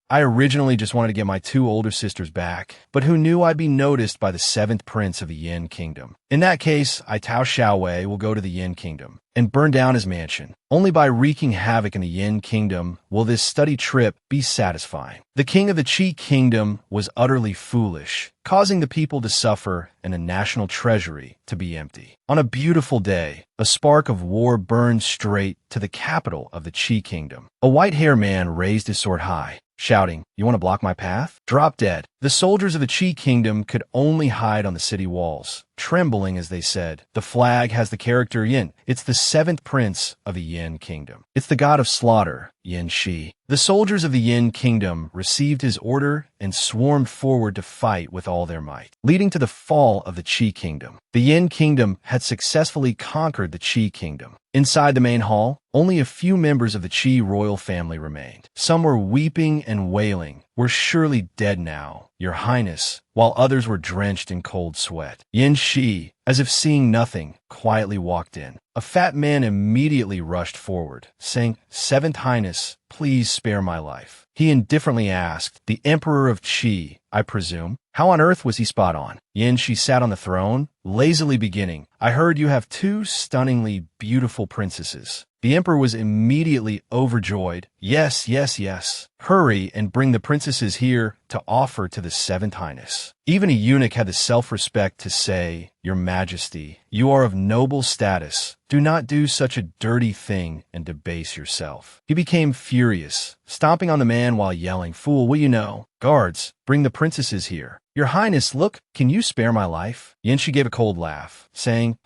I originally just wanted to get my two older sisters back, but who knew I'd be noticed by the seventh prince of the Yin Kingdom? In that case, Tao Xiaowei will go to the Yin Kingdom and burn down his mansion. Only by wreaking havoc in the Yin Kingdom will this study trip be satisfying. The king of the Qi Kingdom was utterly foolish, causing the people to suffer and the national treasury to be empty. On a beautiful day, a spark of war burned straight to the capital of the Qi Kingdom. A white-haired man raised his sword high, shouting, "You want to block my path? Drop dead." The soldiers of the Qi Kingdom could only hide on the city walls, trembling as they said, "The flag has the character Yin. It's the seventh prince of the Yin Kingdom. It's the god of slaughter, Yin Shi." The soldiers of the Yin Kingdom received his order and swarmed forward to fight with all their might, leading to the fall of the Qi Kingdom. The Yin Kingdom had successfully conquered the Qi Kingdom. Inside the main hall, only a few members of the Qi royal family remained. Some were weeping and wailing. "We're surely dead now, Your Highness," while others were drenched in cold sweat. Yin Shi, as if seeing nothing, quietly walked in. A fat man immediately rushed forward, saying, "Seventh Highness, please spare my life." He indifferently asked, "The Emperor of Qi, I presume?" How on earth was he spot on? Yin Shi sat on the throne, lazily beginning, "I heard you have two stunningly beautiful princesses." The emperor was immediately overjoyed. "Yes, yes, yes. Hurry and bring the princesses here to offer to the seventh highness." Even a eunuch had the self-respect to say, "Your Majesty, you are of noble status. Do not do such a dirty thing and debase yourself." He became furious, stomping on the man while yelling, "Fool, what you know? Guards, bring the princesses here." "Your Highness, look, can you spare my life?" Yin Shi gave a cold laugh, saying,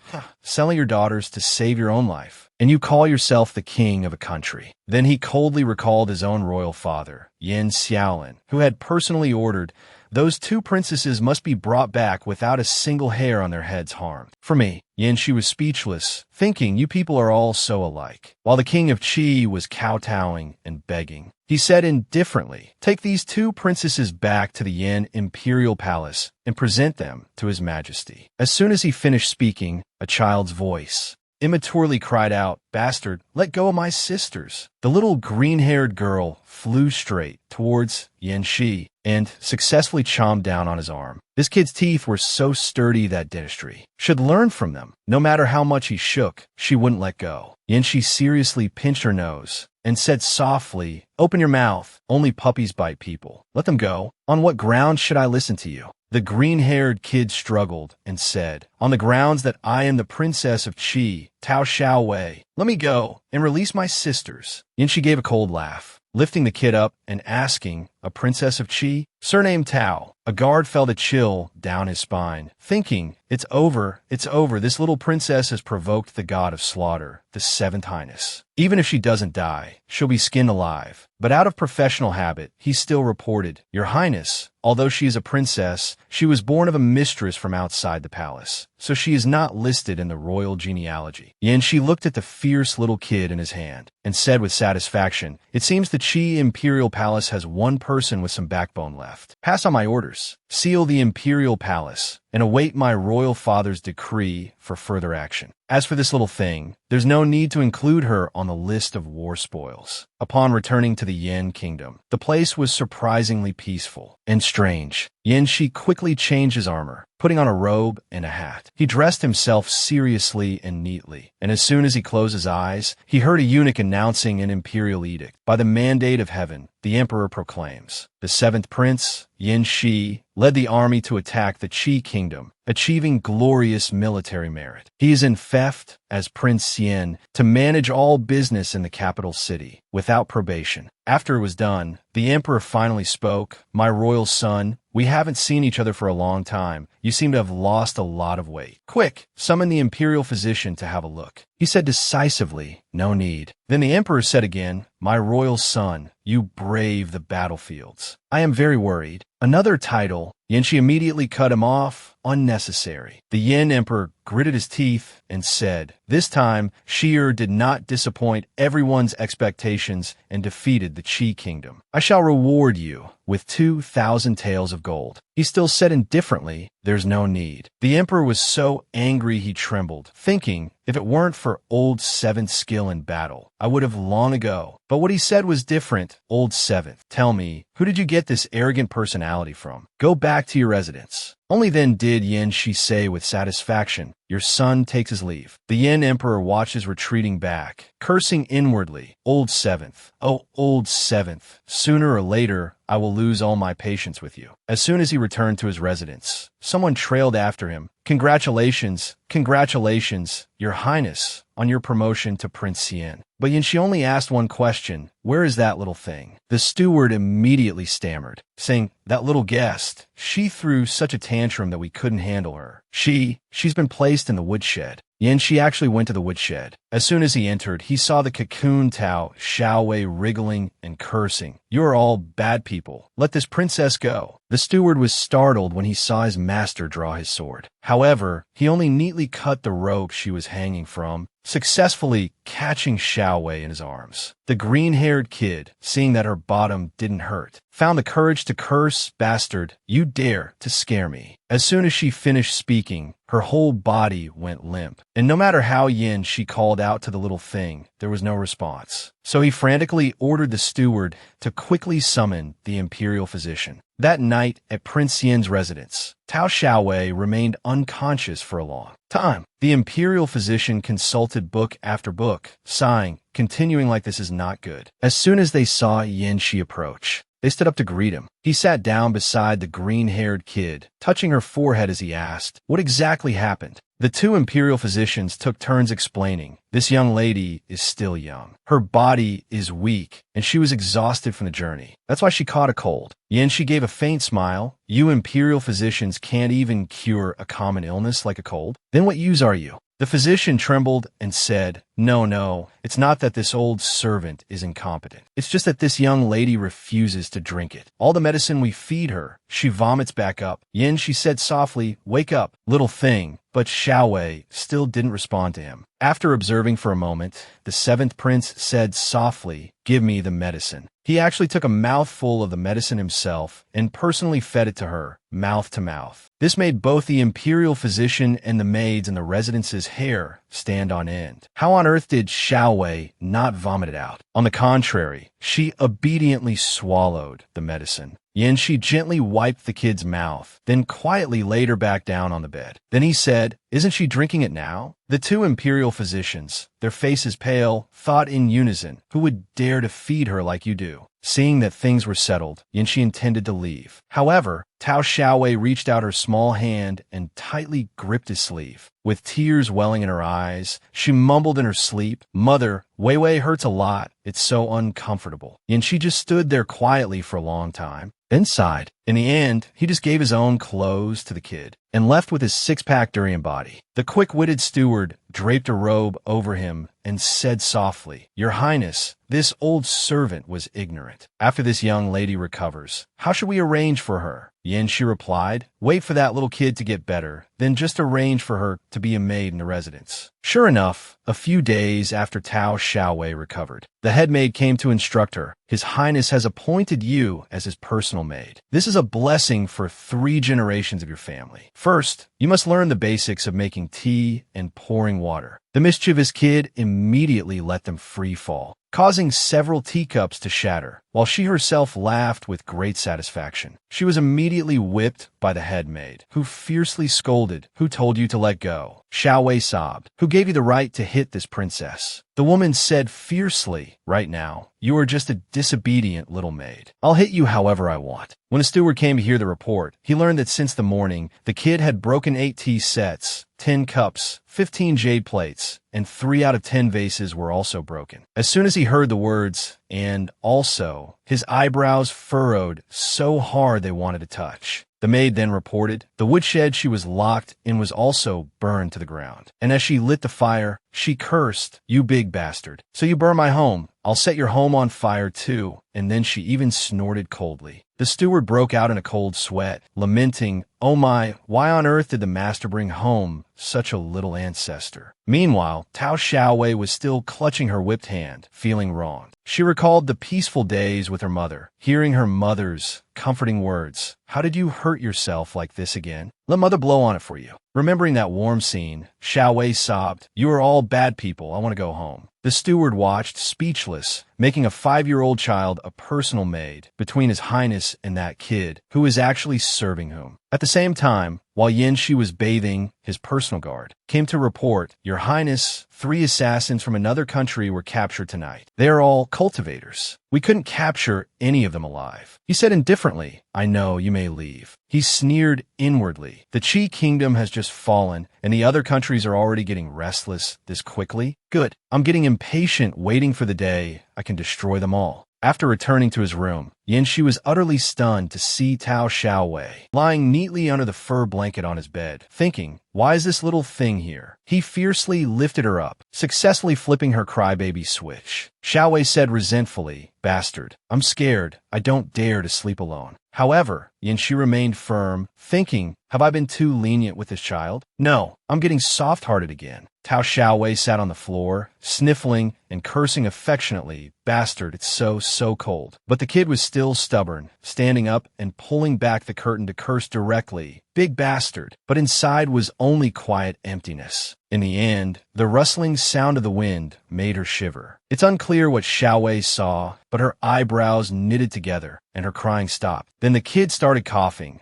"Selling your daughters to save your own life, and you call yourself the king of a country." Then he coldly recalled his own royal father, Yin Xiaolin, who had personally ordered, "Those two princesses must be brought back without a single hair on their heads harmed." For me, Yin Shi was speechless, thinking, "You people are all so alike." While the king of Qi was kowtowing and begging, he said indifferently, "Take these two princesses back to the Yin imperial palace and present them to his majesty." As soon as he finished speaking, a child's voice immaturely cried out, "Bastard, let go of my sisters." The little green-haired girl flew straight towards Yin Shi and successfully chomped down on his arm. This kid's teeth were so sturdy that dentistry should learn from them. No matter how much he shook, she wouldn't let go. Yin Shi seriously pinched her nose and said softly, "Open your mouth. Only puppies bite people. Let them go. On what grounds should I listen to you?" The green-haired kid struggled and said, "On the grounds that I am the princess of Qi, Tao Xiaowei. Let me go and release my sisters." Yin Shi gave a cold laugh, lifting the kid up and asking, "A princess of Qi? Surname Tao." A guard felt a chill down his spine, thinking, it's over. This little princess has provoked the god of slaughter, the seventh highness. Even if she doesn't die, she'll be skinned alive." But out of professional habit, he still reported, "Your Highness, although she is a princess, she was born of a mistress from outside the palace, so she is not listed in the royal genealogy." Yin Shi looked at the fierce little kid in his hand and said with satisfaction, "It seems the Qi imperial palace has one person with some backbone left. Pass on my orders. Seal the imperial palace and await my royal father's decree for further action. As for this little thing, there's no need to include her on the list of war spoils." Upon returning to the Yin Kingdom, the place was surprisingly peaceful and strange. Yin Shi quickly changed his armor, putting on a robe and a hat. He dressed himself seriously and neatly, and as soon as he closed his eyes, he heard a eunuch announcing an imperial edict. "By the mandate of heaven, the emperor proclaims, the seventh prince, Yin Shi, led the army to attack the Qi Kingdom, achieving glorious military merit. He is in theft as Prince Yin to manage all business in the capital city without probation." After it was done, the emperor finally spoke, "My royal son, we haven't seen each other for a long time. You seem to have lost a lot of weight. Quick, summon the imperial physician to have a look." He said decisively, "No need." Then the emperor said again, "My royal son, you brave the battlefields. I am very worried." Another title. Yin Shi immediately cut him off. Unnecessary. The Yin emperor gritted his teeth and said, "This time, Shi'er did not disappoint everyone's expectations and defeated the Qi Kingdom. I shall reward you with 2,000 taels of gold." He he still said indifferently, "There's no need." The emperor was so angry he trembled, thinking, if it weren't for Old Seventh's skill in battle, I would have long ago. But what he said was different. "Old Seventh, tell me, who did you get this arrogant personality from? Go back to your residence." Only then did Yin Shi say with satisfaction, "Your son takes his leave." The Yin emperor watches retreating back, cursing inwardly, "Old Seventh, oh Old Seventh, sooner or later I will lose all my patience with you." As soon as he returned to his residence, someone trailed after him, "Congratulations, congratulations, Your Highness, on your promotion to Prince Yin." But Yin Shi only asked one question, "Where is that little thing?" The steward immediately stammered, saying, "That little guest, she threw such a tantrum that we couldn't handle her. She's been placed in the woodshed." Yin Shi actually went to the woodshed. As soon as he entered, he saw the cocoon Tao Xiaowei wriggling and cursing. "You are all bad people. Let this princess go." The steward was startled when he saw his master draw his sword. However, he only neatly cut the rope she was hanging from, successfully catching Xiaowei in his arms. The green-haired kid, seeing that her bottom didn't hurt, found the courage to curse, "Bastard, you dare to scare me." As soon as she finished speaking, her whole body went limp, and no matter how Yin Shi called out to the little thing, there was no response. So he frantically ordered the steward to quickly summon the imperial physician. That night at Prince Yin's residence, Tao Xiaowei remained unconscious for a long time. The imperial physician consulted book after book, sighing, continuing like this is not good. As soon as they saw Yin Shi approach, they stood up to greet him. He sat down beside the green-haired kid, touching her forehead as he asked, "What exactly happened?" The two imperial physicians took turns explaining, "This young lady is still young. Her body is weak, and she was exhausted from the journey. That's why she caught a cold." Yin Shi gave a faint smile. "You imperial physicians can't even cure a common illness like a cold? Then what use are you?" The physician trembled and said, No, it's not that this old servant is incompetent. It's just that this young lady refuses to drink it. All the medicine we feed her, she vomits back up." Yin Shi said softly, "Wake up, little thing." But Xiaowei still didn't respond to him. After observing for a moment, the seventh prince said softly, "Give me the medicine." He actually took a mouthful of the medicine himself and personally fed it to her, mouth to mouth. This made both the imperial physician and the maids in the residence's hair stand on end. How on earth did Xiaowei not vomit it out? On the contrary, she obediently swallowed the medicine. Yin Shi gently wiped the kid's mouth, then quietly laid her back down on the bed. Then he said, "Isn't she drinking it now?" The two imperial physicians, their faces pale, thought in unison, "Who would dare to feed her like you do?" Seeing that things were settled, Yin Shi intended to leave. However, Tao Xiaowei reached out her small hand and tightly gripped his sleeve. With tears welling in her eyes, she mumbled in her sleep, "Mother, Wei Wei hurts a lot. It's so uncomfortable." Yin Shi just stood there quietly for a long time, then sighed. In the end, he just gave his own clothes to the kid and left with his six-pack durian body. The quick-witted steward draped a robe over him and said softly, "Your Highness, this old servant was ignorant. After this young lady recovers, how should we arrange for her?" Yin Shi replied, "Wait for that little kid to get better, then just arrange for her to be a maid in the residence." Sure enough, a few days after Tao Xiaowei recovered, the head maid came to instruct her, "His Highness has appointed you as his personal maid. This is a blessing for 3 generations of your family. First, you must learn the basics of making tea and pouring water." The mischievous kid immediately let them free fall, causing several teacups to shatter, while she herself laughed with great satisfaction. She was immediately whipped by the head maid, who fiercely scolded, "Who told you to let go?" Xiaowei sobbed, "Who gave you the right to hit this princess?" The woman said fiercely, "Right now, you are just a disobedient little maid. I'll hit you however I want." When a steward came to hear the report, he learned that since the morning, the kid had broken 8 tea sets, 10 cups, 15 jade plates, and 3 out of 10 vases were also broken. As soon as he heard the words, "and also," his eyebrows furrowed so hard they wanted to touch. The maid then reported the woodshed she was locked in was also burned to the ground, and as she lit the fire, She cursed, "You big bastard. So you burn my home. I'll set your home on fire too." And then she even snorted coldly. The steward broke out in a cold sweat, lamenting, "Oh my, why on earth did the master bring home such a little ancestor?" Meanwhile, Tao Xiaowei was still clutching her whipped hand, feeling wronged. She recalled the peaceful days with her mother, hearing her mother's comforting words. "How did you hurt yourself like this again? Let mother blow on it for you." Remembering that warm scene, Xiaowei sobbed, "You are all bad people. I want to go home." The steward watched, speechless, making a 5-year-old child a personal maid between His Highness and that kid, who was actually serving whom. At the same time, while Yin Shi was bathing, his personal guard came to report, "Your Highness, 3 assassins from another country were captured tonight. They are all cultivators. We couldn't capture any of them alive." He said indifferently, "I know, you may leave." He sneered inwardly. The Qi kingdom has just fallen, and the other countries are already getting restless this quickly. Good. I'm getting impatient waiting for the day I can destroy them all. After returning to his room, Yin Shi was utterly stunned to see Tao Xiaowei lying neatly under the fur blanket on his bed, thinking, "Why is this little thing here?" He fiercely lifted her up, successfully flipping her crybaby switch. Xiaowei said resentfully, "Bastard, I'm scared. I don't dare to sleep alone." However, Yin Shi remained firm, thinking, "Have I been too lenient with this child? No, I'm getting soft-hearted again." Tao Xiaowei sat on the floor, sniffling and cursing affectionately, "Bastard, it's so cold." But the kid was still stubborn, standing up and pulling back the curtain to curse directly, "Big bastard." But inside was only quiet emptiness. In the end, the rustling sound of the wind made her shiver. It's unclear what Xiaowei saw, but her eyebrows knitted together, and her crying stopped. Then the kid started coughing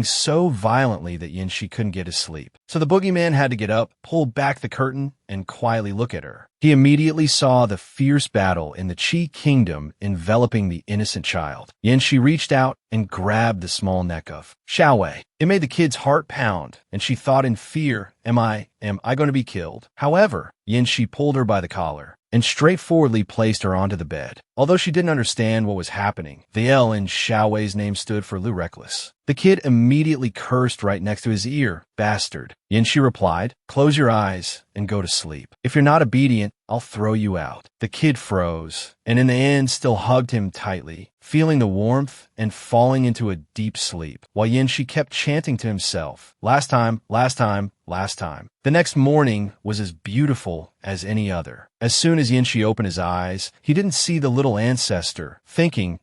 so violently that Yin Shi couldn't get to sleep. So the boogeyman had to get up, pull back the curtain, and quietly look at her. He immediately saw the fierce battle in the Qi kingdom enveloping the innocent child. Yin Shi reached out and grabbed the small neck of Xiaowei. It made the kid's heart pound, and she thought in fear, am I going to be killed? However, Yin Shi pulled her by the collar and straightforwardly placed her onto the bed. Although she didn't understand what was happening, the L in Xiaowei's name stood for Lu Reckless. The kid immediately cursed right next to his ear, "Bastard." Yin Shi replied, "Close your eyes and go to sleep. If you're not obedient, I'll throw you out." The kid froze, and in the end still hugged him tightly, feeling the warmth and falling into a deep sleep, while Yin Shi kept chanting to himself, "Last time, last time, last time." The next morning was as beautiful as any other. As soon as Yin Shi opened his eyes, he didn't see the little ancestor, thinking,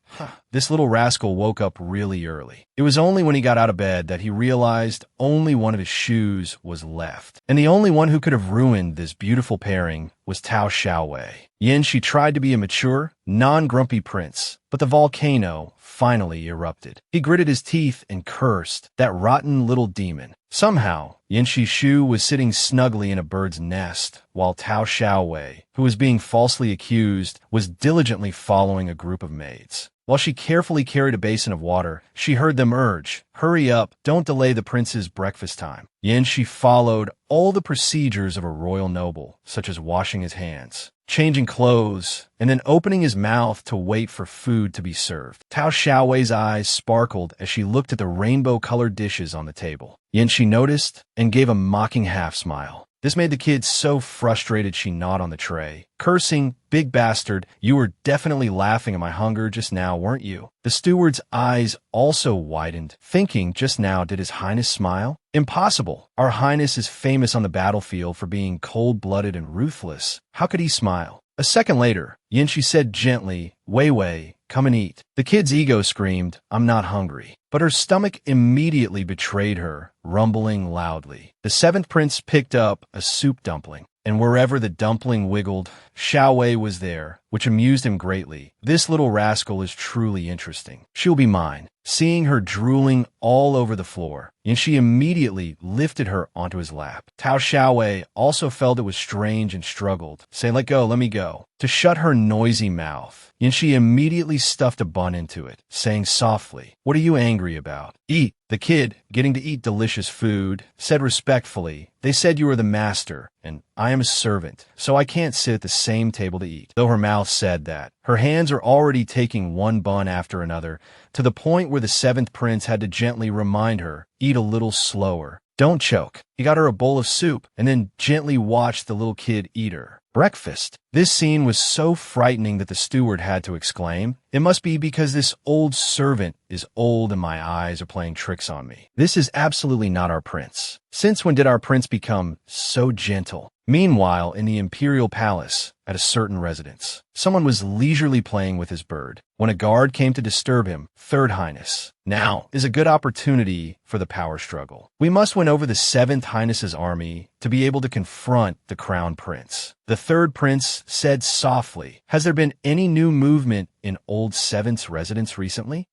this little rascal woke up really early. It was only when he got out of bed that he realized only one of his shoes was left. And the only one who could have ruined this beautiful pairing was Tao Xiaowei. Yin Shi tried to be a mature, non-grumpy prince, but the volcano finally erupted. He gritted his teeth and cursed, "That rotten little demon." Somehow, Yin Shi's shoe was sitting snugly in a bird's nest, while Tao Xiaowei, who was being falsely accused, was diligently following a group of maids. While she carefully carried a basin of water, she heard them urge, "Hurry up, don't delay the prince's breakfast time." Yin Shi followed all the procedures of a royal noble, such as washing his hands, changing clothes, and then opening his mouth to wait for food to be served. Tao Xiaowei's eyes sparkled as she looked at the rainbow-colored dishes on the table. Yin Shi noticed and gave a mocking half-smile. This made the kid so frustrated she gnawed on the tray, cursing, "Big bastard, you were definitely laughing at my hunger just now, weren't you?" The steward's eyes also widened, thinking just now, did His Highness smile? Impossible. Our Highness is famous on the battlefield for being cold-blooded and ruthless. How could he smile? A second later, Yin Shi said gently, "Wei Wei, come and eat." The kid's ego screamed, "I'm not hungry." But her stomach immediately betrayed her, rumbling loudly. The seventh prince picked up a soup dumpling, and wherever the dumpling wiggled, Xiaowei was there, which amused him greatly. "This little rascal is truly interesting. She'll be mine." Seeing her drooling all over the floor, Yin Shi immediately lifted her onto his lap. Tao Xiaowei also felt it was strange and struggled. "Say, let go, let me go." To shut her noisy mouth, Yin Shi immediately stuffed a bun into it, saying softly, "What are you angry about? Eat." The kid, getting to eat delicious food, said respectfully, "They said you were the master, and I am a servant, so I can't sit at the same table to eat." Though her mouth said that, her hands are already taking one bun after another, to the point where the seventh prince had to gently remind her, "Eat a little slower." Don't choke. He got her a bowl of soup and then gently watched the little kid eat her. Breakfast. This scene was so frightening that the steward had to exclaim, "It must be because this old servant is old and my eyes are playing tricks on me. This is absolutely not our prince. Since when did our prince become so gentle?" Meanwhile, in the imperial palace, at a certain residence, someone was leisurely playing with his bird when a guard came to disturb him. "Third Highness, now is a good opportunity for the power struggle. We must win over the 7th Highness's army to be able to confront the crown prince." The third prince said softly, "Has there been any new movement in Old 7th's residence recently?"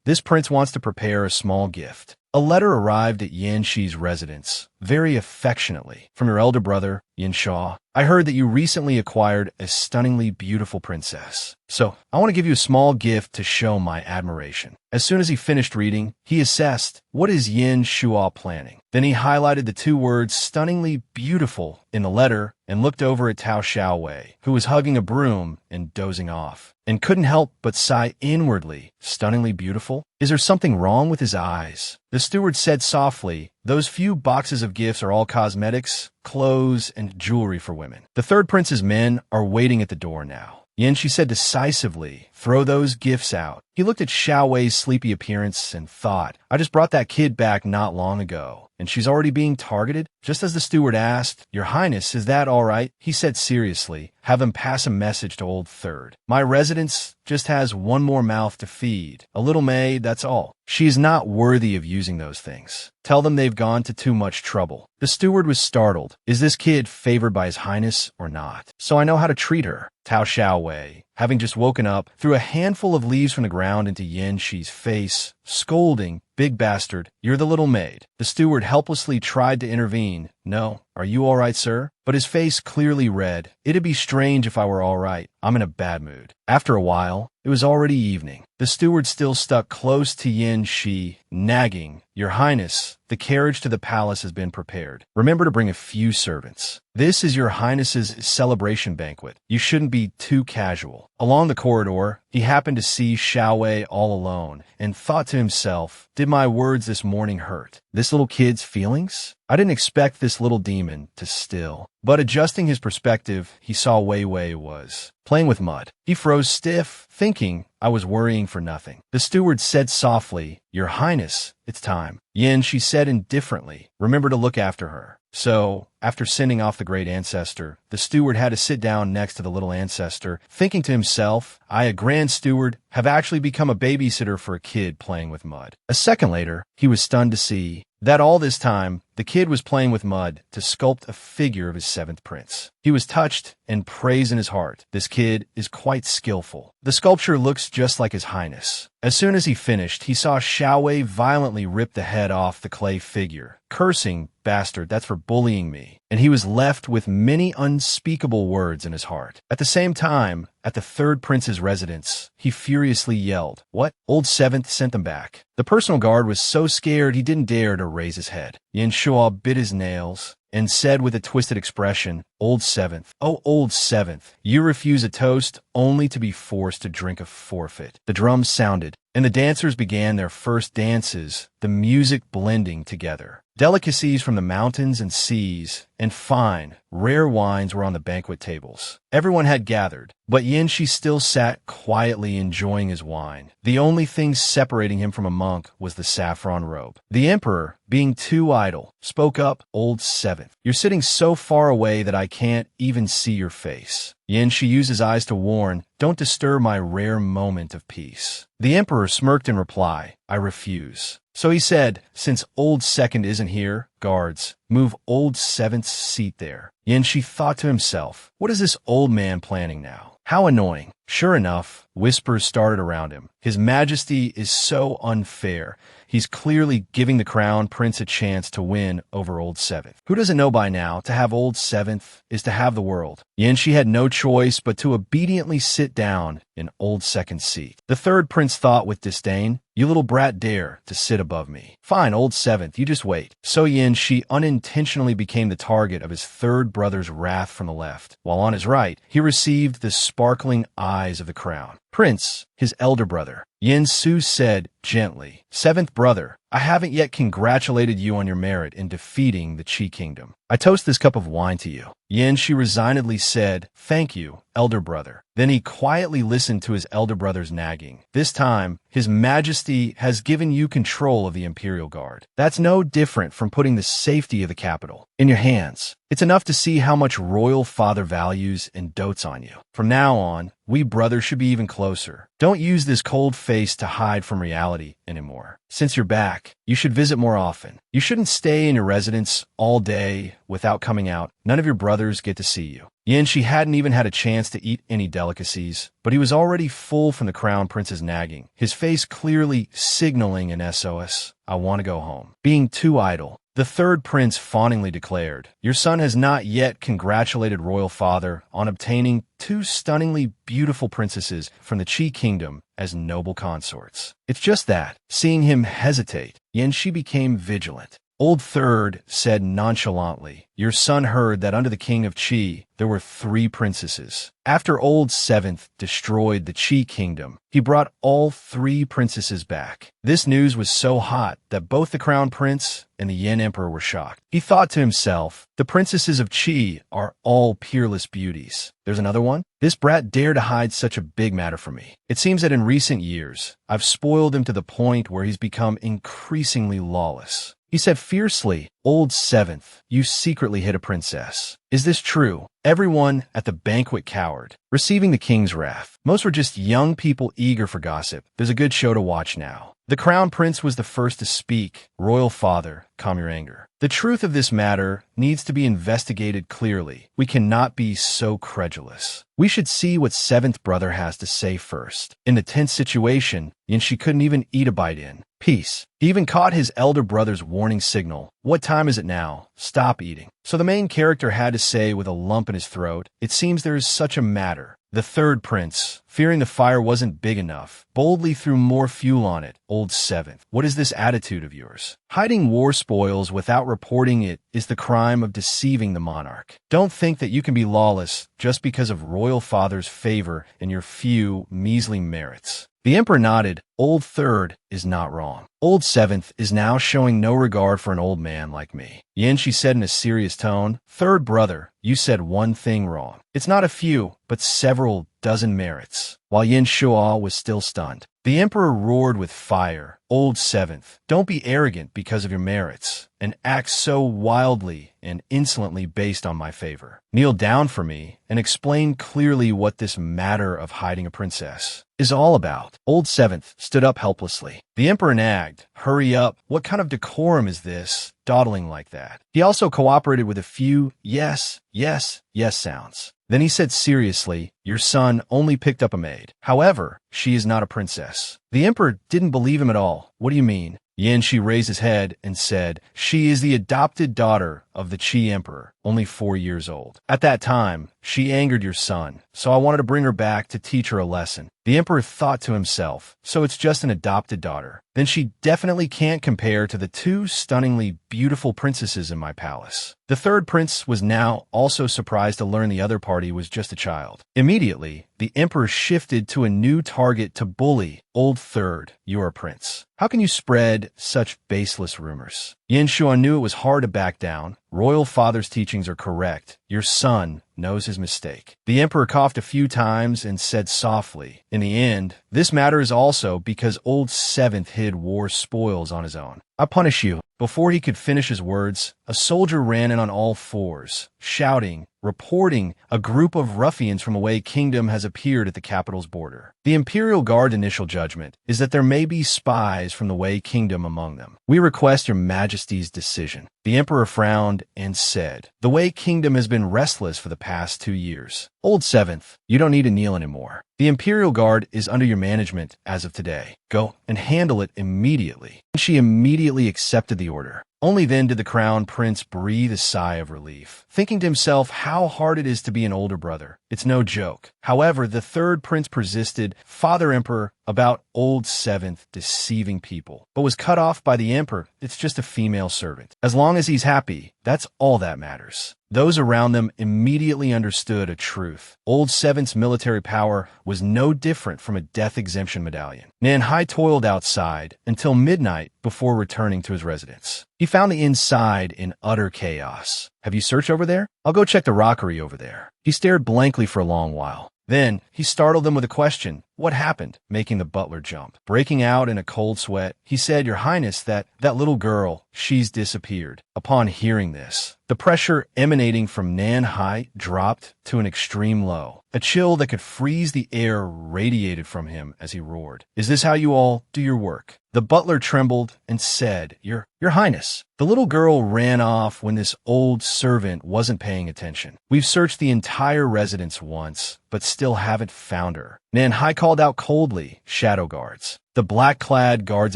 This prince wants to prepare a small gift." A letter arrived at Yan Shi's residence, very affectionately, from your elder brother, Yan Shaw. "I heard that you recently acquired a stunningly beautiful princess. So, I want to give you a small gift to show my admiration." As soon as he finished reading, he assessed, "What is Yan Shua planning?" Then he highlighted the 2 words "stunningly beautiful" in the letter and looked over at Tao Xiaowei, who was hugging a broom and dozing off, and couldn't help but sigh inwardly. Stunningly beautiful? Is there something wrong with his eyes? The steward said softly, "Those few boxes of gifts are all cosmetics, clothes, and jewelry for women. The third prince's men are waiting at the door now." Yan Shi said decisively, "Throw those gifts out." He looked at Xiaowei's sleepy appearance and thought, "I just brought that kid back not long ago, and she's already being targeted?" Just as the steward asked, "Your Highness, is that all right?" he said seriously, "Have him pass a message to Old Third. My residence just has one more mouth to feed. A little maid, that's all. She is not worthy of using those things. Tell them they've gone to too much trouble." The steward was startled. Is this kid favored by his highness or not? So I know how to treat her. Tao Xiaowei, having just woken up, threw a handful of leaves from the ground into Yan Shi's face, scolding, "Big bastard, you're the little maid." The steward helplessly tried to intervene. "No, are you all right, sir?" But his face clearly read, "It'd be strange if I were all right. I'm in a bad mood." After a while, it was already evening. The steward still stuck close to Yan Shi, nagging, "Your Highness, the carriage to the palace has been prepared. Remember to bring a few servants. This is your Highness's celebration banquet. You shouldn't be too casual." Along the corridor, he happened to see Xiaowei all alone and thought to himself, "Did my words this morning hurt this little kid's feelings? I didn't expect this little demon to still." But adjusting his perspective, he saw Wei Wei was playing with mud. He froze stiff, thinking, "I was worrying for nothing." The steward said softly, "Your Highness, it's time." Yin, she said indifferently, "Remember to look after her." So, after sending off the great ancestor, the steward had to sit down next to the little ancestor, thinking to himself, "I, a grand steward, have actually become a babysitter for a kid playing with mud." A second later, he was stunned to see that all this time, the kid was playing with mud to sculpt a figure of his 7th prince. He was touched and praised in his heart. This kid is quite skillful. The sculpture looks just like his highness. As soon as he finished, he saw Xiaowei violently rip the head off the clay figure, cursing, "Bastard, that's for bullying me." And he was left with many unspeakable words in his heart. At the same time, at the third prince's residence, he furiously yelled, "What? Old 7th sent them back." The personal guard was so scared he didn't dare to raise his head. Yan Shua bit his nails and said with a twisted expression, "Old 7th, oh old 7th, you refuse a toast only to be forced to drink a forfeit." The drums sounded, and the dancers began their first dances, the music blending together. Delicacies from the mountains and seas, and fine, rare wines were on the banquet tables. Everyone had gathered, but Yin Shi still sat quietly enjoying his wine. The only thing separating him from a monk was the saffron robe. The emperor, being too idle, spoke up, "Old 7th, you're sitting so far away that I can't even see your face." Yin Shi used his eyes to warn, "Don't disturb my rare moment of peace." The emperor smirked in reply, "I refuse." So he said, "Since Old 2nd isn't here, guards, move Old 7th's seat there." Yin Shi thought to himself, "What is this old man planning now? How annoying." Sure enough, whispers started around him. "His Majesty is so unfair. He's clearly giving the crown prince a chance to win over Old 7th. Who doesn't know by now, to have Old 7th is to have the world?" Yin Shi had no choice but to obediently sit down in Old 2nd's seat. The third prince thought with disdain, "You little brat dare to sit above me. Fine, Old 7th, you just wait." So Yin Shi unintentionally became the target of his third brother's wrath from the left, while on his right, he received the sparkling eyes of the crown prince, his elder brother. Yin Su said gently, "Seventh brother, I haven't yet congratulated you on your merit in defeating the Qi kingdom. I toast this cup of wine to you." Yin Shi resignedly said, "Thank you, elder brother." Then he quietly listened to his elder brother's nagging. "This time, His Majesty has given you control of the Imperial Guard. That's no different from putting the safety of the capital in your hands. It's enough to see how much royal father values and dotes on you. From now on, we brothers should be even closer. Don't use this cold face to hide from reality anymore. Since you're back, you should visit more often. You shouldn't stay in your residence all day without coming out. None of your brothers get to see you." Yin Shi hadn't even had a chance to eat any delicacies, but he was already full from the crown prince's nagging, his face clearly signaling an SOS. "I want to go home." Being too idle, the third prince fawningly declared, "Your son has not yet congratulated royal father on obtaining 2 stunningly beautiful princesses from the Qi kingdom as noble consorts." It's just that, seeing him hesitate, Yin Shi became vigilant. Old Third said nonchalantly, "Your son heard that under the king of Qi, there were 3 princesses. After Old Seventh destroyed the Qi kingdom, he brought all 3 princesses back." This news was so hot that both the crown prince and the Yin emperor were shocked. He thought to himself, "The princesses of Qi are all peerless beauties. There's another one? This brat dared to hide such a big matter from me. It seems that in recent years, I've spoiled him to the point where he's become increasingly lawless." He said fiercely, "Old Seventh, you secretly hid a princess. Is this true?" Everyone at the banquet cowered, receiving the king's wrath. Most were just young people eager for gossip. There's a good show to watch now. The crown prince was the first to speak. "Royal father, calm your anger. The truth of this matter needs to be investigated clearly. We cannot be so credulous. We should see what seventh brother has to say first." In the tense situation, Yin Shi couldn't even eat a bite in peace. He even caught his elder brother's warning signal. "What time is it now? Stop eating." So the main character had to say with a lump in his throat, "It seems there is such a matter." The third prince, fearing the fire wasn't big enough, boldly threw more fuel on it. "Old Seventh, what is this attitude of yours? Hiding war spoils without reporting it is the crime of deceiving the monarch. Don't think that you can be lawless just because of royal father's favor and your few measly merits." The emperor nodded. Old Third is not wrong. Old Seventh is now showing no regard for an old man like me. Yin, she said in a serious tone, "Third brother, you said one thing wrong. It's not a few, but several dozen merits." While Yin Shuo was still stunned, the emperor roared with fire. "Old Seventh, don't be arrogant because of your merits, and act so wildly and insolently based on my favor. Kneel down for me and explain clearly what this matter of hiding a princess is all about." Old Seventh stood up helplessly. The emperor nagged, "Hurry up, what kind of decorum is this, dawdling like that?" He also cooperated with a few yes, yes, yes sounds. Then he said seriously, "Your son only picked up a maid. However, she is not a princess." The emperor didn't believe him at all. "What do you mean?" Yin Shi raised his head and said, "She is the adopted daughter of the Qi emperor, only 4 years old. At that time, she angered your son, so I wanted to bring her back to teach her a lesson." The emperor thought to himself, "So it's just an adopted daughter. Then she definitely can't compare to the 2 stunningly beautiful princesses in my palace." The third prince was now also surprised to learn the other party was just a child. Immediately, the emperor shifted to a new target to bully. "Old Third, you are a prince. How can you spread such baseless rumors?" Yin Shuo knew it was hard to back down. Royal father's teachings are correct. Your son knows his mistake. The emperor coughed a few times and said softly, "In the end, this matter is also because Old Seventh hid war spoils on his own. I punish you." Before he could finish his words, a soldier ran in on all fours, shouting, reporting, "A group of ruffians from a Wei kingdom has appeared at the capital's border. The Imperial Guard initial judgment is that there may be spies from the Wei kingdom among them. We request your majesty's decision." The emperor frowned and said, "The Wei kingdom has been restless for the past 2 years. Old Seventh, you don't need to kneel anymore. The Imperial Guard is under your management as of today. Go and handle it immediately." She immediately accepted the order. Only then did the crown prince breathe a sigh of relief, thinking to himself how hard it is to be an older brother. It's no joke. However, the third prince persisted, "Father Emperor, about Old Seventh deceiving people," but was cut off by the emperor. "It's just a female servant. As long as he's happy, that's all that matters." Those around them immediately understood a truth. Old Seventh's military power was no different from a death exemption medallion. Nanhai toiled outside until midnight before returning to his residence. He found the inside in utter chaos. "Have you searched over there? I'll go check the rockery over there." He stared blankly for a long while. Then he startled them with a question. "What happened?" making the butler jump. Breaking out in a cold sweat, he said, "Your Highness, that little girl, she's disappeared." Upon hearing this, the pressure emanating from Nanhai dropped to an extreme low. A chill that could freeze the air radiated from him as he roared. "Is this how you all do your work?" The butler trembled and said, Your Highness, the little girl ran off when this old servant wasn't paying attention. We've searched the entire residence once, but still haven't found her." Nanhai called out coldly, "Shadow guards." The black-clad guards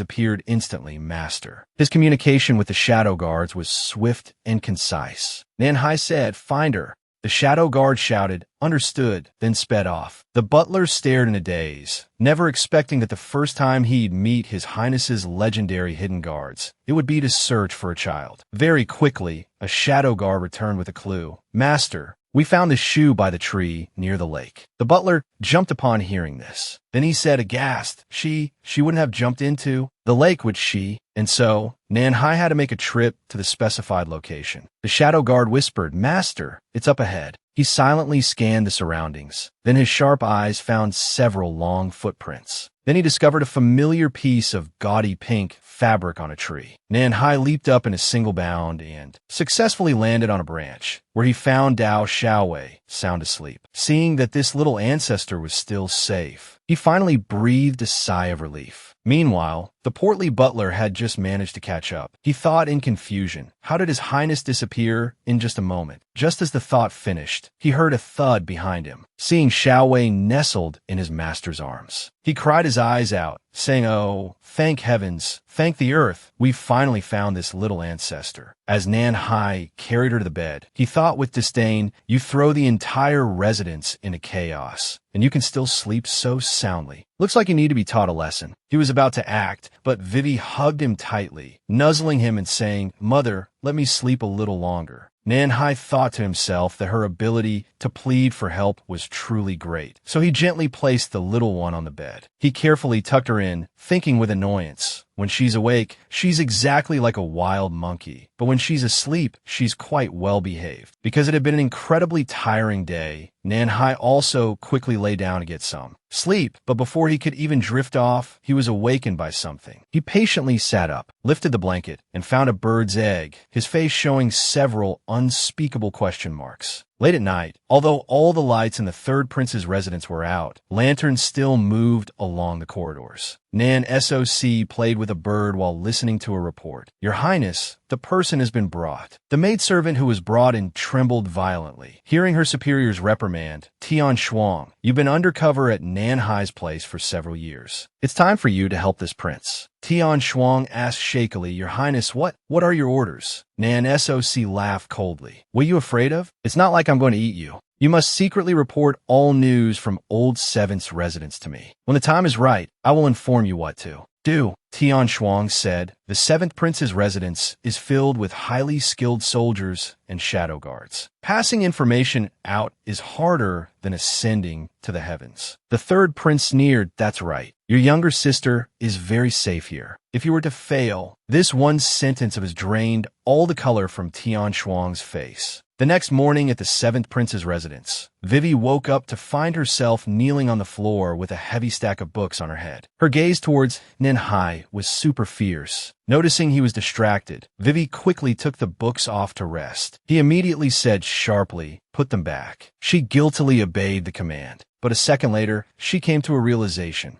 appeared instantly, "Master." His communication with the shadow guards was swift and concise. Nanhai said, "Find her." The shadow guard shouted, "Understood," then sped off. The butler stared in a daze, never expecting that the first time he'd meet His Highness's legendary hidden guards, it would be to search for a child. Very quickly, a shadow guard returned with a clue. "Master, we found the shoe by the tree near the lake." The butler jumped upon hearing this. Then he said, aghast, She wouldn't have jumped into the lake, would she?" And so, Nanhai had to make a trip to the specified location. The shadow guard whispered, "Master, it's up ahead." He silently scanned the surroundings. Then his sharp eyes found several long footprints. Then he discovered a familiar piece of gaudy pink fabric on a tree. Nanhai leaped up in a single bound and successfully landed on a branch, where he found Dao Xiaowei sound asleep. Seeing that this little ancestor was still safe, he finally breathed a sigh of relief. Meanwhile, the portly butler had just managed to catch up. He thought in confusion, how did His Highness disappear in just a moment? Just as the thought finished, he heard a thud behind him, seeing Xiaowei nestled in his master's arms. He cried his eyes out, saying, "Oh, thank heavens, thank the earth, we've finally found this little ancestor." As Nanhai carried her to the bed, he thought with disdain, "You throw the entire residence into chaos, and you can still sleep so soundly. Looks like you need to be taught a lesson." He was about to act, but Vivi hugged him tightly, nuzzling him and saying, "Mother, let me sleep a little longer." Nanhai thought to himself that her ability to plead for help was truly great, so he gently placed the little one on the bed. He carefully tucked her in, thinking with annoyance, "When she's awake, she's exactly like a wild monkey, but when she's asleep, she's quite well behaved." Because it had been an incredibly tiring day, Nanhai also quickly lay down to get some sleep, but before he could even drift off, he was awakened by something. He patiently sat up, lifted the blanket, and found a bird's egg, his face showing several unspeakable question marks. Late at night, although all the lights in the third prince's residence were out, lanterns still moved along the corridors. Nan SOC played with a bird while listening to a report. "Your Highness, the person has been brought." The maidservant who was brought in trembled violently. Hearing her superior's reprimand, Tian Shuang, "You've been undercover at Nanhai's place for several years. It's time for you to help this prince." Tian Shuang asked shakily, "Your Highness, what are your orders?" Nan SOC laughed coldly. "What are you afraid of? It's not like I'm going to eat you. You must secretly report all news from Old Seventh's residence to me. When the time is right, I will inform you what to do." Tian Shuang said, "The seventh prince's residence is filled with highly skilled soldiers and shadow guards. Passing information out is harder than ascending to the heavens." The third prince sneered, "That's right. Your younger sister is very safe here. If you were to fail," this one sentence of his drained all the color from Tian Shuang's face. The next morning at the seventh prince's residence, Vivi woke up to find herself kneeling on the floor with a heavy stack of books on her head. Her gaze towards Nanhai was super fierce. Noticing he was distracted, Vivi quickly took the books off to rest. He immediately said sharply, "Put them back." She guiltily obeyed the command. But a second later, she came to a realization.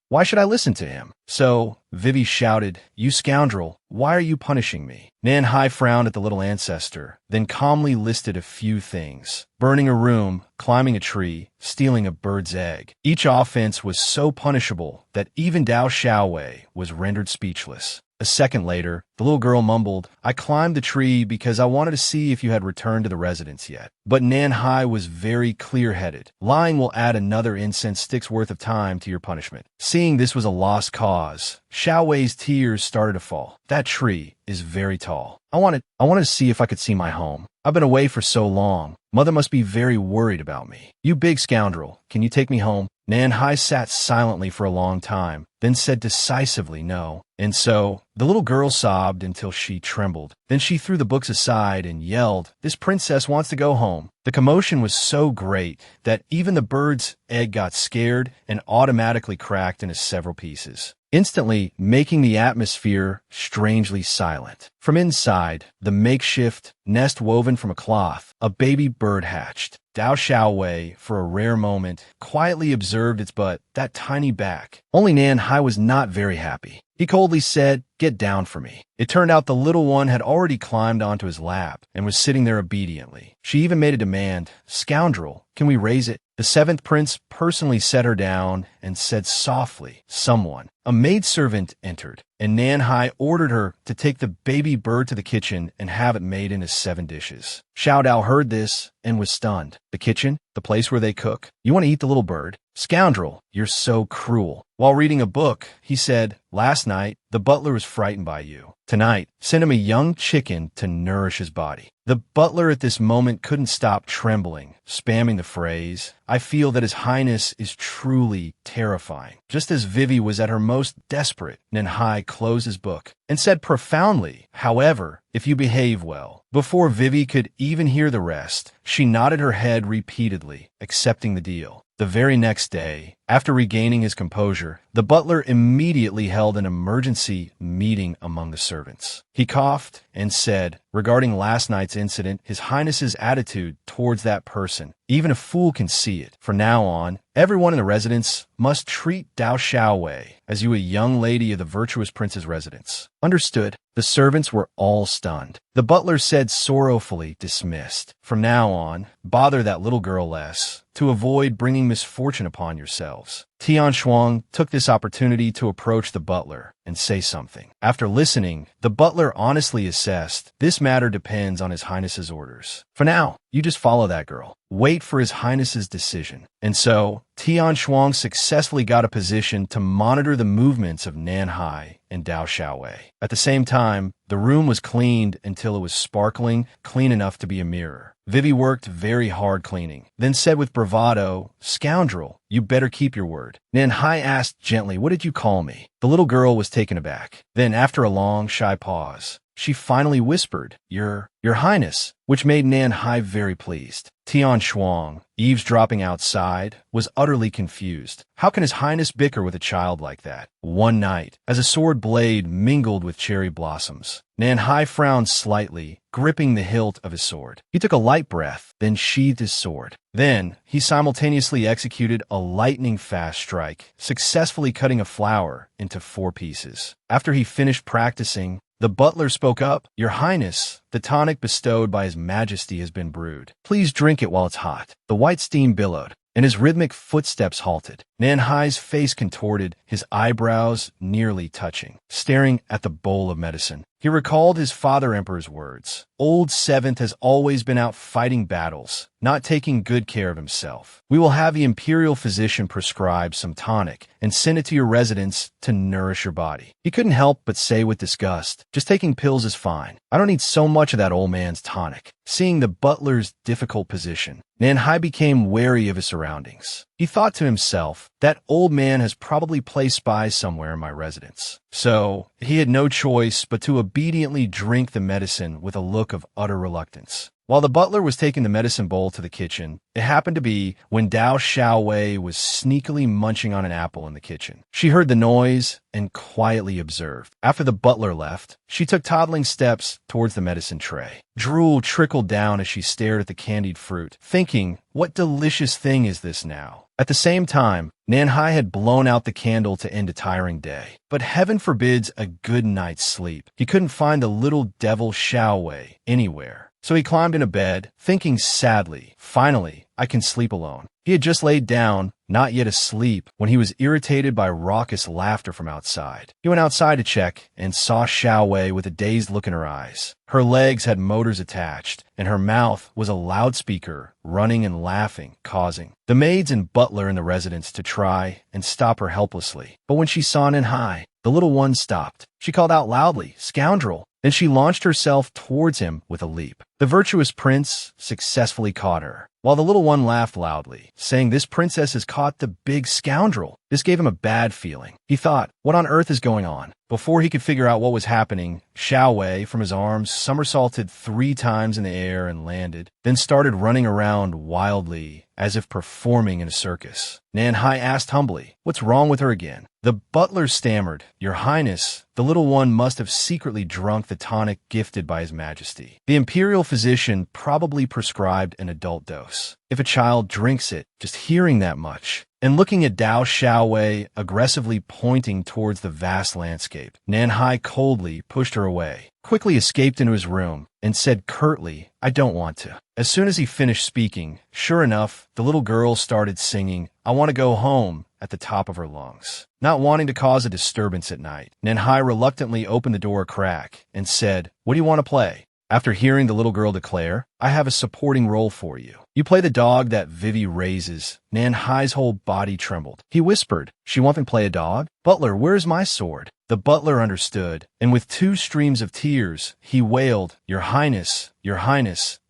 Why should I listen to him? So, Vivi shouted, "You scoundrel, why are you punishing me?" Nanhai frowned at the little ancestor, then calmly listed a few things. Burning a room, climbing a tree, stealing a bird's egg. Each offense was so punishable that even Dao Xiaowei was rendered speechless. A second later, the little girl mumbled, "I climbed the tree because I wanted to see if you had returned to the residence yet." But Nanhai was very clear-headed. "Lying will add another incense stick's worth of time to your punishment." Seeing Seeing this was a lost cause, Xiao Wei's tears started to fall. That tree is very tall. I wanted to see if I could see my home. I've been away for so long. Mother must be very worried about me. You big scoundrel, can you take me home? Nanhai sat silently for a long time, then said decisively no. And so, the little girl sobbed until she trembled. Then she threw the books aside and yelled, "This princess wants to go home." The commotion was so great that even the bird's egg got scared and automatically cracked into several pieces, instantly making the atmosphere strangely silent. From inside, the makeshift nest woven from a cloth, a baby bird hatched. Dao Xiaowei, for a rare moment, quietly observed its butt, that tiny back. Only Nanhai was not very happy. He coldly said, "Get down for me." It turned out the little one had already climbed onto his lap and was sitting there obediently. She even made a demand, "Scoundrel, can we raise it?" The seventh prince personally set her down and said softly, "Someone." A maidservant entered, and Nanhai ordered her to take the baby bird to the kitchen and have it made into 7 dishes. Xiao Dao heard this and was stunned. The kitchen? The place where they cook? You want to eat the little bird? Scoundrel, you're so cruel. While reading a book, he said, "Last night, the butler was frightened by you. Tonight, send him a young chicken to nourish his body." The butler at this moment couldn't stop trembling, spamming the phrase, "I feel that His Highness is truly terrifying." Just as Vivi was at her most desperate, Nanhai closed his book and said profoundly, "However, if you behave well." Before Vivi could even hear the rest, she nodded her head repeatedly, accepting the deal. The very next day, after regaining his composure, the butler immediately held an emergency meeting among the servants. He coughed and said, regarding last night's incident, His Highness's attitude towards that person. Even a fool can see it. From now on, everyone in the residence must treat Dao Xiaowei as you a young lady of the virtuous prince's residence. Understood. The servants were all stunned. The butler said sorrowfully, dismissed. From now on, bother that little girl less, to avoid bringing misfortune upon yourselves. Tian Shuang took this opportunity to approach the butler and say something. After listening, the butler honestly assessed, this matter depends on His Highness's orders. For now, you just follow that girl. Wait for His Highness's decision. And so, Tian Shuang successfully got a position to monitor the movements of Nanhai and Dao Xiaowei. At the same time, the room was cleaned until it was sparkling, clean enough to be a mirror. Vivi worked very hard cleaning, then said with bravado, "Scoundrel, you better keep your word." Nanhai asked gently, "What did you call me?" The little girl was taken aback. Then, after a long, shy pause, she finally whispered, Your Highness, which made Nanhai very pleased. Tian Shuang, eavesdropping outside, was utterly confused. How can His Highness bicker with a child like that? One night, as a sword blade mingled with cherry blossoms, Nanhai frowned slightly, gripping the hilt of his sword. He took a light breath, then sheathed his sword. Then, he simultaneously executed a lightning-fast strike, successfully cutting a flower into 4 pieces. After he finished practicing, the butler spoke up, "Your Highness, the tonic bestowed by His Majesty has been brewed. Please drink it while it's hot." The white steam billowed, and his rhythmic footsteps halted. Nanhai's face contorted, his eyebrows nearly touching, staring at the bowl of medicine. He recalled his father emperor's words. Old Seventh has always been out fighting battles, not taking good care of himself. We will have the imperial physician prescribe some tonic and send it to your residence to nourish your body. He couldn't help but say with disgust, "Just taking pills is fine. I don't need so much of that old man's tonic." Seeing the butler's difficult position, Nanhai became wary of his surroundings. He thought to himself, that old man has probably placed spies somewhere in my residence. So, he had no choice but to obediently drink the medicine with a look of utter reluctance. While the butler was taking the medicine bowl to the kitchen, it happened to be when Dao Xiaowei was sneakily munching on an apple in the kitchen. She heard the noise and quietly observed. After the butler left, she took toddling steps towards the medicine tray. Drool trickled down as she stared at the candied fruit, thinking, what delicious thing is this now? At the same time, Nanhai had blown out the candle to end a tiring day. But heaven forbids a good night's sleep. He couldn't find the little devil Xiaowei anywhere. So he climbed into bed, thinking sadly, finally, I can sleep alone. He had just laid down not yet asleep, when he was irritated by raucous laughter from outside. He went outside to check and saw Xiao Wei with a dazed look in her eyes. Her legs had motors attached, and her mouth was a loudspeaker, running and laughing, causing the maids and butler in the residence to try and stop her helplessly. But when she saw Nanhai, the little one stopped. She called out loudly, "Scoundrel!" Then she launched herself towards him with a leap. The virtuous prince successfully caught her, while the little one laughed loudly, saying, "This princess has caught the big scoundrel." This gave him a bad feeling. He thought, what on earth is going on? Before he could figure out what was happening, Xiao Wei, from his arms, somersaulted 3 times in the air and landed, then started running around wildly, as if performing in a circus. Nanhai asked humbly, "What's wrong with her again?" The butler stammered, "Your Highness, the little one must have secretly drunk the tonic gifted by His Majesty. The imperial physician probably prescribed an adult dose. If a child drinks it, just hearing that much." And looking at Dao Xiaowei aggressively pointing towards the vast landscape, Nanhai coldly pushed her away, quickly escaped into his room, and said curtly, "I don't want to." As soon as he finished speaking, sure enough, the little girl started singing, "I want to go home," at the top of her lungs. Not wanting to cause a disturbance at night, Nanhai reluctantly opened the door a crack and said, "What do you want to play?" After hearing the little girl declare, "I have a supporting role for you. You play the dog that Vivi raises." Nanhai's whole body trembled. He whispered, "She wants me to play a dog? Butler, where's my sword?" The butler understood, and with 2 streams of tears, he wailed, Your Highness,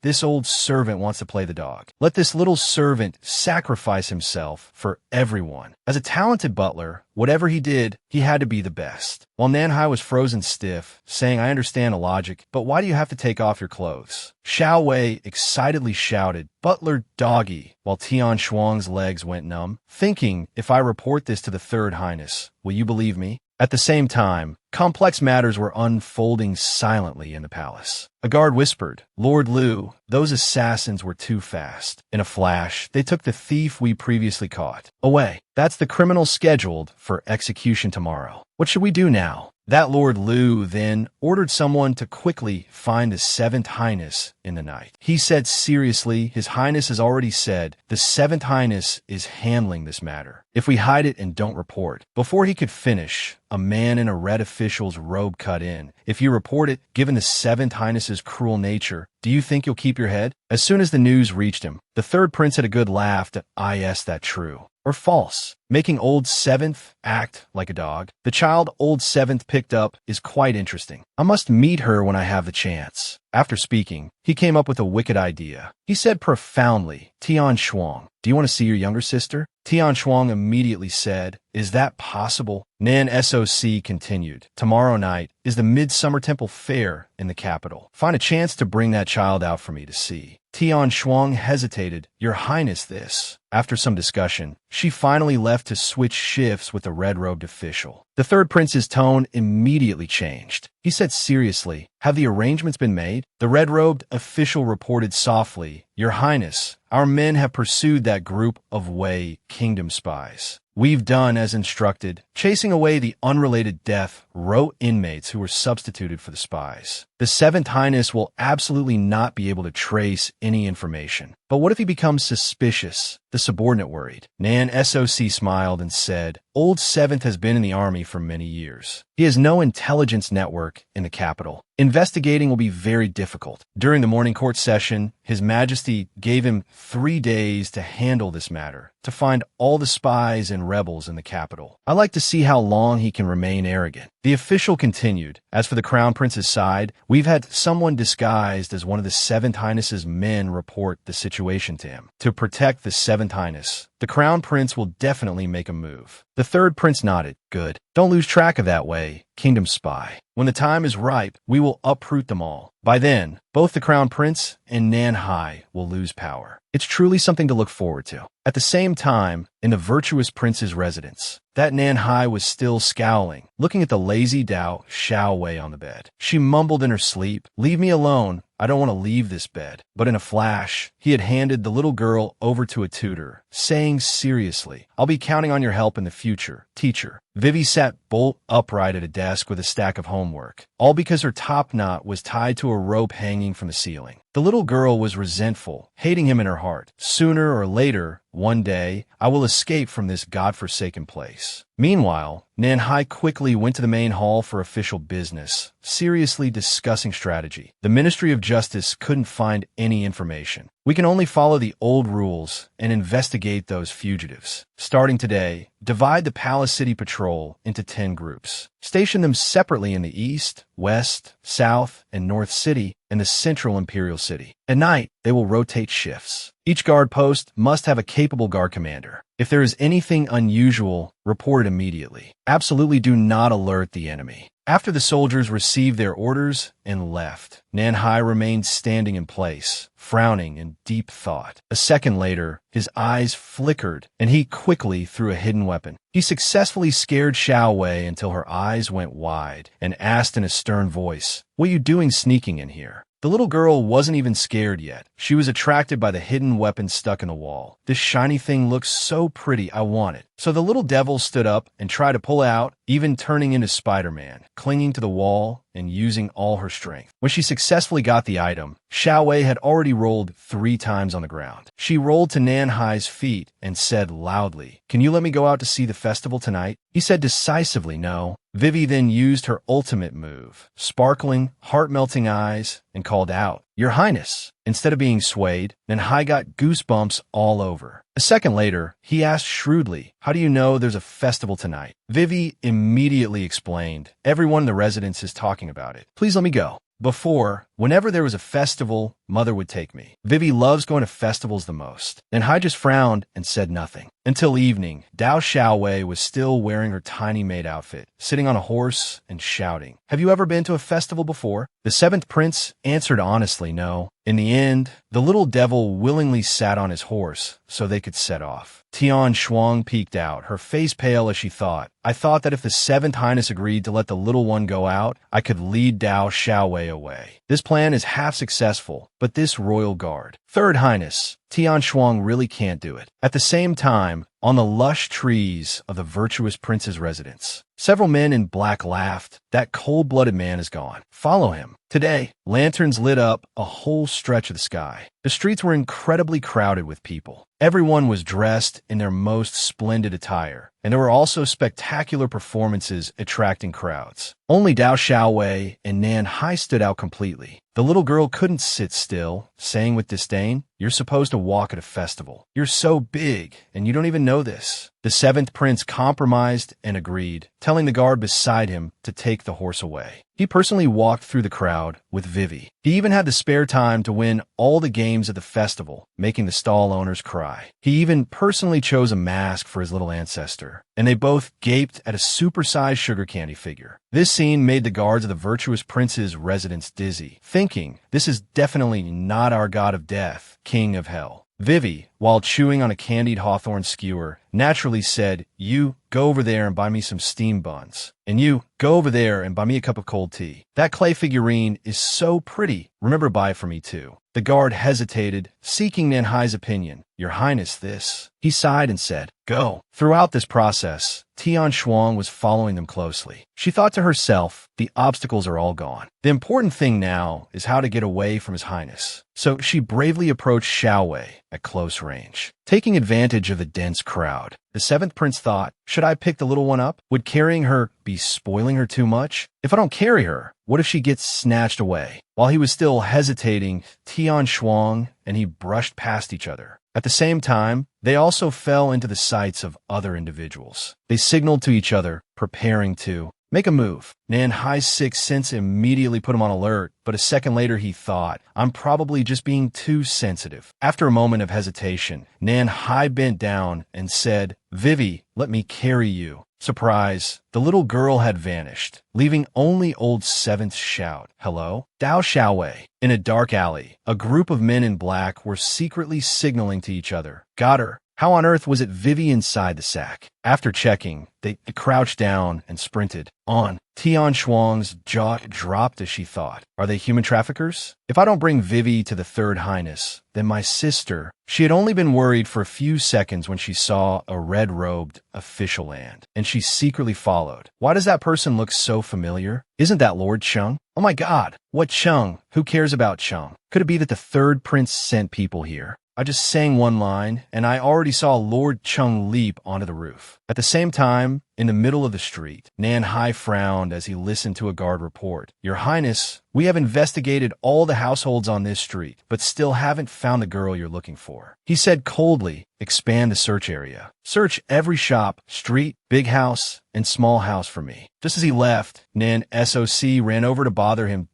this old servant wants to play the dog. Let this little servant sacrifice himself for everyone." As a talented butler, whatever he did, he had to be the best. While Nanhai was frozen stiff, saying, "I understand the logic, but why do you have to take off your clothes?" Xiao Wei excitedly shouted, "Butler doggy," while Tian Shuang's legs went numb, thinking, if I report this to the Third Highness, will you believe me? At the same time, complex matters were unfolding silently in the palace. A guard whispered, "Lord Liu, those assassins were too fast. In a flash, they took the thief we previously caught. Away. That's the criminal scheduled for execution tomorrow. What should we do now?" That Lord Liu then ordered someone to quickly find the 7th Highness in the night. He said seriously, "His Highness has already said the 7th Highness is handling this matter. If we hide it and don't report." Before he could finish, a man in a red official's robe cut in. "If you report it, given the 7th Highness's cruel nature, do you think you'll keep your head?" As soon as the news reached him, the 3rd Prince had a good laugh at, "Is that true? Or false?" Making old 7th act like a dog. The child old 7th picked up is quite interesting. I must meet her when I have the chance. After speaking, he came up with a wicked idea. He said profoundly, "Tian Shuang, do you want to see your younger sister?" Tian Shuang immediately said, "Is that possible?" Nan SOC continued, "Tomorrow night is the Midsummer Temple Fair in the capital. Find a chance to bring that child out for me to see." Tian Shuang hesitated, "Your Highness, this." After some discussion, she finally left to switch shifts with the red-robed official. The 3rd Prince's tone immediately changed. He said seriously, "Have the arrangements been made?" The red-robed official reported softly, "Your Highness, our men have pursued that group of Wei Kingdom spies. We've done as instructed, chasing away the unrelated death row inmates who were substituted for the spies. The 7th Highness will absolutely not be able to trace any information. But what if he becomes suspicious?" The subordinate worried. Nan SOC smiled and said, "Old 7th has been in the army for many years. He has no intelligence network in the capital. Investigating will be very difficult." During the morning court session, His Majesty gave him 3 days to handle this matter, to find all the spies and rebels in the capital. "I like to see how long he can remain arrogant." The official continued, "As for the Crown Prince's side, we've had someone disguised as one of the 7th Highness's men report the situation to him. To protect the 7th Highness, the Crown Prince will definitely make a move." The 3rd Prince nodded. "Good. Don't lose track of that Wei Kingdom spy. When the time is ripe, we will uproot them all. By then, both the Crown Prince and Nanhai will lose power." It's truly something to look forward to. At the same time, in the virtuous prince's residence, that Nanhai was still scowling, looking at the lazy Dao Xiaowei on the bed. She mumbled in her sleep, "Leave me alone. I don't want to leave this bed." But in a flash, he had handed the little girl over to a tutor, saying seriously, "I'll be counting on your help in the future, teacher." Vivi sat bolt upright at a desk with a stack of homework, all because her top knot was tied to a rope hanging from the ceiling. The little girl was resentful, hating him in her heart. Sooner or later, one day, I will escape from this godforsaken place. Meanwhile, Manhwa quickly went to the main hall for official business, seriously discussing strategy. The Ministry of Justice couldn't find any information. We can only follow the old rules and investigate those fugitives. Starting today, divide the Palace City Patrol into 10 groups. Station them separately in the East, West, South, and North City and the Central Imperial City. At night, they will rotate shifts. Each guard post must have a capable guard commander. If there is anything unusual, report it immediately. Absolutely do not alert the enemy. After the soldiers received their orders and left, Manhwa remained standing in place, frowning in deep thought. A second later, his eyes flickered, and he quickly threw a hidden weapon. He successfully scared Xiao Wei until her eyes went wide, and asked in a stern voice, "What are you doing sneaking in here?" The little girl wasn't even scared yet. She was attracted by the hidden weapon stuck in the wall. "This shiny thing looks so pretty, I want it." So the little devil stood up and tried to pull it out, even turning into Spider-Man, clinging to the wall and using all her strength. When she successfully got the item, Xiao Wei had already rolled 3 times on the ground. She rolled to Nanhai's feet and said loudly, "Can you let me go out to see the festival tonight?" He said decisively no. Vivi then used her ultimate move, sparkling, heart-melting eyes, and called out, "Your Highness." Instead of being swayed, Nanhai got goosebumps all over. A second later, he asked shrewdly, "How do you know there's a festival tonight?" Vivi immediately explained, "Everyone in the residence is talking about it. Please let me go." Before, whenever there was a festival, Mother would take me. Vivi loves going to festivals the most. Nanhai just frowned and said nothing. Until evening, Dao Xiaowei was still wearing her tiny maid outfit, sitting on a horse and shouting, "Have you ever been to a festival before?" The 7th prince answered honestly no. In the end, the little devil willingly sat on his horse so they could set off. Tian Shuang peeked out, her face pale as she thought, "I thought that if the 7th Highness agreed to let the little one go out, I could lead Dao Xiaowei away. This plan is half successful, but this royal guard. 3rd Highness, Tian Shuang really can't do it." At the same time, on the lush trees of the virtuous prince's residence, several men in black laughed. "That cold-blooded man is gone. Follow him." Today, lanterns lit up a whole stretch of the sky. The streets were incredibly crowded with people. Everyone was dressed in their most splendid attire, and there were also spectacular performances attracting crowds. Only Dao Xiaowei and Nanhai stood out completely. The little girl couldn't sit still, saying with disdain, "You're supposed to walk at a festival. You're so big, and you don't even know this." The 7th prince compromised and agreed, telling the guard beside him to take the horse away. He personally walked through the crowd with Vivi. He even had the spare time to win all the games at the festival, making the stall owners cry. He even personally chose a mask for his little ancestor, and they both gaped at a supersized sugar candy figure. This scene made the guards of the virtuous prince's residence dizzy, thinking, "This is definitely not our god of death, king of hell." Vivi, while chewing on a candied hawthorn skewer, naturally said, "You go over there and buy me some steamed buns. And you go over there and buy me a cup of cold tea. That clay figurine is so pretty. Remember, buy it for me too." The guard hesitated, seeking Nanhai's opinion. "Your Highness, this." He sighed and said, "Go." Throughout this process, Tian Shuang was following them closely. She thought to herself, the obstacles are all gone. The important thing now is how to get away from His Highness. So she bravely approached Xiao Wei at close range. Taking advantage of the dense crowd, the 7th prince thought, "Should I pick the little one up? Would carrying her be spoiling her too much? If I don't carry her, what if she gets snatched away?" While he was still hesitating, Tian Shuang and he brushed past each other. At the same time, they also fell into the sights of other individuals. They signaled to each other, preparing to make a move. Nanhai's sixth sense immediately put him on alert, but a second later he thought, "I'm probably just being too sensitive." After a moment of hesitation, Nanhai bent down and said, "Vivi, let me carry you." Surprise, the little girl had vanished, leaving only old 7th shout, "Hello?" Dao Xiaowei. In a dark alley, a group of men in black were secretly signaling to each other. "Got her." How on earth was it Vivi inside the sack? After checking, they crouched down and sprinted on. Tian Shuang's jaw dropped as she thought, "Are they human traffickers? If I don't bring Vivi to the 3rd Highness, then my sister..." She had only been worried for a few seconds when she saw a red-robed official land, and she secretly followed. "Why does that person look so familiar? Isn't that Lord Chung?" Oh my god, what Chung? Who cares about Chung? Could it be that the third prince sent people here? I just sang one line, and I already saw Lord Chung leap onto the roof. At the same time, in the middle of the street, Nan Hai frowned as he listened to a guard report. Your Highness, we have investigated all the households on this street, but still haven't found the girl you're looking for. He said coldly, expand the search area. Search every shop, street, big house, and small house for me. Just as he left, Nan SOC ran over to bother him.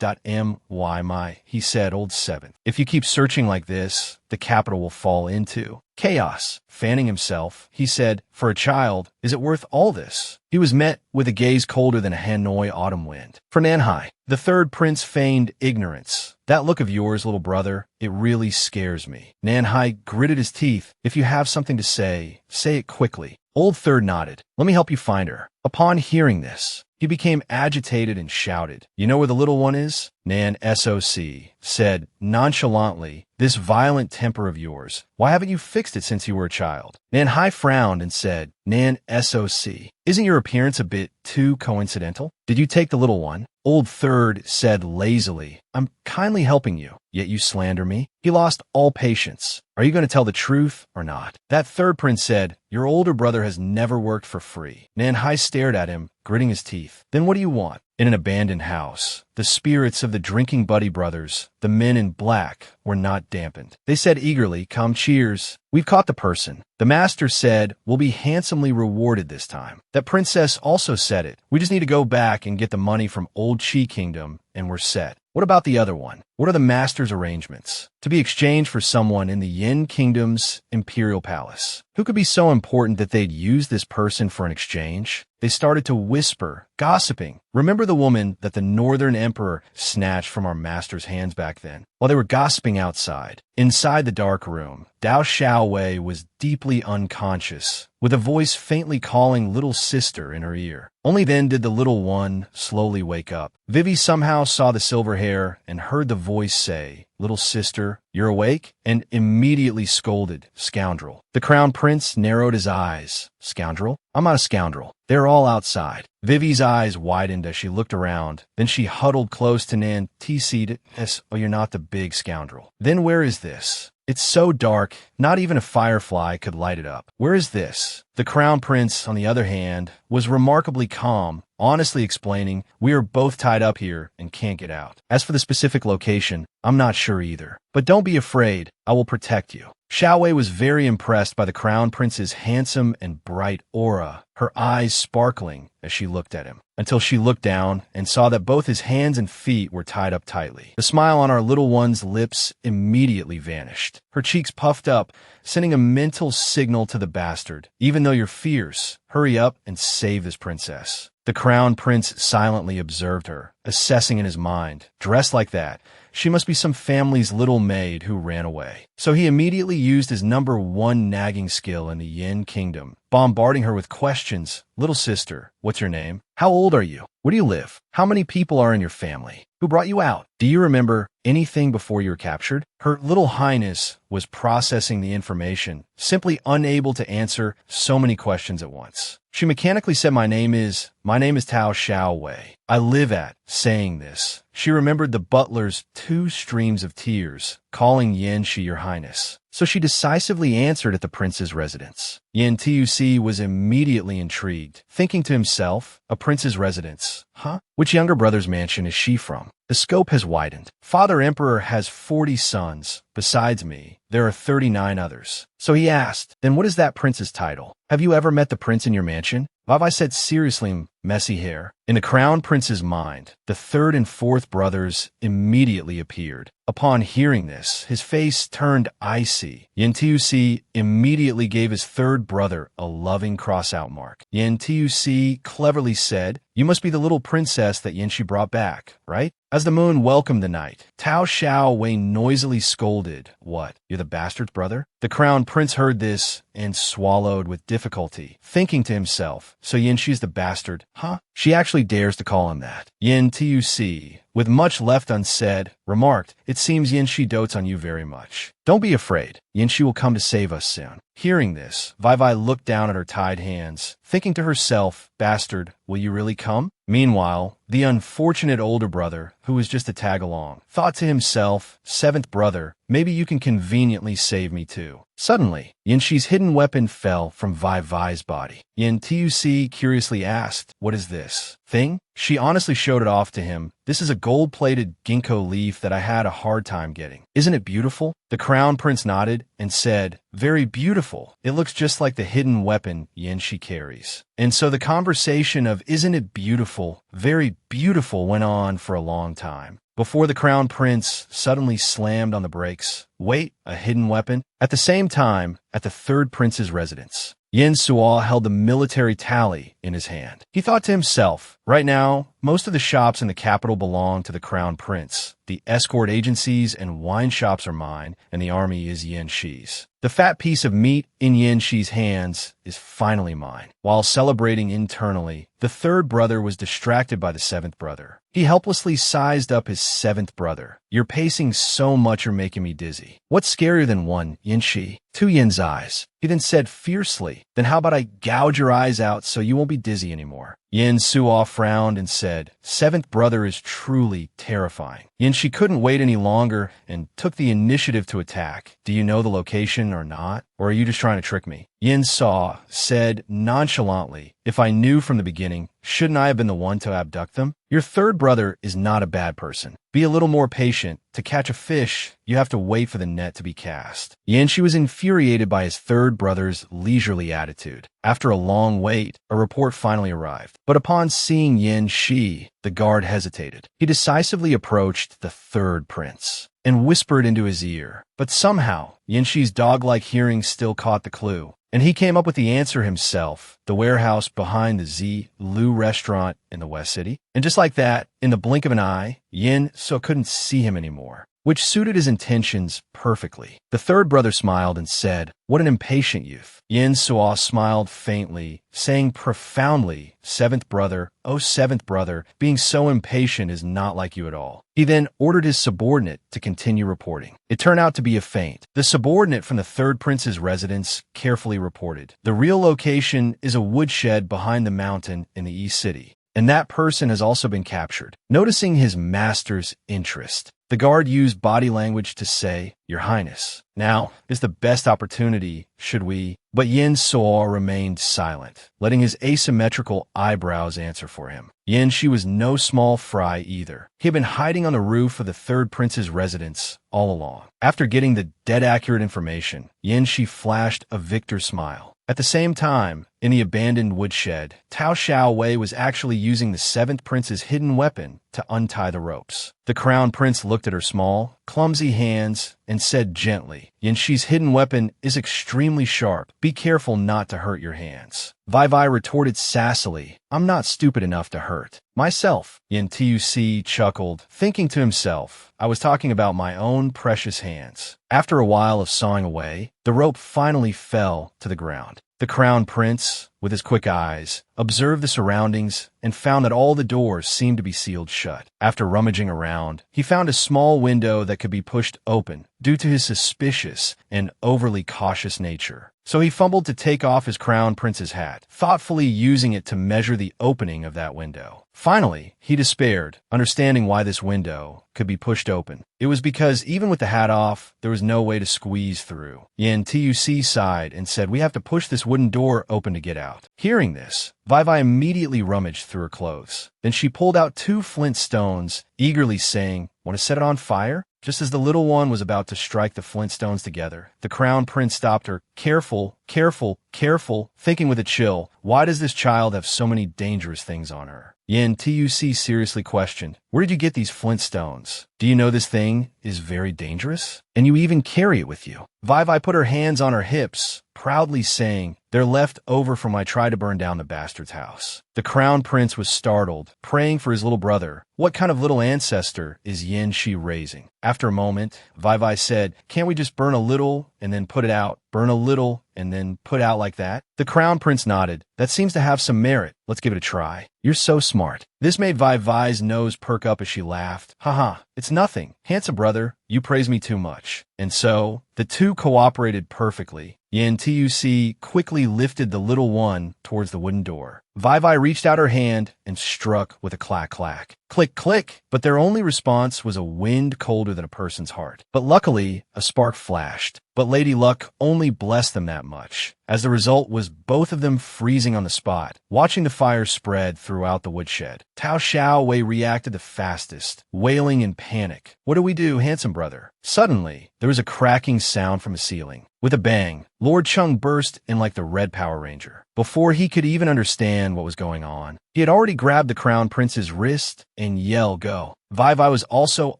My, he said, Old Seventh. If you keep searching like this, the capital will fall into chaos. Fanning himself, he said, for a child, is it worth all this? He was met with a gaze colder than a Hanoi autumn wind. For Nanhai, the third prince feigned ignorance. That look of yours, little brother, it really scares me. Nanhai gritted his teeth. If you have something to say it quickly. Old Third nodded. Let me help you find her. Upon hearing this, he became agitated and shouted, You know where the little one is? Nan SOC said nonchalantly, This violent temper of yours, why haven't you fixed it since you were a child? Nan Hai frowned and said, Nan SOC, isn't your appearance a bit too coincidental? Did you take the little one? Old Third said lazily, I'm kindly helping you, yet you slander me. He lost all patience. Are you going to tell the truth or not? That third prince said, Your older brother has never worked for free. Nan Hai stared at him, gritting his teeth. Then what do you want? In an abandoned house, the spirits of the drinking buddy brothers, the men in black, were not dampened. They said eagerly, Come, cheers. We've caught the person. The master said, We'll be handsomely rewarded this time. That princess also said it. We just need to go back and get the money from Old Chi Kingdom, and we're set. What about the other one? What are the master's arrangements? To be exchanged for someone in the Yin Kingdom's imperial palace. Who could be so important that they'd use this person for an exchange? They started to whisper, gossiping. Remember the woman that the Northern Emperor snatched from our master's hands back then? While they were gossiping outside, inside the dark room, Dao Xiaowei was deeply unconscious, with a voice faintly calling little sister in her ear. Only then did the little one slowly wake up. Vivi somehow saw the silver hair and heard the voice say, Little sister, you're awake? And immediately scolded, Scoundrel. The crown prince narrowed his eyes. Scoundrel? I'm not a scoundrel. They're all outside. Vivi's eyes widened as she looked around. Then she huddled close to Nan. Oh, you're not the big scoundrel. Then where is this? It's so dark, not even a firefly could light it up. Where is this? The crown prince, on the other hand, was remarkably calm, honestly explaining, We are both tied up here and can't get out. As for the specific location, I'm not sure either. But don't be afraid, I will protect you. Xiaowei was very impressed by the crown prince's handsome and bright aura, her eyes sparkling as she looked at him, until she looked down and saw that both his hands and feet were tied up tightly. The smile on our little one's lips immediately vanished. Her cheeks puffed up, sending a mental signal to the bastard. Even though you're fierce, hurry up and save this princess. The crown prince silently observed her, assessing in his mind. Dressed like that, she must be some family's little maid who ran away. So he immediately used his #1 nagging skill in the Yin Kingdom, bombarding her with questions. Little sister, what's your name? How old are you? Where do you live? How many people are in your family? Who brought you out? Do you remember anything before you were captured? Her little highness was processing the information, simply unable to answer so many questions at once. She mechanically said, My name is Tao Xiaowei. I live at, saying this. She remembered the butler's 2 streams of tears, calling Yanxi your highness. So she decisively answered at the prince's residence. Yan Tuc was immediately intrigued, thinking to himself, a prince's residence. Huh? Which younger brother's mansion is she from? The scope has widened. Father Emperor has 40 sons. Besides me, there are 39 others. So he asked, Then what is that prince's title? Have you ever met the prince in your mansion? Vavai said seriously, messy hair. In the crown prince's mind, the 3rd and 4th brothers immediately appeared. Upon hearing this, his face turned icy. Yan Tuc immediately gave his 3rd brother a loving cross-out mark. Yan Tuc cleverly said, You must be the little princess that Yanxi brought back, right? As the moon welcomed the night, Tao Xiaowei noisily scolded, What, you're the bastard's brother? The crown prince heard this and swallowed with difficulty, thinking to himself, So Yanxi's the bastard, huh? She actually dares to call him that. Yin Tuc, with much left unsaid, remarked, "It seems Yin-shi dotes on you very much. Don't be afraid. Yin-shi will come to save us soon." Hearing this, Vai looked down at her tied hands, thinking to herself, "Bastard, will you really come?" Meanwhile, the unfortunate older brother, who was just a tag-along, thought to himself, "Seventh brother, maybe you can conveniently save me too." Suddenly, Yin-shi's hidden weapon fell from Vai's body. Yin Tuc curiously asked, "What is this thing?" She honestly showed it off to him. "This is a gold-plated ginkgo leaf that I had a hard time getting. Isn't it beautiful?" The crown prince nodded and said, "Very beautiful. It looks just like the hidden weapon Yin-shi carries." And so the conversation of "Isn't it beautiful, very beautiful" went on for a long time, before the crown prince suddenly slammed on the brakes. Wait, a hidden weapon? At the same time, at the third prince's residence, Yin Suo held the military tally in his hand. He thought to himself, "Right now, most of the shops in the capital belong to the crown prince. The escort agencies and wine shops are mine, and the army is Yin-shi's. The fat piece of meat in Yin-shi's hands is finally mine." While celebrating internally, the third brother was distracted by the seventh brother. He helplessly sized up his seventh brother. "You're pacing so much you're making me dizzy. What's scarier than one, Yin-shi?" "Two Yin's eyes." He then said fiercely, "Then how about I gouge your eyes out so you won't be dizzy anymore?" Yin Suo frowned and said, "Seventh brother is truly terrifying." Yin-shi couldn't wait any longer and took the initiative to attack. "Do you know the location or not? Or are you just trying to trick me?" Yin Suo said nonchalantly, "If I knew from the beginning, shouldn't I have been the one to abduct them? Your third brother is not a bad person. Be a little more patient. To catch a fish, you have to wait for the net to be cast." Yin-shi was infuriated by his third brother's leisurely attitude. After a long wait, a report finally arrived. But upon seeing Yin-shi, the guard hesitated. He decisively approached the third prince and whispered into his ear. But somehow, Yin-shi's dog-like hearing still caught the clue, and he came up with the answer himself: the warehouse behind the Lu restaurant in the West City. And just like that, in the blink of an eye, Yin Suo couldn't see him anymore, which suited his intentions perfectly. The third brother smiled and said, "What an impatient youth." Yin Suo smiled faintly, saying profoundly, "Seventh brother, oh seventh brother, being so impatient is not like you at all." He then ordered his subordinate to continue reporting. It turned out to be a feint. The subordinate from the third prince's residence carefully reported, "The real location is a woodshed behind the mountain in the East City, and that person has also been captured." Noticing his master's interest, the guard used body language to say, "Your Highness, now is the best opportunity, should we?" But Yin Suo remained silent, letting his asymmetrical eyebrows answer for him. Yin-shi was no small fry either. He had been hiding on the roof of the third prince's residence all along. After getting the dead-accurate information, Yin-shi flashed a victor smile. At the same time, in the abandoned woodshed, Tao Xiaowei was actually using the seventh prince's hidden weapon to untie the ropes. The crown prince looked at her small, clumsy hands and said gently, "Yin-shi's hidden weapon is extremely sharp. Be careful not to hurt your hands." Vai retorted sassily, "I'm not stupid enough to hurt myself." Yin Tuc chuckled, thinking to himself, "I was talking about my own precious hands." After a while of sawing away, the rope finally fell to the ground. The crown prince, with his quick eyes, observed the surroundings and found that all the doors seemed to be sealed shut. After rummaging around, he found a small window that could be pushed open due to his suspicious and overly cautious nature. So he fumbled to take off his crown prince's hat, thoughtfully using it to measure the opening of that window. Finally, he despaired, understanding why this window could be pushed open. It was because even with the hat off, there was no way to squeeze through. Yin Tuc sighed and said, "We have to push this wooden door open to get out." Hearing this, Vai immediately rummaged through her clothes. Then she pulled out 2 flint stones, eagerly saying, "Want to set it on fire?" Just as the little one was about to strike the flint stones together, the crown prince stopped her. "Careful, careful, careful," thinking with a chill, "Why does this child have so many dangerous things on her?" Yin Tuc seriously questioned, "Where did you get these flint stones? Do you know this thing is very dangerous? And you even carry it with you?" Vai put her hands on her hips, proudly saying, "They're left over from I tried to burn down the bastard's house." The crown prince was startled, praying for his little brother. What kind of little ancestor is Yin Shi raising? After a moment, Vai said, "Can't we just burn a little and then put it out? Burn a little and then put out like that?" The crown prince nodded. "That seems to have some merit. Let's give it a try." "You're so smart." This made Vai's nose perk up as she laughed. "Haha, it's nothing. Handsome brother, you praise me too much." And so, the two cooperated perfectly. Yin Tuc quickly lifted the little one towards the wooden door. Vai reached out her hand and struck with a clack-clack. Click, click, but their only response was a wind colder than a person's heart. But luckily, a spark flashed. But Lady Luck only blessed them that much, as the result was both of them freezing on the spot, watching the fire spread throughout the woodshed. Tao Xiaowei reacted the fastest, wailing in panic. "What do we do, handsome brother?" Suddenly, there was a cracking sound from the ceiling. With a bang, Lord Chung burst in like the Red Power Ranger. Before he could even understand what was going on, he had already grabbed the crown prince's wrist and yelled, "Go!" Vai was also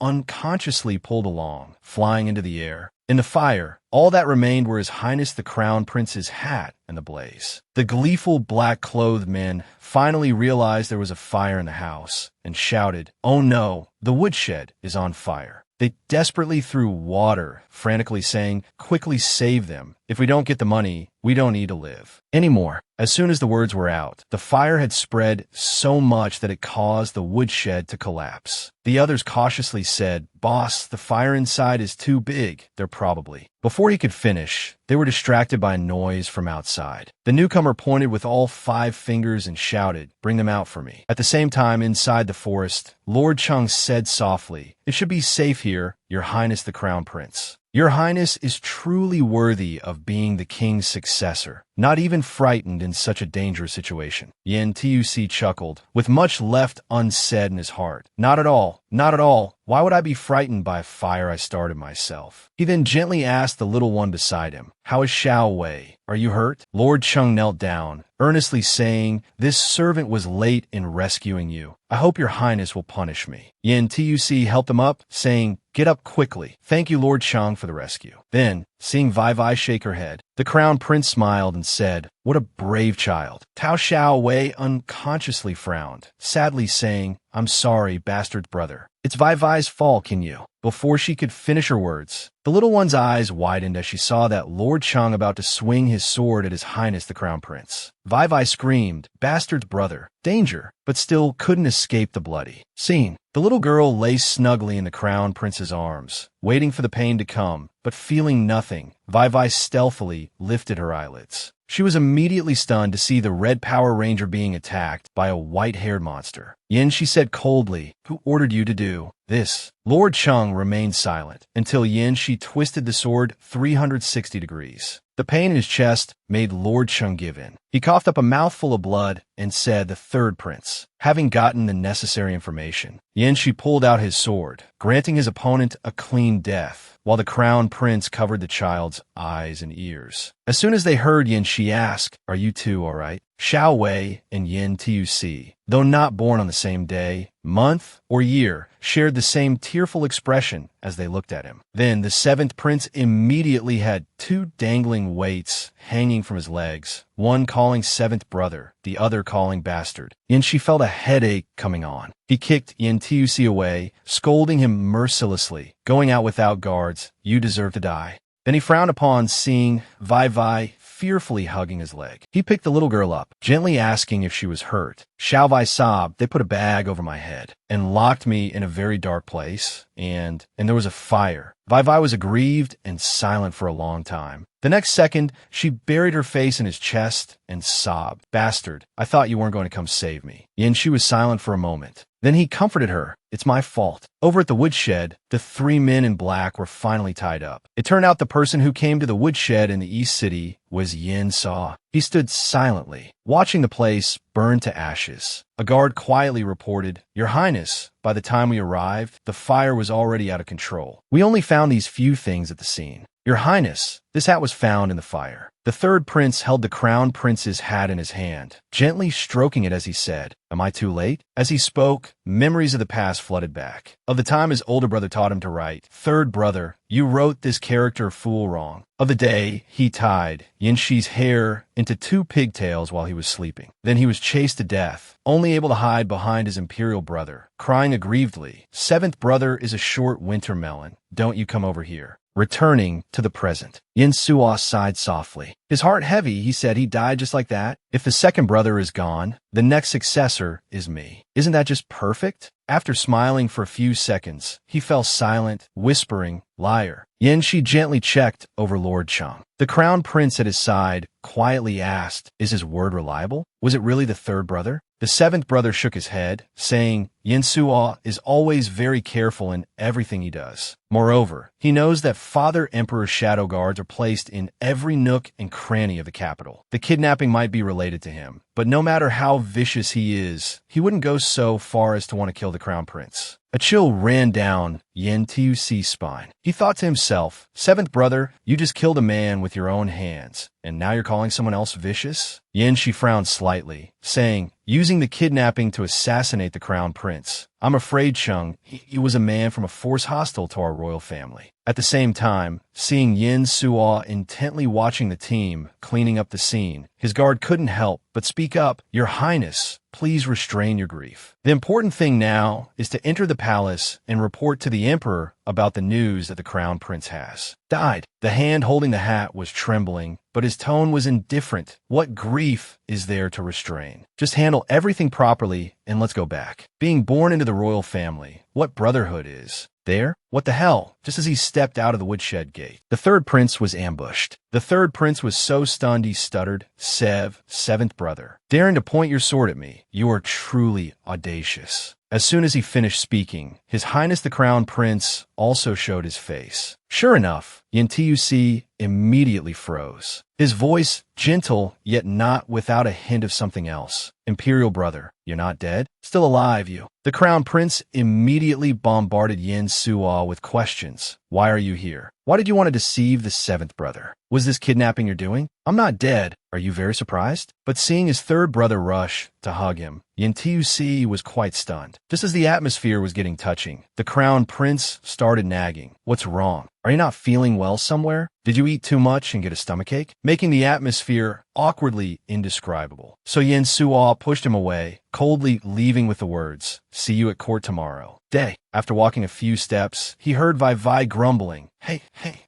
unconsciously pulled along, flying into the air. In the fire, all that remained were His Highness the Crown Prince's hat and the blaze. The gleeful black-clothed men finally realized there was a fire in the house and shouted, "Oh no, the woodshed is on fire." They desperately threw water, frantically saying, "Quickly save them. If we don't get the money, we don't need to live anymore." As soon as the words were out, the fire had spread so much that it caused the woodshed to collapse. The others cautiously said, "Boss, the fire inside is too big. They're probably..." Before he could finish, they were distracted by a noise from outside. The newcomer pointed with all 5 fingers and shouted, "Bring them out for me." At the same time, inside the forest, Lord Chung said softly, "It should be safe here, Your Highness the Crown Prince. Your Highness is truly worthy of being the king's successor, not even frightened in such a dangerous situation." Yin Tuc chuckled, with much left unsaid in his heart. "Not at all, not at all. Why would I be frightened by a fire I started myself?" He then gently asked the little one beside him, "How is Xiaowei? Are you hurt?" Lord Chung knelt down, earnestly saying, "This servant was late in rescuing you. I hope Your Highness will punish me." Yin Tuc helped him up, saying, "Get up quickly. Thank you, Lord Chung, for the rescue." Then, seeing Vai shake her head, the crown prince smiled and said, "What a brave child." Tao Xiaowei unconsciously frowned, sadly saying, "I'm sorry, bastard brother. It's Vai's fault, can you?" Before she could finish her words, the little one's eyes widened as she saw that Lord Chung about to swing his sword at His Highness the Crown Prince. Vai screamed, "Bastard's brother, danger," but still couldn't escape the bloody scene. The little girl lay snugly in the Crown Prince's arms, waiting for the pain to come, but feeling nothing. Vai stealthily lifted her eyelids. She was immediately stunned to see the Red Power Ranger being attacked by a white-haired monster. "Yin," she said coldly, "who ordered you to do this?" Lord Chung remained silent until Yin Shi twisted the sword 360 degrees. The pain in his chest made Lord Chung give in. He coughed up a mouthful of blood and said, "The third prince." Having gotten the necessary information, Yin Shi pulled out his sword, granting his opponent a clean death, while the crown prince covered the child's eyes and ears. As soon as they heard Yin Shi ask, "Are you two all right?" Xiaowei and Yin Tuc, though not born on the same day, month, or year, shared the same tearful expression as they looked at him. Then the 7th prince immediately had 2 dangling weights hanging from his legs, one calling 7th brother, the other calling bastard. Yin Shi felt a headache coming on. He kicked Yin Tuc away, scolding him mercilessly. "Going out without guards, you deserve to die." Then he frowned upon seeing Vai fearfully hugging his leg. He picked the little girl up, gently asking if she was hurt. Xiaowei sobbed, "They put a bag over my head and locked me in a very dark place, and there was a fire." Vai was aggrieved and silent for a long time. The next second, she buried her face in his chest and sobbed, "Bastard, I thought you weren't going to come save me." Yin Shi was silent for a moment. Then he comforted her. "It's my fault." Over at the woodshed, the 3 men in black were finally tied up. It turned out the person who came to the woodshed in the East City was Yin Saw. He stood silently, watching the place burn to ashes. A guard quietly reported, "Your Highness, by the time we arrived, the fire was already out of control. We only found these few things at the scene." "Your Highness, this hat was found in the fire." The third prince held the crown prince's hat in his hand, gently stroking it as he said, "Am I too late?" As he spoke, memories of the past flooded back. Of the time his older brother taught him to write. "Third brother, you wrote this character fool wrong." Of the day he tied Yinshi's hair into 2 pigtails while he was sleeping. Then he was chased to death, only able to hide behind his imperial brother, crying aggrievedly, "Seventh brother is a short winter melon. Don't you come over here." Returning to the present, Yin Suo sighed softly. His heart heavy, he said, he died just like that. If the second brother is gone, the next successor is me. Isn't that just perfect? After smiling for a few seconds, he fell silent, whispering, "Liar." Yin Shi gently checked over Lord Cheng. The crown prince at his side quietly asked, "Is his word reliable? Was it really the third brother?" The seventh brother shook his head, saying, "Yin Suo is always very careful in everything he does. Moreover, he knows that Father Emperor's shadow guards are placed in every nook and cranny of the capital. The kidnapping might be related to him, but no matter how vicious he is, he wouldn't go so far as to want to kill the crown prince." A chill ran down Yin Tuc's spine. He thought to himself, "Seventh brother, you just killed a man with your own hands, and now you're calling someone else vicious?" Yin Shi frowned slightly, saying, "Using the kidnapping to assassinate the crown prince. I'm afraid, Cheng, he was a man from a force hostile to our royal family." At the same time, seeing Yin Suo intently watching the team cleaning up the scene, his guard couldn't help but speak up, "Your Highness, please restrain your grief. The important thing now is to enter the palace and report to the emperor about the news that the crown prince has died." The hand holding the hat was trembling, but his tone was indifferent. What grief is there to restrain? Just handle everything properly and let's go back. Being born into the royal family, what brotherhood is there? What the hell? Just as he stepped out of the woodshed gate, the third prince was ambushed. The third prince was so stunned he stuttered, Seventh brother, daring to point your sword at me. You are truly audacious." As soon as he finished speaking, His Highness the Crown Prince also showed his face. Sure enough, Yin Tuc immediately froze. His voice gentle, yet not without a hint of something else. "Imperial brother, you're not dead? Still alive, you?" The Crown Prince immediately bombarded Yin Suo with questions. "Why are you here? Why did you want to deceive the seventh brother? Was this kidnapping you're doing? I'm not dead. Are you very surprised?" But seeing his third brother rush to hug him, Yin Tuc was quite stunned. Just as the atmosphere was getting touching, the Crown Prince started nagging. "What's wrong? Are you not feeling well somewhere? Did you eat too much and get a stomachache?" Making the atmosphere awkwardly indescribable. So Yin Suo pushed him away, coldly leaving with the words, "See you at court tomorrow." Day. After walking a few steps, he heard Vai Vai grumbling, Hey,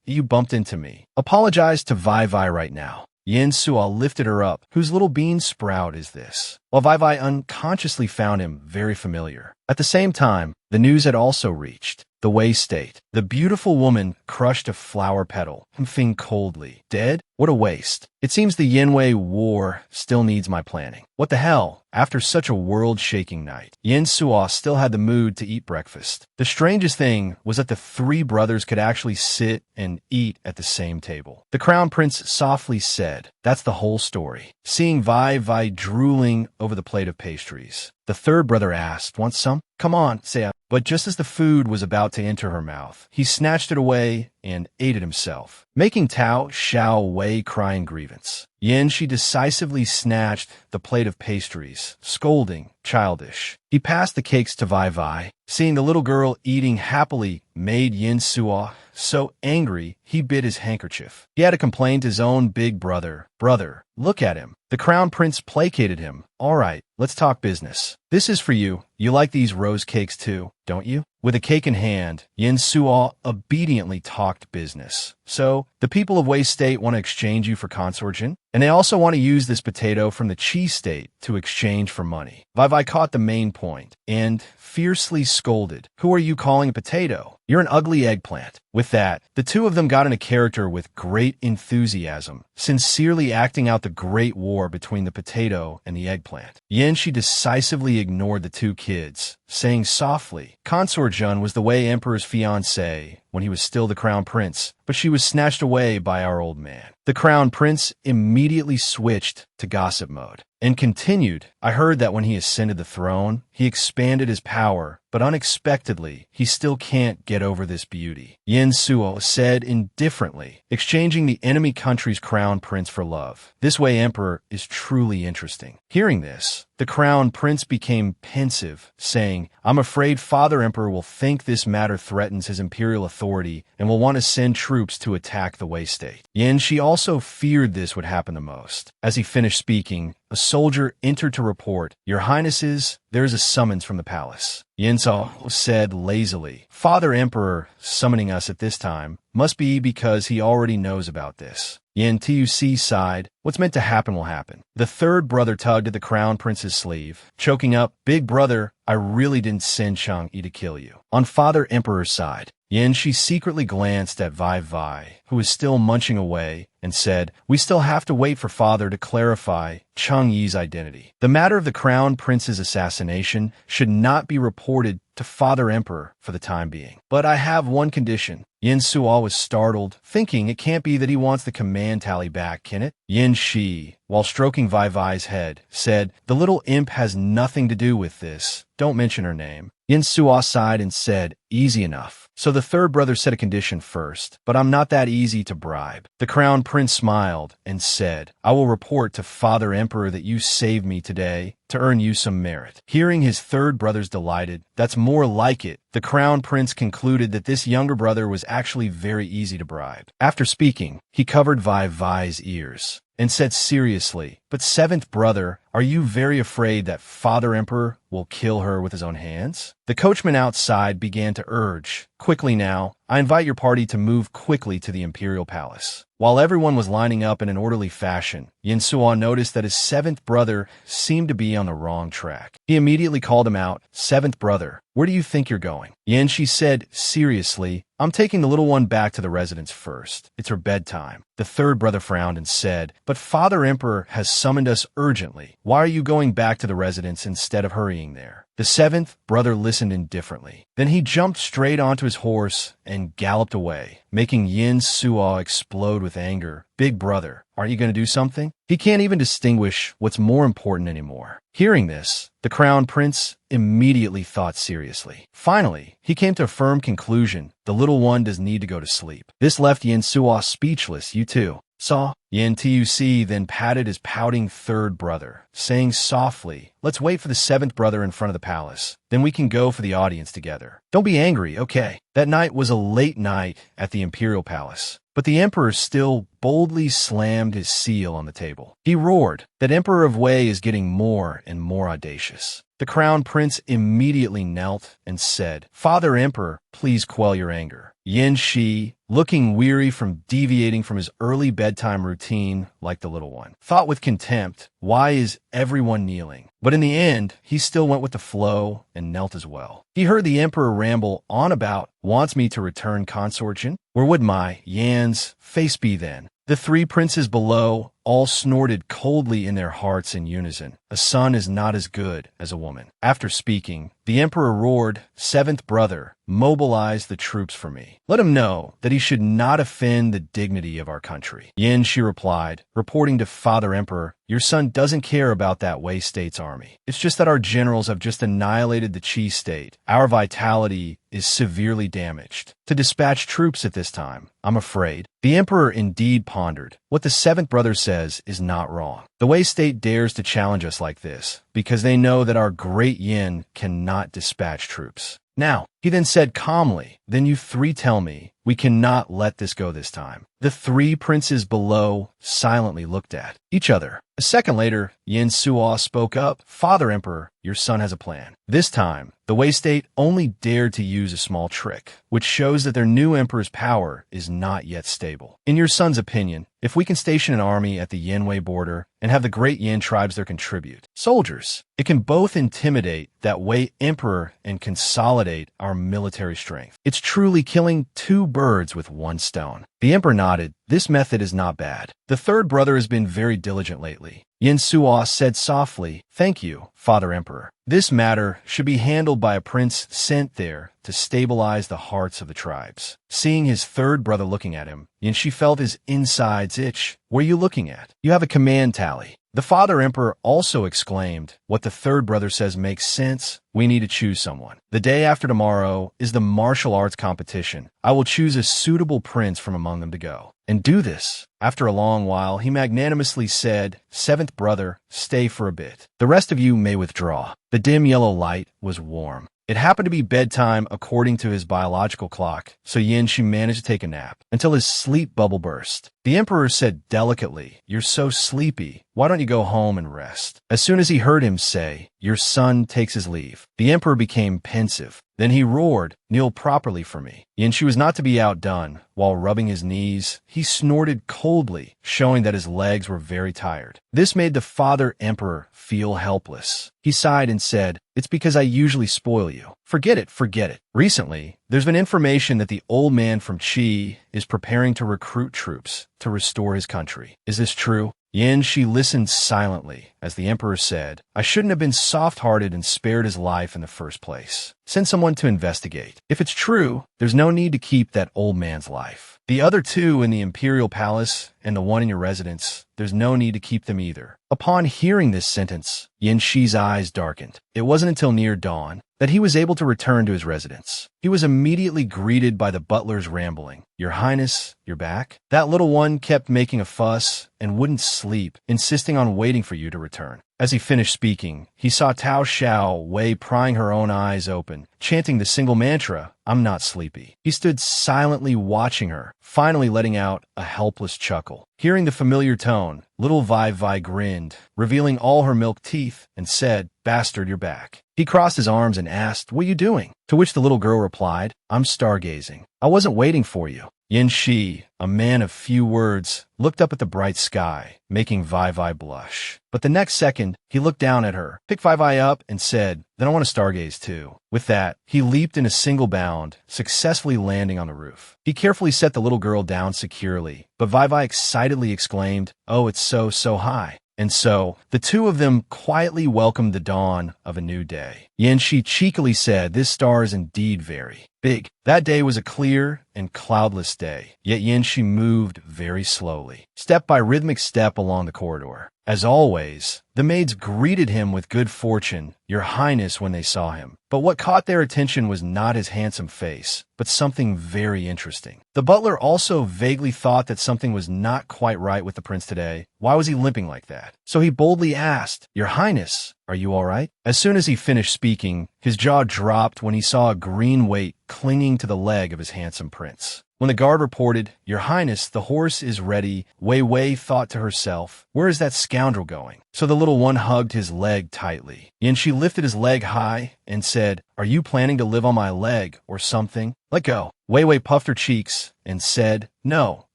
you bumped into me. Apologize to Vai Vai right now." Yin Suo lifted her up. Whose little bean sprout is this? While Vai Vai unconsciously found him very familiar. At the same time, the news had also reached the Wei state. The beautiful woman crushed a flower petal, humping coldly. Dead? What a waste. It seems the Yin-Wei war still needs my planning. What the hell? After such a world-shaking night, Yin Suo still had the mood to eat breakfast. The strangest thing was that the three brothers could actually sit and eat at the same table. The Crown Prince softly said, "That's the whole story." Seeing Vai Vai drooling over the plate of pastries, the third brother asked, "Want some? Come on, say." But just as the food was about to enter her mouth, he snatched it away and ate it himself, making Tao Xiao Wei cry in grievance. Yin Shi decisively snatched the plate of pastries, scolding, "Childish." He passed the cakes to Vai Vai. Seeing the little girl eating happily made Yin Suo so angry he bit his handkerchief. He had to complain to his own big brother. "Brother, look at him." The Crown Prince placated him. "All right, let's talk business. This is for you. You like these rose cakes too, don't you?" With a cake in hand, Yin Suo obediently talked business. "So, the people of Wei State want to exchange you for consort Jin? And they also want to use this potato from the Qi State to exchange for money." Vai Vai caught the main point and fiercely scolded, "Who are you calling a potato? You're an ugly eggplant." With that, the two of them got into character with great enthusiasm, sincerely acting out the great war between the potato and the eggplant. Yin Shi decisively ignored the two kids, saying softly, "Consort Jun was the Wei Emperor's fiancée when he was still the Crown Prince. but she was snatched away by our old man. The crown prince immediately switched to gossip mode and continued, I heard that when he ascended the throne, he expanded his power, but unexpectedly, he still can't get over this beauty. Yin Suo said indifferently, exchanging the enemy country's crown prince for love. This way, Emperor, is truly interesting. Hearing this, the crown prince became pensive, saying, I'm afraid Father Emperor will think this matter threatens his imperial authority and will want to send troops to attack the Wei state. Yin Shi also feared this would happen the most. As he finished speaking, a soldier entered to report, Your Highnesses, there is a summons from the palace. Yin Suo said lazily, Father Emperor summoning us at this time must be because he already knows about this. Yin Tuc sighed, what's meant to happen will happen. The third brother tugged at the crown prince's sleeve, choking up, Big brother, I really didn't send Chang'e to kill you. On Father Emperor's side, Yin Shi secretly glanced at Vai, who was still munching away, and said, We still have to wait for Father to clarify Chang'e's identity. The matter of the crown prince's assassination should not be reported to Father Emperor for the time being. But I have one condition. Yin Suo was startled, thinking it can't be that he wants the command tally back, can it? Yin Shi, while stroking Vai's head, said, The little imp has nothing to do with this. Don't mention her name. Yin Suo sighed and said, Easy enough. So the third brother set a condition first, but I'm not that easy to bribe. The crown prince smiled and said, I will report to Father Emperor that you saved me today to earn you some merit. Hearing his third brother's delighted, that's more like it, the crown prince concluded that this younger brother was actually very easy to bribe. After speaking, he covered Vai's ears and said seriously, But seventh brother, are you very afraid that Father Emperor will kill her with his own hands? The coachman outside began to urge, Quickly now, I invite your party to move quickly to the imperial palace. While everyone was lining up in an orderly fashion, Yin Suo noticed that his seventh brother seemed to be on the wrong track. He immediately called him out, Seventh brother, where do you think you're going? Yin Shi said seriously, I'm taking the little one back to the residence first. It's her bedtime. The third brother frowned and said, But Father Emperor has summoned us urgently. Why are you going back to the residence instead of hurrying there? The seventh brother listened indifferently. Then he jumped straight onto his horse and galloped away, making Yin Suo explode with anger. Big brother, aren't you going to do something? He can't even distinguish what's more important anymore. Hearing this, the crown prince immediately thought seriously. Finally, he came to a firm conclusion. The little one does need to go to sleep. This left Yin Suo speechless. You too. Saw. Yin Tuc then patted his pouting third brother, saying softly, Let's wait for the seventh brother in front of the palace. Then we can go for the audience together. Don't be angry, okay? That night was a late night at the imperial palace, but the emperor still boldly slammed his seal on the table. He roared, That Emperor of Wei is getting more and more audacious. The crown prince immediately knelt and said, Father Emperor, please quell your anger. Yin Shi, looking weary from deviating from his early bedtime routine like the little one, thought with contempt, Why is everyone kneeling? But in the end, he still went with the flow and knelt as well. He heard the emperor ramble on about, Wants me to return consortium? Where would my Yan's face be then? The three princes below all snorted coldly in their hearts in unison. A son is not as good as a woman. After speaking, the emperor roared, Seventh brother, mobilize the troops for me. Let him know that he should not offend the dignity of our country. Yin Shi replied, reporting to Father Emperor, Your son doesn't care about that Wei state's army. It's just that our generals have just annihilated the Qi state. Our vitality is severely damaged. To dispatch troops at this time, I'm afraid. The emperor indeed pondered. What the seventh brother says is not wrong. The Wei state dares to challenge us like this because they know that our great Yin cannot dispatch troops. Now, he then said calmly, Then you three tell me, we cannot let this go this time. The three princes below silently looked at each other. A second later, Yin Suo spoke up, Father Emperor, your son has a plan. This time, the Wei state only dared to use a small trick, which shows that their new emperor's power is not yet stable. In your son's opinion, if we can station an army at the Yin-Wei border and have the great Yin tribes there contribute soldiers, it can both intimidate that Wei emperor and consolidate our military strength. It's truly killing two birds with one stone. The emperor nodded. This method is not bad. The third brother has been very diligent lately. Yin Suo said softly, "Thank you, Father Emperor. This matter should be handled by a prince sent there to stabilize the hearts of the tribes." Seeing his third brother looking at him, Yin Shi felt his insides itch. "What are you looking at? You have a command tally." The Father Emperor also exclaimed, "What the third brother says makes sense. We need to choose someone. The day after tomorrow is the martial arts competition. I will choose a suitable prince from among them to go and do this." After a long while, he magnanimously said, "Seventh brother, stay for a bit. The rest of you may withdraw." The dim yellow light was warm. It happened to be bedtime according to his biological clock, so Yin Shi managed to take a nap until his sleep bubble burst. The emperor said delicately, "You're so sleepy. Why don't you go home and rest?" As soon as he heard him say, "Your son takes his leave," the emperor became pensive. Then he roared, "Kneel properly for me." Yin Shi was not to be outdone. While rubbing his knees, he snorted coldly, showing that his legs were very tired. This made the Father Emperor feel helpless. He sighed and said, "It's because I usually spoil you. Forget it, forget it." Recently, there's been information that the old man from Qi is preparing to recruit troops to restore his country. Is this true? Yin Shi listened silently as the emperor said, "I shouldn't have been soft-hearted and spared his life in the first place. Send someone to investigate. If it's true, there's no need to keep that old man's life. The other two in the imperial palace and the one in your residence, there's no need to keep them either." Upon hearing this sentence, Yin Shi's eyes darkened. It wasn't until near dawn that he was able to return to his residence. He was immediately greeted by the butler's rambling, "Your Highness, you're back?" That little one kept making a fuss and wouldn't sleep, insisting on waiting for you to return. As he finished speaking, he saw Tao Xiao Wei prying her own eyes open, chanting the single mantra, "I'm not sleepy." He stood silently watching her, finally letting out a helpless chuckle. Hearing the familiar tone, little Vai Vai grinned, revealing all her milk teeth, and said, "Bastard, you're back." He crossed his arms and asked, "What are you doing?" To which the little girl replied, "I'm stargazing. I wasn't waiting for you." Yin Shi, a man of few words, looked up at the bright sky, making Vai Vai blush. But the next second, he looked down at her, picked Vai Vai up, and said, "Then I want to stargaze too." With that, he leaped in a single bound, successfully landing on the roof. He carefully set the little girl down securely, but Vai Vai excitedly exclaimed, "Oh, it's so, so high." And so, the two of them quietly welcomed the dawn of a new day. Yin Shi cheekily said, "This star is indeed very big." That day was a clear and cloudless day, yet Yin Shi moved very slowly, step by rhythmic step along the corridor. As always, the maids greeted him with good fortune, "Your Highness," when they saw him. But what caught their attention was not his handsome face, but something very interesting. The butler also vaguely thought that something was not quite right with the prince today. Why was he limping like that? So he boldly asked, "Your Highness, are you all right?" As soon as he finished speaking, his jaw dropped when he saw a green weight clinging to the leg of his handsome prince. When the guard reported, "Your Highness, the horse is ready," Wei Wei thought to herself, "Where is that scoundrel going?" So the little one hugged his leg tightly. Yin Shi lifted his leg high and said, "Are you planning to live on my leg or something? Let go." Wei Wei puffed her cheeks and said, "No,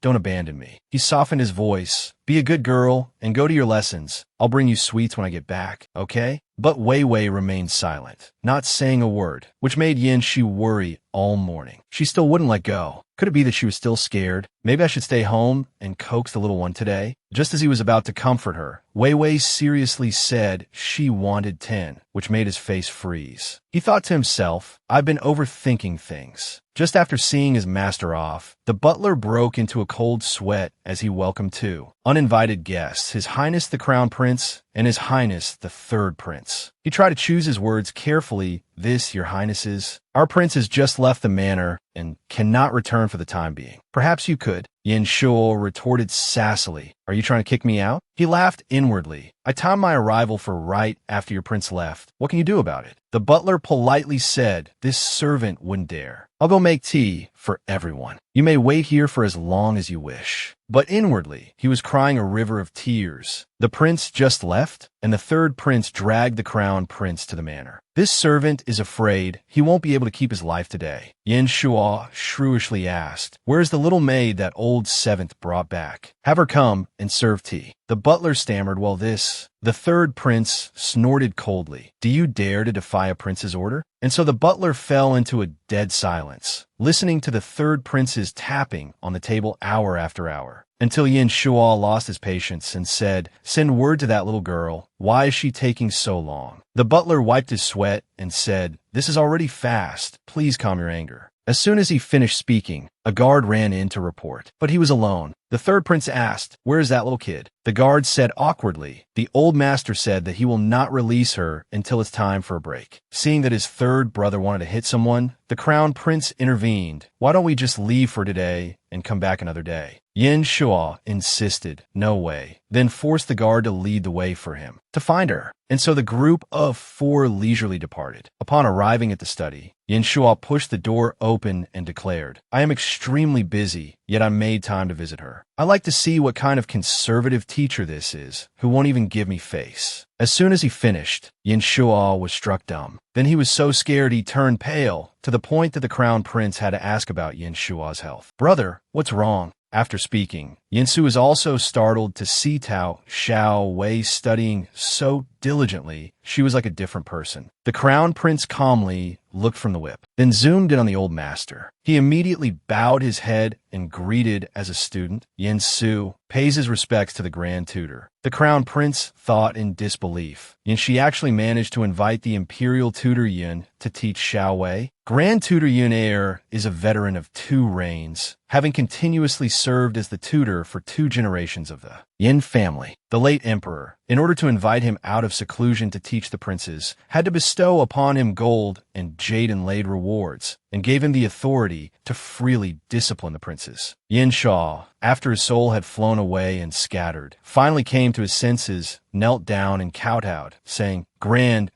don't abandon me." He softened his voice, "Be a good girl and go to your lessons. I'll bring you sweets when I get back, okay?" But Wei Wei remained silent, not saying a word, which made Yin Shi worry all morning. She still wouldn't let go. Could it be that she was still scared? Maybe I should stay home and coax the little one today? Just as he was about to comfort her, Wei Wei seriously said she wanted 10, which made his face freeze. He thought to himself, "I've been overthinking things." Just after seeing his master off, the butler broke into a cold sweat as he welcomed two uninvited guests, His Highness the Crown Prince and His Highness the Third Prince. He tried to choose his words carefully. "This, your highnesses, our prince has just left the manor and cannot return for the time being. Perhaps you could." Yin Shuo retorted sassily, "Are you trying to kick me out?" He laughed inwardly. "I timed my arrival for right after your prince left. What can you do about it?" The butler politely said, "This servant wouldn't dare. I'll go make tea for everyone. You may wait here for as long as you wish." But inwardly, he was crying a river of tears. The prince just left, and the third prince dragged the crown prince to the manor. This servant is afraid he won't be able to keep his life today. Yin Shuo shrewishly asked, "Where's the little maid that old seventh brought back? Have her come and serve tea." The butler stammered, "Well, this." The third prince snorted coldly. "Do you dare to defy a prince's order?" And so the butler fell into a dead silence, listening to the third prince's tapping on the table hour after hour, until Yin Shuo lost his patience and said, "Send word to that little girl. Why is she taking so long?" The butler wiped his sweat and said, "This is already fast. Please calm your anger." As soon as he finished speaking, a guard ran in to report, but he was alone. The third prince asked, "Where is that little kid?" The guard said awkwardly, "The old master said that he will not release her until it's time for a break." Seeing that his third brother wanted to hit someone, the crown prince intervened. "Why don't we just leave for today and come back another day?" Yin Shuo insisted, "No way," then forced the guard to lead the way for him to find her. And so the group of 4 leisurely departed. Upon arriving at the study, Yin Shuo pushed the door open and declared, "I am extremely busy, yet I made time to visit her. I like to see what kind of conservative teacher this is, who won't even give me face." As soon as he finished, Yin Shuo was struck dumb. Then he was so scared he turned pale, to the point that the crown prince had to ask about Yin Shuo's health. "Brother, what's wrong?" After speaking, Yinsu was also startled to see Tao Xiao Wei studying so diligently she was like a different person. The crown prince calmly looked from the whip, then zoomed in on the old master. He immediately bowed his head and greeted as a student. Yinsu pays his respects to the grand tutor. The crown prince thought in disbelief. She actually managed to invite the imperial tutor Yin to teach Xiao Wei. Grand tutor Yun Er is a veteran of 2 reigns, having continuously served as the tutor for 2 generations of the Yin family. The late emperor, in order to invite him out of seclusion to teach the princes, had to bestow upon him gold and jade-inlaid rewards, and gave him the authority to freely discipline the princes. Yin Shuo, after his soul had flown away and scattered, finally came to his senses, knelt down and kowtowed, saying, Grand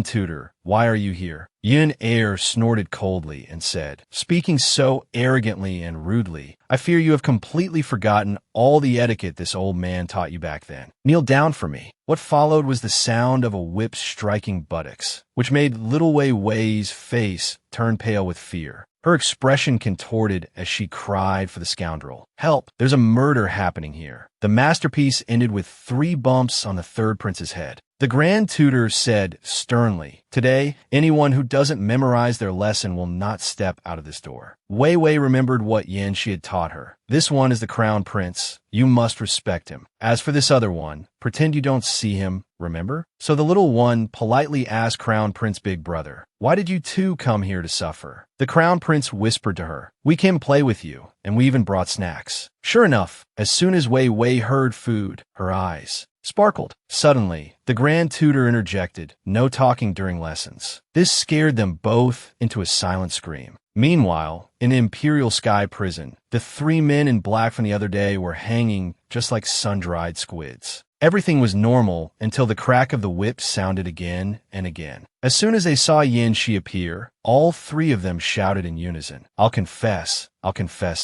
tutor, why are you here?" Yun Er snorted coldly and said, "Speaking so arrogantly and rudely, I fear you have completely forgotten all the etiquette this old man taught you back then. Kneel down for me." What followed was the sound of a whip striking buttocks, which made little Wei Wei's face turn pale with fear. Her expression contorted as she cried for the scoundrel. "Help! There's a murder happening here." The masterpiece ended with 3 bumps on the third prince's head. The grand tutor said sternly, "Today, anyone who doesn't memorize their lesson will not step out of this door." Wei Wei remembered what Yin she had taught her. "This one is the crown prince. You must respect him. As for this other one, pretend you don't see him, remember?" So the little one politely asked Crown Prince Big Brother, "Why did you 2 come here to suffer?" The crown prince whispered to her, "We came play with you, and we even brought snacks." Sure enough, as soon as Wei Wei heard food, her eyes sparkled. Suddenly, the grand tutor interjected, "No talking during lessons." This scared them both into a silent scream. Meanwhile, in the Imperial Sky Prison, the 3 men in black from the other day were hanging just like sun-dried squids. Everything was normal until the crack of the whip sounded again and again. As soon as they saw Yin Shi appear, all 3 of them shouted in unison, I'll confess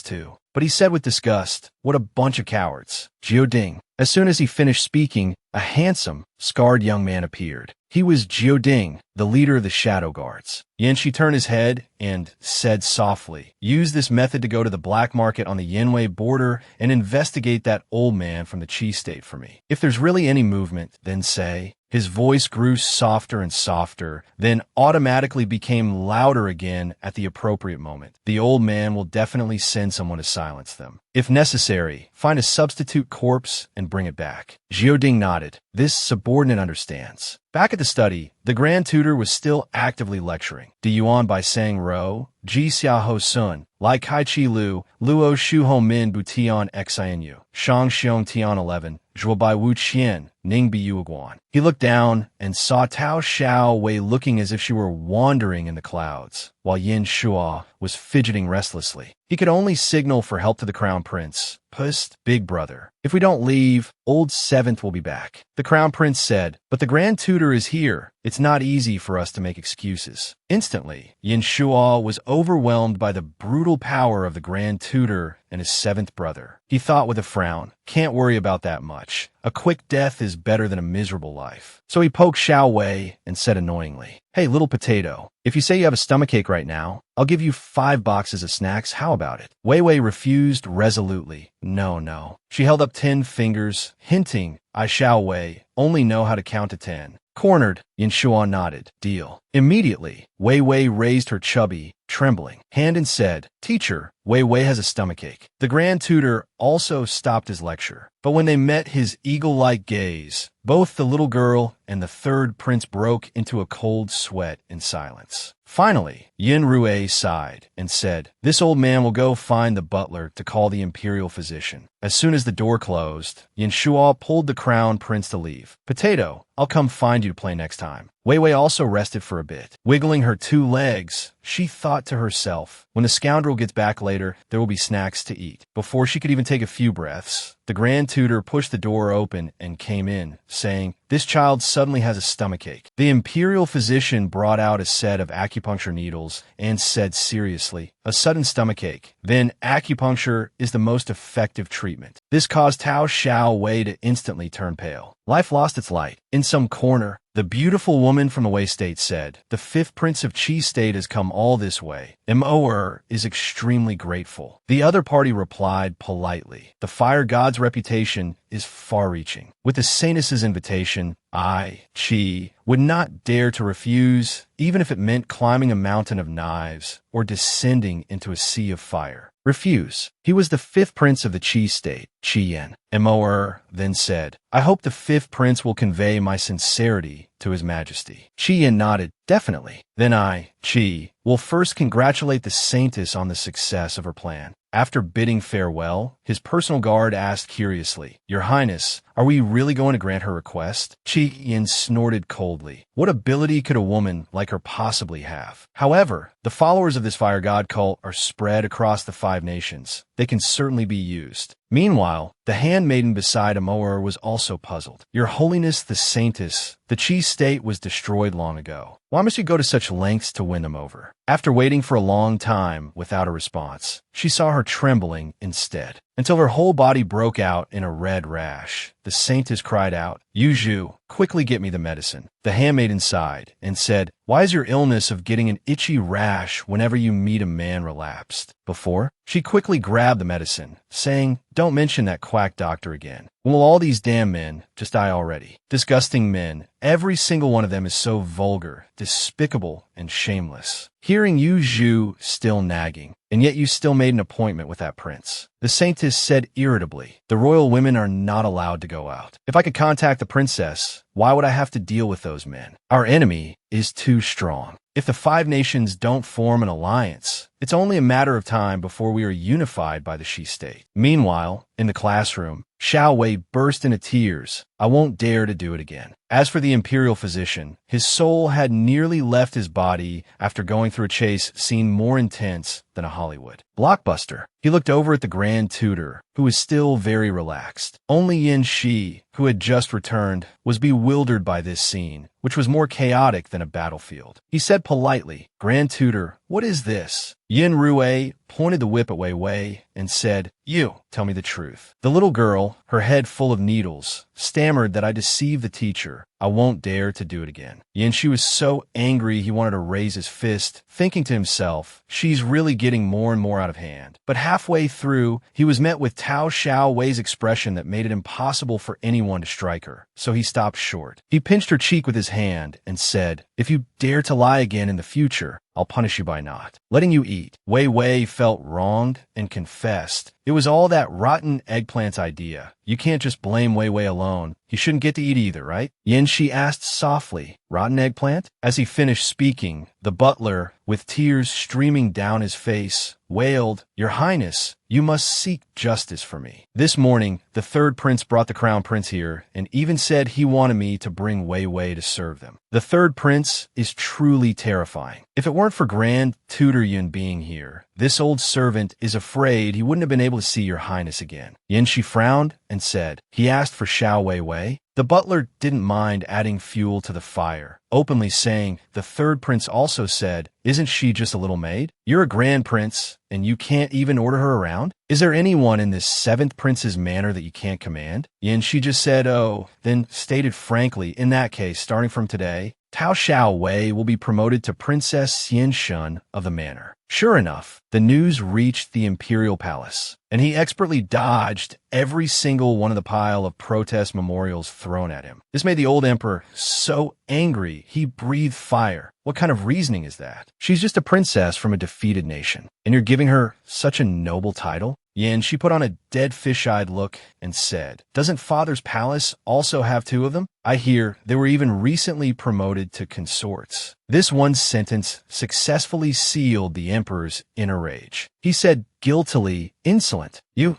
too." But he said with disgust, "What a bunch of cowards." Jiu Ding. As soon as he finished speaking, a handsome, scarred young man appeared. He was Jiu Ding, the leader of the Shadow Guards. Yin Shi turned his head and said softly, "Use this method to go to the black market on the Yanwei border and investigate that old man from the Qi state for me. If there's really any movement, then say." His voice grew softer and softer, then automatically became louder again at the appropriate moment. "The old man will definitely send someone to silence them. If necessary, find a substitute corpse and bring it back." Jioding nodded. This subordinate understands. Back at the study, the grand tutor was still actively lecturing. Di Yuan by Sang Ro, Ji Xiaoho Sun, Lai Kai Chi Lu, Luo Shuho Min Bu Tian Xianu, Shang Xiong Tian 11, Zhuo Bai Wu Qian, Ning Bi Yuguan. He looked down and saw Tao Xiao Wei looking as if she were wandering in the clouds, while Yin Shuo was fidgeting restlessly. He could only signal for help to the crown prince. "Pust, big brother. If we don't leave, old 7th will be back." The crown prince said, "But the grand tutor is here. It's not easy for us to make excuses." Instantly, Yin Shuo was overwhelmed by the brutal power of the grand tutor and his 7th brother. He thought with a frown, "Can't worry about that much. A quick death is better than a miserable life. So he poked Xiao Wei and said annoyingly, "Hey, little potato, if you say you have a stomachache right now, I'll give you 5 boxes of snacks. How about it?" Wei Wei refused resolutely. No, no. She held up 10 fingers, hinting, "I, Xiao Wei, only know how to count to 10. Cornered, Yin Shuan nodded. Deal. Immediately, Wei Wei raised her chubby, trembling hand and said, "Teacher, Wei Wei has a stomachache." The grand tutor also stopped his lecture. But when they met his eagle-like gaze, both the little girl and the third prince broke into a cold sweat in silence. Finally, Yin Rue sighed and said, "This old man will go find the butler to call the imperial physician." As soon as the door closed, Yin Shuo pulled the crown prince to leave. "Potato, I'll come find you to play next time." Wei Wei also rested for a bit. Wiggling her 2 legs, she thought to herself, when the scoundrel gets back later, there will be snacks to eat. Before she could even take a few breaths, the grand tutor pushed the door open and came in, saying, "This child suddenly has a stomachache." The imperial physician brought out a set of acupuncture needles and said seriously, "A sudden stomachache. Then acupuncture is the most effective treatment." This caused Tao Xiao Wei to instantly turn pale. Life lost its light. In some corner, the beautiful woman from the Wei state said, "The 5th prince of Qi state has come all this way. Mo'er is extremely grateful." The other party replied politely, "The fire god's reputation is far-reaching. With the saintess's invitation, I, Qi, would not dare to refuse, even if it meant climbing a mountain of knives or descending into a sea of fire." Refuse. He was the 5th prince of the Qi state, Qi Yan. Mo'er then said, "I hope the 5th prince will convey my sincerity to his majesty." Qi Yan nodded, "Definitely." Then I, Qi, will first congratulate the saintess on the success of her plan. After bidding farewell, his personal guard asked curiously, "Your Highness, are we really going to grant her request?" Qi Yin snorted coldly. What ability could a woman like her possibly have? However, the followers of this fire god cult are spread across the 5 nations. They can certainly be used. Meanwhile, the handmaiden beside Amoer was also puzzled. "Your Holiness the Saintess, the Qi state was destroyed long ago. Why must you go to such lengths to win them over?" After waiting for a long time without a response, she saw her trembling instead, until her whole body broke out in a red rash. The saintess cried out, "Yuju, quickly get me the medicine." The handmaiden sighed and said, "Why is your illness of getting an itchy rash whenever you meet a man relapsed?" Before, she quickly grabbed the medicine, saying, "Don't mention that quack doctor again. Will all these damn men just die already? Disgusting men. Every single one of them is so vulgar, despicable, and shameless. Hearing you, Zhu, still nagging, and yet you still made an appointment with that prince." The saintess said irritably, "The royal women are not allowed to go out. If I could contact the princess, why would I have to deal with those men? Our enemy is too strong. If the 5 nations don't form an alliance, it's only a matter of time before we are unified by the Qi state." Meanwhile, in the classroom, Xiao Wei burst into tears. "I won't dare to do it again." As for the imperial physician, his soul had nearly left his body after going through a chase scene more intense than a Hollywood blockbuster. He looked over at the grand tutor, who was still very relaxed. Only Yin Shi, who had just returned, was bewildered by this scene, which was more chaotic than a battlefield. He said politely, "Grand tutor, what is this?" Yin Rue pointed the whip at Wei Wei and said, "You, tell me the truth." The little girl, her head full of needles, stammered that I deceived the teacher. "I won't dare to do it again." Yin Shi was so angry he wanted to raise his fist, thinking to himself, "She's really getting more and more out of hand." But halfway through, he was met with Tao Xiao Wei's expression that made it impossible for anyone to strike her, so he stopped short. He pinched her cheek with his hand and said, "If you dare to lie again in the future, I'll punish you by not letting you eat." Wei Wei felt wronged and confessed. It was all that rotten eggplant's idea. You can't just blame Wei Wei alone. He shouldn't get to eat either, right? Yin Shi asked softly, "Rotten eggplant?" As he finished speaking, the butler, with tears streaming down his face, wailed, "Your Highness, you must seek justice for me. This morning, the 3rd prince brought the crown prince here and even said he wanted me to bring Wei Wei to serve them. The 3rd prince is truly terrifying. If it weren't for Grand Tutor Yun being here, this old servant is afraid he wouldn't have been able to see your Highness again." Yin Shi frowned and said, "He asked for Xiao Wei Wei?" The butler didn't mind adding fuel to the fire, openly saying, "The third prince also said, isn't she just a little maid? You're a grand prince, and you can't even order her around? Is there anyone in this seventh prince's manor that you can't command?" And she just said, "Oh," then stated frankly, "In that case, starting from today, Tao Xiao Wei will be promoted to Princess Xian Shun of the manor." Sure enough, the news reached the imperial palace, and he expertly dodged every single one of the pile of protest memorials thrown at him. This made the old emperor so angry, he breathed fire. What kind of reasoning is that? She's just a princess from a defeated nation, and you're giving her such a noble title? Yin, she put on a dead fish-eyed look and said, "Doesn't father's palace also have two of them? I hear they were even recently promoted to consorts." This one sentence successfully sealed the emperor's inner rage. He said guiltily, "Insolent. You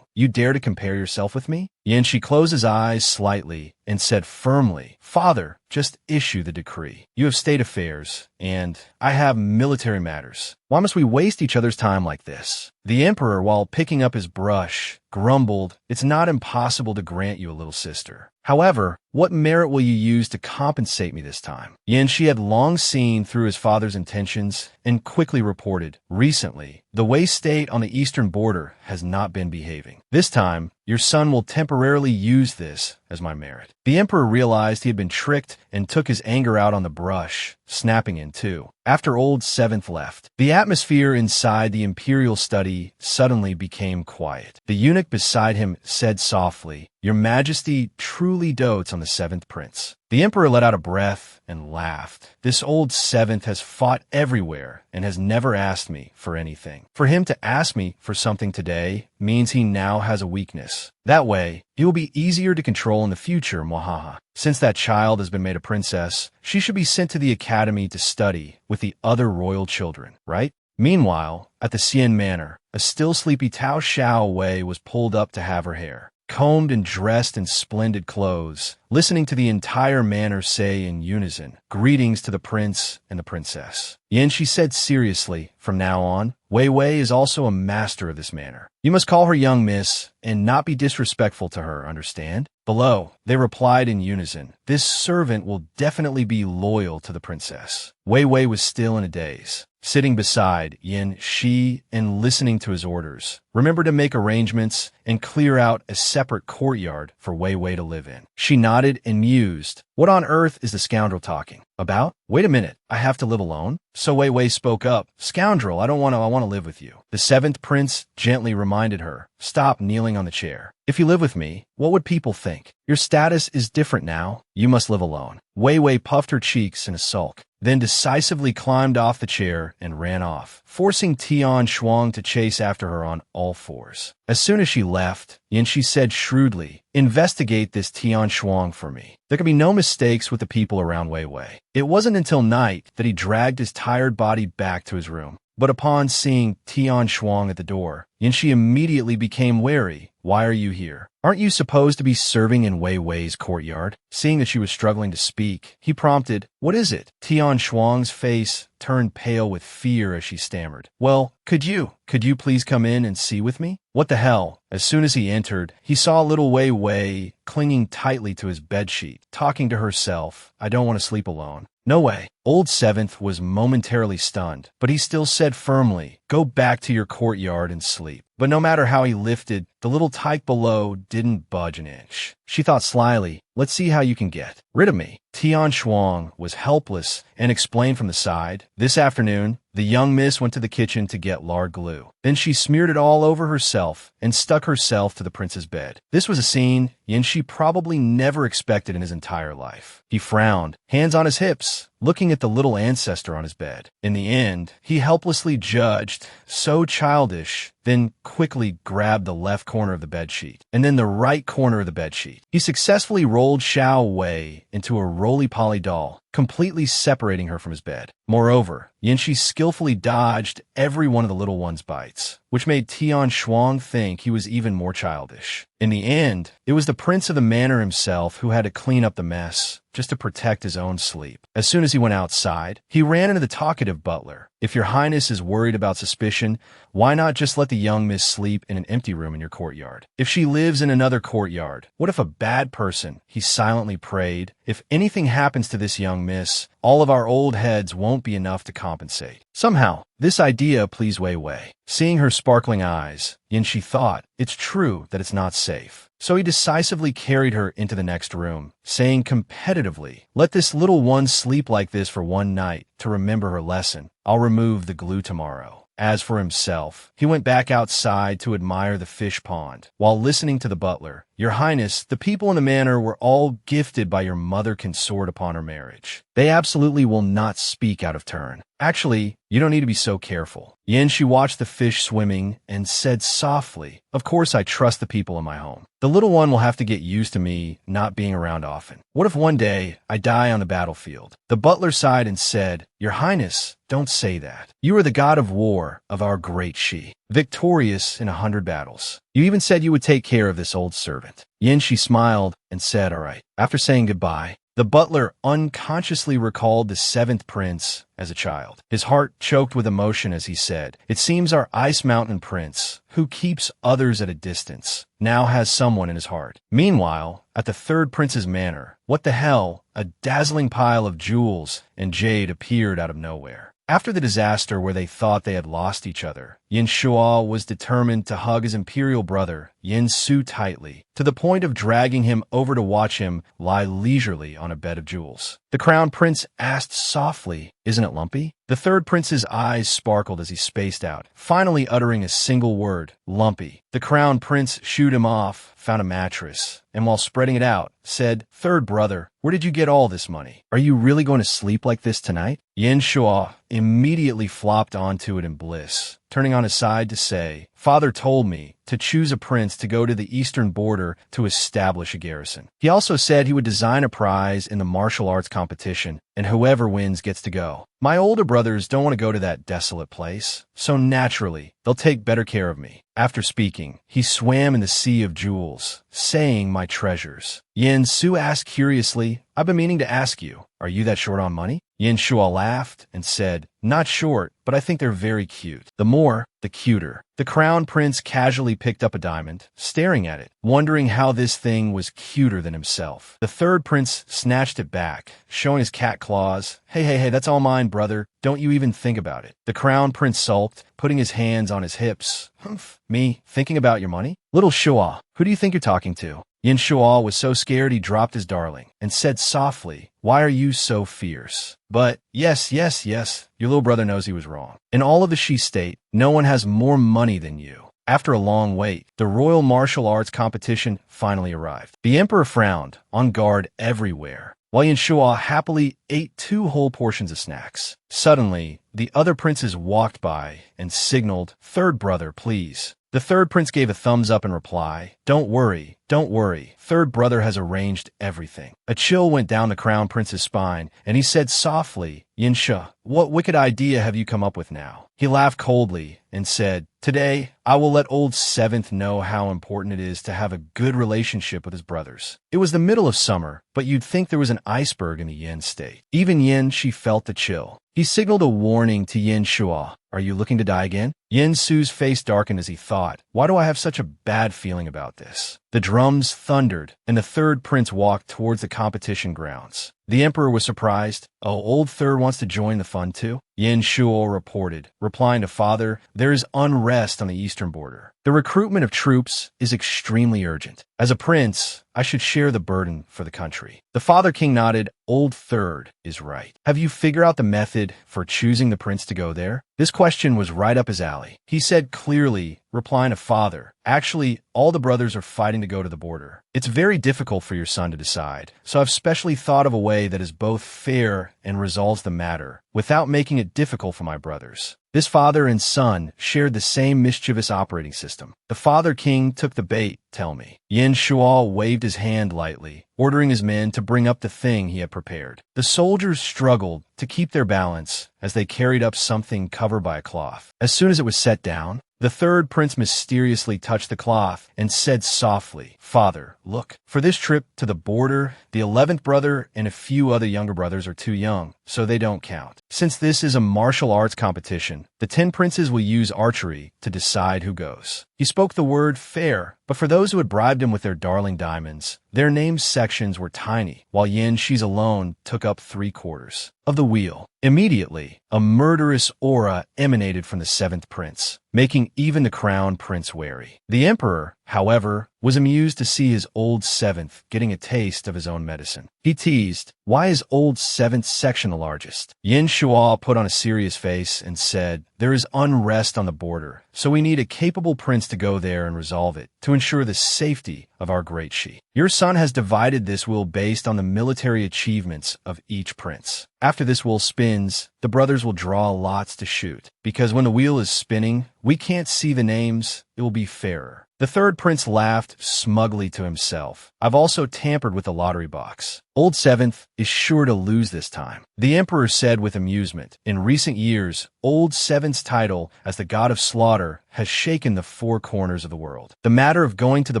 dare to compare yourself with me?" Yin, she closed his eyes slightly and said firmly, "Father, just issue the decree. You have state affairs, and I have military matters. Why must we waste each other's time like this?" The emperor, while picking up his brush, grumbled, "It's not impossible to grant you a little sister. However, what merit will you use to compensate me this time?" Yin, she had long seen through his father's intentions and quickly reported, "Recently, the Wei state on the eastern border has not been behaving. This time, your son will temporarily use this as my merit." The emperor realized he had been tricked and took his anger out on the brush, snapping in two. After old Seventh left, the atmosphere inside the imperial study suddenly became quiet. The eunuch beside him said softly, "Your Majesty truly dotes on the seventh prince." The emperor let out a breath and laughed. "This old seventh has fought everywhere and has never asked me for anything. For him to ask me for something today means he now has a weakness. That way, he will be easier to control in the future, mwahaha. Since that child has been made a princess, she should be sent to the academy to study with the other royal children, right?" Meanwhile, at the Xian Manor, a still sleepy Tao Xiao Wei was pulled up to have her hair combed and dressed in splendid clothes, listening to the entire manor say in unison, "Greetings to the prince and the princess." Yin, she said seriously, "From now on, Wei Wei is also a master of this manor. You must call her young miss and not be disrespectful to her, understand?" Below, they replied in unison, "This servant will definitely be loyal to the princess." Wei Wei was still in a daze, sitting beside Yin Shi and listening to his orders. "Remember to make arrangements and clear out a separate courtyard for Wei Wei to live in." She nodded and mused. What on earth is the scoundrel talking about? Wait a minute, I have to live alone? So Wei Wei spoke up, "Scoundrel, I want to live with you." The seventh prince gently reminded her, "Stop kneeling on the chair. If you live with me, what would people think? Your status is different now. You must live alone." Wei Wei puffed her cheeks in a sulk, then decisively climbed off the chair and ran off, forcing Tian Shuang to chase after her on all fours. As soon as she left, Yin Shi said shrewdly, "Investigate this Tian Shuang for me. There can be no mistakes with the people around Wei Wei." It wasn't until night that he dragged his tired body back to his room. But upon seeing Tian Shuang at the door, Yin Shi immediately became wary. "Why are you here? Aren't you supposed to be serving in Wei Wei's courtyard?" Seeing that she was struggling to speak, he prompted, "What is it?" Tian Shuang's face turned pale with fear as she stammered, "Well, could you please come in and see with me?" What the hell? As soon as he entered, he saw little Wei Wei clinging tightly to his bedsheet, talking to herself, "I don't want to sleep alone." "No way." Old Seventh was momentarily stunned, but he still said firmly, "Go back to your courtyard and sleep." But no matter how he lifted, the little tyke below didn't budge an inch. She thought slyly, "Let's see how you can get rid of me." Tian Shuang was helpless and explained from the side, "This afternoon, the young miss went to the kitchen to get lard glue. Then she smeared it all over herself and stuck herself to the prince's bed." This was a scene Yin Shi probably never expected in his entire life. He frowned, hands on his hips, looking at the little ancestor on his bed. In the end, he helplessly judged, "So childish," then quickly grabbed the left corner of the bedsheet, and then the right corner of the bedsheet. He successfully rolled Xiao Wei into a roly-poly doll, completely separating her from his bed. Moreover, Yin Shi skillfully dodged every one of the little one's bites, which made Tian Shuang think he was even more childish. In the end, it was the prince of the manor himself who had to clean up the mess, just to protect his own sleep. As soon as he went outside, he ran into the talkative butler. If your highness is worried about suspicion, why not just let the young miss sleep in an empty room in your courtyard? If she lives in another courtyard, what if a bad person, he silently prayed, if anything happens to this young miss, all of our old heads won't be enough to compensate. Somehow, this idea pleased Wei Wei. Seeing her sparkling eyes, Yanxi thought, it's true that it's not safe. So he decisively carried her into the next room, saying competitively, let this little one sleep like this for one night to remember her lesson. I'll remove the glue tomorrow. As for himself, he went back outside to admire the fish pond, while listening to the butler. Your Highness, the people in the manor were all gifted by your mother consort upon her marriage. They absolutely will not speak out of turn. Actually, you don't need to be so careful. Yanxi watched the fish swimming and said softly, of course I trust the people in my home. The little one will have to get used to me not being around often. What if one day I die on the battlefield? The butler sighed and said, Your Highness, don't say that. You are the god of war of our great Shi, victorious in 100 battles. You even said you would take care of this old servant. Yanxi smiled and said, all right. After saying goodbye, the butler unconsciously recalled the 7th prince as a child. His heart choked with emotion as he said, it seems our Ice Mountain prince, who keeps others at a distance, now has someone in his heart. Meanwhile, at the 3rd prince's manor, what the hell? A dazzling pile of jewels and jade appeared out of nowhere. After the disaster where they thought they had lost each other, Yin Shuo was determined to hug his imperial brother, Yin Su, tightly, to the point of dragging him over to watch him lie leisurely on a bed of jewels. The crown prince asked softly, isn't it lumpy? The 3rd prince's eyes sparkled as he spaced out, finally uttering a single word, lumpy. The crown prince shooed him off, found a mattress, and while spreading it out, said, 3rd brother, where did you get all this money? Are you really going to sleep like this tonight? Yin Shuo immediately flopped onto it in bliss, turning on his side to say, Father told me to choose a prince to go to the eastern border to establish a garrison. He also said he would design a prize in the martial arts competition, and whoever wins gets to go. My older brothers don't want to go to that desolate place, so naturally, they'll take better care of me. After speaking, he swam in the sea of jewels, saying, my treasures. Yin Su asked curiously, I've been meaning to ask you, are you that short on money? Yin Shuo laughed and said, not short, but I think they're very cute. The more, the cuter. The crown prince casually picked up a diamond, staring at it, wondering how this thing was cuter than himself. The 3rd prince snatched it back, showing his cat claws. Hey, that's all mine, brother. Don't you even think about it. The crown prince sulked, putting his hands on his hips. Humph. Me, thinking about your money? Little Shuo, who do you think you're talking to? Yin Shuo was so scared he dropped his darling and said softly, why are you so fierce? But yes, your little brother knows he was wrong. In all of the Shi state, no one has more money than you. After a long wait, the royal martial arts competition finally arrived. The emperor frowned, on guard everywhere, while Yin Shuo happily ate 2 whole portions of snacks. Suddenly, the other princes walked by and signaled, 3rd brother, please. The 3rd prince gave a thumbs up in reply. Don't worry. 3rd brother has arranged everything. A chill went down the crown prince's spine, and he said softly, Yinsha, what wicked idea have you come up with now? He laughed coldly and said, today, I will let old 7th know how important it is to have a good relationship with his brothers. It was the middle of summer, but you'd think there was an iceberg in the Yin state. Even Yin, she felt the chill. He signaled a warning to Yin Shuo. Are you looking to die again? Yin Su's face darkened as he thought, why do I have such a bad feeling about this? The drums thundered, and the 3rd prince walked towards the competition grounds. The emperor was surprised. Oh, old 3rd wants to join the fun too? Yin Shuo reported, replying to father, there is unrest on the eastern border. The recruitment of troops is extremely urgent. As a prince, I should share the burden for the country. The father king nodded. Old 3rd is right. Have you figured out the method for choosing the prince to go there? This question was right up his alley. He said clearly, replying to father, actually, all the brothers are fighting to go to the border. It's very difficult for your son to decide, so I've specially thought of a way that is both fair and resolves the matter, without making it difficult for my brothers. This father and son shared the same mischievous operating system. The father king took the bait, tell me. Yin Shuo waved his hand lightly, ordering his men to bring up the thing he had prepared. The soldiers struggled to keep their balance as they carried up something covered by a cloth. As soon as it was set down, the 3rd prince mysteriously touched the cloth and said softly, Father, look, for this trip to the border, the 11th brother and a few other younger brothers are too young, so they don't count. Since this is a martial arts competition, the 10 princes will use archery to decide who goes. He spoke the word fair, but for those who had bribed him with their darling diamonds, their name sections were tiny, while Yin Shi's alone took up 3/4 of the wheel. Immediately, a murderous aura emanated from the 7th prince, making even the crown prince wary. The emperor, however, was amused to see his old 7th getting a taste of his own medicine. He teased, "Why is old 7th section the largest?" Yin Shua put on a serious face and said, "There is unrest on the border, so we need a capable prince to go there and resolve it, to ensure the safety of our great Shi. Your son has divided this will based on the military achievements of each prince. After this wheel spins, the brothers will draw lots to shoot. Because when the wheel is spinning, we can't see the names, it will be fairer." The 3rd prince laughed smugly to himself. "I've also tampered with the lottery box. Old 7th is sure to lose this time." The emperor said with amusement, "In recent years, Old 7th's title as the god of slaughter has shaken the 4 corners of the world. The matter of going to the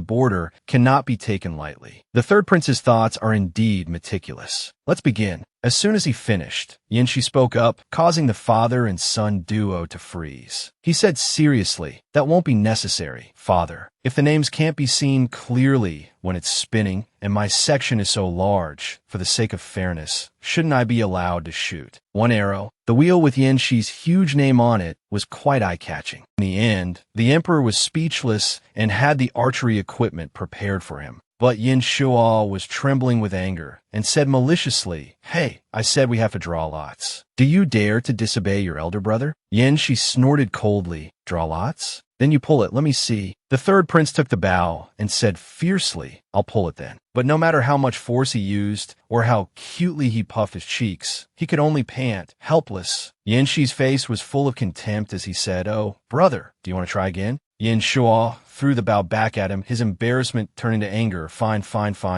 border cannot be taken lightly." The 3rd prince's thoughts are indeed meticulous. "Let's begin." As soon as he finished, Yin Shi spoke up, causing the father and son duo to freeze. He said seriously, "That won't be necessary, father. If the names can't be seen clearly when it's spinning, and my section is so large, for the sake of fairness, shouldn't I be allowed to shoot one arrow?" The wheel with Yin Shi's huge name on it was quite eye-catching. In the end, the emperor was speechless and had the archery equipment prepared for him. But Yin Shua was trembling with anger and said maliciously, "Hey, I said we have to draw lots. Do you dare to disobey your elder brother?" Yin Shi snorted coldly, "Draw lots? Then you pull it, let me see." The 3rd prince took the bow and said fiercely, "I'll pull it then." But no matter how much force he used or how cutely he puffed his cheeks, he could only pant, helpless. Yin Shi's face was full of contempt as he said, "Oh, brother, do you want to try again?" Yin Shua threw the bow back at him, his embarrassment turning to anger. Fine,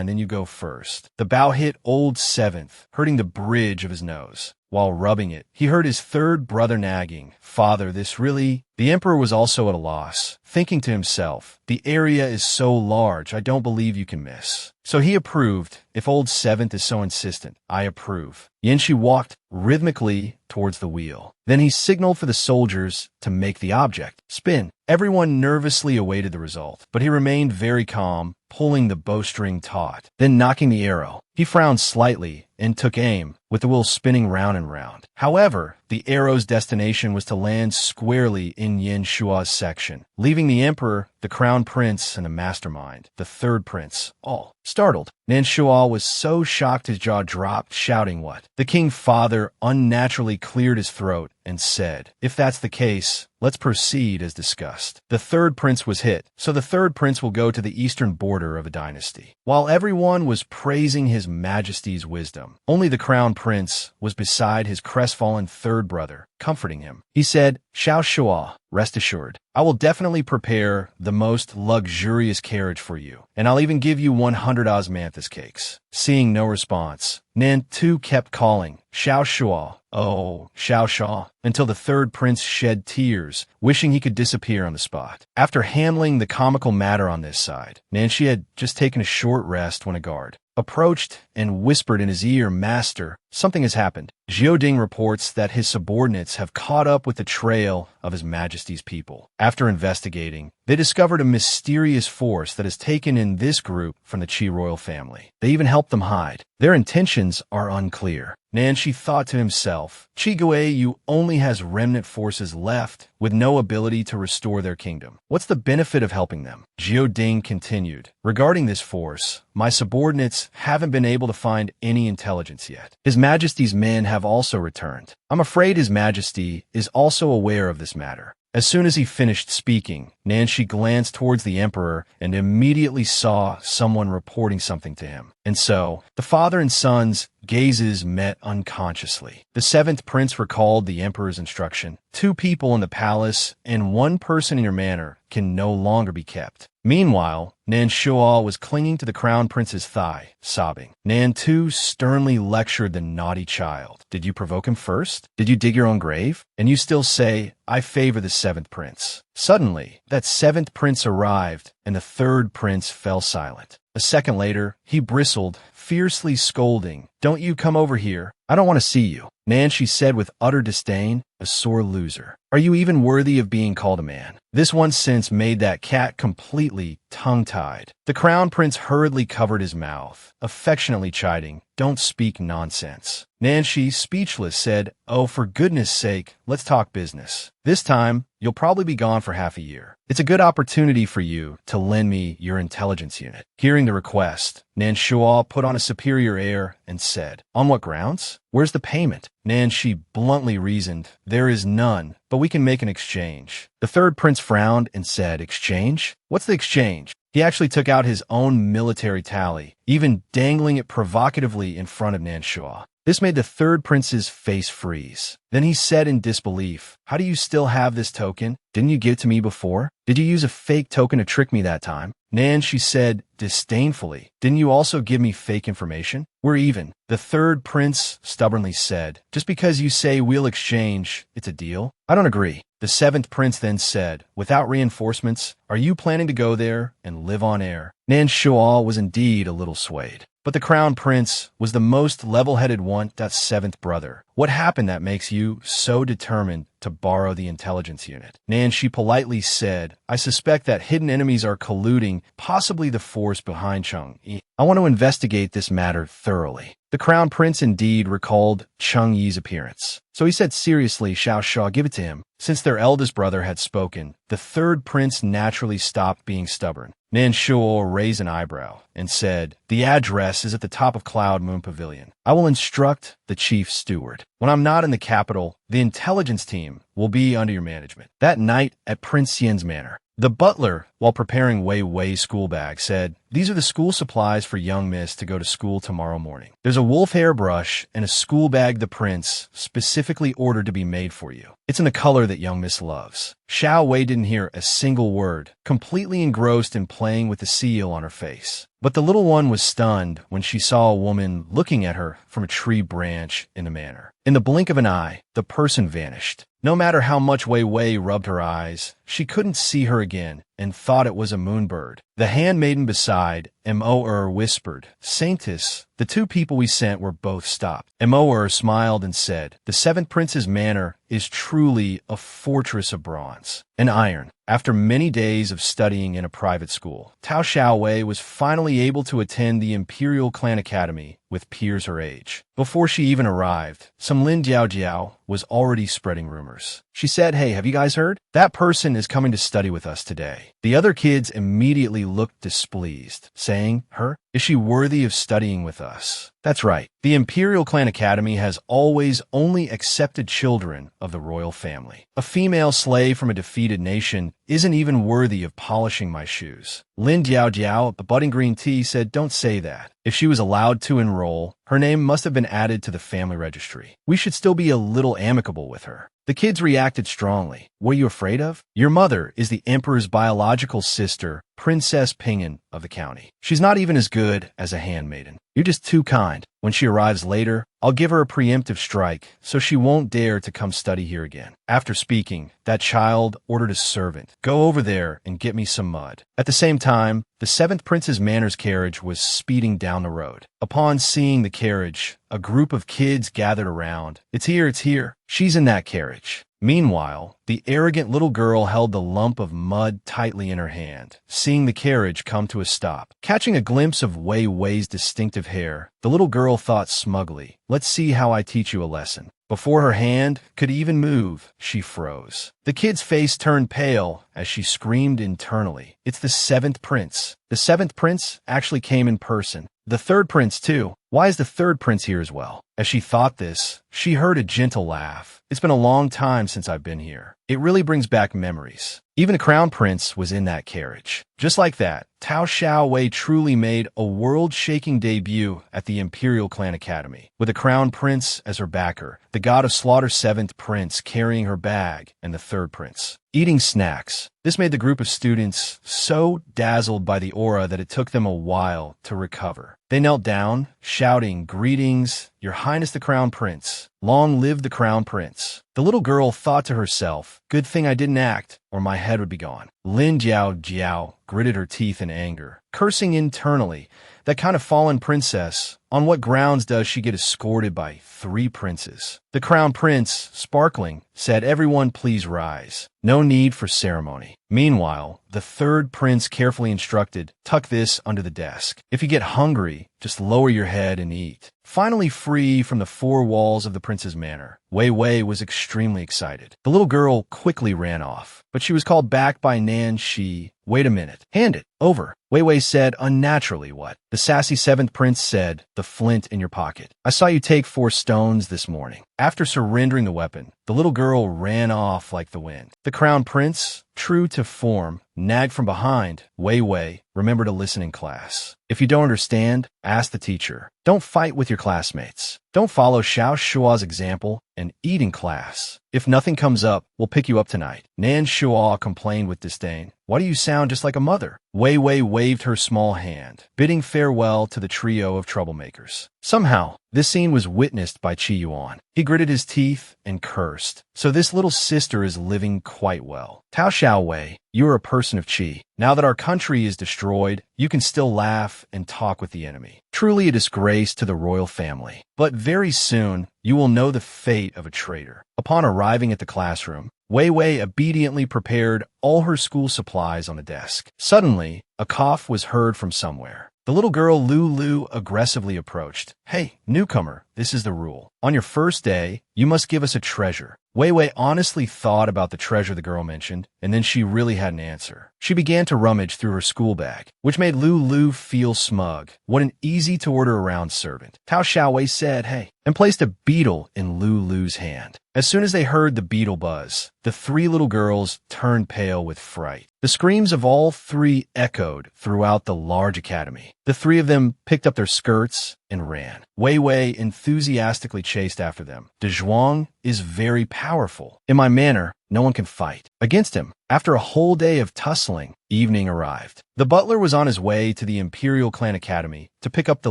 then you go first." The bow hit Old 7th, hurting the bridge of his nose. While rubbing it, he heard his 3rd brother nagging, "Father, this really—" The emperor was also at a loss, thinking to himself, "The area is so large, I don't believe you can miss." So he approved. "If Old 7th is so insistent, I approve." Yin Shi walked rhythmically towards the wheel. Then he signaled for the soldiers to make the object spin. Everyone nervously awaited the result, but he remained very calm, pulling the bowstring taut, then knocking the arrow. He frowned slightly and took aim, with the wheel spinning round and round. However, the arrow's destination was to land squarely in Yin Shua's section, leaving the emperor, the crown prince, and the mastermind, the 3rd prince, all startled. Nan Shua was so shocked his jaw dropped, shouting what? The king father unnaturally cleared his throat and said, "If that's the case, let's proceed as discussed." The 3rd prince was hit, so the 3rd prince will go to the eastern border of a dynasty. While everyone was praising his majesty's wisdom, only the crown prince was beside his crestfallen 3rd brother, comforting him. He said, "Xiao Shua, rest assured, I will definitely prepare the most luxurious carriage for you, and I'll even give you 100 osmanthus cakes." Seeing no response, Nan too kept calling, "Xiao Shua, oh, Xiao Shua," until the 3rd prince shed tears, wishing he could disappear on the spot. After handling the comical matter on this side, Nanshi had just taken a short rest when a guard approached and whispered in his ear, "Master, something has happened." Jioding reports that his subordinates have caught up with the trail of His Majesty's people. After investigating, they discovered a mysterious force that has taken in this group from the Qi royal family. They even helped them hide. Their intentions are unclear. Nanshi thought to himself, "Qi Guiyu only has remnant forces left with no ability to restore their kingdom. What's the benefit of helping them?" Jioding continued, "Regarding this force, my subordinates haven't been able to find any intelligence yet. His Majesty's men have also returned. I'm afraid His Majesty is also aware of this matter." As soon as he finished speaking, Nanshi glanced towards the emperor and immediately saw someone reporting something to him. And so, the father and son's gazes met unconsciously. The 7th prince recalled the emperor's instruction. 2 people in the palace and 1 person in your manor can no longer be kept. Meanwhile, Nan Shual was clinging to the crown prince's thigh, sobbing. Nan too sternly lectured the naughty child. "Did you provoke him first? Did you dig your own grave? And you still say, I favor the seventh prince. Suddenly, that seventh prince arrived, and the third prince fell silent. A second later, he bristled, fiercely scolding, "Don't you come over here. I don't want to see you." Nancy said with utter disdain, "A sore loser. Are you even worthy of being called a man?" This one sentence made that cat completely tongue-tied. The crown prince hurriedly covered his mouth, affectionately chiding, "Don't speak nonsense." Nancy, speechless, said, "Oh, for goodness sake, let's talk business. This time, you'll probably be gone for half a year. It's a good opportunity for you to lend me your intelligence unit." Hearing the request, Nanshua put on a superior air and said, "On what grounds? Where's the payment?" Nancy bluntly reasoned, "There is none, but we can make an exchange." The third prince frowned and said, "Exchange? What's the exchange?" He actually took out his own military tally, even dangling it provocatively in front of Nanshua. This made the third prince's face freeze. Then he said in disbelief, "How do you still have this token? Didn't you give it to me before? Did you use a fake token to trick me that time?" Nancy said disdainfully, "Didn't you also give me fake information? We're even." The third prince stubbornly said, "Just because you say we'll exchange, it's a deal? I don't agree." The seventh prince then said, "Without reinforcements, are you planning to go there and live on air?" Nanshua was indeed a little swayed. But the crown prince was the most level-headed one, that seventh brother. "What happened that makes you so determined to borrow the intelligence unit?" Nancy politely said, "I suspect that hidden enemies are colluding, possibly the force behind Chung-yi. I want to investigate this matter thoroughly." The crown prince indeed recalled Chung-yi's appearance. So he said seriously, "Xiao Sha, give it to him." Since their eldest brother had spoken, the third prince naturally stopped being stubborn. Nanshuo raised an eyebrow and said, "The address is at the top of Cloud Moon Pavilion. I will instruct the chief steward. When I'm not in the capital, the intelligence team will be under your management." That night at Prince Xian's manor, the butler, while preparing Wei Wei's school bag, said, "These are the school supplies for young miss to go to school tomorrow morning. There's a wolf hair brush and a school bag the prince specifically ordered to be made for you. It's in the color that young miss loves." Xiao Wei didn't hear a single word, completely engrossed in playing with the seal on her face. But the little one was stunned when she saw a woman looking at her from a tree branch in the manor. In the blink of an eye, the person vanished. No matter how much Wei Wei rubbed her eyes, she couldn't see her again and thought it was a moonbird. The handmaiden beside Mo whispered, "Saintess, the two people we sent were both stopped." Mo smiled and said, "The seventh prince's manor is truly a fortress of bronze and iron." After many days of studying in a private school, Tao Xiaowei was finally able to attend the Imperial Clan Academy with peers her age. Before she even arrived, some Lin Jiao was already spreading rumors. She said, "Hey, have you guys heard? That person is coming to study with us today." The other kids immediately looked displeased, saying, "Her? Is she worthy of studying with us?" That's right. The Imperial Clan Academy has always only accepted children of the royal family. A female slave from a defeated nation isn't even worthy of polishing my shoes. Lin Jiao, the budding green tea, said, "Don't say that. If she was allowed to enroll, her name must have been added to the family registry. We should still be a little amicable with her." The kids reacted strongly. "What are you afraid of? Your mother is the emperor's biological sister, Princess Ping'an of the county. She's not even as good as a handmaiden. You're just too kind. When she arrives later, I'll give her a preemptive strike so she won't dare to come study here again." After speaking, that child ordered a servant, "Go over there and get me some mud." At the same time, the seventh prince's manor's carriage was speeding down the road. Upon seeing the carriage, a group of kids gathered around. "It's here, it's here. She's in that carriage." Meanwhile, the arrogant little girl held the lump of mud tightly in her hand, seeing the carriage come to a stop. Catching a glimpse of Wei Wei's distinctive hair, the little girl thought smugly, "Let's see how I teach you a lesson." Before her hand could even move, she froze. The kid's face turned pale as she screamed internally, "It's the seventh prince." The seventh prince actually came in person. The third prince, too. Why is the third prince here as well? As she thought this, she heard a gentle laugh. "It's been a long time since I've been here. It really brings back memories." Even the crown prince was in that carriage. Just like that, Tao Xiaowei truly made a world-shaking debut at the Imperial Clan Academy, with the crown prince as her backer, the god of slaughter seventh prince carrying her bag, and the third prince eating snacks. This made the group of students so dazzled by the aura that it took them a while to recover. They knelt down, shouting, "Greetings, Your Highness the Crown Prince. Long live the Crown Prince. The little girl thought to herself, good thing I didn't act, or my head would be gone. Lin Jiao Jiao gritted her teeth in anger, cursing internally. That kind of fallen princess, on what grounds does she get escorted by 3 princes? The Crown Prince, sparkling, said, everyone please rise. No need for ceremony. Meanwhile, the 3rd prince carefully instructed, tuck this under the desk. If you get hungry, just lower your head and eat. Finally free from the 4 walls of the prince's manor, Wei Wei was extremely excited. The little girl quickly ran off, but she was called back by Nan Shi. Wait a minute. Hand it. Over. Wei Wei said unnaturally. What? The sassy 7th prince said, the flint in your pocket. I saw you take 4 stones this morning. After surrendering the weapon, the little girl ran off like the wind. The Crown Prince, true to form, nagged from behind. Wei Wei, remember to listen in class. If you don't understand, ask the teacher. Don't fight with your classmates. Don't follow Xiao Shua's example and eat in class. If nothing comes up, we'll pick you up tonight. Nan Shua complained with disdain. Why do you sound just like a mother? Wei Wei waved her small hand, bidding farewell to the trio of troublemakers. Somehow, this scene was witnessed by Qi Yuan. He gritted his teeth and cursed. So this little sister is living quite well. Tao Xiaowei, you are a person of Qi. Now that our country is destroyed, you can still laugh and talk with the enemy. Truly a disgrace to the royal family. But very soon, you will know the fate of a traitor. Upon arriving at the classroom, Wei Wei obediently prepared all her school supplies on a desk. Suddenly, a cough was heard from somewhere. The little girl Lulu aggressively approached. Hey, newcomer, this is the rule. On your first day, you must give us a treasure. Wei Wei honestly thought about the treasure the girl mentioned, and then she really had an answer. She began to rummage through her school bag, which made Lulu feel smug. What an easy-to-order-around servant. Tao Xiaowei said, hey, and placed a beetle in Lulu's hand. As soon as they heard the beetle buzz, the 3 little girls turned pale with fright. The screams of all 3 echoed throughout the large academy. The 3 of them picked up their skirts and ran. Wei Wei enthusiastically chased after them. De Zhuang is very powerful. In my manor, no one can fight against him. After a whole day of tussling, evening arrived. The butler was on his way to the Imperial Clan Academy to pick up the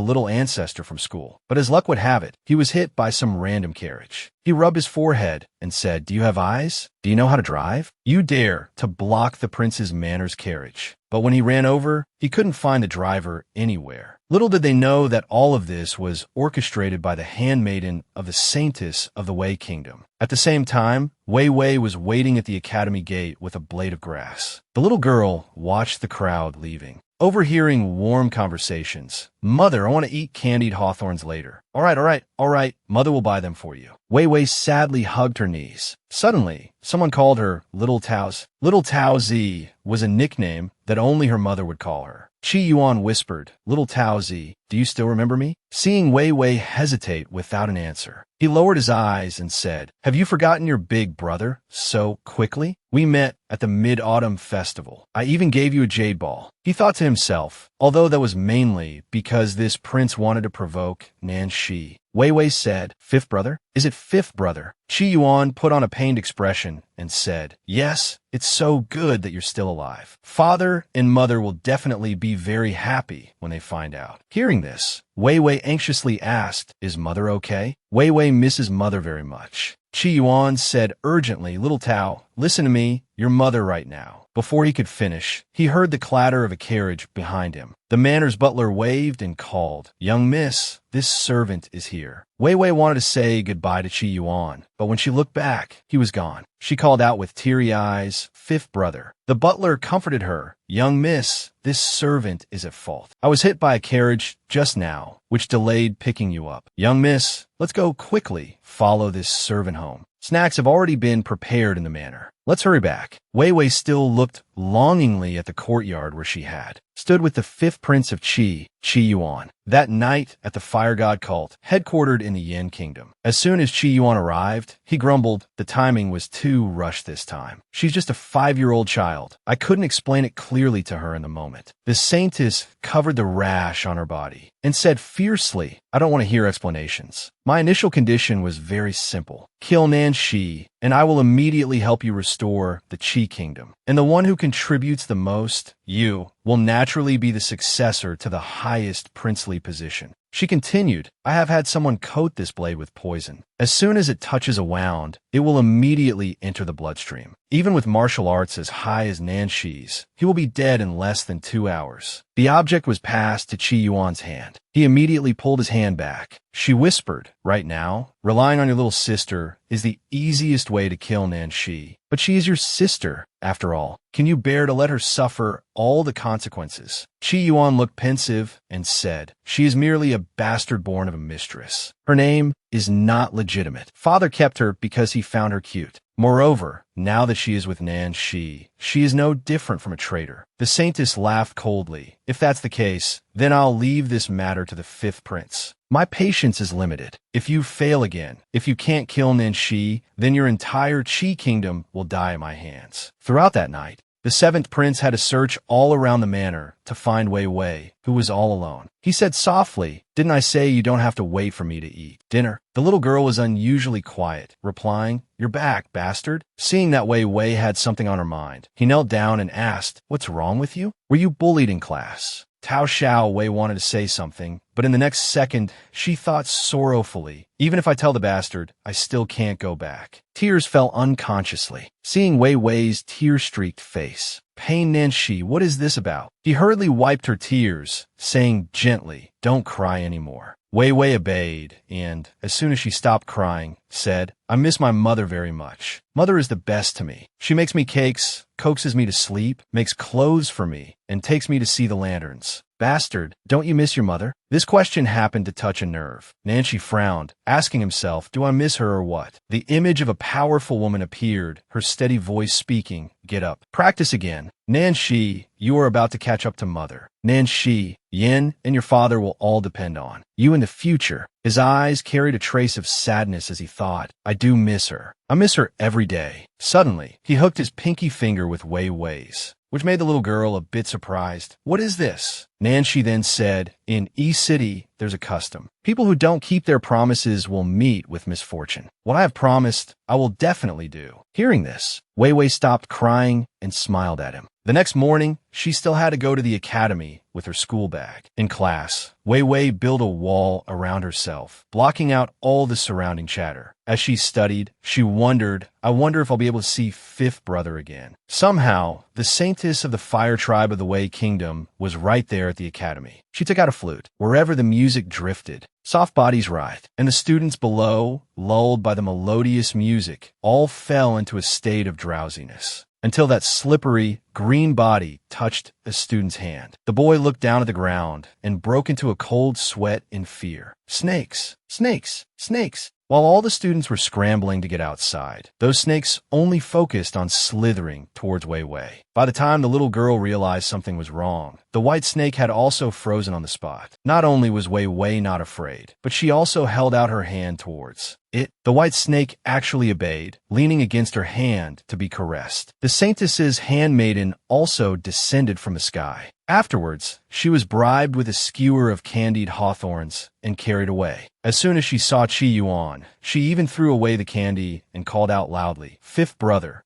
little ancestor from school. But as luck would have it, he was hit by some random carriage. He rubbed his forehead and said, do you have eyes? Do you know how to drive? You dare to block the prince's manor's carriage. But when he ran over, he couldn't find the driver anywhere. Little did they know that all of this was orchestrated by the handmaiden of the saintess of the Wei Kingdom. At the same time, Wei Wei was waiting at the academy gate with a blade of grass. The little girl watched the crowd leaving. Overhearing warm conversations. Mother, I want to eat candied hawthorns later. All right. Mother will buy them for you. Wei Wei sadly hugged her knees. Suddenly, someone called her Little Tao's. Little Tao Zi was a nickname that only her mother would call her. Qi Yuan whispered, Little Tao Zi, do you still remember me? Seeing Wei Wei hesitate without an answer, he lowered his eyes and said, have you forgotten your big brother so quickly? We met at the Mid-Autumn Festival. I even gave you a jade ball. He thought to himself, although that was mainly because this prince wanted to provoke Nan Shi. Wei Wei said, 5th brother? Is it 5th brother? Qi Yuan put on a pained expression and said, yes, it's so good that you're still alive. Father and mother will definitely be very happy when they find out. Hearing this, Wei Wei anxiously asked, is mother okay? Wei Wei misses mother very much. Qi Yuan said urgently, Little Tao, listen to me, your mother right now. Before he could finish, he heard the clatter of a carriage behind him. The manor's butler waved and called, young miss, this servant is here. Wei Wei wanted to say goodbye to Qi Yuan, but when she looked back, he was gone. She called out with teary eyes, 5th brother. The butler comforted her, young miss, this servant is at fault. I was hit by a carriage just now, which delayed picking you up. Young miss, let's go quickly, follow this servant home. Snacks have already been prepared in the manor. Let's hurry back. Wei Wei still looked longingly at the courtyard where she had stood with the 5th prince of Qi, Qi Yuan, that night at the fire god cult, headquartered in the Yin Kingdom. As soon as Qi Yuan arrived, he grumbled, the timing was too rushed this time. She's just a 5-year-old child. I couldn't explain it clearly to her in the moment. The saintess covered the rash on her body and said fiercely, I don't want to hear explanations. My initial condition was very simple. Kill Nan Shi, and I will immediately help you restore the Qi Kingdom. And the one who contributes the most, you, will naturally be the successor to the highest princely position. She continued, I have had someone coat this blade with poison. As soon as it touches a wound, it will immediately enter the bloodstream. Even with martial arts as high as Nanshi's, he will be dead in less than 2 hours. The object was passed to Qi Yuan's hand. He immediately pulled his hand back. She whispered, right now, relying on your little sister is the easiest way to kill Nanshi. But she is your sister, after all. Can you bear to let her suffer all the consequences? Qi Yuan looked pensive and said, she is merely a bastard born of a mistress. Her name is not legitimate. Father kept her because he found her cute. Moreover, now that she is with Nanshi, she is no different from a traitor. The saintess laughed coldly. If that's the case, then I'll leave this matter to the fifth prince. My patience is limited. If you fail again, if you can't kill Nanshi, then your entire Qi kingdom will die at my hands. Throughout that night, the seventh prince had to search all around the manor to find Wei Wei, who was all alone. He said softly, didn't I say you don't have to wait for me to eat dinner? The little girl was unusually quiet, replying, you're back, bastard. Seeing that Wei Wei had something on her mind, he knelt down and asked, what's wrong with you? Were you bullied in class? Tao Xiao Wei wanted to say something, but in the next second, she thought sorrowfully, even if I tell the bastard, I still can't go back. Tears fell unconsciously, seeing Wei Wei's tear-streaked face. Pain Nanshi, what is this about? He hurriedly wiped her tears, saying gently, don't cry anymore. Wei Wei obeyed, and, as soon as she stopped crying, said, I miss my mother very much. Mother is the best to me. She makes me cakes, coaxes me to sleep, makes clothes for me, and takes me to see the lanterns. Bastard, don't you miss your mother? This question happened to touch a nerve. Nanshi frowned, asking himself, do I miss her or what? The image of a powerful woman appeared, her steady voice speaking, get up. Practice again. Nanshi, you are about to catch up to mother. Nanshi, Yin and your father will all depend on you in the future. His eyes carried a trace of sadness as he thought, I do miss her. I miss her every day. Suddenly, he hooked his pinky finger with Wei Wei's, which made the little girl a bit surprised. What is this? Nanshi then said, in E-City, there's a custom. People who don't keep their promises will meet with misfortune. What I have promised, I will definitely do. Hearing this, Wei Wei stopped crying and smiled at him. The next morning, she still had to go to the academy with her school bag. In class, Wei Wei built a wall around herself, blocking out all the surrounding chatter. As she studied, she wondered, I wonder if I'll be able to see fifth brother again. Somehow, the saintess of the fire tribe of the Wei kingdom was right there at the academy. She took out a flute. Wherever the music drifted, soft bodies writhed, and the students below, lulled by the melodious music, all fell into a state of drowsiness. Until that slippery, green body touched a student's hand. The boy looked down at the ground and broke into a cold sweat in fear. Snakes! Snakes! Snakes! While all the students were scrambling to get outside, those snakes only focused on slithering towards Wei Wei. By the time the little girl realized something was wrong, the white snake had also frozen on the spot. Not only was Wei Wei not afraid, but she also held out her hand towards it. The white snake actually obeyed, leaning against her hand to be caressed. The saintess's handmaiden also descended from the sky. Afterwards, she was bribed with a skewer of candied hawthorns and carried away. As soon as she saw Qi Yuan, she even threw away the candy and called out loudly, fifth brother,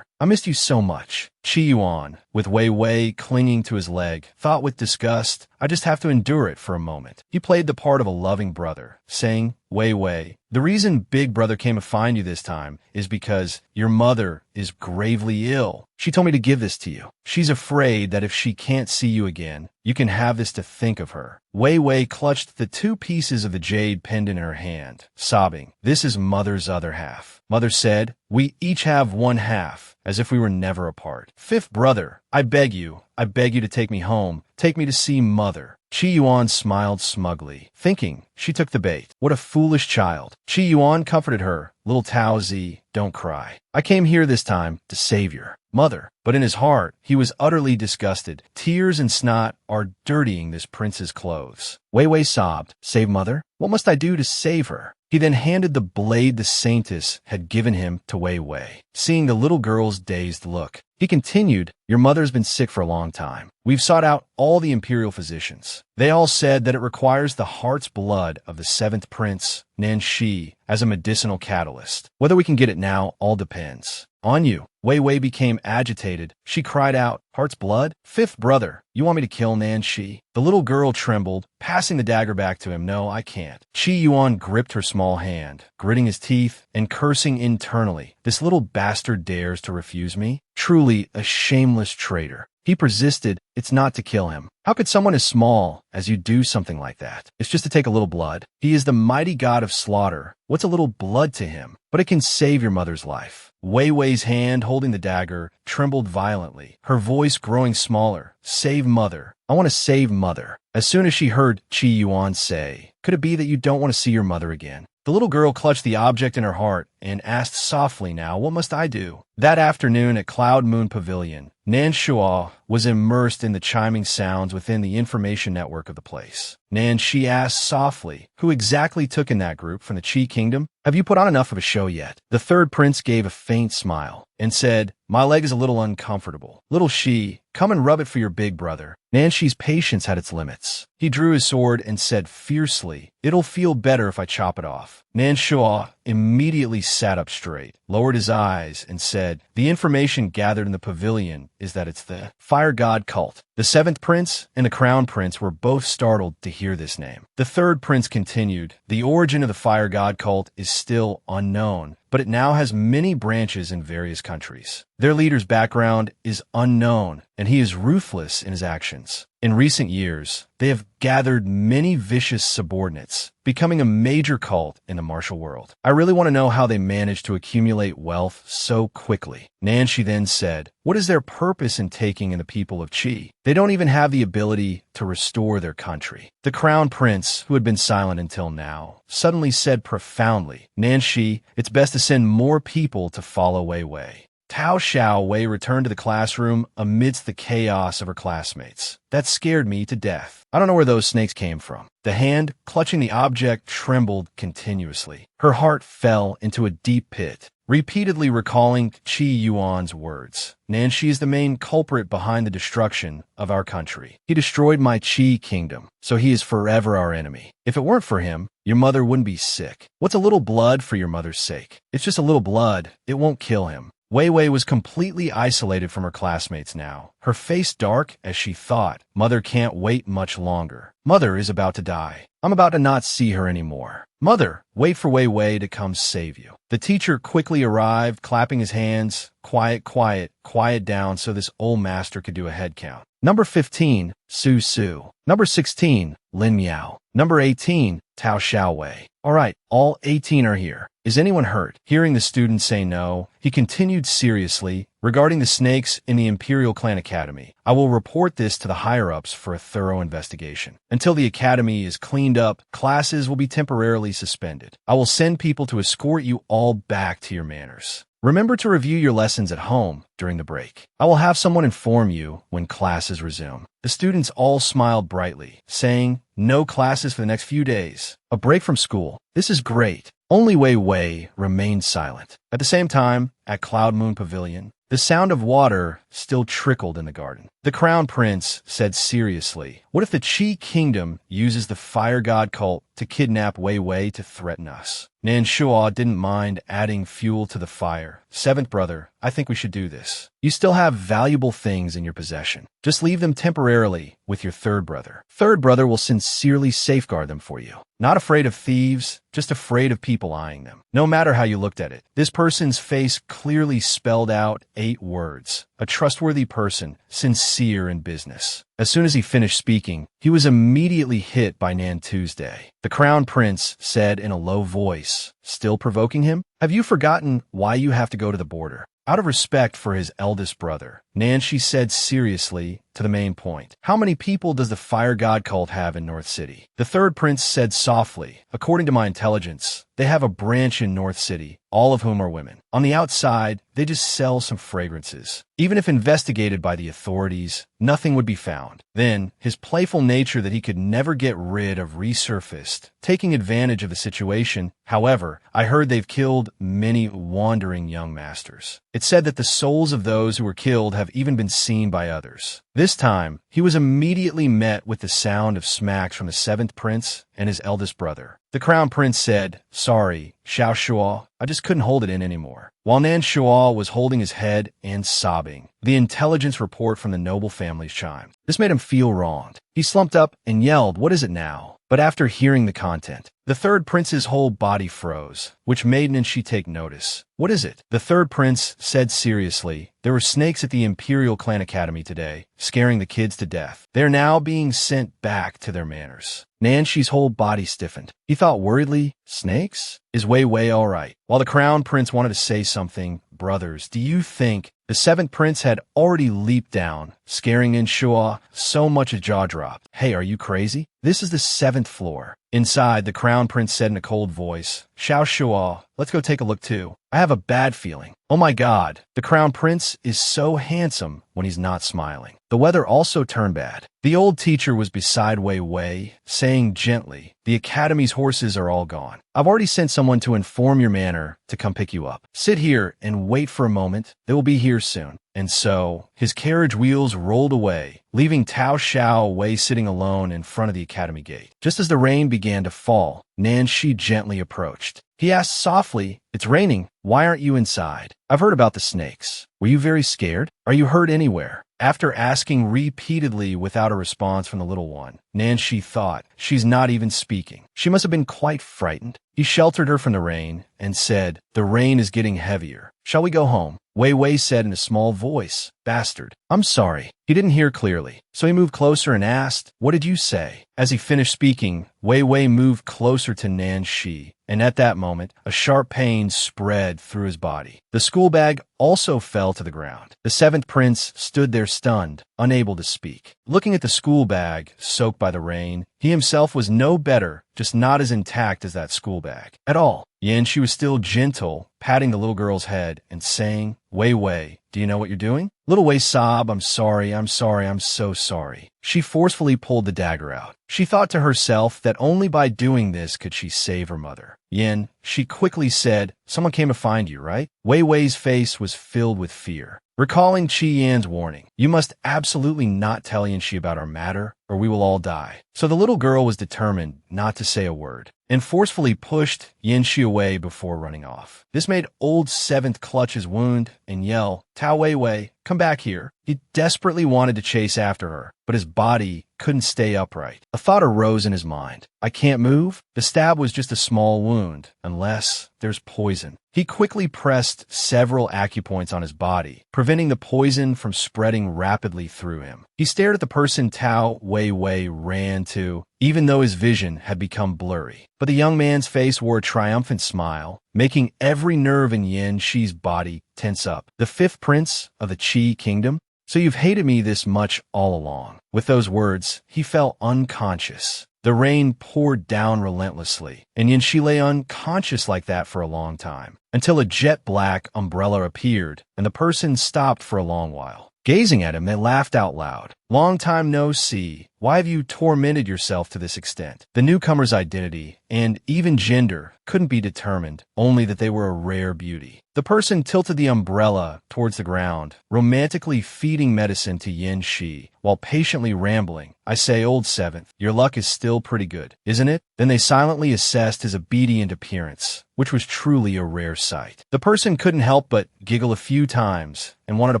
I missed you so much. Qi Yuan, with Wei Wei clinging to his leg, thought with disgust, I just have to endure it for a moment. He played the part of a loving brother, saying, Wei Wei, the reason Big Brother came to find you this time is because your mother is gravely ill. She told me to give this to you. She's afraid that if she can't see you again, you can have this to think of her. Wei Wei clutched the 2 pieces of the jade pendant in her hand, sobbing, this is Mother's other half. Mother said, we each have 1/2, as if we were never apart. Fifth brother, I beg you to take me home, take me to see Mother. Qi Yuan smiled smugly, thinking she took the bait. What a foolish child. Qi Yuan comforted her. Little Tao Zi, don't cry. I came here this time to save your mother. But in his heart, he was utterly disgusted. Tears and snot are dirtying this prince's clothes. Wei Wei sobbed, save mother? What must I do to save her? He then handed the blade the saintess had given him to Wei Wei. Seeing the little girl's dazed look, he continued, your mother's been sick for a long time. We've sought out all the imperial physicians. They all said that it requires the heart's blood of the 7th prince, Nanshi, as a medicinal catalyst. Whether we can get it now all depends on you. Wei Wei became agitated. She cried out, "Heart's blood? Fifth brother, you want me to kill Nan Shi?" The little girl trembled, passing the dagger back to him. "No, I can't." Chi Yuan gripped her small hand, gritting his teeth and cursing internally. "This little bastard dares to refuse me? Truly a shameless traitor." He persisted. "It's not to kill him. How could someone as small as you do something like that? It's just to take a little blood. He is the mighty god of slaughter. What's a little blood to him? But it can save your mother's life." Wei Wei's hand holding the dagger trembled violently, her voice growing smaller. "Save mother. I want to save mother." As soon as she heard Chi Yuan say, "Could it be that you don't want to see your mother again?" The little girl clutched the object in her heart and asked softly, "Now, what must I do?" That afternoon at Cloud Moon Pavilion, Nan Shua was immersed in the chiming sounds within the information network of the place. Nan Shi asked softly, "Who exactly took in that group from the Qi Kingdom? Have you put on enough of a show yet?" The third prince gave a faint smile and said, "My leg is a little uncomfortable. Little Shi, come and rub it for your big brother." Nan Shi's patience had its limits. He drew his sword and said fiercely, "It'll feel better if I chop it off." Nan Shua immediately sat up straight, lowered his eyes, and said, "The information gathered in the pavilion is that it's the fire god cult." The seventh prince and the crown prince were both startled to hear this name. The third prince continued, "The origin of the fire god cult is still unknown, but it now has many branches in various countries. Their leader's background is unknown, and he is ruthless in his actions. In recent years, they have gathered many vicious subordinates, becoming a major cult in the martial world. I really want to know how they managed to accumulate wealth so quickly." Nan Shi then said, "What is their purpose in taking in the people of Qi? They don't even have the ability to restore their country." The crown prince, who had been silent until now, suddenly said profoundly, "Nan Shi, it's best to send more people to follow Wei Wei." Tao Xiao Wei returned to the classroom amidst the chaos of her classmates. "That scared me to death. I don't know where those snakes came from." The hand clutching the object trembled continuously. Her heart fell into a deep pit, repeatedly recalling Chi Yuan's words. "Nan Shi is the main culprit behind the destruction of our country. He destroyed my Qi kingdom, so he is forever our enemy. If it weren't for him, your mother wouldn't be sick. What's a little blood for your mother's sake? It's just a little blood. It won't kill him." Wei Wei was completely isolated from her classmates now, her face dark as she thought, "Mother can't wait much longer. Mother is about to die. I'm about to not see her anymore. Mother, wait for Wei Wei to come save you." The teacher quickly arrived, clapping his hands. "Quiet, quiet, quiet down," so this old master could do a head count. Number 15, Su Su. Number 16, Lin Miao. Number 18, Tao Xiaowei. "All right, all 18 are here. Is anyone hurt?" Hearing the student say no, he continued seriously, "Regarding the snakes in the Imperial Clan Academy, I will report this to the higher-ups for a thorough investigation. Until the academy is cleaned up, classes will be temporarily suspended. I will send people to escort you all back to your manners. Remember to review your lessons at home during the break. I will have someone inform you when classes resume." The students all smiled brightly, saying, "No classes for the next few days. A break from school. This is great." Only Wei Wei remained silent. At the same time, at Cloud Moon Pavilion, the sound of water still trickled in the garden. The crown prince said seriously, "What if the Qi Kingdom uses the fire god cult to kidnap Wei Wei to threaten us?" Nan Shua didn't mind adding fuel to the fire. "Seventh brother, I think we should do this. You still have valuable things in your possession. Just leave them temporarily with your third brother. Third brother will sincerely safeguard them for you. Not afraid of thieves, just afraid of people eyeing them. No matter how you looked at it." This person's face clearly spelled out 8 words. A trustworthy person, sincere in business. As soon as he finished speaking, he was immediately hit by Nan Tuesday. The crown prince said in a low voice, still provoking him, "Have you forgotten why you have to go to the border?" Out of respect for his eldest brother, Nan Shi said seriously to the main point, "How many people does the fire god cult have in North City?" The third prince said softly, "According to my intelligence, they have a branch in North City, all of whom are women. On the outside, they just sell some fragrances. Even if investigated by the authorities, nothing would be found." Then, his playful nature that he could never get rid of resurfaced, taking advantage of the situation. "However, I heard they've killed many wandering young masters. It's said that the souls of those who were killed have have even been seen by others. This time, he was immediately met with the sound of smacks from the seventh prince and his eldest brother. The crown prince said, "Sorry, Xiao Shuo, I just couldn't hold it in anymore," while Nan Shuo was holding his head and sobbing. The intelligence report from the noble families chimed. This made him feel wronged. He slumped up and yelled, "What is it now?" But after hearing the content, the third prince's whole body froze, which made Nanshi take notice. "What is it?" The third prince said seriously, "There were snakes at the Imperial Clan Academy today, scaring the kids to death. They are now being sent back to their manners." Nanshi's whole body stiffened. He thought worriedly, "Snakes? Is Wei Wei all right?" While the crown prince wanted to say something, "Brothers, do you think—" The seventh prince had already leaped down, scaring Nshua so much his jaw dropped. "Hey, are you crazy? This is the 7th floor." Inside, the crown prince said in a cold voice, "Xiao Shuo, let's go take a look too. I have a bad feeling." Oh my god, the crown prince is so handsome when he's not smiling. The weather also turned bad. The old teacher was beside Wei Wei, saying gently, "The academy's horses are all gone. I've already sent someone to inform your manor to come pick you up. Sit here and wait for a moment. They will be here soon." And so, his carriage wheels rolled away, leaving Tao Xiao Wei sitting alone in front of the academy gate. Just as the rain began to fall, Nanshi gently approached. He asked softly, "It's raining. Why aren't you inside? I've heard about the snakes. Were you very scared? Are you hurt anywhere?" After asking repeatedly without a response from the little one, Nanshi thought, "She's not even speaking. She must have been quite frightened." He sheltered her from the rain and said, "The rain is getting heavier. Shall we go home?" Wei Wei said in a small voice, "Bastard. I'm sorry." He didn't hear clearly, so he moved closer and asked, "What did you say?" As he finished speaking, Wei Wei moved closer to Nanshi, and at that moment, a sharp pain spread through his body. The school bag also fell to the ground. The seventh prince stood there stunned, unable to speak. Looking at the school bag, soaked by the rain, he himself was no better, just not as intact as that school bag. At all. Yanshi was still gentle, patting the little girl's head and saying, "Wei Wei, do you know what you're doing?" Little Wei sobbed, I'm sorry, I'm so sorry." She forcefully pulled the dagger out. She thought to herself that only by doing this could she save her mother. "Yin," she quickly said, "someone came to find you, right?" Wei Wei's face was filled with fear. Recalling Qi Yan's warning, "You must absolutely not tell Yanxi about our matter, or we will all die." So the little girl was determined not to say a word, and forcefully pushed Yanxi away before running off. This made Old Seventh clutch his wound and yell, "Tao Wei Wei, come back here." He desperately wanted to chase after her, but his body couldn't stay upright. A thought arose in his mind. "I can't move? The stab was just a small wound, unless there's poison." He quickly pressed several acupoints on his body, preventing the poison from spreading rapidly through him. He stared at the person Tao Wei Wei ran to, even though his vision had become blurry. But the young man's face wore a triumphant smile, making every nerve in Yan Shi's body tense up. "The fifth prince of the Qi kingdom? So you've hated me this much all along." With those words, he fell unconscious. The rain poured down relentlessly, and Yanxi lay unconscious like that for a long time, until a jet-black umbrella appeared, and the person stopped for a long while. Gazing at him, they laughed out loud. "Long time no see. Why have you tormented yourself to this extent?" The newcomer's identity, and even gender, couldn't be determined, only that they were a rare beauty. The person tilted the umbrella towards the ground, romantically feeding medicine to Yin Shi, while patiently rambling. "I say, Old Seventh, your luck is still pretty good, isn't it?" Then they silently assessed his obedient appearance, which was truly a rare sight. The person couldn't help but giggle a few times and wanted to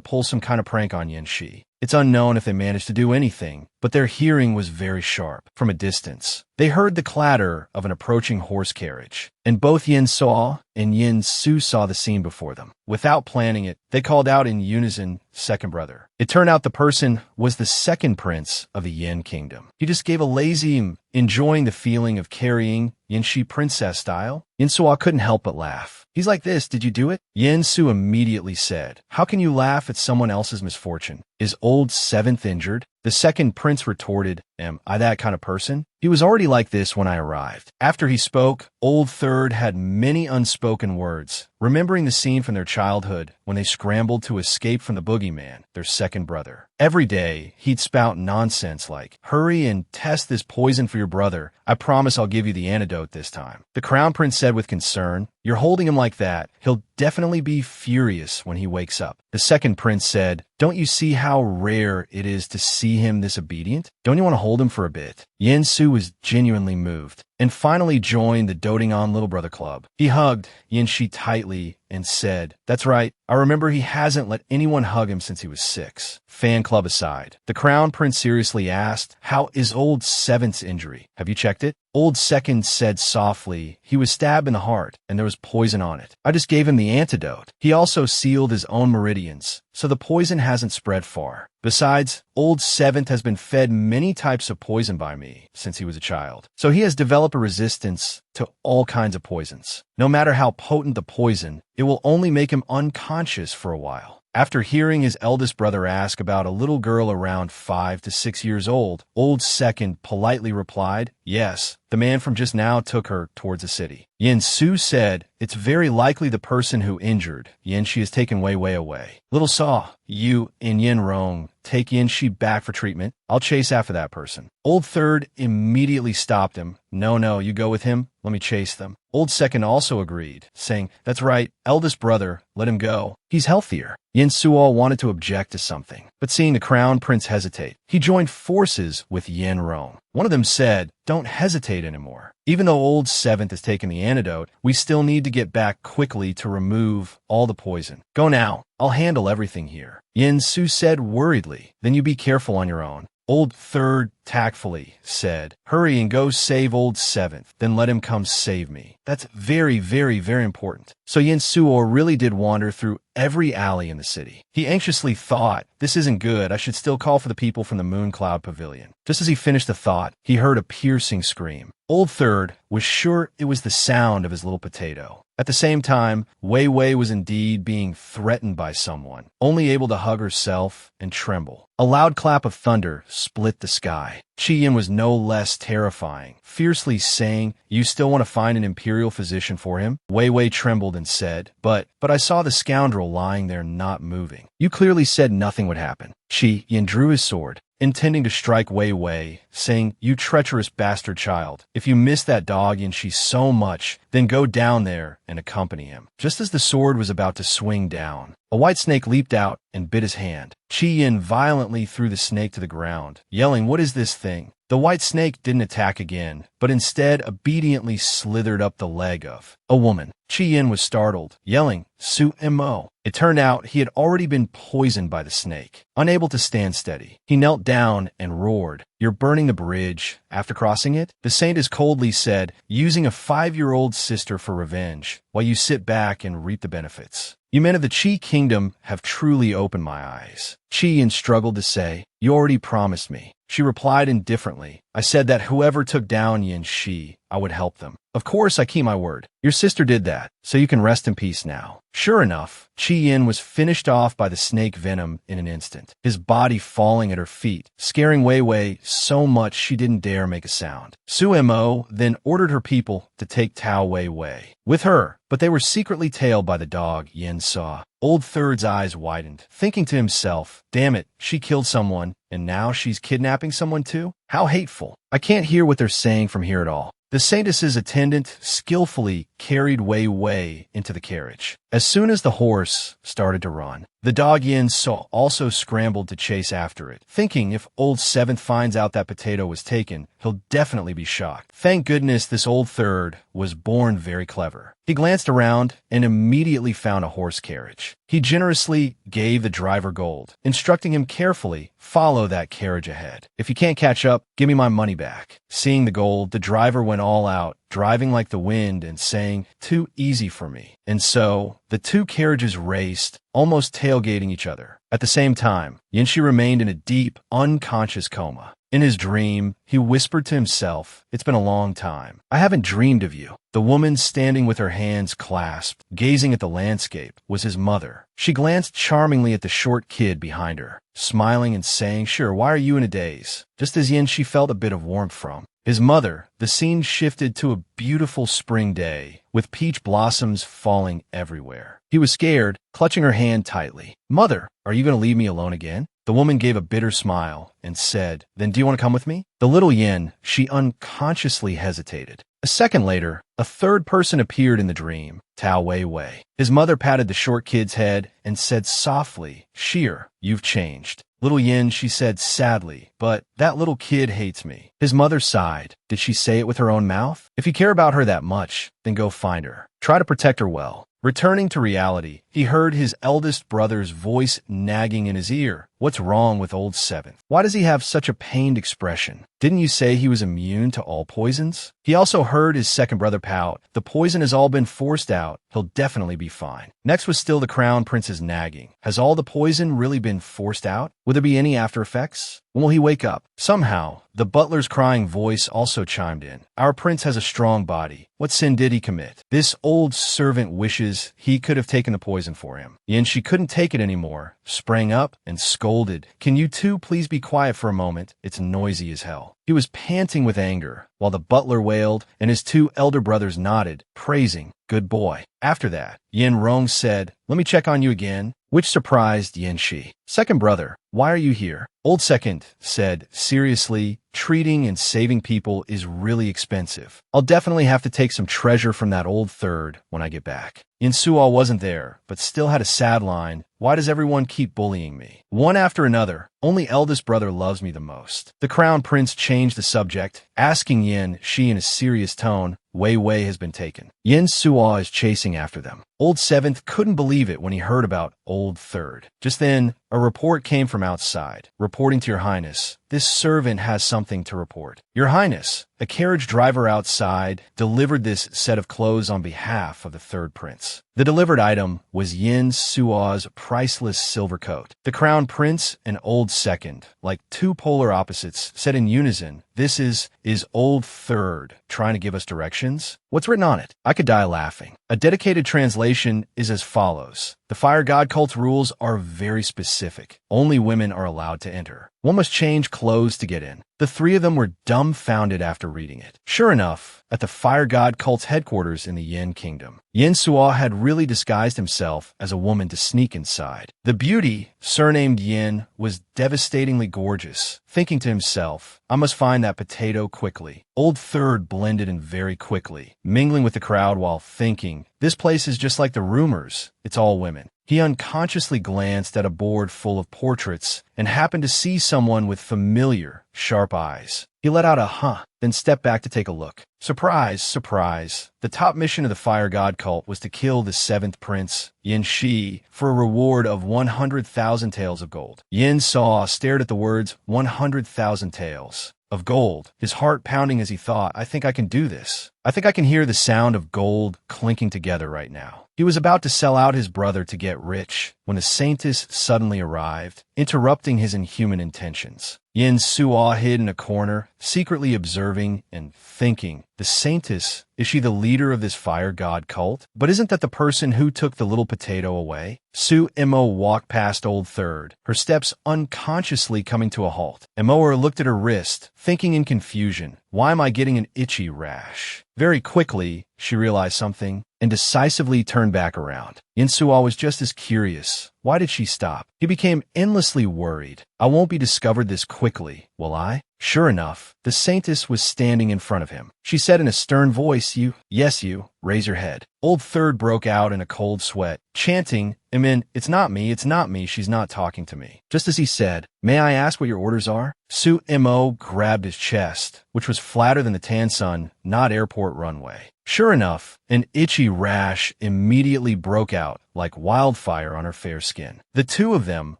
pull some kind of prank on Yin Shi. It's unknown if they managed to do anything, but their hearing was very sharp. From a distance, they heard the clatter of an approaching horse carriage, and both Yin Saw and Yin Su saw the scene before them. Without planning it, they called out in unison, "Second brother." It turned out the person was the second prince of the Yin kingdom. He just gave a lazy, enjoying the feeling of carrying Yin Shi princess style. Yin Saw couldn't help but laugh. "He's like this, did you do it?" Yin Su immediately said, "How can you laugh at someone else's misfortune? Is Old Seventh injured?" The second prince retorted, "Am I that kind of person?" He was already like this when I arrived. After he spoke, Old Third had many unspoken words, remembering the scene from their childhood when they scrambled to escape from the boogeyman, their second brother. Every day, he'd spout nonsense like, "Hurry and test this poison for your brother. I promise I'll give you the antidote this time." The Crown Prince said with concern, "You're holding him like that. He'll definitely be furious when he wakes up." The second prince said, "Don't you see how rare it is to see him this obedient? Don't you want to hold him for a bit?" Yen Su was genuinely moved and finally joined the doting on little brother club. He hugged Yin Shi tightly and said, "That's right. I remember he hasn't let anyone hug him since he was 6. Fan club aside, the Crown Prince seriously asked, "How is old Seventh's injury? Have you checked it?" Old Second said softly, "He was stabbed in the heart, and there was poison on it. I just gave him the antidote. He also sealed his own meridians, so the poison hasn't spread far. Besides, Old Seventh has been fed many types of poison by me since he was a child, so he has developed a resistance to all kinds of poisons. No matter how potent the poison, it will only make him unconscious for a while." After hearing his eldest brother ask about a little girl around 5 to 6 years old, Old Second politely replied, "Yes, the man from just now took her towards the city." Yin Su said, "It's very likely the person who injured Yin Shi is taken way away. Little Saw, you and Yin Rong take Yin Shi back for treatment. I'll chase after that person." Old Third immediately stopped him. No, you go with him. Let me chase them." Old Second also agreed, saying, "That's right, eldest brother, let him go. He's healthier." Yin Sual wanted to object to something, but seeing the Crown Prince hesitate, he joined forces with Yin Rong. One of them said, "Don't hesitate anymore. Even though Old Seventh has taken the antidote, we still need to get back quickly to remove all the poison. Go now. I'll handle everything here." Yin Su said worriedly, "Then you be careful on your own." Old Third tactfully said, "Hurry and go save Old Seventh, then let him come save me. That's very important." So Yin Suo really did wander through every alley in the city. He anxiously thought, "This isn't good. I should still call for the people from the Moon Cloud Pavilion." Just as he finished the thought, he heard a piercing scream. Old Third was sure it was the sound of his little potato. At the same time, Wei Wei was indeed being threatened by someone, only able to hug herself and tremble. A loud clap of thunder split the sky. Chi Yin was no less terrifying, fiercely saying, "You still want to find an imperial physician for him?" Wei Wei trembled and said, But I saw the scoundrel lying there not moving. You clearly said nothing would happen." Chi Yin drew his sword, intending to strike Wei Wei, saying, "You treacherous bastard child. If you miss that dog Yin Shi so much, then go down there and accompany him." Just as the sword was about to swing down, a white snake leaped out and bit his hand. Chi Yin violently threw the snake to the ground, yelling, "What is this thing?" The white snake didn't attack again, but instead obediently slithered up the leg of a woman. Chi Yin was startled, yelling, "Su Mo." It turned out he had already been poisoned by the snake. Unable to stand steady, he knelt down and roared, "You're burning the bridge after crossing it?" The saint as coldly said, "Using a 5-year-old sister for revenge, while you sit back and reap the benefits. You men of the Qi Kingdom have truly opened my eyes." Chi Yin struggled to say, "You already promised me." She replied indifferently, "I said that whoever took down Yin Shi, I would help them. Of course I keep my word. Your sister did that, so you can rest in peace now." Sure enough, Chi Yin was finished off by the snake venom in an instant, his body falling at her feet, scaring Wei Wei so much she didn't dare make a sound. Su Mo then ordered her people to take Tao Wei Wei with her, but they were secretly tailed by the dog Yin saw. Old Third's eyes widened, thinking to himself, "Damn it, she killed someone, and now she's kidnapping someone too? How hateful. I can't hear what they're saying from here at all." The saintess's attendant skillfully carried Wei Wei into the carriage. As soon as the horse started to run, the dog Yin saw also scrambled to chase after it, thinking if Old Seventh finds out that potato was taken, he'll definitely be shocked. Thank goodness this Old Third was born very clever. He glanced around and immediately found a horse carriage. He generously gave the driver gold, instructing him carefully, "Follow that carriage ahead. If you can't catch up, give me my money back." Seeing the gold, the driver went all out, driving like the wind and saying, "Too easy for me." And so, the two carriages raced, almost tailgating each other. At the same time, Yin Shi remained in a deep, unconscious coma. In his dream, he whispered to himself, "It's been a long time. I haven't dreamed of you." The woman standing with her hands clasped, gazing at the landscape, was his mother. She glanced charmingly at the short kid behind her, smiling and saying, "Sure, why are you in a daze?" Just as Yin Shi felt a bit of warmth from His mother. The scene shifted to a beautiful spring day, with peach blossoms falling everywhere. He was scared, clutching her hand tightly. "Mother, are you going to leave me alone again?" The woman gave a bitter smile and said, "Then do you want to come with me?" The little Yin, she unconsciously hesitated. A second later, a third person appeared in the dream, Tao Wei Wei. His mother patted the short kid's head and said softly, "Sheer, you've changed." "Little Yin," she said sadly, "but that little kid hates me." His mother sighed. Did she say it with her own mouth? If you care about her that much, then go find her. Try to protect her well. Returning to reality, he heard his eldest brother's voice nagging in his ear. "What's wrong with old Seventh? Why does he have such a pained expression? Didn't you say he was immune to all poisons?" He also heard his second brother pout. "The poison has all been forced out. He'll definitely be fine." Next was still the crown prince's nagging. "Has all the poison really been forced out? Will there be any after effects? When will he wake up?" Somehow, the butler's crying voice also chimed in. "Our prince has a strong body. What sin did he commit? This old servant wishes he could have taken the poison for him." Yin, she couldn't take it anymore, sprang up and scolded. "Can you two please be quiet for a moment? It's noisy as hell." He was panting with anger, while the butler wailed and his two elder brothers nodded, praising, "Good boy." After that, Yin Rong said, "Let me check on you again," which surprised Yin Shi. "Second brother, why are you here?" Old Second said, seriously, "Treating and saving people is really expensive. I'll definitely have to take some treasure from that old third when I get back." Yin Suo wasn't there, but still had a sad line. "Why does everyone keep bullying me? One after another. Only eldest brother loves me the most." The crown prince changed the subject, asking Yin Shi in a serious tone, "Wei Wei has been taken. Yin Suo is chasing after them." Old Seventh couldn't believe it when he heard about Old Third. Just then, a report came from outside. "Reporting to your highness, this servant has something to report." "Your highness, a carriage driver outside delivered this set of clothes on behalf of the third prince." The delivered item was Yin Suo's priceless silver coat. The crown prince and Old Second, like two polar opposites, said in unison, "This is Old Third trying to give us directions? What's written on it?" I could die laughing. A dedicated translation is as follows. The fire god cult's rules are very specific. Only women are allowed to enter. One must change clothes to get in. The three of them were dumbfounded after reading it. Sure enough, at the fire god cult's headquarters in the Yin Kingdom, Yin Suo had really disguised himself as a woman to sneak inside. The beauty, surnamed Yin, was devastatingly gorgeous. Thinking to himself, "I must find that potato quickly." Old Third blended in very quickly, mingling with the crowd while thinking, "This place is just like the rumors. It's all women." He unconsciously glanced at a board full of portraits and happened to see someone with familiar, sharp eyes. He let out a huh, then stepped back to take a look. Surprise, surprise. The top mission of the fire god cult was to kill the seventh prince, Yin Shi, for a reward of 100,000 taels of gold. Yin stared at the words 100,000 taels of gold, his heart pounding as he thought, "I think I can do this. I think I can hear the sound of gold clinking together right now." He was about to sell out his brother to get rich when the saintess suddenly arrived, interrupting his inhuman intentions. Yin Suo hid in a corner, secretly observing and thinking, "The saintess, is she the leader of this fire god cult? But isn't that the person who took the little potato away?" Su Imo walked past Old Third, her steps unconsciously coming to a halt. Imoer looked at her wrist, thinking in confusion, "Why am I getting an itchy rash?" Very quickly, she realized something and decisively turned back around. Yin Suo was just as curious. Why did she stop? He became endlessly worried. "I won't be discovered this quickly, will I?" Sure enough, the saintess was standing in front of him. She said in a stern voice, Yes, you. Raise your head." Old Third broke out in a cold sweat, chanting, it's not me, she's not talking to me." Just as he said, "May I ask what your orders are?" Su Mo grabbed his chest, which was flatter than the Tansun, not airport runway. Sure enough, an itchy rash immediately broke out like wildfire on her fair skin. The two of them,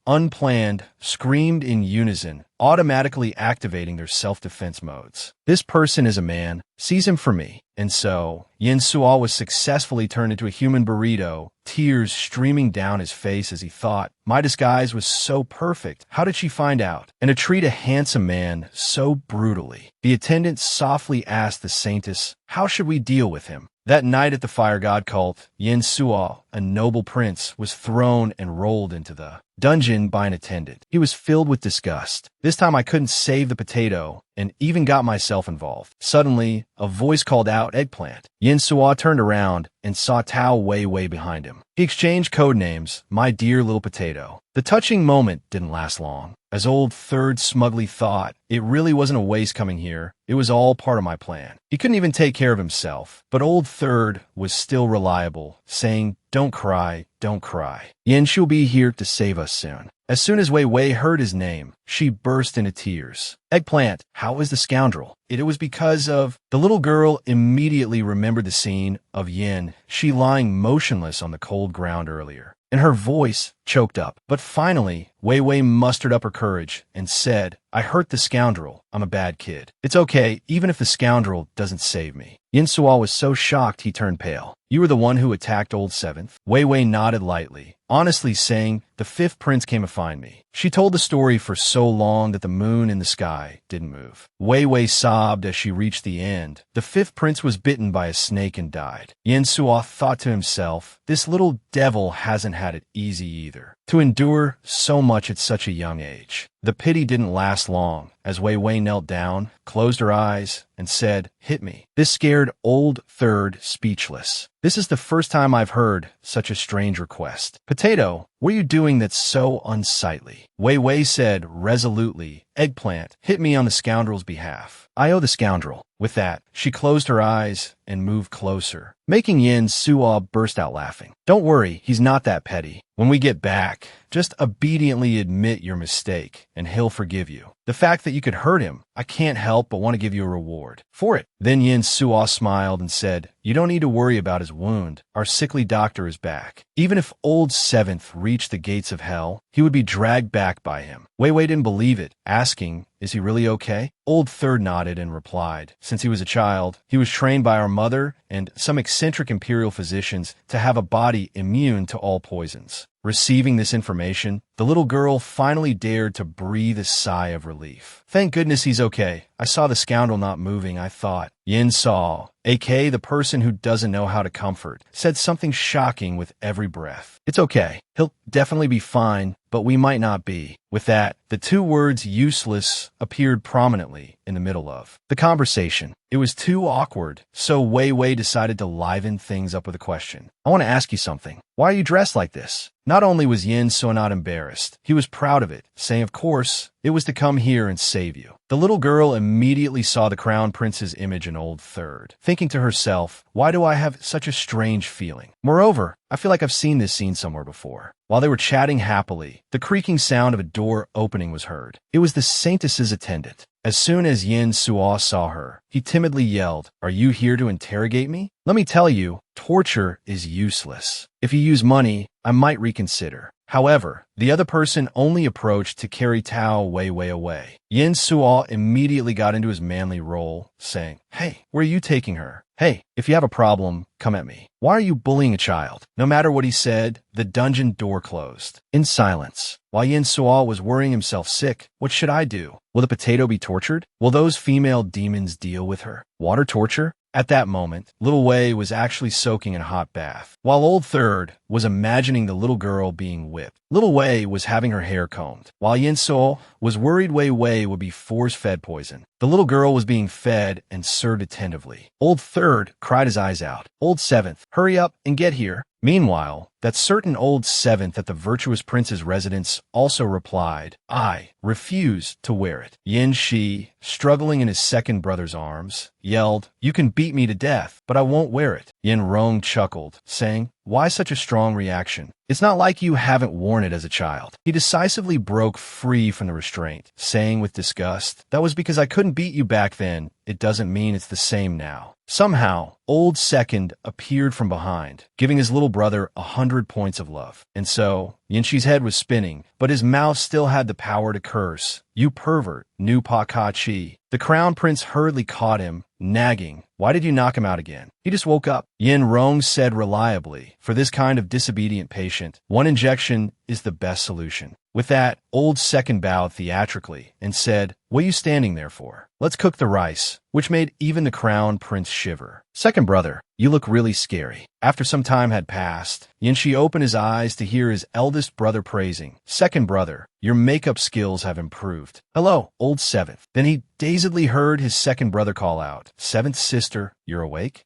unplanned, screamed in unison, automatically activating their self-defense modes. This person is a man. Seize him for me. And so, Yin Suo was successfully turned into a human burrito, tears streaming down his face as he thought, "My disguise was so perfect. How did she find out?" And to treat a handsome man so brutally. The attendant softly asked the saintess, "How should we deal with him?" That night at the fire god cult, Yin Suo, a noble prince, was thrown and rolled into the dungeon by an attendant. He was filled with disgust. This time I couldn't save the potato and even got myself involved. Suddenly, a voice called out, "Eggplant." Yin Suo turned around and saw Tao Wei behind him. He exchanged code names, "My dear little potato." The touching moment didn't last long. As Old Third smugly thought, it really wasn't a waste coming here. It was all part of my plan. He couldn't even take care of himself. But Old Third was still reliable, saying, "Don't cry, don't cry. Yin, she'll be here to save us soon." As soon as Wei Wei heard his name, she burst into tears. "Eggplant, how is the scoundrel?" It was because of... The little girl immediately remembered the scene of Yin, she lying motionless on the cold ground earlier, and her voice choked up. But finally, Wei Wei mustered up her courage and said, "I hurt the scoundrel. I'm a bad kid. It's okay, even if the scoundrel doesn't save me." Yin Suo was so shocked he turned pale. "You were the one who attacked Old Seventh?" Wei Wei nodded lightly, honestly saying, "The fifth prince came to find me." She told the story for so long that the moon in the sky didn't move. Wei Wei sobbed as she reached the end. The fifth prince was bitten by a snake and died. Yin Suo thought to himself, this little devil hasn't had it easy either, to endure so much at such a young age. The pity didn't last long, as Wei Wei knelt down, closed her eyes, and said, "Hit me." This scared Old Third speechless. "This is the first time I've heard such a strange request. Potato, what are you doing that's so unsightly?" Wei Wei said resolutely, "Eggplant, hit me on the scoundrel's behalf. I owe the scoundrel." With that, she closed her eyes and moved closer, making Yin Suo burst out laughing. "Don't worry, he's not that petty. When we get back, just obediently admit your mistake, and he'll forgive you. The fact that you could hurt him, I can't help but want to give you a reward for it." Then Yin Suo smiled and said, "You don't need to worry about his wound. Our sickly doctor is back. Even if Old Seventh reached the gates of hell, he would be dragged back by him." Wei Wei didn't believe it, asking, "Is he really okay?" Old Third nodded and replied, "Since he was a child, he was trained by our mother and some eccentric imperial physicians to have a body immune to all poisons." Receiving this information, the little girl finally dared to breathe a sigh of relief. "Thank goodness he's okay. I saw the scoundrel not moving, I thought." Yin Saw, aka the person who doesn't know how to comfort, said something shocking with every breath. "It's okay. He'll definitely be fine, but we might not be." With that, the two words "useless" appeared prominently in the middle of the conversation. It was too awkward, so Wei Wei decided to liven things up with a question. "I want to ask you something. Why are you dressed like this?" Not only was Yin so not embarrassed, he was proud of it, saying, "Of course, it was to come here and save you." The little girl immediately saw the crown prince's image in Old Third, thinking to herself, "Why do I have such a strange feeling? Moreover, I feel like I've seen this scene somewhere before." While they were chatting happily, the creaking sound of a door opening was heard. It was the saintess's attendant. As soon as Yin Suo saw her, he timidly yelled, "Are you here to interrogate me? Let me tell you, torture is useless. If you use money, I might reconsider." However, the other person only approached to carry Tao Wei away. Yin Suo immediately got into his manly role, saying, "Hey, where are you taking her? Hey, if you have a problem, come at me. Why are you bullying a child?" No matter what he said, the dungeon door closed. In silence, while Yin Suo was worrying himself sick, what should I do? Will the potato be tortured? Will those female demons deal with her? Water torture? At that moment, little Wei was actually soaking in a hot bath, while Old Third was imagining the little girl being whipped. Little Wei was having her hair combed, while Yin Suo was worried Wei Wei would be force-fed poison. The little girl was being fed and served attentively. Old Third cried his eyes out. "Old Seventh, hurry up and get here." Meanwhile, that certain Old Seventh at the virtuous prince's residence also replied, "I refuse to wear it." Yin Shi, struggling in his second brother's arms, yelled, "You can beat me to death, but I won't wear it." Yin Rong chuckled, saying, "Why such a strong reaction? It's not like you haven't worn it as a child." He decisively broke free from the restraint, saying with disgust, "That was because I couldn't beat you back then. It doesn't mean it's the same now." Somehow, Old Second appeared from behind, giving his little brother 100 points of love. And so, Yinshi's head was spinning, but his mouth still had the power to curse. "You pervert, Nu Pa Ka Chi." The crown prince hurriedly caught him, nagging, "Why did you knock him out again? He just woke up." Yin Rong said reliably, "For this kind of disobedient patient, one injection is the best solution." With that, old second bowed theatrically and said, "What are you standing there for? Let's cook the rice," which made even the crown prince shiver. "Second brother, you look really scary." After some time had passed, Yinshi opened his eyes to hear his eldest brother praising, "Second brother, your makeup skills have improved." "Hello, old seventh." Then he dazedly heard his second brother call out, "Seventh sister, you're awake?"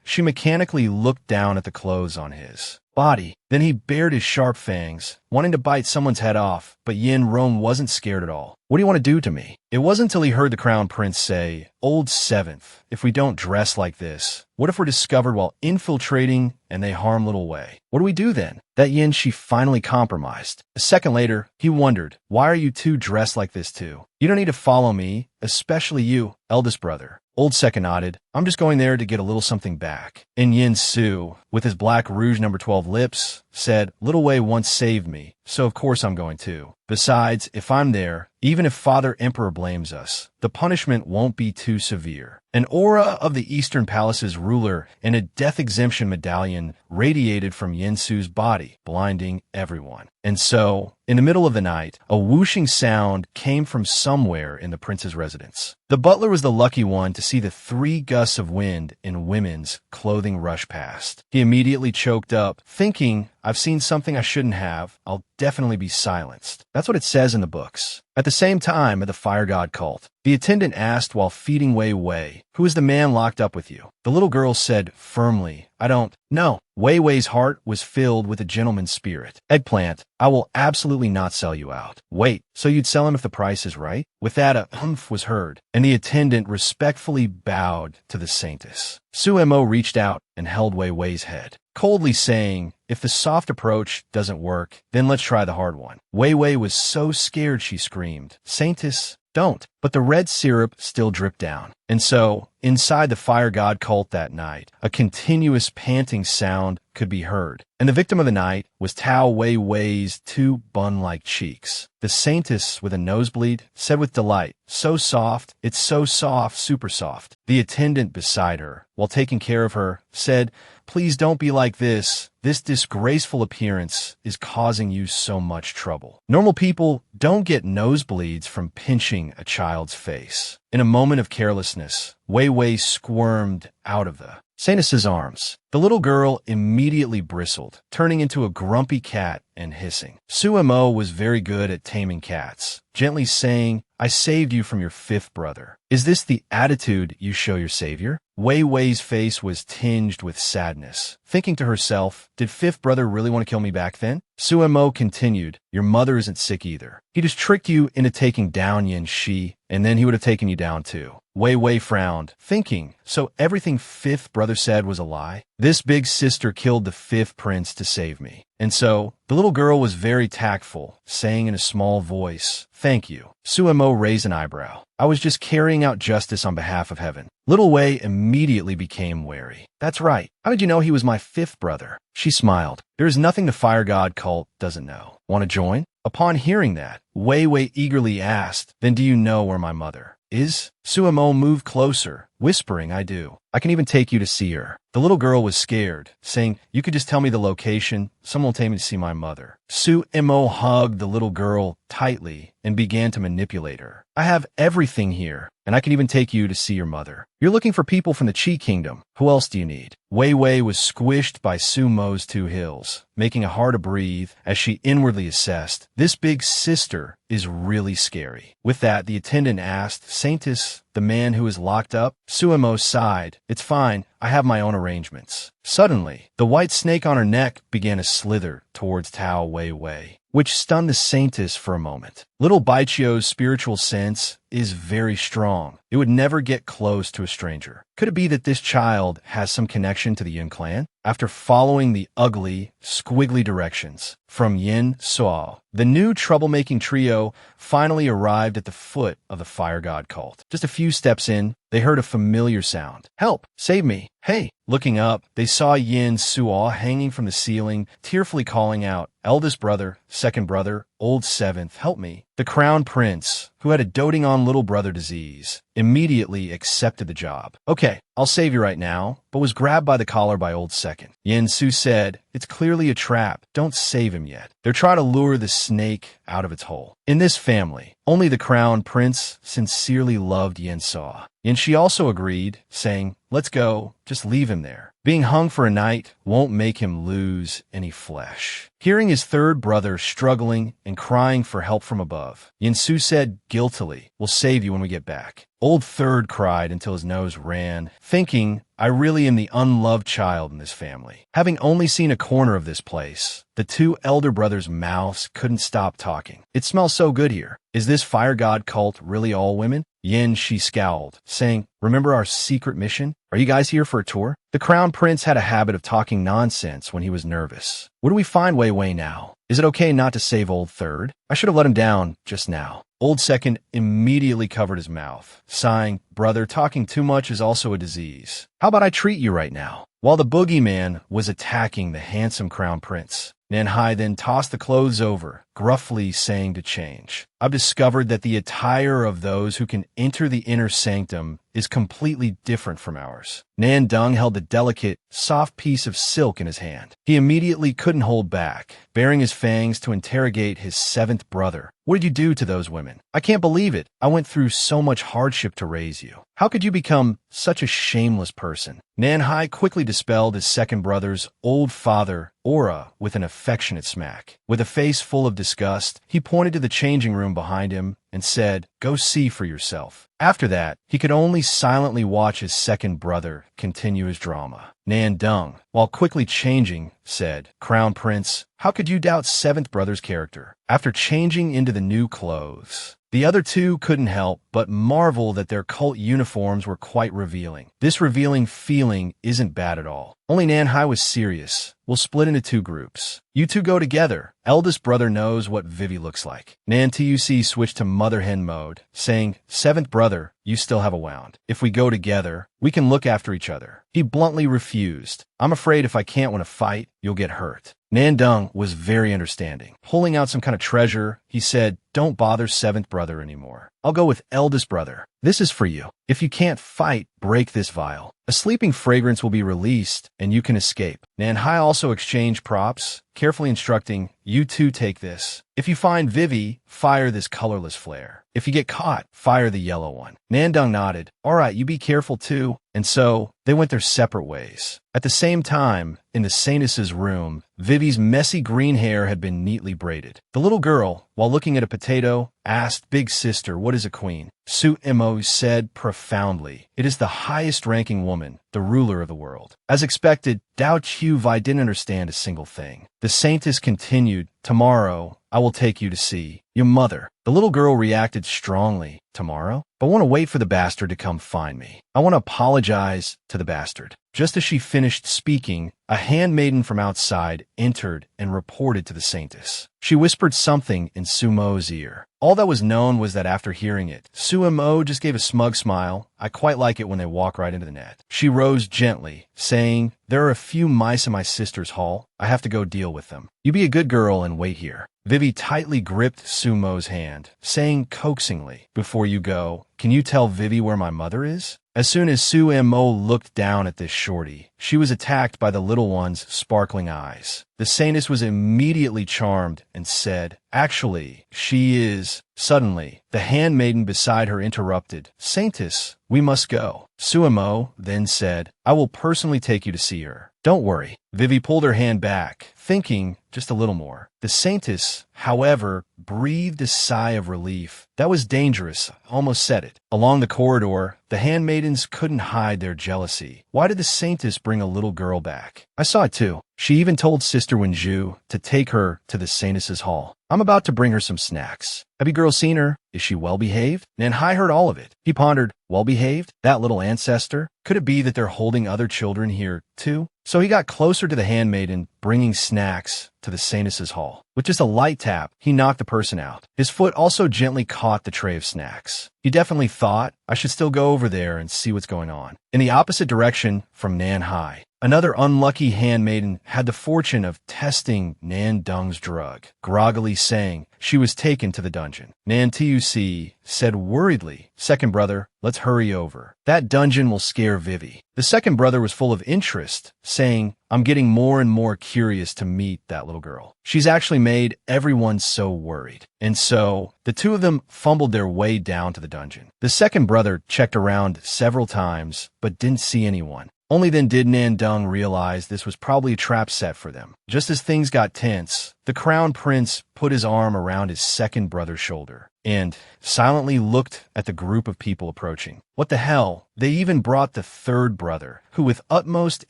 She mechanically looked down at the clothes on his body. Then he bared his sharp fangs, wanting to bite someone's head off, but Yin Rome wasn't scared at all. "What do you want to do to me?" It wasn't until he heard the crown prince say, "Old seventh, if we don't dress like this, what if we're discovered while infiltrating and they harm little Wei? What do we do then?" That Yin she finally compromised. A second later, he wondered, "Why are you two dressed like this too? You don't need to follow me, especially you, eldest brother." Old second nodded, "I'm just going there to get a little something back." And Yin Su, with his black rouge number 12 lips, said, "Little Wei once saved me, so of course I'm going too. Besides, if I'm there, even if Father Emperor blames us, the punishment won't be too severe." An aura of the Eastern Palace's ruler and a death exemption medallion radiated from Yin Su's body, blinding everyone. And so, in the middle of the night, a whooshing sound came from somewhere in the prince's residence. The butler was the lucky one to see the 3 gusts of wind in women's clothing rush past. He immediately choked up, thinking, "I've seen something I shouldn't have. I'll definitely be silenced." That's what it says in the books. At the same time, at the fire god cult, the attendant asked while feeding Wei Wei, "Who is the man locked up with you?" The little girl said firmly, "I don't know." Wei Wei's heart was filled with a gentleman's spirit. "Eggplant, I will absolutely not sell you out." "Wait, so you'd sell him if the price is right?" With that, a humph was heard, and the attendant respectfully bowed to the saintess. Suemo reached out and held Wei Wei's head, coldly saying, "If the soft approach doesn't work, then let's try the hard one." Wei Wei was so scared she screamed, "Saintess, don't." But the red syrup still dripped down. And so, inside the fire god cult that night, a continuous panting sound could be heard. And the victim of the night was Tao Wei Wei's 2 bun-like cheeks. The saintess, with a nosebleed, said with delight, "So soft, it's so soft, super soft." The attendant beside her, while taking care of her, said, "Please don't be like this. This disgraceful appearance is causing you so much trouble." Normal people don't get nosebleeds from pinching a child's face. In a moment of carelessness, Wei Wei squirmed out of the saintess's arms. The little girl immediately bristled, turning into a grumpy cat and hissing. Suemo was very good at taming cats, gently saying, "I saved you from your 5th brother. Is this the attitude you show your savior?" Wei Wei's face was tinged with sadness, thinking to herself, "Did 5th brother really want to kill me back then?" Suemo continued, "Your mother isn't sick either. He just tricked you into taking down Yin Shi, and then he would have taken you down too." Wei Wei frowned, thinking, so everything 5th brother said was a lie? This big sister killed the 5th prince to save me. And so, the little girl was very tactful, saying in a small voice, "Thank you." Suemo raised an eyebrow. "I was just carrying out justice on behalf of heaven." Little Wei immediately became wary. "That's right. How did you know he was my 5th brother?" She smiled. "There is nothing the fire god cult doesn't know. Want to join?" Upon hearing that, Wei Wei eagerly asked, "Then do you know where my mother is?" Suemo moved closer, whispering, "I do. I can even take you to see her." The little girl was scared, saying, "You could just tell me the location. Someone will take me to see my mother." Suemo hugged the little girl tightly and began to manipulate her. "I have everything here, and I can even take you to see your mother. You're looking for people from the Qi Kingdom. Who else do you need?" Wei Wei was squished by Sumo's 2 heels, making it hard to breathe as she inwardly assessed, "This big sister is really scary." With that, the attendant asked, "Saintess, the man who is locked up?" Suemo sighed, "It's fine. I have my own arrangements." Suddenly, the white snake on her neck began to slither towards Tao Wei Wei, which stunned the saintess for a moment. Little Baichio's spiritual sense is very strong. It would never get close to a stranger. Could it be that this child has some connection to the Yin clan? After following the ugly, squiggly directions from Yin Suo, the new troublemaking trio finally arrived at the foot of the fire god cult. Just a few steps in, they heard a familiar sound. "Help! Save me! Hey!" Looking up, they saw Yin Suo hanging from the ceiling, tearfully calling out, "Eldest brother, second brother, old 7th, help me." The crown prince, who who had a doting-on little brother disease, immediately accepted the job. Okay, I'll save you right now, but was grabbed by the collar by old second. Yin Su said, "It's clearly a trap. Don't save him yet. They're trying to lure the snake out of its hole." In this family, only the crown prince sincerely loved Yin Saw. And she also agreed, saying, "Let's go, just leave him there. Being hung for a night won't make him lose any flesh." Hearing his third brother struggling and crying for help from above, Yin Su said guiltily, "We'll save you when we get back." Old third cried until his nose ran, thinking, "I really am the unloved child in this family." Having only seen a corner of this place, the two elder brothers' mouths couldn't stop talking. "It smells so good here. Is this fire god cult really all women?" Yin, she scowled, saying, "Remember our secret mission? Are you guys here for a tour?" The crown prince had a habit of talking nonsense when he was nervous. "Where do we find Wei Wei now? Is it okay not to save old third? I should have let him down just now." Old second immediately covered his mouth, sighing, "Brother, talking too much is also a disease. How about I treat you right now?" While the boogeyman was attacking the handsome crown prince, Nanhai then tossed the clothes over, gruffly saying to change. "I've discovered that the attire of those who can enter the inner sanctum is completely different from ours." Nan Dung held the delicate, soft piece of silk in his hand. He immediately couldn't hold back, baring his fangs to interrogate his seventh brother. "What did you do to those women? I can't believe it. I went through so much hardship to raise you. How could you become such a shameless person?" Nanhai quickly dispelled his second brother's old father aura with an affectionate smack. With a face full of disgust, he pointed to the changing room behind him and said, "Go see for yourself." After that, he could only silently watch his second brother continue his drama. Nan Dung, while quickly changing, said, "Crown Prince, how could you doubt seventh brother's character?" After changing into the new clothes, the other two couldn't help but marvel that their cult uniforms were quite revealing. This revealing feeling isn't bad at all. Only Nanhai was serious. "We'll split into two groups. You two go together. Eldest brother knows what Vivi looks like." Nan Tuc switched to mother hen mode, saying, "Seventh brother, you still have a wound. If we go together, we can look after each other." He bluntly refused. "I'm afraid if I can't win a fight, you'll get hurt." Nan Dung was very understanding. Pulling out some kind of treasure, he said, "Don't bother seventh brother anymore. I'll go with eldest brother. This is for you. If you can't fight, break this vial. A sleeping fragrance will be released, and you can escape." Nanhai also exchanged props, carefully instructing, "You two take this. If you find Vivi, fire this colorless flare. If you get caught, fire the yellow one." Nandung nodded. "All right, you be careful too." And so, they went their separate ways. At the same time, in the Saintess's room, Vivi's messy green hair had been neatly braided. The little girl, while looking at a potato, asked, "Big sister, what is a queen?" Su Mo said profoundly, "It is the highest-ranking woman, the ruler of the world." As expected, Dao Qiu Vai didn't understand a single thing. The Saintess continued, "Tomorrow, I will take you to see your mother." The little girl reacted strongly. "Tomorrow? But I want to wait for the bastard to come find me. I want to apologize to the bastard." Just as she finished speaking, a handmaiden from outside entered and reported to the Saintess. She whispered something in Sumo's ear. All that was known was that after hearing it, Sumo just gave a smug smile. "I quite like it when they walk right into the net." She rose gently, saying, "There are a few mice in my sister's hall. I have to go deal with them. You be a good girl and wait here." Vivi tightly gripped Sumo's hand, saying coaxingly, "Before you go, can you tell Vivi where my mother is?" As soon as Su Mo looked down at this shorty, she was attacked by the little one's sparkling eyes. The Saintess was immediately charmed and said, "Actually, she is." Suddenly, the handmaiden beside her interrupted, "Saintess, we must go." Su Mo then said, "I will personally take you to see her. Don't worry." Vivi pulled her hand back, thinking just a little more. The Saintess, however, breathed a sigh of relief. That was dangerous, almost said it. Along the corridor, the handmaidens couldn't hide their jealousy. Why did the Saintess bring a little girl back? I saw it too. She even told Sister Wenju to take her to the Saintess's hall. I'm about to bring her some snacks. Have you girls seen her? Is she well-behaved? Nanhai heard all of it. He pondered, well-behaved? That little ancestor? Could it be that they're holding other children here, too? So he got closer to the handmaiden, bringing snacks to the Saintess's hall. With just a light tap, he knocked the person out. His foot also gently caught the tray of snacks. He definitely thought, I should still go over there and see what's going on. In the opposite direction from Nanhai, Another unlucky handmaiden had the fortune of testing Nan Dung's drug, groggily saying she was taken to the dungeon. Nan Tuc said worriedly, "Second brother, let's hurry over. That dungeon will scare Vivi." The second brother was full of interest, saying, "I'm getting more and more curious to meet that little girl. She's actually made everyone so worried." And so, the two of them fumbled their way down to the dungeon. The second brother checked around several times, but didn't see anyone. Only then did Nan Dung realize this was probably a trap set for them. Just as things got tense, the crown prince put his arm around his second brother's shoulder and silently looked at the group of people approaching. What the hell? They even brought the third brother, who with utmost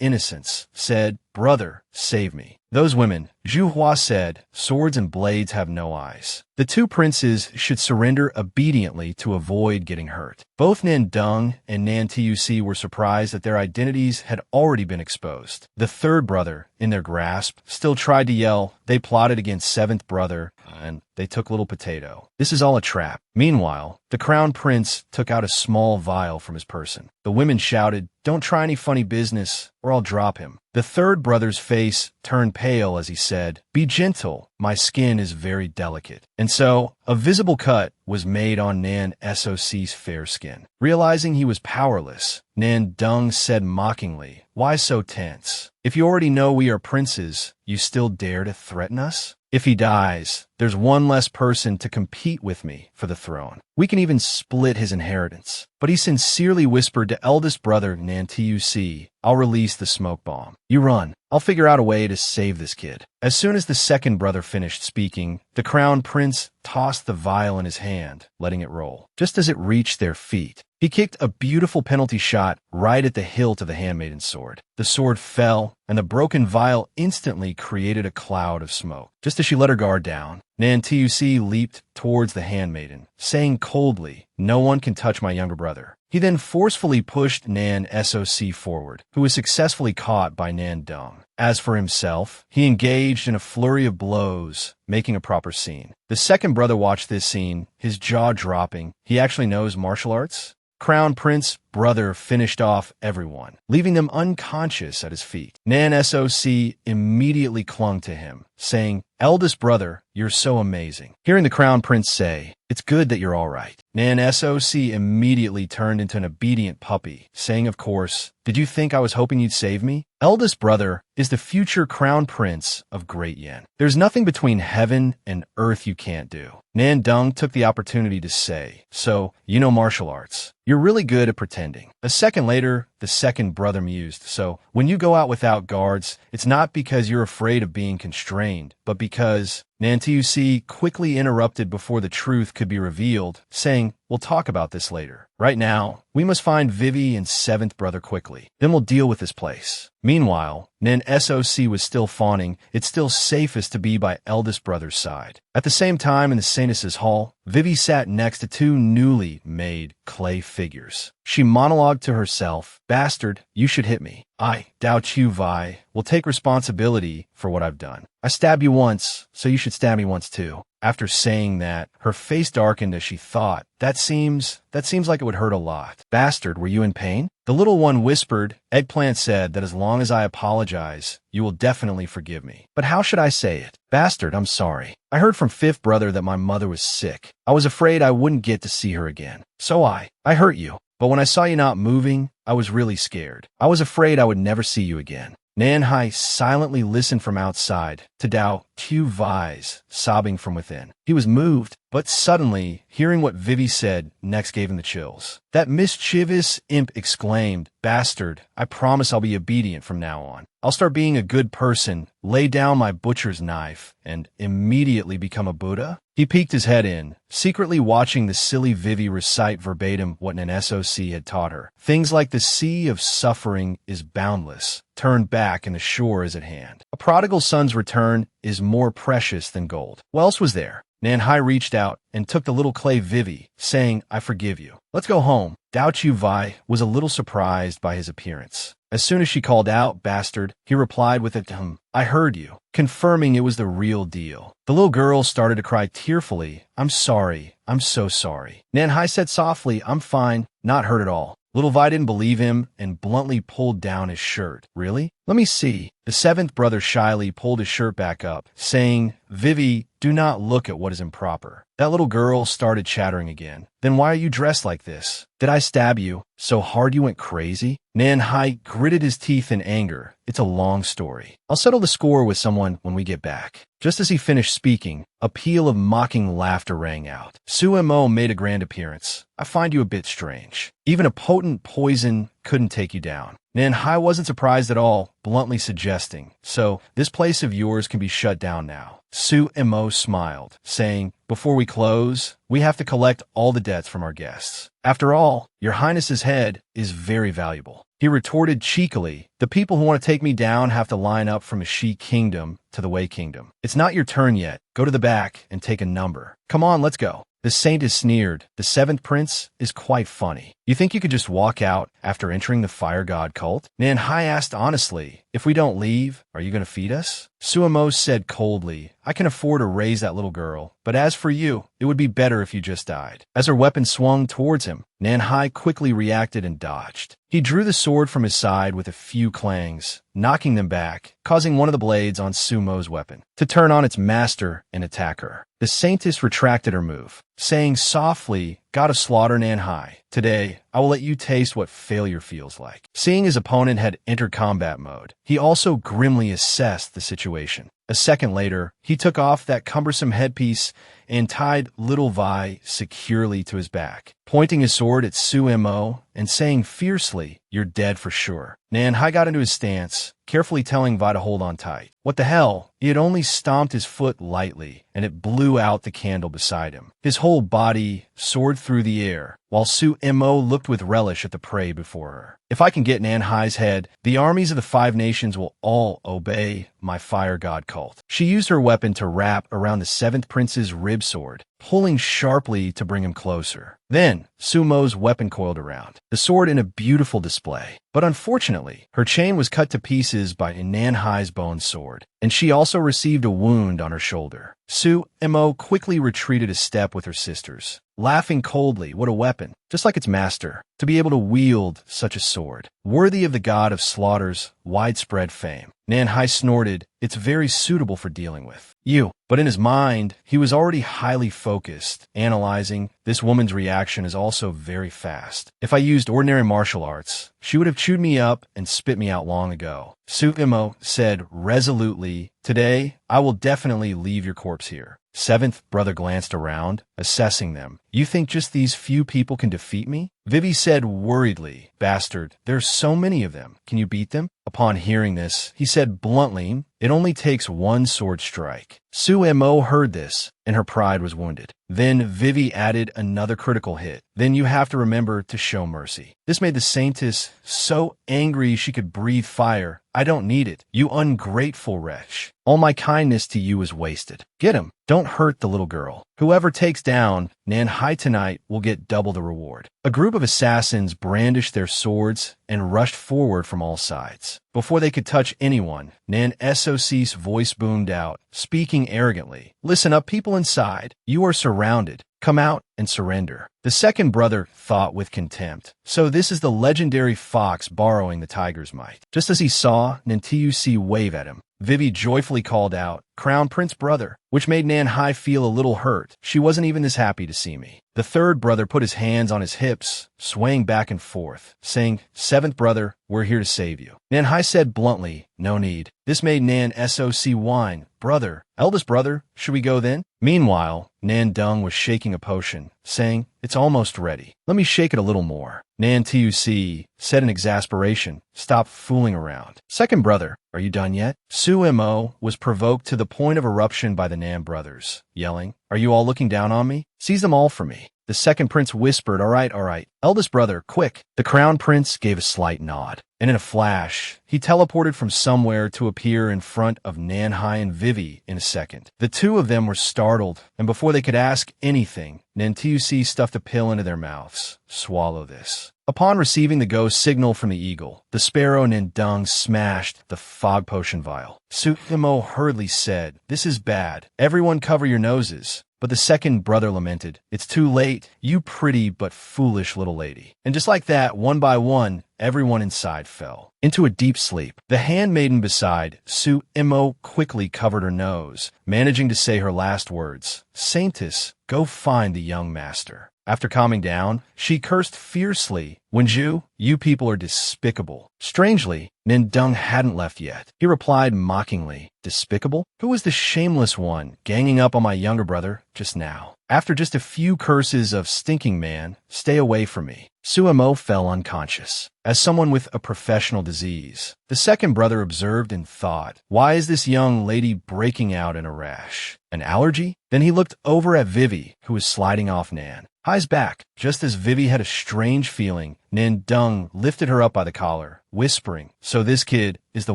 innocence said, "Brother, save me." Those women, Zhu Hua said, "Swords and blades have no eyes." The two princes should surrender obediently to avoid getting hurt. Both Nan Dung and Nan Tuc were surprised that their identities had already been exposed. The third brother, in their grasp, still tried to yell. They plotted against seventh brother, and they took little potato. This is all a trap. Meanwhile, the crown prince took out a small vial from his person. The women shouted, "Don't try any funny business, or I'll drop him." The third brother's face turned pale as he said, "Be gentle, my skin is very delicate." And so, a visible cut was made on Nan Soc's fair skin. Realizing he was powerless, Nan Dung said mockingly, "Why so tense? If you already know we are princes, you still dare to threaten us? If he dies, there's one less person to compete with me for the throne. We can even split his inheritance." But he sincerely whispered to eldest brother Nan Tuc, "I'll release the smoke bomb. You run. I'll figure out a way to save this kid." As soon as the second brother finished speaking, the crown prince tossed the vial in his hand, letting it roll. Just as it reached their feet, he kicked a beautiful penalty shot right at the hilt of the handmaiden's sword. The sword fell, and the broken vial instantly created a cloud of smoke. Just as she let her guard down, Nan Tuc leaped towards the handmaiden, saying coldly, "No one can touch my younger brother." He then forcefully pushed Nan Soc forward, who was successfully caught by Nan Dung. As for himself, he engaged in a flurry of blows, making a proper scene. The second brother watched this scene, his jaw dropping. He actually knows martial arts? Crown Prince brother finished off everyone, leaving them unconscious at his feet. Nan Soc immediately clung to him, saying, "Eldest brother, you're so amazing." Hearing the Crown Prince say, "It's good that you're all right," Nan Soc immediately turned into an obedient puppy, saying, "Of course, did you think I was hoping you'd save me? Eldest brother is the future Crown Prince of Great Yen. There's nothing between heaven and earth you can't do." Nan Dung took the opportunity to say, "So, you know martial arts. You're really good at pretending." A second later, the second brother mused, "So, when you go out without guards, it's not because you're afraid of being constrained, but because..." Nan Tuc quickly interrupted before the truth could be revealed, saying, "We'll talk about this later. Right now, we must find Vivi and seventh brother quickly. Then we'll deal with this place." Meanwhile, Nan Soc was still fawning. It's still safest to be by eldest brother's side. At the same time in the Saintess's hall, Vivi sat next to two newly made clay figures. She monologued to herself, "Bastard, you should hit me. I, Dao Chu Vi, will take responsibility for what I've done. I stabbed you once, so you should stab me once too." After saying that, her face darkened as she thought, that seems like it would hurt a lot. "Bastard, were you in pain?" The little one whispered. Eggplant said that as long as I apologize, you will definitely forgive me. But how should I say it? "Bastard, I'm sorry. I heard from fifth brother that my mother was sick. I was afraid I wouldn't get to see her again. So I hurt you. But when I saw you not moving, I was really scared. I was afraid I would never see you again." Nan Hai silently listened from outside to Dao Chu Vi's sobbing from within. He was moved, but suddenly, hearing what Vivi said next gave him the chills. That mischievous imp exclaimed, "Bastard, I promise I'll be obedient from now on. I'll start being a good person, lay down my butcher's knife, and immediately become a Buddha?" He peeked his head in, secretly watching the silly Vivi recite verbatim what Nan Soc had taught her. Things like the sea of suffering is boundless, turn back and the shore is at hand. A prodigal son's return is more precious than gold. What else was there? Nan Hai reached out and took the little clay Vivi, saying, "I forgive you. Let's go home." Dao Chu Vi was a little surprised by his appearance. As soon as she called out, "Bastard," he replied with a "I heard you," confirming it was the real deal. The little girl started to cry tearfully. "I'm sorry. I'm so sorry." Nan Hai said softly, "I'm fine, not hurt at all." Little Vi didn't believe him and bluntly pulled down his shirt. "Really? Let me see. The seventh brother shyly pulled his shirt back up, saying, Vivi, do not look at what is improper. That little girl started chattering again. Then why are you dressed like this? Did I stab you so hard you went crazy? Nanhai gritted his teeth in anger. It's a long story. I'll settle the score with someone when we get back. Just as he finished speaking, a peal of mocking laughter rang out. Sumo made a grand appearance. I find you a bit strange. Even a potent poison couldn't take you down. Nanhai wasn't surprised at all, bluntly suggesting, so this place of yours can be shut down now. Sumo smiled, saying, before we close, we have to collect all the debts from our guests. After all, your highness's head is very valuable. He retorted cheekily, the people who want to take me down have to line up from the Shi Kingdom to the Wei Kingdom. It's not your turn yet. Go to the back and take a number. Come on, let's go. The saint is sneered. The seventh prince is quite funny. You think you could just walk out after entering the fire god cult? Nanhai asked honestly, if we don't leave, are you going to feed us? Sumo said coldly, I can afford to raise that little girl, but as for you, it would be better if you just died. As her weapon swung towards him, Nanhai quickly reacted and dodged. He drew the sword from his side with a few clangs, knocking them back, causing one of the blades on Sumo's weapon to turn on its master and attack her. The saintess retracted her move, saying softly, God of Slaughter Nanhai, today I will let you taste what failure feels like. Seeing his opponent had entered combat mode, he also grimly assessed the situation. A second later, he took off that cumbersome headpiece and tied little Vi securely to his back, pointing his sword at Sumo and saying fiercely, you're dead for sure. Nanhai got into his stance, carefully telling Vi to hold on tight. What the hell? He had only stomped his foot lightly, and it blew out the candle beside him. His whole body soared through the air, while Sumo looked with relish at the prey before her. If I can get Nanhai's head, the armies of the 5 nations will all obey my fire god cult. She used her weapon to wrap around the 7th prince's rib sword, pulling sharply to bring him closer. Then, Sumo's weapon coiled around, the sword in a beautiful display. But unfortunately, her chain was cut to pieces by Nanhai's bone sword, and she also received a wound on her shoulder. Sumo quickly retreated a step with her sisters, laughing coldly. What a weapon, just like its master, to be able to wield such a sword, worthy of the god of slaughter's widespread fame. Nanhai snorted, it's very suitable for dealing with you. But in his mind, he was already highly focused, analyzing, this woman's reaction is also very fast. If I used ordinary martial arts, she would have chewed me up and spit me out long ago. Sumo said resolutely, today, I will definitely leave your corpse here. 7th brother glanced around, assessing them. You think just these few people can defeat me? Vivi said worriedly, bastard, there's so many of them. Can you beat them? Upon hearing this, he said bluntly, it only takes one sword strike. Sumo heard this, and her pride was wounded. Then Vivi added another critical hit. Then you have to remember to show mercy. This made the saintess so angry she could breathe fire. I don't need it, you ungrateful wretch. All my kindness to you is wasted. Get him. Don't hurt the little girl. Whoever takes down Nanhai tonight will get double the reward. A group of assassins brandished their swords and rushed forward from all sides. Before they could touch anyone, Nan Soc's voice boomed out, speaking arrogantly. Listen up, people inside. You are surrounded. Come out and surrender. The second brother thought with contempt. So this is the legendary fox borrowing the tiger's might. Just as he saw Nantuc wave at him, Vivi joyfully called out, Crown Prince brother, which made Nanhai feel a little hurt. She wasn't even this happy to see me. The third brother put his hands on his hips, swaying back and forth, saying, 7th brother, we're here to save you. Nanhai said bluntly, no need. This made Nan Soc whine, brother, eldest brother, should we go then? Meanwhile, Nan Dung was shaking a potion, saying, it's almost ready. Let me shake it a little more. Nan Tuc said in exasperation, stop fooling around. Second brother, are you done yet? Sumo was provoked to the point of eruption by the Nan brothers, yelling, are you all looking down on me? Seize them all for me. The second prince whispered, all right. Eldest brother, quick. The crown prince gave a slight nod, and in a flash, he teleported from somewhere to appear in front of Nanhai and Vivi in a second. The two of them were startled, and before they could ask anything, Nantuc stuffed a pill into their mouths. Swallow this. Upon receiving the go signal from the eagle, the sparrow Nindung smashed the fog potion vial. Sumo hurriedly said, this is bad. Everyone cover your noses. But the second brother lamented, it's too late, you pretty but foolish little lady. And just like that, one by one, everyone inside fell into a deep sleep. The handmaiden beside Su Imo quickly covered her nose, managing to say her last words, "Saintess, go find the young master." After calming down, she cursed fiercely. "Wenju, you people are despicable." Strangely, Nindung hadn't left yet. He replied mockingly, "Despicable? Who was the shameless one ganging up on my younger brother just now?" After just a few curses of "stinking man, stay away from me," Suemo fell unconscious. As someone with a professional disease, the second brother observed and thought, "Why is this young lady breaking out in a rash? An allergy?" Then he looked over at Vivi, who was sliding off Nan Hai's back. Just as Vivi had a strange feeling, Nindung lifted her up by the collar, whispering, "So this kid is the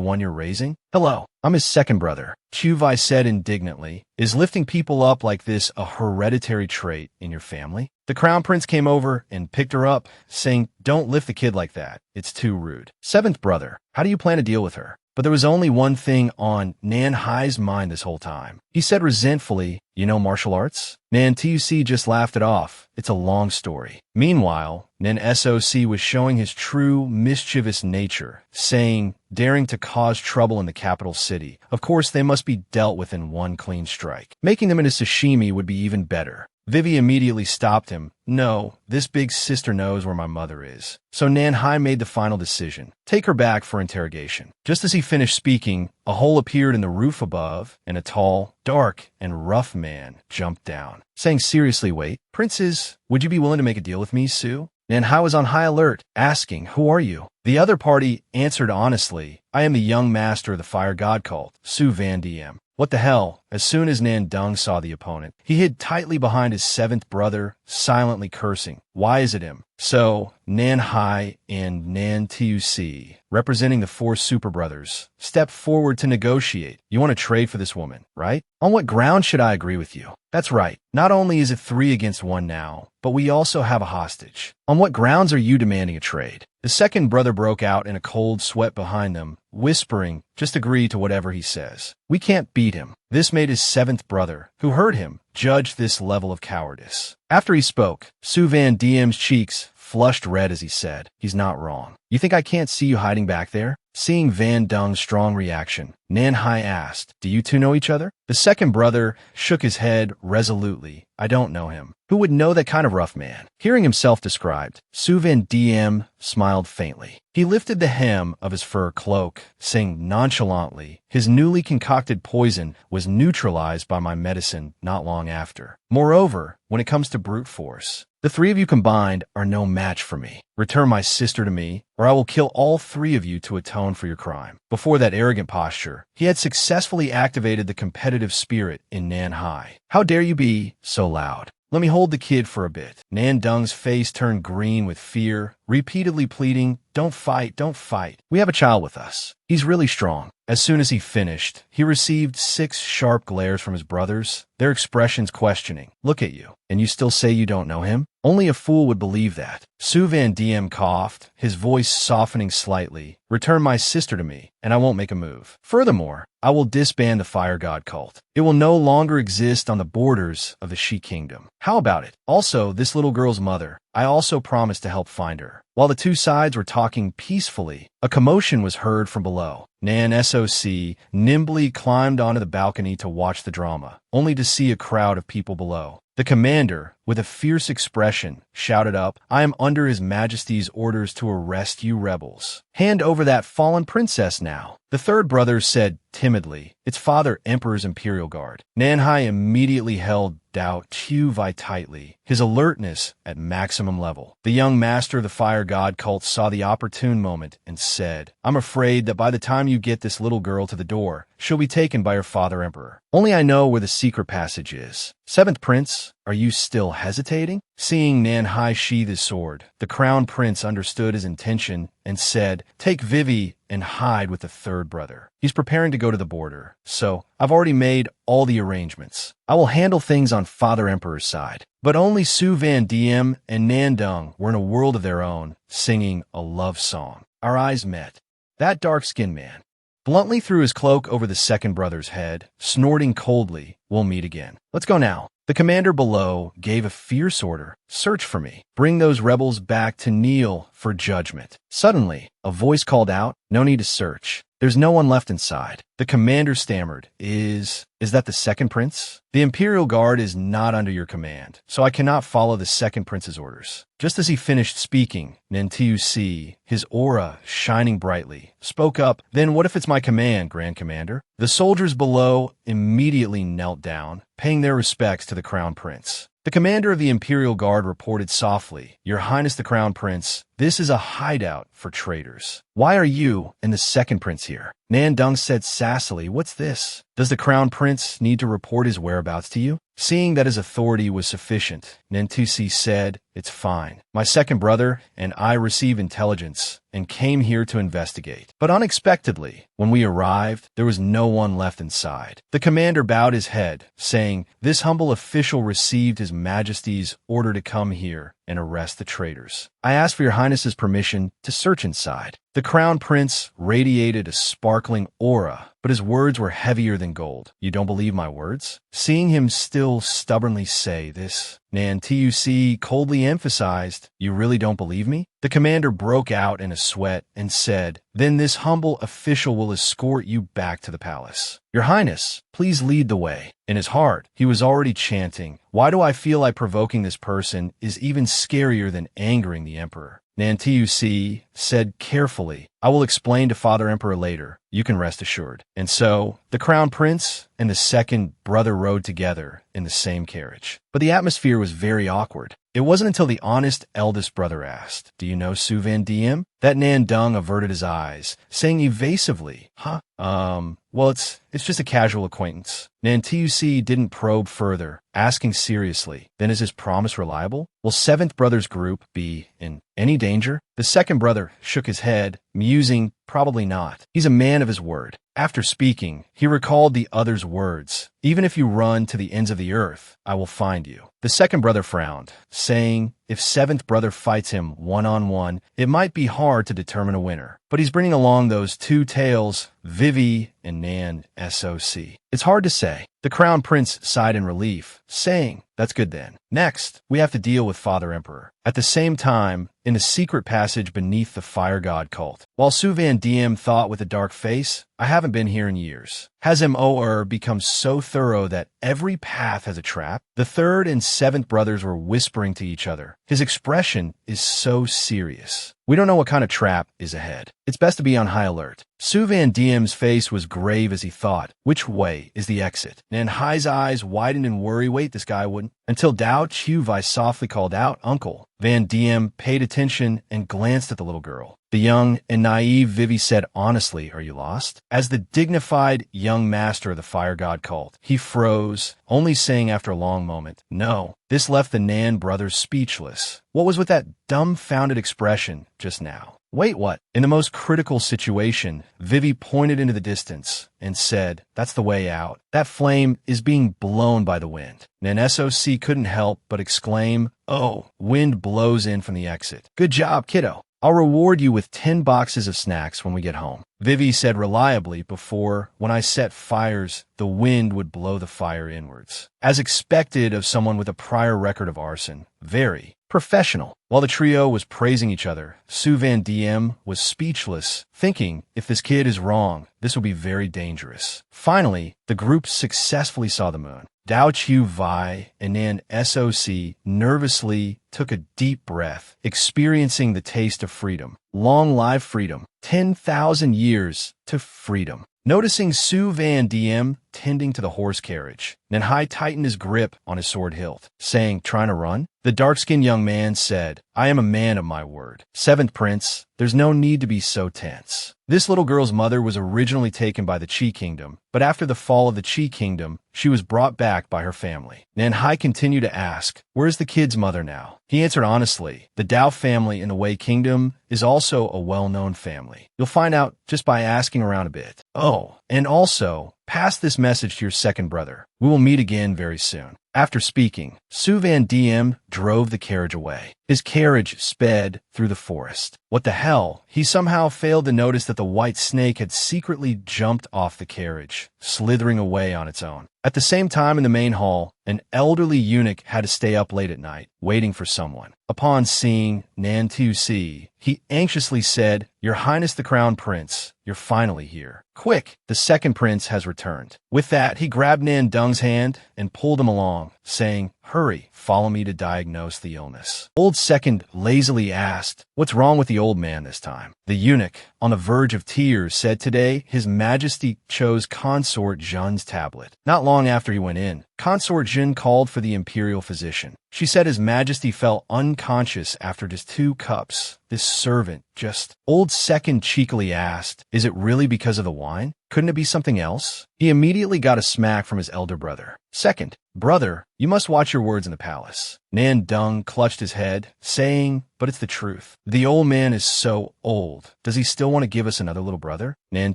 one you're raising?" "Hello, I'm his second brother," Chuvai said indignantly. "Is lifting people up like this a hereditary trait in your family?" The crown prince came over and picked her up, saying, "Don't lift the kid like that. It's too rude." "Seventh brother, how do you plan to deal with her?" But there was only one thing on Nan Hai's mind this whole time. He said resentfully, "You know martial arts?" Nan Tuc just laughed it off. "It's a long story." Meanwhile, Nan Soc was showing his true mischievous nature, saying, "Daring to cause trouble in the capital city. Of course, they must be dealt with in one clean strike. Making them into sashimi would be even better." Vivi immediately stopped him. "No, this big sister knows where my mother is." So Nan Hai made the final decision. Take her back for interrogation. Just as he finished speaking, a hole appeared in the roof above, and a tall, dark, and rough man jumped down, saying seriously, "Wait, princes, would you be willing to make a deal with me, Sue?" Nan Hai was on high alert, asking, "Who are you?" The other party answered honestly, "I am the young master of the fire god cult, Su Van Diem." What the hell? As soon as Nandung saw the opponent, he hid tightly behind his seventh brother, silently cursing. Why is it him? So, Nan Hai and Nan Tuc, representing the four super brothers, stepped forward to negotiate. "You want to trade for this woman, right? On what ground should I agree with you?" "That's right. Not only is it 3 against 1 now, but we also have a hostage. On what grounds are you demanding a trade?" The second brother broke out in a cold sweat behind them, whispering, "Just agree to whatever he says. We can't beat him." This made his seventh brother, who heard him, judge this level of cowardice. After he spoke, Su Van Diem's cheeks flushed red as he said, "He's not wrong. You think I can't see you hiding back there?" Seeing Van Dung's strong reaction, Nan Hai asked, "Do you two know each other?" The second brother shook his head resolutely. "I don't know him. Who would know that kind of rough man?" Hearing himself described, Su Van Diem smiled faintly. He lifted the hem of his fur cloak, saying nonchalantly, "His newly concocted poison was neutralized by my medicine not long after. Moreover, when it comes to brute force, the 3 of you combined are no match for me. Return my sister to me, or I will kill all 3 of you to atone for your crime." Before that arrogant posture, he had successfully activated the competitive spirit in Nan Hai. "How dare you be so loud? Let me hold the kid for a bit." Nan Dung's face turned green with fear, repeatedly pleading, "Don't fight, don't fight. We have a child with us. He's really strong." As soon as he finished, he received 6 sharp glares from his brothers, their expressions questioning. "Look at you, and you still say you don't know him? Only a fool would believe that." Su Van Diem coughed, his voice softening slightly. "Return my sister to me, and I won't make a move. Furthermore, I will disband the Fire God cult. It will no longer exist on the borders of the She Kingdom. How about it? Also, this little girl's mother, I also promised to help find her." While the 2 sides were talking peacefully, a commotion was heard from below. Nan Soc nimbly climbed onto the balcony to watch the drama, only to see a crowd of people below. The commander, with a fierce expression, shouted up, "I am under His Majesty's orders to arrest you rebels. Hand over that fallen princess now." The third brother said timidly, "It's Father Emperor's Imperial Guard." Nan Hai immediately held Dao Chuvai tightly, his alertness at maximum level. The young master of the Fire God cult saw the opportune moment and said, "I'm afraid that by the time you get this little girl to the door, she'll be taken by her Father Emperor. Only I know where the secret passage is." "Seventh Prince, are you still hesitating?" Seeing Nan Hai sheathe his sword, the Crown Prince understood his intention and said, "Take Vivi and hide with the third brother. He's preparing to go to the border, so I've already made all the arrangements. I will handle things on Father Emperor's side." But only Su Van Diem and Nandung were in a world of their own, singing a love song. Our eyes met. That dark-skinned man bluntly threw his cloak over the second brother's head, snorting coldly, "We'll meet again. Let's go now." The commander below gave a fierce order, search for me. Bring those rebels back to kneel for judgment. Suddenly, a voice called out, no need to search. There's no one left inside. The commander stammered, Is that the second prince? The Imperial Guard is not under your command, so I cannot follow the second prince's orders. Just as he finished speaking, Nantusi, his aura shining brightly, spoke up, Then what if it's my command, Grand Commander? The soldiers below immediately knelt down, paying their respects to the Crown Prince. The commander of the Imperial Guard reported softly, Your Highness the Crown Prince, this is a hideout for traitors. Why are you and the second prince here? Nan Dung said sassily, What's this? Does the Crown Prince need to report his whereabouts to you? Seeing that his authority was sufficient, Nantusi said, It's fine. My second brother and I received intelligence and came here to investigate. But unexpectedly, when we arrived, there was no one left inside. The commander bowed his head, saying, This humble official received His Majesty's order to come here and arrest the traitors. I ask for your Highness's permission to search inside. The Crown Prince radiated a sparkling aura, but his words were heavier than gold. You don't believe my words? Seeing him still stubbornly say this, Nantusi coldly emphasized, You really don't believe me? The commander broke out in a sweat and said, Then this humble official will escort you back to the palace. Your Highness, please lead the way. In his heart, he was already chanting, Why do I feel like provoking this person is even scarier than angering the emperor? Nantusi said carefully, I will explain to Father Emperor later. You can rest assured. And so, the Crown Prince and the second brother rode together in the same carriage. But the atmosphere was very awkward. It wasn't until the honest eldest brother asked, Do you know Su Van Diem? That Nan Dung averted his eyes, saying evasively, Well, it's just a casual acquaintance. Nantusi didn't probe further, asking seriously, Then is his promise reliable? Will seventh brother's group be in any danger? The second brother shook his head, musing, Probably not. He's a man of his word. After speaking, he recalled the other's words, Even if you run to the ends of the earth, I will find you. The second brother frowned, saying, If seventh brother fights him one-on-one, it might be hard to determine a winner. But he's bringing along those two tails, Vivi and Nan SOC. It's hard to say. The Crown Prince sighed in relief, saying, That's good then. Next, we have to deal with Father Emperor. At the same time, in a secret passage beneath the Fire God cult, while Su Van Diem thought with a dark face, I haven't been here in years. Has M.O.R. become so thorough that every path has a trap? The third and seventh brothers were whispering to each other. His expression is so serious. We don't know what kind of trap is ahead. It's best to be on high alert. Su Van Diem's face was grave as he thought, Which way is the exit? And Hai's eyes widened in worry. Wait, this guy wouldn't. Until Dao Chuvai softly called out, Uncle. Van Diem paid attention and glanced at the little girl. The young and naive Vivi said honestly, Are you lost? As the dignified young master of the Fire God cult, he froze, only saying after a long moment, No. This left the Nan brothers speechless. What was with that dumbfounded expression just now? Wait, what? In the most critical situation, Vivi pointed into the distance and said, That's the way out. That flame is being blown by the wind. Nan SOC couldn't help but exclaim, Oh, wind blows in from the exit. Good job, kiddo. I'll reward you with 10 boxes of snacks when we get home. Vivi said reliably before, when I set fires, the wind would blow the fire inwards. As expected of someone with a prior record of arson, very professional. While the trio was praising each other, Su Van Diem was speechless, thinking, if this kid is wrong, this will be very dangerous. Finally, the group successfully saw the moon. Dao Chu Vai and Nan SOC nervously took a deep breath, experiencing the taste of freedom. Long live freedom. 10,000 years to freedom. Noticing Su Van Diem tending to the horse carriage, Nanhai tightened his grip on his sword hilt, saying, Trying to run? The dark-skinned young man said, I am a man of my word. Seventh Prince, there's no need to be so tense. This little girl's mother was originally taken by the Qi Kingdom, but after the fall of the Qi Kingdom, she was brought back by her family. Nanhai continued to ask, Where's the kid's mother now? He answered honestly, The Dao family in the Wei Kingdom is also a well-known family. You'll find out just by asking around a bit. Oh, and also, pass this message to your second brother. We will meet again very soon. After speaking, Su Van Diem drove the carriage away. His carriage sped through the forest. What the hell? He somehow failed to notice that the white snake had secretly jumped off the carriage, slithering away on its own. At the same time in the main hall, an elderly eunuch had to stay up late at night, waiting for someone. Upon seeing Nan Tu-si, he anxiously said, "Your Highness the Crown Prince, you're finally here. Quick, the second prince has returned." With that, he grabbed Nan Dung's hand and pulled him along, saying, "Hurry, follow me to diagnose the illness." Old Second lazily asked, "What's wrong with the old man this time?" The eunuch, on the verge of tears, said today His Majesty chose Consort Zhen's tablet. Not long after he went in, Consort Zhen called for the imperial physician. She said His Majesty fell unconscious after just 2 cups. This servant just... Old Second cheekily asked, "Is it really because of the wine? Couldn't it be something else?" He immediately got a smack from his elder brother. "Second, brother, you must watch your words in the palace." Nan Dung clutched his head, saying, "But it's the truth. The old man is so old. Does he still want to give us another little brother?" Nan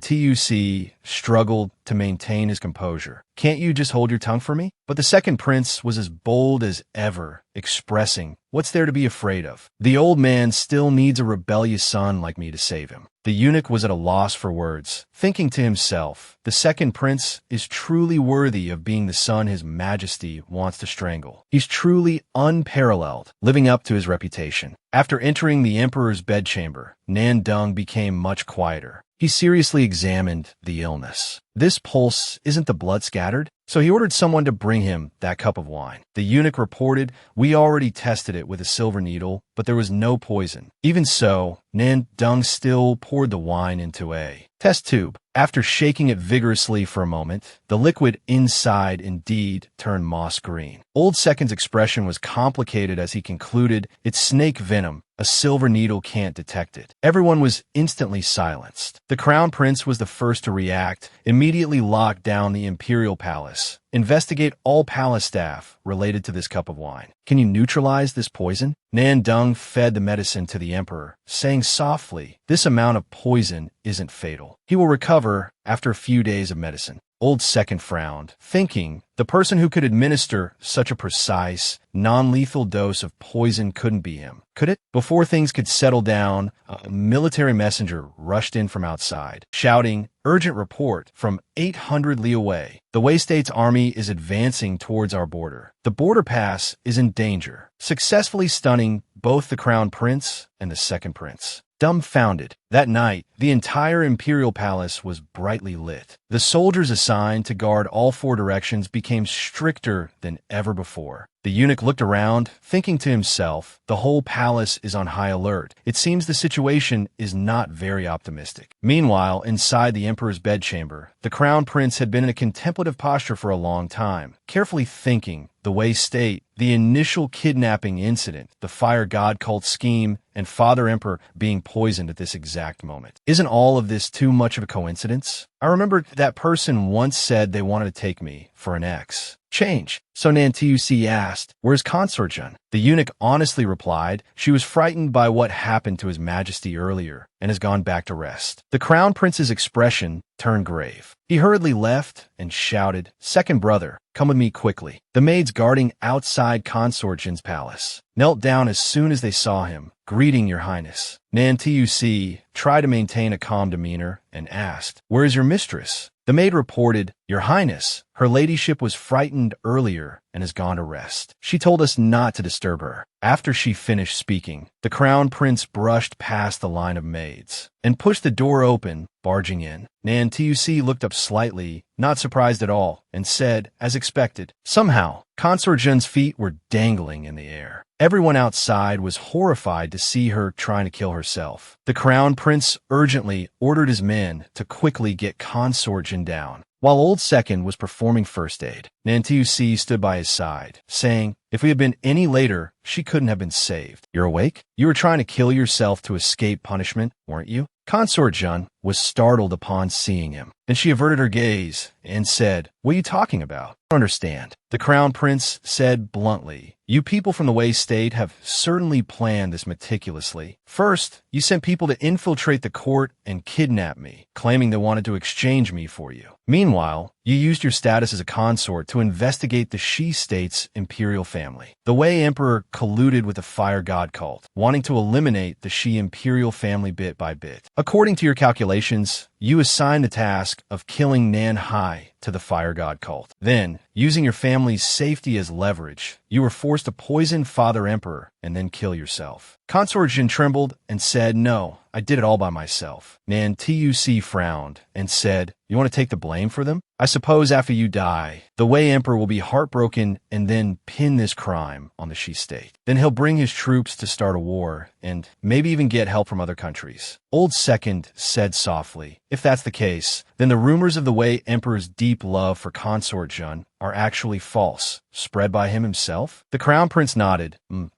Tu-si struggled to maintain his composure. "Can't you just hold your tongue for me?" But the second prince was as bold as ever, expressing, "What's there to be afraid of? The old man still needs a rebellious son like me to save him." The eunuch was at a loss for words, thinking to himself, the second prince is truly worthy of being the son His Majesty wants to strangle. He's truly unparalleled, living up to his reputation. After entering the emperor's bedchamber, Nan Dung became much quieter. He seriously examined the illness. This pulse isn't the blood scattered? So he ordered someone to bring him that cup of wine. The eunuch reported, "We already tested it with a silver needle, but there was no poison." Even so, Nan Dung still poured the wine into a test tube. After shaking it vigorously for a moment, the liquid inside indeed turned moss green. Old Second's expression was complicated as he concluded, "It's snake venom. A silver needle can't detect it." Everyone was instantly silenced. The crown prince was the first to react, immediately locked down the imperial palace. "Investigate all palace staff related to this cup of wine. Can you neutralize this poison?" Nan Dung fed the medicine to the emperor, saying softly, "This amount of poison isn't fatal. He will recover after a few days of medicine." Old Second frowned, thinking the person who could administer such a precise, non-lethal dose of poison couldn't be him. Could it? Before things could settle down, a military messenger rushed in from outside, shouting, "Urgent report from 800 li away. The Wei State's army is advancing towards our border. The border pass is in danger," successfully stunning both the crown prince and the second prince. Dumbfounded, that night, the entire imperial palace was brightly lit. The soldiers assigned to guard all 4 directions became stricter than ever before. The eunuch looked around, thinking to himself, the whole palace is on high alert. It seems the situation is not very optimistic. Meanwhile, inside the emperor's bedchamber, the crown prince had been in a contemplative posture for a long time, carefully thinking the Wei State, the initial kidnapping incident, the fire god cult scheme, and Father Emperor being poisoned at this exact moment. Isn't all of this too much of a coincidence? I remember that person once said they wanted to take me for an ex. Change. So Nan Tu-si asked, "Where's Consort Zhen?" The eunuch honestly replied, "She was frightened by what happened to His Majesty earlier and has gone back to rest." The crown prince's expression turned grave. He hurriedly left and shouted, "Second brother, come with me quickly." The maids guarding outside Consort Zhen's palace knelt down as soon as they saw him, greeting Your Highness. Nan Tu-si tried to maintain a calm demeanor and asked, "Where is your mistress?" The maid reported, "Your Highness, her ladyship was frightened earlier and has gone to rest. She told us not to disturb her." After she finished speaking, the crown prince brushed past the line of maids and pushed the door open, barging in. Nan Tu-si looked up slightly, not surprised at all, and said, as expected, "Somehow, Consort Zhen's feet were dangling in the air." Everyone outside was horrified to see her trying to kill herself. The crown prince urgently ordered his men to quickly get Consort Zhen down. While Old Second was performing first aid, Nan Tu-si stood by his side, saying, "If we had been any later, she couldn't have been saved." "You're awake? You were trying to kill yourself to escape punishment, weren't you?" Consort Zhen, was startled upon seeing him. Then she averted her gaze and said, "What are you talking about? I don't understand." The crown prince said bluntly, "You people from the Wei state have certainly planned this meticulously. First, you sent people to infiltrate the court and kidnap me, claiming they wanted to exchange me for you. Meanwhile, you used your status as a consort to investigate the Shi state's imperial family. The Wei emperor colluded with the fire god cult, wanting to eliminate the Shi imperial family bit by bit. According to your calculations, you assigned the task of killing Nan Hai to the fire god cult. Then, using your family's safety as leverage, you were forced to poison Father Emperor and then kill yourself." Consort Jin trembled and said, "No, I did it all by myself." Nan Tuc frowned and said, "You want to take the blame for them? I suppose after you die, the Wei Emperor will be heartbroken and then pin this crime on the Shi state. Then he'll bring his troops to start a war and maybe even get help from other countries." Old Second said softly, "If that's the case, then the rumors of the Wei Emperor's deep love for Consort Jun are actually false, spread by him himself?" The crown prince nodded.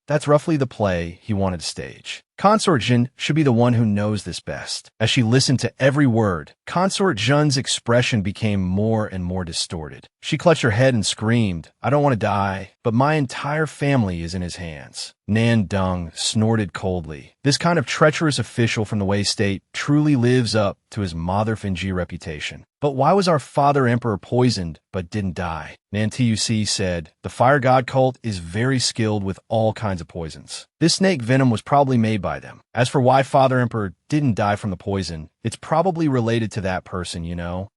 That's roughly the play he wanted to stage. Consort Jin should be the one who knows this best. As she listened to every word, Consort Jun's expression became more and more distorted. She clutched her head and screamed, "I don't want to die, but my entire family is in his hands." Nan Dung snorted coldly. This kind of treacherous official from the Wei state truly lives up to his Mother Finji reputation. "But why was our father emperor poisoned but didn't die?" Nan Tuc said, "The fire god cult is very skilled with all kinds of poisons. This snake venom was probably made by them. As for why Father Emperor didn't die from the poison, it's probably related to that person, you know."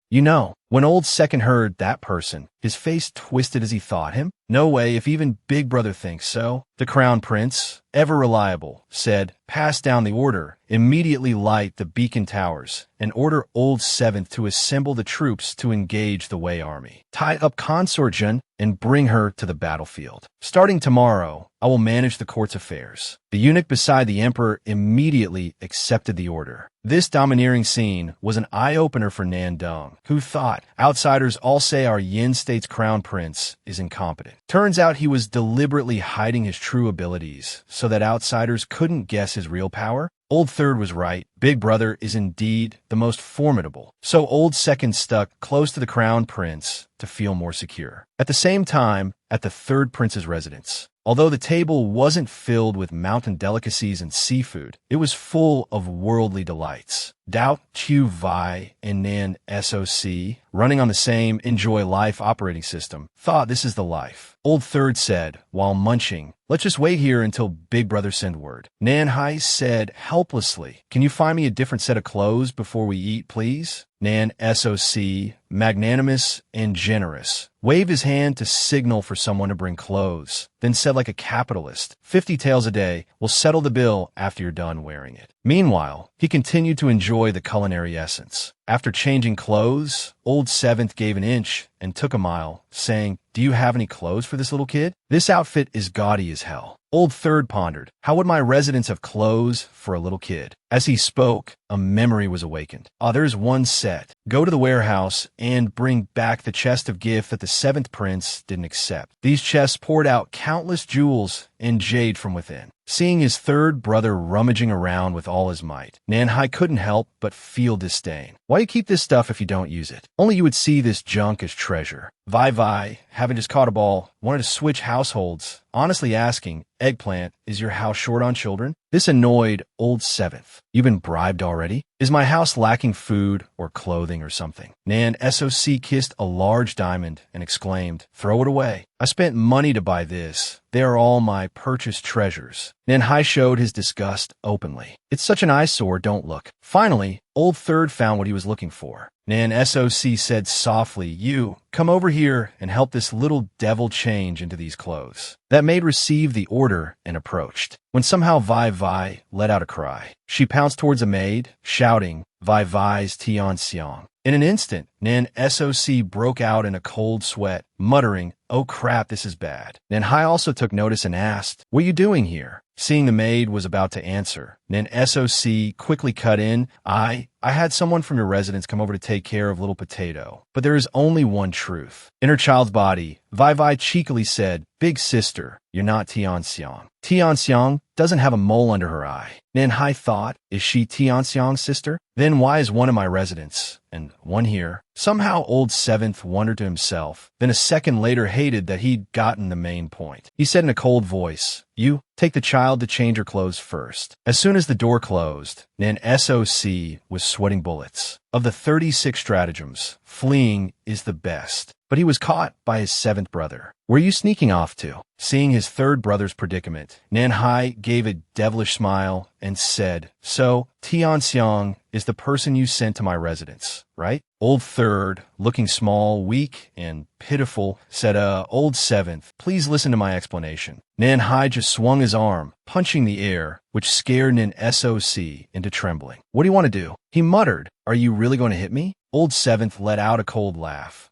When Old Second heard that person, his face twisted as he thought him. No way, if even Big Brother thinks so. The crown prince, ever reliable, said, "Pass down the order. Immediately light the beacon towers and order Old Seventh to assemble the troops to engage the Wei army. Tie up Consort Jun and bring her to the battlefield. Starting tomorrow, I will manage the court's affairs." The eunuch beside the emperor immediately accepted the order. This domineering scene was an eye-opener for Nan Dung, who thought, outsiders all say our Yin state's crown prince is incompetent. Turns out he was deliberately hiding his true abilities so that outsiders couldn't guess his real power. Old Third was right. Big Brother is indeed the most formidable. So Old Second stuck close to the crown prince to feel more secure. At the same time, at the third prince's residence, although the table wasn't filled with mountain delicacies and seafood, it was full of worldly delights. Dao Chu Vai and Nan Soc, running on the same Enjoy Life operating system, thought this is the life. Old Third said, while munching, "Let's just wait here until Big Brother send word." Nan Hai said helplessly, "Can you find me a different set of clothes before we eat, please?" Nan Soc, magnanimous and generous, waved his hand to signal for someone to bring clothes, then said like a capitalist, 50 taels a day, we'll settle the bill after you're done wearing it. Meanwhile, he continued to enjoy the culinary essence. After changing clothes, Old Seventh gave an inch and took a mile, saying, "Do you have any clothes for this little kid? This outfit is gaudy as hell." Old Third pondered, "How would my residents have clothes for a little kid?" As he spoke, a memory was awakened. There's one set. Go to the warehouse and bring back the chest of gift that the seventh prince didn't accept. These chests poured out countless jewels and jade from within. Seeing his third brother rummaging around with all his might, Nan Hai couldn't help but feel disdain. Why you keep this stuff if you don't use it? Only you would see this junk as treasure. Vai, having just caught a ball, wanted to switch households, honestly asking, "Eggplant, is your house short on children?" This annoyed Old Seventh. "You've been bribed already? Is my house lacking food or clothing or something?" Nan Soc kissed a large diamond and exclaimed, "Throw it away. I spent money to buy this. They are all my purchased treasures." Nan Hai showed his disgust openly. "It's such an eyesore, don't look." Finally, Old Third found what he was looking for. Nan Soc said softly, "You, come over here and help this little devil change into these clothes." That maid received the order and approached, when somehow Vai let out a cry. She pounced towards a maid, shouting, Vai's Tian Xiang. In an instant, Nan Soc broke out in a cold sweat, muttering, "Oh crap, this is bad." Nan Hai also took notice and asked, "What are you doing here?" Seeing the maid was about to answer, Nan SOC quickly cut in. I had someone from your residence come over to take care of little potato. But there is only one truth. In her child's body, Vi cheekily said, Big sister, you're not Tianxiang. Tianxiang doesn't have a mole under her eye. Nan Hai thought, is she Tianxiang's sister? Then why is one in my residence and one here? Somehow old Seventh wondered to himself, then a second later hated that he'd gotten the main point. He said in a cold voice, You, take the child to change her clothes first. As soon as the door closed, Nan SOC was sweating bullets. Of the 36 stratagems, fleeing is the best. But he was caught by his seventh brother. Where are you sneaking off to? Seeing his third brother's predicament, Nan Hai gave a devilish smile and said, So, Tianxiang is the person you sent to my residence, right? Old Third, looking small, weak, and pitiful, said, Old Seventh, please listen to my explanation. Nan Hai just swung his arm, punching the air, which scared Nan SOC into trembling. What do you want to do? He muttered, Are you really going to hit me? Old Seventh let out a cold laugh,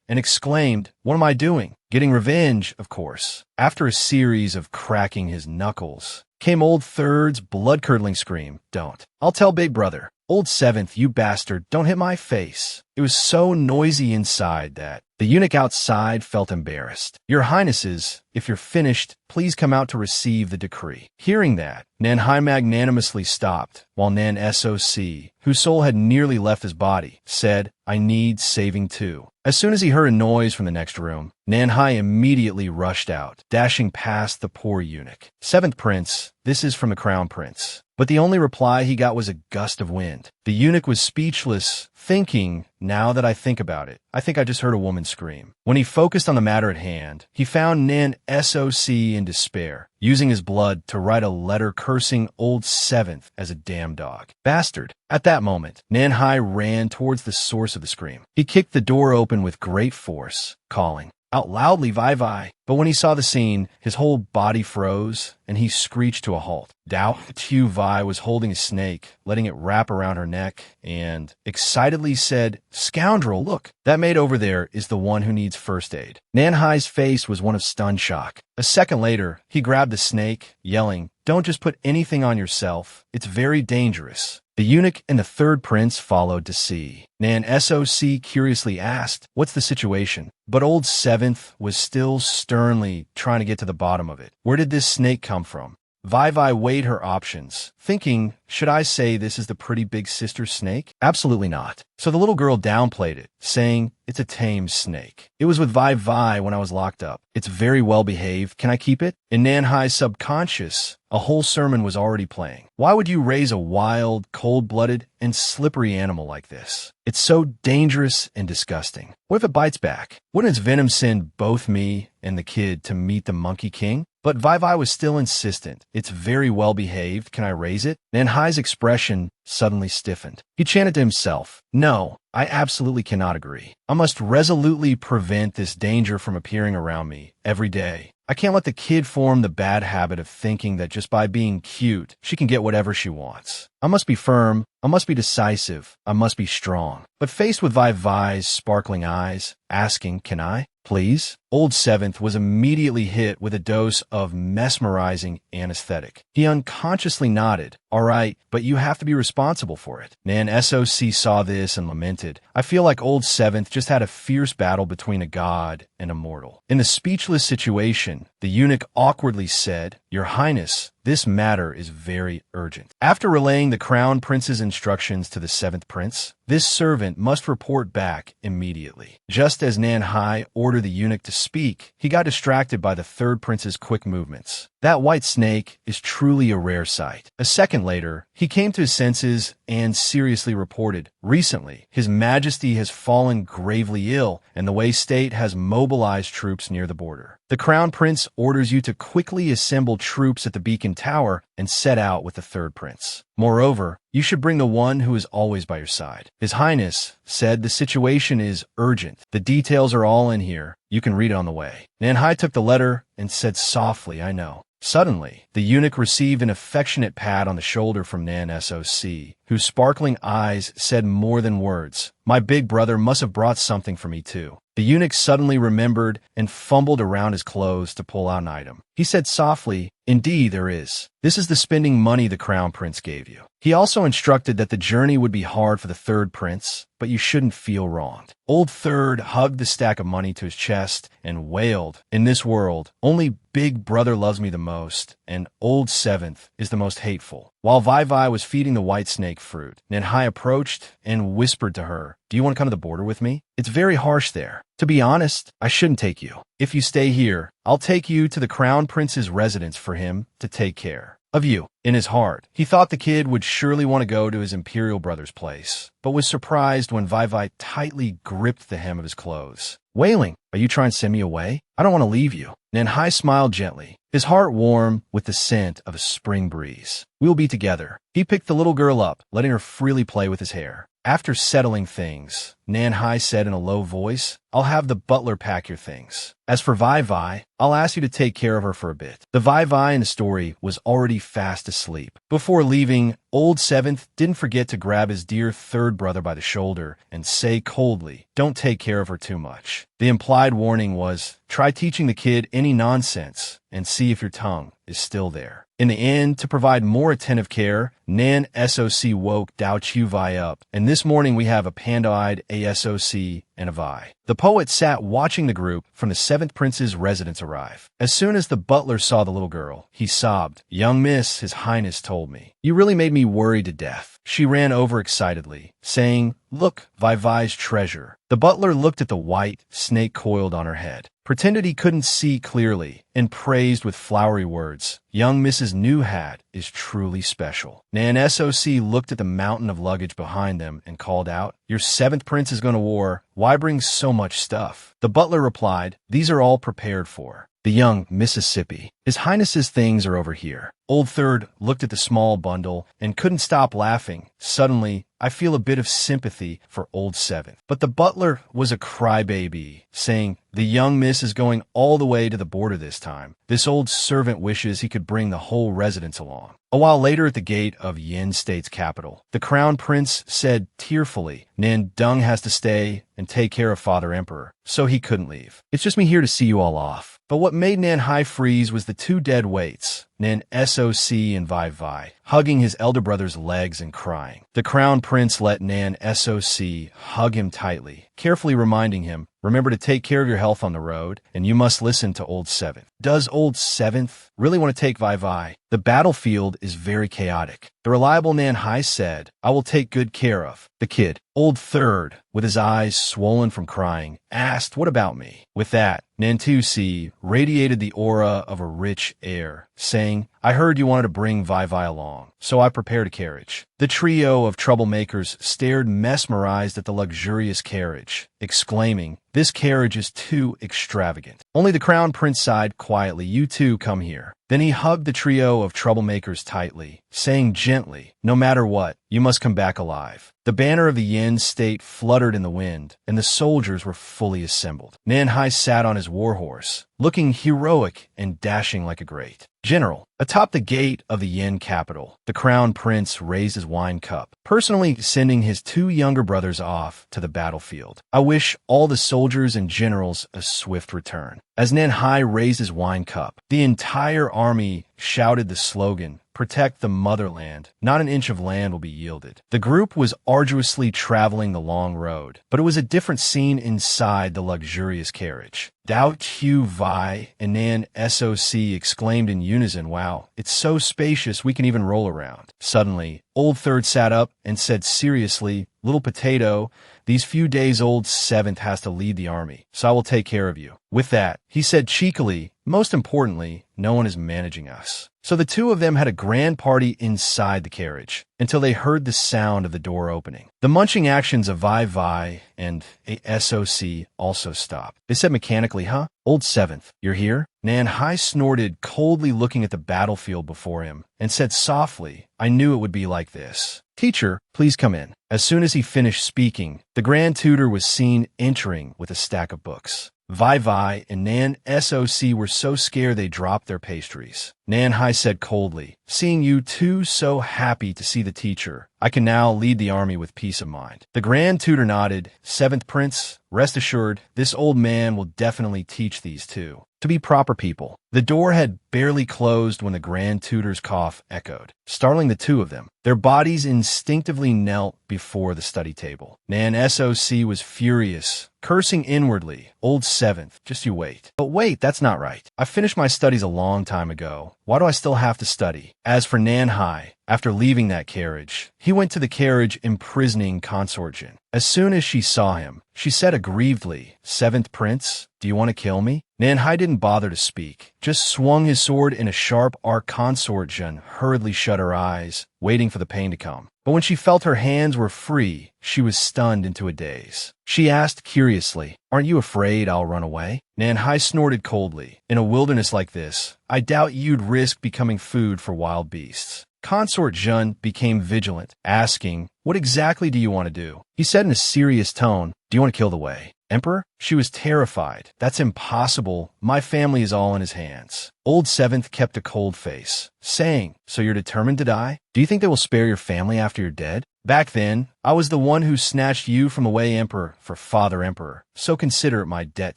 and exclaimed, What am I doing? Getting revenge, of course. After a series of cracking his knuckles, came Old Third's blood-curdling scream, Don't. I'll tell Big Brother. Old Seventh, you bastard, don't hit my face. It was so noisy inside that the eunuch outside felt embarrassed. Your Highnesses, if you're finished, please come out to receive the decree. Hearing that, Nan Hai magnanimously stopped, while Nan SOC, whose soul had nearly left his body, said, I need saving too. As soon as he heard a noise from the next room, Nan Hai immediately rushed out, dashing past the poor eunuch. Seventh Prince, this is from the Crown Prince. But the only reply he got was a gust of wind. The eunuch was speechless, thinking, now that I think about it, I think I just heard a woman scream. When he focused on the matter at hand, he found Nan SOC in despair, using his blood to write a letter cursing Old Seventh as a damn dog. Bastard. At that moment, Nan Hai ran towards the source of the scream. He kicked the door open with great force, calling out loudly, Vi. But when he saw the scene, his whole body froze, and he screeched to a halt. Dao Tu Vi was holding a snake, letting it wrap around her neck, and excitedly said, Scoundrel, look, that maid over there is the one who needs first aid. Nan Hai's face was one of stunned shock. A second later, he grabbed the snake, yelling, Don't just put anything on yourself. It's very dangerous. The eunuch and the third prince followed to see. Nan SOC curiously asked, What's the situation? But Old Seventh was still sternly trying to get to the bottom of it. Where did this snake come from? Vi weighed her options, thinking, should I say this is the pretty big sister's snake? Absolutely not. So the little girl downplayed it, saying, it's a tame snake. It was with Vi when I was locked up. It's very well behaved. Can I keep it? In Nan Hai's subconscious, a whole sermon was already playing. Why would you raise a wild, cold-blooded, and slippery animal like this? It's so dangerous and disgusting. What if it bites back? Wouldn't its venom send both me and the kid to meet the Monkey King? But Vi was still insistent. It's very well behaved. Can I raise it? Nan Hai's expression suddenly stiffened. He chanted to himself, No, I absolutely cannot agree. I must resolutely prevent this danger from appearing around me every day. I can't let the kid form the bad habit of thinking that just by being cute, she can get whatever she wants. I must be firm. I must be decisive. I must be strong. But faced with Vi's sparkling eyes, asking, Can I? Please? Old Seventh was immediately hit with a dose of mesmerizing anesthetic. He unconsciously nodded. All right, but you have to be responsible for it. Nan SOC saw this and lamented. I feel like Old Seventh just had a fierce battle between a god and a mortal. In the speechless situation, the eunuch awkwardly said, Your Highness, this matter is very urgent. After relaying the Crown Prince's instructions to the Seventh Prince, this servant must report back immediately. Just as Nan Hai ordered the eunuch to speak, he got distracted by the Third Prince's quick movements. That white snake is truly a rare sight. A second later, he came to his senses and seriously reported, Recently, His Majesty has fallen gravely ill, and the Wei state has mobilized troops near the border. The Crown Prince orders you to quickly assemble troops at the beacon tower and set out with the Third Prince. Moreover, you should bring the one who is always by your side. His Highness said the situation is urgent. The details are all in here. You can read it on the way. Nan Hai took the letter and said softly, I know. Suddenly, the eunuch received an affectionate pat on the shoulder from Nan SOC, whose sparkling eyes said more than words. My big brother must have brought something for me too. The eunuch suddenly remembered and fumbled around his clothes to pull out an item. He said softly, "Indeed there is. This is the spending money the Crown Prince gave you." He also instructed that the journey would be hard for the third prince, but you shouldn't feel wronged. Old Third hugged the stack of money to his chest and wailed, "In this world, only Big Brother loves me the most, and Old Seventh is the most hateful." While Vai was feeding the white snake fruit, Nanhai approached and whispered to her, "Do you want to come to the border with me? It's very harsh there. To be honest, I shouldn't take you. If you stay here, I'll take you to the Crown Prince's residence for him to take care of you." In his heart, he thought the kid would surely want to go to his imperial brother's place, but was surprised when Vai tightly gripped the hem of his clothes. Wailing, "Are you trying to send me away? I don't want to leave you." Nanhai smiled gently, his heart warm with the scent of a spring breeze. "We'll be together." He picked the little girl up, letting her freely play with his hair. After settling things, Nanhai said in a low voice, "I'll have the butler pack your things. As for Vai, I'll ask you to take care of her for a bit." The Vai in the story was already fast asleep. Before leaving, Old Seventh didn't forget to grab his dear third brother by the shoulder and say coldly, "Don't take care of her too much." The implied warning was, try teaching the kid any nonsense and see if your tongue is still there. In the end, to provide more attentive care, Nan SOC woke Dao Chu Vi up, and this morning we have a panda-eyed ASOC and a Vi. The poet sat watching the group from the seventh prince's residence arrive. As soon as the butler saw the little girl, he sobbed, "Young miss, his highness told me. You really made me worried to death." She ran over excitedly, saying, "Look, Vi's treasure." The butler looked at the white snake coiled on her head, pretended he couldn't see clearly, and praised with flowery words, "Young Mrs. New Hat is truly special." Nan SOC looked at the mountain of luggage behind them and called out, "Your seventh prince is going to war. Why bring so much stuff?" The butler replied, "These are all prepared for the young Mississippi. His Highness's things are over here." Old Third looked at the small bundle and couldn't stop laughing. Suddenly, I feel a bit of sympathy for Old Seventh. But the butler was a crybaby, saying, "The young miss is going all the way to the border this time. This old servant wishes he could bring the whole residence along." A while later at the gate of Yin State's capital, the Crown Prince said tearfully, "Nan Dung has to stay and take care of Father Emperor, so he couldn't leave. It's just me here to see you all off." But what made Nanhai freeze was the two dead weights, Nan SOC and Vai, hugging his elder brother's legs and crying. The Crown Prince let Nan SOC hug him tightly, carefully reminding him, "Remember to take care of your health on the road, and you must listen to Old Seventh." Does Old Seventh really want to take Vai? The battlefield is very chaotic. The reliable Nanhai said, "I will take good care of the kid." Old Third, with his eyes swollen from crying, asked, "What about me?" With that, Nantusi radiated the aura of a rich air, saying, "I heard you wanted to bring Vai along, so I prepared a carriage." The trio of troublemakers stared mesmerized at the luxurious carriage, exclaiming, "This carriage is too extravagant." Only the Crown Prince sighed quietly, "You two come here." Then he hugged the trio of troublemakers tightly, saying gently, "No matter what, you must come back alive." The banner of the Yin State fluttered in the wind, and the soldiers were fully assembled. Nanhai sat on his warhorse, looking heroic and dashing like a great general. Atop the gate of the Yin capital, the Crown Prince raised his wine cup, personally sending his two younger brothers off to the battlefield. "I wish all the soldiers and generals a swift return." As Nanhai raised his wine cup, the entire army shouted the slogan, "Protect the motherland. Not an inch of land will be yielded." The group was arduously traveling the long road, but it was a different scene inside the luxurious carriage. Dao Q Vi and Nan SOC exclaimed in unison, "Wow, it's so spacious we can even roll around." Suddenly, Old Third sat up and said seriously, "Little potato, these few days Old Seventh has to lead the army, so I will take care of you." With that, he said cheekily, "Most importantly, no one is managing us." So the two of them had a grand party inside the carriage, until they heard the sound of the door opening. The munching actions of Vai and SOC also stopped. They said mechanically, "Huh? Old Seventh, you're here?" Nanhai snorted, coldly looking at the battlefield before him, and said softly, "I knew it would be like this. Teacher, please come in." As soon as he finished speaking, the Grand Tutor was seen entering with a stack of books. Vai and Nan SOC were so scared they dropped their pastries. Nanhai said coldly, "Seeing you two so happy to see the teacher, I can now lead the army with peace of mind." The Grand Tutor nodded. "Seventh Prince, rest assured, this old man will definitely teach these two." to be proper people. The door had barely closed when the Grand Tutor's cough echoed, startling the two of them. Their bodies instinctively knelt before the study table. Nan SOC was furious, cursing inwardly. Old seventh, just you wait. But wait, that's not right. I finished my studies a long time ago. Why do I still have to study? As for Nan Hai, after leaving that carriage, he went to the carriage imprisoning Consort Jin. As soon as she saw him, she said aggrievedly, "Seventh Prince, do you want to kill me?" Nan Hai didn't bother to speak, just swung his sword in a sharp arc. Consort Jin hurriedly shut her eyes, waiting for the pain to come. But when she felt her hands were free, she was stunned into a daze. She asked curiously, "Aren't you afraid I'll run away?" Nan Hai snorted coldly. "In a wilderness like this, I doubt you'd risk becoming food for wild beasts." Consort Jun became vigilant, asking, "What exactly do you want to do?" He said in a serious tone, "Do you want to kill the Wei Emperor?" She was terrified. "That's impossible. My family is all in his hands." Old Seventh kept a cold face, saying, "So you're determined to die? Do you think they will spare your family after you're dead? Back then, I was the one who snatched you from the Wei Emperor for Father Emperor, so consider it my debt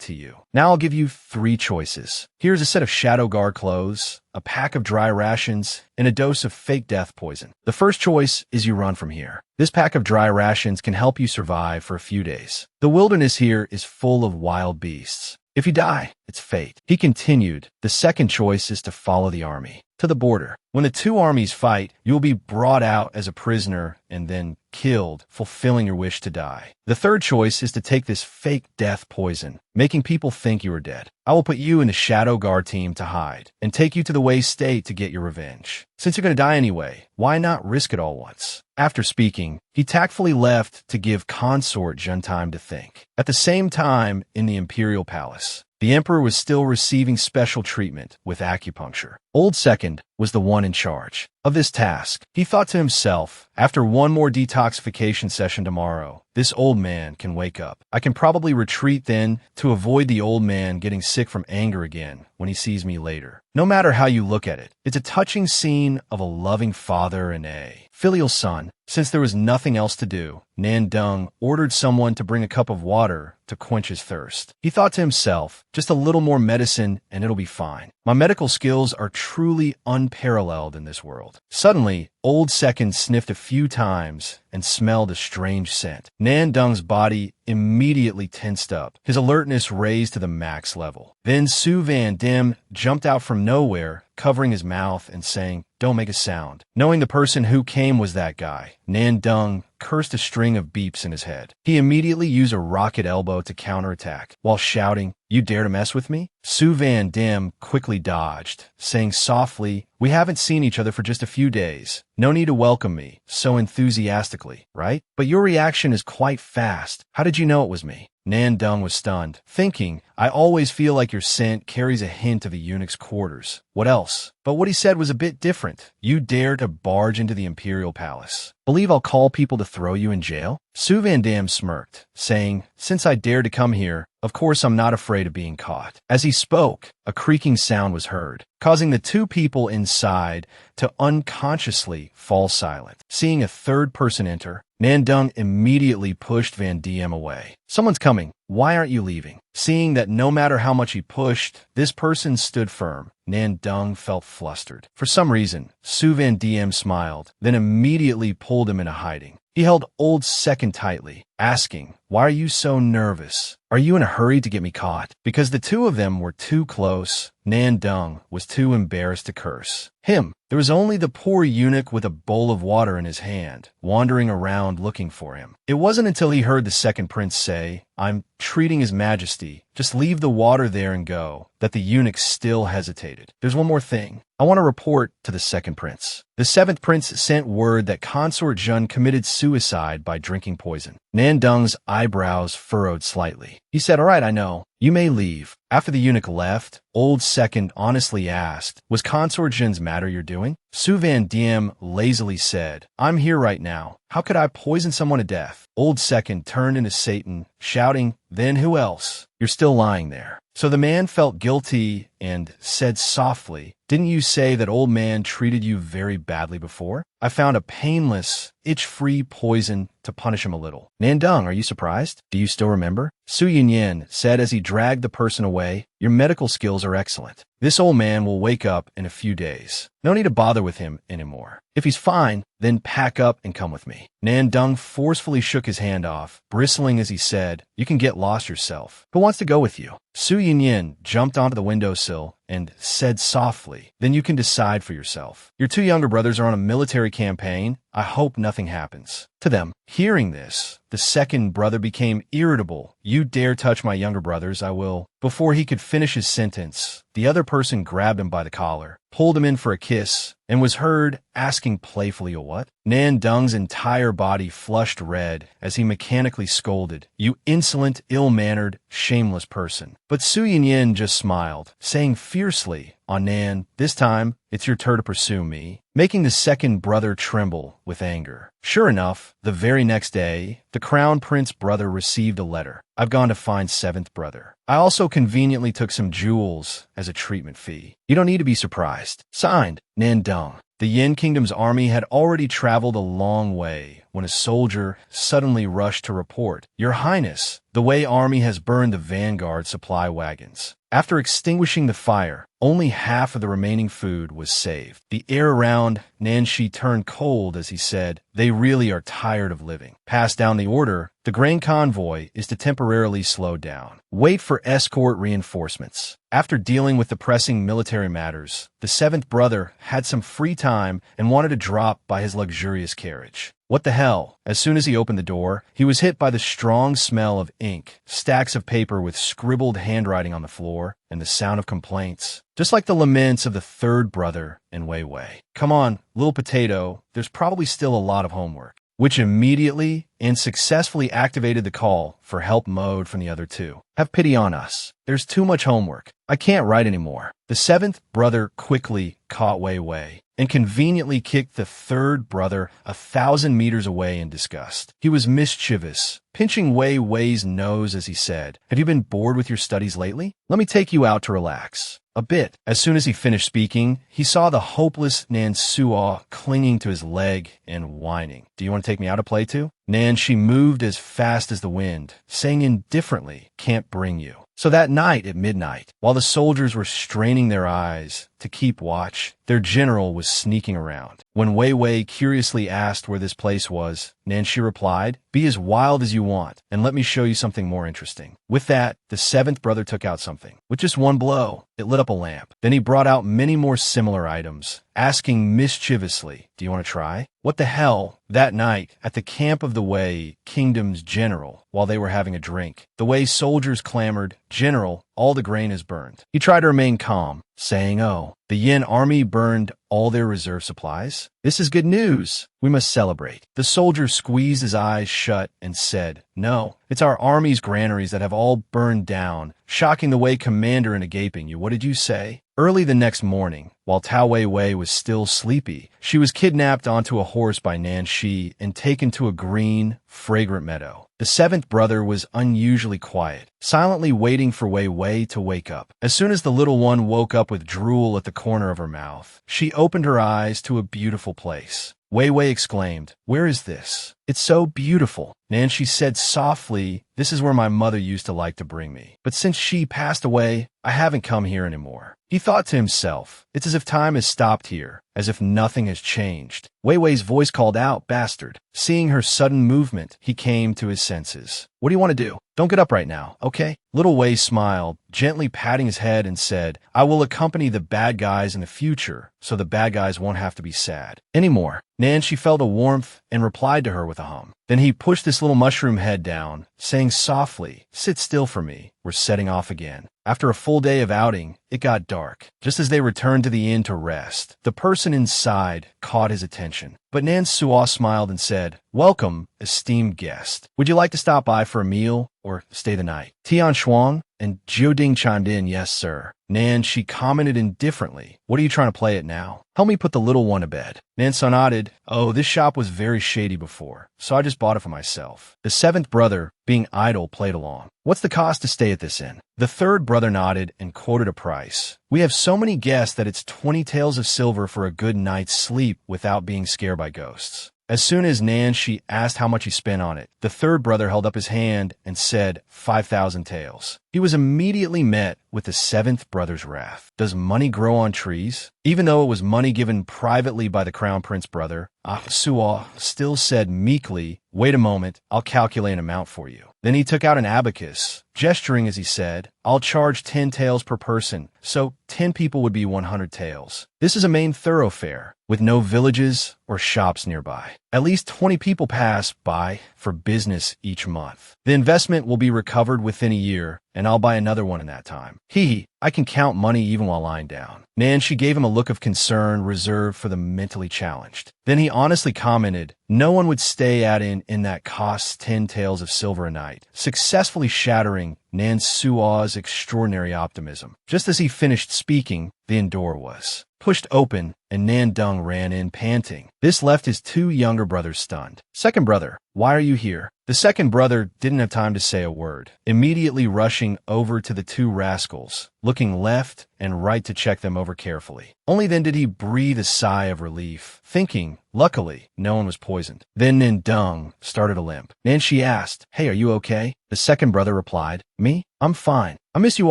to you. Now I'll give you 3 choices. Here's a set of Shadow Guard clothes, a pack of dry rations, and a dose of fake death poison. The first choice is you run from here. This pack of dry rations can help you survive for a few days. The wilderness here is full of wild beasts. If you die, it's fate." He continued, "The second choice is to follow the army to the border. When the 2 armies fight, you'll be brought out as a prisoner and then killed, fulfilling your wish to die. The third choice is to take this fake death poison, making people think you are dead. I will put you in the Shadow Guard team to hide, and take you to the Wei State to get your revenge. Since you're going to die anyway, why not risk it all once?" After speaking, he tactfully left to give Consort Jun time to think. At the same time, in the Imperial Palace, the Emperor was still receiving special treatment with acupuncture. Old Second was the one in charge of this task. He thought to himself, after one more detoxification session tomorrow, this old man can wake up. I can probably retreat then to avoid the old man getting sick from anger again when he sees me later. No matter how you look at it, it's a touching scene of a loving father and a filial son. Since there was nothing else to do, Nan Dung ordered someone to bring a cup of water to quench his thirst. He thought to himself, just a little more medicine and it'll be fine. My medical skills are truly unparalleled in this world. Suddenly, Old Second sniffed a few times and smelled a strange scent. Nan Dung's body immediately tensed up, his alertness raised to the max level. Then Su Van Dim jumped out from nowhere, covering his mouth and saying, "Don't make a sound." Knowing the person who came was that guy, Nan Dung cursed a string of beeps in his head. He immediately used a rocket elbow to counterattack, while shouting, "You dare to mess with me?" Su Van Dim quickly dodged, saying softly, "We haven't seen each other for just a few days. No need to welcome me so enthusiastically, right? But your reaction is quite fast. How did you know it was me?" Nan Dung was stunned, thinking, "I always feel like your scent carries a hint of a eunuch's quarters. What else?" But what he said was a bit different. "You dare to barge into the Imperial Palace. Believe I'll call people to throw you in jail?" Su Van Dam smirked, saying, "Since I dared to come here, of course I'm not afraid of being caught." As he spoke, a creaking sound was heard, causing the 2 people inside to unconsciously fall silent. Seeing a third person enter, Nan Dung immediately pushed Van Diem away. "Someone's coming. Why aren't you leaving?" Seeing that no matter how much he pushed, this person stood firm, Nan Dung felt flustered. For some reason, Su Van Diem smiled, then immediately pulled him into hiding. He held Old Second tightly, asking, "Why are you so nervous? Are you in a hurry to get me caught?" Because the 2 of them were too close, Nan Dung was too embarrassed to curse. Him. There was only the poor eunuch with a bowl of water in his hand, wandering around looking for him. It wasn't until he heard the second prince say, "I'm treating His Majesty, just leave the water there and go," that the eunuch still hesitated. "There's one more thing. I want to report to the second prince." The 7th prince sent word that Consort Jun committed suicide by drinking poison. Nan Dung's eyebrows furrowed slightly. He said, "All right, I know. You may leave." After the eunuch left, Old Second honestly asked, "Was Consort Jun's matter you're doing?" Su Van Diem lazily said, "I'm here right now. How could I poison someone to death?" Old Second turned into Satan, shouting, "Then who else? You're still lying there." So the man felt guilty and said softly, "Didn't you say that old man treated you very badly before?" I found a painless, itch-free poison to punish him a little. Nandung, are you surprised? Do you still remember? Su Yinyin said as he dragged the person away, your medical skills are excellent. This old man will wake up in a few days. No need to bother with him anymore. If he's fine, then pack up and come with me. Nandung forcefully shook his hand off, bristling as he said, you can get lost yourself. Who wants to go with you? Su Yinyin jumped onto the windowsill and said softly, then you can decide for yourself. Your two younger brothers are on a military campaign. I hope nothing happens to them. Hearing this, the second brother became irritable. You dare touch my younger brothers, I will. Before he could finish his sentence, the other person grabbed him by the collar, pulled him in for a kiss, and was heard asking playfully a what? Nandung's entire body flushed red as he mechanically scolded, you insolent, ill-mannered, shameless person. But Su Yinyin just smiled, saying fiercely, on Nan, this time, it's your turn to pursue me, making the second brother tremble with anger. Sure enough, the very next day, the crown prince brother received a letter. I've gone to find seventh brother. I also conveniently took some jewels as a treatment fee. You don't need to be surprised. Signed, Nandung. The Yin Kingdom's army had already traveled a long way when a soldier suddenly rushed to report, Your Highness, the Wei army has burned the vanguard supply wagons. After extinguishing the fire, only half of the remaining food was saved. The air around Nanshi turned cold as he said, they really are tired of living. Pass down the order. The grain convoy is to temporarily slow down. Wait for escort reinforcements. After dealing with the pressing military matters, the seventh brother had some free time and wanted to drop by his luxurious carriage. What the hell? As soon as he opened the door, he was hit by the strong smell of ink, stacks of paper with scribbled handwriting on the floor, and the sound of complaints. Just like the laments of the third brother and Wei Wei. Come on, little potato, there's probably still a lot of homework. Which immediately and successfully activated the call for help mode from the other two. Have pity on us. There's too much homework. I can't write anymore. The seventh brother quickly caught Wei Wei and conveniently kicked the third brother 1,000 meters away in disgust. He was mischievous, pinching Wei Wei's nose as he said, Have you been bored with your studies lately? Let me take you out to relax. A bit. As soon as he finished speaking, he saw the hopeless Nan Suo clinging to his leg and whining. Do you want to take me out to play too? Nan, she moved as fast as the wind, saying indifferently, can't bring you. So that night at midnight, while the soldiers were straining their eyes to keep watch, their general was sneaking around. When Wei Wei curiously asked where this place was, Nanshi replied, Be as wild as you want, and let me show you something more interesting. With that, the seventh brother took out something. With just one blow, it lit up a lamp. Then he brought out many more similar items, asking mischievously, Do you want to try? What the hell? That night, at the camp of the Wei Kingdom's general, while they were having a drink, the Wei soldiers clamored, General, all the grain is burned. He tried to remain calm, saying, Oh, the Yin army burned all their reserve supplies? This is good news. We must celebrate. The soldier squeezed his eyes shut and said, No, it's our army's granaries that have all burned down, shocking the Wei commander into gaping. You, what did you say? Early the next morning, while Tao Wei Wei was still sleepy, she was kidnapped onto a horse by Nan Shi and taken to a green, fragrant meadow. The seventh brother was unusually quiet, silently waiting for Wei Wei to wake up. As soon as the little one woke up with drool at the corner of her mouth, she opened her eyes to a beautiful place. Wei Wei exclaimed, Where is this? It's so beautiful. Nanshi said softly, This is where my mother used to like to bring me. But since she passed away, I haven't come here anymore. He thought to himself, It's as if time has stopped here, as if nothing has changed. Wei Wei's voice called out, Bastard. Seeing her sudden movement, he came to his senses. What do you want to do? Don't get up right now, okay? Little Wei smiled, gently patting his head and said, I will accompany the bad guys in the future, so the bad guys won't have to be sad anymore. Nanshi felt a warmth and replied to her with a hum. Then he pushed this little mushroom head down, saying softly, Sit still for me. We're setting off again. After a full day of outing, it got dark. Just as they returned to the inn to rest, the person inside caught his attention. But Nan Suo smiled and said, Welcome, esteemed guest. Would you like to stop by for a meal or stay the night? Tian Shuang and Jiuding chimed in, Yes, sir. Nan, she commented indifferently. What are you trying to play at now? Help me put the little one to bed. Nan nodded. Oh, this shop was very shady before, so I just bought it for myself. The seventh brother, being idle, played along. What's the cost to stay at this inn? The third brother nodded and quoted a price. We have so many guests that it's 20 taels of silver for a good night's sleep without being scared by ghosts. As soon as Nan she asked how much he spent on it, the third brother held up his hand and said 5,000 taels. He was immediately met with the seventh brother's wrath. Does money grow on trees? Even though it was money given privately by the crown prince brother, Suo still said meekly, wait a moment, I'll calculate an amount for you. Then he took out an abacus, gesturing as he said, I'll charge 10 taels per person, so 10 people would be 100 taels. This is a main thoroughfare, with no villages or shops nearby. At least 20 people pass by for business each month. The investment will be recovered within a year, and I'll buy another one in that time. I can count money even while lying down. Nan, she gave him a look of concern reserved for the mentally challenged. Then he honestly commented, no one would stay at an inn that costs 10 taels of silver a night, successfully shattering Nan Suo's extraordinary optimism. Just as he finished speaking, the inn door was pushed open, and Nan Dung ran in panting. This left his two younger brothers stunned. Second brother, why are you here? The second brother didn't have time to say a word, immediately rushing over to the two rascals, looking left and right to check them over carefully. Only then did he breathe a sigh of relief, thinking, luckily, no one was poisoned. Then Nan Dung started to limp. Nan she asked, hey, are you okay? The second brother replied, me? I'm fine. I miss you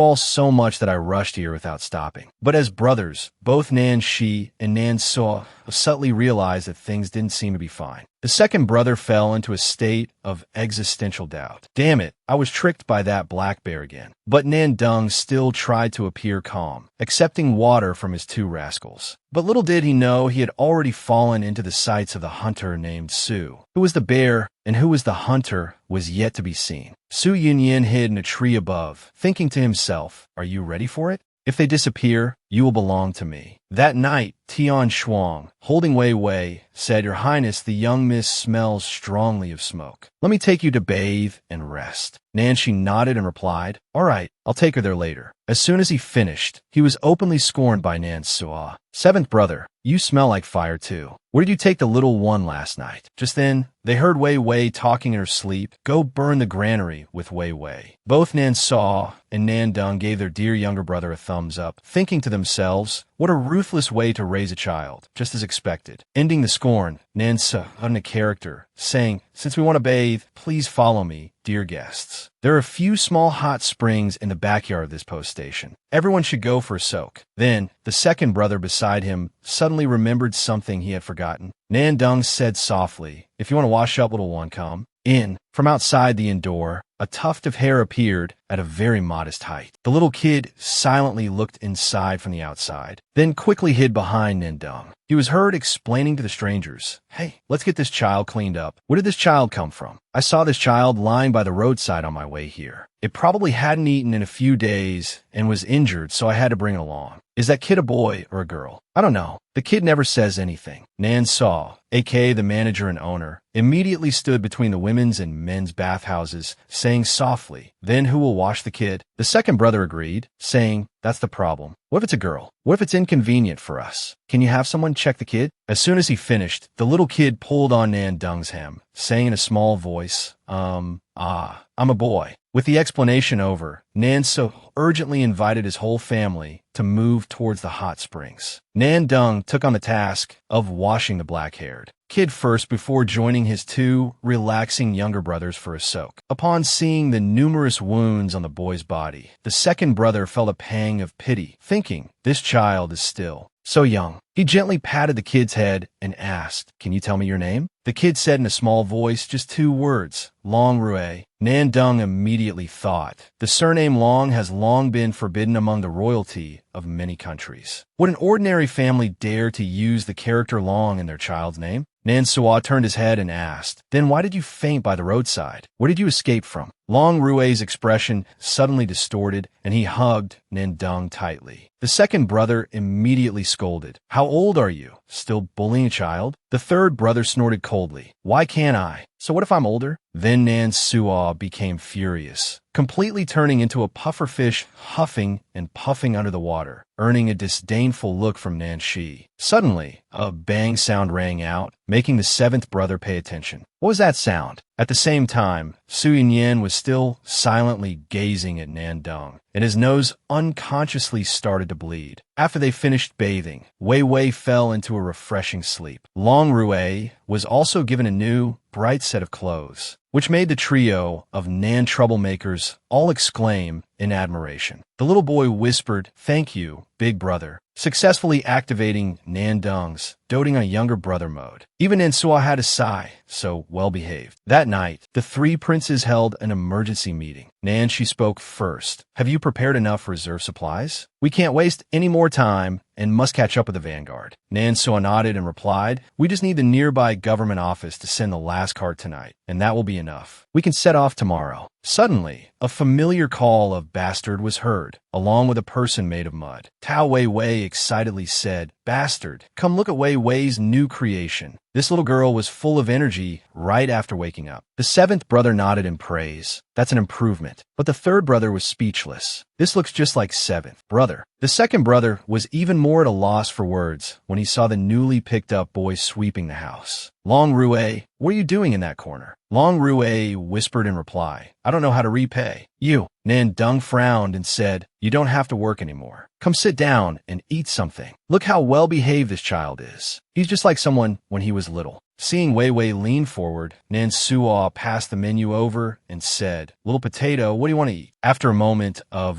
all so much that I rushed here without stopping. But as brothers, both Nan Shi and Nan So subtly realized that things didn't seem to be fine. The second brother fell into a state of existential doubt. Damn it, I was tricked by that black bear again. But Nan Dung still tried to appear calm, accepting water from his two rascals. But little did he know he had already fallen into the sights of the hunter named Su. Who was the bear and who was the hunter was yet to be seen. Su Yunyan hid in a tree above, thinking to himself, are you ready for it? If they disappear, you will belong to me. That night, Tian Shuang, holding Wei Wei, said, Your Highness, the young miss smells strongly of smoke. Let me take you to bathe and rest. Nanshi nodded and replied, all right, I'll take her there later. As soon as he finished, he was openly scorned by Nan Suo. Seventh brother, you smell like fire too. Where did you take the little one last night? Just then, they heard Wei Wei talking in her sleep. Go burn the granary with Wei Wei. Both Nan Suo and Nan Dung gave their dear younger brother a thumbs up, thinking to themselves, what a ruthless way to raise a child, just as expected. Ending the scorn, Nan Suo on a character, saying, since we want to bathe, please follow me, dear guests. There are a few small hot springs in the backyard of this post station. Everyone should go for a soak. Then, the second brother beside him suddenly remembered something he had forgotten. Nan Dung said softly, if you want to wash up, little one, come in. From outside the inn door, a tuft of hair appeared at a very modest height. The little kid silently looked inside from the outside, then quickly hid behind Nan Dung. He was heard explaining to the strangers, hey, let's get this child cleaned up. Where did this child come from? I saw this child lying by the roadside on my way here. It probably hadn't eaten in a few days and was injured, so I had to bring it along. Is that kid a boy or a girl? I don't know. The kid never says anything. Nan Saw, aka the manager and owner, immediately stood between the women's and men's bathhouses, saying softly, then who will wash the kid? The second brother agreed, saying, that's the problem. What if it's a girl? What if it's inconvenient for us? Can you have someone check the kid? As soon as he finished, the little kid pulled on Nan Dung's hem, saying in a small voice, I'm a boy. With the explanation over, Nan So urgently invited his whole family to move towards the hot springs. Nan Dung took on the task of washing the black-haired kid first before joining his two relaxing younger brothers for a soak. Upon seeing the numerous wounds on the boy's body, the second brother felt a pang of pity, thinking, this child is still so young. He gently patted the kid's head and asked, can you tell me your name? The kid said in a small voice just 2 words, Long Rue. Nan Dung immediately thought, the surname Long has long been forbidden among the royalty of many countries. Would an ordinary family dare to use the character Long in their child's name? Nan Suo turned his head and asked, then why did you faint by the roadside? Where did you escape from? Long Rue's expression suddenly distorted, and he hugged Nandung tightly. The second brother immediately scolded. "How old are you? Still bullying a child?" The third brother snorted coldly. "Why can't I? So what if I'm older?" Then Nan Suo became furious, completely turning into a pufferfish, huffing and puffing under the water, earning a disdainful look from Nan Shi. Suddenly, a bang sound rang out, making the seventh brother pay attention. What was that sound? At the same time, Su Yinyan was still silently gazing at Nandung, and his nose unconsciously started to bleed. After they finished bathing, Wei Wei fell into a refreshing sleep. Long Rue was also given a new, bright set of clothes, which made the trio of Nan troublemakers all exclaim in admiration. The little boy whispered, "Thank you, big brother," successfully activating Nandung's doting on a younger brother mode. Even Nansua had a sigh, so well-behaved. That night, the three princes held an emergency meeting. Nan, she spoke first. "Have you prepared enough reserve supplies? We can't waste any more time and must catch up with the vanguard." Nansua nodded and replied, "We just need the nearby government office to send the last cart tonight, and that will be enough. We can set off tomorrow." Suddenly, a familiar call of "bastard" was heard, along with a person made of mud. Tao Wei Wei excitedly said, "Bastard, come look at Wei Wei's new creation." This little girl was full of energy right after waking up. The seventh brother nodded in praise. "That's an improvement." But the third brother was speechless. "This looks just like seventh brother." The second brother was even more at a loss for words when he saw the newly picked up boy sweeping the house. "Long Rue, what are you doing in that corner?" Long Rue whispered in reply, "I don't know how to repay you." Nandung frowned and said, "You don't have to work anymore. Come sit down and eat something. Look how well-behaved this child is. He's just like someone when he was little." Seeing Wei Wei lean forward, Nan Suo passed the menu over and said, "Little potato, what do you want to eat?" After a moment of,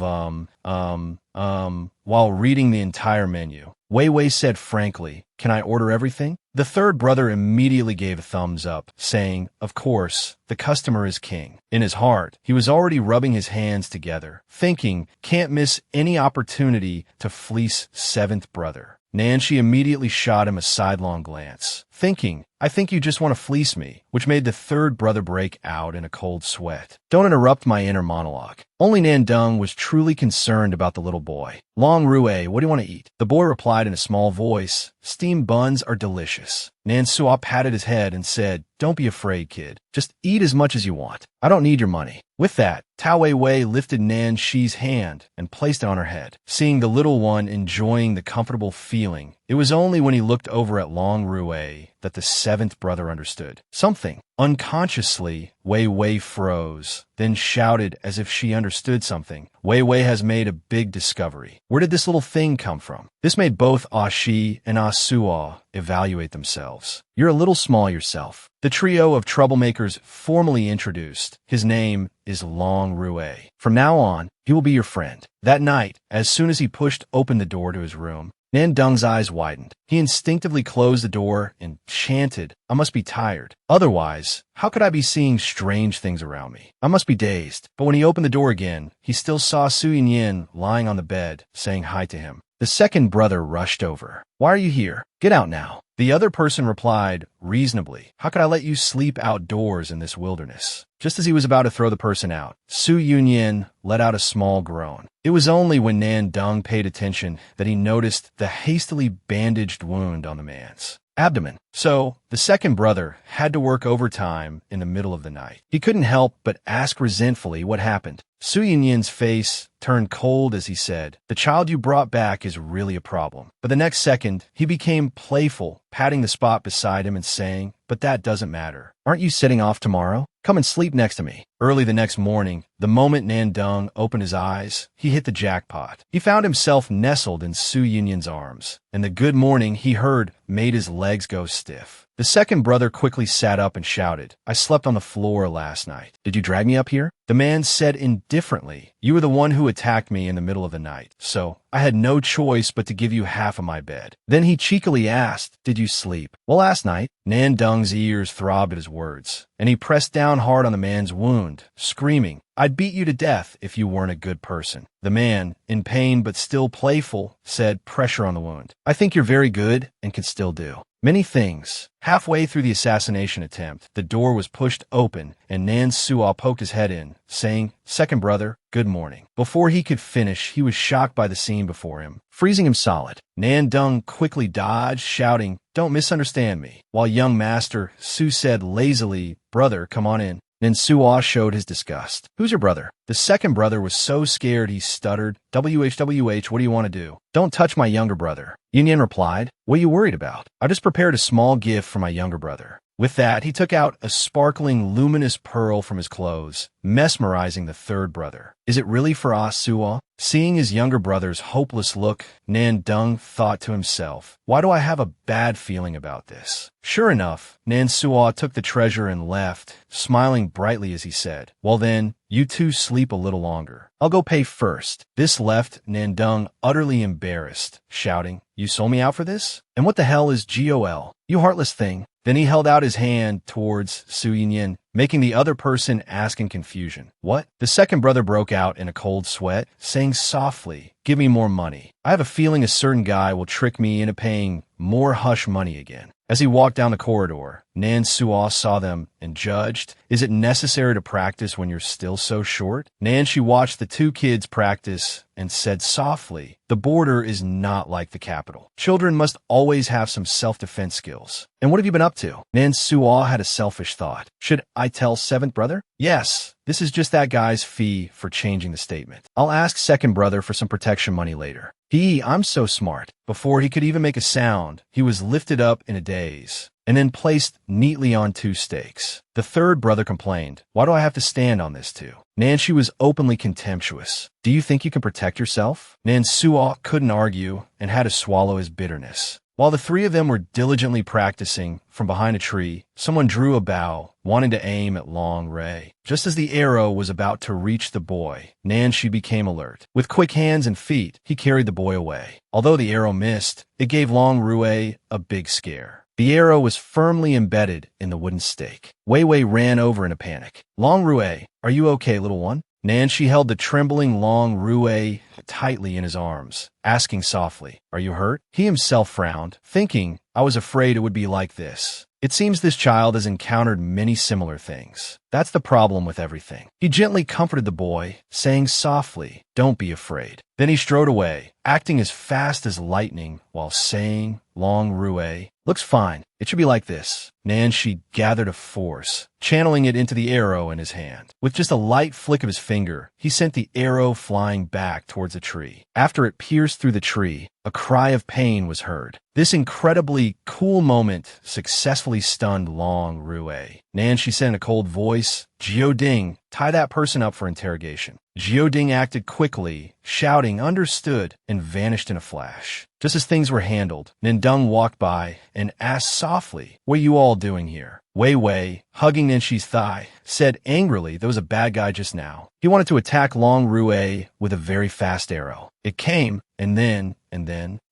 while reading the entire menu, Wei Wei said frankly, "Can I order everything?" The third brother immediately gave a thumbs up, saying, "Of course, the customer is king." In his heart, he was already rubbing his hands together, thinking, can't miss any opportunity to fleece seventh brother. Nancy immediately shot him a sidelong glance, thinking, "I think you just want to fleece me," which made the third brother break out in a cold sweat. Don't interrupt my inner monologue. Only Nandung was truly concerned about the little boy. "Long Rue, what do you want to eat?" The boy replied in a small voice, "Steamed buns are delicious." Nansua patted his head and said, "Don't be afraid, kid. Just eat as much as you want. I don't need your money." With that, Tao Wei Wei lifted Nan Shi's hand and placed it on her head. Seeing the little one enjoying the comfortable feeling, it was only when he looked over at Long Rue that the seventh brother understood. Something. Unconsciously, Wei Wei froze, then shouted as if she understood something. "Wei Wei has made a big discovery. Where did this little thing come from?" This made both Ah Shi and Ah Suo evaluate themselves. "You're a little small yourself." The trio of troublemakers formally introduced. "His name is Long Rue. From now on, he will be your friend." That night, as soon as he pushed open the door to his room, Nandung's eyes widened. He instinctively closed the door and chanted, "I must be tired. Otherwise, how could I be seeing strange things around me? I must be dazed." But when he opened the door again, he still saw Su Yinyan lying on the bed, saying hi to him. The second brother rushed over. "Why are you here? Get out now." The other person replied, reasonably, "How could I let you sleep outdoors in this wilderness?" Just as he was about to throw the person out, Su Yunyan let out a small groan. It was only when Nandung paid attention that he noticed the hastily bandaged wound on the man's abdomen. So, the second brother had to work overtime in the middle of the night. He couldn't help but ask resentfully what happened. Su Yinyan's face turned cold as he said, "The child you brought back is really a problem." But the next second, he became playful, patting the spot beside him and saying, "But that doesn't matter. Aren't you setting off tomorrow? Come and sleep next to me." Early the next morning, the moment Nandung opened his eyes, he hit the jackpot. He found himself nestled in Su Yinyan's arms, and the good morning he heard made his legs go stiff. The second brother quickly sat up and shouted, "I slept on the floor last night. Did you drag me up here?" The man said indifferently, "You were the one who attacked me in the middle of the night, so I had no choice but to give you half of my bed." Then he cheekily asked, "Did you sleep?" "Well, last night." Nandung's ears throbbed at his words, and he pressed down hard on the man's wound, screaming, "I'd beat you to death if you weren't a good person." The man, in pain but still playful, said, "Pressure on the wound. I think you're very good and can still do." Many things. Halfway through the assassination attempt, the door was pushed open, and Nan Suo poked his head in, saying, "Second brother, good morning." Before he could finish, he was shocked by the scene before him, freezing him solid. Nan Dung quickly dodged, shouting, "Don't misunderstand me," while young master Su said lazily, "Brother, come on in." Then Suo showed his disgust. "Who's your brother?" The second brother was so scared he stuttered, "WHWH, what do you want to do?" "Don't touch my younger brother." Yin Yin replied, "What are you worried about? I just prepared a small gift for my younger brother." With that, he took out a sparkling, luminous pearl from his clothes, mesmerizing the third brother. "Is it really for Ah Suo?" Seeing his younger brother's hopeless look, Nan Dung thought to himself, "Why do I have a bad feeling about this?" Sure enough, Nan Suo took the treasure and left, smiling brightly as he said, "Well then, you two sleep a little longer. I'll go pay first." This left Nan Dung utterly embarrassed, shouting, "You sold me out for this? And what the hell is GOL? You heartless thing." Then he held out his hand towards Su Yinyin, making the other person ask in confusion, "What?" The second brother broke out in a cold sweat, saying softly, "Give me more money. I have a feeling a certain guy will trick me into paying more hush money again." As he walked down the corridor, Nan Suo saw them and judged, "Is it necessary to practice when you're still so short?" She watched the two kids practice and said softly, "The border is not like the capital. Children must always have some self-defense skills." "And what have you been up to?" Nan Suo had a selfish thought. "Should I tell seventh brother?" "Yes, this is just that guy's fee for changing the statement. I'll ask second brother for some protection money later." I'm so smart." Before he could even make a sound, he was lifted up in a daze, and then placed neatly on two stakes. The third brother complained, "Why do I have to stand on this too?" Nancy was openly contemptuous. "Do you think you can protect yourself?" Nan Suo couldn't argue and had to swallow his bitterness. While the three of them were diligently practicing, from behind a tree, someone drew a bow, wanting to aim at Long Ray. Just as the arrow was about to reach the boy, Nancy became alert. With quick hands and feet, he carried the boy away. Although the arrow missed, it gave Long Rui a big scare. The arrow was firmly embedded in the wooden stake. Wei Wei ran over in a panic. "Long Rui, are you okay, little one?" Nancy held the trembling Long Rui tightly in his arms, asking softly, "Are you hurt?" He himself frowned, thinking, "I was afraid it would be like this." It seems this child has encountered many similar things. That's the problem with everything. He gently comforted the boy, saying softly, "Don't be afraid." Then he strode away, acting as fast as lightning while saying, "Long Rui, looks fine. It should be like this." Nancy gathered a force, channeling it into the arrow in his hand. With just a light flick of his finger, he sent the arrow flying back towards a tree. After it pierced through the tree, a cry of pain was heard. This incredibly cool moment successfully stunned Long Rui. Nancy said in a cold voice, "Jiao Ding, tie that person up for interrogation." Jiao Ding acted quickly, shouting, "Understood," and vanished in a flash. Just as things were handled, Nindung walked by and asked softly, "What are you all doing here?" Wei Wei, hugging Ninshi's thigh, said angrily there was a bad guy just now. He wanted to attack Long Rui with a very fast arrow. It came, and then,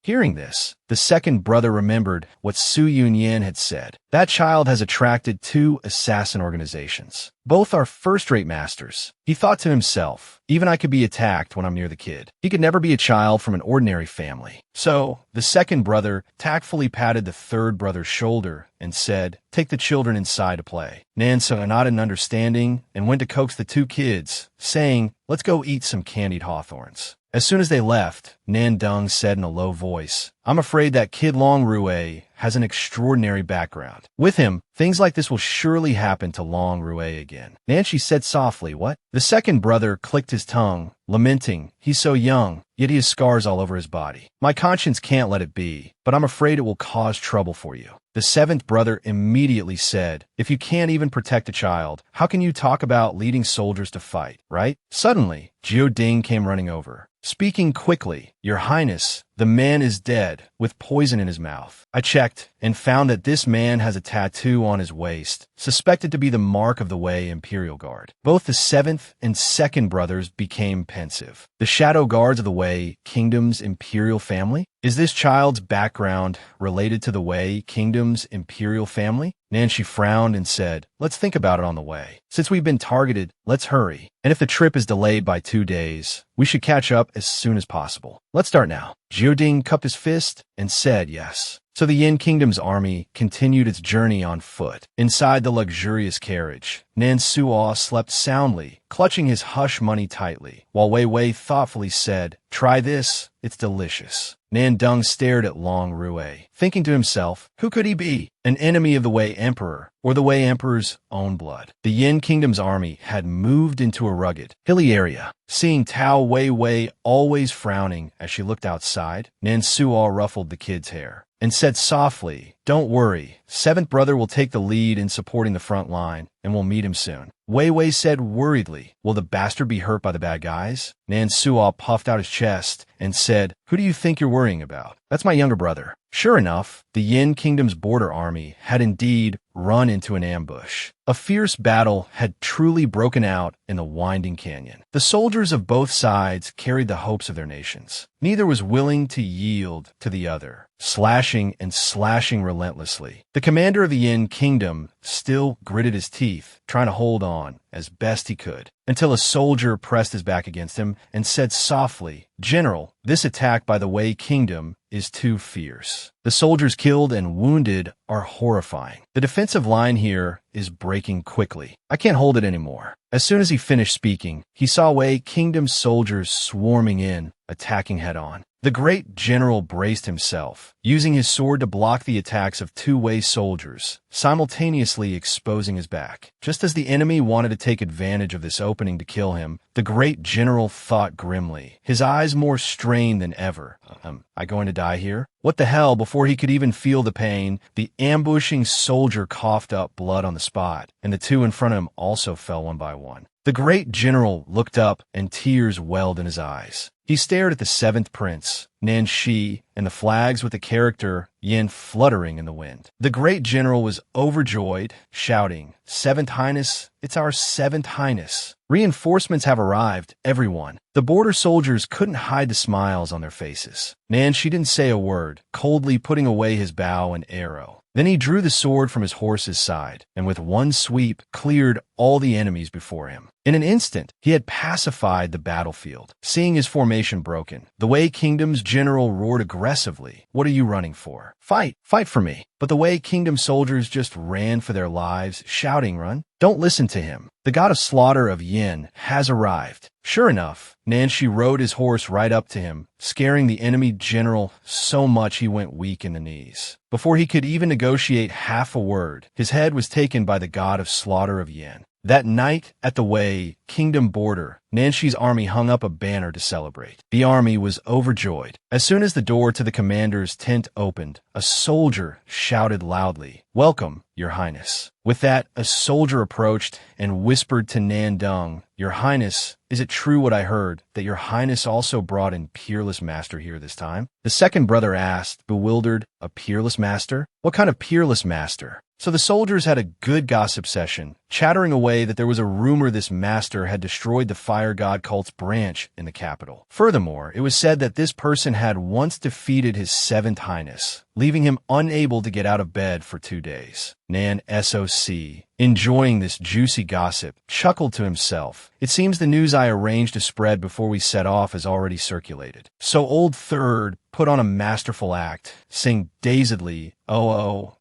hearing this, the second brother remembered what Su Yunyan had said. That child has attracted two assassin organizations. Both are first-rate masters. He thought to himself, even I could be attacked when I'm near the kid. He could never be a child from an ordinary family. So, the second brother tactfully patted the third brother's shoulder and said, "Take the children inside to play." Nansa nodded in understanding and went to coax the two kids, saying, "Let's go eat some candied hawthorns." As soon as they left, Nandung said in a low voice, "I'm afraid that kid Long Rui has an extraordinary background. With him, things like this will surely happen to Long Rui again." Nancy said softly, "What?" The second brother clicked his tongue, lamenting, "He's so young, yet he has scars all over his body. My conscience can't let it be, but I'm afraid it will cause trouble for you." The seventh brother immediately said, "If you can't even protect a child, how can you talk about leading soldiers to fight, right?" Suddenly, Jiao Ding came running over. Speaking quickly, "Your Highness, the man is dead, with poison in his mouth. I checked and found that this man has a tattoo on his waist, suspected to be the mark of the Wei Imperial Guard." Both the seventh and second brothers became pensive. The shadow guards of the Wei Kingdom's imperial family? Is this child's background related to the Wei Kingdom's imperial family? Nancy frowned and said, "Let's think about it on the way. Since we've been targeted, let's hurry. And if the trip is delayed by 2 days, we should catch up as soon as possible. Let's start now." Jiao Ding cupped his fist and said yes. So the Yin Kingdom's army continued its journey on foot. Inside the luxurious carriage, Nan Suo slept soundly, clutching his hush money tightly, while Wei Wei thoughtfully said, "Try this, it's delicious." Nan Dong stared at Long Rui, thinking to himself, who could he be? An enemy of the Wei Emperor, or the Wei Emperor's own blood? The Yin Kingdom's army had moved into a rugged, hilly area. Seeing Tao Wei Wei always frowning as she looked outside, Nan Suo ruffled the kid's hair and said softly, "Don't worry, seventh brother will take the lead in supporting the front line, and we'll meet him soon." Wei Wei said worriedly, "Will the bastard be hurt by the bad guys?" Nan Suo puffed out his chest and said, "Who do you think you're worrying about?" "That's my younger brother." Sure enough, the Yin Kingdom's border army had indeed run into an ambush. A fierce battle had truly broken out in the winding canyon. The soldiers of both sides carried the hopes of their nations. Neither was willing to yield to the other, slashing and slashing relentlessly. The commander of the Yin Kingdom still gritted his teeth, trying to hold on as best he could, until a soldier pressed his back against him and said softly, "General, this attack by the Wei Kingdom is too fierce. The soldiers killed and wounded are horrifying. The defensive line here is breaking quickly. I can't hold it anymore." As soon as he finished speaking, he saw Wei Kingdom's soldiers swarming in, attacking head-on. The great general braced himself, using his sword to block the attacks of two Wei soldiers, simultaneously exposing his back. Just as the enemy wanted to take advantage of this opening to kill him, the great general thought grimly, his eyes more strained than ever. Am I going to die here? What the hell? Before he could even feel the pain, the ambushing soldier coughed up blood on the spot, and the two in front of him also fell one by one. The great general looked up, and tears welled in his eyes. He stared at the seventh prince, Nan Shi, and the flags with the character Yin fluttering in the wind. The great general was overjoyed, shouting, "Seventh Highness, it's our Seventh Highness. Reinforcements have arrived, everyone." The border soldiers couldn't hide the smiles on their faces. Nan Shi didn't say a word, coldly putting away his bow and arrow. Then he drew the sword from his horse's side, and with one sweep cleared all the enemies before him. In an instant, he had pacified the battlefield. Seeing his formation broken, the Wei Kingdom's general roared aggressively, "What are you running for? Fight! Fight for me!" But the Wei Kingdom soldiers just ran for their lives, shouting, "Run! Don't listen to him. The god of slaughter of Yin has arrived." Sure enough, Nan Shi rode his horse right up to him, scaring the enemy general so much he went weak in the knees. Before he could even negotiate half a word, his head was taken by the god of slaughter of Yin. That night at the Wei Kingdom border, Nan Shi's army hung up a banner to celebrate. The army was overjoyed. As soon as the door to the commander's tent opened, a soldier shouted loudly, "Welcome, Your Highness." With that, a soldier approached and whispered to Nan Dong, "Your Highness, is it true what I heard, that Your Highness also brought in Peerless Master here this time?" The second brother asked, bewildered, "A Peerless Master? What kind of Peerless Master?" So the soldiers had a good gossip session, chattering away that there was a rumor this master had destroyed the fire god cult's branch in the capital. Furthermore, it was said that this person had once defeated his seventh highness, leaving him unable to get out of bed for 2 days. Nan SOC, enjoying this juicy gossip, chuckled to himself. "It seems the news I arranged to spread before we set off has already circulated." So old third put on a masterful act, saying dazedly, "Oh,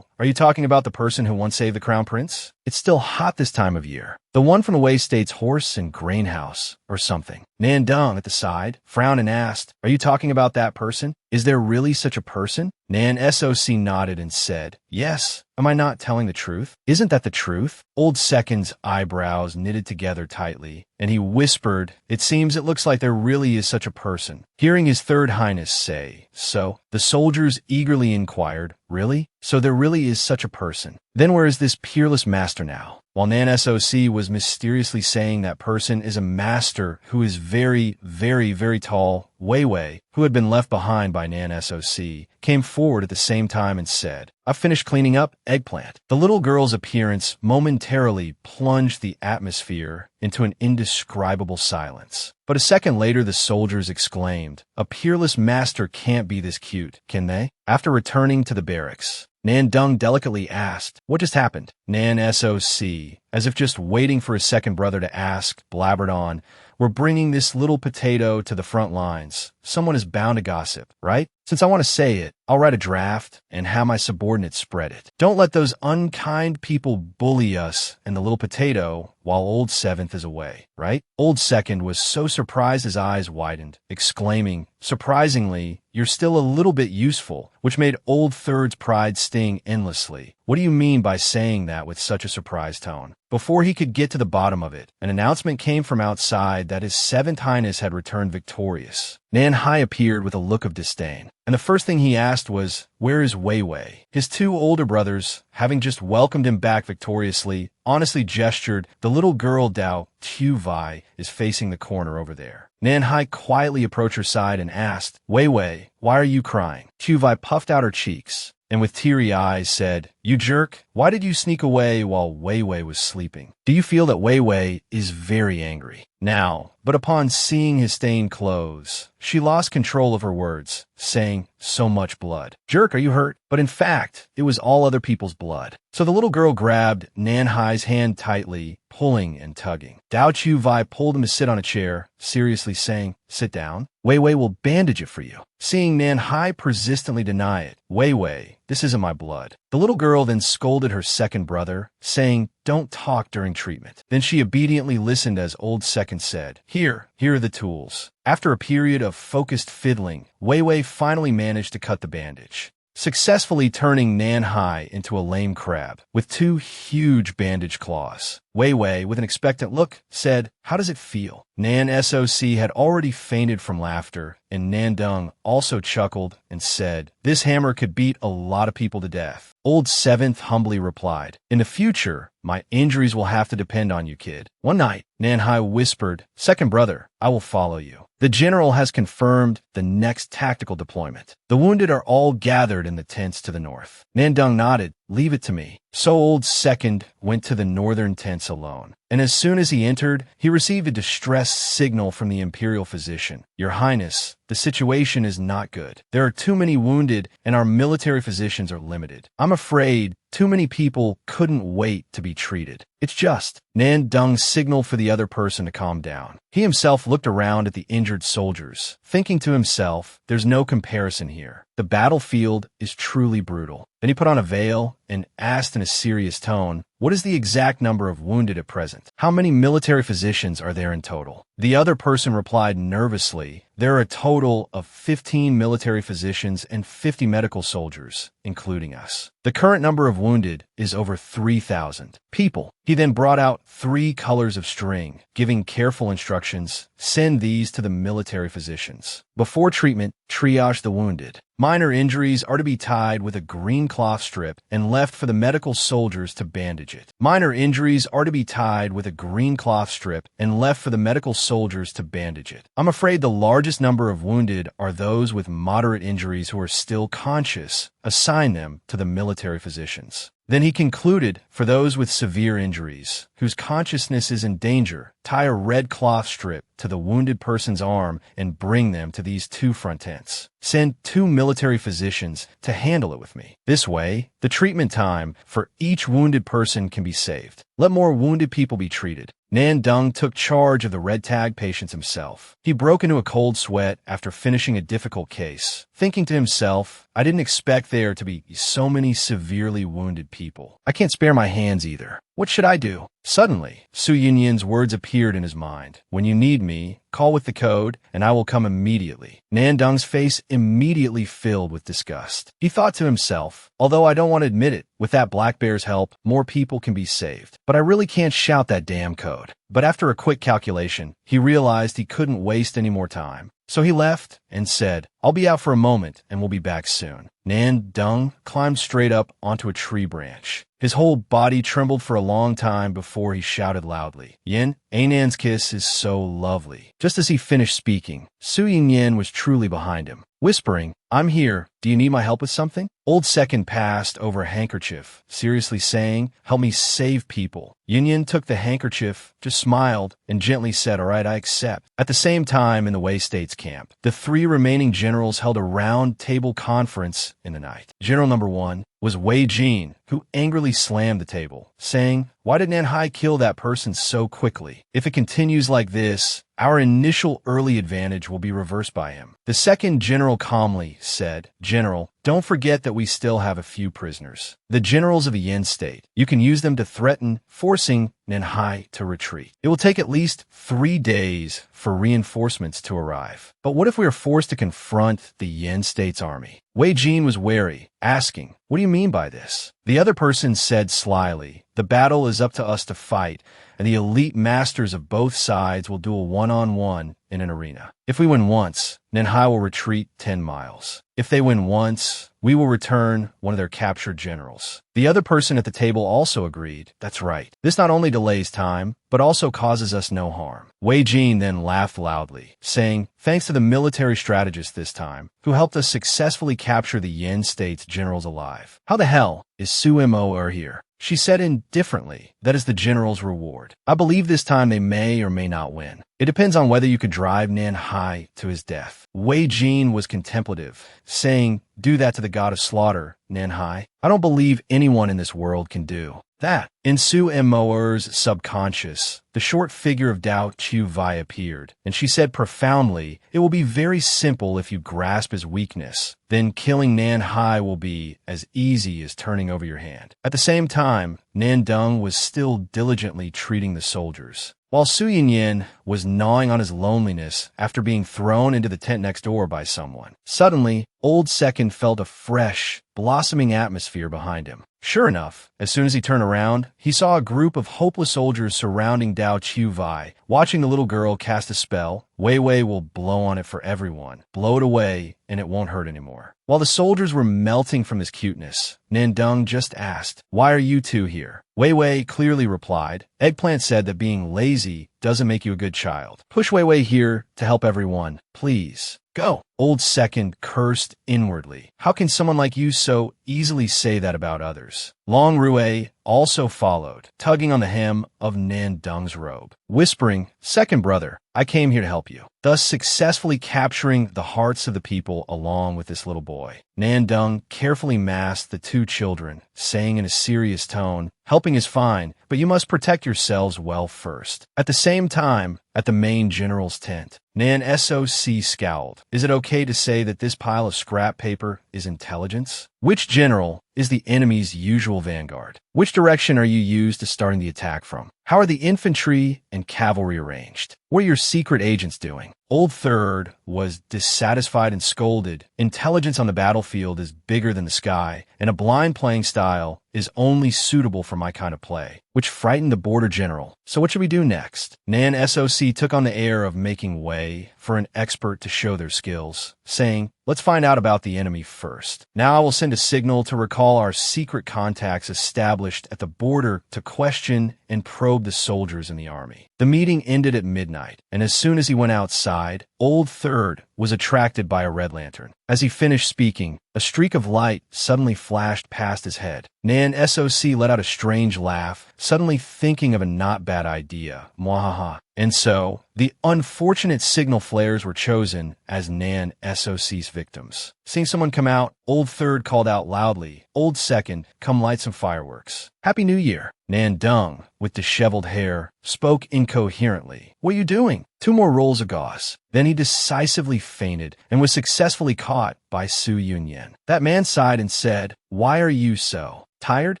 are you talking about the person who once saved the crown prince? It's still hot this time of year. The one from the Wei State's horse and grain house, or something." Nan Dong at the side frowned and asked, "Are you talking about that person? Is there really such a person?" Nan SOC nodded and said, "Yes. Am I not telling the truth? Isn't that the truth?" Old Second's eyebrows knitted together tightly, and he whispered, "It seems it looks like there really is such a person." Hearing his third highness say, "So?" the soldiers eagerly inquired, "Really? So there really is such a person? Then where is this peerless master now?" While Nan SOC was mysteriously saying that person is a master who is very, very, very tall, Wei Wei, who had been left behind by Nan SOC, came forward at the same time and said, "I've finished cleaning up eggplant." The little girl's appearance momentarily plunged the atmosphere into an indescribable silence. But a second later the soldiers exclaimed, "A peerless master can't be this cute, can they?" After returning to the barracks, Nan Dong delicately asked, "What just happened?" Nan SOC, as if just waiting for his second brother to ask, blabbered on. We're bringing this little potato to the front lines. Someone is bound to gossip, right? Since I want to say it, I'll write a draft and have my subordinates spread it. Don't let those unkind people bully us and the little potato while Old Seventh is away, right? Old Second was so surprised his eyes widened, exclaiming, surprisingly, you're still a little bit useful, which made Old Third's pride sting endlessly. What do you mean by saying that with such a surprised tone? Before he could get to the bottom of it, an announcement came from outside that His Seventh Highness had returned victorious. Nan Hai appeared with a look of disdain, and the first thing he asked was, where is Wei Wei? His two older brothers, having just welcomed him back victoriously, honestly gestured, the little girl Dao Tu Vai is facing the corner over there. Nan Hai quietly approached her side and asked, Wei Wei, why are you crying? Tu Vai puffed out her cheeks, and with teary eyes said, you jerk, why did you sneak away while Wei Wei was sleeping? Do you feel that Wei Wei is very angry now? But upon seeing his stained clothes, she lost control of her words, saying, so much blood. Jerk, are you hurt? But in fact, it was all other people's blood. So the little girl grabbed Nan Hai's hand tightly, pulling and tugging. Dao Chu Vai pulled him to sit on a chair, seriously saying, sit down. Wei Wei will bandage it for you. Seeing Nan Hai persistently deny it, Wei Wei, this isn't my blood. The little girl then scolded her second brother, saying, don't talk during treatment. Then she obediently listened as Old Second said, here are the tools. After a period of focused fiddling, Wei Wei finally managed to cut the bandage, successfully turning Nan Hai into a lame crab with two huge bandage claws. Wei Wei, with an expectant look, said, how does it feel? Nan SOC had already fainted from laughter, and Nan Dung also chuckled and said, this hammer could beat a lot of people to death. Old Seventh humbly replied, in the future, my injuries will have to depend on you, kid. One night, Nan Hai whispered, second brother, I will follow you. The general has confirmed the next tactical deployment. The wounded are all gathered in the tents to the north. Nan Dung nodded, leave it to me. So Old Second went to the northern tents alone, and as soon as he entered, he received a distress signal from the imperial physician. Your Highness, the situation is not good. There are too many wounded, and our military physicians are limited. I'm afraid too many people couldn't wait to be treated. It's just. Nan Dung signaled for the other person to calm down. He himself looked around at the injured soldiers, thinking to himself, there's no comparison here. The battlefield is truly brutal. Then he put on a veil and asked in a serious tone, what is the exact number of wounded at present? How many military physicians are there in total? The other person replied nervously, there are a total of 15 military physicians and 50 medical soldiers, including us. The current number of wounded is over 3,000 people. He then brought out 3 colors of string, giving careful instructions, send these to the military physicians. Before treatment, triage the wounded. Minor injuries are to be tied with a green cloth strip and left for the medical soldiers to bandage it. Minor injuries are to be tied with a green cloth strip and left for the medical soldiers to bandage it. I'm afraid the largest number of wounded are those with moderate injuries who are still conscious. Assign them to the military physicians. Then he concluded, for those with severe injuries, whose consciousness is in danger, tie a red cloth strip to the wounded person's arm and bring them to these 2 front tents. Send 2 military physicians to handle it with me. This way, the treatment time for each wounded person can be saved. Let more wounded people be treated. Nan Dung took charge of the red tag patients himself. He broke into a cold sweat after finishing a difficult case, thinking to himself, I didn't expect there to be so many severely wounded people. I can't spare my hands either. What should I do? Suddenly, Su Yinyan's words appeared in his mind. When you need me, call with the code, and I will come immediately. Nan Dung's face immediately filled with disgust. He thought to himself, although I don't want to admit it, with that black bear's help, more people can be saved. But I really can't shout that damn code. But after a quick calculation, he realized he couldn't waste any more time. So he left and said, I'll be out for a moment and we'll be back soon. Nan Dung climbed straight up onto a tree branch. His whole body trembled for a long time before he shouted loudly, Yin, Anan's kiss is so lovely. Just as he finished speaking, Su Yinyan was truly behind him, whispering, I'm here. Do you need my help with something? Old Second passed over a handkerchief, seriously saying, help me save people. Yinyan took the handkerchief, just smiled, and gently said, all right, I accept. At the same time in the Wei States camp, the 3 remaining generals held a round table conference in the night. General number 1, was Wei Jin, who angrily slammed the table, saying, "Why did Nanhai kill that person so quickly? If it continues like this, our initial early advantage will be reversed by him." The second general calmly said, "General, don't forget that we still have a few prisoners. The generals of the Yin state. You can use them to threaten forcing Nanhai to retreat. It will take at least 3 days for reinforcements to arrive. But what if we are forced to confront the Yin state's army?" Wei Jin was wary, asking, "What do you mean by this?" The other person said slyly, "The battle is up to us to fight, and the elite masters of both sides will duel one-on-one in an arena. If we win once, Nanhai will retreat 10 miles. If they win once, we will return one of their captured generals." The other person at the table also agreed, "That's right. This not only delays time, but also causes us no harm." Wei Jin then laughed loudly, saying, "Thanks to the military strategist this time, who helped us successfully capture the Yin state's generals alive. How the hell is Su Mo here?" She said indifferently, "That is the general's reward. I believe this time they may or may not win. It depends on whether you could drive Nanhai to his death." Wei Jin was contemplative, saying, "Do that to the god of slaughter, Nanhai. I don't believe anyone in this world can do that." In Su Moer's subconscious, the short figure of Dao Chu Vai appeared, and she said profoundly, "It will be very simple if you grasp his weakness. Then killing Nanhai will be as easy as turning over your hand." At the same time, Nandung was still diligently treating the soldiers, while Su Yinyan was gnawing on his loneliness after being thrown into the tent next door by someone. Suddenly, Old Second felt a fresh, blossoming atmosphere behind him. Sure enough, as soon as he turned around, he saw a group of hopeless soldiers surrounding Dao Chu Vai, watching the little girl cast a spell. Wei Wei will blow on it for everyone. Blow it away, and it won't hurt anymore. While the soldiers were melting from his cuteness, Nandung just asked, "Why are you two here?" Wei Wei clearly replied, "Eggplant said that being lazy doesn't make you a good child. Push Wei Wei here to help everyone, please. Go." Old Second cursed inwardly. How can someone like you so easily say that about others? Long Rue also followed, tugging on the hem of Nandung's robe, whispering, "Second brother, I came here to help you," thus successfully capturing the hearts of the people along with this little boy. Nandung carefully masked the two children, saying in a serious tone, "Helping is fine, but you must protect yourselves well first." At the same time, at the main general's tent, Nan Soc scowled. "Is it okay to say that this pile of scrap paper is intelligence? Which general is the enemy's usual vanguard? Which direction are you used to starting the attack from? How are the infantry and cavalry arranged? What are your secret agents doing?" Old Third was dissatisfied and scolded. "Intelligence on the battlefield is bigger than the sky, and a blind playing style is only suitable for my kind of play," which frightened the border general. "So what should we do next?" Nan Soc took on the air of making way for an expert to show their skills, saying, "Let's find out about the enemy first. Now I will send a signal to recall our secret contacts established at the border to question and probe the soldiers in the army." The meeting ended at midnight, and as soon as he went outside, Old Third was attracted by a red lantern. As he finished speaking, a streak of light suddenly flashed past his head. Nan Soc let out a strange laugh, suddenly thinking of a not bad idea. Mwahaha. And so, the unfortunate signal flares were chosen as Nan Soc's victims. Seeing someone come out, Old Third called out loudly, "Old Second, come light some fireworks." "Happy New Year." Nandung, with disheveled hair, spoke incoherently. "What are you doing?" 2 more rolls of gauze. Then he decisively fainted and was successfully caught by Su Yunyan. That man sighed and said, "Why are you so tired?"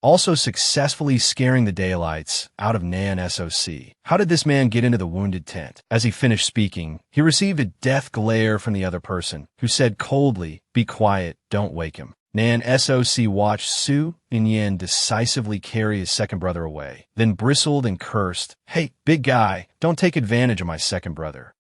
Also successfully scaring the daylights out of Nan Soc. How did this man get into the wounded tent? As he finished speaking, he received a death glare from the other person, who said coldly, "Be quiet, don't wake him." Nan Soc watched Su Yinyan decisively carry his second brother away, then bristled and cursed, "Hey, big guy, don't take advantage of my second brother."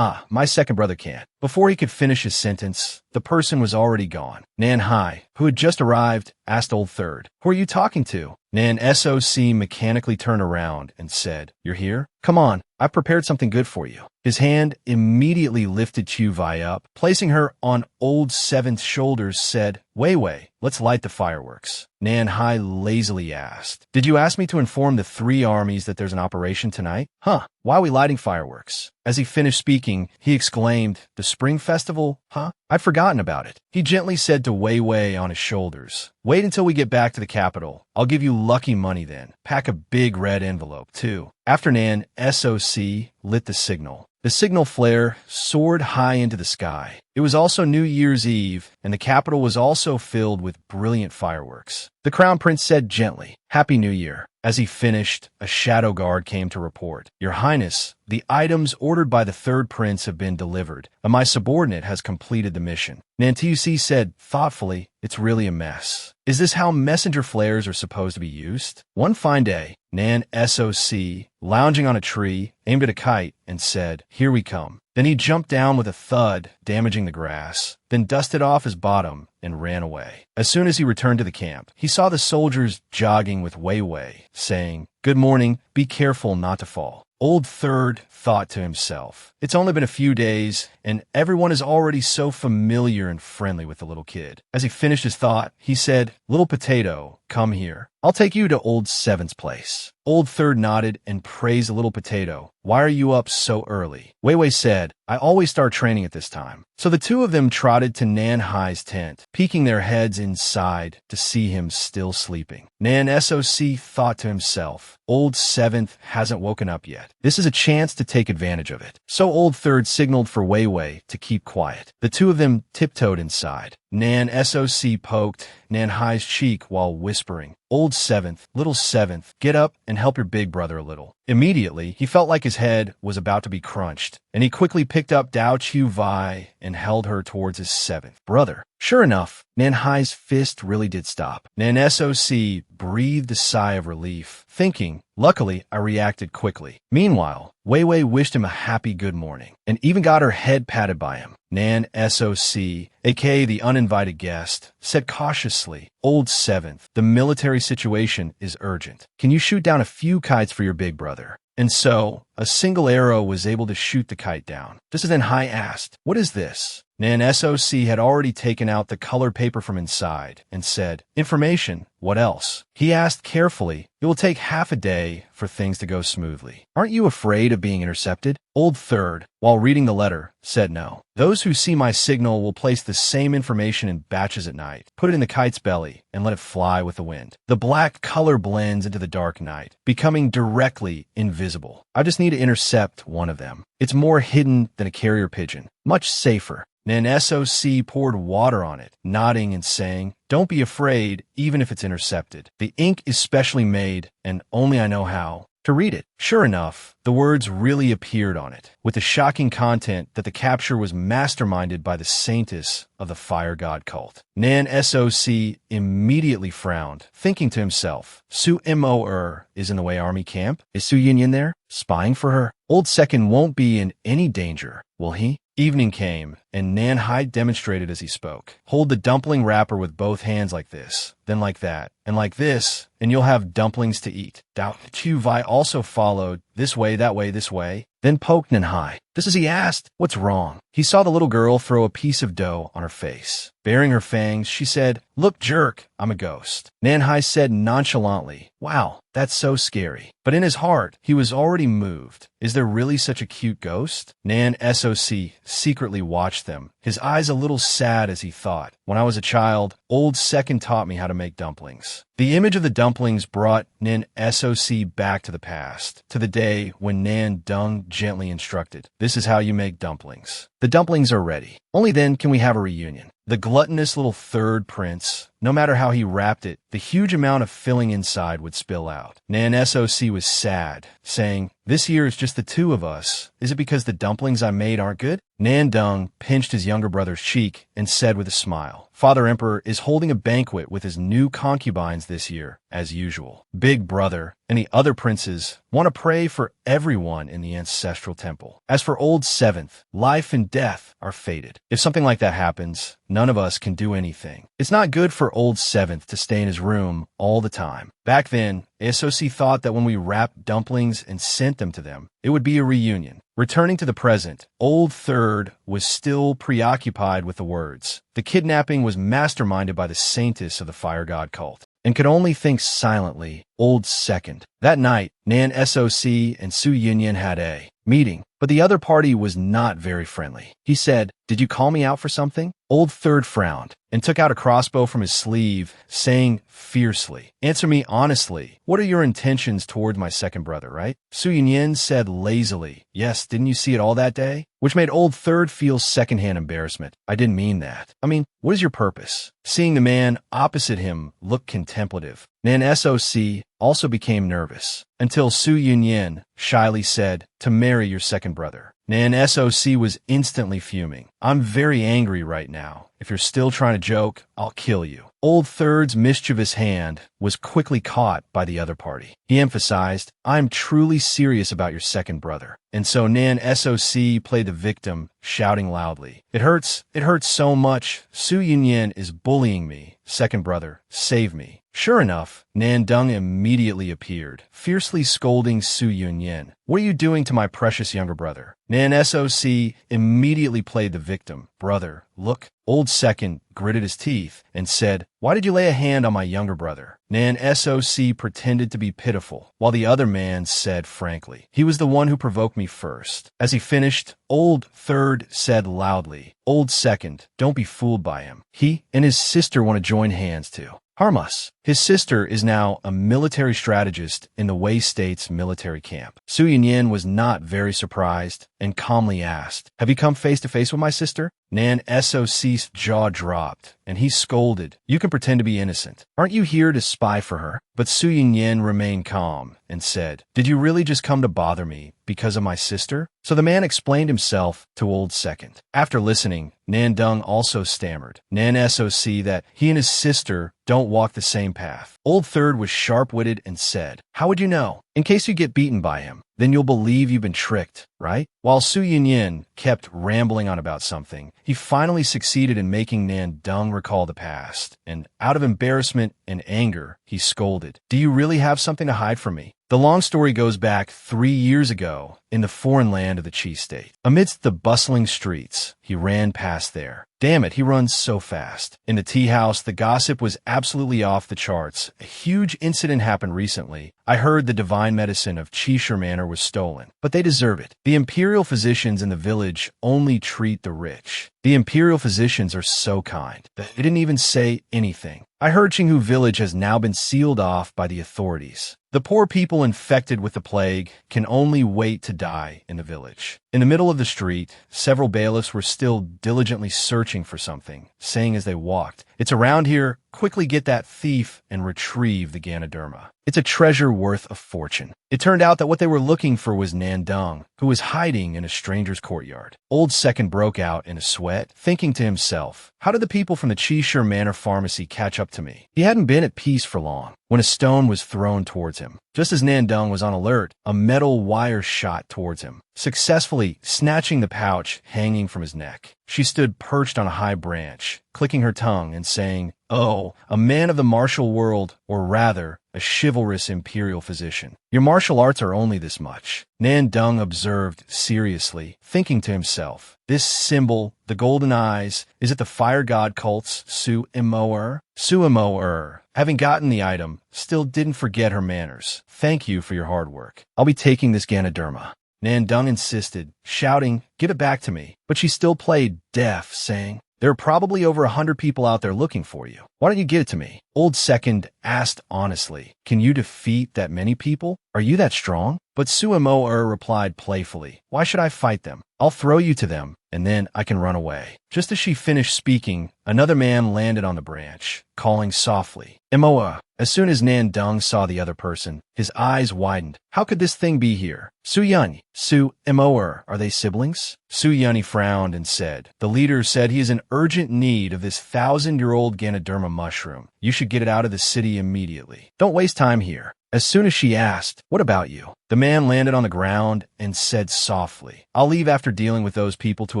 My second brother can't." Before he could finish his sentence, the person was already gone. Nanhai, who had just arrived, asked Old Third, "Who are you talking to?" Nan Soc mechanically turned around and said, "You're here? Come on, I've prepared something good for you." His hand immediately lifted Chu Vai up, placing her on Old Seventh's shoulders, said, Wei Wei, let's light the fireworks. Nan Hai lazily asked. Did you ask me to inform the 3 armies that there's an operation tonight? Huh, why are we lighting fireworks? As he finished speaking, he exclaimed, the Spring Festival? Huh? I'd forgotten about it. He gently said to Wei Wei on his shoulders, wait until we get back to the capital. I'll give you lucky money then. Pack a big red envelope, too. After Nan, SOC lit the signal. The signal flare soared high into the sky. It was also New Year's Eve, and the capital was also filled with brilliant fireworks. The Crown Prince said gently, Happy New Year. As he finished, a shadow guard came to report. Your Highness, the items ordered by the 3rd Prince have been delivered, and my subordinate has completed the mission. Nantusi said thoughtfully, it's really a mess. Is this how messenger flares are supposed to be used? One fine day, Nan SOC, lounging on a tree, aimed at a kite and said, Here we come. Then he jumped down with a thud, damaging the grass, then dusted off his bottom and ran away. As soon as he returned to the camp, he saw the soldiers jogging with Wei Wei, saying, Good morning, be careful not to fall. Old Third thought to himself, it's only been a few days, and everyone is already so familiar and friendly with the little kid. As he finished his thought, he said, Little Potato, come here. I'll take you to Old Seventh's place. Old Third nodded and praised the Little Potato. Why are you up so early? Wei Wei said, I always start training at this time. So the two of them trotted to Nan Hai's tent, peeking their heads inside to see him still sleeping. Nan SOC thought to himself, Old Seventh hasn't woken up yet. This is a chance to take advantage of it. So Old Third signaled for Wei Wei to keep quiet. The two of them tiptoed inside. Nan SOC poked Nan Hai's cheek while whispering, Old Seventh, Little Seventh, get up and help your big brother a little. Immediately, he felt like his head was about to be crunched, and he quickly picked up Dao Chu Vai and held her towards his 7th brother. Sure enough, Nan Hai's fist really did stop. Nan SOC breathed a sigh of relief, thinking, luckily, I reacted quickly. Meanwhile, Wei Wei wished him a happy good morning, and even got her head patted by him. Nan SOC, aka the uninvited guest, said cautiously, Old Seventh, the military situation is urgent. Can you shoot down a few kites for your big brother? And so, a single arrow was able to shoot the kite down. Just then Hai asked, What is this? Nan SOC had already taken out the colored paper from inside and said, Information, what else? He asked carefully, It will take half a day for things to go smoothly. Aren't you afraid of being intercepted? Old Third, while reading the letter, said no. Those who see my signal will place the same information in batches at night, put it in the kite's belly, and let it fly with the wind. The black color blends into the dark night, becoming directly invisible. I just need to intercept one of them. It's more hidden than a carrier pigeon, much safer. Nan SOC poured water on it, nodding and saying, Don't be afraid, even if it's intercepted. The ink is specially made, and only I know how to read it. Sure enough, the words really appeared on it, with the shocking content that the capture was masterminded by the saintess of the fire god cult. Nan SOC immediately frowned, thinking to himself, Su Mo is in the Wei army camp? Is Su Yin there, spying for her? Old Second won't be in any danger, will he? Evening came, and Nan Hai demonstrated as he spoke. Hold the dumpling wrapper with both hands like this, then like that, and like this, and you'll have dumplings to eat. Dao Chu Vai also followed, this way, this way, then poked Nan Hai. Just as he asked, What's wrong? He saw the little girl throw a piece of dough on her face. Baring her fangs, she said, Look, jerk, I'm a ghost. Nan Hai said nonchalantly, Wow, that's so scary. But in his heart, he was already moved. Is there really such a cute ghost? Nan SOC secretly watched them, his eyes a little sad as he thought, When I was a child, Old Second taught me how to make dumplings. The image of the dumplings brought Nan SOC back to the past, to the day when Nan Dung gently instructed, This is how you make dumplings. The dumplings are ready. Only then can we have a reunion. The gluttonous little third prince, no matter how he wrapped it, the huge amount of filling inside would spill out. Nan SOC was sad, saying, This year it's just the two of us. Is it because the dumplings I made aren't good? Nan Dung pinched his younger brother's cheek and said with a smile, Father Emperor is holding a banquet with his new concubines this year, as usual. Big Brother and the other princes want to pray for everyone in the ancestral temple. As for Old Seventh, life and death are fated. If something like that happens, none of us can do anything. It's not good for Old Seventh to stay in his room all the time. Back then, SOC thought that when we wrapped dumplings and sent them to them, it would be a reunion. Returning to the present, Old Third was still preoccupied with the words. The kidnapping was masterminded by the saintess of the fire god cult, and could only think silently. Old Second. That night, Nan SOC and Su Yunyan had a meeting, but the other party was not very friendly. He said, "Did you call me out for something?" Old Third frowned and took out a crossbow from his sleeve, saying fiercely, "Answer me honestly. What are your intentions toward my second brother, right?" Su Yunyan said lazily, "Yes, didn't you see it all that day?" Which made Old Third feel secondhand embarrassment. "I didn't mean that. I mean, what is your purpose?" Seeing the man opposite him look contemplative, Nan SOC also became nervous, until Su Yunyan shyly said, "To marry your second brother." Nan SOC was instantly fuming. "I'm very angry right now. If you're still trying to joke, I'll kill you." Old Third's mischievous hand was quickly caught by the other party. He emphasized, "I'm truly serious about your second brother." And so Nan SOC played the victim, shouting loudly, it hurts so much. Su Yunyan is bullying me. Second brother, save me." Sure enough, Nan Dung immediately appeared, fiercely scolding Su Yunyan. "What are you doing to my precious younger brother?" Nan SOC immediately played the victim. "Brother, look." Old Second gritted his teeth and said, "Why did you lay a hand on my younger brother?" Nan SOC pretended to be pitiful, while the other man said frankly, "He was the one who provoked me first." As he finished, Old Third said loudly, "Old Second, don't be fooled by him. He and his sister want to join hands too. Harm us." His sister is now a military strategist in the Wei State's military camp. Su Yunyan was not very surprised and calmly asked, "Have you come face to face with my sister?" Nan SOC's jaw dropped, and he scolded, "You can pretend to be innocent. Aren't you here to spy for her?" But Su Yunyan remained calm and said, "Did you really just come to bother me because of my sister?" So the man explained himself to Old Second. After listening, Nan Dung also stammered, Nan SOC, that he and his sister don't walk the same path. Old Third was sharp-witted and said, "How would you know? In case you get beaten by him, then you'll believe you've been tricked, right?" While Su Yunyan kept rambling on about something, he finally succeeded in making Nan Dung recall the past, and out of embarrassment and anger, he scolded, "Do you really have something to hide from me?" The long story goes back 3 years ago in the foreign land of the Chi State. Amidst the bustling streets, he ran past there. Damn it, he runs so fast. In the tea house, the gossip was absolutely off the charts. A huge incident happened recently. I heard the divine medicine of Chishire Manor was stolen, but they deserve it. The imperial physicians in the village only treat the rich. The imperial physicians are so kind that they didn't even say anything. I heard Qinghu village has now been sealed off by the authorities. The poor people infected with the plague can only wait to die in the village. In the middle of the street, several bailiffs were still diligently searching for something, saying as they walked, "It's around here, quickly get that thief and retrieve the Ganoderma. It's a treasure worth a fortune." It turned out that what they were looking for was Nan Dung, who was hiding in a stranger's courtyard. Old Second broke out in a sweat, thinking to himself, "How did the people from the Chishire Manor pharmacy catch up to me?" He hadn't been at peace for long when a stone was thrown towards him. Just as Nan Dung was on alert, a metal wire shot towards him, successfully snatching the pouch hanging from his neck. She stood perched on a high branch, clicking her tongue and saying, "Oh, a man of the martial world, or rather, a chivalrous imperial physician. Your martial arts are only this much." Nan Dung observed seriously, thinking to himself, "This symbol, the golden eyes, is it the fire god cult's Su Imo-er?" Su Imo-er, having gotten the item, still didn't forget her manners. "Thank you for your hard work. I'll be taking this Ganoderma." Nan Dung insisted, shouting, "Give it back to me." But she still played deaf, saying, "There are probably over 100 people out there looking for you. Why don't you give it to me?" Old Second asked honestly, "Can you defeat that many people? Are you that strong?" But Su Imo-er replied playfully, "Why should I fight them? I'll throw you to them, and then I can run away." Just as she finished speaking, another man landed on the branch, calling softly, "Imo-er." As soon as Nan Dung saw the other person, his eyes widened. How could this thing be here? Su Yunyi, Su Imo-er, are they siblings? Su Yunyi frowned and said, "The leader said he is in urgent need of this 1,000-year-old Ganoderma mushroom. You should get it out of the city immediately. Don't waste time here." As soon as she asked, "What about you?" the man landed on the ground and said softly, "I'll leave after dealing with those people to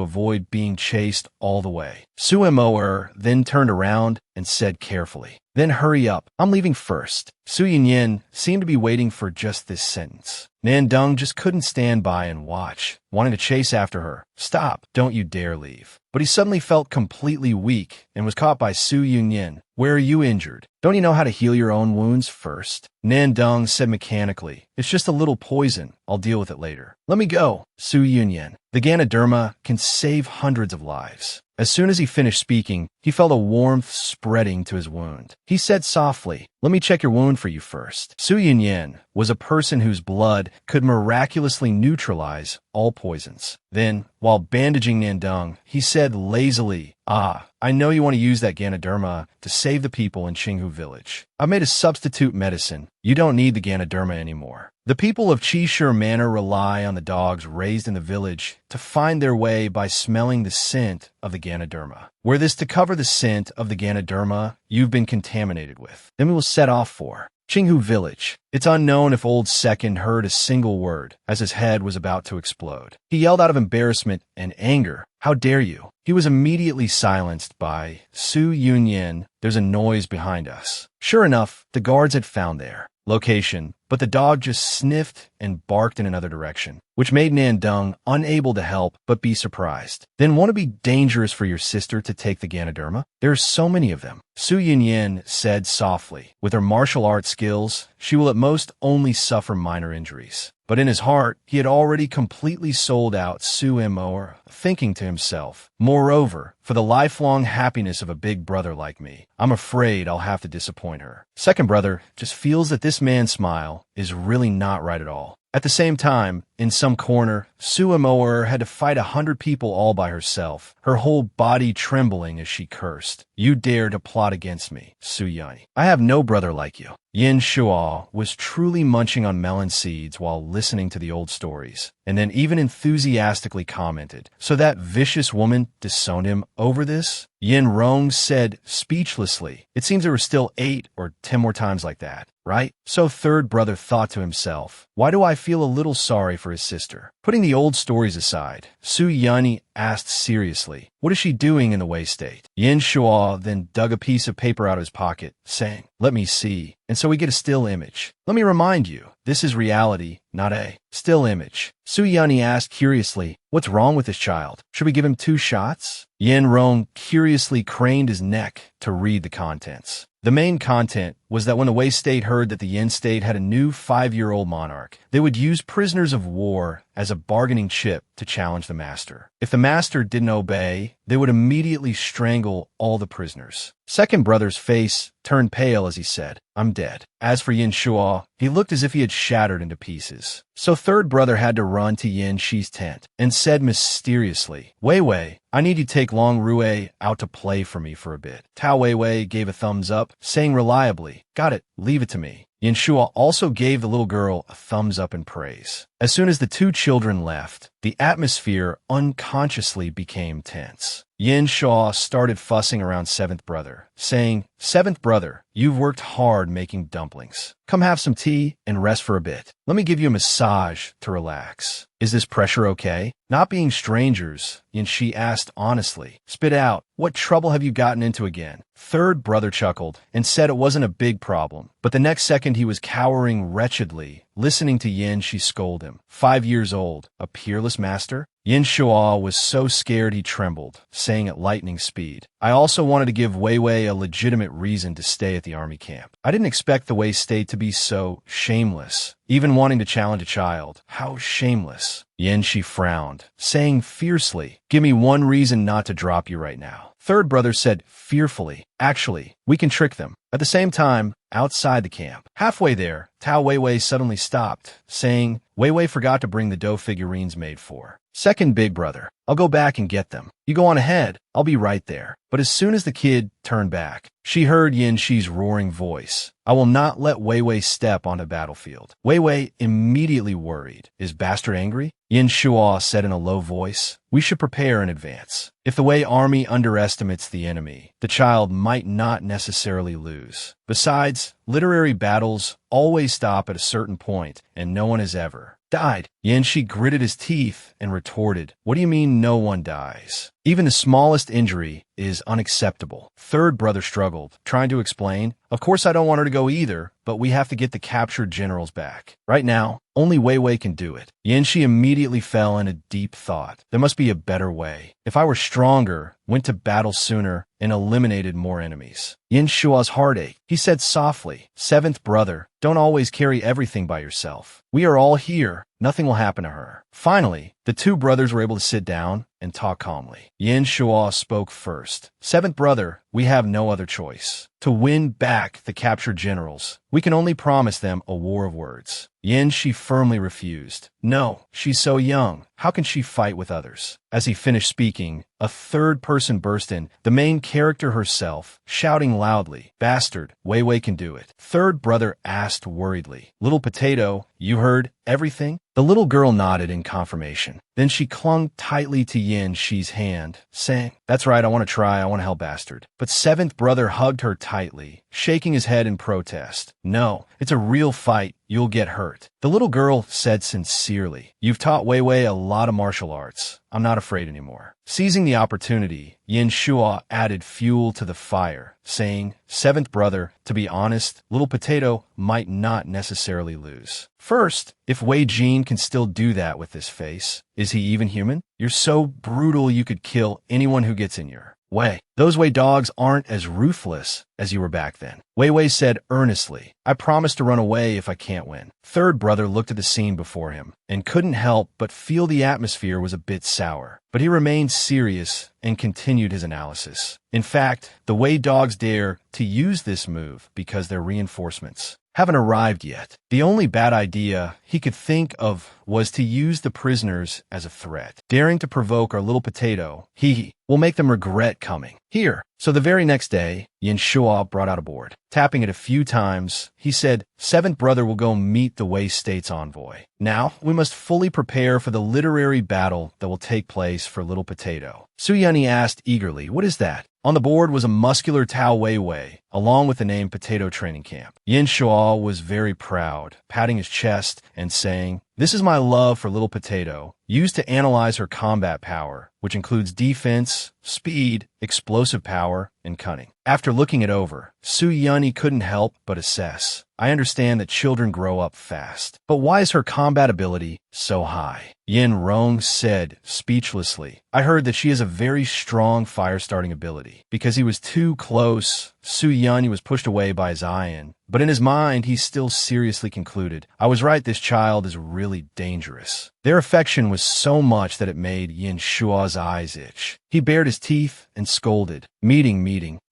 avoid being chased all the way." Su Imo-er then turned around and said carefully, Then hurry up. I'm leaving first. Su Yunyin seemed to be waiting for just this sentence. Nandong just couldn't stand by and watch, wanting to chase after her. Stop, don't you dare leave. But he suddenly felt completely weak and was caught by Su Yunyin. Where are you injured? Don't you know how to heal your own wounds first? Nandong said mechanically, it's just a little poison. I'll deal with it later. Let me go. Su Yunyin. The Ganoderma can save hundreds of lives. As soon as he finished speaking, he felt a warmth spreading to his wound. He said softly, let me check your wound for you first. Su Yunyin was a person whose blood could miraculously neutralize all poisons. Then, while bandaging Nandong, he said lazily, I know you want to use that Ganoderma to save the people in Qinghu village. I made a substitute medicine. You don't need the Ganoderma anymore. The people of Qishur Manor rely on the dogs raised in the village to find their way by smelling the scent of the Ganoderma. Were this to cover the scent of the Ganoderma you've been contaminated with, then we will set off for Qinghu village. It's unknown if old Second heard a single word as his head was about to explode. He yelled out of embarrassment and anger, how dare you? He was immediately silenced by Su Yunyin. There's a noise behind us. Sure enough, the guards had found their location, but the dog just sniffed and barked in another direction, which made Nandong unable to help but be surprised. Then won't it be dangerous for your sister to take the Ganoderma? There are so many of them. Su Yunyin said softly. With her martial arts skills, she will at most only suffer minor injuries. But in his heart, he had already completely sold out Su Imor, thinking to himself, moreover, for the lifelong happiness of a big brother like me, I'm afraid I'll have to disappoint her. Second brother just feels that this man's smile is really not right at all. At the same time, in some corner, Su Imor had to fight 100 people all by herself, her whole body trembling as she cursed. You dare to plot against me, Su Yunyi. I have no brother like you. Yin Shuo was truly munching on melon seeds while listening to the old stories, and then even enthusiastically commented, so that vicious woman disowned him over this? Yin Rong said speechlessly, it seems there were still 8 or 10 more times like that, right? So third brother thought to himself, why do I feel a little sorry for his sister? Putting the old stories aside, Su Yunyi asked seriously, what is she doing in the Wei state? Yin Shuo then dug a piece of paper out of his pocket, saying, let me see. And so we get a still image. Let me remind you, this is reality, not a still image. Su Yunyi asked curiously, what's wrong with this child? Should we give him 2 shots? Yin Rong curiously craned his neck to read the contents. The main content was that when the Wei state heard that the Yin state had a new 5-year-old monarch, they would use prisoners of war as a bargaining chip to challenge the master. If the master didn't obey, they would immediately strangle all the prisoners. Second brother's face turned pale as he said, I'm dead. As for Yin Shuo, he looked as if he had shattered into pieces. So third brother had to run to Yin Shi's tent and said mysteriously, Wei Wei, I need you to take Long Rui out to play for me for a bit. Tao Wei Wei gave a thumbs up, saying reliably, got it, leave it to me. Yin Shuo also gave the little girl a thumbs up in praise. As soon as the 2 children left, the atmosphere unconsciously became tense. Yin Shuo started fussing around 7th brother, saying, 7th brother, you've worked hard making dumplings. Come have some tea and rest for a bit. Let me give you a massage to relax. Is this pressure okay? Not being strangers, Yin Shi asked honestly. Spit out, what trouble have you gotten into again? Third brother chuckled and said it wasn't a big problem, but the next second he was cowering wretchedly, listening to Yin Shi scold him. 5 years old, a peerless master? Yin Shuo was so scared he trembled, saying at lightning speed, I also wanted to give Wei Wei a legitimate reason to stay at the army camp. I didn't expect the Wei state to be so shameless, even wanting to challenge a child. How shameless. Yin Shi frowned, saying fiercely, give me one reason not to drop you right now. Third brother said fearfully, actually, we can trick them. At the same time, outside the camp, halfway there, Tao Wei Wei suddenly stopped, saying, Wei Wei forgot to bring the dough figurines made for second big brother. I'll go back and get them. You go on ahead. I'll be right there. But as soon as the kid turned back, she heard Yin Shi's roaring voice. I will not let Wei Wei step on the battlefield. Wei Wei immediately worried. Is Bastard angry? Yin Shuo said in a low voice, we should prepare in advance. If the Wei army underestimates the enemy, the child might not necessarily lose. Besides, literary battles always stop at a certain point, and no one has ever died. Yanshi gritted his teeth and retorted, "What do you mean no one dies? Even the smallest injury is unacceptable." Third brother struggled, trying to explain, "Of course I don't want her to go either, but we have to get the captured generals back. Right now, only Wei Wei can do it." Yanshi immediately fell into deep thought. There must be a better way. If I were stronger, went to battle sooner, and eliminated more enemies. Yin Shua's heart ached. He said softly, "Seventh brother, don't always carry everything by yourself. We are all here. Nothing will happen to her." Finally, the two brothers were able to sit down and talk calmly. Yin Shua spoke first. "Seventh brother, we have no other choice. To win back the captured generals, we can only promise them a war of words." Yin Shi firmly refused. "No, she's so young. How can she fight with others?" As he finished speaking, a third person burst in, the main character herself, shouting loudly, "Bastard, Wei Wei can do it." Third brother asked worriedly, "Little Potato, you heard everything?" The little girl nodded in confirmation. Then she clung tightly to Yin Shi's hand, saying, "That's right, I want to try, I want to help Bastard." But seventh brother hugged her tightly, shaking his head in protest. "No, it's a real fight. You'll get hurt." The little girl said sincerely, "You've taught Wei Wei a lot of martial arts. I'm not afraid anymore." Seizing the opportunity, Yin Shua added fuel to the fire, saying, "Seventh brother, to be honest, Little Potato might not necessarily lose. First, if Wei Jin can still do that with this face, is he even human? You're so brutal you could kill anyone who gets in your way. Those Wei dogs aren't as ruthless as you were back then." Wei Wei said earnestly, "I promise to run away if I can't win." Third brother looked at the scene before him and couldn't help but feel the atmosphere was a bit sour. But he remained serious and continued his analysis. In fact, the Wei dogs dare to use this move because their reinforcements haven't arrived yet. The only bad idea he could think of was to use the prisoners as a threat. Daring to provoke our little potato, he will make them regret coming here. So the very next day, Yin Shua brought out a board. Tapping it a few times, he said, "Seventh brother will go meet the Wei State's envoy. Now, we must fully prepare for the literary battle that will take place for Little Potato." Su Yunyi asked eagerly, "What is that?" On the board was a muscular Tao Wei Wei, along with the name Potato Training Camp. Yin Shua was very proud, patting his chest and saying, "This is my love for Little Potato, used to analyze her combat power, which includes defense, speed, explosive power, and cunning." After looking it over, Su Yunyi couldn't help but assess. "I understand that children grow up fast, but why is her combat ability so high?" Yin Rong said speechlessly, "I heard that she has a very strong fire-starting ability." Because he was too close, Su Yunyi was pushed away by Zion, but in his mind he still seriously concluded, "I was right, this child is really dangerous." Their affection was so much that it made Yin Shua's eyes itch. He bared his teeth and scolded, Meeting.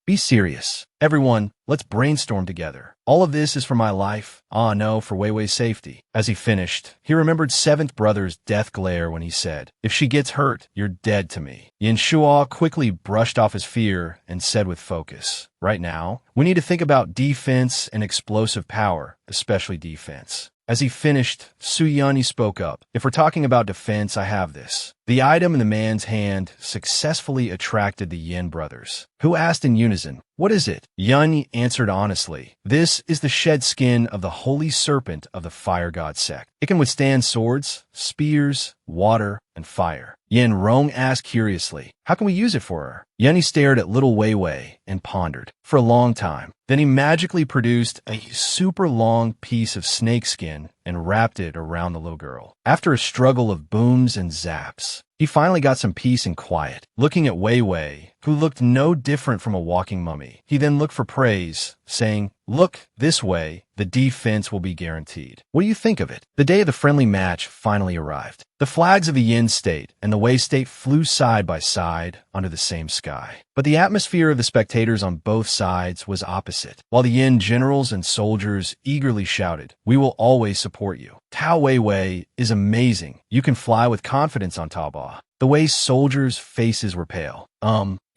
Be serious. Everyone, let's brainstorm together. All of this is for my life. Ah, no, for Wei Wei's safety." As he finished, he remembered seventh brother's death glare when he said, "If she gets hurt, you're dead to me." Yin Shua quickly brushed off his fear and said with focus, "Right now, we need to think about defense and explosive power, especially defense." As he finished, Su Yunyi spoke up, "If we're talking about defense, I have this." The item in the man's hand successfully attracted the Yin brothers, who asked in unison, "What is it?" Yunyi answered honestly, "This is the shed skin of the holy serpent of the fire god sect. It can withstand swords, spears, water, and fire." Yin Rong asked curiously, "How can we use it for her?" Yunyi stared at little Wei Wei and pondered for a long time. Then he magically produced a super long piece of snakeskin and wrapped it around the little girl. After a struggle of booms and zaps, he finally got some peace and quiet. Looking at Wei Wei, who looked no different from a walking mummy, he then looked for praise, saying, "Look this way, the defense will be guaranteed." What do you think of it? The day of the friendly match finally arrived. The flags of the Yin State and the Wei State flew side by side under the same sky. But the atmosphere of the spectators on both sides was opposite. While the Yin generals and soldiers eagerly shouted, "We will always support you. Tao Wei Wei is amazing. You can fly with confidence on Taobao." The Wei soldiers' faces were pale.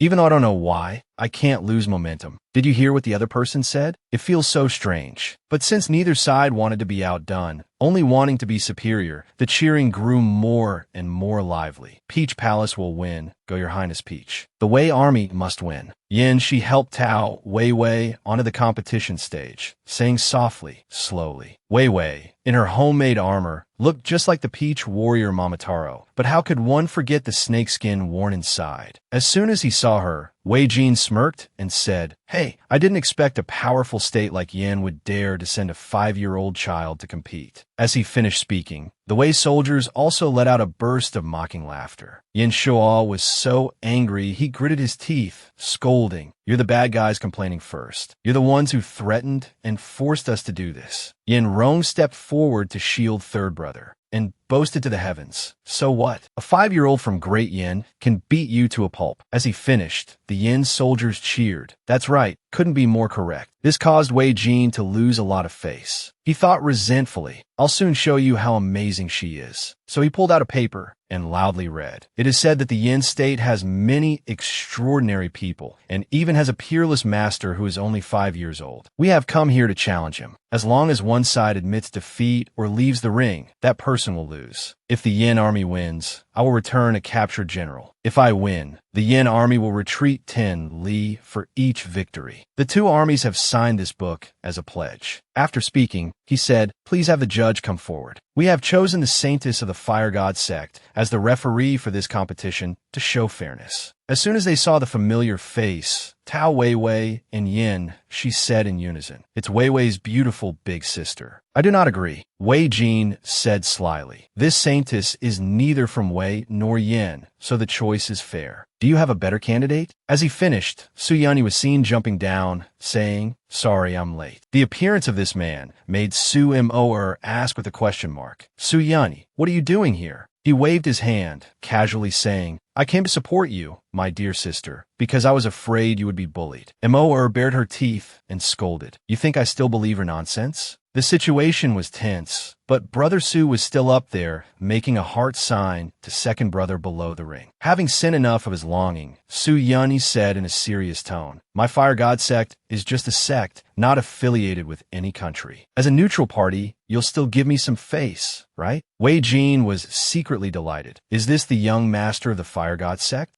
Even though I don't know why, I can't lose momentum. Did you hear what the other person said? It feels so strange. But since neither side wanted to be outdone, only wanting to be superior, the cheering grew more and more lively. Peach Palace will win. Go Your Highness Peach. The Wei army must win. Yin Shi helped Tao Wei onto the competition stage, saying softly, slowly. Wei, in her homemade armor, looked just like the Peach warrior Momotaro, but how could one forget the snakeskin worn inside? As soon as he saw her, Wei Jin smirked and said, "Hey, I didn't expect a powerful state like Yin would dare to send a 5-year-old child to compete." As he finished speaking, the Wei soldiers also let out a burst of mocking laughter. Yin Shuo was so angry he gritted his teeth, scolding, "You're the bad guys complaining first. You're the ones who threatened and forced us to do this." Yin Rong stepped forward to shield third brother and boasted to the heavens, "So what? A 5-year-old from Great Yin can beat you to a pulp." As he finished, the Yin soldiers cheered. That's right, couldn't be more correct. This caused Wei Jin to lose a lot of face. He thought resentfully, "I'll soon show you how amazing she is." So he pulled out a paper and loudly read. It is said that the Yin state has many extraordinary people and even has a peerless master who is only 5 years old. We have come here to challenge him. As long as one side admits defeat or leaves the ring, that person will lose. If the Yin army wins, I will return a captured general. If I win, the Yin army will retreat 10 li for each victory. The two armies have signed this book as a pledge. After speaking, he said, "Please have the judge come forward. We have chosen the saintess of the Fire God sect as the referee for this competition to show fairness." As soon as they saw the familiar face, Tao Wei and Yin, she said in unison, "It's Wei's beautiful big sister." "I do not agree," Wei Jin said slyly. "This saintess is neither from Wei nor Yin, so the choice is fair. Do you have a better candidate?" As he finished, Su Yanni was seen jumping down, saying, "Sorry, I'm late." The appearance of this man made Su Mo ask with a question mark, "Su Yanni, what are you doing here?" He waved his hand, casually saying, "I came to support you, my dear sister, because I was afraid you would be bullied." Mo bared her teeth and scolded, "You think I still believe her nonsense?" The situation was tense, but Brother Su was still up there, making a heart sign to second brother below the ring. Having seen enough of his longing, Su Yanni said in a serious tone, "My Fire God sect is just a sect, not affiliated with any country. As a neutral party, you'll still give me some face, right?" Wei Jin was secretly delighted. "Is this the young master of the Fire God sect?"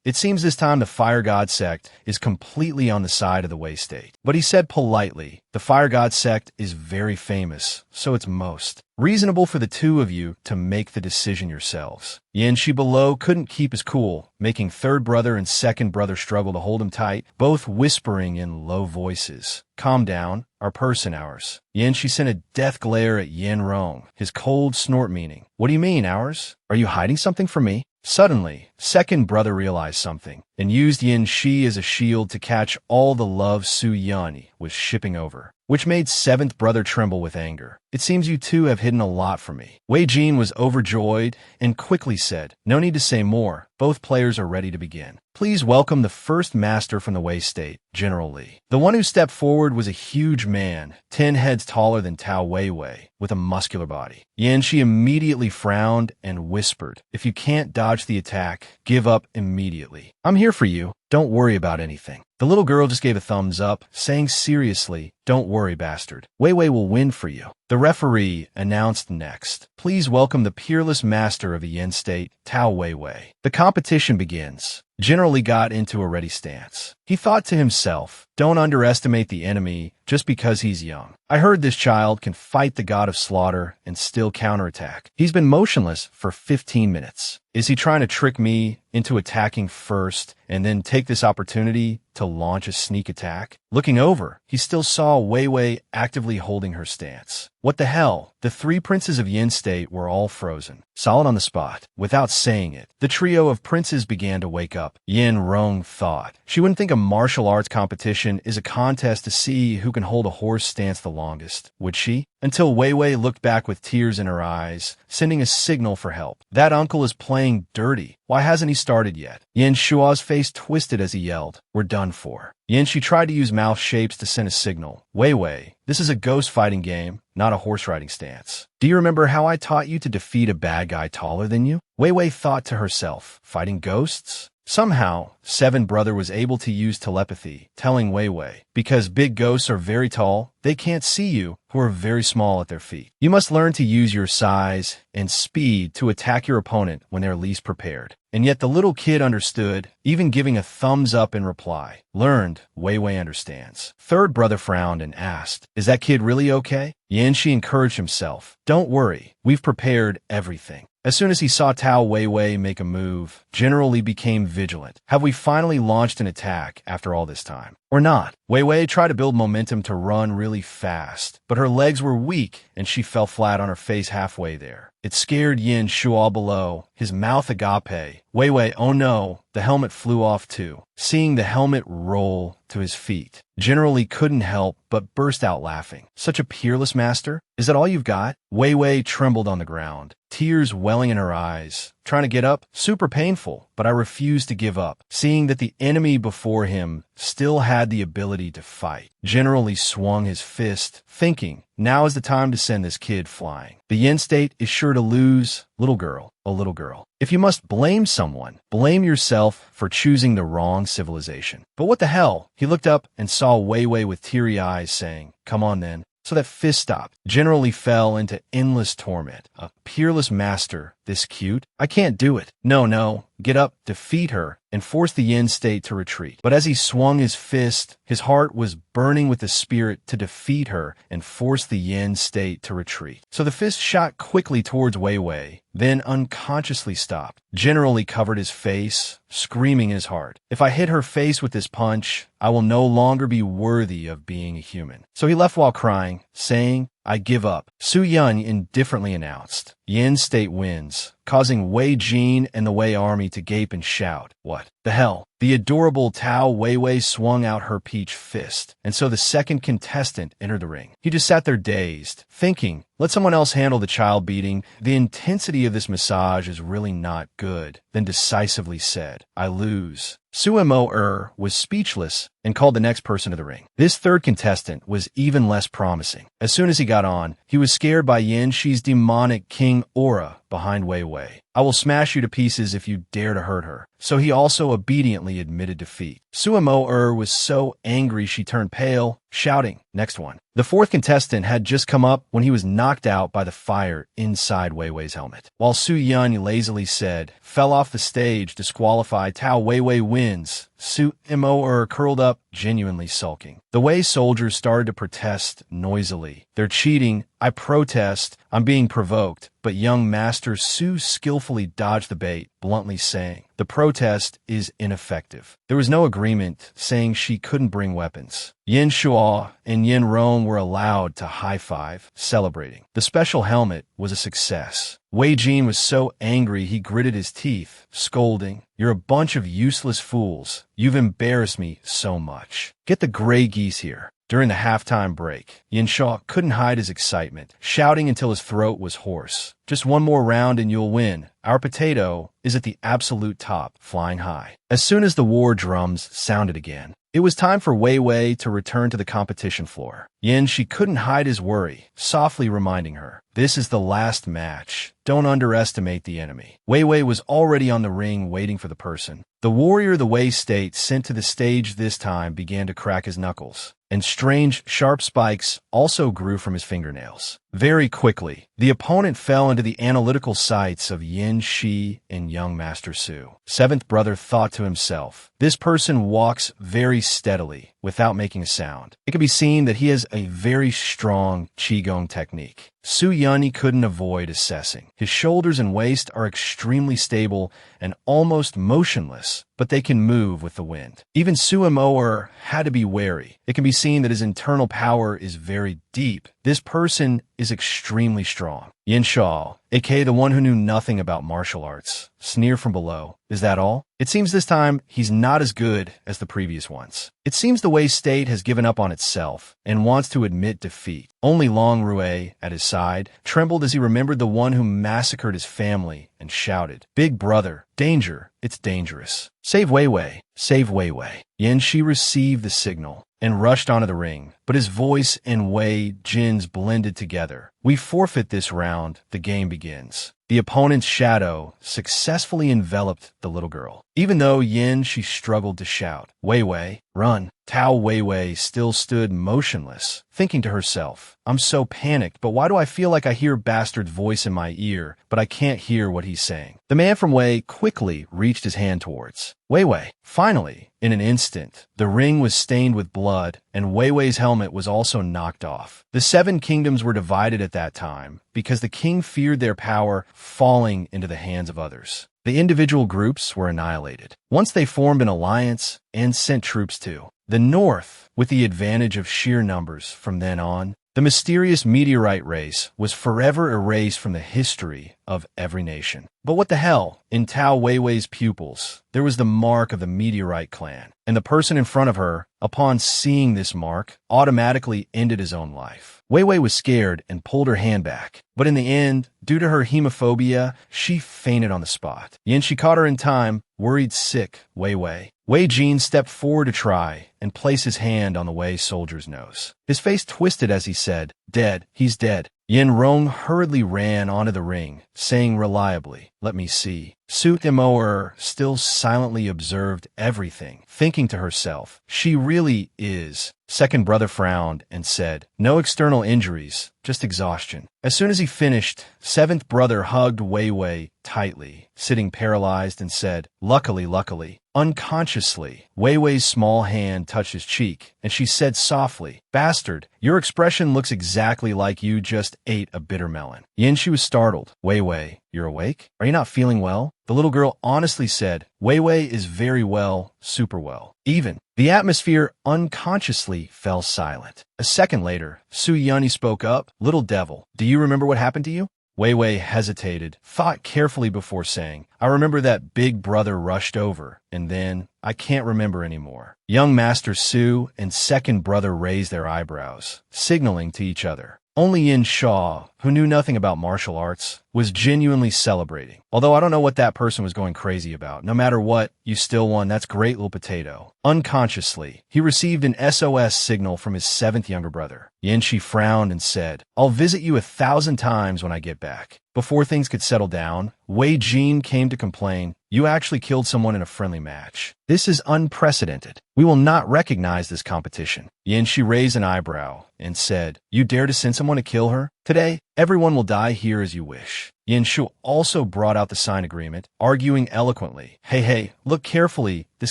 It seems this time the Fire God sect is completely on the side of the Wei state. But he said politely, "The Fire God sect is very famous, so it's most reasonable for the two of you to make the decision yourselves." Yin Shi below couldn't keep his cool, making third brother and second brother struggle to hold him tight, both whispering in low voices. "Calm down, our person ours." Yin Shi sent a death glare at Yin Rong, his cold snort meaning, "What do you mean, ours? Are you hiding something from me?" Suddenly, second brother realized something, and used Yin Shi as a shield to catch all the love Su Yanni was shipping over, which made seventh brother tremble with anger. "It seems you two have hidden a lot from me." Wei Jin was overjoyed and quickly said, "No need to say more. Both players are ready to begin. Please welcome the first master from the Wei state, General Li." The one who stepped forward was a huge man, 10 heads taller than Tao Wei, with a muscular body. Yin Shi immediately frowned and whispered, "If you can't dodge the attack, give up immediately. I'm here for you. Don't worry about anything." The little girl just gave a thumbs up, saying seriously, "Don't worry, bastard. Wei will win for you." The referee announced next, "Please welcome the peerless master of the Yin state, Tao Wei. The competition begins." General Li got into a ready stance. He thought to himself, "Don't underestimate the enemy just because he's young. I heard this child can fight the god of slaughter and still counterattack. He's been motionless for 15 minutes. Is he trying to trick me into attacking first and then take this opportunity to launch a sneak attack?" Looking over, he still saw Wei actively holding her stance. What the hell? The three princes of Yin state were all frozen, solid on the spot. Without saying it, the trio of princes began to wake up. Yin Rong thought. She wouldn't think a martial arts competition is a contest to see who can hold a horse stance the longest, would she? Until Wei looked back with tears in her eyes, sending a signal for help. That uncle is playing dirty. Why hasn't he started yet? Yin Shua's face twisted as he yelled, "We're done for." Yin Shi tried to use mouth shapes to send a signal. Wei, this is a ghost fighting game, not a horse riding stance. Do you remember how I taught you to defeat a bad guy taller than you? Wei thought to herself, fighting ghosts? Somehow, Seventh Brother was able to use telepathy, telling Wei Wei, because big ghosts are very tall, they can't see you, who are very small at their feet. You must learn to use your size and speed to attack your opponent when they're least prepared. And yet the little kid understood, even giving a thumbs up in reply. Learned, Wei Wei understands. Third brother frowned and asked, "Is that kid really okay?" Yanxi encouraged himself, "Don't worry, we've prepared everything." As soon as he saw Tao Wei Wei make a move, General Li became vigilant. Have we finally launched an attack after all this time? Or not? Wei Wei tried to build momentum to run really fast, but her legs were weak and she fell flat on her face halfway there. It scared Yin Shuo below, his mouth agape. Wei Wei, oh no, the helmet flew off too. Seeing the helmet roll to his feet, General Li couldn't help but burst out laughing. Such a peerless master? Is that all you've got? Wei Wei trembled on the ground, tears welling in her eyes. Trying to get up? Super painful, but I refused to give up, seeing that the enemy before him still had the ability to fight. General Li swung his fist, thinking, now is the time to send this kid flying. The Yin state is sure to lose. Little girl, oh little girl. If you must blame someone, blame yourself for choosing the wrong civilization. But what the hell? He looked up and saw Wei Wei with teary eyes saying, come on then. So that fist stopped. General Li fell into endless torment. A peerless master, this cute? I can't do it. No, get up, defeat her, and force the Yin state to retreat. But as he swung his fist, his heart was burning with the spirit to defeat her and force the Yin state to retreat. So the fist shot quickly towards Wei Wei, then unconsciously stopped. General Li covered his face, screaming in his heart, if I hit her face with this punch, I will no longer be worthy of being a human. So he left while crying, saying, I give up. Su Yun indifferently announced. Yin state wins, causing Wei Jin and the Wei army to gape and shout. What the hell? The adorable Tao Wei Wei swung out her peach fist, and so the second contestant entered the ring. He just sat there dazed, thinking, let someone else handle the child beating. The intensity of this massage is really not good. Then decisively said, I lose. Sumo was speechless and called the next person to the ring. This third contestant was even less promising. As soon as he got on, he was scared by Yin Shi's demonic king aura behind Wei Wei. I will smash you to pieces if you dare to hurt her. So he also obediently admitted defeat. Sumo was so angry she turned pale, shouting, next one. The fourth contestant had just come up when he was knocked out by the fire inside Wei Wei's helmet. While Su Yun lazily said, fell off the stage, disqualified, Tao Wei Wei wins. Sumo curled up, genuinely sulking. The Wei soldiers started to protest noisily. They're cheating. I protest. I'm being provoked. But young Master Su skillfully dodged the bait, bluntly saying, the protest is ineffective. There was no agreement, saying she couldn't bring weapons. Yin Shuo and Yin Rong were allowed to high-five, celebrating. The special helmet was a success. Wei Jin was so angry he gritted his teeth, scolding, you're a bunch of useless fools. You've embarrassed me so much. Get the gray geese here. During the halftime break, Yin Shuo couldn't hide his excitement, shouting until his throat was hoarse. Just one more round and you'll win. Our potato is at the absolute top, flying high. As soon as the war drums sounded again, it was time for Wei Wei to return to the competition floor. Yin Shi couldn't hide his worry, softly reminding her, this is the last match. Don't underestimate the enemy. Wei Wei was already on the ring waiting for the person. The warrior the Wei state sent to the stage this time began to crack his knuckles, and strange, sharp spikes also grew from his fingernails. Very quickly, the opponent fell into the analytical sights of Yin Shi and young Master Su. Seventh brother thought to himself, this person walks very steadily, without making a sound. It can be seen that he has a very strong Qigong technique. Su Yun couldn't avoid assessing. His shoulders and waist are extremely stable and almost motionless, but they can move with the wind. Even Sumo had to be wary. It can be seen that his internal power is very deep. This person is extremely strong. Yin Shao, aka the one who knew nothing about martial arts, sneered from below. Is that all? It seems this time he's not as good as the previous ones. It seems the Wei state has given up on itself and wants to admit defeat. Only Long Rui, at his side, trembled as he remembered the one who massacred his family and shouted, Big brother, danger, it's dangerous. Save Wei Wei, save Wei Wei. Yin Shi received the signal. and rushed onto the ring, but his voice and Wei Jin's blended together. We forfeit this round. The game begins. The opponent's shadow successfully enveloped the little girl. Even though she struggled to shout, "Wei Wei, run!" Tao Wei Wei still stood motionless, thinking to herself, "I'm so panicked, but why do I feel like I hear Bastard's voice in my ear, but I can't hear what he's saying?" The man from Wei quickly reached his hand towards Wei Wei. Finally, in an instant, the ring was stained with blood, and Wei Wei's helmet was also knocked off. The 7 kingdoms were divided at that time because the king feared their power falling into the hands of others. The individual groups were annihilated. Once they formed an alliance and sent troops to the north, with the advantage of sheer numbers. From then on, the mysterious meteorite race was forever erased from the history of every nation. But what the hell? In Tao Wei Wei's pupils, there was the mark of the meteorite clan, and the person in front of her, upon seeing this mark, automatically ended his own life. Wei Wei was scared and pulled her hand back, but in the end, due to her hemophobia, she fainted on the spot. She caught her in time, worried sick Wei Wei. Wei Jin stepped forward to try and place his hand on the Wei soldier's nose. His face twisted as he said, "Dead, he's dead." Yin Rong hurriedly ran onto the ring, saying reliably, "Let me see." Su Timoer still silently observed everything, thinking to herself, "She really is." Second brother frowned and said, "No external injuries, just exhaustion." As soon as he finished, 7th brother hugged Wei Wei tightly, sitting paralyzed, and said, "Luckily, luckily." Unconsciously, Wei Wei's small hand touched his cheek, and she said softly, "Bastard, your expression looks exactly like you just ate a bitter melon." She was startled. "Wei Wei, you're awake? Are you not feeling well?" The little girl honestly said, "Wei Wei is very well, super well." Even the atmosphere unconsciously fell silent. A second later, Su Yunyi spoke up, "Little devil, do you remember what happened to you?" Wei Wei hesitated, thought carefully before saying, "I remember that big brother rushed over, and then I can't remember anymore." Young Master Su and second brother raised their eyebrows, signaling to each other. Only Yin Shaw, who knew nothing about martial arts, was genuinely celebrating. Although I don't know what that person was going crazy about. No matter what, you still won. That's great, little potato. Unconsciously, he received an SOS signal from his 7th younger brother. Shi frowned and said, "I'll visit you 1,000 times when I get back." Before things could settle down, Wei Jin came to complain, "You actually killed someone in a friendly match. This is unprecedented. We will not recognize this competition." Shi raised an eyebrow and said, "You dare to send someone to kill her? Today, everyone will die here as you wish." Shu also brought out the sign agreement, arguing eloquently, Hey, look carefully. This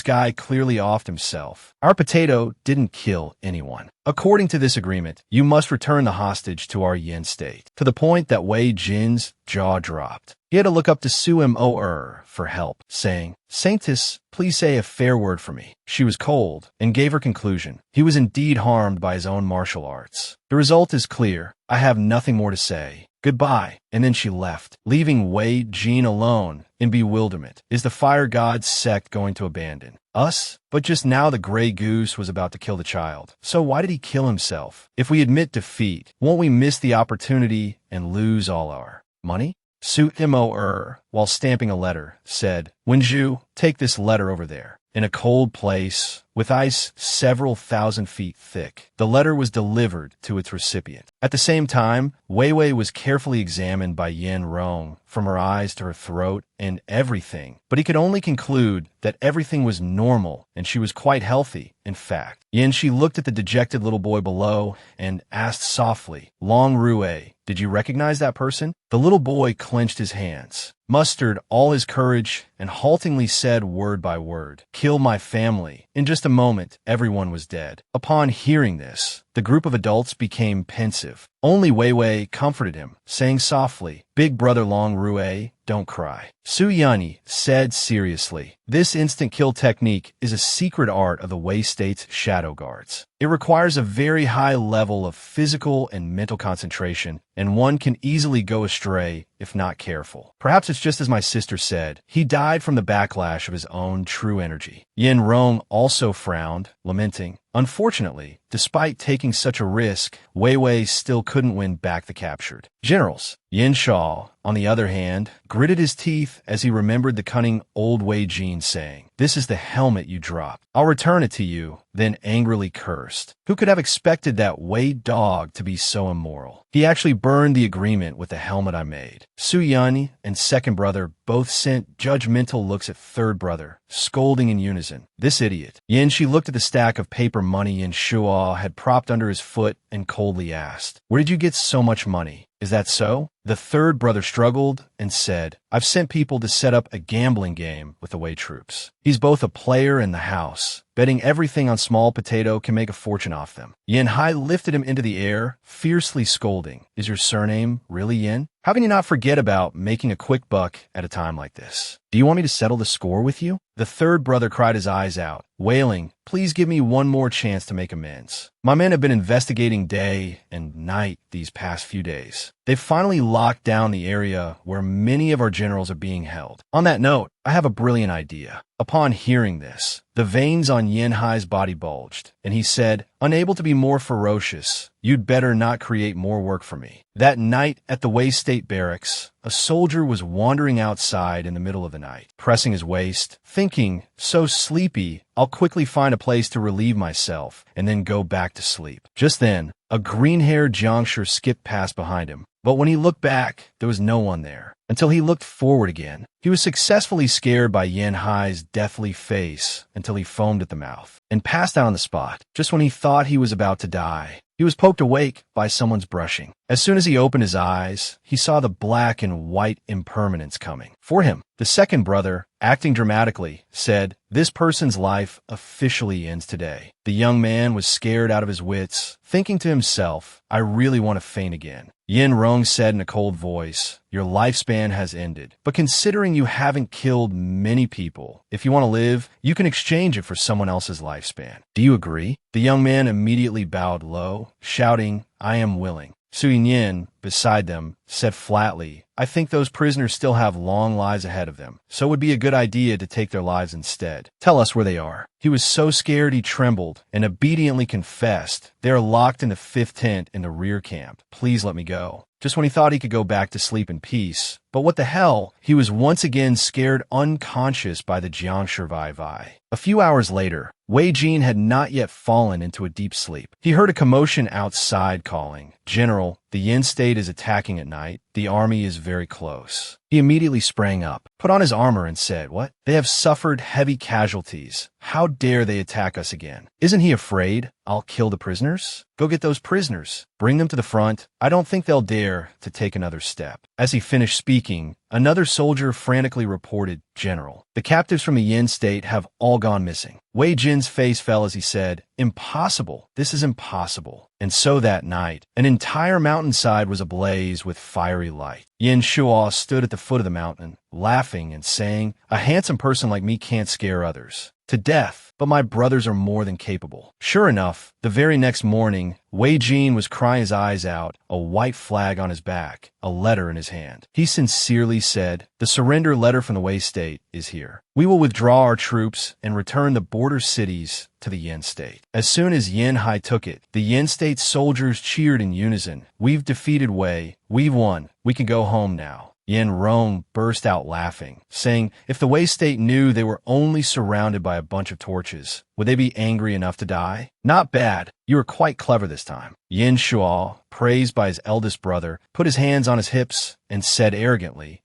guy clearly offed himself. Our potato didn't kill anyone. According to this agreement, you must return the hostage to our Yin state." To the point that Wei Jin's jaw dropped. He had to look up to Su Moer for help, saying, "Saintess, please say a fair word for me." She was cold and gave her conclusion. He was indeed harmed by his own martial arts. The result is clear. I have nothing more to say. Goodbye. And then she left, leaving Wei Jin alone in bewilderment. Is the fire god sect going to abandon us? But just now the gray goose was about to kill the child. So why did he kill himself? If we admit defeat, won't we miss the opportunity and lose all our money? Su Moer, while stamping a letter, said, "Wenju, take this letter over there." In a cold place, with ice several thousand feet thick, the letter was delivered to its recipient. At the same time, Wei Wei was carefully examined by Yin Rong, from her eyes to her throat and everything, but he could only conclude that everything was normal and she was quite healthy, in fact. She looked at the dejected little boy below and asked softly, "Long Rue, did you recognize that person?" The little boy clenched his hands, mustered all his courage, and haltingly said word by word, "Kill my family." In just a moment, everyone was dead. Upon hearing this, the group of adults became pensive. Only Wei Wei comforted him, saying softly, "Big brother Long Rue, don't cry." Su Yunyi said seriously, "This instant kill technique is a secret art of the Wei State's shadow guards. It requires a very high level of physical and mental concentration, and one can easily go astray if not careful. Perhaps it's just as my sister said, he died from the backlash of his own true energy." Yin Rong also frowned, lamenting, "Unfortunately, despite taking such a risk, Wei Wei still couldn't win back the captured generals." Yin Shaw, on the other hand, gritted his teeth as he remembered the cunning old Wei Jin Jin, saying, "This is the helmet you dropped. I'll return it to you," then angrily cursed. Who could have expected that Wei dog to be so immoral? He actually burned the agreement with the helmet I made. Su Yun and second brother both sent judgmental looks at third brother, scolding in unison. This idiot. Yin Shi looked at the stack of paper money Yin Shuo had propped under his foot and coldly asked, "Where did you get so much money? Is that so?" The third brother struggled and said, "I've sent people to set up a gambling game with the Wei troops. He's both a player in the house. Betting everything on small potato can make a fortune off them." Yin Hai lifted him into the air, fiercely scolding, "Is your surname really Yin? How can you not forget about making a quick buck at a time like this? Do you want me to settle the score with you?" The third brother cried his eyes out, wailing, "Please give me one more chance to make amends. My men have been investigating day and night these past few days. They've finally locked down the area where many of our generals are being held. On that note, I have a brilliant idea." Upon hearing this, the veins on Yin Hai's body bulged, and he said, "Unable to be more ferocious, you'd better not create more work for me." That night at the Wei State Barracks, a soldier was wandering outside in the middle of the night, pressing his waist, thinking, "So sleepy, I'll quickly find a place to relieve myself and then go back to sleep." Just then, a green-haired Jiangshi skipped past behind him, but when he looked back, there was no one there. Until he looked forward again. He was successfully scared by Yin Hai's deathly face until he foamed at the mouth and passed out on the spot. Just when he thought he was about to die, he was poked awake by someone's brushing. As soon as he opened his eyes, he saw the black and white impermanence coming for him. The second brother, acting dramatically, said, "This person's life officially ends today." The young man was scared out of his wits, thinking to himself, "I really want to faint again." Yin Rong said in a cold voice, "Your lifespan has ended, but considering you haven't killed many people, if you want to live, you can exchange it for someone else's lifespan. Do you agree?" The young man immediately bowed low, shouting, "I am willing." Su Yin, beside them, said flatly, "I think those prisoners still have long lives ahead of them, so it would be a good idea to take their lives instead. Tell us where they are." He was so scared he trembled and obediently confessed, "They are locked in the 5th tent in the rear camp. Please let me go." Just when he thought he could go back to sleep in peace. But what the hell? He was once again scared unconscious by the Jiangshi Vai. A few hours later, Wei Jin had not yet fallen into a deep sleep. He heard a commotion outside calling, "General, the Yin state is attacking at night. The army is very close." He immediately sprang up, put on his armor and said, "What? They have suffered heavy casualties. How dare they attack us again? Isn't he afraid I'll kill the prisoners? Go get those prisoners. Bring them to the front. I don't think they'll dare to take another step." As he finished speaking, another soldier frantically reported, "General, the captives from the Yin state have all gone missing." Wei Jin's face fell as he said, "Impossible. This is impossible." And so that night, an entire mountainside was ablaze with fiery light. Yin Shuo stood at the foot of the mountain, laughing and saying, "A handsome person like me can't scare others to death, but my brothers are more than capable." Sure enough, the very next morning, Wei Jin was crying his eyes out, a white flag on his back, a letter in his hand. He sincerely said, "The surrender letter from the Wei state is here. We will withdraw our troops and return the border cities to the Yin state." As soon as Yin Hai took it, the Yin state soldiers cheered in unison, "We've defeated Wei. We've won. We can go home now." Yin Rong burst out laughing, saying, "If the Wei state knew they were only surrounded by a bunch of torches, would they be angry enough to die? Not bad. You were quite clever this time." Yin Shuo, praised by his eldest brother, put his hands on his hips and said arrogantly,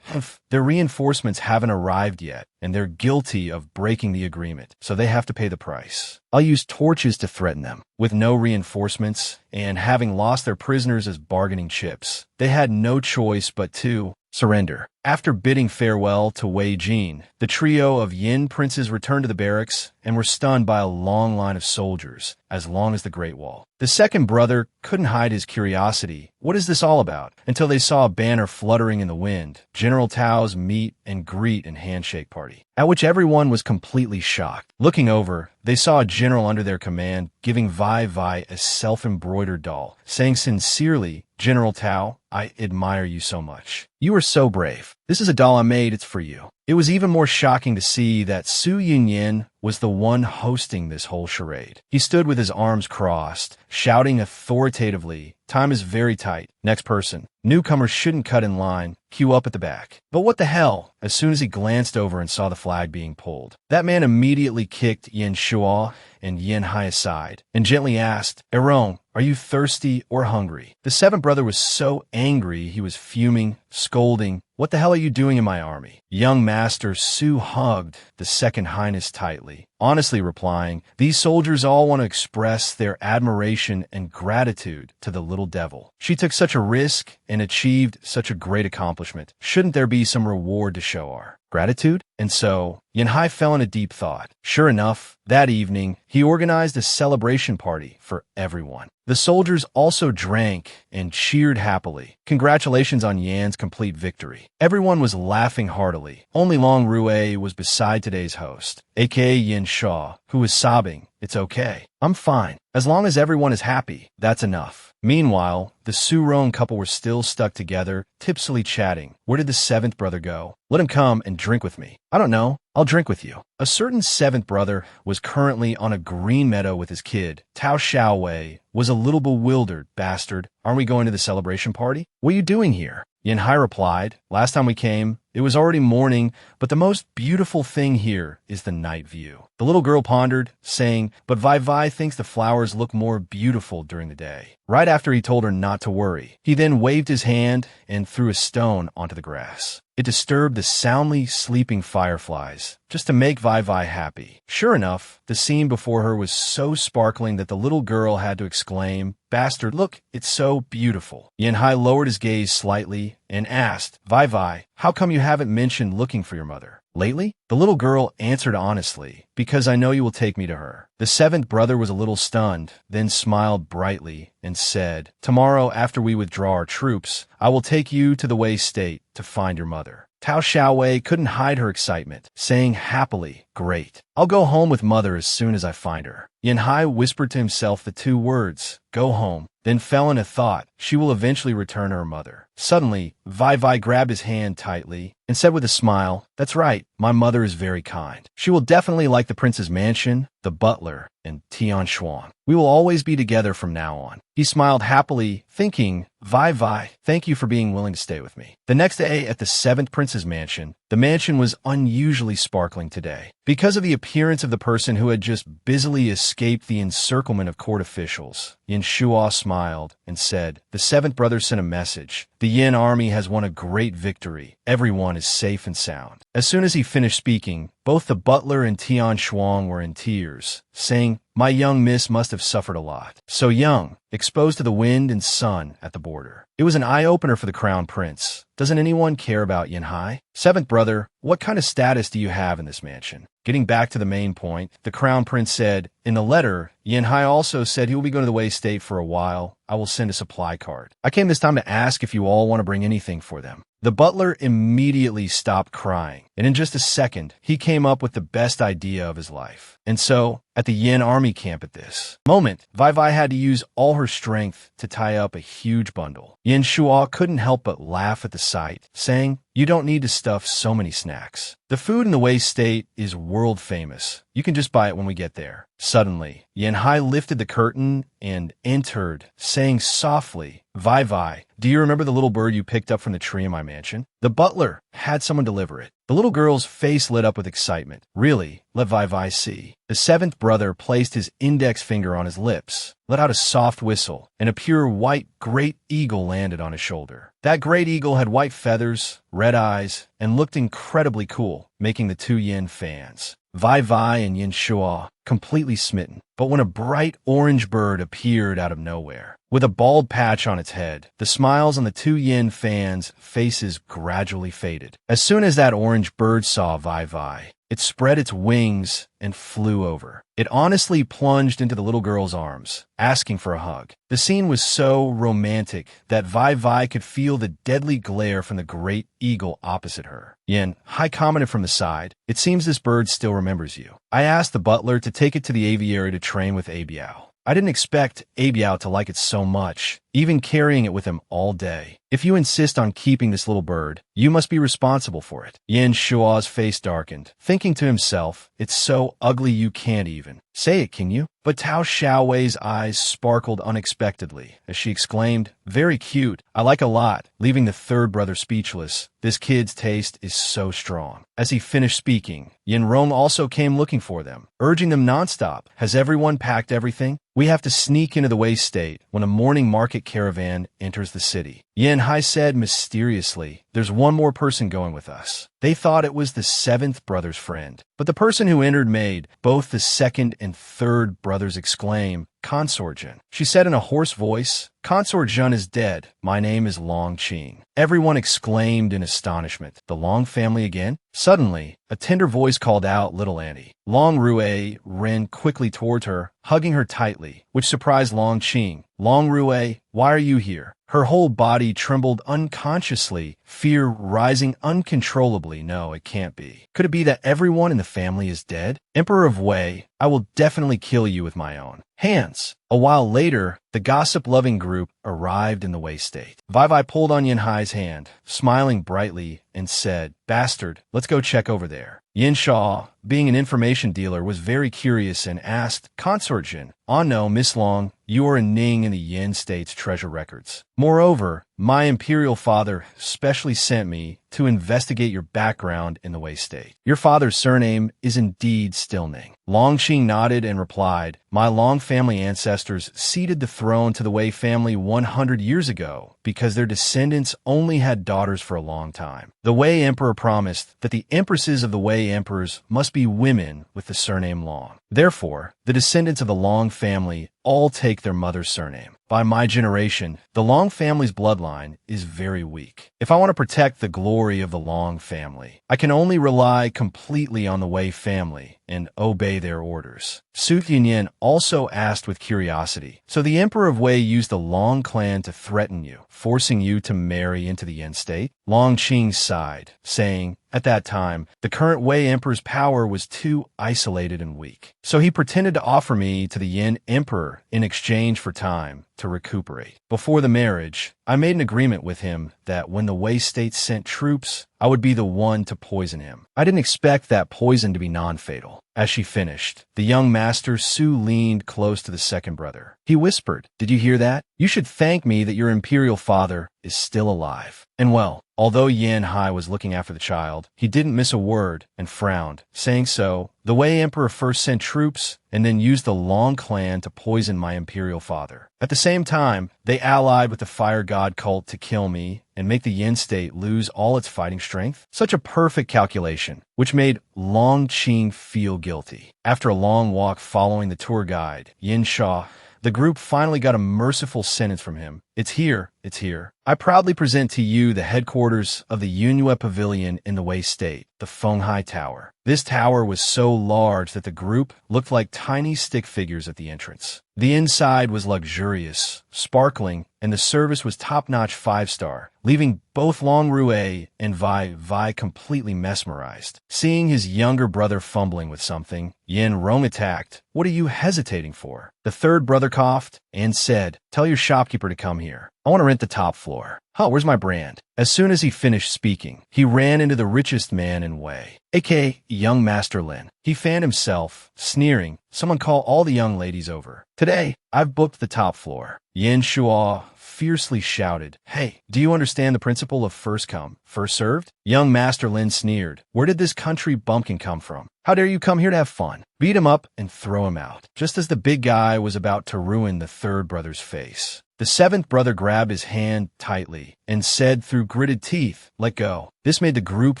"Their reinforcements haven't arrived yet, and they're guilty of breaking the agreement, so they have to pay the price. I'll use torches to threaten them." With no reinforcements, and having lost their prisoners as bargaining chips, they had no choice but to surrender. After bidding farewell to Wei Jin, the trio of Yin princes returned to the barracks and were stunned by a long line of soldiers, as long as the Great Wall. The second brother couldn't hide his curiosity. What is this all about? Until they saw a banner fluttering in the wind, General Tao's meet and greet and handshake party, at which everyone was completely shocked. Looking over, they saw a general under their command giving Vai a self-embroidered doll, saying sincerely, "General Tao, I admire you so much. You are so brave. This is a doll I made, it's for you. It was even more shocking to see that Su Yunyin was the one hosting this whole charade. He stood with his arms crossed, shouting authoritatively, "Time is very tight. Next person. Newcomers shouldn't cut in line. Queue up at the back." But what the hell? As soon as he glanced over and saw the flag being pulled, that man immediately kicked Yin Shuo and Yin Hai aside and gently asked, "Erong, are you thirsty or hungry?" The seventh brother was so angry he was fuming, scolding, "What the hell are you doing in my army?" Young Master Su hugged the second highness tightly, honestly replying, "These soldiers all want to express their admiration and gratitude to the little devil. She took such a risk and achieved such a great accomplishment. Shouldn't there be some reward to show her gratitude?" And so, Yin Hai fell in a deep thought. Sure enough, that evening, he organized a celebration party for everyone. The soldiers also drank and cheered happily. Congratulations on Yan's complete victory. Everyone was laughing heartily. Only Long Rue was beside today's host, aka Yin Shaw, who was sobbing, "It's okay. I'm fine. As long as everyone is happy, that's enough." Meanwhile, the Su Rong couple were still stuck together, tipsily chatting. Where did the seventh brother go? Let him come and drink with me. I don't know. I'll drink with you. A certain seventh brother was currently on a green meadow with his kid. Tao Xiaowei was a little bewildered. "Bastard, aren't we going to the celebration party? What are you doing here?" Yin Hai replied, "Last time we came, it was already morning, but the most beautiful thing here is the night view." The little girl pondered, saying, "But Vai Vai thinks the flowers look more beautiful during the day." Right after he told her not to worry, he then waved his hand and threw a stone onto the grass. It disturbed the soundly sleeping fireflies, just to make Vai Vai happy. Sure enough, the scene before her was so sparkling that the little girl had to exclaim, "Bastard, look, it's so beautiful." Yin Hai lowered his gaze slightly and asked, "Vai Vai, how come you haven't mentioned looking for your mother lately?" The little girl answered honestly, "Because I know you will take me to her." The seventh brother was a little stunned, then smiled brightly and said, "Tomorrow, after we withdraw our troops, I will take you to the Wei State to find your mother." Tao Xiaowei couldn't hide her excitement, saying happily, "Great. I'll go home with mother as soon as I find her." Yin Hai whispered to himself the two words, "Go home," then fell into thought. She will eventually return to her mother. Suddenly, Vai Vai grabbed his hand tightly and said with a smile, "That's right, my mother is very kind. She will definitely like the prince's mansion, the butler, and Tian Shuang. We will always be together from now on." He smiled happily, thinking, "Vai Vai, thank you for being willing to stay with me." The next day at the seventh prince's mansion, the mansion was unusually sparkling today. Because of the appearance of the person who had just busily escaped the encirclement of court officials, Yin Shuo smiled and said, "The seventh brother sent a message. The Yin army has won a great victory. Everyone is safe and sound." As soon as he finished speaking, both the butler and Tian Shuang were in tears, saying, "My young miss must have suffered a lot. So young, exposed to the wind and sun at the border." It was an eye-opener for the crown prince. Doesn't anyone care about Yin Hai? "Seventh brother, what kind of status do you have in this mansion?" Getting back to the main point, the crown prince said, "In the letter, Yin Hai also said he will be going to the Wei State for a while. I will send a supply card. I came this time to ask if you all want to bring anything for them." The butler immediately stopped crying, and in just a second, he came up with the best idea of his life. And so, at the Yin army camp at this moment, Vai Vai had to use all her strength to tie up a huge bundle. Yin Shuo couldn't help but laugh at the sight, saying, "You don't need to stuff so many snacks. The food in the Wei State is world famous. You can just buy it when we get there." Suddenly, Yin Hai lifted the curtain and entered, saying softly, "Vai Vai, do you remember the little bird you picked up from the tree in my mansion?" The butler had someone deliver it. The little girl's face lit up with excitement. "Really? Let Vai Vai see." The seventh brother placed his index finger on his lips, let out a soft whistle, and a pure white great eagle landed on his shoulder. That great eagle had white feathers, red eyes, and looked incredibly cool, making the two Yin fans, Vai Vai and Yin Shuo, completely smitten. But when a bright orange bird appeared out of nowhere, with a bald patch on its head, the smiles on the two Yin fans' faces gradually faded. As soon as that orange bird saw Vai Vai, it spread its wings and flew over. It honestly plunged into the little girl's arms, asking for a hug. The scene was so romantic that Vai Vai could feel the deadly glare from the great eagle opposite her. Yin Hai commented from the side, "It seems this bird still remembers you. I asked the butler to take it to the aviary to train with Abiao. I didn't expect Abiao to like it so much, even carrying it with him all day. If you insist on keeping this little bird, you must be responsible for it. Yin Shua's face darkened, thinking to himself, it's so ugly you can't even say it, can you? But Tao Xiaowei's eyes sparkled unexpectedly as she exclaimed, very cute, I like a lot, leaving the third brother speechless. This kid's taste is so strong. As he finished speaking, Yin Rong also came looking for them, urging them nonstop. Has everyone packed everything? We have to sneak into the Wei State when a morning market caravan enters the city. Yin Hai said mysteriously, there's one more person going with us. They thought it was the seventh brother's friend, but the person who entered made both the second and third brothers exclaim, Consort Jun. She said in a hoarse voice, Consort Jun is dead. My name is Long Qing. Everyone exclaimed in astonishment. The Long family again? Suddenly, a tender voice called out Little Annie. Long Rue ran quickly towards her, hugging her tightly, which surprised Long Qing. Long Rue, why are you here? Her whole body trembled unconsciously, fear rising uncontrollably. No, it can't be. Could it be that everyone in the family is dead? Emperor of Wei, I will definitely kill you with my own hands. A while later, the gossip-loving group arrived in the Wei State. Vai pulled on Yin Hai's hand, smiling brightly, and said, Bastard, let's go check over there. Yin Shaw, being an information dealer, was very curious and asked, Consort Jin, oh no, Miss Long, you are a Ning in the Yin State's treasure records. Moreover, my imperial father specially sent me to investigate your background in the Wei State. Your father's surname is indeed still Ning. Long Qing nodded and replied, my Long family ancestors ceded the throne to the Wei family 100 years ago because their descendants only had daughters for a long time. The Wei emperor promised that the empresses of the Wei emperors must be women with the surname Long. Therefore, the descendants of the Long family all take their mother's surname. By my generation, the Long family's bloodline is very weak. If I want to protect the glory of the Long family, I can only rely completely on the Wei family and obey their orders. Su Yinyan also asked with curiosity, so the Emperor of Wei used the Long clan to threaten you, forcing you to marry into the Yin state? Long Qing sighed, saying, at that time, the current Wei Emperor's power was too isolated and weak. So he pretended to offer me to the Yin Emperor in exchange for time to recuperate. Before the marriage, I made an agreement with him that when the Wei state sent troops, I would be the one to poison him. I didn't expect that poison to be non-fatal. As she finished, the young master Su leaned close to the second brother. He whispered, did you hear that? You should thank me that your imperial father is still alive. And well, although Yin Hai was looking after the child, he didn't miss a word and frowned, saying so, the Wei Emperor first sent troops and then used the Long clan to poison my imperial father. At the same time, they allied with the fire god cult to kill me and make the Yin state lose all its fighting strength. Such a perfect calculation, which made Long Qing feel guilty. After a long walk following the tour guide, Yin Shaw, the group finally got a merciful sentence from him. It's here. It's here. I proudly present to you the headquarters of the Yunhua Pavilion in the Wei State, the Fenghai Tower. This tower was so large that the group looked like tiny stick figures at the entrance. The inside was luxurious, sparkling, and the service was top-notch 5-star, leaving both Long Rue and Vai completely mesmerized. Seeing his younger brother fumbling with something, Yin Rong attacked. What are you hesitating for? The third brother coughed and said, tell your shopkeeper to come here. I want to rent the top floor. Huh, where's my brand? As soon as he finished speaking, he ran into the richest man in Wei, aka young Master Lin. He fanned himself, sneering, someone call all the young ladies over. Today, I've booked the top floor. Yin Shua fiercely shouted, hey, do you understand the principle of first come, first served? Young Master Lin sneered, where did this country bumpkin come from? How dare you come here to have fun? Beat him up and throw him out. Just as the big guy was about to ruin the third brother's face, the seventh brother grabbed his hand tightly and said through gritted teeth, let go. This made the group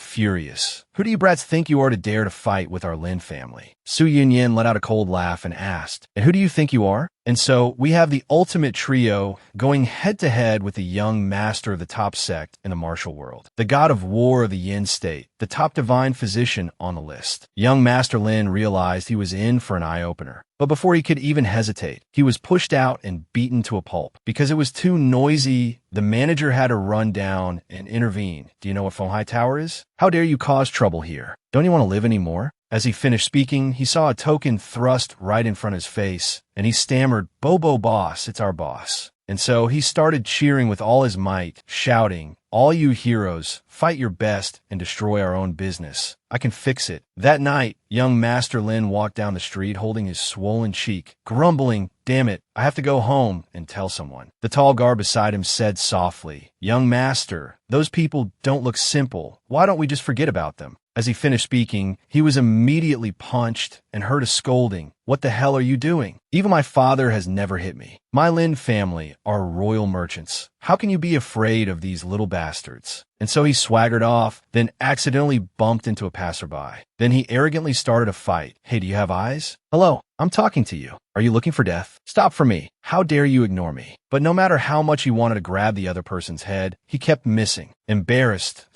furious. Who do you brats think you are to dare to fight with our Lin family? Su Yinyan let out a cold laugh and asked, and who do you think you are? And so we have the ultimate trio going head-to-head with the young master of the top sect in the martial world, the god of war of the Yin state, the top divine physician on the list. Young Master Lin realized he was in for an eye-opener. But before he could even hesitate, he was pushed out and beaten to a pulp. Because it was too noisy, the manager had to run down and intervene. Do you know what Fenghai Tower is? How dare you cause trouble here? Don't you want to live anymore? As he finished speaking, he saw a token thrust right in front of his face, and he stammered, Bobo boss, it's our boss. And so he started cheering with all his might, shouting, "All you heroes, fight your best and destroy our own business. I can fix it." That night, young Master Lin walked down the street holding his swollen cheek, grumbling, "Damn it, I have to go home and tell someone." The tall guard beside him said softly, "Young Master, those people don't look simple. Why don't we just forget about them?" As he finished speaking, he was immediately punched and heard a scolding. "What the hell are you doing? Even my father has never hit me. My Lin family are royal merchants. How can you be afraid of these little bastards?" And so he swaggered off, then accidentally bumped into a passerby. Then he arrogantly started a fight. "Hey, do you have eyes? Hello, I'm talking to you. Are you looking for death? Stop for me. How dare you ignore me?" But no matter how much he wanted to grab the other person's head, he kept missing. Embarrassed,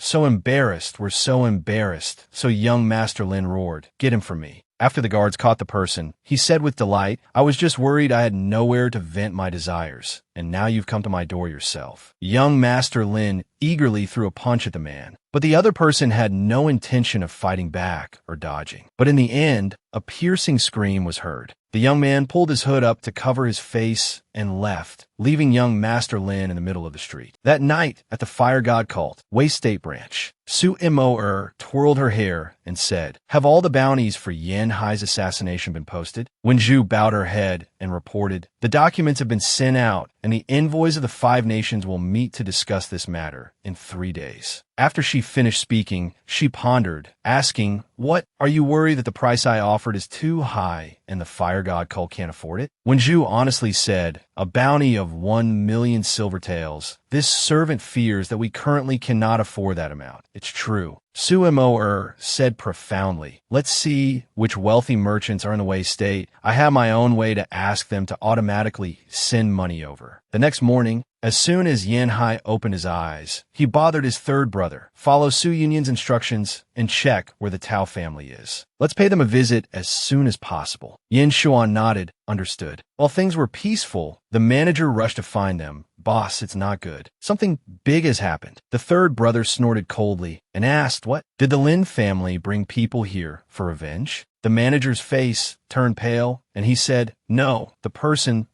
we're so embarrassed. So young Master Lin roared, "Get him for me." After the guards caught the person, he said with delight, "I was just worried I had nowhere to vent my desires, and now you've come to my door yourself." Young Master Lin eagerly threw a punch at the man, but the other person had no intention of fighting back or dodging. But in the end, a piercing scream was heard. The young man pulled his hood up to cover his face and left, leaving young Master Lin in the middle of the street. That night, at the Fire God cult, Wei State Branch, Su Mo twirled her hair and said, "Have all the bounties for Yan Hai's assassination been posted?" Wen Zhu bowed her head and reported, "The documents have been sent out, and the envoys of the 5 nations will meet to discuss this matter in 3 days. After she finished speaking, she pondered, asking, "What? Are you worried that the price I offered is too high and the Fire God cult can't afford it?" Wen Zhu honestly said, "A bounty of 1,000,000 silver taels. This servant fears that we currently cannot afford that amount. It's true." Su Mo said profoundly, "Let's see which wealthy merchants are in the Wei State. I have my own way to ask them to automatically send money over." The next morning, as soon as Yan Hai opened his eyes, he bothered his third brother, "Follow Su Yunyan's instructions and check where the Tao family is. Let's pay them a visit as soon as possible." Yin Xuan nodded, understood. While things were peaceful, the manager rushed to find them. "Boss, it's not good. Something big has happened." The third brother snorted coldly and asked, "What? Did the Lin family bring people here for revenge?" The manager's face turned pale, and he said, "No, the person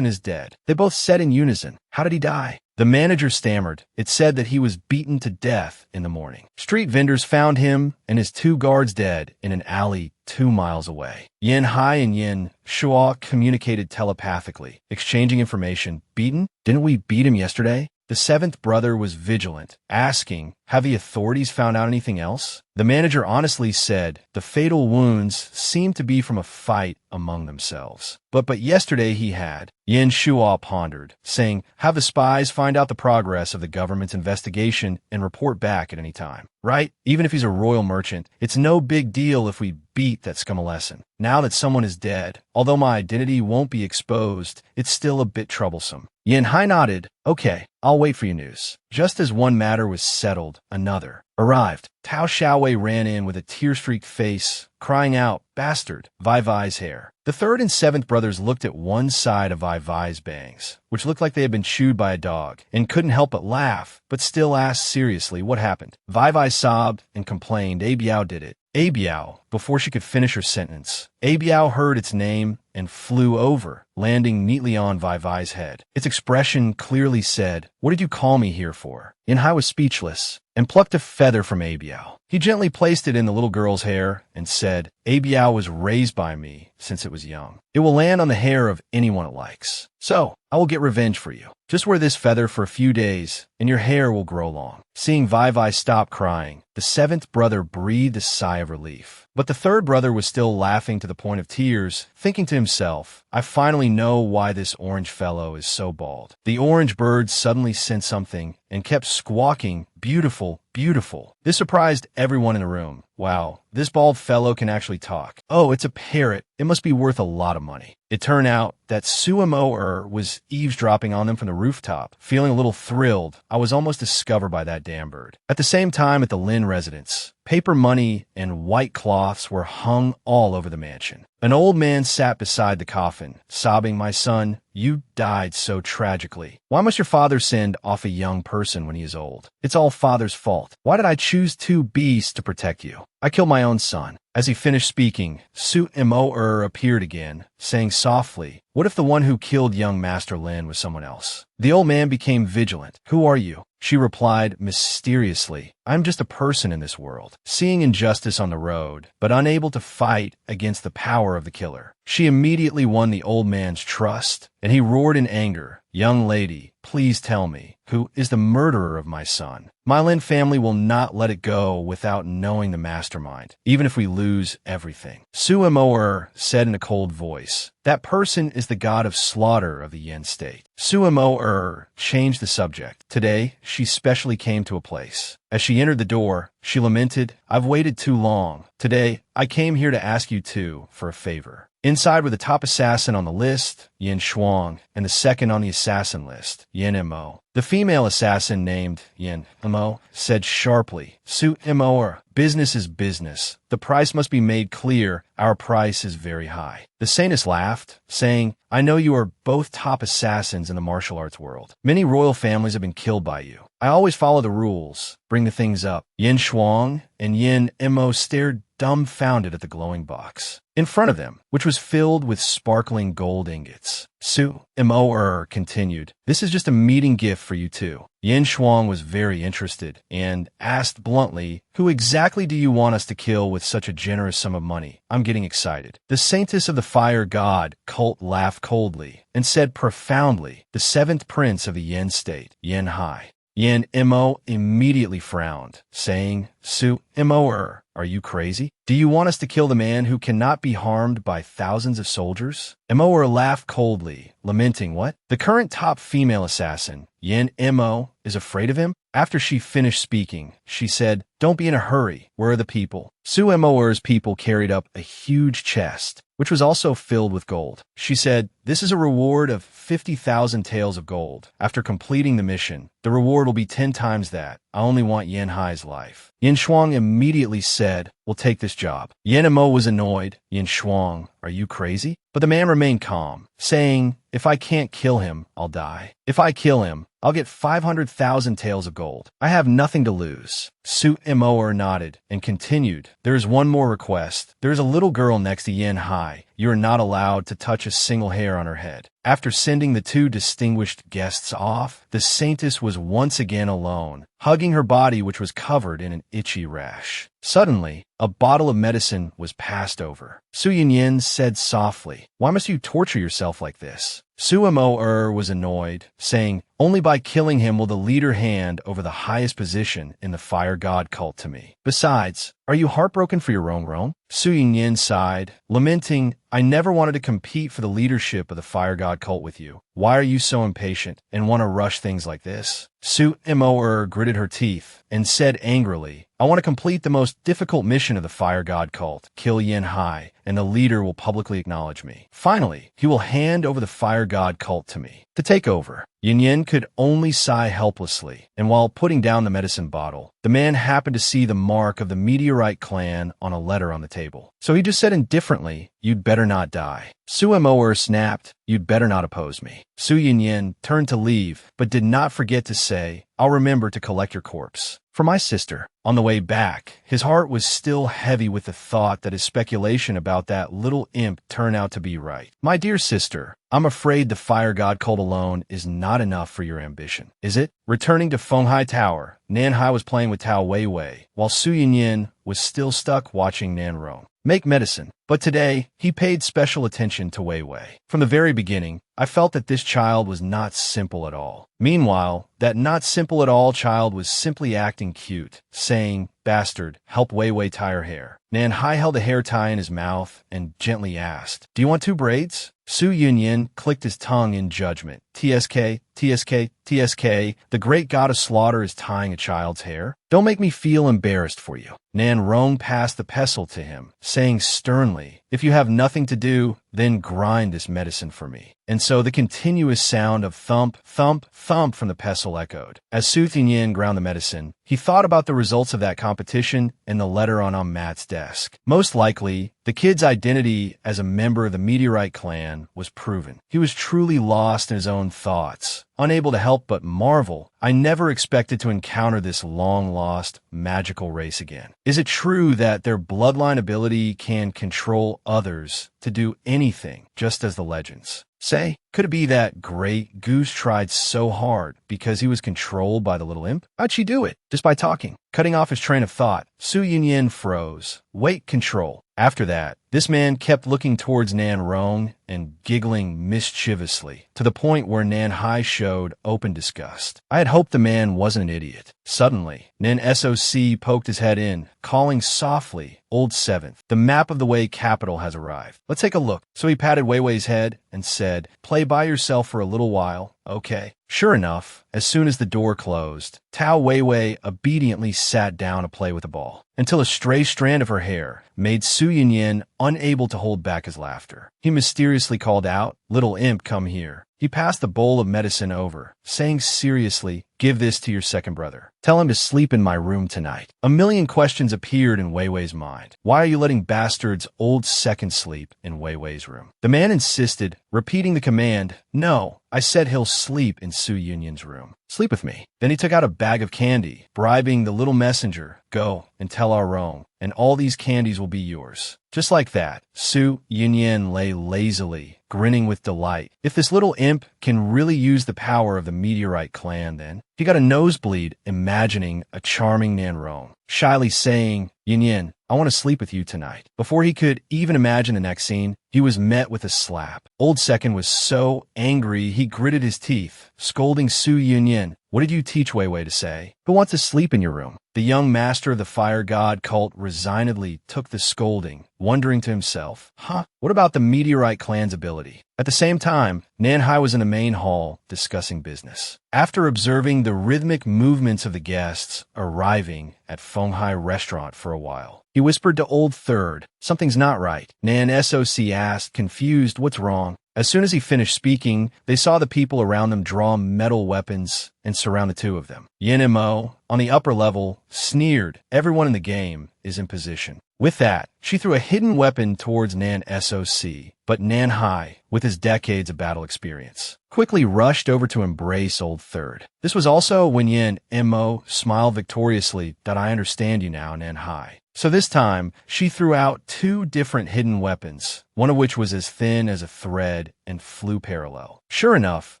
is dead." They both said in unison, "How did he die?" The manager stammered. "It said that he was beaten to death in the morning. Street vendors found him and his 2 guards dead in an alley 2 miles away." Yan Hai and Yin Shuo communicated telepathically, exchanging information. "Beaten? Didn't we beat him yesterday?" The 7th brother was vigilant, asking, "Have the authorities found out anything else?" The manager honestly said, "The fatal wounds seem to be from a fight among themselves. But yesterday he had." Yin Shuo pondered, saying, "Have the spies find out the progress of the government's investigation and report back at any time. Right? Even if he's a royal merchant, it's no big deal if we beat that scumolescent. Now that someone is dead, although my identity won't be exposed, it's still a bit troublesome." Yin Hai nodded. "Okay, I'll wait for your news." Just as one matter was settled, another arrived. Tao Xiaowei ran in with a tear-streaked face, crying out, "Bastard!" Vai Vai's hair. The 3rd and 7th brothers looked at one side of Vai Vai's bangs, which looked like they had been chewed by a dog, and couldn't help but laugh, but still asked seriously what happened. Vai Vai sobbed and complained A Biao did it. A Biao, before she could finish her sentence, A Biao heard its name and flew over, landing neatly on Vai Vai's head. Its expression clearly said, "What did you call me here for?" Yin Hai was speechless and plucked a feather from A Biao. He gently placed it in the little girl's hair and said, "A Biao was raised by me since it was young. It will land on the hair of anyone it likes. So, I will get revenge for you. Just wear this feather for a few days, and your hair will grow long." Seeing Vai Vai stop crying, the 7th brother breathed a sigh of relief. But the 3rd brother was still laughing to the point of tears, thinking to himself, "I finally know why this orange fellow is so bald." The orange bird suddenly sensed something and kept squawking, "Beautiful, beautiful." This surprised everyone in the room. "Wow, this bald fellow can actually talk. Oh, it's a parrot. It must be worth a lot of money." It turned out that Su Mo was eavesdropping on them from the rooftop. Feeling a little thrilled, I was almost discovered by that damn bird. At the same time, at the Lin residence, paper money and white cloths were hung all over the mansion. An old man sat beside the coffin, sobbing, "My son, you died so tragically. Why must your father send off a young person when he is old? It's all father's fault. Why did I choose 2 beasts to protect you? you? I killed my own son. As he finished speaking, Suit Mo appeared again, saying softly, what if the one who killed young Master Lin was someone else? The old man became vigilant. Who are you? She replied mysteriously, I'm just a person in this world, seeing injustice on the road, but unable to fight against the power of the killer. She immediately won the old man's trust, and he roared in anger, young lady, please tell me, who is the murderer of my son? My Lin family will not let it go without knowing the mastermind, even if we lose everything. Su Mo said in a cold voice, that person is the god of slaughter of the Yin state. Su Mo changed the subject. Today, she specially came to a place. As she entered the door, she lamented, I've waited too long. Today, I came here to ask you two for a favor. Inside were the top assassin on the list, Yin Shuang, and the second on the assassin list, Yin Mo. The female assassin named Yin Mo said sharply, Su Mo, business is business. The price must be made clear. Our price is very high. The saintess laughed, saying, I know you are both top assassins in the martial arts world. Many royal families have been killed by you. I always follow the rules. Bring the things up. Yin Shuang and Yin Mo stared dumbfounded at the glowing box in front of them, which was filled with sparkling gold ingots. Su Mo continued, this is just a meeting gift for you two. Yin Shuang was very interested and asked bluntly, who exactly do you want us to kill with such a generous sum of money? I'm getting excited. The saintess of the fire god cult laughed coldly and said profoundly, the seventh prince of the Yin state, Yin Hai. Yin Mo immediately frowned, saying, Su Mo, are you crazy? Do you want us to kill the man who cannot be harmed by thousands of soldiers? Mo laughed coldly, lamenting what? The current top female assassin, Yin Mo, is afraid of him? After she finished speaking, she said, don't be in a hurry. Where are the people? Su Mo's people carried up a huge chest, which was also filled with gold. She said, this is a reward of 50,000 taels of gold. After completing the mission, the reward will be 10 times that. I only want Yin Hai's life. Yin Shuang immediately said, we'll take this job. Yin Mo was annoyed. Yin Shuang, are you crazy? But the man remained calm, saying, if I can't kill him, I'll die. If I kill him, I'll get 500,000 taels of gold. I have nothing to lose. Su Mo nodded and continued, there is one more request. There is a little girl next to Yin Hai. You are not allowed to touch a single hair on her head. After sending the two distinguished guests off, the saintess was once again alone, hugging her body which was covered in an itchy rash. Suddenly, a bottle of medicine was passed over. Su Yin said softly, why must you torture yourself like this? Su Mo was annoyed, saying, only by killing him will the leader hand over the highest position in the fire god cult to me. Besides, are you heartbroken for your own wrong? Su Yin sighed, lamenting, I never wanted to compete for the leadership of the fire god cult with you. Why are you so impatient and want to rush things like this? Su Mo gritted her teeth and said angrily, I want to complete the most difficult mission of the fire god cult, kill Yin Hai, and the leader will publicly acknowledge me. Finally, he will hand over the fire god cult to me to take over. Yin could only sigh helplessly, and while putting down the medicine bottle, the man happened to see the mark of the Meteorite clan on a letter on the table. So he just said indifferently, you'd better not die. Su Mo snapped, you'd better not oppose me. Su Yin turned to leave, but did not forget to say, I'll remember to collect your corpse. For my sister. On the way back, his heart was still heavy with the thought that his speculation about that little imp turned out to be right. My dear sister, I'm afraid the fire god cult alone is not enough for your ambition, is it? Returning to Fenghai Tower, Nanhai was playing with Tao Weiwei, while Su Yin was still stuck watching Nanrong make medicine. But today, he paid special attention to Weiwei. From the very beginning, I felt that this child was not simple at all. Meanwhile, that not simple at all child was simply acting cute, saying, bastard, help Weiwei tie her hair. Nanhai held a hair tie in his mouth and gently asked, do you want 2 braids? Su Yin clicked his tongue in judgment. TSK, TSK, TSK, the great god of slaughter is tying a child's hair? Don't make me feel embarrassed for you. Nan Rong passed the pestle to him, saying sternly, if you have nothing to do, then grind this medicine for me. And so the continuous sound of thump, thump, thump from the pestle echoed. As Su Yin ground the medicine, he thought about the results of that competition and the letter on Matt's desk. Most likely, the kid's identity as a member of the Meteorite clan was proven. He was truly lost in his own thoughts, unable to help but marvel. I never expected to encounter this long-lost, magical race again. Is it true that their bloodline ability can control others to do anything, just as the legends say? Could it be that Great Goose tried so hard because he was controlled by the little imp? How'd she do it? Just by talking. Cutting off his train of thought, Su Yunyan froze. Wait, control. After that, this man kept looking towards Nan Rong and giggling mischievously, to the point where Nan Hai showed open disgust. I had hoped the man wasn't an idiot. Suddenly, Nan SOC poked his head in, calling softly, "Old Seventh, the map of the Wei capital has arrived. Let's take a look." So he patted Wei Wei's head and said, "Play by yourself for a little while, okay?" Sure enough, as soon as the door closed, Tao Weiwei obediently sat down to play with the ball, until a stray strand of her hair made Su Yunyan unable to hold back his laughter. He mysteriously called out, "Little imp, come here." He passed the bowl of medicine over, saying seriously, "Give this to your second brother. Tell him to sleep in my room tonight." A million questions appeared in Wei Wei's mind. Why are you letting Bastard's old second sleep in Wei Wei's room? The man insisted, repeating the command, "No, I said he'll sleep in Su Yunyan's room. Sleep with me." Then he took out a bag of candy, bribing the little messenger, "Go and tell our Rong, and all these candies will be yours." Just like that, Su Yunyan lay lazily, grinning with delight. If this little imp can really use the power of the Meteorite clan, then he got a nosebleed imagining a charming Nan Rong, shyly saying, "Yunyan, I want to sleep with you tonight." Before he could even imagine the next scene, he was met with a slap. Old Second was so angry he gritted his teeth, scolding Su Yunyan. "What did you teach Wei Wei to say? Who wants to sleep in your room?" The young master of the fire god cult resignedly took the scolding, wondering to himself, what about the Meteorite clan's ability? At the same time, Nan Hai was in the main hall discussing business. After observing the rhythmic movements of the guests arriving at Feng Hai restaurant for a while, he whispered to Old Third, "Something's not right." Nan SOC asked, confused, "What's wrong?" As soon as he finished speaking, they saw the people around them draw metal weapons and surround the two of them. Yin Mo, on the upper level, sneered, "Everyone in the game is in position." With that, she threw a hidden weapon towards Nan SOC, but Nan Hai, with his decades of battle experience, quickly rushed over to embrace Old Third. This was also when Yin Mo smiled victoriously, "That I understand you now, Nan Hai." So this time, she threw out two different hidden weapons, one of which was as thin as a thread and flew parallel. Sure enough,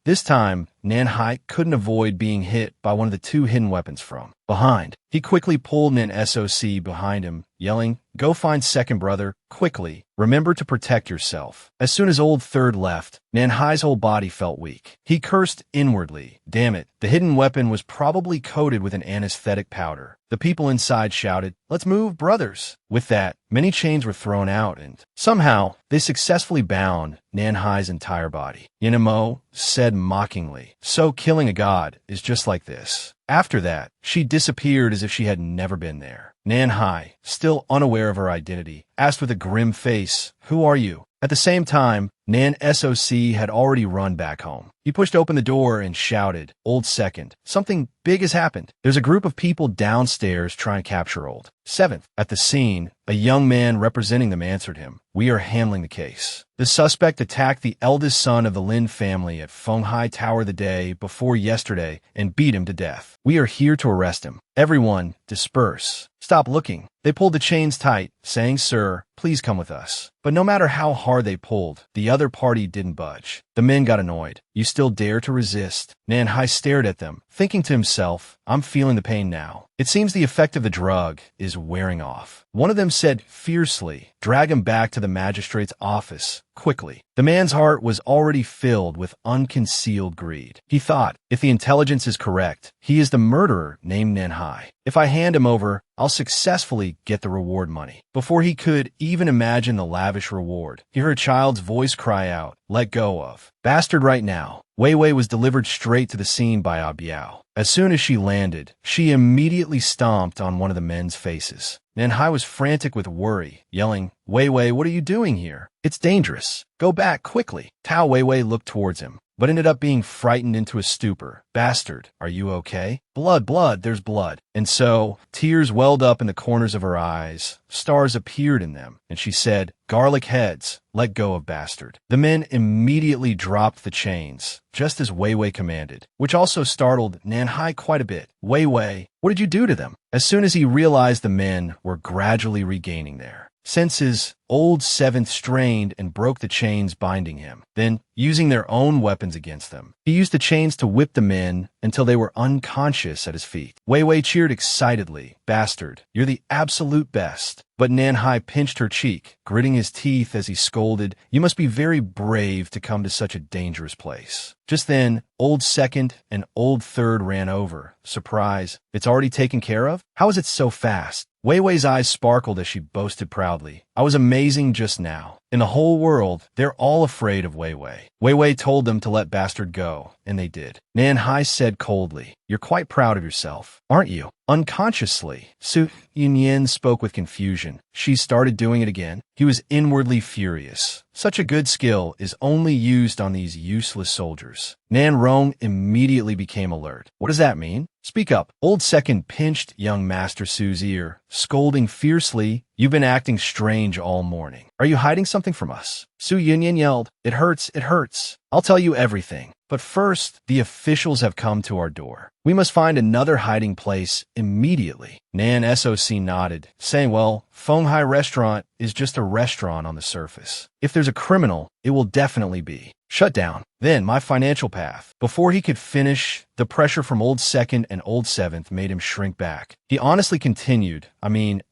this time, Nan Hai couldn't avoid being hit by one of the two hidden weapons from behind. He quickly pulled Nan SOC behind him, yelling, "Go find second brother, quickly. Remember to protect yourself." As soon as Old Third left, Nan Hai's whole body felt weak. He cursed inwardly. Damn it, the hidden weapon was probably coated with an anesthetic powder. The people inside shouted, "Let's move, brothers." With that, many chains were thrown out, and somehow they successfully bound Nan Hai's entire body. Yin Mo said mockingly, "So killing a god is just like this." After that, she disappeared as if she had never been there. Nan Hai, still unaware of her identity, asked with a grim face, "Who are you?" At the same time, Nan SOC had already run back home. He pushed open the door and shouted, "Old Second, something big has happened. There's a group of people downstairs trying to capture Old Seventh." At the scene, a young man representing them answered him, "We are handling the case. The suspect attacked the eldest son of the Lin family at Feng Hai Tower the day before yesterday and beat him to death. We are here to arrest him. Everyone, disperse. Stop looking." They pulled the chains tight, saying, "Sir, please come with us." But no matter how hard they pulled, the other party didn't budge. The men got annoyed. "You still dare to resist?" Nan Hai stared at them, thinking to himself, "I'm feeling the pain now. It seems the effect of the drug is wearing off." One of them said fiercely, "Drag him back to the magistrate's office, quickly." The man's heart was already filled with unconcealed greed. He thought, if the intelligence is correct, he is the murderer named Nan Hai. If I hand him over, I'll successfully get the reward money. Before he could even imagine the lavish reward, he heard a child's voice cry out, "Let go of Bastard right now." Wei Wei was delivered straight to the scene by Ah Biao. As soon as she landed, she immediately stomped on one of the men's faces. Nan Hai was frantic with worry, yelling, "Wei Wei, what are you doing here? It's dangerous. Go back quickly." Tao Wei Wei looked towards him. but ended up being frightened into a stupor. Bastard, are you okay? Blood, blood, there's blood. And so, tears welled up in the corners of her eyes. Stars appeared in them, and she said, "Garlic heads, let go of bastard." The men immediately dropped the chains, just as Wei Wei commanded, which also startled Nanhai quite a bit. "Wei Wei, what did you do to them?" As soon as he realized the men were gradually regaining their senses, Old Seventh strained and broke the chains binding him. Then, using their own weapons against them, he used the chains to whip the men until they were unconscious at his feet. Wei Wei cheered excitedly. "Bastard, you're the absolute best." But Nanhai pinched her cheek, gritting his teeth as he scolded, "You must be very brave to come to such a dangerous place." Just then, Old Second and Old Third ran over. Surprise, it's already taken care of? How is it so fast? Wei Wei's eyes sparkled as she boasted proudly. "I was amazing just now. In the whole world, they're all afraid of Wei Wei." Wei Wei told them to let Bastard go, and they did. Nanhai said coldly, "You're quite proud of yourself, aren't you?" Unconsciously, Su Yunyan spoke with confusion. She started doing it again. He was inwardly furious. Such a good skill is only used on these useless soldiers. Nan Rong immediately became alert. "What does that mean? Speak up." Old Second pinched young Master Su's ear, scolding fiercely, "You've been acting strange all morning. Are you hiding something from us?" Su Yunyan yelled, "It hurts, it hurts. I'll tell you everything. But first, the officials have come to our door. We must find another hiding place immediately." Nan SOC nodded, saying, "Well, Fenghai Restaurant is just a restaurant on the surface. If there's a criminal, it will definitely be shut down. Then my financial path." Before he could finish, the pressure from Old Second and Old Seventh made him shrink back. He honestly continued,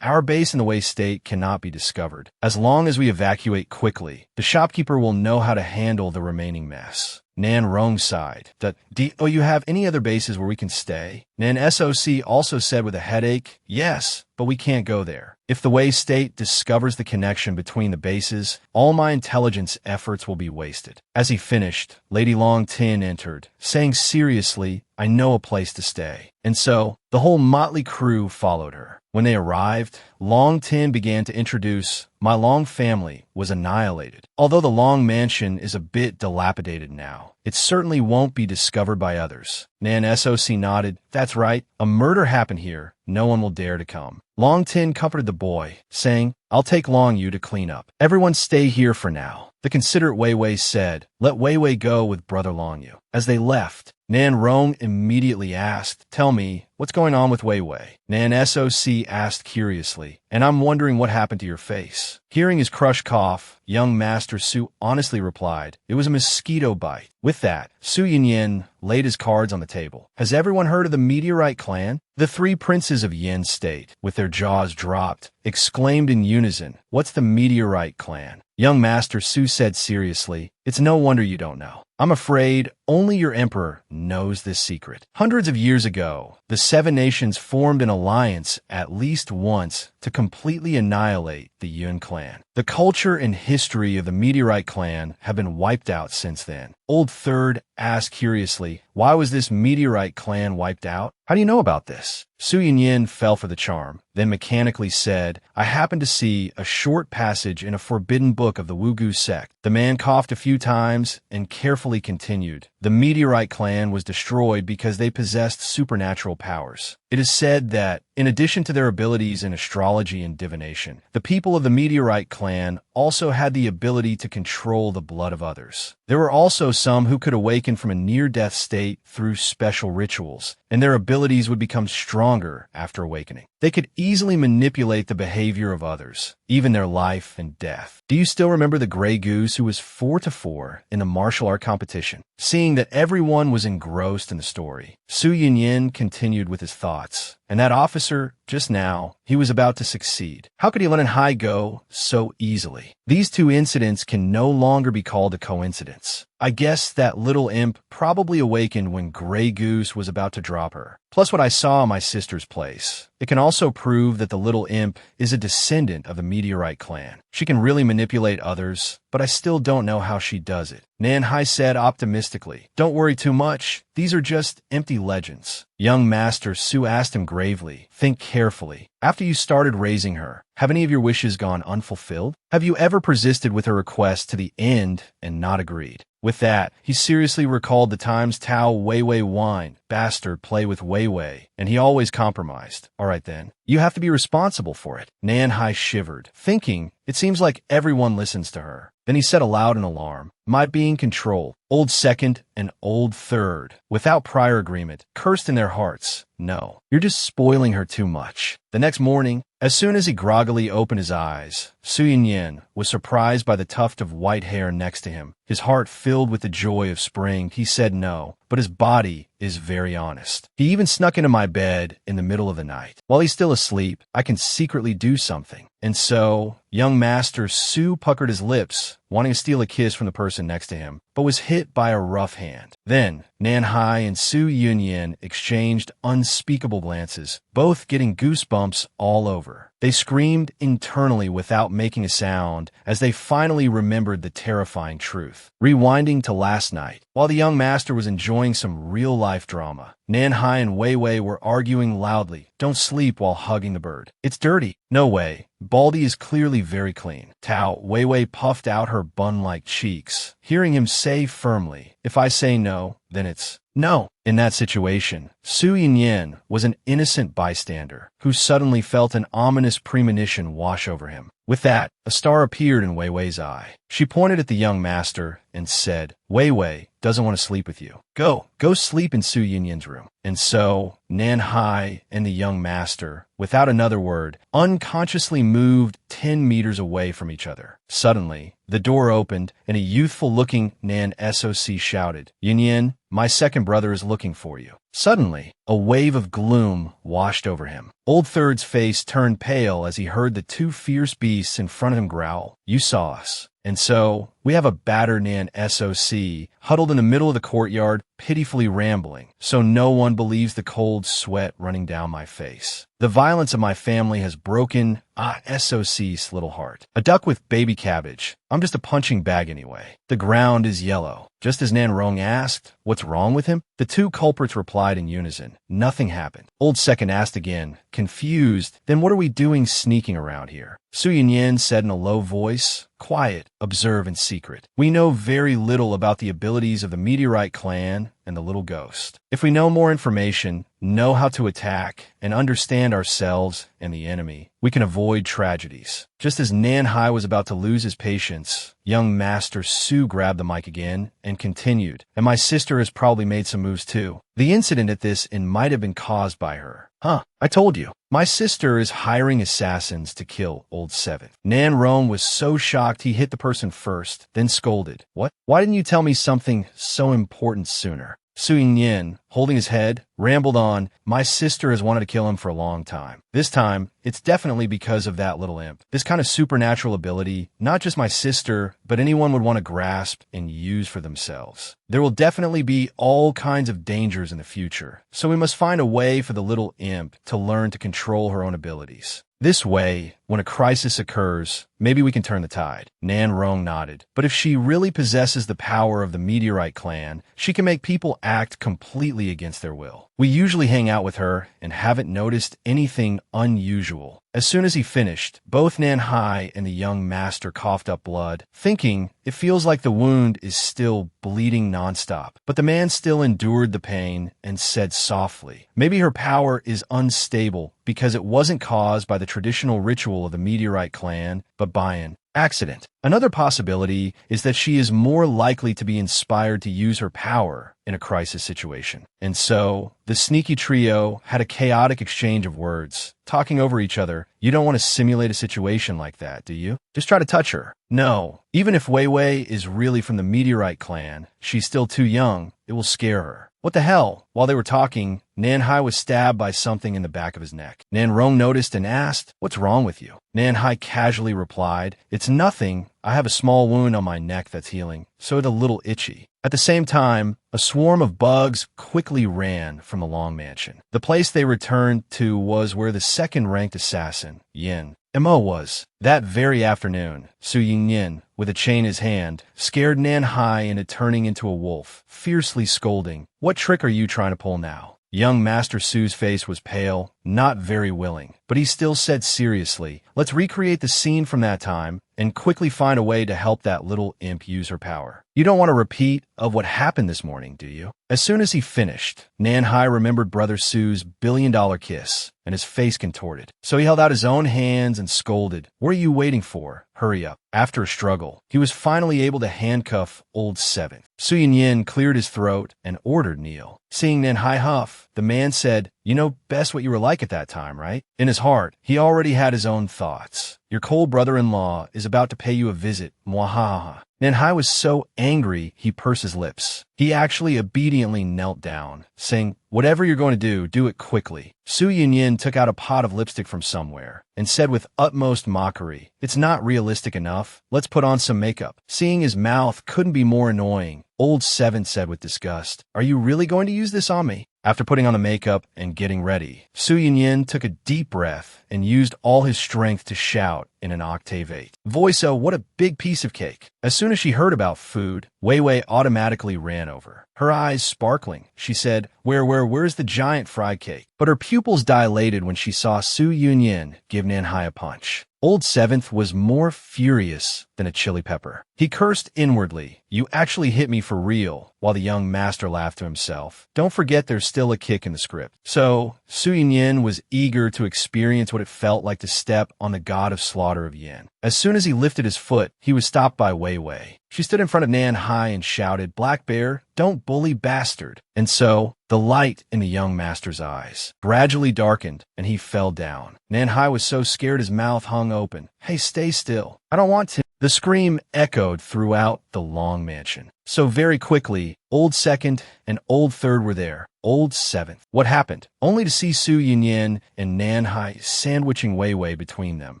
our base in the Wei State cannot be discovered. As long as we evacuate quickly, the shopkeeper will know how to handle the remaining mess." Nan Rong sighed. "Do you have any other bases where we can stay?" Nan SOC also said with a headache, "Yes, but we can't go there. If the Wei State discovers the connection between the bases, all my intelligence efforts will be wasted." As he finished, Lady Long Tin entered, saying seriously, "I know a place to stay." And so, the whole motley crew followed her. When they arrived, Long Tin began to introduce, "My Long family was annihilated. Although the Long mansion is a bit dilapidated now, it certainly won't be discovered by others." Nan SOC nodded. "That's right. A murder happened here. No one will dare to come." Long Tin comforted the boy, saying, "I'll take Long Yu to clean up. Everyone stay here for now." The considerate Wei Wei said, "Let Wei Wei go with Brother Long Yu." As they left, Nan Rong immediately asked, "Tell me, what's going on with Wei Wei?" Nan SOC asked curiously, "And I'm wondering what happened to your face." Hearing his crushed cough, young Master Su honestly replied, "It was a mosquito bite." With that, Su Yunyan laid his cards on the table. "Has everyone heard of the Meteorite clan?" The three princes of Yin State, with their jaws dropped, exclaimed in unison, "What's the Meteorite clan?" Young Master Su said seriously, "It's no wonder you don't know. I'm afraid only your emperor knows this secret. Hundreds of years ago, the Seven Nations formed an alliance at least once to completely annihilate the Yun clan. The culture and history of the Meteorite clan have been wiped out since then." Old Third asked curiously, "Why was this Meteorite clan wiped out? How do you know about this?" Su Yunyan fell for the charm, then mechanically said, "I happened to see a short passage in a forbidden book of the Wugu sect." The man coughed a few times and carefully continued, "The Meteorite clan was destroyed because they possessed supernatural powers. It is said that, in addition to their abilities in astrology and divination, the people of the Meteorite clan also had the ability to control the blood of others. There were also some who could awaken from a near-death state through special rituals, and their abilities would become stronger after awakening. They could easily manipulate the behavior of others, even their life and death. Do you still remember the Grey Goose who was 4-4 in the martial art competition?" Seeing that everyone was engrossed in the story, Su Yunyan continued with his thoughts. "And that officer, just now, he was about to succeed. How could he let Hai go so easily? These two incidents can no longer be called a coincidence. I guess that little imp probably awakened when Grey Goose was about to drop her. Plus what I saw in my sister's place. It can also prove that the little imp is a descendant of the Meteorite clan. She can really manipulate others, but I still don't know how she does it." Nanhai said optimistically, "Don't worry too much. These are just empty legends." Young Master Su asked him gravely, "Think carefully. After you started raising her, Have any of your wishes gone unfulfilled? Have you ever persisted with a request to the end and not agreed? With that, he seriously recalled the times Tao Weiwei whined, bastard play with Weiwei, and he always compromised. All right then, you have to be responsible for it. Nanhai shivered, thinking, it seems like everyone listens to her. Then he said aloud in alarm, my being controlled, old second and old third, without prior agreement, cursed in their hearts. No, you're just spoiling her too much. The next morning, as soon as he groggily opened his eyes, Su Yinyan was surprised by the tuft of white hair next to him. His heart filled with the joy of spring. He said no, but his body is very honest. He even snuck into my bed in the middle of the night. While he's still asleep, I can secretly do something. And so, young master Su puckered his lips, wanting to steal a kiss from the person next to him, but was hit by a rough hand. Then, Nanhai and Su Yunyan exchanged unspeakable glances, both getting goosebumps all over. They screamed internally without making a sound as they finally remembered the terrifying truth. Rewinding to last night, while the young master was enjoying some real-life drama, Nanhai and Weiwei were arguing loudly. Don't sleep while hugging the bird. It's dirty. No way. Baldy is clearly very clean. Tao Weiwei puffed out her bun-like cheeks, hearing him say firmly, if I say no, then it's no. In that situation, Su Yinyan was an innocent bystander who suddenly felt an ominous premonition wash over him. With that, a star appeared in Weiwei's eye. She pointed at the young master and said, Weiwei doesn't want to sleep with you. Go sleep in Su Yinyan's room. And so, Nanhai and the young master, without another word, unconsciously moved 10 meters away from each other. Suddenly, the door opened and a youthful-looking Nan SOC shouted, Yinyan, my second brother is looking for you. Suddenly, a wave of gloom washed over him. Old Third's face turned pale as he heard the two fierce beasts in front of him growl, You saw us. And so, we have a battered Nan SOC huddled in the middle of the courtyard, pitifully rambling, so no one believes the cold sweat running down my face. The violence of my family has broken SOC's little heart. A duck with baby cabbage. I'm just a punching bag anyway. The ground is yellow. Just as Nan Rong asked, what's wrong with him? The two culprits replied in unison. Nothing happened. Old Second asked again, confused, then what are we doing sneaking around here? Su Yinyan said in a low voice, quiet, observe in secret. We know very little about the abilities of the Meteorite clan and the little ghost. If we know more information, know how to attack, and understand ourselves and the enemy, we can avoid tragedies. Just as Nanhai was about to lose his patience, young Master Su grabbed the mic again and continued, and my sister has probably made some moves too. The incident at this inn might have been caused by her. I told you. My sister is hiring assassins to kill Old Seven. Nan Rong was so shocked he hit the person first, then scolded. What? Why didn't you tell me something so important sooner? Su Yinyan, holding his head, rambled on, my sister has wanted to kill him for a long time. This time, it's definitely because of that little imp. This kind of supernatural ability, not just my sister, but anyone would want to grasp and use for themselves. There will definitely be all kinds of dangers in the future, so we must find a way for the little imp to learn to control her own abilities. This way, when a crisis occurs, maybe we can turn the tide. Nan Rong nodded. But if she really possesses the power of the Meteorite clan, she can make people act completely against their will. We usually hang out with her and haven't noticed anything unusual. As soon as he finished, both Nanhai and the young master coughed up blood, thinking it feels like the wound is still bleeding nonstop. But the man still endured the pain and said softly, maybe her power is unstable because it wasn't caused by the traditional ritual of the Meteorite clan, but by an accident. Another possibility is that she is more likely to be inspired to use her power in a crisis situation. And so, the sneaky trio had a chaotic exchange of words, talking over each other. You don't want to simulate a situation like that, do you? Just try to touch her. No, even if Weiwei is really from the Meteorite clan, she's still too young. It will scare her. What the hell? While they were talking, Nanhai was stabbed by something in the back of his neck. Nan Rong noticed and asked, what's wrong with you? Nanhai casually replied, it's nothing. I have a small wound on my neck that's healing, so it's a little itchy. At the same time, a swarm of bugs quickly ran from the Long Mansion. The place they returned to was where the second-ranked assassin, Yin, Mo was. That very afternoon, Su Yinyan, with a chain in his hand, scared Nanhai into turning into a wolf, fiercely scolding, what trick are you trying to pull now? Young Master Su's face was pale, not very willing, but he still said seriously, "Let's recreate the scene from that time and quickly find a way to help that little imp use her power. You don't want a repeat of what happened this morning, do you?" As soon as he finished, Nanhai remembered Brother Su's billion-dollar kiss, and his face contorted. So he held out his own hands and scolded, "What are you waiting for? Hurry up." After a struggle, he was finally able to handcuff Old Seventh. Su Yinyin cleared his throat and ordered kneel. Seeing Nanhai huff, the man said, "You know best what you were like at that time, right?" In his heart, he already had his own thoughts. "Your cold brother-in-law is about to pay you a visit, mwahaha." Nanhai was so angry he pursed his lips. He actually obediently knelt down, saying, "Whatever you're going to do it quickly." Su Yinyin took out a pot of lipstick from somewhere and said with utmost mockery, "It's not realistic enough. Let's put on some makeup." Seeing his mouth couldn't be more annoying, Old Seven said with disgust, "Are you really going to use this on me?" After putting on the makeup and getting ready, Su Yinyin took a deep breath and used all his strength to shout in an octave 8. "Voiso, what a big piece of cake." As soon as she heard about food, Wei Wei automatically ran over. Her eyes sparkling, she said, Where's the giant fried cake?" But her pupils dilated when she saw Su Yinyin give Nanhai a punch. Old Seventh was more furious than a chili pepper. He cursed inwardly, "You actually hit me for real," while the young master laughed to himself. Don't forget there's still a kick in the script. So, Su Yinyin was eager to experience what it felt like to step on the god of slaughter of Yin. As soon as he lifted his foot, he was stopped by Wei Wei. She stood in front of Nanhai and shouted, "Black Bear, don't bully bastard." And so, the light in the young master's eyes gradually darkened, and he fell down. Nanhai was so scared his mouth hung open. "Hey, stay still. I don't want to." The scream echoed throughout the long mansion. So very quickly, Old Second and Old Third were there. Old Seventh. What happened? Only to see Su Yinyin and Nanhai sandwiching Wei Wei between them,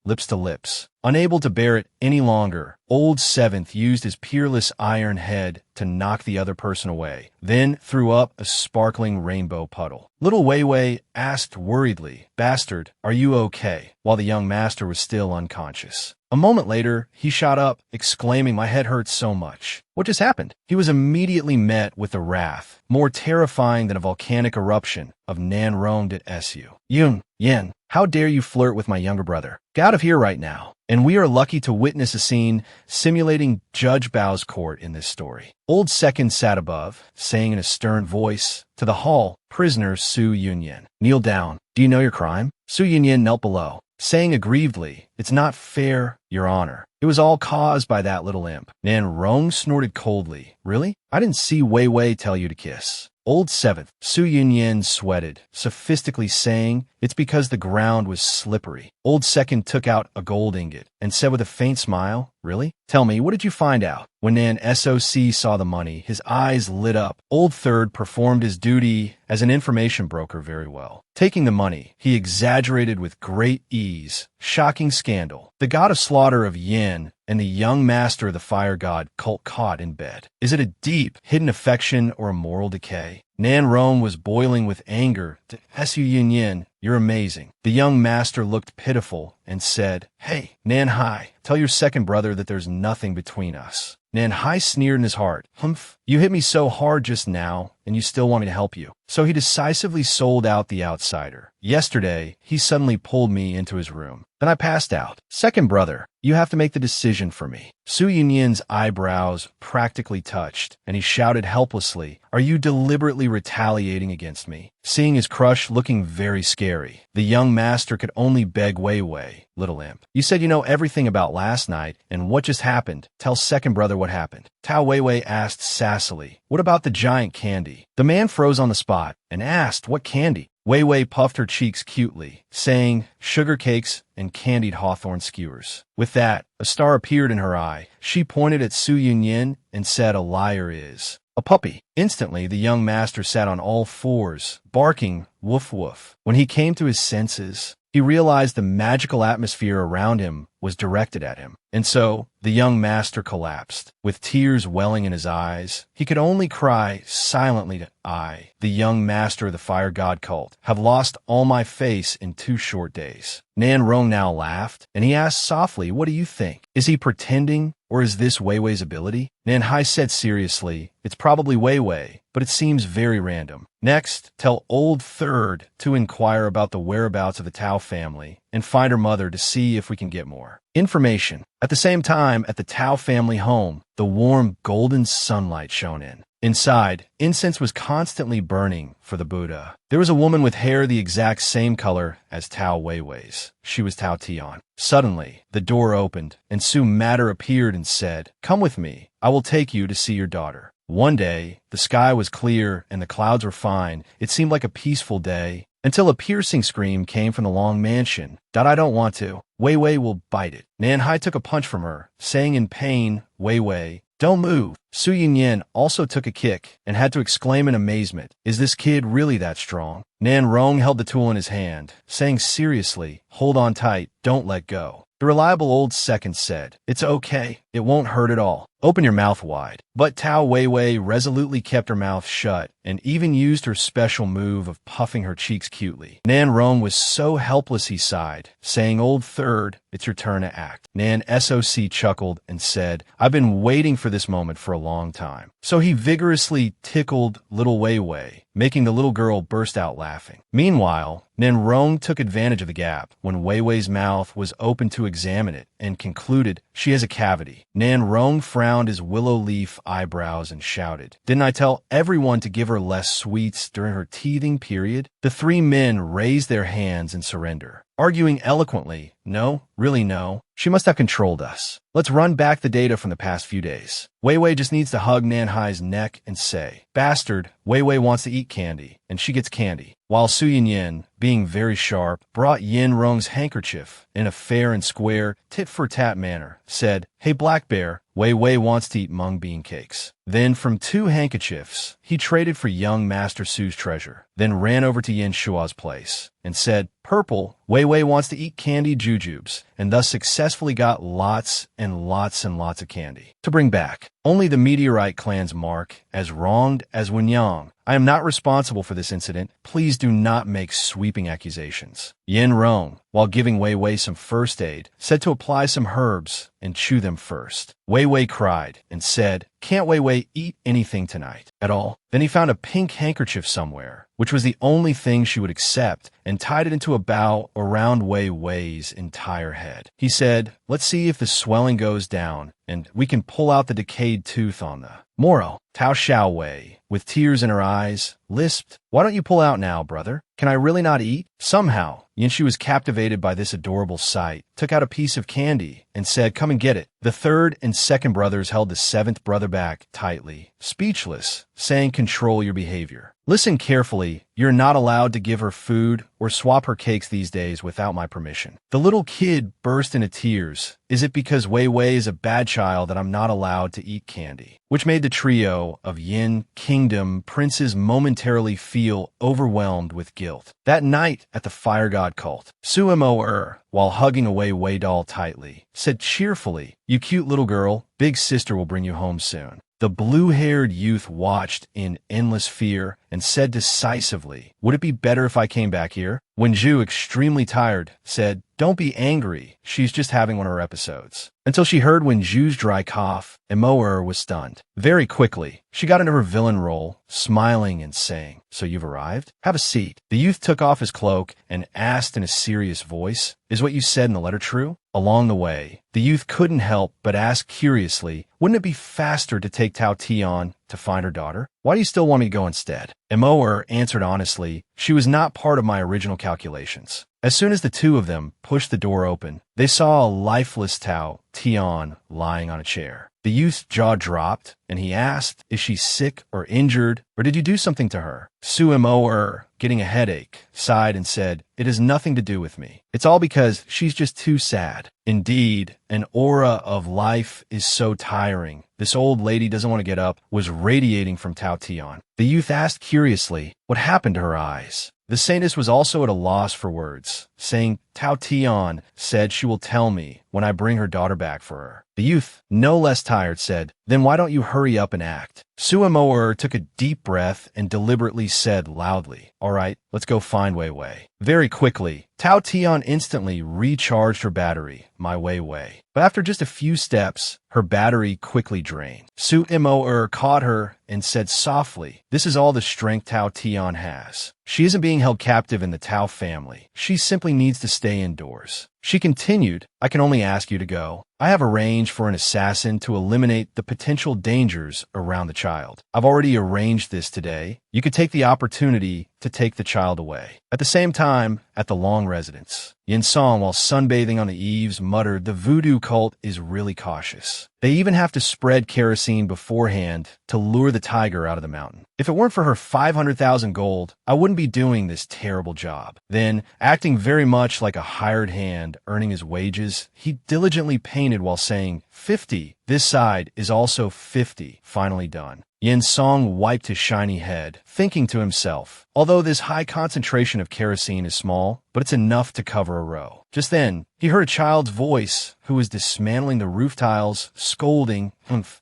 lips to lips. Unable to bear it any longer, Old Seventh used his peerless iron head to knock the other person away, then threw up a sparkling rainbow puddle. Little Wei Wei asked worriedly, "Bastard, are you okay?" while the young master was still unconscious. A moment later, he shot up, exclaiming, "My head hurts so much." What just happened? He was immediately met with a wrath, more terrifying than a volcanic eruption, of Nan roamed at Su. Yin, how dare you flirt with my younger brother? Get out of here right now. And we are lucky to witness a scene simulating Judge Bao's court in this story. Old Second sat above, saying in a stern voice, "To the hall, prisoner Su Yinyin. Kneel down. Do you know your crime?" Su Yinyin knelt below, saying aggrievedly, "It's not fair, Your Honor. It was all caused by that little imp." Nan Rong snorted coldly. "Really? I didn't see Wei Wei tell you to kiss." Old Seventh. Su Yinyin sweated, sophistically saying, "It's because the ground was slippery." Old Second took out a gold ingot and said with a faint smile, "Really? Tell me, what did you find out?" When Nan SOC saw the money, his eyes lit up. Old Third performed his duty as an information broker very well. Taking the money, he exaggerated with great ease. Shocking scandal. The god of slaughter of Yin and the young master of the fire god cult caught in bed. Is it a deep, hidden affection or a moral decay? Nan Rome was boiling with anger. To Su Yinyin, "You're amazing." The young master looked pitiful and said, "Hey, Nanhai, tell your second brother that there's nothing between us." Nanhai sneered in his heart. "Humph, you hit me so hard just now, and you still want me to help you." So he decisively sold out the outsider. Yesterday, he suddenly pulled me into his room. Then I passed out. "Second brother, you have to make the decision for me." Su Yinyin's eyebrows practically touched, and he shouted helplessly, "Are you deliberately retaliating against me?" Seeing his crush looking very scary, the young master could only beg Wei Wei, "Little imp, you said you know everything about last night and what just happened. Tell second brother what happened." Tao Wei Wei asked sassily, "What about the giant candy?" The man froze on the spot and asked, "What candy?" Wei Wei puffed her cheeks cutely, saying, "Sugar cakes and candied hawthorn skewers." With that, a star appeared in her eye. She pointed at Su Yinyin and said, "A liar is a puppy." Instantly, the young master sat on all fours, barking, "Woof woof." When he came to his senses, he realized the magical atmosphere around him was directed at him. And so, the young master collapsed. With tears welling in his eyes, he could only cry silently to I, the young master of the fire god cult, have lost all my face in 2 short days. Nan Rong now laughed, and he asked softly, what do you think? Is he pretending, or is this Wei Wei's ability? Nan Hai said seriously, it's probably Wei Wei, but it seems very random. Next, tell Old Third to inquire about the whereabouts of the Tao family and find her mother to see if we can get more information. At the same time, at the Tao family home, the warm golden sunlight shone in. Inside, incense was constantly burning for the Buddha. There was a woman with hair the exact same color as Tao Weiwei's. She was Tao Tian. Suddenly, the door opened, and Su Matter appeared and said, come with me. I will take you to see your daughter. One day, the sky was clear and the clouds were fine. It seemed like a peaceful day, until a piercing scream came from the long mansion. I don't want to. Wei Wei will bite it. Nan Hai took a punch from her, saying in pain, Wei Wei, don't move. Su Yinyan also took a kick and had to exclaim in amazement, is this kid really that strong? Nan Rong held the tool in his hand, saying seriously, hold on tight, don't let go. The reliable old second said, it's okay, it won't hurt at all. Open your mouth wide. But Tao Weiwei resolutely kept her mouth shut and even used her special move of puffing her cheeks cutely. Nan Rong was so helpless he sighed, saying, Old Third, it's your turn to act. Nan SOC chuckled and said, I've been waiting for this moment for a long time. So he vigorously tickled little Weiwei, making the little girl burst out laughing. Meanwhile, Nan Rong took advantage of the gap when Weiwei's mouth was open to examine it and concluded she has a cavity. Nan Rong frowned his willow leaf eyebrows and shouted, didn't I tell everyone to give her less sweets during her teething period? The 3 men raised their hands in surrender, arguing eloquently, no, really no. She must have controlled us. Let's run back the data from the past few days. Wei Wei just needs to hug Nan Hai's neck and say, bastard, Wei Wei wants to eat candy, and she gets candy. While Su Yin, being very sharp, brought Yin Rong's handkerchief in a fair and square, tit-for-tat manner, said, hey Black Bear, Wei Wei wants to eat mung bean cakes. Then from 2 handkerchiefs, he traded for young Master Su's treasure, then ran over to Yin Shua's place and said, Purple, Wei Wei wants to eat candy jujubes, and thus successfully got lots and lots and lots of candy to bring back. Only the Meteorite clan's mark, as wronged as Wenyang. I am not responsible for this incident. Please do not make sweeping accusations. Yin Rong, while giving Wei Wei some first aid, said to apply some herbs and chew them first. Wei Wei cried and said, can't Wei Wei eat anything tonight at all? Then he found a pink handkerchief somewhere, which was the only thing she would accept, and tied it into a bow around Wei Wei's entire head. He said, let's see if the swelling goes down, and we can pull out the decayed tooth on the Moro. Tao Xiaowei, with tears in her eyes, lisped, why don't you pull out now, brother? Can I really not eat? Somehow, Yinshi was captivated by this adorable sight, took out a piece of candy, and said, come and get it. The 3rd and 2nd brothers held the 7th brother back tightly, speechless, saying, control your behavior. Listen carefully, you're not allowed to give her food or swap her cakes these days without my permission. The little kid burst into tears. Is it because Wei Wei is a bad child that I'm not allowed to eat candy? Which made the trio of Yin Kingdom princes momentarily feel overwhelmed with guilt. That night at the Fire God cult, Su Mo, while hugging a Wei Wei doll tightly, said cheerfully, you cute little girl, big sister will bring you home soon. The blue-haired youth watched in endless fear and said decisively, would it be better if I came back here? When Zhu, extremely tired, said, don't be angry, she's just having one of her episodes. Until she heard when Zhu's dry cough, and Moer was stunned. Very quickly, she got into her villain role, smiling and saying, so you've arrived? Have a seat. The youth took off his cloak and asked in a serious voice, is what you said in the letter true? Along the way, the youth couldn't help but ask curiously, wouldn't it be faster to take Tao Tian to find her daughter? Why do you still want me to go instead? Emoer answered honestly, she was not part of my original calculations. As soon as the 2 of them pushed the door open, they saw a lifeless Tao Tian lying on a chair. The youth's jaw dropped, and he asked, is she sick or injured, or did you do something to her? Su Mo, getting a headache, sighed and said, it has nothing to do with me. It's all because she's just too sad. Indeed, an aura of life is so tiring. this old lady doesn't want to get up, was radiating from Tao Tian. The youth asked curiously what happened to her eyes. The saintess was also at a loss for words, saying, Tao Tian said she will tell me when I bring her daughter back for her. The youth, no less tired, said, then why don't you hurry up and act? Suamoer took a deep breath and deliberately said loudly, all right, let's go find Wei Wei. Very quickly, Tao Tian instantly recharged her battery, my Wei Wei. But after just a few steps, her battery quickly drained. Suamoer caught her and said softly, this is all the strength Tao Tian has. She isn't being held captive in the Tao family. She simply needs to stay indoors. She continued, I can only ask you to go. I have arranged for an assassin to eliminate the potential dangers around the child. I've already arranged this today. You could take the opportunity to take the child away. At the same time, at the Long residence, Yin Song, while sunbathing on the eaves, muttered, the voodoo cult is really cautious. They even have to spread kerosene beforehand to lure the tiger out of the mountain. If it weren't for her 500,000 gold, I wouldn't be doing this terrible job. Then, acting very much like a hired hand earning his wages, he diligently painted while saying, 50. This side is also 50. Finally done. Yin Song wiped his shiny head, thinking to himself, although this high concentration of kerosene is small, but it's enough to cover a row. Just then, he heard a child's voice who was dismantling the roof tiles, scolding,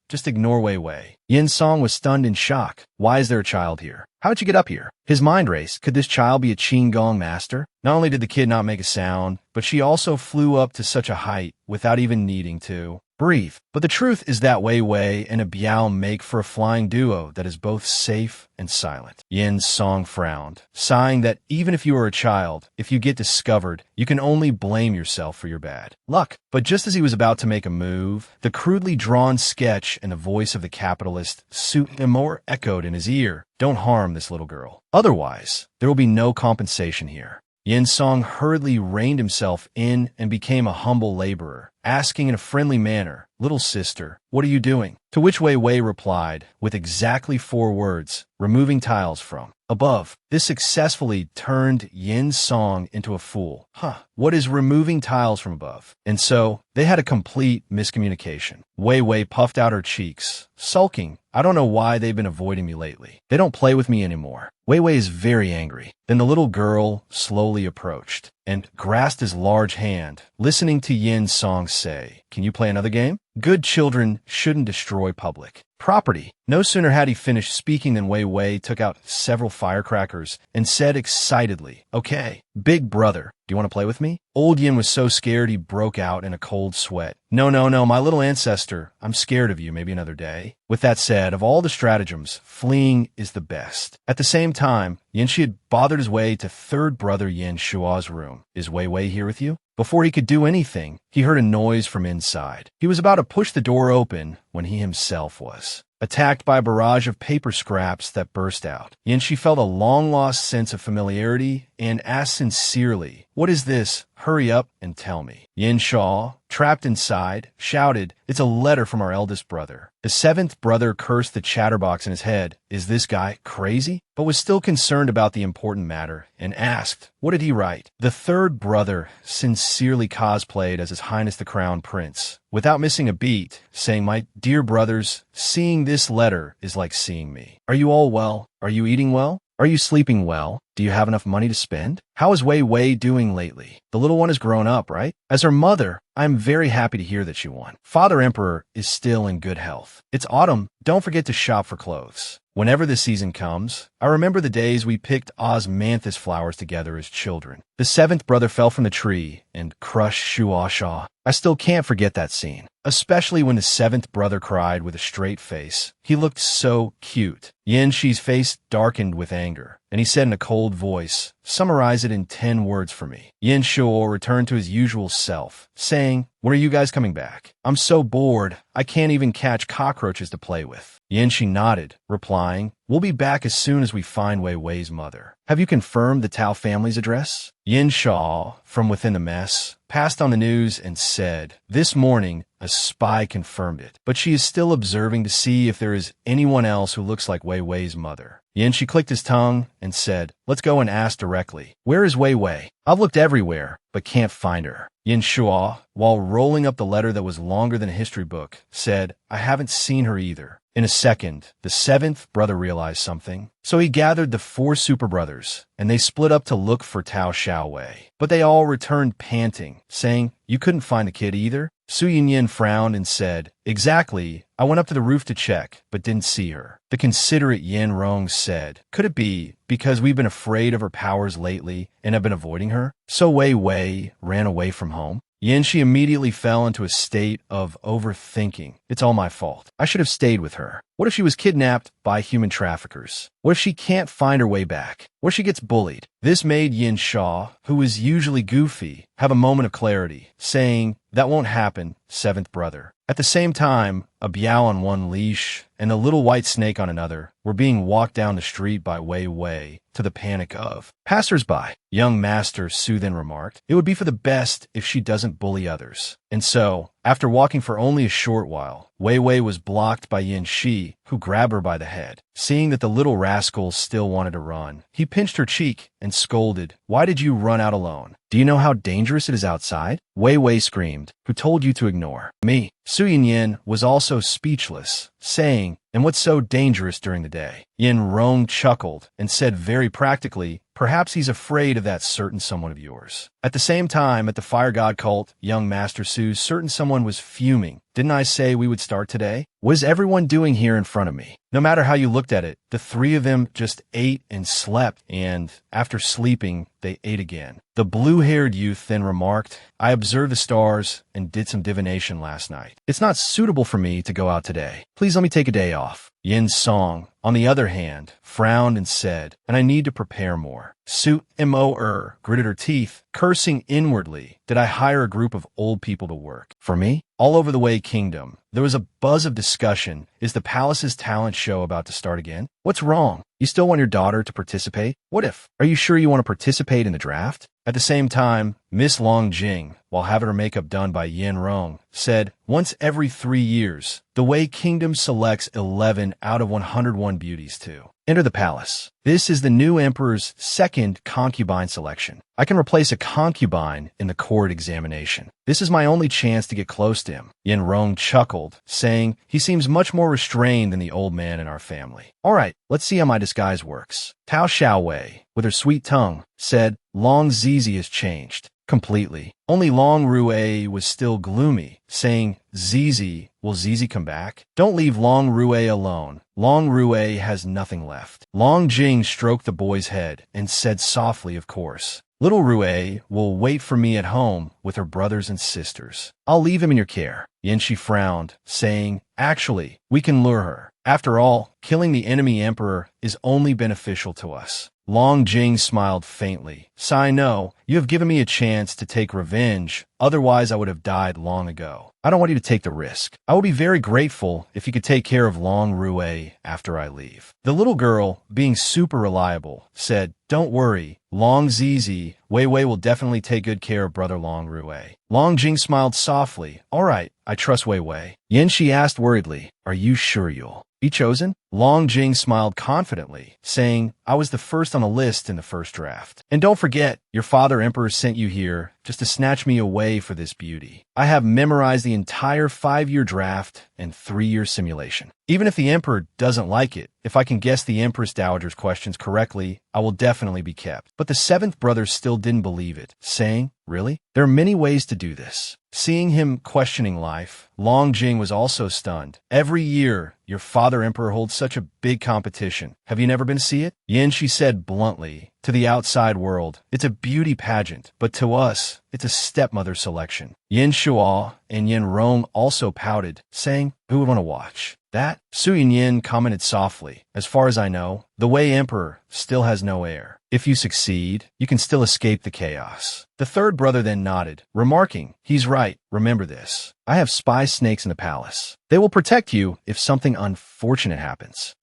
just ignore Wei Wei. Yin Song was stunned in shock. Why is there a child here? How'd you get up here? His mind raced. Could this child be a Qigong master? Not only did the kid not make a sound, but she also flew up to such a height without even needing to breathe. But the truth is that Wei Wei and a Biao make for a flying duo that is both safe and silent. Yin Song frowned, sighing that even if you are a child, if you get discovered, you can only blame yourself for your bad luck. But just as he was about to make a move, the crudely drawn sketch and the voice of the capitalist Suamoer echoed in his ear, don't harm this little girl. Otherwise, there will be no compensation here. Yin Song hurriedly reined himself in and became a humble laborer, asking in a friendly manner, little sister, what are you doing? To which Wei Wei replied, with exactly 4 words, removing tiles from above. This successfully turned Yin Song into a fool. What is removing tiles from above? And so, they had a complete miscommunication. Wei Wei puffed out her cheeks, sulking, I don't know why they've been avoiding me lately. They don't play with me anymore. Wei Wei is very angry. Then the little girl slowly approached and grasped his large hand, listening to Yin Song say, can you play another game? Good children shouldn't destroy public property. No sooner had he finished speaking than Wei Wei took out several firecrackers and said excitedly, okay, big brother, do you want to play with me? Old Yin was so scared he broke out in a cold sweat. No, my little ancestor, I'm scared of you, maybe another day. With that said, of all the stratagems, fleeing is the best. At the same time, Yin Shi had bothered his way to third brother Yin Shua's room. Is Wei Wei here with you? Before he could do anything, he heard a noise from inside. He was about to push the door open when he himself was attacked by a barrage of paper scraps that burst out. Yin Shi felt a long-lost sense of familiarity and asked sincerely, what is this? Hurry up and tell me. Yin Shaw, trapped inside, shouted, it's a letter from our eldest brother. The 7th brother cursed the chatterbox in his head. Is this guy crazy? But was still concerned about the important matter and asked, what did he write? The 3rd brother sincerely cosplayed as His Highness the Crown Prince, without missing a beat, saying, my dear brothers, seeing this letter is like seeing me. Are you all well? Are you eating well? Are you sleeping well? Do you have enough money to spend? How is Wei Wei doing lately? The little one has grown up, right? As her mother, I am very happy to hear that she won. Father Emperor is still in good health. It's autumn. Don't forget to shop for clothes. Whenever the season comes, I remember the days we picked osmanthus flowers together as children. The 7th brother fell from the tree and crushed Shua Sha. I still can't forget that scene, especially when the 7th brother cried with a straight face. He looked so cute. Yin Shi's face darkened with anger, and he said in a cold voice, summarize it in 10 words for me. Yin Shuo returned to his usual self, saying, when are you guys coming back? I'm so bored, I can't even catch cockroaches to play with. Yin Shi nodded, replying, we'll be back as soon as we find Wei Wei's mother. Have you confirmed the Tao family's address? Yin Shaw, from within the mess, passed on the news and said, this morning, a spy confirmed it, but she is still observing to see if there is anyone else who looks like Wei Wei's mother. Yin Shi clicked his tongue and said, let's go and ask directly. Where is Wei Wei? I've looked everywhere, but can't find her. Yin Shua, while rolling up the letter that was longer than a history book, said, I haven't seen her either. In a second, the seventh brother realized something. So he gathered the four super brothers, and they split up to look for Tao Xiaowei. But they all returned panting, saying, You couldn't find the kid either? Su Yinyin frowned and said, Exactly. I went up to the roof to check, but didn't see her. The considerate Yin Rong said, Could it be because we've been afraid of her powers lately and have been avoiding her? So Wei Wei ran away from home? Yin Shi immediately fell into a state of overthinking. It's all my fault. I should have stayed with her. What if she was kidnapped by human traffickers? What if she can't find her way back? What if she gets bullied? This made Yin Sha, who is usually goofy, have a moment of clarity, saying, That won't happen, seventh brother. At the same time, a Biao on one leash and a little white snake on another were being walked down the street by Wei Wei to the panic of passers-by. Young Master Su then remarked, It would be for the best if she doesn't bully others. And so, after walking for only a short while, Wei Wei was blocked by Yin Shi, who grabbed her by the head. Seeing that the little rascal still wanted to run, he pinched her cheek and scolded, Why did you run out alone? Do you know how dangerous it is outside? Wei Wei screamed, Who told you to ignore me? Su Yinyin was also speechless, saying, And what's so dangerous during the day? Yin Rong chuckled and said very practically, Perhaps he's afraid of that certain someone of yours. At the same time, at the Fire God cult, young Master Su's certain someone was fuming. Didn't I say we would start today? What is everyone doing here in front of me? No matter how you looked at it, the three of them just ate and slept, and after sleeping, they ate again. The blue-haired youth then remarked, I observed the stars and did some divination last night. It's not suitable for me to go out today. Please let me take a day off. Yin Song, on the other hand, frowned and said, And I need to prepare more. Su Mo gritted her teeth, cursing inwardly. Did I hire a group of old people to work? For me? All over the Wei Kingdom, there was a buzz of discussion. Is the palace's talent show about to start again? What's wrong? You still want your daughter to participate? What if? Are you sure you want to participate in the draft? At the same time, Miss Long Jing, while having her makeup done by Yin Rong, said, Once every 3 years, the Wei Kingdom selects 11 out of 101 beauties to enter the palace. This is the new emperor's second concubine selection. I can replace a concubine in the court examination. This is my only chance to get close to him. Yin Rong chuckled, saying, He seems much more restrained than the old man in our family. All right, let's see how my disguise works. Tao Xiaowei, with her sweet tongue, said, Long Zizi has changed. Completely. Only Long Rue was still gloomy, saying, Zizi, will Zizi come back? Don't leave Long Rue alone. Long Rue has nothing left. Long Jing stroked the boy's head and said softly, Of course. Little Rue will wait for me at home with her brothers and sisters. I'll leave him in your care. Yanshi frowned, saying, Actually, we can lure her. After all, killing the enemy emperor is only beneficial to us. Long Jing smiled faintly. Sai no, you have given me a chance to take revenge, otherwise I would have died long ago. I don't want you to take the risk. I will be very grateful if you could take care of Long Rue after I leave. The little girl, being super reliable, said, Don't worry, Long Zizi, Wei Wei will definitely take good care of brother Long Rue. Long Jing smiled softly. All right, I trust Wei Wei. Yanshi asked worriedly, Are you sure you'll be chosen? Long Jing smiled confidently, saying, I was the first on the list in the first draft. And don't forget, your father emperor sent you here just to snatch me away for this beauty. I have memorized the entire 5-year draft and 3-year simulation. Even if the emperor doesn't like it, if I can guess the Empress Dowager's questions correctly, I will definitely be kept. But the seventh brother still didn't believe it, saying, Really? There are many ways to do this. Seeing him questioning life, Long Jing was also stunned. Every year, your father emperor holds such a big competition. Have you never been to see it? Yin, she said bluntly. To the outside world, it's a beauty pageant, but to us, it's a stepmother selection. Yin Shua and Yin Rong also pouted, saying, Who would want to watch that? Su Yinyin commented softly, As far as I know, the Wei Emperor still has no heir. If you succeed, you can still escape the chaos. The third brother then nodded, remarking, He's right, remember this. I have spy snakes in the palace. They will protect you if something unfortunate happens.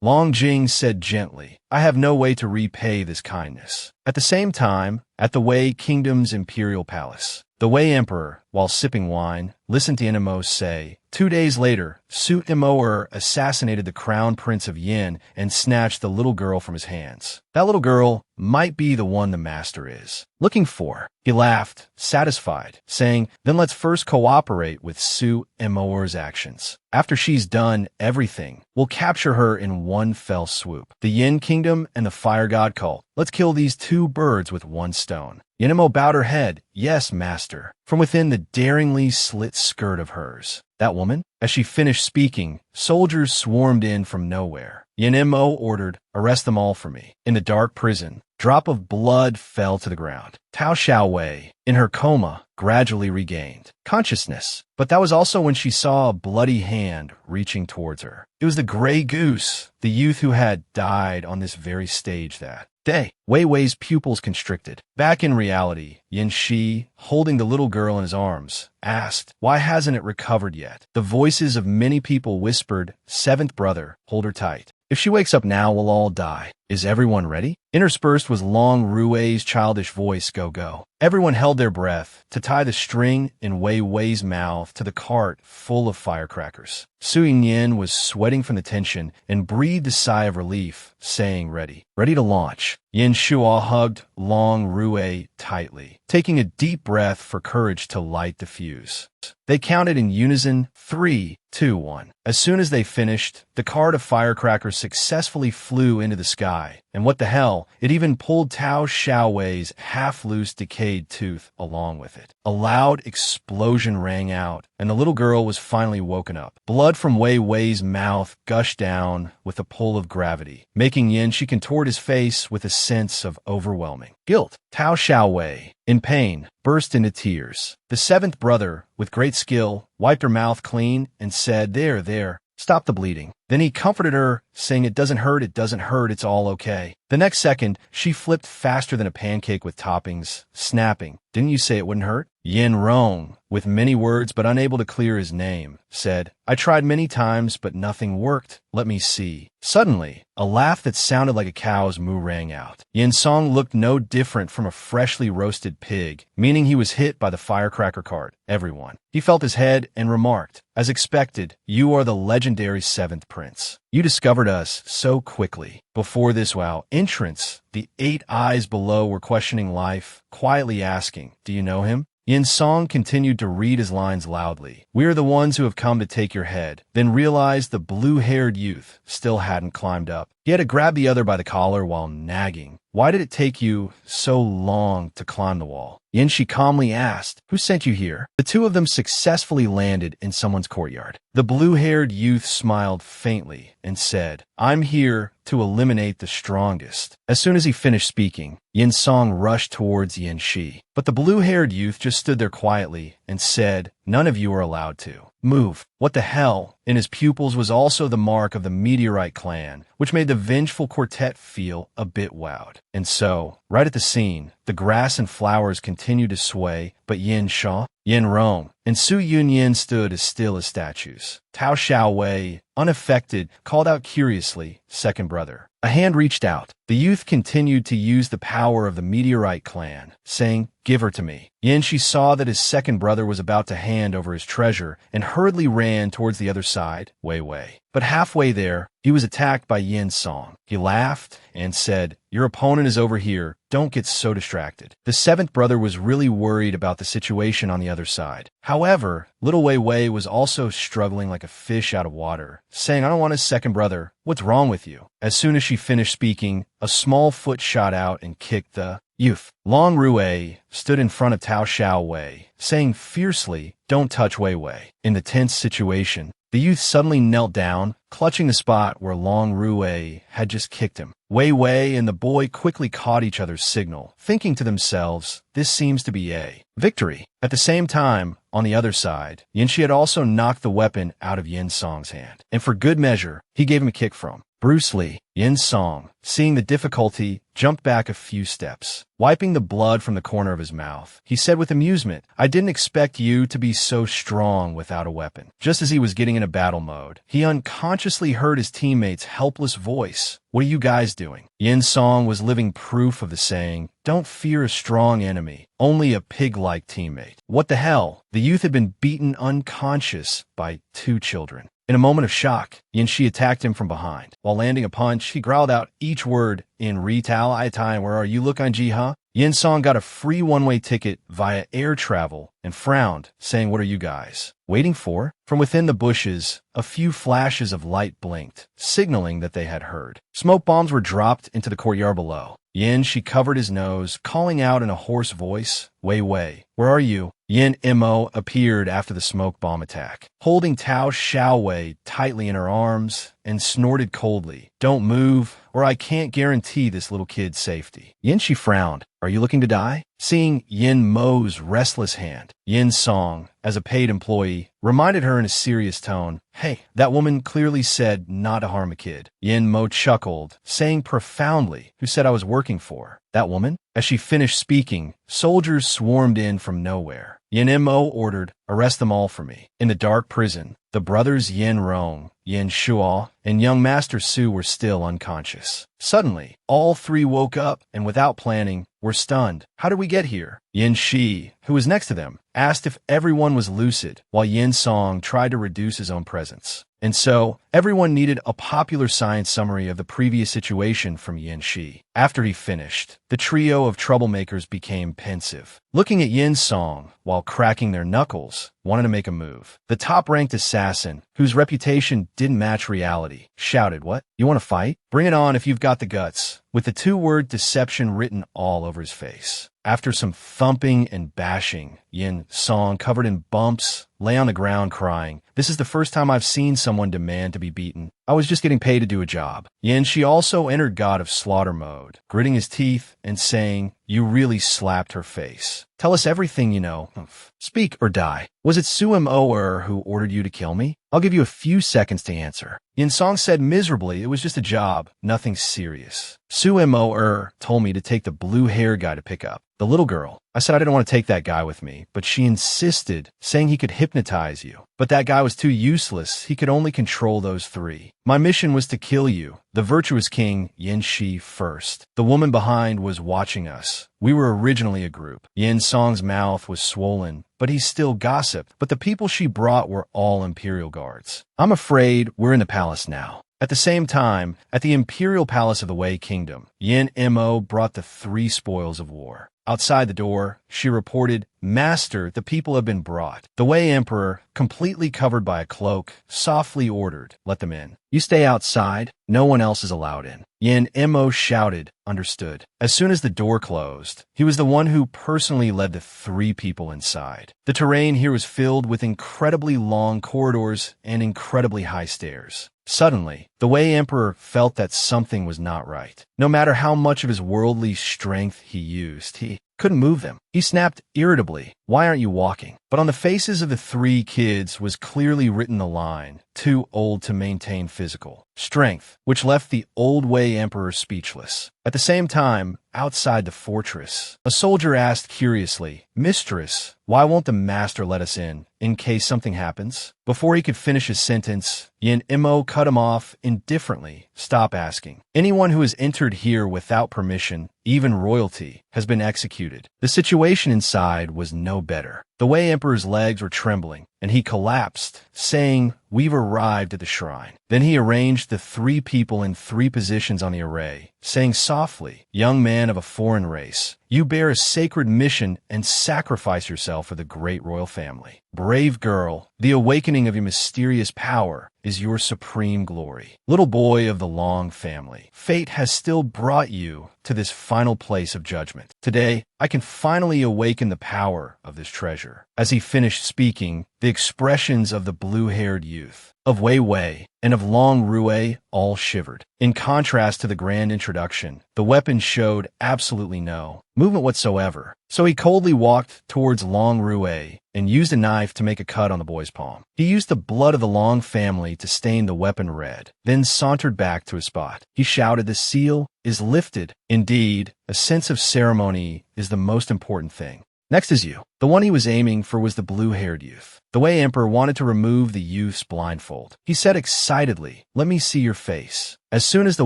Long Jing said gently, I have no way to repay this kindness. At the same time, at the Wei Kingdom's imperial palace, The Wei Emperor, while sipping wine, listened to Inamo say, 2 days later, Su Imoer assassinated the crown prince of Yin and snatched the little girl from his hands. That little girl might be the one the master is looking for. He laughed, satisfied, saying, then let's first cooperate with Su Imoer's actions. After she's done everything, we'll capture her in one fell swoop. The Yin Kingdom and the Fire God cult. Let's kill these 2 birds with 1 stone. Yinamo bowed her head. Yes, master. From within the daringly slit skirt of hers. That woman? As she finished speaking, soldiers swarmed in from nowhere. Yinamo ordered, arrest them all for me. In the dark prison, drop of blood fell to the ground. Tao Xiaowei, in her coma, gradually regained consciousness. But that was also when she saw a bloody hand reaching towards her. It was the gray goose, the youth who had died on this very stage that day. Wei Wei's pupils constricted. Back in reality, Yin Shi, holding the little girl in his arms, asked, why hasn't it recovered yet? The voices of many people whispered, 7th brother, hold her tight. If she wakes up now, we'll all die. Is everyone ready? Interspersed was Long Rui's childish voice, go, go. Everyone held their breath to tie the string in Wei Wei's mouth to the cart full of firecrackers. Su Yin was sweating from the tension and breathed a sigh of relief, saying, ready to launch. Yin Shua hugged Long Rui tightly, taking a deep breath for courage to light the fuse. They counted in unison, 3, 2, 1. As soon as they finished, the cart of firecrackers successfully flew into the sky. And what the hell, it even pulled Tao Xiaowei's half-loose decayed tooth along with it. A loud explosion rang out, and the little girl was finally woken up. Blood from Wei Wei's mouth gushed down with a pull of gravity, making Yin Shi contort his face with a sense of overwhelming guilt. Tao Xiaowei, in pain, burst into tears. The 7th brother, with great skill, wiped her mouth clean and said, there, stop the bleeding. Then he comforted her, saying, it doesn't hurt, it's all okay. The next second, she flipped faster than a pancake with toppings, snapping, didn't you say it wouldn't hurt? Yin Rong, with many words but unable to clear his name, said, I tried many times, but nothing worked. Let me see. Suddenly, a laugh that sounded like a cow's moo rang out. Yin Song looked no different from a freshly roasted pig, meaning he was hit by the firecracker cart. Everyone. He felt his head and remarked, as expected, you are the legendary 7th prince. You discovered us so quickly. Before this entrance, the 8 eyes below were questioning life, quietly asking, do you know him? Yin Song continued to read his lines loudly. We are the ones who have come to take your head. Then realized the blue-haired youth still hadn't climbed up. He had to grab the other by the collar while nagging. Why did it take you so long to climb the wall? Yin Shi calmly asked, who sent you here? The 2 of them successfully landed in someone's courtyard. The blue-haired youth smiled faintly and said, I'm here to eliminate the strongest. As soon as he finished speaking, Yin Song rushed towards Yin Shi. But the blue-haired youth just stood there quietly and said, none of you are allowed to move. What the hell? In his pupils was also the mark of the Meteorite clan, which made the vengeful quartet feel a bit wowed. And so, right at the scene, the grass and flowers continued to sway, but Yin Sha, Yin Rong, and Su Yunyin stood as still as statues. Tao Xiaowei, unaffected, called out curiously, 2nd brother. A hand reached out. The youth continued to use the power of the Meteorite clan, saying, give her to me. Yin Shi saw that his 2nd brother was about to hand over his treasure and hurriedly ran towards the other side, Wei Wei. But halfway there, he was attacked by Yin Song. He laughed and said, your opponent is over here. Don't get so distracted. The 7th brother was really worried about the situation on the other side. However, little Wei Wei was also struggling like a fish out of water, saying, I don't want his 2nd brother. What's wrong with you? As soon as she finished speaking, a small foot shot out and kicked the youth. Long Rui stood in front of Tao Xiaowei, saying fiercely, don't touch Wei Wei. In the tense situation, the youth suddenly knelt down, clutching the spot where Long Rui had just kicked him. Wei Wei and the boy quickly caught each other's signal, thinking to themselves, this seems to be a victory. At the same time, on the other side, Yin Shi had also knocked the weapon out of Yin Song's hand, and for good measure, he gave him a kick from Bruce Lee. Yin Song, seeing the difficulty, jumped back a few steps. Wiping the blood from the corner of his mouth, he said with amusement, "I didn't expect you to be so strong without a weapon." Just as he was getting into battle mode, he unconsciously heard his teammate's helpless voice. "What are you guys doing?" Yin Song was living proof of the saying, "Don't fear a strong enemy, only a pig-like teammate." What the hell? The youth had been beaten unconscious by 2 children. In a moment of shock, Yin Shi attacked him from behind. While landing a punch, he growled out each word in Ritao Aitai, where are you look on Jiha? Yin Song got a free one-way ticket via air travel and frowned, saying, "What are you guys waiting for?" From within the bushes, a few flashes of light blinked, signaling that they had heard. Smoke bombs were dropped into the courtyard below. Yin Shi covered his nose, calling out in a hoarse voice, "Wei Wei, where are you?" Yin Mo appeared after the smoke bomb attack, holding Tao Xiaowei tightly in her arms, and snorted coldly, "Don't move, or I can't guarantee this little kid's safety." Yin Shi frowned. "Are you looking to die?" Seeing Yin Mo's restless hand, Yin Song, as a paid employee, reminded her in a serious tone, "Hey, that woman clearly said not to harm a kid." Yin Mo chuckled, saying profoundly, "Who said I was working for? That woman?" As she finished speaking, soldiers swarmed in from nowhere. Yin Mo ordered, "Arrest them all for me." In the dark prison, the brothers Yin Rong, Yin Shuo, and young Master Su were still unconscious. Suddenly, all 3 woke up and without planning, were stunned. "How did we get here?" Yin Shi, who was next to them, asked if everyone was lucid, while Yin Song tried to reduce his own presence. And so, everyone needed a popular science summary of the previous situation from Yin Shi. After he finished, the trio of troublemakers became pensive, looking at Yin Song while cracking their knuckles, wanted to make a move. The top-ranked assassin, whose reputation didn't match reality, shouted, "What? You want to fight? Bring it on if you've got the guts," with the 2-word deception written all over his face. After some thumping and bashing, Yin Song, covered in bumps, lay on the ground crying, "This is the first time I've seen someone demand to be beaten. I was just getting paid to do a job." Yin Shi also entered God of Slaughter mode, gritting his teeth and saying, "You really slapped her face. Tell us everything you know. Speak or die. Was it Su Mo who ordered you to kill me? I'll give you a few seconds to answer." Yin Song said miserably, "It was just a job, nothing serious. Su Mo told me to take the blue-haired guy to pick up the little girl. I said I didn't want to take that guy with me, but she insisted, saying he could hypnotize you. But that guy was too useless. He could only control those 3. My mission was to kill you, the virtuous king Yin Shi, first. The woman behind was watching us. We were originally a group." Yin Song's mouth was swollen, but he still gossiped. "But the people she brought were all Imperial guards. I'm afraid we're in the palace now." At the same time, at the Imperial Palace of the Wei Kingdom, Yin Mo brought the 3 spoils of war. Outside the door, she reported, "Master, the people have been brought." The Wei Emperor, completely covered by a cloak, softly ordered, "Let them in. You stay outside. No one else is allowed in." Yin Mo shouted, "Understood." As soon as the door closed, he was the one who personally led the 3 people inside. The terrain here was filled with incredibly long corridors and incredibly high stairs. Suddenly, the Wei Emperor felt that something was not right. No matter how much of his worldly strength he used, he couldn't move them. He snapped irritably, "Why aren't you walking?" But on the faces of the 3 kids was clearly written the line, "Too old to maintain physical strength," which left the old Wei Emperor speechless. At the same time, outside the fortress, a soldier asked curiously, "Mistress, why won't the master let us in case something happens?" Before he could finish his sentence, Yin Mo cut him off indifferently. "Stop asking. Anyone who has entered here without permission, even royalty, has been executed." The situation inside was no better. The Wei Emperor's legs were trembling, and he collapsed, saying, "We've arrived at the shrine." Then he arranged the 3 people in 3 positions on the array, saying softly, "Young man of a foreign race, you bear a sacred mission and sacrifice yourself for the great royal family. Brave girl, the awakening of your mysterious power is your supreme glory. Little boy of the Long family, fate has still brought you to this final place of judgment. Today, I can finally awaken the power of this treasure." As he finished speaking, the expressions of the blue-haired youth youth, of Wei Wei, and of Long Rue all shivered. In contrast to the grand introduction, the weapon showed absolutely no movement whatsoever. So he coldly walked towards Long Rue and used a knife to make a cut on the boy's palm. He used the blood of the Long family to stain the weapon red, then sauntered back to his spot. He shouted, "The seal is lifted." Indeed, a sense of ceremony is the most important thing. Next is you. The one he was aiming for was the blue-haired youth. The Wei Emperor wanted to remove the youth's blindfold. He said excitedly, "Let me see your face." As soon as the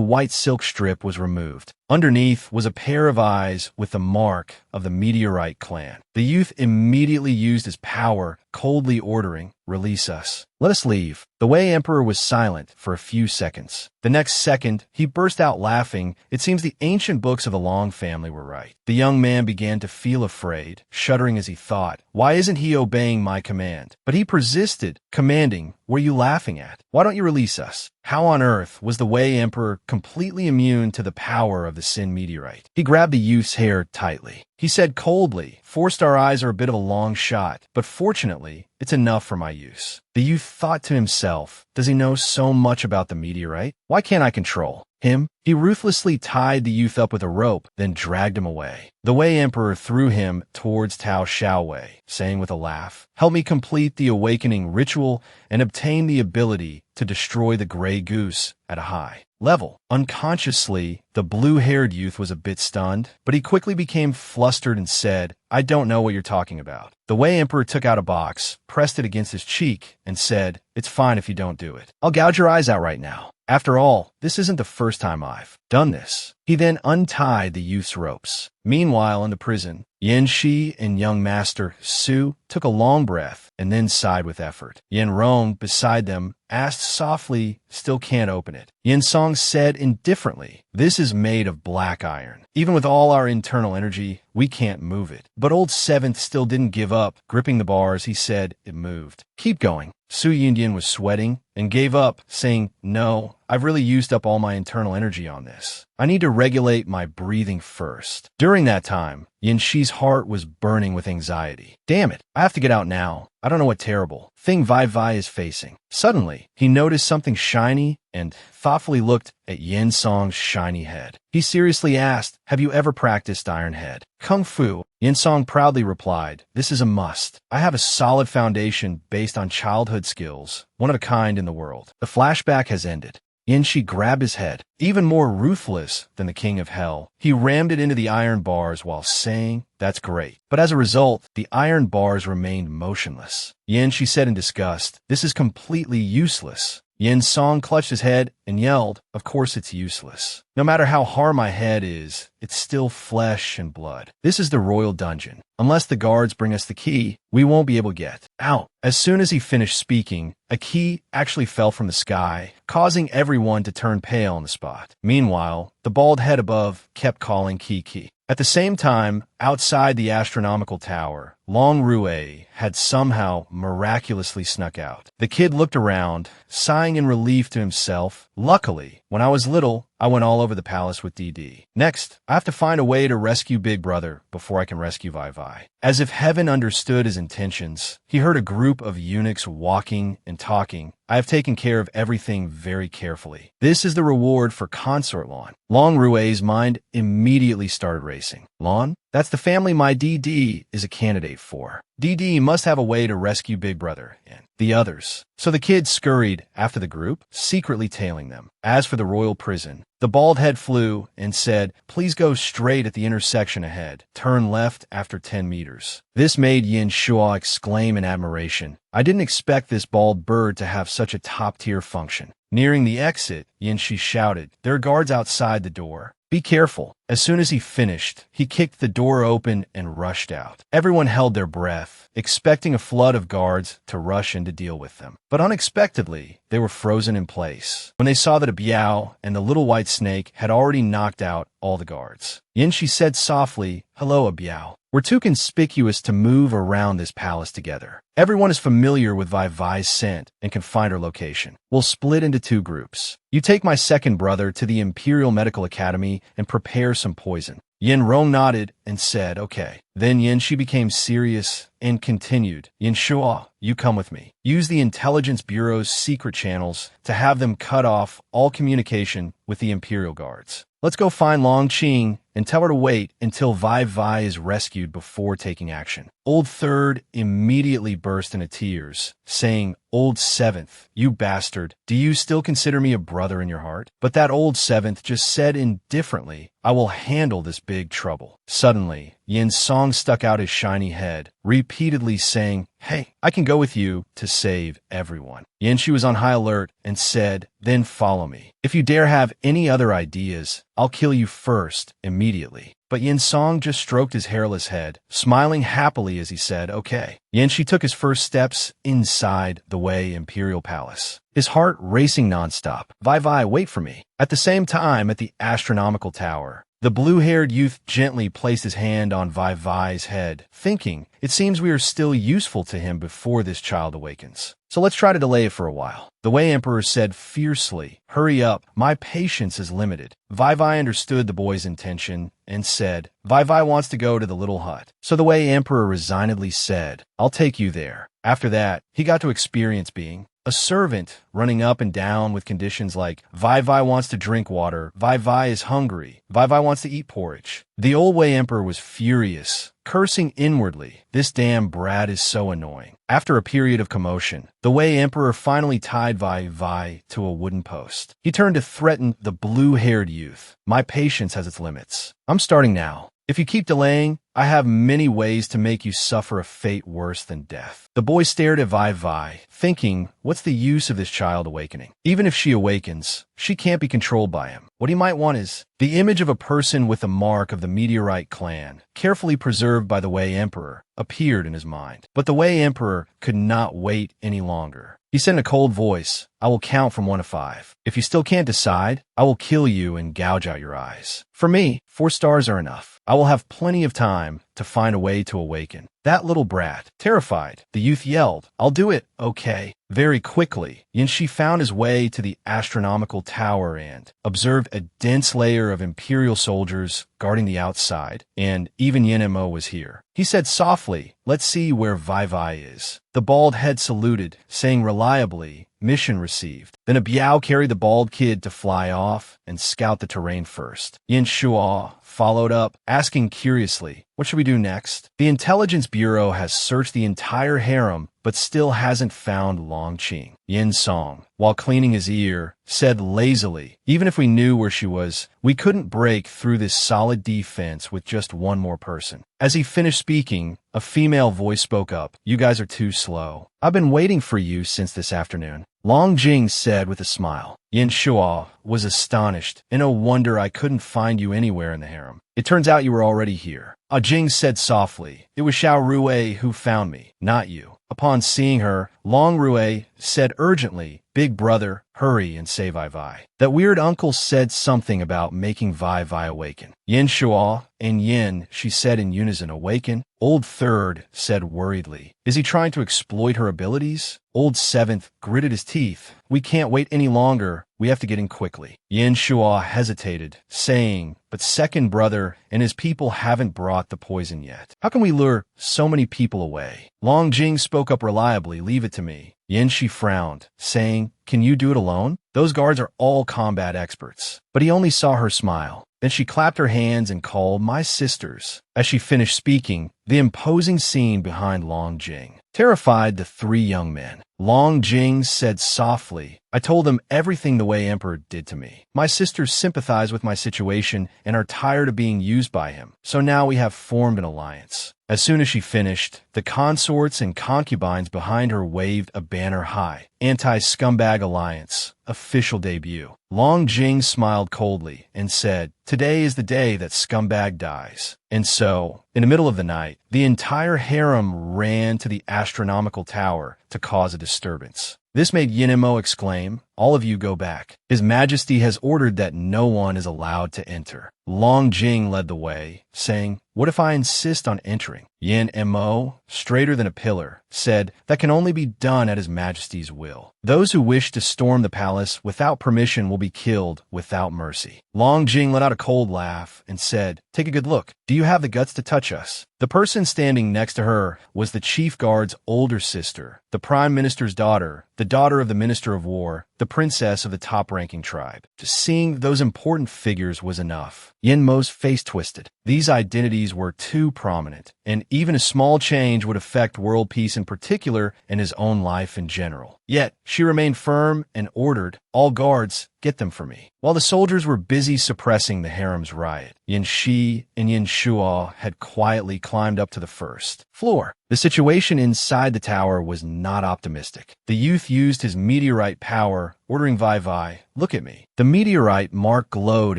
white silk strip was removed, underneath was a pair of eyes with the mark of the Meteorite clan. The youth immediately used his power, coldly ordering, "Release us. Let us leave." The Wei Emperor was silent for a few seconds. The next second, he burst out laughing. It seems the ancient books of the Long family were right. The young man began to feel afraid, shuddering as he thought, "Why isn't he obeying my command?" But he persisted, commanding, "What are you laughing at? Why don't you release us?" How on earth was the Wei Emperor completely immune to the power of the Sin meteorite? He grabbed the youth's hair tightly. He said coldly, "Four Star Eyes are a bit of a long shot, but fortunately, it's enough for my use." The youth thought to himself, "Does he know so much about the meteorite? Why can't I control him?" He ruthlessly tied the youth up with a rope, then dragged him away. The Wei Emperor threw him towards Tao Xiaowei, saying with a laugh, "Help me complete the awakening ritual and obtain the ability to destroy the gray goose at a high level." Unconsciously, the blue-haired youth was a bit stunned, but he quickly became flustered and said, "I don't know what you're talking about." The Wei Emperor took out a box, pressed it against his cheek, and said, "It's fine if you don't do it. I'll gouge your eyes out right now. After all, this isn't the first time I've done this." He then untied the youth's ropes. Meanwhile, in the prison, Yan Shi and young master Su took a long breath and then sighed with effort. Yan Rong, beside them, asked softly, "Still can't open it." Yan Song said indifferently, "This is made of black iron. Even with all our internal energy, we can't move it." But old Seventh still didn't give up. Gripping the bars, he said it moved. "Keep going." Su Yundian was sweating and gave up, saying, "No, I've really used up all my internal energy on this. I need to regulate my breathing first." During that time, Yin Shi's heart was burning with anxiety. "Damn it, I have to get out now. I don't know what terrible thing Vai Vai is facing." Suddenly, he noticed something shiny and thoughtfully looked at Yin Song's shiny head. He seriously asked, "Have you ever practiced Iron Head Kung Fu?" Yin Song proudly replied, "This is a must. I have a solid foundation based on childhood skills, one of a kind in the world." The flashback has ended. Yin Shi grabbed his head. Even more ruthless than the king of hell, he rammed it into the iron bars while saying, "That's great." But as a result, the iron bars remained motionless. Yin Shi said in disgust, "This is completely useless." Yin Song clutched his head and yelled, "Of course it's useless. No matter how hard my head is, it's still flesh and blood. This is the royal dungeon. Unless the guards bring us the key, we won't be able to get out." As soon as he finished speaking, a key actually fell from the sky, causing everyone to turn pale on the spot. Meanwhile, the bald head above kept calling "Key Key." At the same time, outside the astronomical tower, Long Rue had somehow miraculously snuck out. The kid looked around, sighing in relief to himself. "Luckily, when I was little, I went all over the palace with DD. Next, I have to find a way to rescue Big Brother before I can rescue Vai Vai." As if heaven understood his intentions, he heard a group of eunuchs walking and talking. "I have taken care of everything very carefully. This is the reward for Consort Lawn." Long Rue's mind immediately started racing. "Lawn? That's the family my DD is a candidate for. DD must have a way to rescue Big Brother and the others." So the kid scurried after the group, secretly tailing them. As for the royal prison, the bald head flew and said, "Please go straight at the intersection ahead. Turn left after 10 meters. This made Yin Shua exclaim in admiration. "I didn't expect this bald bird to have such a top-tier function." Nearing the exit, Yin Shi shouted, "There are guards outside the door. Be careful." As soon as he finished, he kicked the door open and rushed out. Everyone held their breath, expecting a flood of guards to rush in to deal with them. But unexpectedly, they were frozen in place when they saw that a Biao and the little white snake had already knocked out all the guards. Yin Shi said softly, "Hello, a Biao. We're too conspicuous to move around this palace together. Everyone is familiar with Vai Vai's scent and can find her location. We'll split into 2 groups. You take my second brother to the Imperial Medical Academy and prepare some poison. Yin Rong nodded and said, okay. Then Yin Shi became serious and continued, Yin Shua, you come with me. Use the Intelligence Bureau's secret channels to have them cut off all communication with the Imperial Guards. Let's go find Long Qing and tell her to wait until Vai Vai is rescued before taking action. Old Third immediately burst into tears, saying, Old Seventh, you bastard, do you still consider me a brother in your heart? But that Old Seventh just said indifferently, I will handle this big trouble. Suddenly, Yin Song stuck out his shiny head, repeatedly saying, hey, I can go with you to save everyone. Yin Shi was on high alert and said, then follow me. If you dare have any other ideas, I'll kill you first, immediately. But Yin Song just stroked his hairless head, smiling happily as he said, okay. Yin Shi took his first steps inside the Wei Imperial Palace, his heart racing nonstop. Vai Vai, wait for me. At the same time, at the astronomical tower, the blue-haired youth gently placed his hand on Vai Vai's head, thinking, it seems we are still useful to him before this child awakens. So let's try to delay it for a while. The Wei Emperor said fiercely, hurry up, my patience is limited. Vai Vai understood the boy's intention and said, Vai Vai wants to go to the little hut. So the Wei Emperor resignedly said, I'll take you there. After that, he got to experience being a servant, running up and down with conditions like, Vai Vai wants to drink water, Vai Vai is hungry, Vai Vai wants to eat porridge. The old Wei Emperor was furious, cursing inwardly, this damn brat is so annoying. After a period of commotion, the Wei Emperor finally tied Vai Vai to a wooden post. He turned to threaten the blue-haired youth. My patience has its limits. I'm starting now. If you keep delaying, I have many ways to make you suffer a fate worse than death. The boy stared at Vai Vai, thinking, what's the use of this child awakening? Even if she awakens, she can't be controlled by him. What he might want is the image of a person with the mark of the Meteorite clan, carefully preserved by the Wei Emperor, appeared in his mind. But the Wei Emperor could not wait any longer. He said in a cold voice, I will count from 1 to 5. If you still can't decide, I will kill you and gouge out your eyes. For me, 4 stars are enough. I will have plenty of time to find a way to awaken. That little brat. Terrified, the youth yelled, I'll do it, okay. Very quickly, Yin Shi found his way to the astronomical tower and observed a dense layer of Imperial soldiers guarding the outside, and even Yin Mo was here. He said softly, let's see where Vai Vai is. The bald head saluted, saying reliably, mission received. Then a Biao carried the bald kid to fly off and scout the terrain first. Yin Shua followed up, asking curiously, what should we do next? The Intelligence Bureau has searched the entire harem, but still hasn't found Long Qing. Yin Song, while cleaning his ear, said lazily, even if we knew where she was, we couldn't break through this solid defense with just one more person. As he finished speaking, a female voice spoke up, you guys are too slow. I've been waiting for you since this afternoon. Long Jing said with a smile. Yin Shua was astonished, and no wonder I couldn't find you anywhere in the harem. It turns out you were already here. Jing said softly, it was Xiao Rui who found me, not you. Upon seeing her, Long Rui said urgently, Big brother, hurry and say Vai Vai. That weird uncle said something about making Vai Vai awaken. Yin Shua and Yin, she said in unison, awaken? Old Third said worriedly, is he trying to exploit her abilities? Old Seventh gritted his teeth. We can't wait any longer. We have to get in quickly. Yin Shua hesitated, saying, but second brother and his people haven't brought the poison yet. How can we lure so many people away? Long Jing spoke up reliably, leave it to me. Yin Shi frowned, saying, can you do it alone? Those guards are all combat experts. But he only saw her smile. Then she clapped her hands and called, my sisters. As she finished speaking, the imposing scene behind Long Jing terrified the 3 young men. Long Jing said softly, I told them everything the Wei Emperor did to me. My sisters sympathize with my situation and are tired of being used by him. So now we have formed an alliance. As soon as she finished, the consorts and concubines behind her waved a banner high. Anti-Scumbag Alliance. Official debut. Long Jing smiled coldly and said, today is the day that Scumbag dies. And so, in the middle of the night, the entire harem ran to the astronomical tower to cause a disturbance. This made Yinemo exclaim, all of you go back. His Majesty has ordered that no one is allowed to enter. Long Jing led the way, saying, what if I insist on entering? Yin Mo, straighter than a pillar, said, "That can only be done at His Majesty's will. Those who wish to storm the palace without permission will be killed without mercy." Long Jing let out a cold laugh and said, "Take a good look. Do you have the guts to touch us?" The person standing next to her was the chief guard's older sister, the prime minister's daughter, the daughter of the minister of war, the princess of the top-ranking tribe. Just seeing those important figures was enough. Yin Mo's face twisted. These identities were too prominent, and even a small change would affect world peace in particular and his own life in general. Yet, she remained firm and ordered, "All guards, get them for me." While the soldiers were busy suppressing the harem's riot, Yin Shi and Yin Shuo had quietly climbed up to the first floor. The situation inside the tower was not optimistic. The youth used his meteorite power, ordering Vai Vai, "Look at me." The meteorite mark glowed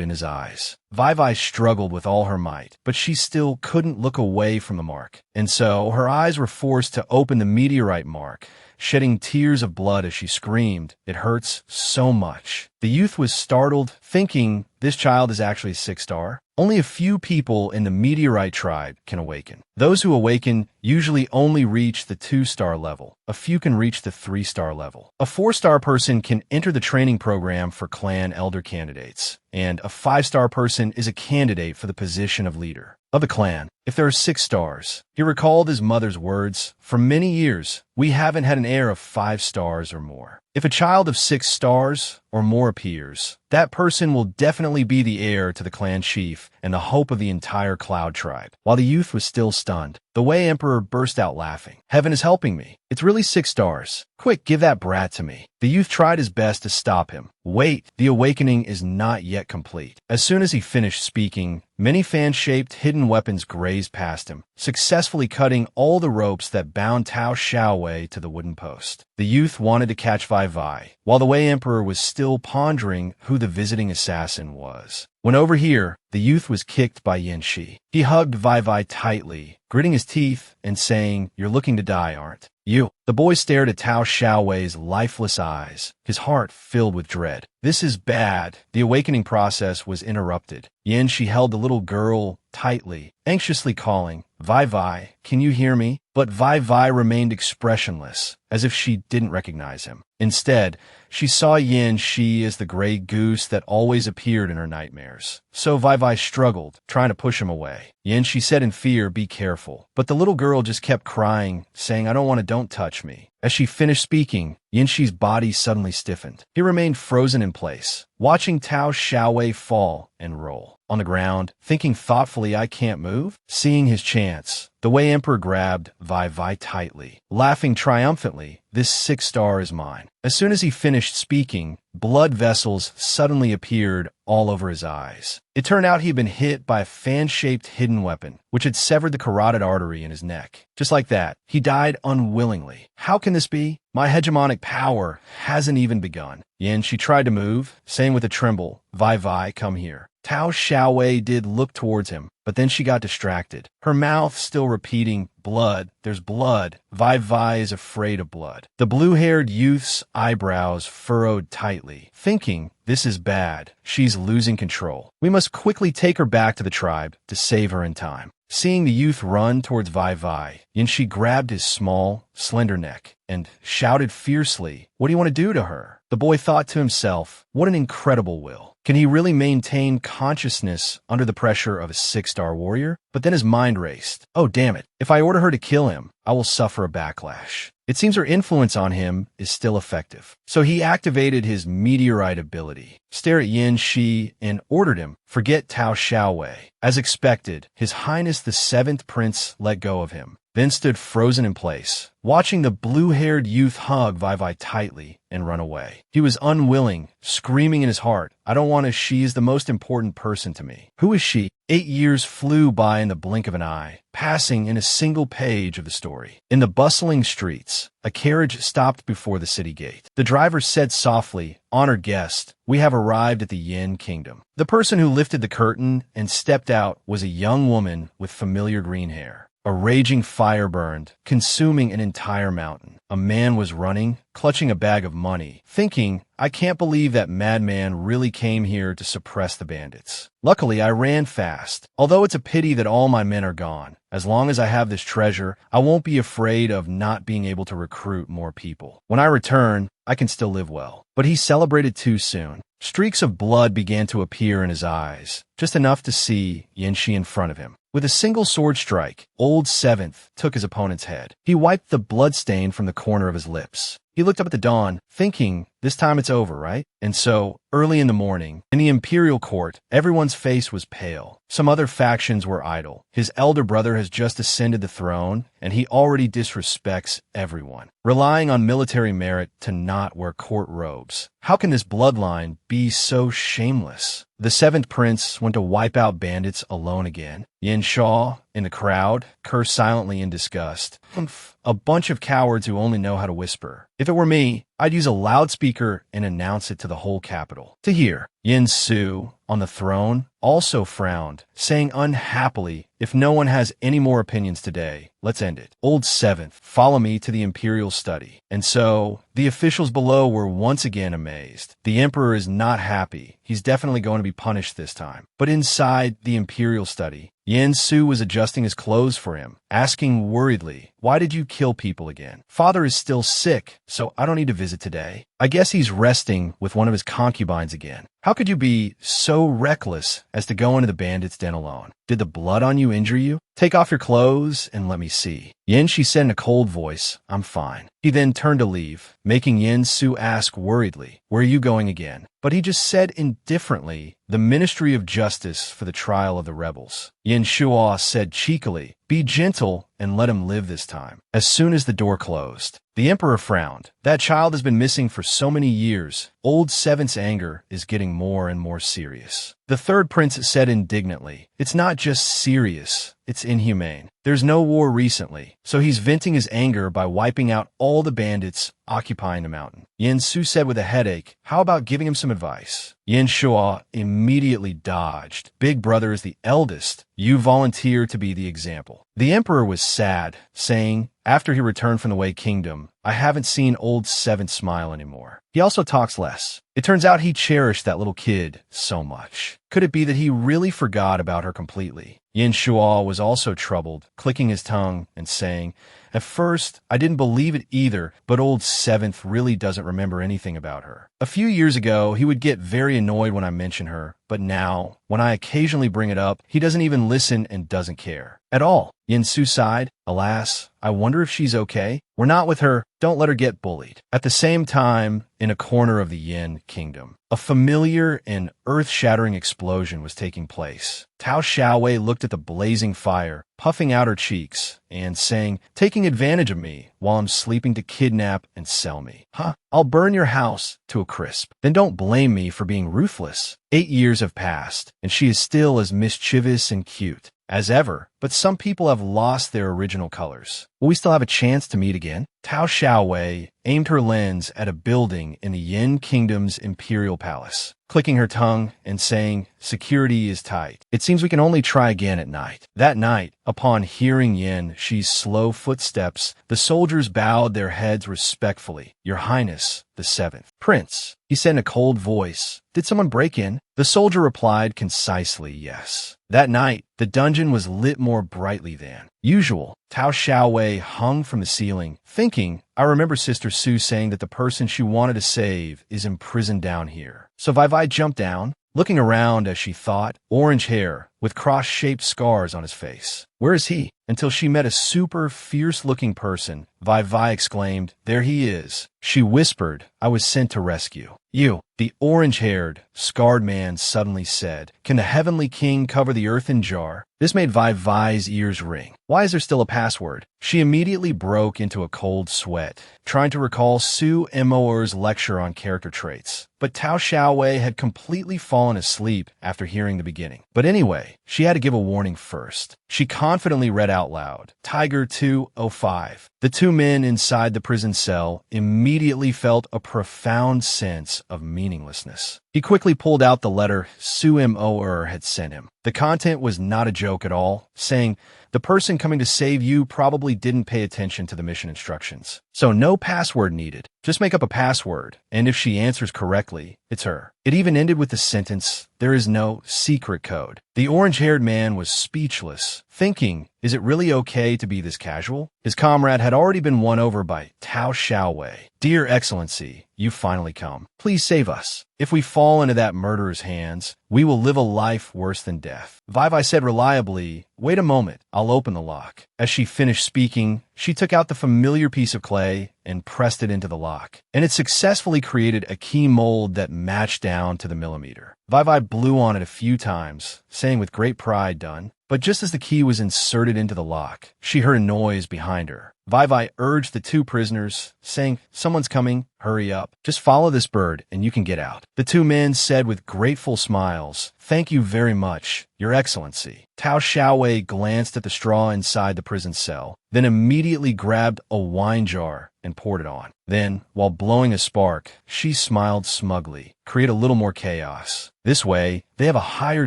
in his eyes. Vai Vai struggled with all her might, but she still couldn't look away from the mark. And so her eyes were forced to open the meteorite mark, shedding tears of blood as she screamed, "It hurts so much." The youth was startled, thinking, this child is actually a 6-star. Only a few people in the meteorite tribe can awaken. Those who awaken usually only reach the 2-star level. A few can reach the 3-star level. A 4-star person can enter the training program for clan elder candidates, and a 5-star person is a candidate for the position of leader of the clan. If there are 6 stars, he recalled his mother's words, "For many years, we haven't had an heir of 5 stars or more." If a child of 6 stars or more appears, that person will definitely be the heir to the clan chief and the hope of the entire Cloud tribe. While the youth was still stunned, the Wei Emperor burst out laughing. "Heaven is helping me. It's really 6 stars. Quick, give that brat to me." The youth tried his best to stop him. "Wait, the awakening is not yet complete." As soon as he finished speaking, many fan-shaped hidden weapons grazed past him, successfully cutting all the ropes that bound Tao Xiaowei to the wooden post. The youth wanted to catch Vai Vai, while the Wei Emperor was still pondering who the visiting assassin was. When over here, the youth was kicked by Yin Shi. He hugged Vai Vai tightly, gritting his teeth and saying, "You're looking to die, aren't you?" The boy stared at Tao Xiaowei's lifeless eyes, his heart filled with dread. "This is bad." The awakening process was interrupted. Yin Shi held the little girl tightly, anxiously calling, "Vai Vai, can you hear me?" But Vai Vai remained expressionless, as if she didn't recognize him. Instead, she saw Yin Shi as the gray goose that always appeared in her nightmares. So Vai Vai struggled, trying to push him away. Yin Shi said in fear, "Be careful." But the little girl just kept crying, saying, don't touch me." As she finished speaking, Yin Shi's body suddenly stiffened. He remained frozen in place, watching Tao Xiaowei fall and roll on the ground, thinking thoughtfully, "I can't move." Seeing his chance, the Wei Emperor grabbed Vai Vai tightly, laughing triumphantly, "This 6-star is mine." As soon as he finished speaking, blood vessels suddenly appeared all over his eyes. It turned out he had been hit by a fan-shaped hidden weapon, which had severed the carotid artery in his neck. Just like that, he died unwillingly. How can this be? My hegemonic power hasn't even begun. Yin Shi tried to move, saying with a tremble, "Vai Vai, come here." Tao Xiaowei did look towards him, but then she got distracted, her mouth still repeating, "Blood, there's blood." Vai Vai is afraid of blood. The blue-haired youth's eyebrows furrowed tightly, thinking, "This is bad. She's losing control. We must quickly take her back to the tribe to save her in time." Seeing the youth run towards Vai Vai, Yin Shi grabbed his small, slender neck and shouted fiercely, "What do you want to do to her?" The boy thought to himself, what an incredible will. Can he really maintain consciousness under the pressure of a 6-star warrior? But then his mind raced. Oh, damn it. If I order her to kill him, I will suffer a backlash. It seems her influence on him is still effective. So he activated his meteorite ability, stared at Yin Shi, and ordered him, "Forget Tao Xiaowei." As expected, His Highness the 7th Prince let go of him, then stood frozen in place, watching the blue-haired youth hug Vai Vai tightly and run away. He was unwilling, screaming in his heart, "I don't want to. She is the most important person to me." Who is she? 8 years flew by in the blink of an eye, passing in a single page of the story. In the bustling streets, a carriage stopped before the city gate. The driver said softly, "Honored guest, we have arrived at the Yin Kingdom." The person who lifted the curtain and stepped out was a young woman with familiar green hair. A raging fire burned, consuming an entire mountain. A man was running, clutching a bag of money, thinking, I can't believe that madman really came here to suppress the bandits. Luckily, I ran fast. Although it's a pity that all my men are gone, as long as I have this treasure, I won't be afraid of not being able to recruit more people. When I return, I can still live well. But he celebrated too soon. Streaks of blood began to appear in his eyes, just enough to see Yanxi in front of him. With a single sword strike, Old Seventh took his opponent's head. He wiped the blood stain from the corner of his lips. He looked up at the dawn, thinking, this time it's over, right? And so, early in the morning, in the imperial court, everyone's face was pale. Some other factions were idle. His elder brother has just ascended the throne, and he already disrespects everyone, relying on military merit to not wear court robes. How can this bloodline be so shameless? The seventh prince went to wipe out bandits alone again. Yin Shaw, in the crowd, cursed silently in disgust. Humph, a bunch of cowards who only know how to whisper. If it were me, I'd use a loudspeaker and announce it to the whole capital. To hear. Yin Su, on the throne, also frowned, saying unhappily, if no one has any more opinions today, let's end it. Old Seventh, follow me to the imperial study. And so, the officials below were once again amazed. The emperor is not happy. He's definitely going to be punished this time. But inside the imperial study, Yin Su was adjusting his clothes for him, asking worriedly, why did you kill people again? Father is still sick, so I don't need to visit today. I guess he's resting with one of his concubines again. How could you be so reckless as to go into the bandits' den alone? Did the blood on you injure you? Take off your clothes and let me see. Yin, she said in a cold voice, I'm fine. He then turned to leave, making Yin Su ask worriedly, where are you going again? But he just said indifferently, the Ministry of Justice for the trial of the rebels. Yin Shua said cheekily, be gentle and let him live this time. As soon as the door closed, the emperor frowned. That child has been missing for so many years. Old Seventh's anger is getting more and more serious. The third prince said indignantly, it's not just serious, it's inhumane. There's no war recently, so he's venting his anger by wiping out all the bandits occupying the mountain. Yin Su said with a headache, how about giving him some advice? Yin Shua immediately dodged. Big brother is the eldest. You volunteer to be the example. The emperor was sad, saying, after he returned from the Wei Kingdom, I haven't seen Old Seventh smile anymore. He also talks less. It turns out he cherished that little kid so much. Could it be that he really forgot about her completely? Yin Shua was also troubled, clicking his tongue and saying, at first, I didn't believe it either, but Old Seventh really doesn't remember anything about her. A few years ago, he would get very annoyed when I mention her, but now, when I occasionally bring it up, he doesn't even listen and doesn't care. At all. Yin Su sighed, alas, I wonder if she's okay. We're not with her, don't let her get bullied. At the same time, in a corner of the Yin Kingdom, a familiar and earth-shattering explosion was taking place. Tao Xiaowei looked at the blazing fire, puffing out her cheeks, and saying, taking advantage of me while I'm sleeping to kidnap and sell me. Huh? I'll burn your house to a crisp. Then don't blame me for being ruthless. 8 years have passed, and she is still as mischievous and cute as ever, but some people have lost their original colors. Will we still have a chance to meet again? Tao Xiaowei aimed her lens at a building in the Yin Kingdom's imperial palace, clicking her tongue and saying, security is tight. It seems we can only try again at night. That night, upon hearing Yin Shi's slow footsteps, the soldiers bowed their heads respectfully. Your Highness, the seventh prince, he said in a cold voice. Did someone break in? The soldier replied concisely, yes. That night, the dungeon was lit more brightly than usual. Tao Xiaowei hung from the ceiling, thinking, I remember Sister Su saying that the person she wanted to save is imprisoned down here. So Vai jumped down, looking around as she thought, orange hair with cross-shaped scars on his face. Where is he? Until she met a super fierce-looking person. Vai exclaimed, there he is. She whispered, I was sent to rescue you. The orange-haired, scarred man suddenly said, can the heavenly king cover the earthen jar? This made Vai's ears ring. Why is there still a password? She immediately broke into a cold sweat, trying to recall Su Moer's lecture on character traits. But Tao Xiaowei had completely fallen asleep after hearing the beginning. But anyway, she had to give a warning first. She confidently read out loud, Tiger 205. The two men inside the prison cell immediately felt a profound sense of meaninglessness. He quickly pulled out the letter Su Moer had sent him. The content was not a joke at all, saying, the person coming to save you probably didn't pay attention to the mission instructions. So no password needed. Just make up a password, and if she answers correctly, it's her. It even ended with the sentence, there is no secret code. The orange-haired man was speechless, thinking, is it really okay to be this casual? His comrade had already been won over by Tao Xiaowei. Dear Excellency, you finally come. Please save us. If we fall into that murderer's hands, we will live a life worse than death. Vai said reliably, wait a moment, I'll open the lock. As she finished speaking, she took out the familiar piece of clay and pressed it into the lock, and it successfully created a key mold that matched down to the millimeter. Vai blew on it a few times, saying with great pride, done. But just as the key was inserted into the lock, she heard a noise behind her. Vai urged the two prisoners, saying, someone's coming, hurry up. Just follow this bird and you can get out. The two men said with grateful smiles, thank you very much, Your Excellency. Tao Xiaowei glanced at the straw inside the prison cell, then immediately grabbed a wine jar and poured it on. Then, while blowing a spark, she smiled smugly, create a little more chaos. This way, they have a higher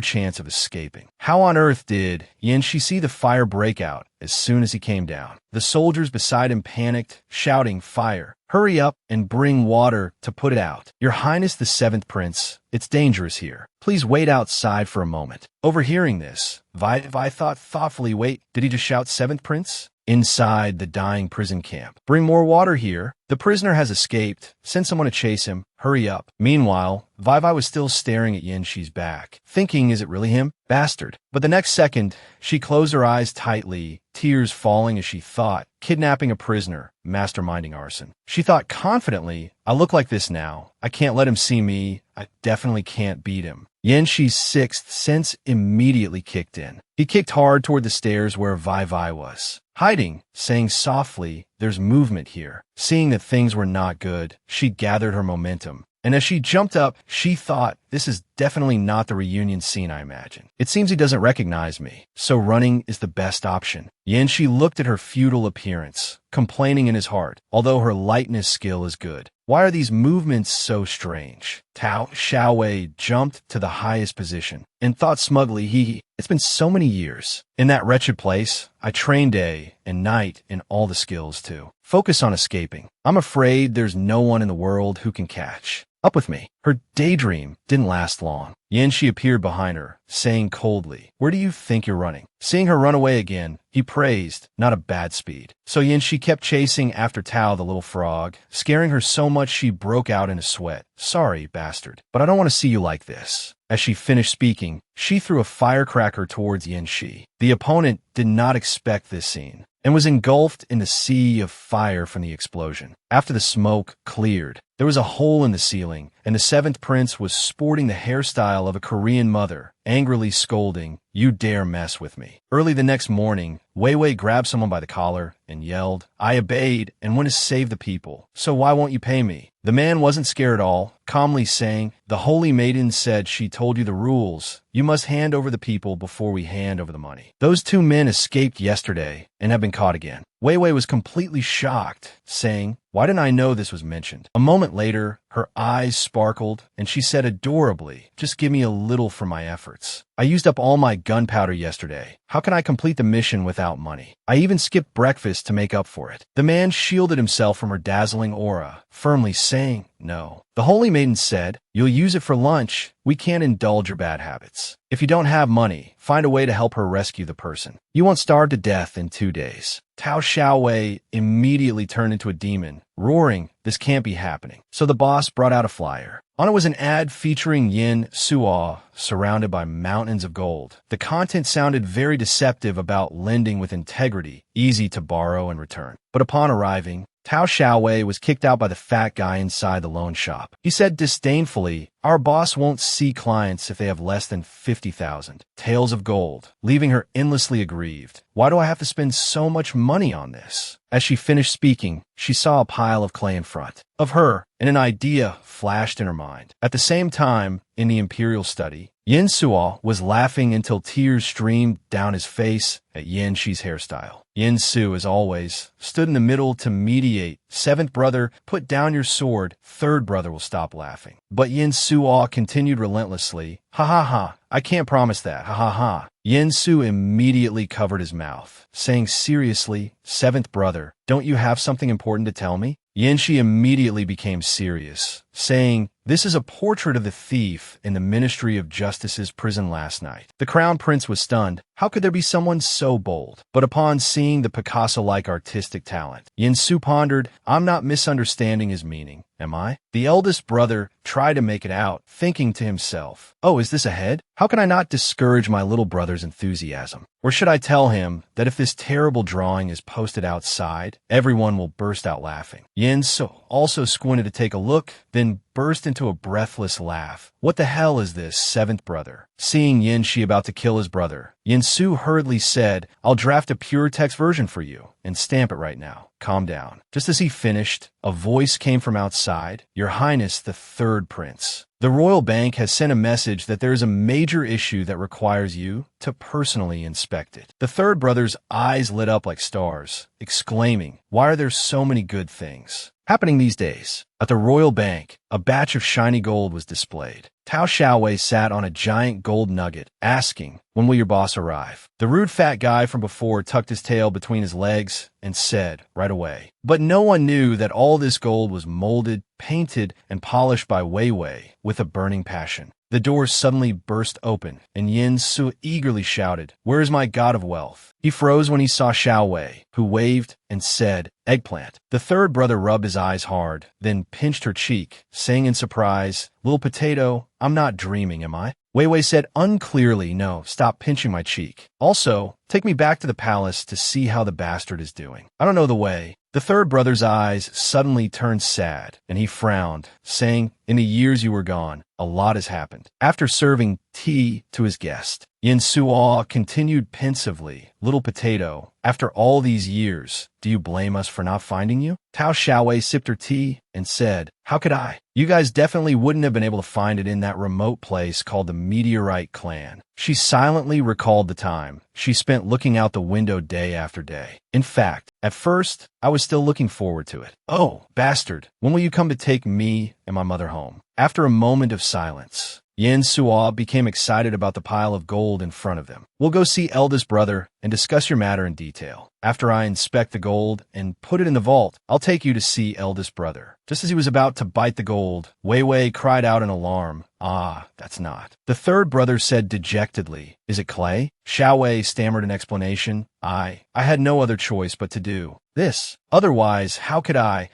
chance of escaping. How on earth did Yanxi see the fire break out as soon as he came down? The soldiers beside him panicked, shouting, fire! Hurry up and bring water to put it out. Your Highness the Seventh Prince, it's dangerous here. Please wait outside for a moment. Overhearing this, Vai thought thoughtfully, wait, did he just shout Seventh Prince? Inside the dying prison camp. Bring more water here. The prisoner has escaped. Send someone to chase him. Hurry up. Meanwhile, Vai was still staring at Yanxi's back, thinking, is it really him? Bastard. But the next second, she closed her eyes tightly, tears falling as she thought, kidnapping a prisoner, masterminding arson. She thought confidently, I look like this now. I can't let him see me. I definitely can't beat him. Yanxi's sixth sense immediately kicked in. He kicked hard toward the stairs where Vai was hiding, saying softly, there's movement here. Seeing that things were not good, she gathered her momentum. And as she jumped up, she thought, this is definitely not the reunion scene I imagine. It seems he doesn't recognize me, so running is the best option. Yanxi looked at her futile appearance, complaining in his heart, although her lightness skill is good. Why are these movements so strange? Tao Xiaowei jumped to the highest position and thought smugly, it's been so many years. In that wretched place, I train day and night in all the skills too. Focus on escaping. I'm afraid there's no one in the world who can catch up with me. Her daydream didn't last long. Yanxi appeared behind her, saying coldly, where do you think you're running? Seeing her run away again, he praised, not a bad speed. So Yanxi kept chasing after Tao the little frog, scaring her so much she broke out in a sweat. Sorry, bastard, but I don't want to see you like this. As she finished speaking, she threw a firecracker towards Yanxi. The opponent did not expect this scene, and was engulfed in the sea of fire from the explosion. After the smoke cleared, there was a hole in the ceiling, and the seventh prince was sporting the hairstyle of a Korean mother, angrily scolding, you dare mess with me. Early the next morning, Wei grabbed someone by the collar and yelled, I obeyed and want to save the people, so why won't you pay me? The man wasn't scared at all, calmly saying, the holy maiden said she told you the rules. You must hand over the people before we hand over the money. Those two men escaped yesterday and have been caught again. Wei was completely shocked, saying, why didn't I know this was mentioned? A moment later, her eyes sparkled, and she said adorably, just give me a little for my efforts. I used up all my gunpowder yesterday. How can I complete the mission without money? I even skipped breakfast to make up for it. The man shielded himself from her dazzling aura, firmly saying, no. The holy maiden said, you'll use it for lunch. We can't indulge your bad habits. If you don't have money, find a way to help her rescue the person. You won't starve to death in 2 days. Tao Xiaowei immediately turned into a demon, roaring, this can't be happening. So the boss brought out a flyer. On it was an ad featuring Yin Suo, surrounded by mountains of gold. The content sounded very deceptive about lending with integrity, easy to borrow and return. But upon arriving, Tao Xiaowei was kicked out by the fat guy inside the loan shop. He said disdainfully, our boss won't see clients if they have less than 50,000 taels of gold, leaving her endlessly aggrieved. Why do I have to spend so much money on this? As she finished speaking, she saw a pile of clay in front of her, and an idea flashed in her mind. At the same time, in the imperial study, Yin Suo was laughing until tears streamed down his face at Yin Shi's hairstyle. Yin Su, as always, stood in the middle to mediate. Seventh brother, put down your sword. Third brother will stop laughing. But Yin Suo continued relentlessly. Ha ha ha, I can't promise that. Ha ha ha. Yin Su immediately covered his mouth, saying seriously, Seventh brother, don't you have something important to tell me? Yin Shi immediately became serious, saying, this is a portrait of the thief in the Ministry of Justice's prison last night. The Crown Prince was stunned. How could there be someone so bold? But upon seeing the Picasso-like artistic talent, Yin Su pondered, I'm not misunderstanding his meaning, am I? The eldest brother tried to make it out, thinking to himself, oh, is this a head? How can I not discourage my little brother's enthusiasm? Or should I tell him that if this terrible drawing is posted outside, everyone will burst out laughing? Yin Su also squinted to take a look, then burst into a breathless laugh. What the hell is this, seventh brother? Seeing Yin Shi about to kill his brother, Yin Su hurriedly said, I'll draft a pure text version for you and stamp it right now. Calm down. Just as he finished, a voice came from outside. Your Highness, the third prince. The royal bank has sent a message that there is a major issue that requires you to personally inspect it. The third brother's eyes lit up like stars, exclaiming, why are there so many good things happening these days? At the royal bank, a batch of shiny gold was displayed. Tao Xiaowei sat on a giant gold nugget, asking, when will your boss arrive? The rude fat guy from before tucked his tail between his legs and said, right away. But no one knew that all this gold was molded, painted, and polished by Wei Wei with a burning passion. The doors suddenly burst open, and Yin Su eagerly shouted, where is my god of wealth? He froze when he saw Xiaowei, who waved and said, eggplant. The third brother rubbed his eyes hard, then pinched her cheek, saying in surprise, little potato, I'm not dreaming, am I? Wei Wei said unclearly, no, stop pinching my cheek. Also, take me back to the palace to see how the bastard is doing. I don't know the way. The third brother's eyes suddenly turned sad, and he frowned, saying, in the years you were gone, a lot has happened. After serving tea to his guest, Yin Suo continued pensively, little potato, after all these years, do you blame us for not finding you? Tao Xiaowei sipped her tea and said, how could I? You guys definitely wouldn't have been able to find it in that remote place called the Meteorite Clan. She silently recalled the time she spent looking out the window day after day. In fact, at first, I was still looking forward to it. Oh, bastard, when will you come to take me and my mother home? After a moment of silence, Yin Suo became excited about the pile of gold in front of them. We'll go see eldest brother and discuss your matter in detail. After I inspect the gold and put it in the vault, I'll take you to see eldest brother. Just as he was about to bite the gold, Wei Wei cried out in alarm. Ah, that's not. The third brother said dejectedly, is it clay? Xiaowei stammered an explanation. I had no other choice but to do this. Otherwise, how could I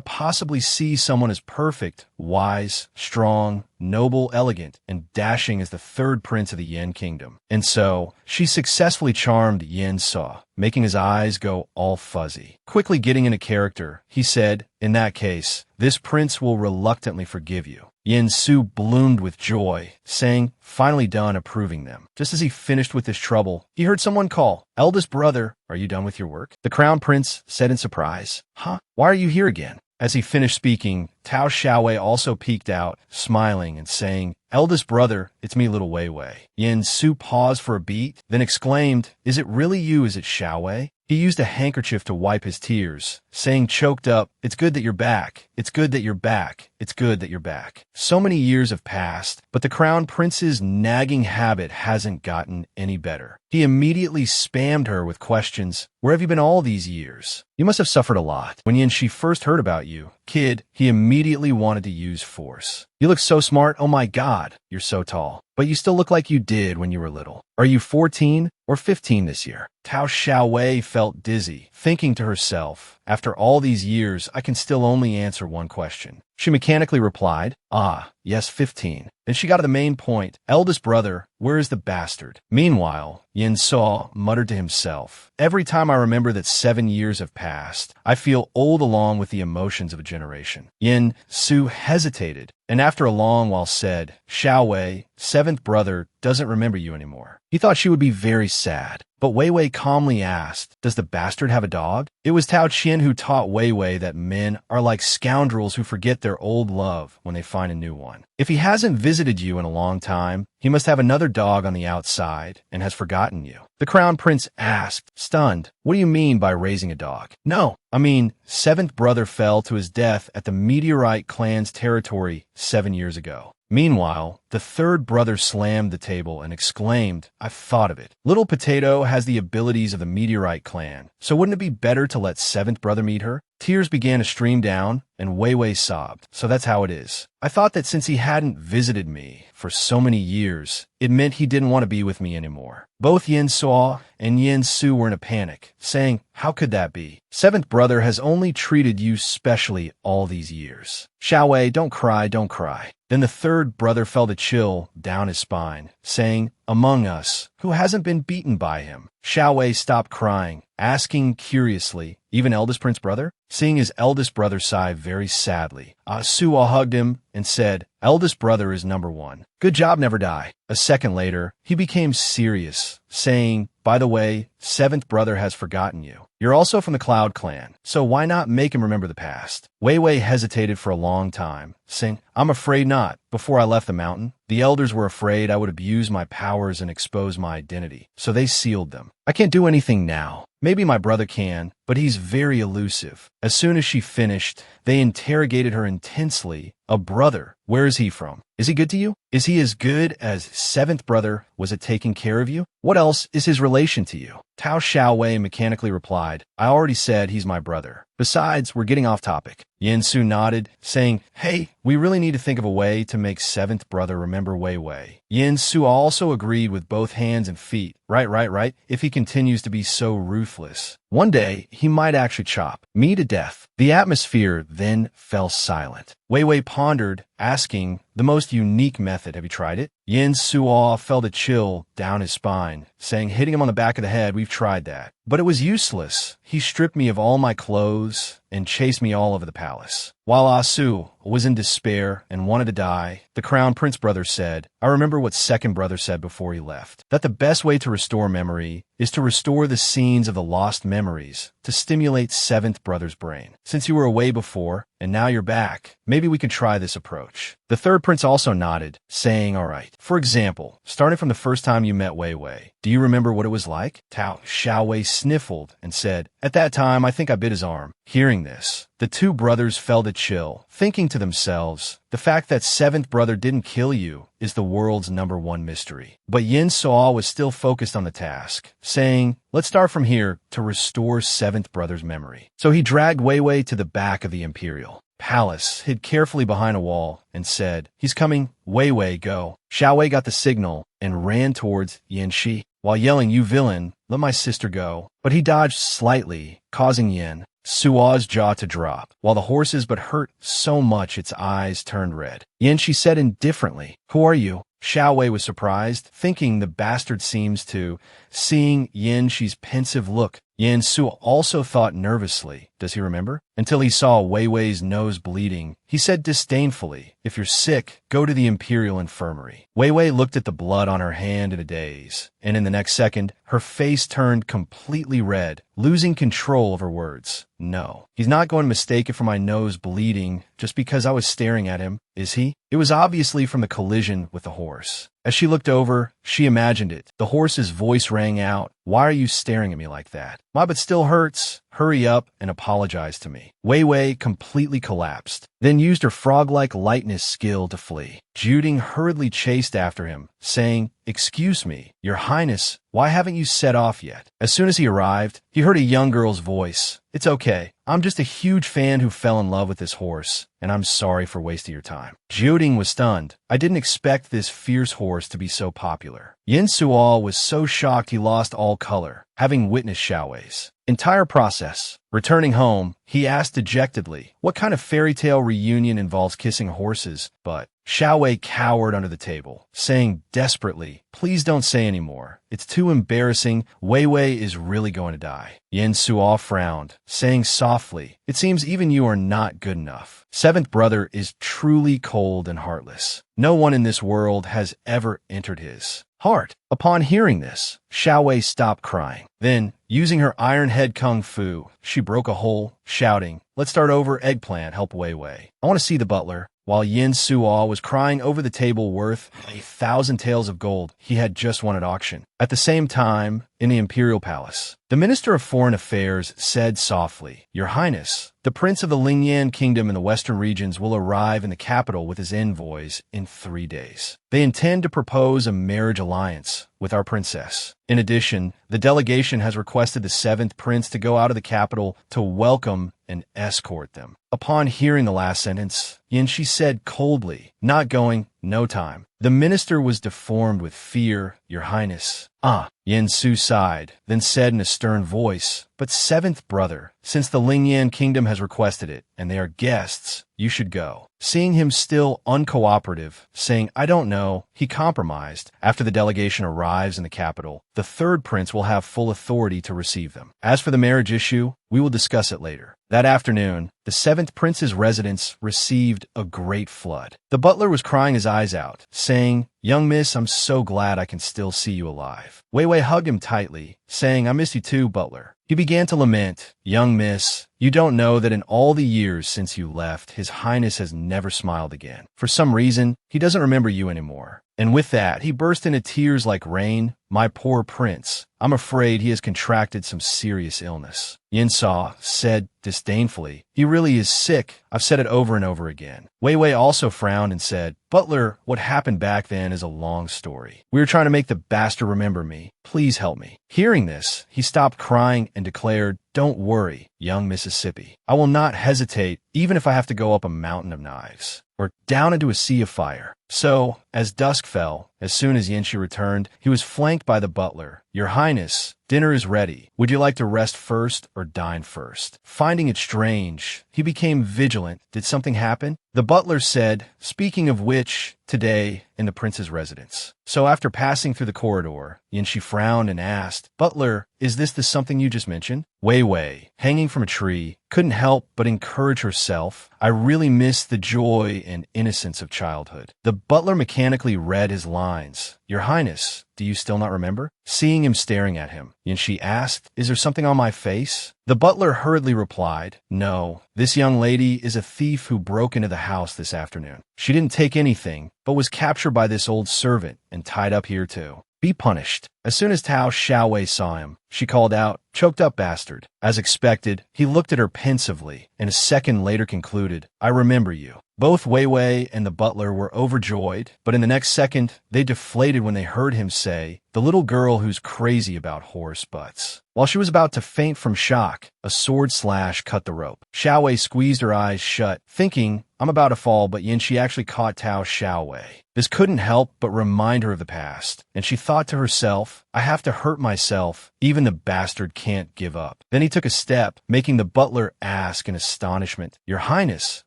possibly see someone as perfect, wise, strong, noble, elegant, and dashing as the third prince of the Yin kingdom? And so, she successfully charmed Yin Su, making his eyes go all fuzzy. Quickly getting into character, he said, in that case, this prince will reluctantly forgive you. Yin Su bloomed with joy, saying, finally done approving them. Just as he finished with his trouble, he heard someone call, eldest brother, are you done with your work? The crown prince said in surprise, huh? Why are you here again? As he finished speaking, Tao Xiaowei also peeked out, smiling and saying, eldest brother, it's me, little Wei Wei. Yin Su paused for a beat, then exclaimed, is it really you, is it Xiaowei? He used a handkerchief to wipe his tears, saying choked up, it's good that you're back. It's good that you're back. It's good that you're back. So many years have passed, but the crown prince's nagging habit hasn't gotten any better. He immediately spammed her with questions. Where have you been all these years? You must have suffered a lot. When Yin Shi first heard about you, kid, he immediately wanted to use force. You look so smart. Oh my God, you're so tall. But you still look like you did when you were little. Are you 14 or 15 this year? Tao Xiaowei felt dizzy, thinking to herself, after all these years, I can still only answer one question. She mechanically replied, ah, yes, 15. Then she got to the main point. Eldest brother, where is the bastard? Meanwhile, Yin Su muttered to himself, every time I remember that 7 years have passed, I feel old along with the emotions of a generation. Yin Su hesitated, and after a long while said, Xiaowei, seventh brother, doesn't remember you anymore. He thought she would be very sad. But Wei Wei calmly asked, "Does the bastard have a dog?" It was Tao Qian who taught Wei Wei that men are like scoundrels who forget their old love when they find a new one. If he hasn't visited you in a long time, he must have another dog on the outside and has forgotten you. The Crown Prince asked, stunned, "What do you mean by raising a dog?" "No, I mean, seventh brother fell to his death at the Meteorite clan's territory 7 years ago." Meanwhile, the third brother slammed the table and exclaimed, "I've thought of it. Little Potato has the abilities of the Meteorite clan, so wouldn't it be better to let seventh brother meet her?" Tears began to stream down, and Wei Wei sobbed. "So that's how it is. I thought that since he hadn't visited me for so many years, it meant he didn't want to be with me anymore." Both Yin Suo and Yin Su were in a panic, saying, "How could that be? Seventh brother has only treated you specially all these years." "Xiao Wei, don't cry, don't cry." Then the third brother felt a chill down his spine, saying, "Among us, who hasn't been beaten by him?" Xiao Wei stopped crying, asking curiously, "Even eldest prince brother?" Seeing his eldest brother sigh very sadly, Suo hugged him and said, "Eldest brother is number one. Good job, never die." A second later, he became serious, saying, "By the way, seventh brother has forgotten you. You're also from the Cloud Clan, so why not make him remember the past?" Wei Wei hesitated for a long time, saying, "I'm afraid not. Before I left the mountain, the elders were afraid I would abuse my powers and expose my identity, so they sealed them. I can't do anything now. Maybe my brother can, but he's very elusive." As soon as she finished, they interrogated her intensely. "A brother? Where is he from? Is he good to you? Is he as good as seventh brother was at taking care of you? What else is his relation to you?" Tao Xiaowei mechanically replied, "I already said he's my brother. Besides, we're getting off topic." Yin Su nodded, saying, "Hey, we really need to think of a way to make seventh brother remember Wei Wei." Yin Su also agreed with both hands and feet. Right. If he continues to be so ruthless, one day he might actually chop me to death." The atmosphere then fell silent. Wei Wei pondered, asking, "The most unique method, have you tried it?" Yin Suo felt a chill down his spine, saying, "Hitting him on the back of the head, we've tried that. But it was useless. He stripped me of all my clothes and chased me all over the palace." While Asu was in despair and wanted to die, the Crown Prince brother said, "I remember what second brother said before he left, that the best way to restore memory is to restore the scenes of the lost memories to stimulate seventh brother's brain. Since you were away before, and now you're back, maybe we can try this approach." The third prince also nodded, saying, "All right. For example, starting from the first time you met Wei Wei, do you remember what it was like?" Tao Xiaowei sniffled and said, "At that time, I think I bit his arm." Hearing this, the two brothers felt a chill, thinking to themselves, the fact that seventh brother didn't kill you is the world's #1 mystery. But Yin Suo was still focused on the task, saying, "Let's start from here to restore seventh brother's memory." So he dragged Wei Wei to the back of the Imperial Palace, hid carefully behind a wall, and said, "He's coming. Wei Wei, go." Xiao Wei got the signal and ran towards Yin Shi, while yelling, "You villain, let my sister go." But he dodged slightly, causing Yin Suo's jaw to drop, while the horses but hurt so much its eyes turned red. Yin Shi said indifferently, "Who are you?" Xiao Wei was surprised, thinking the bastard seems to. Seeing Yin Shi's pensive look, Yin Su also thought nervously, "Does he remember?" Until he saw Wei Wei's nose bleeding. He said disdainfully, "If you're sick, go to the Imperial Infirmary." Wei Wei looked at the blood on her hand in a daze, and in the next second, her face turned completely red, losing control of her words. "No, he's not going to mistake it for my nose bleeding just because I was staring at him, is he?" It was obviously from the collision with the horse. As she looked over, she imagined it. The horse's voice rang out, "Why are you staring at me like that? My butt still hurts. Hurry up and apologize to me." Wei Wei completely collapsed, then used her frog-like lightness skill to flee. Juding hurriedly chased after him, saying, "Excuse me, Your Highness, why haven't you set off yet?" As soon as he arrived, he heard a young girl's voice. "It's okay. I'm just a huge fan who fell in love with this horse, and I'm sorry for wasting your time." Juding was stunned. "I didn't expect this fierce horse to be so popular." Yin Suo was so shocked he lost all color, having witnessed Xiao Wei's entire process. Returning home, he asked dejectedly, "What kind of fairy tale reunion involves kissing horses?" But Xiao Wei cowered under the table, saying desperately, "Please don't say any more. It's too embarrassing. Wei Wei is really going to die." Yin Suo frowned, saying softly, "It seems even you are not good enough. Seventh brother is truly cold and heartless. No one in this world has ever entered his." heart. Upon hearing this, Xiaowei stopped crying. Then, using her iron head kung fu, she broke a hole, shouting, "Let's start over, eggplant, help Wei Wei. I want to see the butler." While Yin Suo was crying over the table worth 1,000 taels of gold he had just won at auction. At the same time, in the imperial palace, the Minister of Foreign Affairs said softly, "Your Highness, the Prince of the Lingyan Kingdom in the western regions will arrive in the capital with his envoys in 3 days. They intend to propose a marriage alliance with our princess. In addition, the delegation has requested the 7th prince to go out of the capital to welcome and escort them." Upon hearing the last sentence, Yanxi said coldly, "Not going, no time." The minister was deformed with fear. "Your Highness." "Ah." Yin Su sighed, then said in a stern voice, "But 7th brother, since the Lingyan Kingdom has requested it, and they are guests, you should go." Seeing him still uncooperative, saying, "I don't know," he compromised. "After the delegation arrives in the capital, the 3rd prince will have full authority to receive them. As for the marriage issue, we will discuss it later." That afternoon, the 7th prince's residence received a great flood. The butler was crying his eyes out, saying, "Young miss, I'm so glad I can still see you alive." Wei Wei hugged him tightly, saying, "I miss you too, butler." He began to lament, "Young miss, you don't know that in all the years since you left, His Highness has never smiled again. For some reason, he doesn't remember you anymore." And with that, he burst into tears like rain. "My poor prince, I'm afraid he has contracted some serious illness." Yin Sa said disdainfully, "He really is sick. I've said it over and over again." Wei Wei also frowned and said, "Butler, what happened back then is a long story. We were trying to make the bastard remember me. Please help me." Hearing this, he stopped crying and declared, "Don't worry, young Mississippi. I will not hesitate, even if I have to go up a mountain of knives or down into a sea of fire." So, as dusk fell, as soon as Yanxi returned, he was flanked by the butler. "Your Highness, dinner is ready. Would you like to rest first or dine first?" Finding it strange, he became vigilant. Did something happen? The butler said, "Speaking of which, today in the prince's residence." So after passing through the corridor, Yanxi frowned and asked, "Butler, is this the something you just mentioned?" Wei Wei, hanging from a tree, couldn't help but encourage herself. "I really miss the joy and innocence of childhood." The butler mechanically read his lines. "Your Highness, do you still not remember?" Seeing him staring at him, Yanxi asked, "Is there something on my face?" The butler hurriedly replied, "No, this young lady is a thief who broke into the house this afternoon. She didn't take anything, but was captured by this old servant and tied up here too. Be punished." As soon as Tao Xiaowei saw him, she called out, "Choked up bastard." As expected, he looked at her pensively, and a second later concluded, "I remember you." Both Wei Wei and the butler were overjoyed, but in the next second, they deflated when they heard him say, "The little girl who's crazy about horse butts." While she was about to faint from shock, a sword slash cut the rope. Xiaowei squeezed her eyes shut, thinking, "I'm about to fall," but Yanxi actually caught Tao Xiaowei. This couldn't help but remind her of the past, and she thought to herself, "I have to hurt myself. Even the bastard can't give up." Then he took a step, making the butler ask in astonishment, "Your Highness,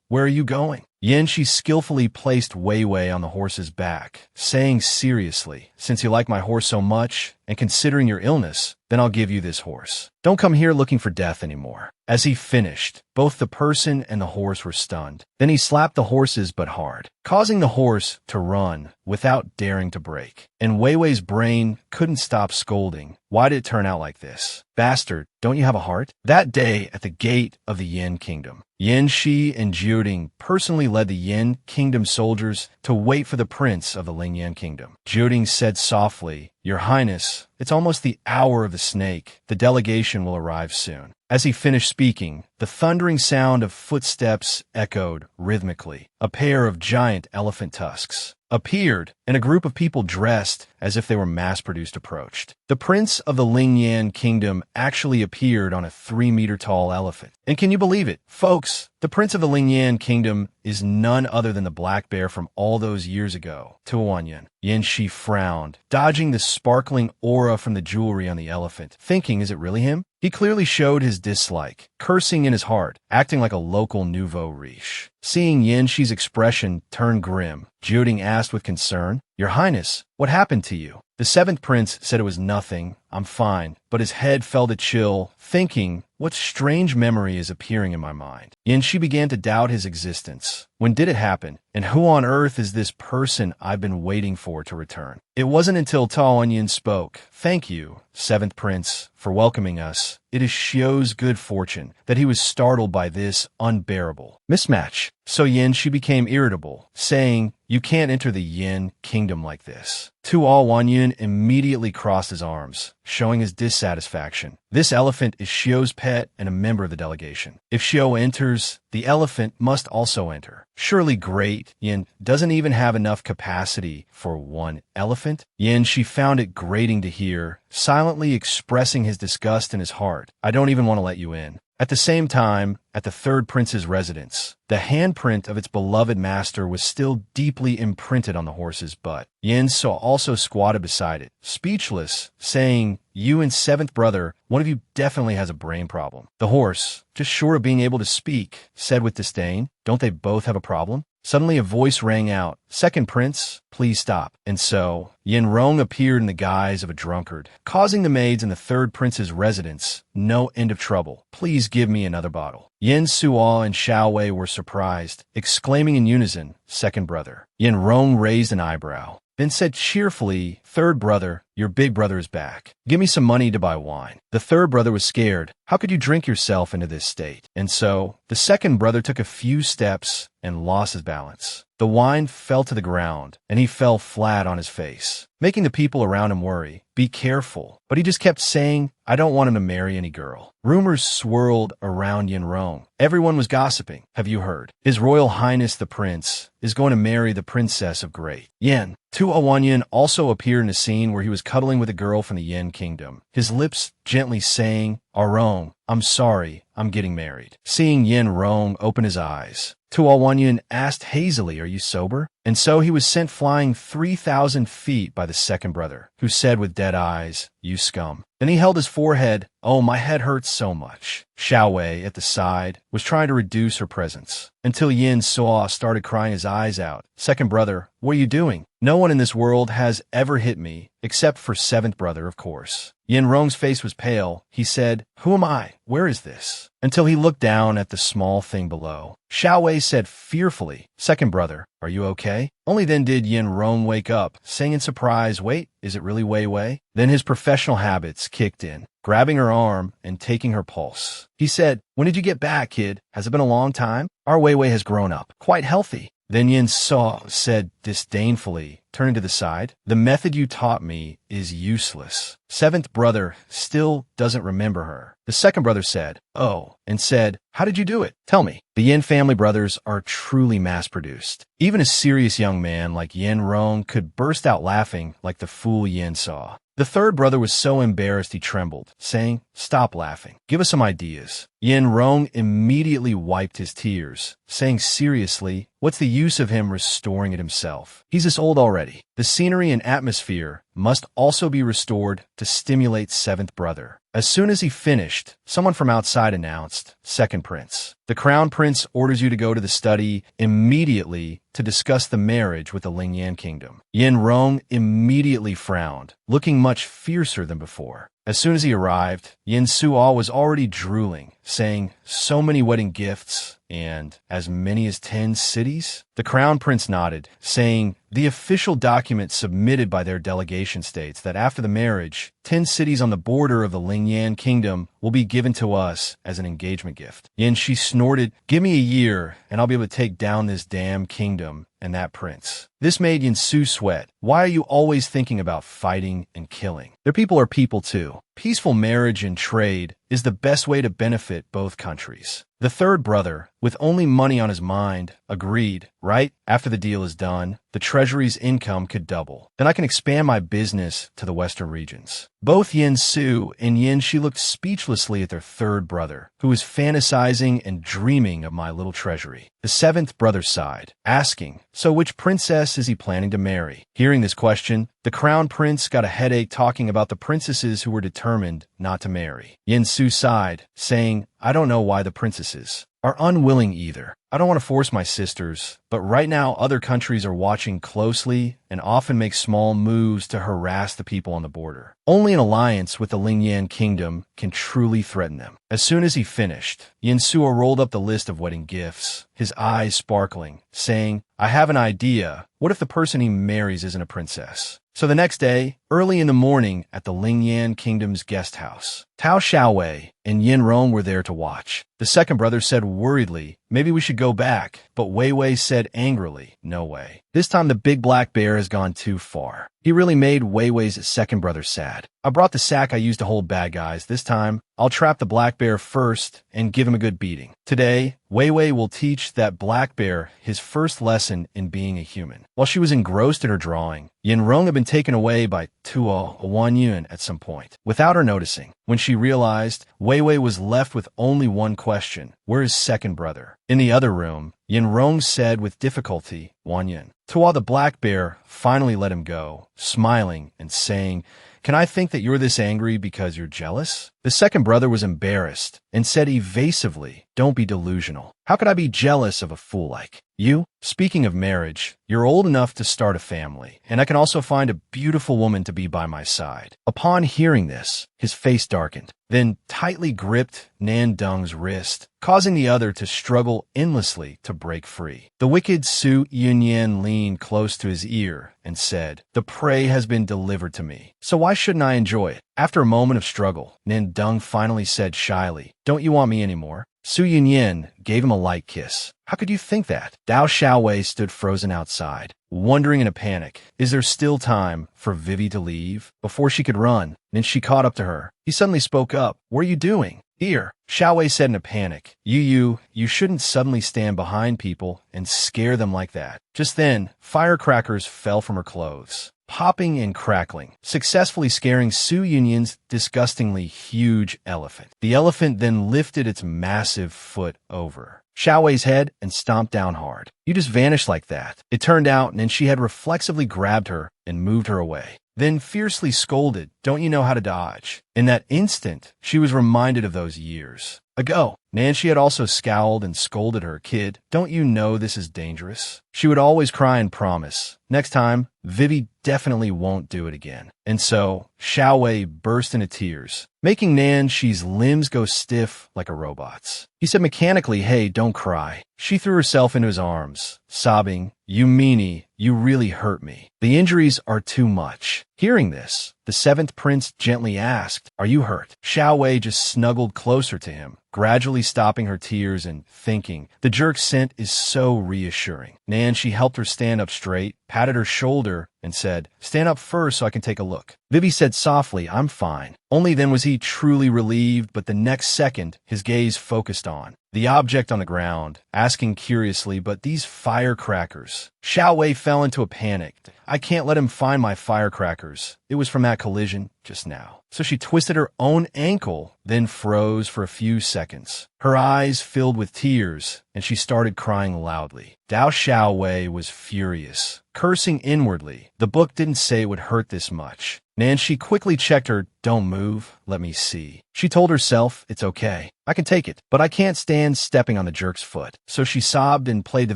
where are you going?" Yanxi skillfully placed Wei Wei on the horse's back, saying seriously, "Since you like my horse so much, and considering your illness, then I'll give you this horse. Don't come here looking for death anymore." As he finished, both the person and the horse were stunned. Then he slapped the horses but hard, causing the horse to run without daring to break. And Wei Wei's brain couldn't stop scolding. Why did it turn out like this? Bastard, don't you have a heart? That day at the gate of the Yin Kingdom, Yin Shi and Jiuding personally led the Yin Kingdom soldiers to wait for the prince of the Lingyan Kingdom. Jiuding said softly, "Your Highness, it's almost the hour of the snake. The delegation will arrive soon." As he finished speaking, the thundering sound of footsteps echoed rhythmically. A pair of giant elephant tusks appeared, and a group of people dressed as if they were mass-produced approached. The prince of the Lingyan Kingdom actually appeared on a 3-meter-tall elephant. And can you believe it? Folks, the prince of the Lingyan Kingdom is none other than the black bear from all those years ago, Tuowanyan. Yin Shi frowned, dodging the sparkling aura from the jewelry on the elephant, thinking, is it really him? He clearly showed his dislike, cursing in his heart, acting like a local nouveau riche. Seeing Yin Shi's expression turn grim, Jiuding asked with concern. Your Highness, what happened to you? The seventh prince said it was nothing. I'm fine. But his head felt a chill, thinking, what strange memory is appearing in my mind? Yin Shi began to doubt his existence. When did it happen? And who on earth is this person I've been waiting for to return? It wasn't until Tao Yin spoke. Thank you, seventh prince, for welcoming us. It is Xiu's good fortune that he was startled by this unbearable mismatch. So Yin Shi became irritable, saying, you can't enter the Yin kingdom like this. Tuo Wanyun immediately crossed his arms, showing his dissatisfaction. This elephant is Xiu's pet and a member of the delegation. If Xiu enters, the elephant must also enter. Surely great, Yin doesn't even have enough capacity for one elephant. Yin Shi found it grating to hear, silently expressing his disgust in his heart. I don't even want to let you in. At the same time, at the third prince's residence, the handprint of its beloved master was still deeply imprinted on the horse's butt. Yin saw also squatted beside it, speechless, saying, you and seventh brother, one of you definitely has a brain problem. The horse, just short of being able to speak, said with disdain, don't they both have a problem? Suddenly a voice rang out, second prince, please stop. And so, Yin Rong appeared in the guise of a drunkard, causing the maids in the third prince's residence no end of trouble. Please give me another bottle. Yin Suo and Xiao Wei were surprised, exclaiming in unison, second brother. Yin Rong raised an eyebrow, then said cheerfully, third brother, your big brother is back. Give me some money to buy wine. The third brother was scared. How could you drink yourself into this state? And so, the second brother took a few steps and lost his balance. The wine fell to the ground, and he fell flat on his face, making the people around him worry. Be careful. But he just kept saying, I don't want him to marry any girl. Rumors swirled around Yin Rong. Everyone was gossiping. Have you heard? His Royal Highness the Prince is going to marry the Princess of Great Yin. Tuo Wanyin also appeared in a scene where he was cuddling with a girl from the Yin Kingdom, his lips gently saying, Rong, I'm sorry, I'm getting married. Seeing Yin Rong open his eyes, Tuo Wanyin asked hazily, are you sober? And so he was sent flying 3,000 feet by the second brother, who said with dead eyes, you scum. Then he held his forehead. Oh, my head hurts so much. Xiao Wei, at the side, was trying to reduce her presence, until Yin Suo started crying his eyes out. Second brother, what are you doing? No one in this world has ever hit me, except for seventh brother, of course. Yin Rong's face was pale. He said, who am I? Where is this? Until he looked down at the small thing below. Xiao Wei said fearfully, second brother, are you okay? Only then did Yin Rong wake up, saying in surprise, wait, is it really Wei Wei? Then his professional habits kicked in, grabbing her arm and taking her pulse. He said, when did you get back, kid? Has it been a long time? Our Wei Wei has grown up, quite healthy. Then Yin Suo said disdainfully, turning to the side, the method you taught me is useless. Seventh brother still doesn't remember her. The second brother said, oh, and said, how did you do it? Tell me. The Yin family brothers are truly mass-produced. Even a serious young man like Yin Rong could burst out laughing like the fool Yin saw. The third brother was so embarrassed he trembled, saying, stop laughing. Give us some ideas. Yin Rong immediately wiped his tears, saying seriously, what's the use of him restoring it himself? He's this old already. The scenery and atmosphere must also be restored to stimulate seventh brother. As soon as he finished, someone from outside announced, second prince. The crown prince orders you to go to the study immediately to discuss the marriage with the Lingyan kingdom. Yin Rong immediately frowned, looking much fiercer than before. As soon as he arrived, Yin Suo was already drooling, saying, so many wedding gifts, and as many as 10 cities? The crown prince nodded, saying, the official document submitted by their delegation states that after the marriage, 10 cities on the border of the Lingyan kingdom will be given to us as an engagement gift. Yin Shi snorted, give me a year, and I'll be able to take down this damn kingdom and that prince. This made Yin Su sweat. Why are you always thinking about fighting and killing? Their people are people too. Peaceful marriage and trade is the best way to benefit both countries. The third brother, with only money on his mind, agreed, right? After the deal is done, the treasury's income could double. Then I can expand my business to the western regions. Both Yin Su and Yin Shi looked speechlessly at their third brother, who was fantasizing and dreaming of my little treasury. The seventh brother sighed, asking, so which princess is he planning to marry? Hearing this question, the crown prince got a headache talking about the princesses who were determined not to marry. Yin Su sighed, saying, I don't know why the princesses are unwilling either. I don't want to force my sisters, but right now other countries are watching closely and often make small moves to harass the people on the border. Only an alliance with the Lingyan kingdom can truly threaten them. As soon as he finished, Yin Suo rolled up the list of wedding gifts, his eyes sparkling, saying, I have an idea. What if the person he marries isn't a princess? So the next day, early in the morning at the Lingyan kingdom's guest house, Tao Xiaowei and Yin Rong were there to watch. The second brother said worriedly, maybe we should go back, but Wei Wei said angrily, no way. This time the big black bear has gone too far. He really made Wei Wei's second brother sad. I brought the sack I used to hold bad guys. This time, I'll trap the black bear first and give him a good beating. Today, Wei Wei will teach that black bear his first lesson in being a human. While she was engrossed in her drawing, Yin Rong had been taken away by Tuo Wanyun at some point, without her noticing. When she realized, Wei Wei was left with only one question: where is second brother? In the other room, Yin Rong said with difficulty, Wanyun. Tuo the black bear finally let him go, smiling and saying, can I think that you're this angry because you're jealous? The second brother was embarrassed and said evasively, don't be delusional. How could I be jealous of a fool like you? Speaking of marriage, you're old enough to start a family, and I can also find a beautiful woman to be by my side. Upon hearing this, his face darkened, then tightly gripped Nan Deng's wrist, causing the other to struggle endlessly to break free. The wicked Su Yunyan leaned close to his ear and said, the prey has been delivered to me, so why shouldn't I enjoy it? After a moment of struggle, Nan Deng finally said shyly, don't you want me anymore? Su Yunyan gave him a light kiss. How could you think that? Dao Xiaowei stood frozen outside, wondering in a panic, is there still time for Vivi to leave? Before she could run, then she caught up to her. He suddenly spoke up. What are you doing? Here, Xiaowei said in a panic. You shouldn't suddenly stand behind people and scare them like that. Just then, firecrackers fell from her clothes, popping and crackling, successfully scaring Su Yunyan's disgustingly huge elephant. The elephant then lifted its massive foot over Xiaowei's head and stomped down hard. You just vanished like that. It turned out, and then she had reflexively grabbed her and moved her away. Then fiercely scolded, don't you know how to dodge? In that instant, she was reminded of those years ago. Nancy had also scowled and scolded her, kid, don't you know this is dangerous? She would always cry and promise, next time, Vivi definitely won't do it again. And so, Xiaowei burst into tears, making Nancy's limbs go stiff like a robot's. He said mechanically, hey, don't cry. She threw herself into his arms, sobbing, you meanie, you really hurt me. The injuries are too much. Hearing this, the seventh prince gently asked, are you hurt? Xiaowei just snuggled closer to him, gradually stopping her tears and thinking, the jerk's scent is so reassuring. Nancy helped her stand up straight, patted her shoulder, and said, stand up first so I can take a look. Vivi said softly, I'm fine. Only then was he truly relieved, but the next second, his gaze focused on the object on the ground, asking curiously, but these firecrackers. Xiaowei fell into a panic. I can't let him find my firecrackers. It was from that collision just now. So she twisted her own ankle, then froze for a few seconds. Her eyes filled with tears, and she started crying loudly. Dao Xiaowei was furious, cursing inwardly. The book didn't say it would hurt this much. Nancy quickly checked her, don't move, let me see. She told herself, it's okay, I can take it, but I can't stand stepping on the jerk's foot. So she sobbed and played the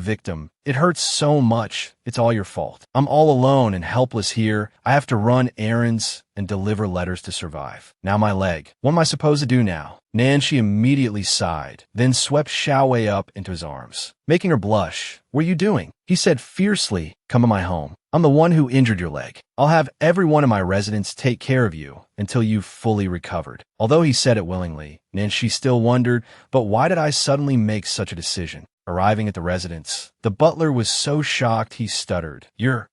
victim. It hurts so much, it's all your fault. I'm all alone and helpless here. I have to run errands and deliver letters to survive. Now my leg. What am I supposed to do now? Nancy immediately sighed, then swept Xiaowei up into his arms, making her blush. What are you doing? He said fiercely, come to my home. I'm the one who injured your leg. I'll have everyone in my residence take care of you until you've fully recovered. Although he said it willingly, Nancy still wondered, but why did I suddenly make such a decision? Arriving at the residence, the butler was so shocked he stuttered. Your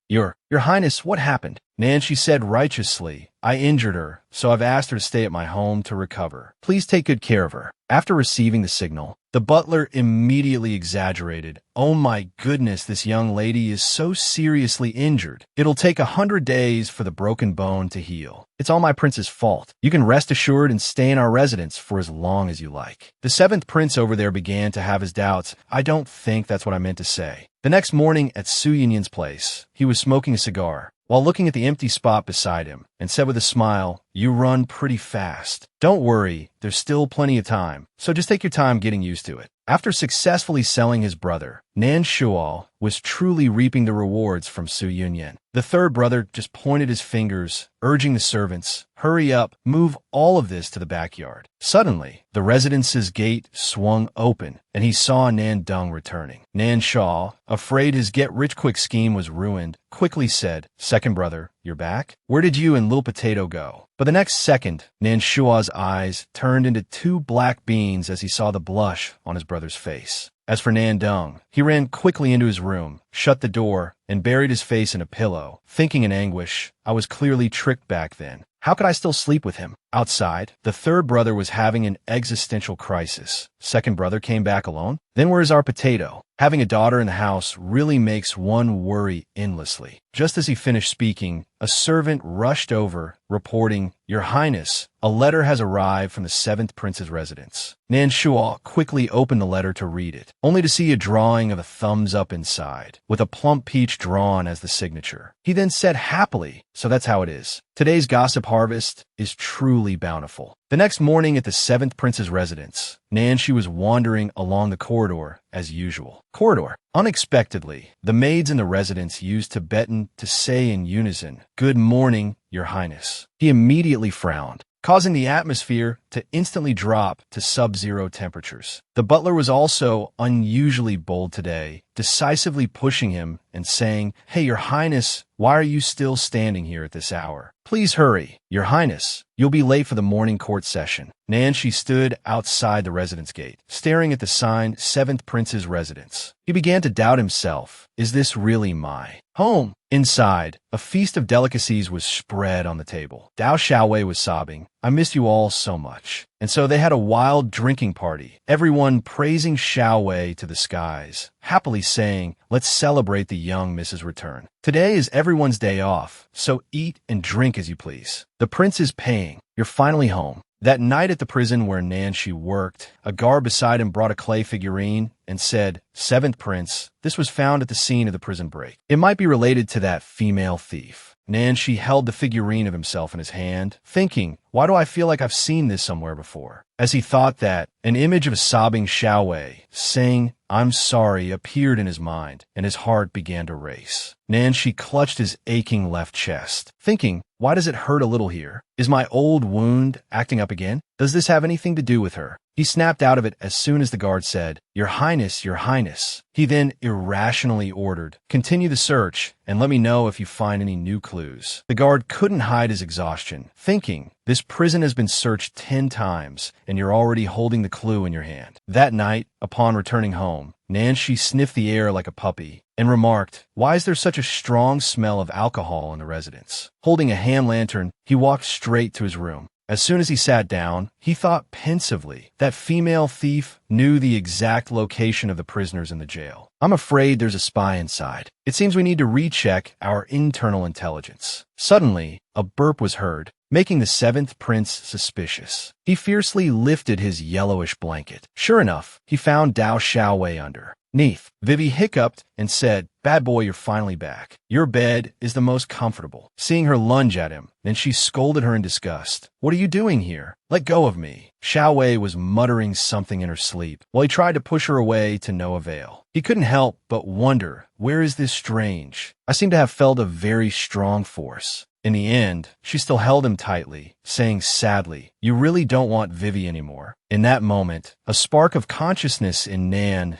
Highness, what happened? Nancy said righteously, I injured her, so I've asked her to stay at my home to recover. Please take good care of her. After receiving the signal, the butler immediately exaggerated. Oh my goodness, this young lady is so seriously injured. It'll take 100 days for the broken bone to heal. It's all my prince's fault. You can rest assured and stay in our residence for as long as you like. The seventh prince over there began to have his doubts. I don't think that's what I meant to say. The next morning at Su Yunyan's place, he was smoking a cigar while looking at the empty spot beside him, and said with a smile, you run pretty fast. Don't worry, there's still plenty of time, so just take your time getting used to it. After successfully selling his brother, Nan Shual was truly reaping the rewards from Su Yunyan. The third brother just pointed his fingers, urging the servants, "Hurry up, move all of this to the backyard." Suddenly, the residence's gate swung open, and he saw Nan Dung returning. Nan Shaw, afraid his get-rich-quick scheme was ruined, quickly said, "Second brother, you're back? Where did you and Little Potato go?" But the next second, Nan Shua's eyes turned into two black beans as he saw the blush on his brother's face. As for Nan Dung, he ran quickly into his room, shut the door, and buried his face in a pillow, thinking in anguish, "I was clearly tricked back then. How could I still sleep with him?" Outside, the third brother was having an existential crisis. Second brother came back alone? Then where's our potato? Having a daughter in the house really makes one worry endlessly. Just as he finished speaking, a servant rushed over, reporting, "Your Highness, a letter has arrived from the seventh prince's residence." Nan Shual quickly opened the letter to read it, only to see a drawing of a thumbs up inside, with a plump peach drawn as the signature. He then said happily, "So that's how it is. Today's gossip harvest is truly bountiful." The next morning at the seventh prince's residence, Nanshi was wandering along the corridor as usual. Unexpectedly, the maids in the residence used Tibetan to say in unison, "Good morning, Your Highness." He immediately frowned, causing the atmosphere to instantly drop to sub-zero temperatures. The butler was also unusually bold today, decisively pushing him and saying, "Hey, Your Highness, why are you still standing here at this hour? Please hurry, Your Highness. You'll be late for the morning court session." Nanshi stood outside the residence gate, staring at the sign, "Seventh Prince's Residence." He began to doubt himself. Is this really my home? Inside, a feast of delicacies was spread on the table. Dao Xiaowei was sobbing, "I miss you all so much." And so they had a wild drinking party, everyone praising Xiaowei to the skies, happily saying, "Let's celebrate the young Mrs. return. Today is everyone's day off, so eat and drink as you please. The prince is paying. You're finally home." That night at the prison where Nanshi worked, a guard beside him brought a clay figurine and said, "Seventh Prince, this was found at the scene of the prison break. It might be related to that female thief." Nanshi held the figurine of himself in his hand, thinking, "Why do I feel like I've seen this somewhere before?" As he thought that, an image of a sobbing Xiaowei saying, "I'm sorry," appeared in his mind, and his heart began to race. Nanshi clutched his aching left chest, thinking, "Why does it hurt a little here? Is my old wound acting up again? Does this have anything to do with her?" He snapped out of it as soon as the guard said, "Your Highness, Your Highness." He then irrationally ordered, "Continue the search, and let me know if you find any new clues." The guard couldn't hide his exhaustion, thinking, "This prison has been searched 10 times, and you're already holding the clue in your hand." That night, upon returning home, Nanshi sniffed the air like a puppy and remarked, "Why is there such a strong smell of alcohol in the residence?" Holding a hand lantern, he walked straight to his room. As soon as he sat down, he thought pensively, that female thief knew the exact location of the prisoners in the jail. "I'm afraid there's a spy inside. It seems we need to recheck our internal intelligence." Suddenly, a burp was heard, making the seventh prince suspicious. He fiercely lifted his yellowish blanket. Sure enough, he found Dao Xiaowei under. "Neath." Vivi hiccuped and said, "Bad boy, you're finally back. Your bed is the most comfortable." Seeing her lunge at him, then she scolded her in disgust. "What are you doing here? Let go of me." Xiaowei was muttering something in her sleep, while he tried to push her away to no avail. He couldn't help but wonder, where is this strange? I seem to have felt a very strong force. In the end, she still held him tightly, saying sadly, "You really don't want Vivi anymore." In that moment, a spark of consciousness in Nan's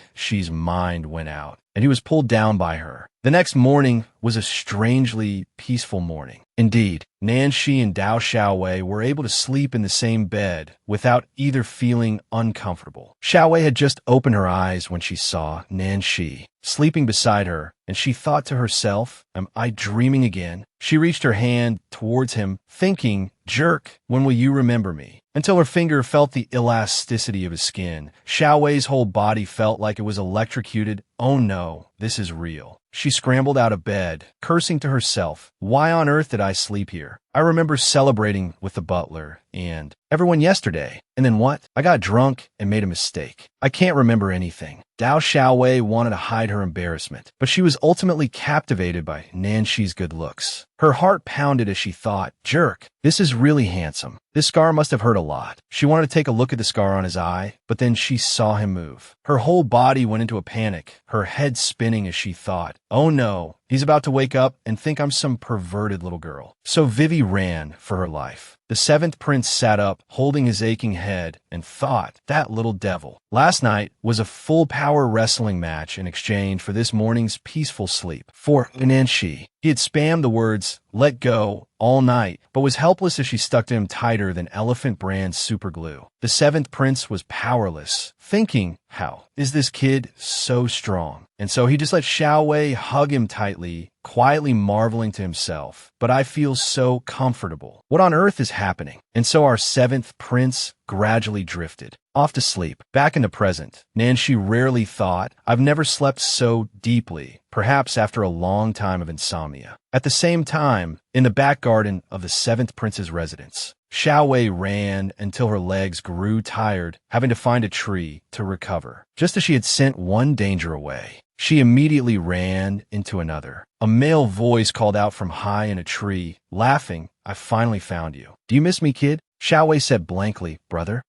mind went out, and he was pulled down by her. The next morning was a strangely peaceful morning. Indeed, Nanshi and Dao Xiaowei were able to sleep in the same bed without either feeling uncomfortable. Xiaowei had just opened her eyes when she saw Nanshi sleeping beside her, and she thought to herself, "Am I dreaming again?" She reached her hand towards him, thinking, "Jerk, when will you remember me?" Until her finger felt the elasticity of his skin. Xiaowei's whole body felt like it was electrocuted. "Oh no, this is real." She scrambled out of bed, cursing to herself, "Why on earth did I sleep here? I remember celebrating with the butler and everyone yesterday. And then what? I got drunk and made a mistake. I can't remember anything." Dao Xiaowei wanted to hide her embarrassment, but she was ultimately captivated by Nanshi's good looks. Her heart pounded as she thought, "Jerk, this is really handsome." This scar must have hurt a lot. She wanted to take a look at the scar on his eye, but then she saw him move. Her whole body went into a panic, her head spinning as she thought, "Oh no, he's about to wake up and think I'm some perverted little girl." So Vivi ran for her life. The seventh prince sat up, holding his aching head, and thought, that little devil. Last night was a full-power wrestling match in exchange for this morning's peaceful sleep. For Nanshi, he had spammed the words, "let go," all night, but was helpless as she stuck to him tighter than elephant brand superglue. The seventh prince was powerless, thinking, how is this kid so strong? And so he just let Xiao Wei hug him tightly, quietly marveling to himself, "But I feel so comfortable. What on earth is happening?" And so our seventh prince gradually drifted off to sleep, back in the present. Nanshi rarely thought, "I've never slept so deeply," perhaps after a long time of insomnia. At the same time, in the back garden of the seventh prince's residence, Xiao Wei ran until her legs grew tired, having to find a tree to recover. Just as she had sent one danger away, she immediately ran into another. A male voice called out from high in a tree, laughing, "I finally found you. Do you miss me, kid?" Xiao Wei said blankly, "Brother."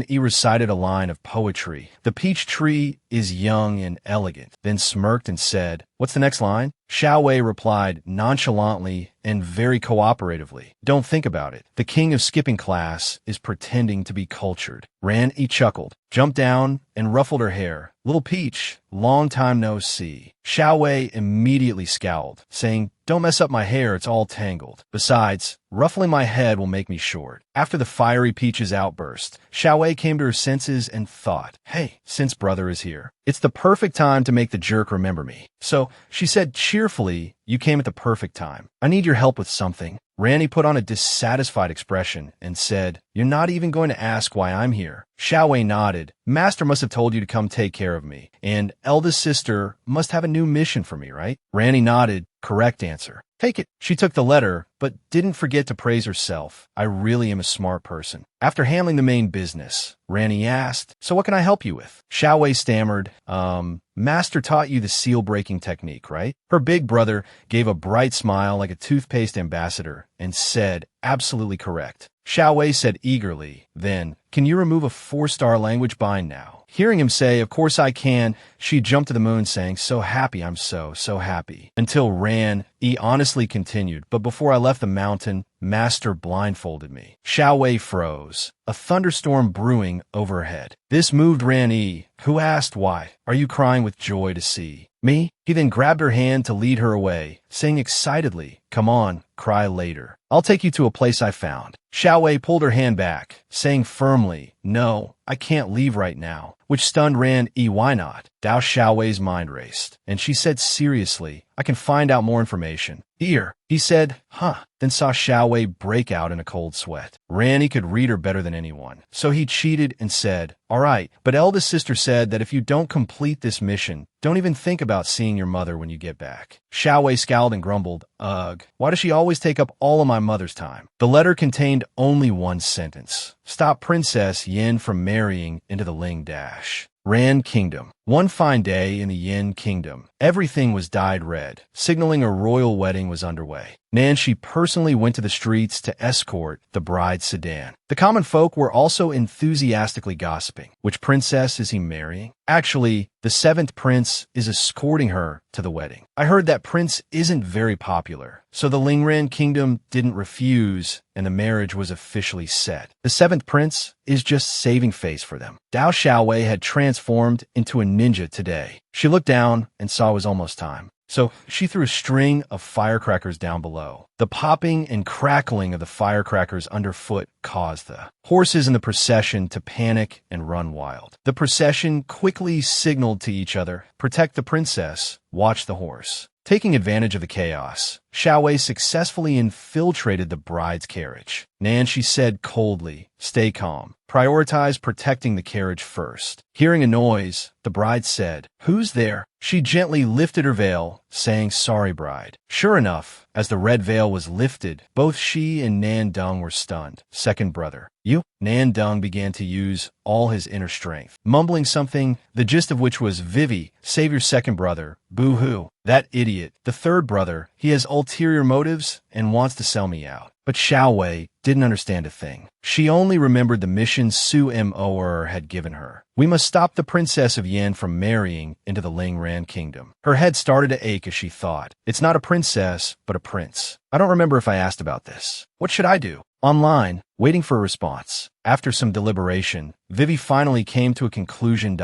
He recited a line of poetry. "The peach tree is young and elegant," then smirked and said, "What's the next line?" Xiao Wei replied nonchalantly and very cooperatively, "Don't think about it. The king of skipping class is pretending to be cultured." He chuckled, jumped down, and ruffled her hair. "Little Peach, long time no see." Xiao Wei immediately scowled, saying, "Don't mess up my hair, it's all tangled. Besides, ruffling my head will make me short." After the fiery Peach's outburst, Xiao Wei came to her senses and thought, "Hey, since brother is here, it's the perfect time to make the jerk remember me." So she said cheerfully, "You came at the perfect time. I need your help with something." Randy put on a dissatisfied expression and said, "You're not even going to ask why I'm here." Xiao Wei nodded. "Master must have told you to come take care of me, and eldest sister must have a new mission for me, right?" Randy nodded. "Correct answer. Take it." She took the letter, but didn't forget to praise herself. "I really am a smart person." After handling the main business, Randy asked, "So what can I help you with?" Xiao Wei stammered, Master taught you the seal-breaking technique, right?" Her big brother gave a bright smile like a toothpaste ambassador and said, "Absolutely correct." Xiao Wei said eagerly, then, "Can you remove a 4-star language bind now?" Hearing him say, "Of course I can," she jumped to the moon saying, "So happy, I'm so happy." Until he honestly continued, "But before I left the mountain, Master blindfolded me." Xiao Wei froze, a thunderstorm brewing overhead. This moved Yi, who asked, "Why are you crying with joy to see me?" He then grabbed her hand to lead her away, saying excitedly, "Come on, cry later. I'll take you to a place I found." Xiao Wei pulled her hand back, saying firmly, "No, I can't leave right now," which stunned Yi. "Why not?" Dao Xiao Wei's mind raced, and she said seriously, "I can find out more information." "Here," he said, then saw Xiao Wei break out in a cold sweat. Randy could read her better than anyone, so he cheated and said, "All right, but eldest sister said that if you don't complete this mission, don't even think about seeing your mother when you get back." Xiao Wei scowled and grumbled, "Ugh, why does she always take up all of my mother's time?" The letter contained only one sentence: "Stop Princess Yin from marrying into the Ling Dash." Ran Kingdom. One fine day in the Yin Kingdom, everything was dyed red, signaling a royal wedding was underway. Nanshi personally went to the streets to escort the bride's sedan. The common folk were also enthusiastically gossiping. Which princess is he marrying? Actually, the seventh prince is escorting her to the wedding. I heard that prince isn't very popular, so the Lingran kingdom didn't refuse, and the marriage was officially set. The seventh prince is just saving face for them. Dao Xiao Wei had transformed into a ninja today. She looked down and saw it was almost time. So she threw a string of firecrackers down below. The popping and crackling of the firecrackers underfoot caused the horses in the procession to panic and run wild. The procession quickly signaled to each other, "Protect the princess, watch the horse." Taking advantage of the chaos, Xiao Wei successfully infiltrated the bride's carriage. Nanshi said coldly, "Stay calm. Prioritize protecting the carriage first." Hearing a noise, the bride said, "Who's there?" She gently lifted her veil saying, "Sorry, bride." Sure enough, as the red veil was lifted, both she and Nan Dung were stunned. Second brother, you? Nan Dung began to use all his inner strength, mumbling something, the gist of which was, "Vivi, save your second brother. Boo-hoo. That idiot. The third brother, he has ulterior motives and wants to sell me out." But Xiao Wei didn't understand a thing. She only remembered the mission Su Mo had given her. We must stop the Princess of Yan from marrying into the Lingran kingdom. Her head started to ache as she thought. It's not a princess, but a prince. I don't remember if I asked about this. What should I do? Online, waiting for a response. After some deliberation, Vivi finally came to a conclusion.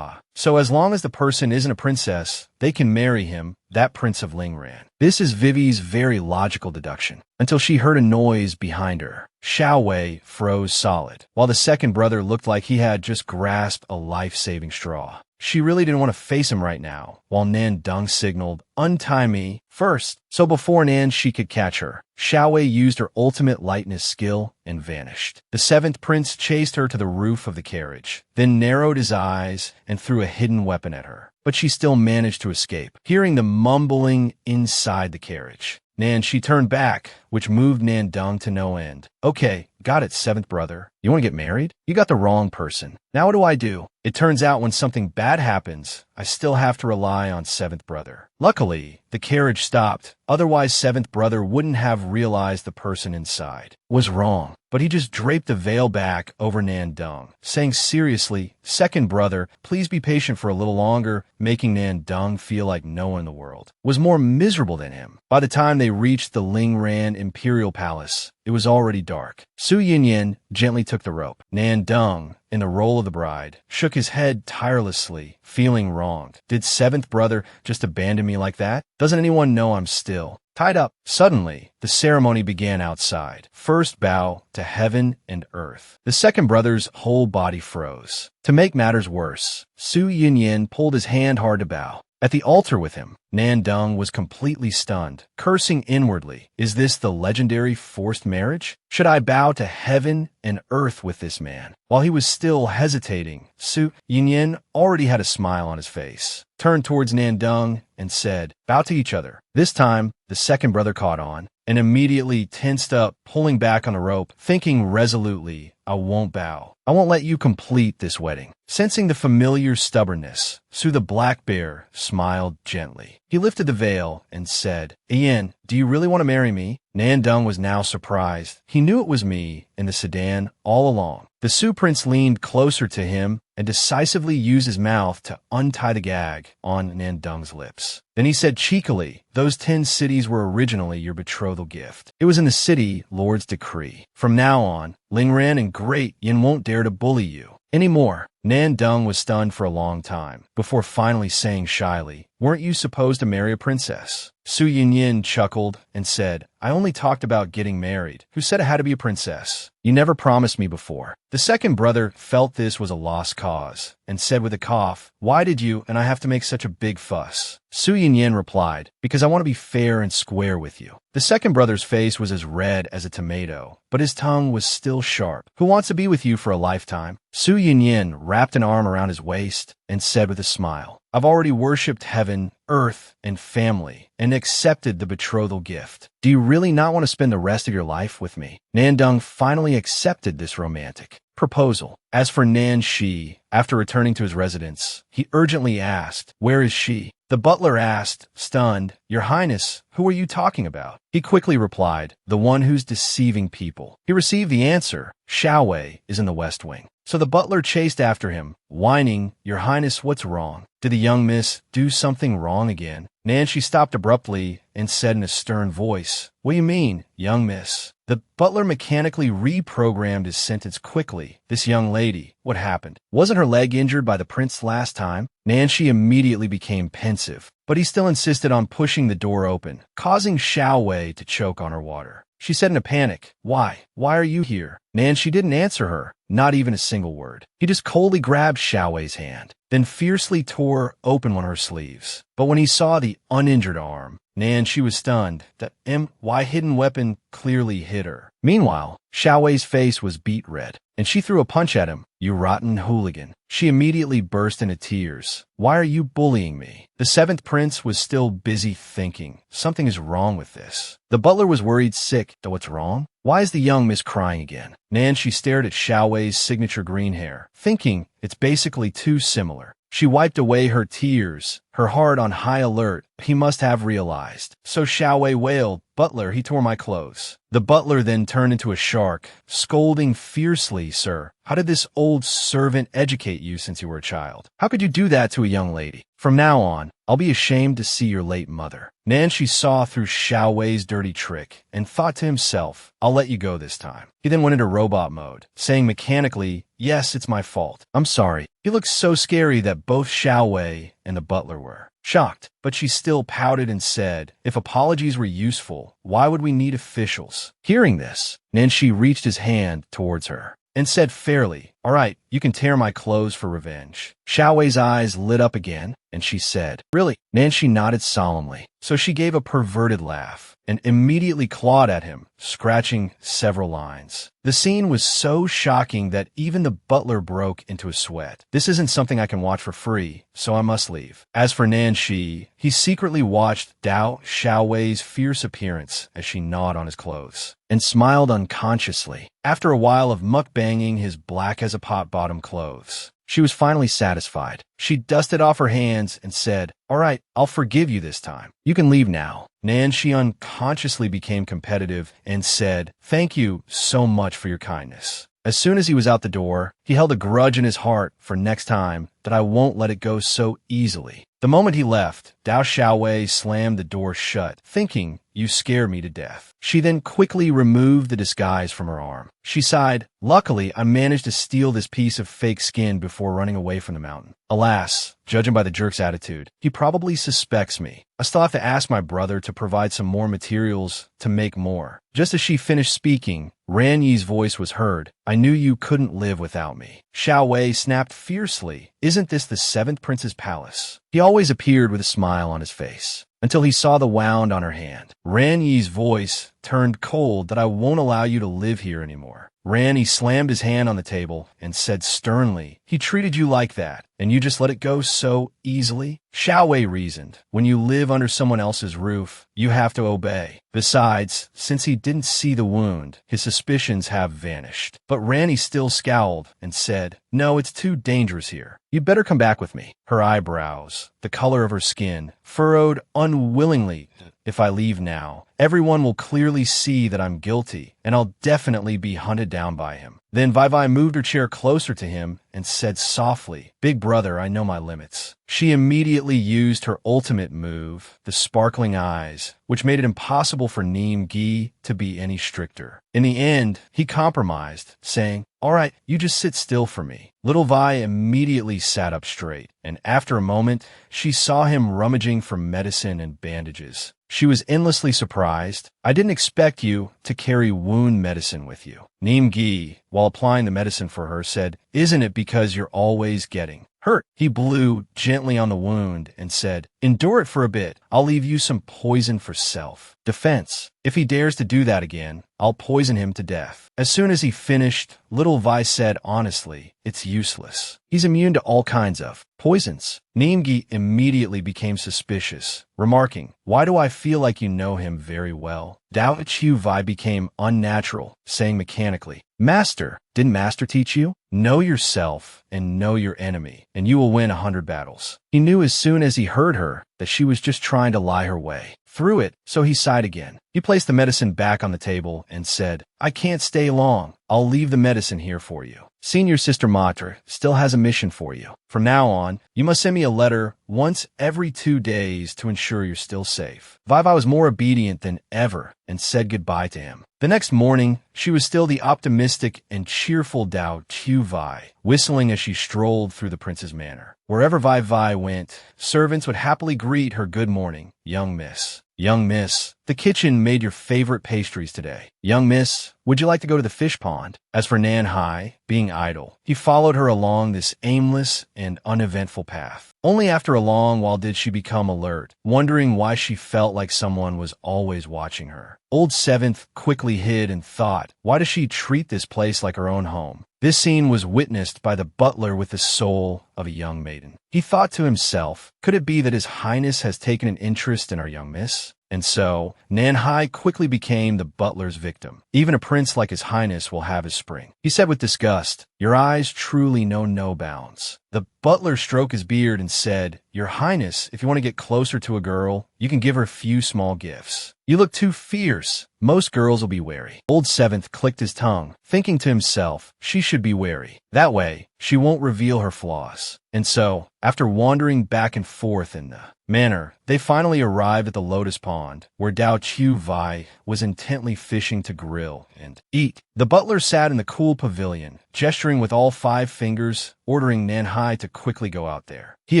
So as long as the person isn't a princess, they can marry him, that prince of Lingran. This is Vivi's very logical deduction, until she heard a noise behind her. Xiao Wei froze solid, while the second brother looked like he had just grasped a life-saving straw. She really didn't want to face him right now, while Nan Dung signaled, "Untie me first." So before Nan she could catch her, Xiao Wei used her ultimate lightness skill and vanished. The seventh prince chased her to the roof of the carriage, then narrowed his eyes and threw a hidden weapon at her. But she still managed to escape, hearing the mumbling inside the carriage. Nan, she turned back, which moved Nan Dung to no end. "Okay, got it, seventh brother. You want to get married? You got the wrong person. Now what do? It turns out when something bad happens, I still have to rely on seventh brother." Luckily, the carriage stopped. Otherwise, seventh brother wouldn't have realized the person inside was wrong. But he just draped the veil back over Nan Dung, saying seriously, "Second brother, please be patient for a little longer," making Nan Dung feel like no one in the world was more miserable than him. By the time they reached the Lingran Imperial Palace, it was already dark. Su Yinyan gently took the rope. Nan Dung, in the role of the bride, shook his head tirelessly, feeling wronged. Did seventh brother just abandon me like that? Doesn't anyone know I'm still tied up? Suddenly, the ceremony began outside. First bow to heaven and earth. The second brother's whole body froze. To make matters worse, Su Yinyan pulled his hand hard to bow. At the altar with him, Nan Dung was completely stunned, cursing inwardly. Is this the legendary forced marriage? Should I bow to heaven and earth with this man? While he was still hesitating, Su Yinyan already had a smile on his face, turned towards Nan Dung, and said, "Bow to each other." This time, the second brother caught on, and immediately tensed up, pulling back on the rope, thinking resolutely, "I won't bow. I won't let you complete this wedding." Sensing the familiar stubbornness, Su the Black Bear smiled gently. He lifted the veil and said, "Ian, do you really want to marry me?" Nan Dung was now surprised. He knew it was me in the sedan all along. The Su prince leaned closer to him and decisively used his mouth to untie the gag on Nan Dung's lips. Then he said cheekily, "Those 10 cities were originally your betrothal gift. It was in the city Lord's decree. From now on, Lingran and Great Yin won't dare to bully you anymore." Nan Dung was stunned for a long time, before finally saying shyly, "Weren't you supposed to marry a princess?" Su Yinyan chuckled and said, "I only talked about getting married. Who said I had to be a princess? You never promised me before." The second brother felt this was a lost cause, and said with a cough, "Why did you and I have to make such a big fuss?" Su Yinyan replied, "Because I want to be fair and square with you." The second brother's face was as red as a tomato, but his tongue was still sharp. "Who wants to be with you for a lifetime?" Su Yinyan wrapped an arm around his waist and said with a smile, "I've already worshipped heaven, earth, and family, and accepted the betrothal gift. Do you really not want to spend the rest of your life with me?" Nan Dung finally accepted this romantic proposal. As for Nan Shi, after returning to his residence, he urgently asked, "Where is she?" The butler asked, stunned, "Your Highness, who are you talking about?" He quickly replied, "The one who's deceiving people." He received the answer, "Xiao Wei is in the West Wing." So the butler chased after him, whining, "Your Highness, what's wrong? Did the young miss do something wrong again?" Nancy stopped abruptly and said in a stern voice, "What do you mean, young miss?" The butler mechanically reprogrammed his sentence quickly. "This young lady, what happened? Wasn't her leg injured by the prince last time?" Nancy immediately became pensive, but he still insisted on pushing the door open, causing Xiao Wei to choke on her water. She said in a panic, Why are you here?" Nancy didn't answer her, not even a single word. He just coldly grabbed Xiao Wei's hand, then fiercely tore open one of her sleeves. But when he saw the uninjured arm, Nan, she was stunned. That MY hidden weapon clearly hit her. Meanwhile, Xiaowei's face was beet red, and she threw a punch at him. You rotten hooligan. She immediately burst into tears. Why are you bullying me? The seventh prince was still busy thinking. Something is wrong with this. The butler was worried sick. What's wrong? Why is the young miss crying again? Nan, she stared at Xiaowei's signature green hair, thinking it's basically too similar. She wiped away her tears, her heart on high alert. He must have realized. So Xiaowei wailed, Butler, he tore my clothes. The butler then turned into a shark, scolding fiercely, Sir, how did this old servant educate you since you were a child? How could you do that to a young lady? From now on, I'll be ashamed to see your late mother. Nancy saw through Xiaowei's dirty trick and thought to himself, I'll let you go this time. He then went into robot mode, saying mechanically, yes, it's my fault. I'm sorry. He looked so scary that both Xiaowei and the butler were shocked, but she still pouted and said, if apologies were useful, why would we need officials? Hearing this, Nancy reached his hand towards her and said fairly, all right, you can tear my clothes for revenge. Xiaowei's eyes lit up again, and she said, really? Nancy nodded solemnly. So she gave a perverted laugh and immediately clawed at him, scratching several lines. The scene was so shocking that even the butler broke into a sweat. This isn't something I can watch for free, so I must leave. As for Nancy, he secretly watched Dao Xiaowei's fierce appearance as she gnawed on his clothes and smiled unconsciously. After a while of mukbanging his black as a pot-bottom clothes, she was finally satisfied. She dusted off her hands and said, all right, I'll forgive you this time. You can leave now. Nancy unconsciously became competitive and said, thank you so much for your kindness. As soon as he was out the door, he held a grudge in his heart for next time that I won't let it go so easily. The moment he left, Dao Xiaowei slammed the door shut, thinking, you scare me to death. She then quickly removed the disguise from her arm. She sighed, luckily, I managed to steal this piece of fake skin before running away from the mountain. Alas, judging by the jerk's attitude, he probably suspects me. I still have to ask my brother to provide some more materials to make more. Just as she finished speaking, Ran Yi's voice was heard. I knew you couldn't live without me. Xiaowei snapped fiercely. Isn't this the seventh prince's palace? He always appeared with a smile on his face, until he saw the wound on her hand. Ran Yi's voice turned cold that I won't allow you to live here anymore. Ran Yi slammed his hand on the table and said sternly, he treated you like that, and you just let it go so easily? Xiaowei reasoned, when you live under someone else's roof, you have to obey. Besides, since he didn't see the wound, his suspicions have vanished. But Ranny still scowled and said, no, it's too dangerous here. You'd better come back with me. Her eyebrows, the color of her skin, furrowed unwillingly. If I leave now, everyone will clearly see that I'm guilty, and I'll definitely be hunted down by him. Then Vai moved her chair closer to him and said softly, Big brother, I know my limits. She immediately used her ultimate move, the sparkling eyes, which made it impossible for Neem Gi to be any stricter. In the end, he compromised, saying, all right, you just sit still for me. Little Vi immediately sat up straight, and after a moment, she saw him rummaging for medicine and bandages. She was endlessly surprised. I didn't expect you to carry wound medicine with you. Neem Gi, while applying the medicine for her, said, isn't it because you're always getting hurt? He blew gently on the wound and said, endure it for a bit. I'll leave you some poison for self-defense. If he dares to do that again, I'll poison him to death. As soon as he finished, Little Vi said honestly, it's useless. He's immune to all kinds of poisons. Neemgi immediately became suspicious, remarking, why do I feel like you know him very well? Dao Chiu Vi became unnatural, saying mechanically, Master, didn't Master teach you? Know yourself and know your enemy, and you will win 100 battles. He knew as soon as he heard her that she was just trying to lie her way through it, so he sighed again. He placed the medicine back on the table and said, I can't stay long. I'll leave the medicine here for you. Senior Sister Matra still has a mission for you. From now on, you must send me a letter once every 2 days to ensure you're still safe. Vai was more obedient than ever and said goodbye to him. The next morning, she was still the optimistic and cheerful Dao Chiu Vi, whistling as she strolled through the prince's manor. Wherever Vai went, servants would happily greet her good morning, young miss. Young miss, the kitchen made your favorite pastries today. Young miss, would you like to go to the fish pond? As for Nan Hai, being idle, he followed her along this aimless and uneventful path. Only after a long while did she become alert, wondering why she felt like someone was always watching her. Old Seventh quickly hid and thought, why does she treat this place like her own home? This scene was witnessed by the butler with the soul of a young maiden. He thought to himself, could it be that His Highness has taken an interest in our young miss? And so, Nanhai quickly became the butler's victim. Even a prince like His Highness will have his spring. He said with disgust, your eyes truly know no bounds. The butler stroked his beard and said, Your Highness, if you want to get closer to a girl, you can give her a few small gifts. You look too fierce. Most girls will be wary. Old Seventh clicked his tongue, thinking to himself, she should be wary. That way, she won't reveal her flaws. And so, after wandering back and forth in the manor, they finally arrived at the Lotus Pond, where Dao Chu Vai was intently fishing to grill and eat. The butler sat in the cool pavilion, gesturing with all 5 fingers, ordering Nanhai to quickly go out there. He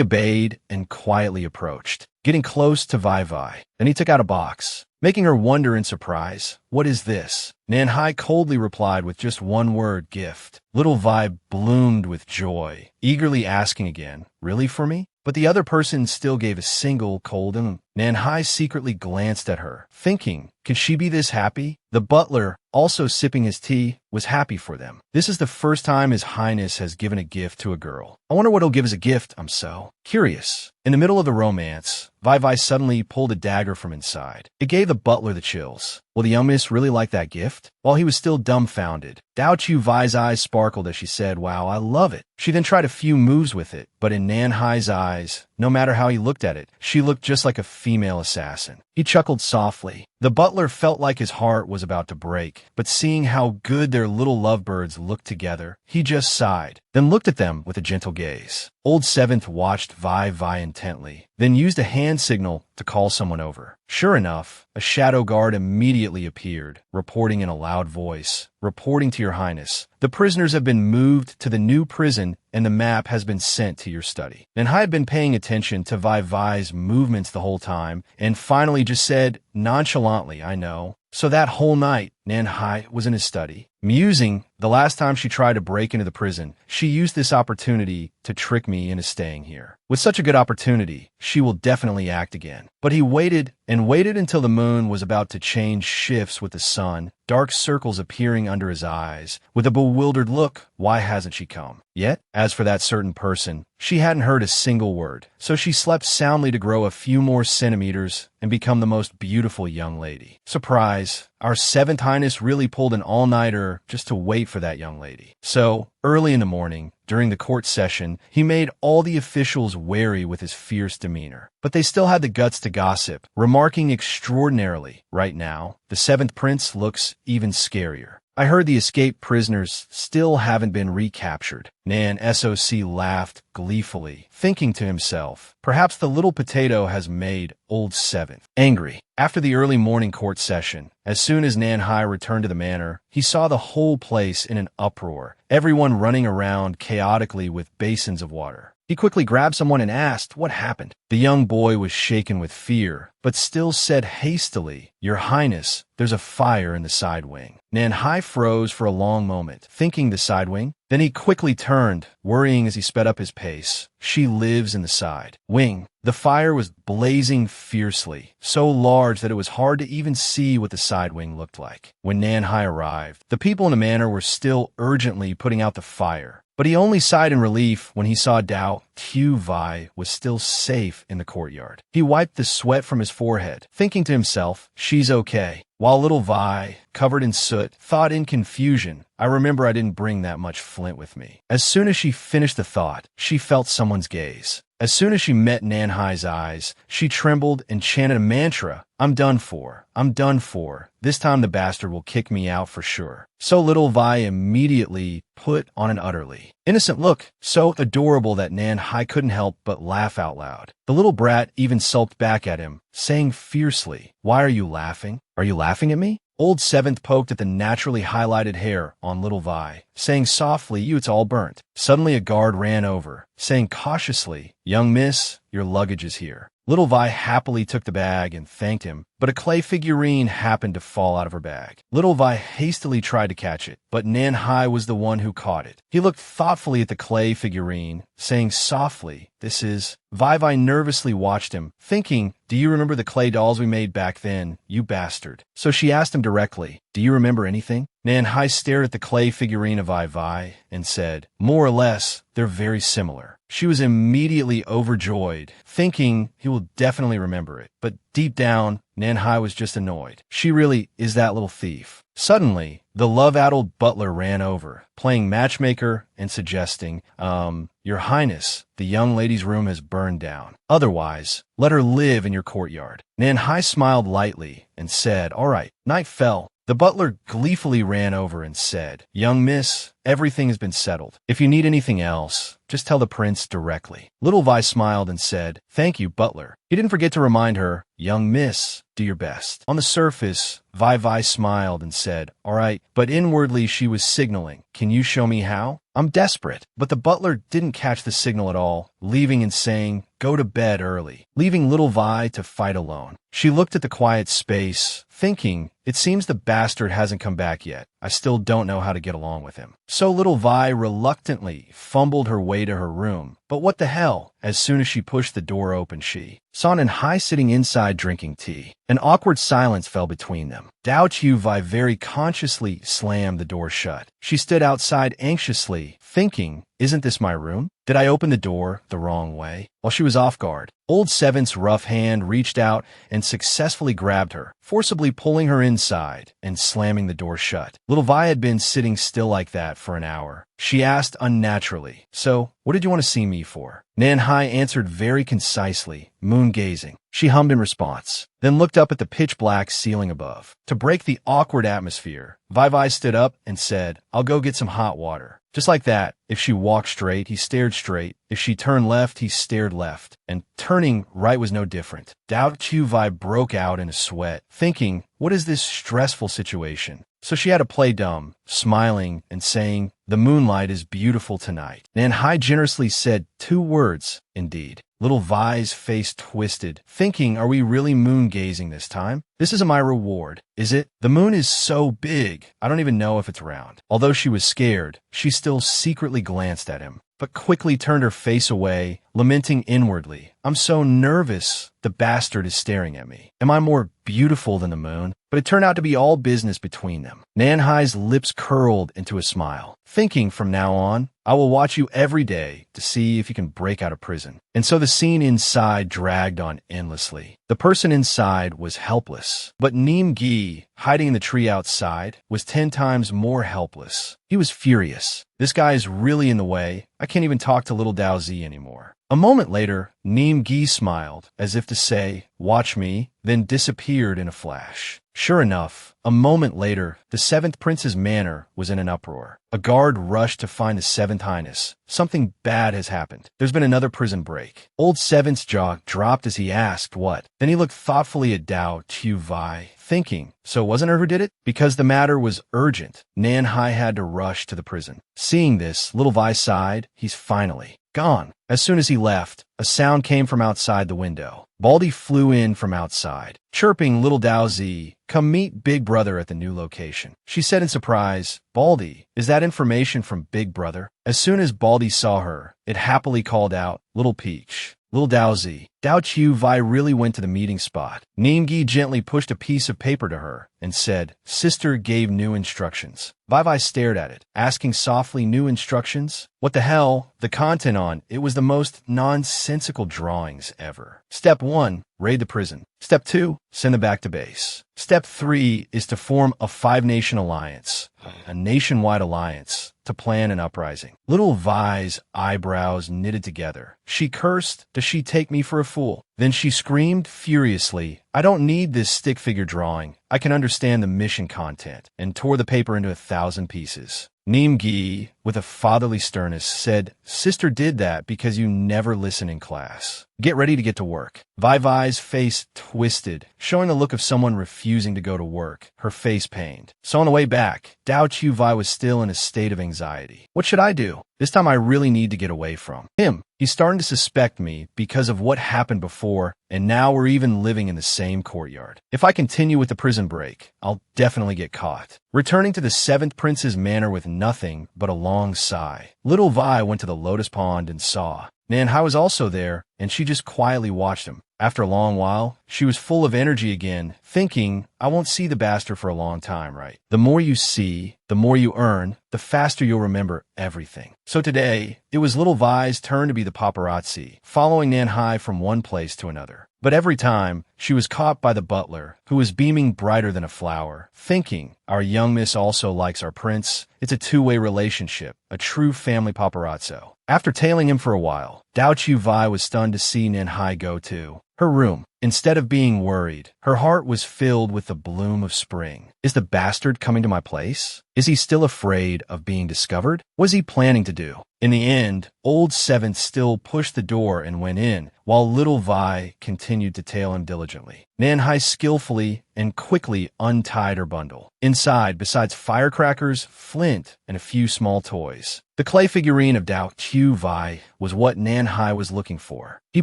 obeyed and quietly approached, getting close to Vai Vai. Then he took out a box, making her wonder in surprise. What is this? Nanhai coldly replied with just one word, gift. Little Vai bloomed with joy, eagerly asking again, really for me? But the other person still gave a single cold Nanhai secretly glanced at her, thinking, could she be this happy? The butler, also sipping his tea, was happy for them. This is the first time His Highness has given a gift to a girl. I wonder what he'll give as a gift, I'm so curious. In the middle of the romance, Vai Vai suddenly pulled a dagger from inside. It gave the butler the chills. Will the young miss really like that gift? While he was still dumbfounded, Dao Chu Vai's eyes sparkled as she said, wow, I love it. She then tried a few moves with it, but in Nanhai's eyes, no matter how he looked at it, she looked just like a female assassin. He chuckled softly. The butler felt like his heart was about to break, but seeing how good their little lovebirds looked together, he just sighed, then looked at them with a gentle gaze. Old Seventh watched Vai Vai intently, then used a hand signal to call someone over. Sure enough, a shadow guard immediately appeared, reporting in a loud voice, reporting to Your Highness. The prisoners have been moved to the new prison and the map has been sent to your study. Nanhai had been paying attention to Vai Vai's movements the whole time and finally just said, nonchalantly, I know. So that whole night, Nanhai was in his study. Musing, the last time she tried to break into the prison, she used this opportunity to trick me into staying here. With such a good opportunity, she will definitely act again. But he waited and waited until the moon was about to change shifts with the sun, dark circles appearing under his eyes. With a bewildered look, why hasn't she come? Yet, as for that certain person, she hadn't heard a single word, so she slept soundly to grow a few more centimeters and become the most beautiful young lady. Surprise! Our 7th Highness really pulled an all-nighter just to wait for that young lady. So, early in the morning, during the court session, he made all the officials wary with his fierce demeanor. But they still had the guts to gossip, remarking extraordinarily, right now, the 7th Prince looks even scarier. I heard the escaped prisoners still haven't been recaptured. Nan SOC laughed gleefully, thinking to himself, perhaps the little potato has made Old Seventh angry. After the early morning court session, as soon as Nanhai returned to the manor, he saw the whole place in an uproar, everyone running around chaotically with basins of water. He quickly grabbed someone and asked what happened. The young boy was shaken with fear, but still said hastily, Your Highness, there's a fire in the side wing. Nanhai froze for a long moment, thinking the side wing. Then he quickly turned, worrying as he sped up his pace. She lives in the side wing. The fire was blazing fiercely, so large that it was hard to even see what the side wing looked like. When Nanhai arrived, the people in the manor were still urgently putting out the fire. But he only sighed in relief when he saw Dao Chu Vai was still safe in the courtyard. He wiped the sweat from his forehead, thinking to himself, she's okay. While little Vai, covered in soot, thought in confusion, I remember I didn't bring that much flint with me. As soon as she finished the thought, she felt someone's gaze. As soon as she met Nanhai's eyes, she trembled and chanted a mantra. I'm done for. I'm done for. This time the bastard will kick me out for sure. So little Vai immediately put on an utterly innocent look, so adorable that Nanhai couldn't help but laugh out loud. The little brat even sulked back at him, saying fiercely, Why are you laughing? Are you laughing at me? Old Seventh poked at the naturally highlighted hair on little Vai, saying softly, it's all burnt. Suddenly a guard ran over, saying cautiously, Young miss, your luggage is here. Little Vai happily took the bag and thanked him, but a clay figurine happened to fall out of her bag. Little Vi hastily tried to catch it, but Nanhai was the one who caught it. He looked thoughtfully at the clay figurine, saying softly, "This is..." Vi nervously watched him, thinking, "Do you remember the clay dolls we made back then, you bastard?" So she asked him directly, "Do you remember anything?" Nanhai stared at the clay figurine of Vi and said, "More or less, they're very similar." She was immediately overjoyed, thinking he will definitely remember it. But deep down, Nanhai was just annoyed. She really is that little thief. Suddenly, the love-addled butler ran over, playing matchmaker and suggesting, Your Highness, the young lady's room has burned down. Otherwise, let her live in your courtyard." Nanhai smiled lightly and said, "All right." Night fell. The butler gleefully ran over and said, "Young miss, everything has been settled. If you need anything else, just tell the prince directly." Little Vi smiled and said, "Thank you, butler." He didn't forget to remind her, "Young miss, do your best." On the surface, Vi smiled and said, "All right," but inwardly she was signaling, "Can you show me how? I'm desperate." But the butler didn't catch the signal at all, leaving and saying, "Go to bed early," leaving little Vi to fight alone. She looked at the quiet space, thinking, "It seems the bastard hasn't come back yet. I still don't know how to get along with him." So little Vi reluctantly fumbled her way to her room. But what the hell? As soon as she pushed the door open, she saw Nanhai sitting inside drinking tea. An awkward silence fell between them. Vi very consciously slammed the door shut. She stood outside anxiously, thinking, "Isn't this my room? Did I open the door the wrong way?" While she was off guard, Old Seven's rough hand reached out and successfully grabbed her, forcibly pulling her inside and slamming the door shut. Little Vi had been sitting still like that for an hour. She asked unnaturally, "So, what did you want to see me for?" Nanhai answered very concisely, moon-gazing. She hummed in response, then looked up at the pitch-black ceiling above. To break the awkward atmosphere, Vi stood up and said, "I'll go get some hot water." Just like that, if she walked straight, he stared straight. If she turned left, he stared left. And turning right was no different. Vi broke out in a sweat, thinking, "What is this stressful situation?" So she had to play dumb, smiling and saying, "The moonlight is beautiful tonight." Nanhai generously said 2 words, "Indeed." Little Vi's face twisted, thinking, "Are we really moon-gazing this time? This isn't my reward, is it? The moon is so big, I don't even know if it's round." Although she was scared, she still secretly glanced at him, but quickly turned her face away, lamenting inwardly, "I'm so nervous. The bastard is staring at me. Am I more beautiful than the moon?" But it turned out to be all business between them. Nanhai's lips curled into a smile, thinking, "From now on, I will watch you every day to see if you can break out of prison." And so the scene inside dragged on endlessly. The person inside was helpless, but Neem Gi, hiding in the tree outside, was 10 times more helpless. He was furious. "This guy is really in the way. I can't even talk to little Dao Zi anymore." A moment later, Neem Gi smiled, as if to say, "Watch me," then disappeared in a flash. Sure enough, a moment later, the 7th Prince's manor was in an uproar. A guard rushed to find the 7th Highness. "Something bad has happened. There's been another prison break." Old 7's jaw dropped as he asked what. Then he looked thoughtfully at Vi, thinking, "So it wasn't her who did it?" Because the matter was urgent, Nanhai had to rush to the prison. Seeing this, Little Vi sighed. He's finally gone. As soon as he left, a sound came from outside the window. Baldy flew in from outside, chirping little Dao Zi, "Come meet Big Brother at the new location." She said in surprise, "Baldy, is that information from Big Brother?" As soon as Baldy saw her, it happily called out, "Little Peach." Little Dao Zi. Vi really went to the meeting spot. Neemgi gently pushed a piece of paper to her and said, "Sister gave new instructions." Vi stared at it, asking softly, "New instructions? What the hell?" The content on it was the most nonsensical drawings ever. Step 1, raid the prison. Step 2, send them back to base. Step 3 is to form a 5-nation alliance, a nationwide alliance, to plan an uprising. Little Vi's eyebrows knitted together. She cursed, "Does she take me for a fool?" Then she screamed furiously, "I don't need this stick figure drawing. I can understand the mission content," and tore the paper into 1,000 pieces. Neem Gi, with a fatherly sternness, said, "Sister did that because you never listen in class. Get ready to get to work." Vi's face twisted, showing the look of someone refusing to go to work. Her face pained. So on the way back, Vi was still in a state of anxiety. What should I do? This time I really need to get away from him. He's starting to suspect me because of what happened before, and now we're even living in the same courtyard. If I continue with the prison break, I'll definitely get caught. Returning to the seventh prince's manor with nothing but a long sigh, little Vi went to the lotus pond and saw. Manhwa was also there, and she just quietly watched him. After a long while, she was full of energy again, thinking, I won't see the bastard for a long time, right? The more you see, the more you earn, the faster you'll remember everything. So today, it was little Vi's turn to be the paparazzi, following Manhwa from one place to another. But every time, she was caught by the butler, who was beaming brighter than a flower, thinking, our young miss also likes our prince. It's a two-way relationship, a true family paparazzo. After tailing him for a while, Dao Chu Vi was stunned to see Manhwa go to her room. Instead of being worried, her heart was filled with the bloom of spring. Is the bastard coming to my place? Is he still afraid of being discovered? What is he planning to do? In the end, old Seventh still pushed the door and went in, while little Vi continued to tail him diligently. Manhwa skillfully and quickly untied her bundle. Inside, besides firecrackers, flint, and a few small toys, the clay figurine of Dao Chu Vi was what Manhwa was looking for. He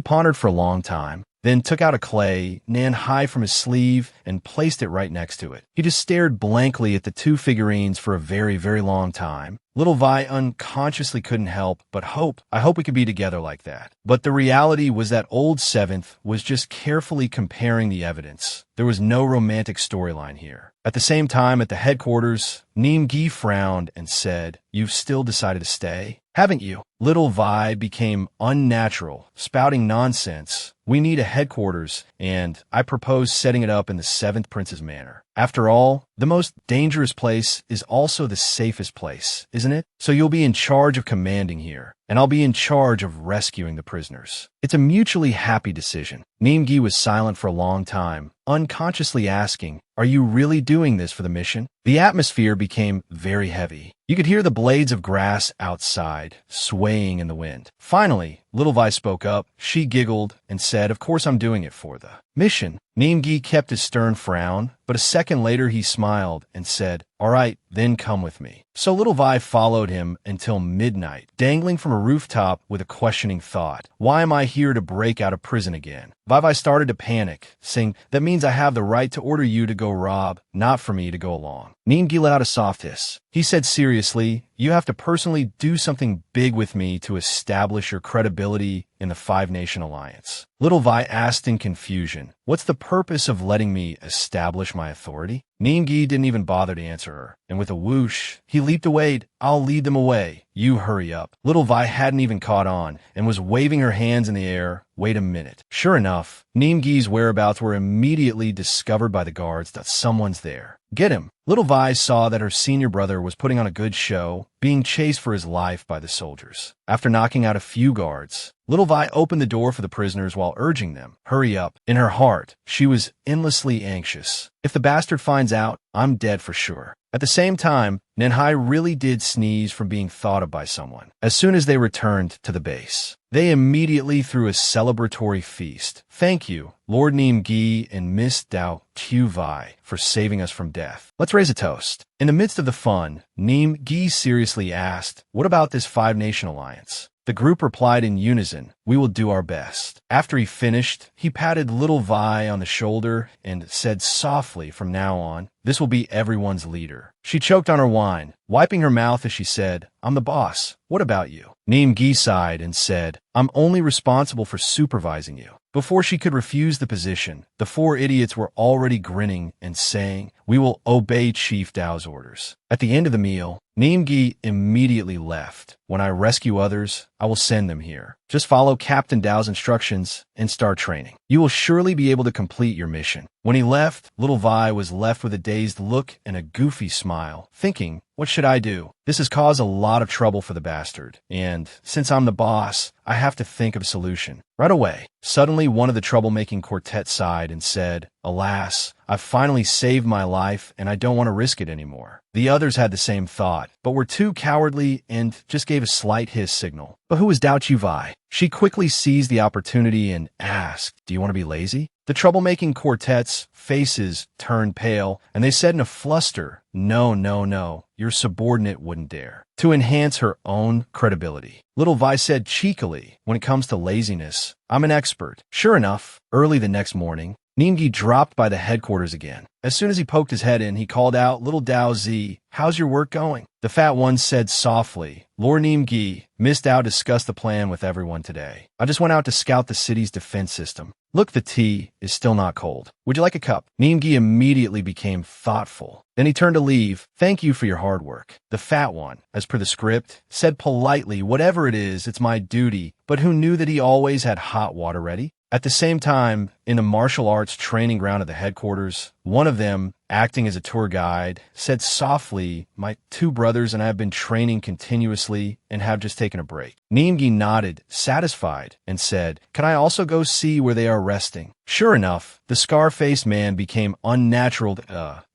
pondered for a long time, then took out a clay Manhwa from his sleeve and placed it right next to it. He just stared blankly at the two figurines for a very, very long time. Little Vi unconsciously couldn't help but hope, I hope we could be together like that. But the reality was that old Seventh was just carefully comparing the evidence. There was no romantic storyline here. At the same time, at the headquarters, Gi frowned and said, You've still decided to stay, haven't you? Little Vi became unnatural, spouting nonsense. We need a headquarters, and I propose setting it up in the seventh prince's manor. After all, the most dangerous place is also the safest place, isn't it? So you'll be in charge of commanding here, and I'll be in charge of rescuing the prisoners. It's a mutually happy decision. Gi was silent for a long time, unconsciously asking, Are you really doing this for the mission? The atmosphere became very heavy. You could hear the blades of grass outside, swaying in the wind. Finally, little Vi spoke up. She giggled and said, Of course I'm doing it for the mission. Gi kept his stern frown, but a second later he smiled and said, All right, then come with me. So little Vi followed him until midnight, dangling from a rooftop with a questioning thought. Why am I here to break out of prison again? Vi started to panic, saying, That means I have the right to order you to go rob, not for me to go along. Gi let out a soft hiss. He said seriously, You have to personally do something big with me to establish your credibility in the Five Nation Alliance. Little Vi asked in confusion, What's the purpose of letting me establish my authority? Gi didn't even bother to answer her, and with a whoosh, he leaped away. I'll lead them away. You hurry up. Little Vi hadn't even caught on, and was waving her hands in the air. Wait a minute. Sure enough, Gi's whereabouts were immediately discovered by the guards that someone's there. Get him. Little Vi saw that her senior brother was putting on a good show, being chased for his life by the soldiers. After knocking out a few guards, little Vi opened the door for the prisoners while urging them, Hurry up. In her heart, she was endlessly anxious. If the bastard finds out, I'm dead for sure. At the same time, Manhwa really did sneeze from being thought of by someone. As soon as they returned to the base, they immediately threw a celebratory feast. Thank you, Lord Gi and Miss Dao Chu Vi, for saving us from death. Let's raise a toast. In the midst of the fun, Gi seriously asked, What about this Five Nation Alliance? The group replied in unison, We will do our best. After he finished, he patted little Vi on the shoulder and said softly from now on, This will be everyone's leader. She choked on her wine, wiping her mouth as she said, I'm the boss. What about you? Gi sighed and said, I'm only responsible for supervising you. Before she could refuse the position, the four idiots were already grinning and saying, We will obey Chief Dao's orders. At the end of the meal, Gi immediately left. When I rescue others, I will send them here. Just follow Captain Dao's instructions and start training. You will surely be able to complete your mission. When he left, little Vi was left with a dazed look and a goofy smile, thinking, What should I do? This has caused a lot of trouble for the bastard, and since I'm the boss, I have to think of a solution. Right away, suddenly one of the troublemaking quartet sighed and said, Alas, I've finally saved my life and I don't want to risk it anymore. The others had the same thought, but were too cowardly and just gave a slight hiss signal. But who was Dao Chu Vi? She quickly seized the opportunity and asked, Do you want to be lazy? The troublemaking quartet's faces turned pale, and they said in a fluster, "No, no, no, your subordinate wouldn't dare," to enhance her own credibility. Little Vi said cheekily, "When it comes to laziness, I'm an expert." Sure enough, early the next morning, Nimgi dropped by the headquarters again. As soon as he poked his head in, he called out, "Little Dao Zi, how's your work going?" The fat one said softly, "Lord Nimgi, Miss Dao discussed the plan with everyone today. I just went out to scout the city's defense system. Look, the tea is still not cold. Would you like a cup?" Nimgi immediately became thoughtful. Then he turned to leave. "Thank you for your hard work." The fat one, as per the script, said politely, "Whatever it is, it's my duty," but who knew that he always had hot water ready? At the same time, in the martial arts training ground at the headquarters, one of them, acting as a tour guide, said softly, "My two brothers and I have been training continuously and have just taken a break." Nimgi nodded, satisfied, and said, "Can I also go see where they are resting?" Sure enough, the scar-faced man became unnatural.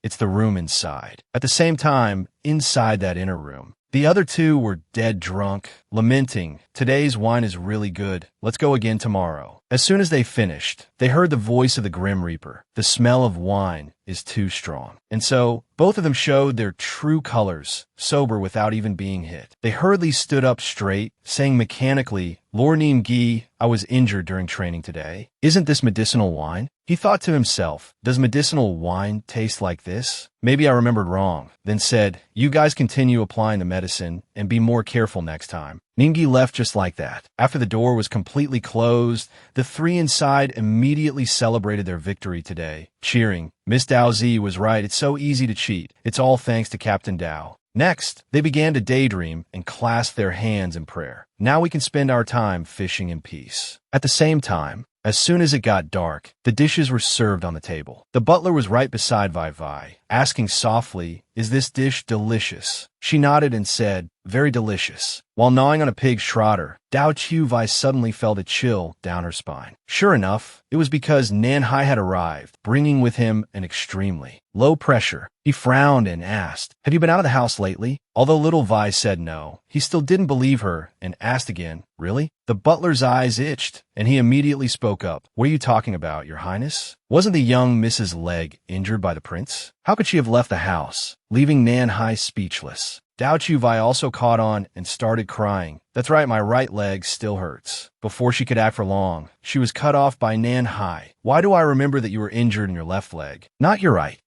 It's the room inside. At the same time, inside that inner room, the other two were dead drunk, lamenting, "Today's wine is really good. Let's go again tomorrow." As soon as they finished, they heard the voice of the Grim Reaper. "The smell of wine is too strong." And so, both of them showed their true colors, sober without even being hit. They hurriedly stood up straight, saying mechanically, "Lord Nimgi, I was injured during training today. Isn't this medicinal wine?" He thought to himself, "Does medicinal wine taste like this? Maybe I remembered wrong." Then said, "You guys continue applying the medicine and be more careful next time." Nimgi left just like that. After the door was completely closed, the three inside immediately celebrated their victory today, cheering. Miss Dao Zi was right. It's so easy to cheat. It's all thanks to Captain Dao. Next, they began to daydream and clasp their hands in prayer. Now we can spend our time fishing in peace. At the same time, as soon as it got dark, the dishes were served on the table. The butler was right beside Vai Vai, asking softly, "Is this dish delicious?" She nodded and said, "Very delicious." While gnawing on a pig's trotter, Dao Chiu Vai suddenly felt a chill down her spine. Sure enough, it was because Nan Hai had arrived, bringing with him an extremely low pressure. He frowned and asked, "Have you been out of the house lately?" Although little Vi said no, he still didn't believe her and asked again, "Really?" The butler's eyes itched, and he immediately spoke up. "What are you talking about, Your Highness? Wasn't the young Mrs. Leg injured by the prince? How could she have left the house?" Leaving Nan Hai speechless. Dao Chu Vai also caught on and started crying. "That's right, my right leg still hurts." Before she could act for long, she was cut off by Nan Hai. "Why do I remember that you were injured in your left leg? Not your right."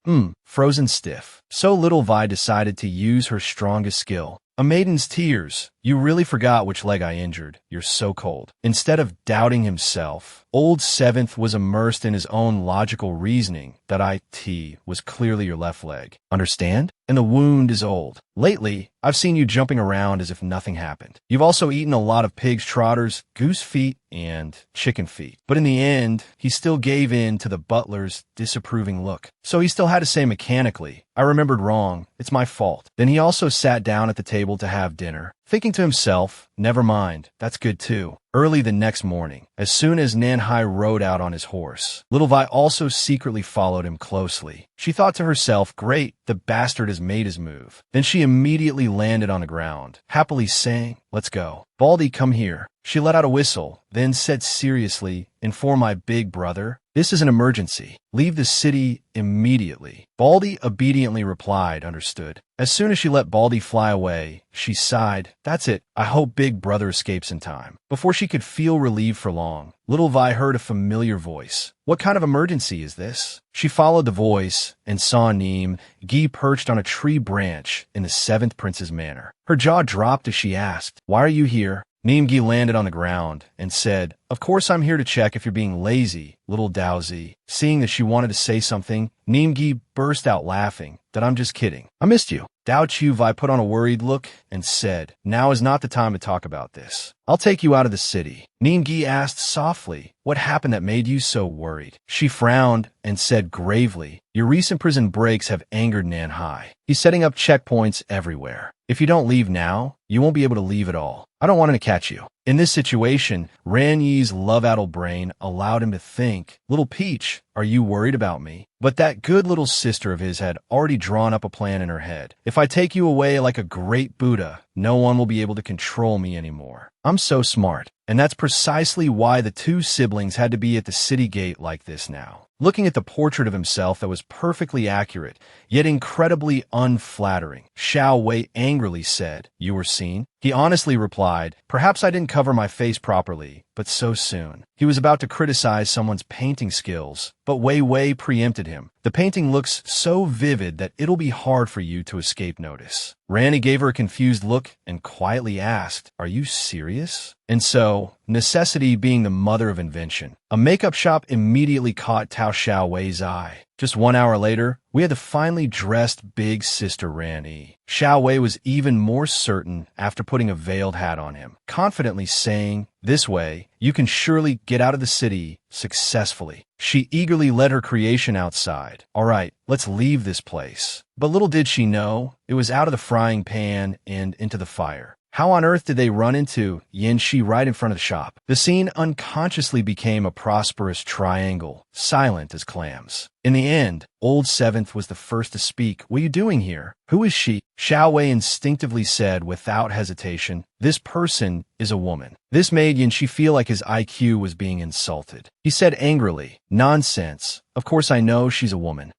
Frozen stiff. So little Vi decided to use her strongest skill. A maiden's tears. "You really forgot which leg I injured. You're so cold." Instead of doubting himself, Old Seventh was immersed in his own logical reasoning that it was clearly your left leg. Understand? And the wound is old. Lately, I've seen you jumping around as if nothing happened. You've also eaten a lot of pig's trotters, goose feet, and chicken feet. But in the end, he still gave in to the butler's disapproving look. So he still had to say mechanically, "I remembered wrong. It's my fault." Then he also sat down at the table to have dinner, thinking to himself, "Never mind, that's good too." Early the next morning, as soon as Nan Hai rode out on his horse, Little Vi also secretly followed him closely. She thought to herself, "Great, the bastard has made his move." Then she immediately landed on the ground, happily saying, "Let's go. Baldy, come here." She let out a whistle, then said seriously, "Inform my big brother. This is an emergency. Leave the city immediately." Baldy obediently replied, "Understood." As soon as she let Baldy fly away, she sighed, "That's it. I hope Big Brother escapes in time." Before she could feel relieved for long, Little Vi heard a familiar voice. "What kind of emergency is this?" She followed the voice and saw Neem Gi perched on a tree branch in the Seventh Prince's manor. Her jaw dropped as she asked, "Why are you here?" Nimgi landed on the ground and said, "Of course I'm here to check if you're being lazy, little Daozi." Seeing that she wanted to say something, Nimgi burst out laughing, "That I'm just kidding. I missed you." Dao Chu Vai put on a worried look and said, "Now is not the time to talk about this. I'll take you out of the city." Nimgi asked softly, "What happened that made you so worried?" She frowned and said gravely, "Your recent prison breaks have angered Nan Hai. He's setting up checkpoints everywhere. If you don't leave now, you won't be able to leave at all. I don't want him to catch you." In this situation, Ran Yi's love-addled brain allowed him to think, "Little Peach, are you worried about me?" But that good little sister of his had already drawn up a plan in her head. "If I take you away like a great Buddha, no one will be able to control me anymore. I'm so smart. And that's precisely why the two siblings had to be at the city gate like this now. Looking at the portrait of himself that was perfectly accurate, yet incredibly unflattering, Xiao Wei angrily said, "You were seen?" He honestly replied, "Perhaps I didn't cover my face properly, but so soon." He was about to criticize someone's painting skills, but Wei Wei preempted him. "The painting looks so vivid that it'll be hard for you to escape notice." Randy gave her a confused look and quietly asked, "Are you serious?" And so, necessity being the mother of invention, a makeup shop immediately caught Tao Xiao Wei's eye. Just 1 hour later, we had the finely dressed big sister Randy. Xiao Wei was even more certain after putting a veiled hat on him, confidently saying, "This way, you can surely get out of the city successfully." She eagerly led her creation outside. "All right, let's leave this place." But little did she know, it was out of the frying pan and into the fire. How on earth did they run into Yin Shi right in front of the shop? The scene unconsciously became a prosperous triangle, silent as clams. In the end, Old Seventh was the first to speak. "What are you doing here? Who is she?" Xiao Wei instinctively said without hesitation, "This person is a woman." This made Yin Shi feel like his IQ was being insulted. He said angrily, "Nonsense. Of course I know she's a woman."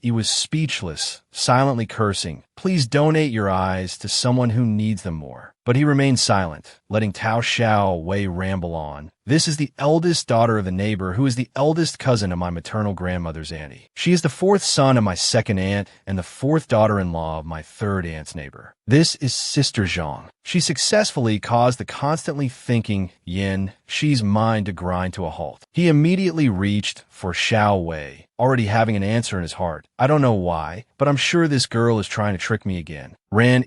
He was speechless, silently cursing. "Please donate your eyes to someone who needs them more." But he remained silent, letting Tao Xiao Wei ramble on. "This is the eldest daughter of the neighbor who is the eldest cousin of my maternal grandmother's auntie. She is the fourth son of my second aunt and the fourth daughter-in-law of my third aunt's neighbor. This is Sister Zhang." She successfully caused the constantly thinking Yin Shi's mind to grind to a halt. He immediately reached for Xiao Wei, already having an answer in his heart. "I don't know why, but I'm sure this girl is trying to trick me again."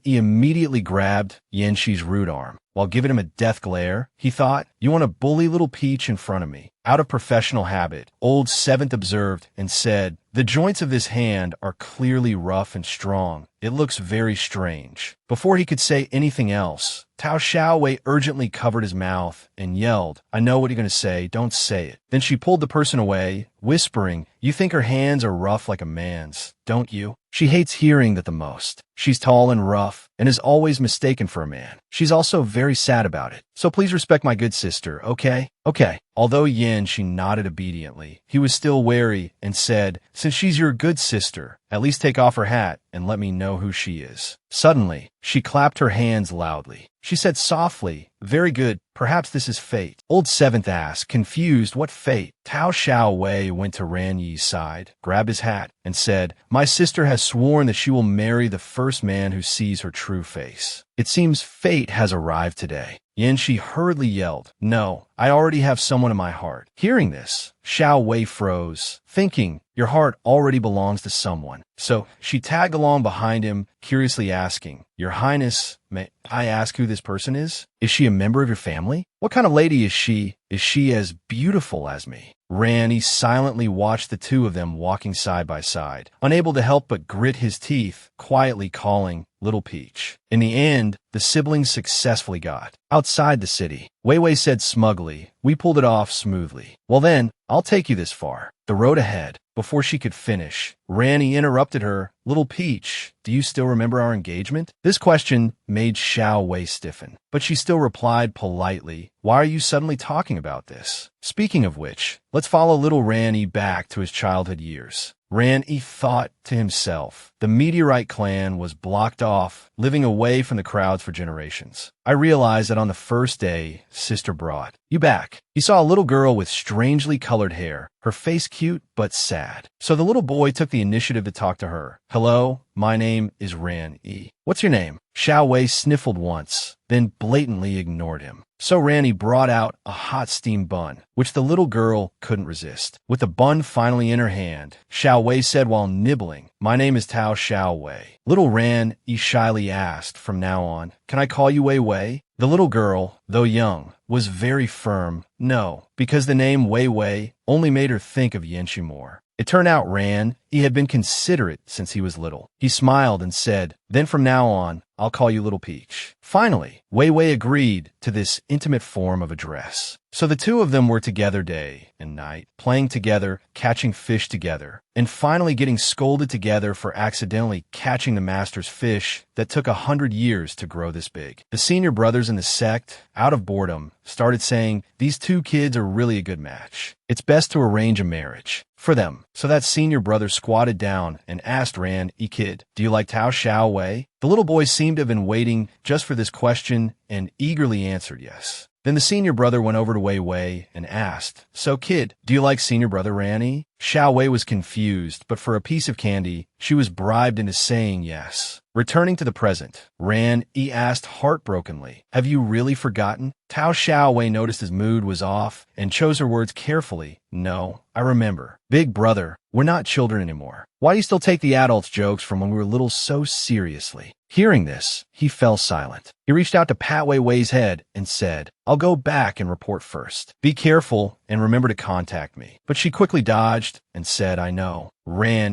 He immediately grabbed Yin Shi's rude arm. While giving him a death glare, he thought, "You want to bully little Peach in front of me?" Out of professional habit, Old Seventh observed and said, "The joints of this hand are clearly rough and strong. It looks very strange." Before he could say anything else, Tao Xiao Wei urgently covered his mouth and yelled, "I know what you're going to say, don't say it." Then she pulled the person away, whispering, "You think her hands are rough like a man's, don't you?" She hates hearing that the most. She's tall and rough, and is always mistaken for a man. She's also very sad about it. So please respect my good sister, okay? Okay. Although Yin Shi nodded obediently, he was still wary and said, "Since she's your good sister, at least take off her hat and let me know who she is." Suddenly, she clapped her hands loudly. She said softly, "Very good. Perhaps this is fate." Old Seventh asked, confused, "What fate?" Tao Xiao Wei went to Ran Yi's side, grabbed his hat, and said, "My sister has sworn that she will marry the first man who sees her true face. It seems fate has arrived today." Yin Shi hurriedly yelled, "No, I already have someone in my heart." Hearing this, Xiao Wei froze, thinking, "Your heart already belongs to someone." So she tagged along behind him, curiously asking, "Your Highness, may I ask who this person is? Is she a member of your family? What kind of lady is she? Is she as beautiful as me?" Randy silently watched the two of them walking side by side, unable to help but grit his teeth, quietly calling Little Peach. In the end, the siblings successfully got outside the city. Wei Wei said smugly, "We pulled it off smoothly." "Well then, I'll take you this far. The road ahead." Before she could finish, Randy interrupted her. "Little Peach, do you still remember our engagement?" This question made Xiao Wei stiffen, but she still replied politely, "Why are you suddenly talking about this? Speaking of which, let's follow little Randy back to his childhood years." Randy thought to himself, the Meteorite clan was blocked off, living away from the crowds for generations. "I realized that on the first day Sister brought you back." He saw a little girl with strangely colored hair, her face cute but sad. So the little boy took the initiative to talk to her. "Hello, my name is Randy. What's your name?" Xiao Wei sniffled once, then blatantly ignored him. So Randy brought out a hot steamed bun, which the little girl couldn't resist. With the bun finally in her hand, Xiao Wei said while nibbling, "My name is Tao Xiao Wei." Little Ran shyly asked, "From now on, can I call you Wei Wei?" The little girl, though young, was very firm. No, because the name Wei Wei only made her think of Yin Shi more. It turned out Ran he had been considerate since he was little. He smiled and said, "Then from now on, I'll call you Little Peach." Finally, Wei Wei agreed to this intimate form of address. So the two of them were together day and night, playing together, catching fish together, and finally getting scolded together for accidentally catching the master's fish that took 100 years to grow this big. The senior brothers in the sect, out of boredom, started saying, "These two kids are really a good match. It's best to arrange a marriage for them." So that senior brother squatted down and asked Ran, "Kid, do you like Tao Xiao Wei?" The little boy seemed to have been waiting just for this question and eagerly answered yes. Then the senior brother went over to Wei Wei and asked, "So kid, do you like senior brother Ranny?" Xiao Wei was confused, but for a piece of candy, she was bribed into saying yes. Returning to the present, Ran Yi asked heartbrokenly, "Have you really forgotten?" Tao Xiao Wei noticed his mood was off and chose her words carefully. "No, I remember. Big brother, we're not children anymore. Why do you still take the adults' jokes from when we were little so seriously?" Hearing this, he fell silent. He reached out to pat Wei Wei's head and said, "I'll go back and report first. Be careful and remember to contact me." But she quickly dodged and said, "I know."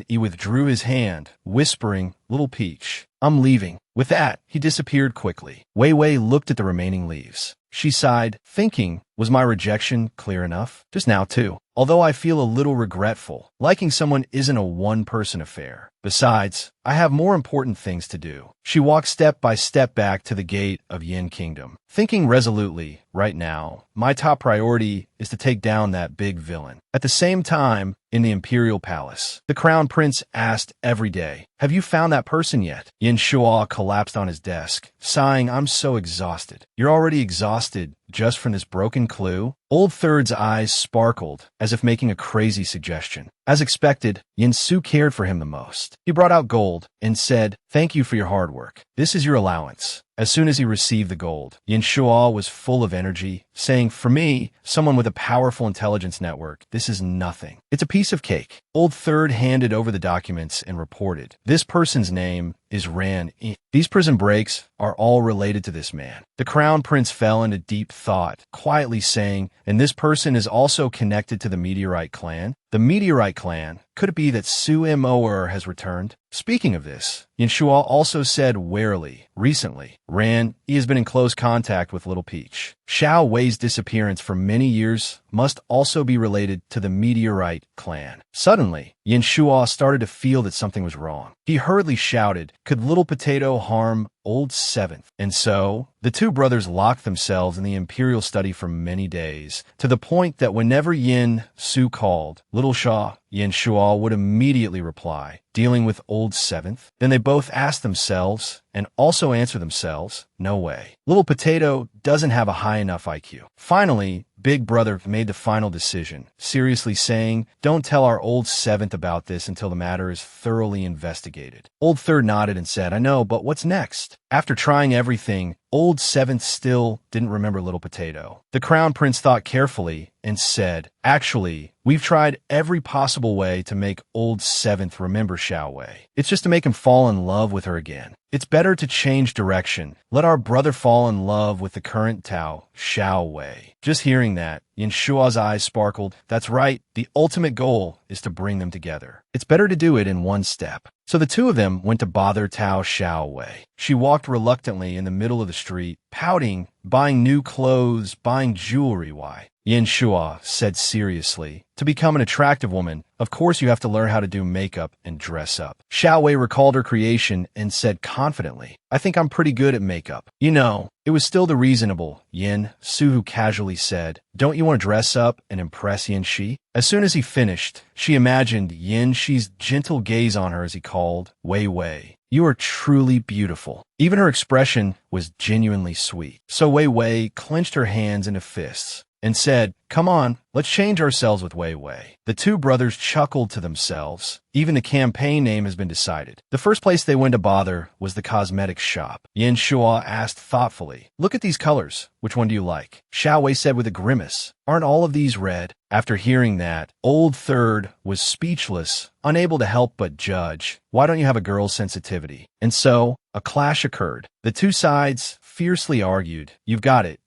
He withdrew his hand, whispering, "Little Peach, I'm leaving." With that, he disappeared quickly. Wei Wei looked at the remaining leaves. She sighed, thinking, was my rejection clear enough? Just now, too. Although I feel a little regretful, liking someone isn't a one-person affair. Besides, I have more important things to do. She walked step by step back to the gate of Yin Kingdom, thinking resolutely, right now, my top priority is to take down that big villain. At the same time, in the Imperial Palace, the Crown Prince asked every day, "Have you found that person yet?" Yin Shuo collapsed on his desk, sighing, "I'm so exhausted." "You're already exhausted just from this broken clue?" Old Third's eyes sparkled, as if making a crazy suggestion. As expected, Yin Su cared for him the most. He brought out gold and said, "Thank you for your hard work. This is your allowance." As soon as he received the gold, Yin Shuo was full of energy, saying, "For me, someone with a powerful intelligence network, this is nothing. It's a piece of cake." Old Third handed over the documents and reported, "This person's name is Ran Yi. These prison breaks are all related to this man." The Crown Prince fell into deep thought, quietly saying, "And this person is also connected to the Meteorite clan?" The Meteorite clan? Could it be that Su Moer has returned? Speaking of this, Yin Shuo also said warily, recently, Ran Yi has been in close contact with Little Peach. Xiao Wei's disappearance for many years must also be related to the Meteorite clan. Suddenly, Yin Shuo started to feel that something was wrong. He hurriedly shouted, "Could Little Potato harm Old Seventh?" And so, the two brothers locked themselves in the Imperial study for many days, to the point that whenever Yin Su called, Little Shaw, Yin Shuo would immediately reply, "Dealing with Old Seventh?" Then they both asked themselves, and also answered themselves, "No way. Little Potato doesn't have a high enough IQ." Finally, Big Brother made the final decision, seriously saying, "Don't tell our Old Seventh about this until the matter is thoroughly investigated." Old Third nodded and said, "I know, but what's next?" After trying everything, Old Seventh still didn't remember Little Potato. The Crown Prince thought carefully and said, "Actually, we've tried every possible way to make Old Seventh remember Xiao Wei. It's just to make him fall in love with her again. It's better to change direction. Let our brother fall in love with the current Tao, Xiao Wei." Just hearing that, Yin Shuo's eyes sparkled. That's right, the ultimate goal is to bring them together. It's better to do it in one step. So the two of them went to bother Tao Xiao Wei. She walked reluctantly in the middle of the street, pouting, buying new clothes, buying jewelry. Why? Yin Shuo said seriously, "To become an attractive woman, of course you have to learn how to do makeup and dress up." Xiao Wei recalled her creation and said confidently, "I think I'm pretty good at makeup." You know, it was still the reasonable Yin Su who casually said, "Don't you want to dress up and impress Yin Shi?" As soon as he finished, she imagined Yin Shi's gentle gaze on her as he called, "Wei Wei, you are truly beautiful." Even her expression was genuinely sweet. So Wei Wei clenched her hands into fists and said, "Come on, let's change ourselves with Wei Wei." The two brothers chuckled to themselves. Even the campaign name has been decided. The first place they went to bother was the cosmetics shop. Yin Shuo asked thoughtfully, "Look at these colors. Which one do you like?" Xiao Wei said with a grimace, "Aren't all of these red?" After hearing that, Old Third was speechless, unable to help but judge. Why don't you have a girl's sensitivity? And so, a clash occurred. The two sides fiercely argued, you've got it,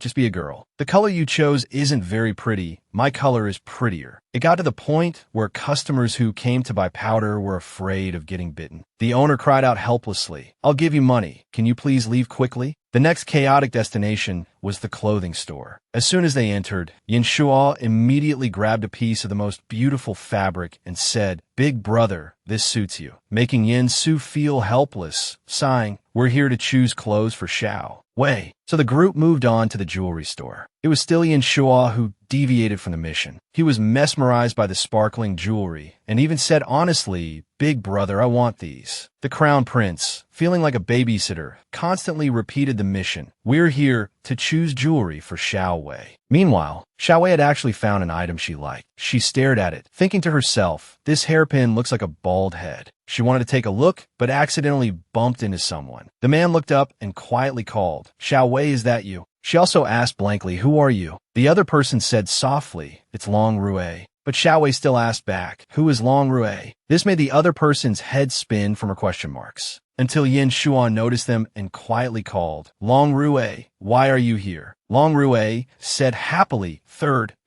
just be a girl. The color you chose isn't very pretty, my color is prettier. It got to the point where customers who came to buy powder were afraid of getting bitten. The owner cried out helplessly, I'll give you money, can you please leave quickly? The next chaotic destination was the clothing store. As soon as they entered, Yin Shuo immediately grabbed a piece of the most beautiful fabric and said, Big brother, this suits you, making Yin Su feel helpless, sighing, we're here to choose clothes for Xiao Wei. So the group moved on to the jewelry store. It was still Yin Shuo who deviated from the mission. He was mesmerized by the sparkling jewelry and even said honestly, Big brother, I want these. The crown prince, feeling like a babysitter, constantly repeated the mission. We're here to choose jewelry for Xiao Wei. Meanwhile, Xiao Wei had actually found an item she liked. She stared at it, thinking to herself, this hairpin looks like a bald head. She wanted to take a look, but accidentally bumped into someone. The man looked up and quietly called, Xiao Wei, is that you? She also asked blankly, who are you? The other person said softly, it's Long Rui. But Xiao Wei still asked back, who is Long Rui? This made the other person's head spin from her question marks, until Yin Shuo noticed them and quietly called, Long Rui, why are you here? Long Rui said happily,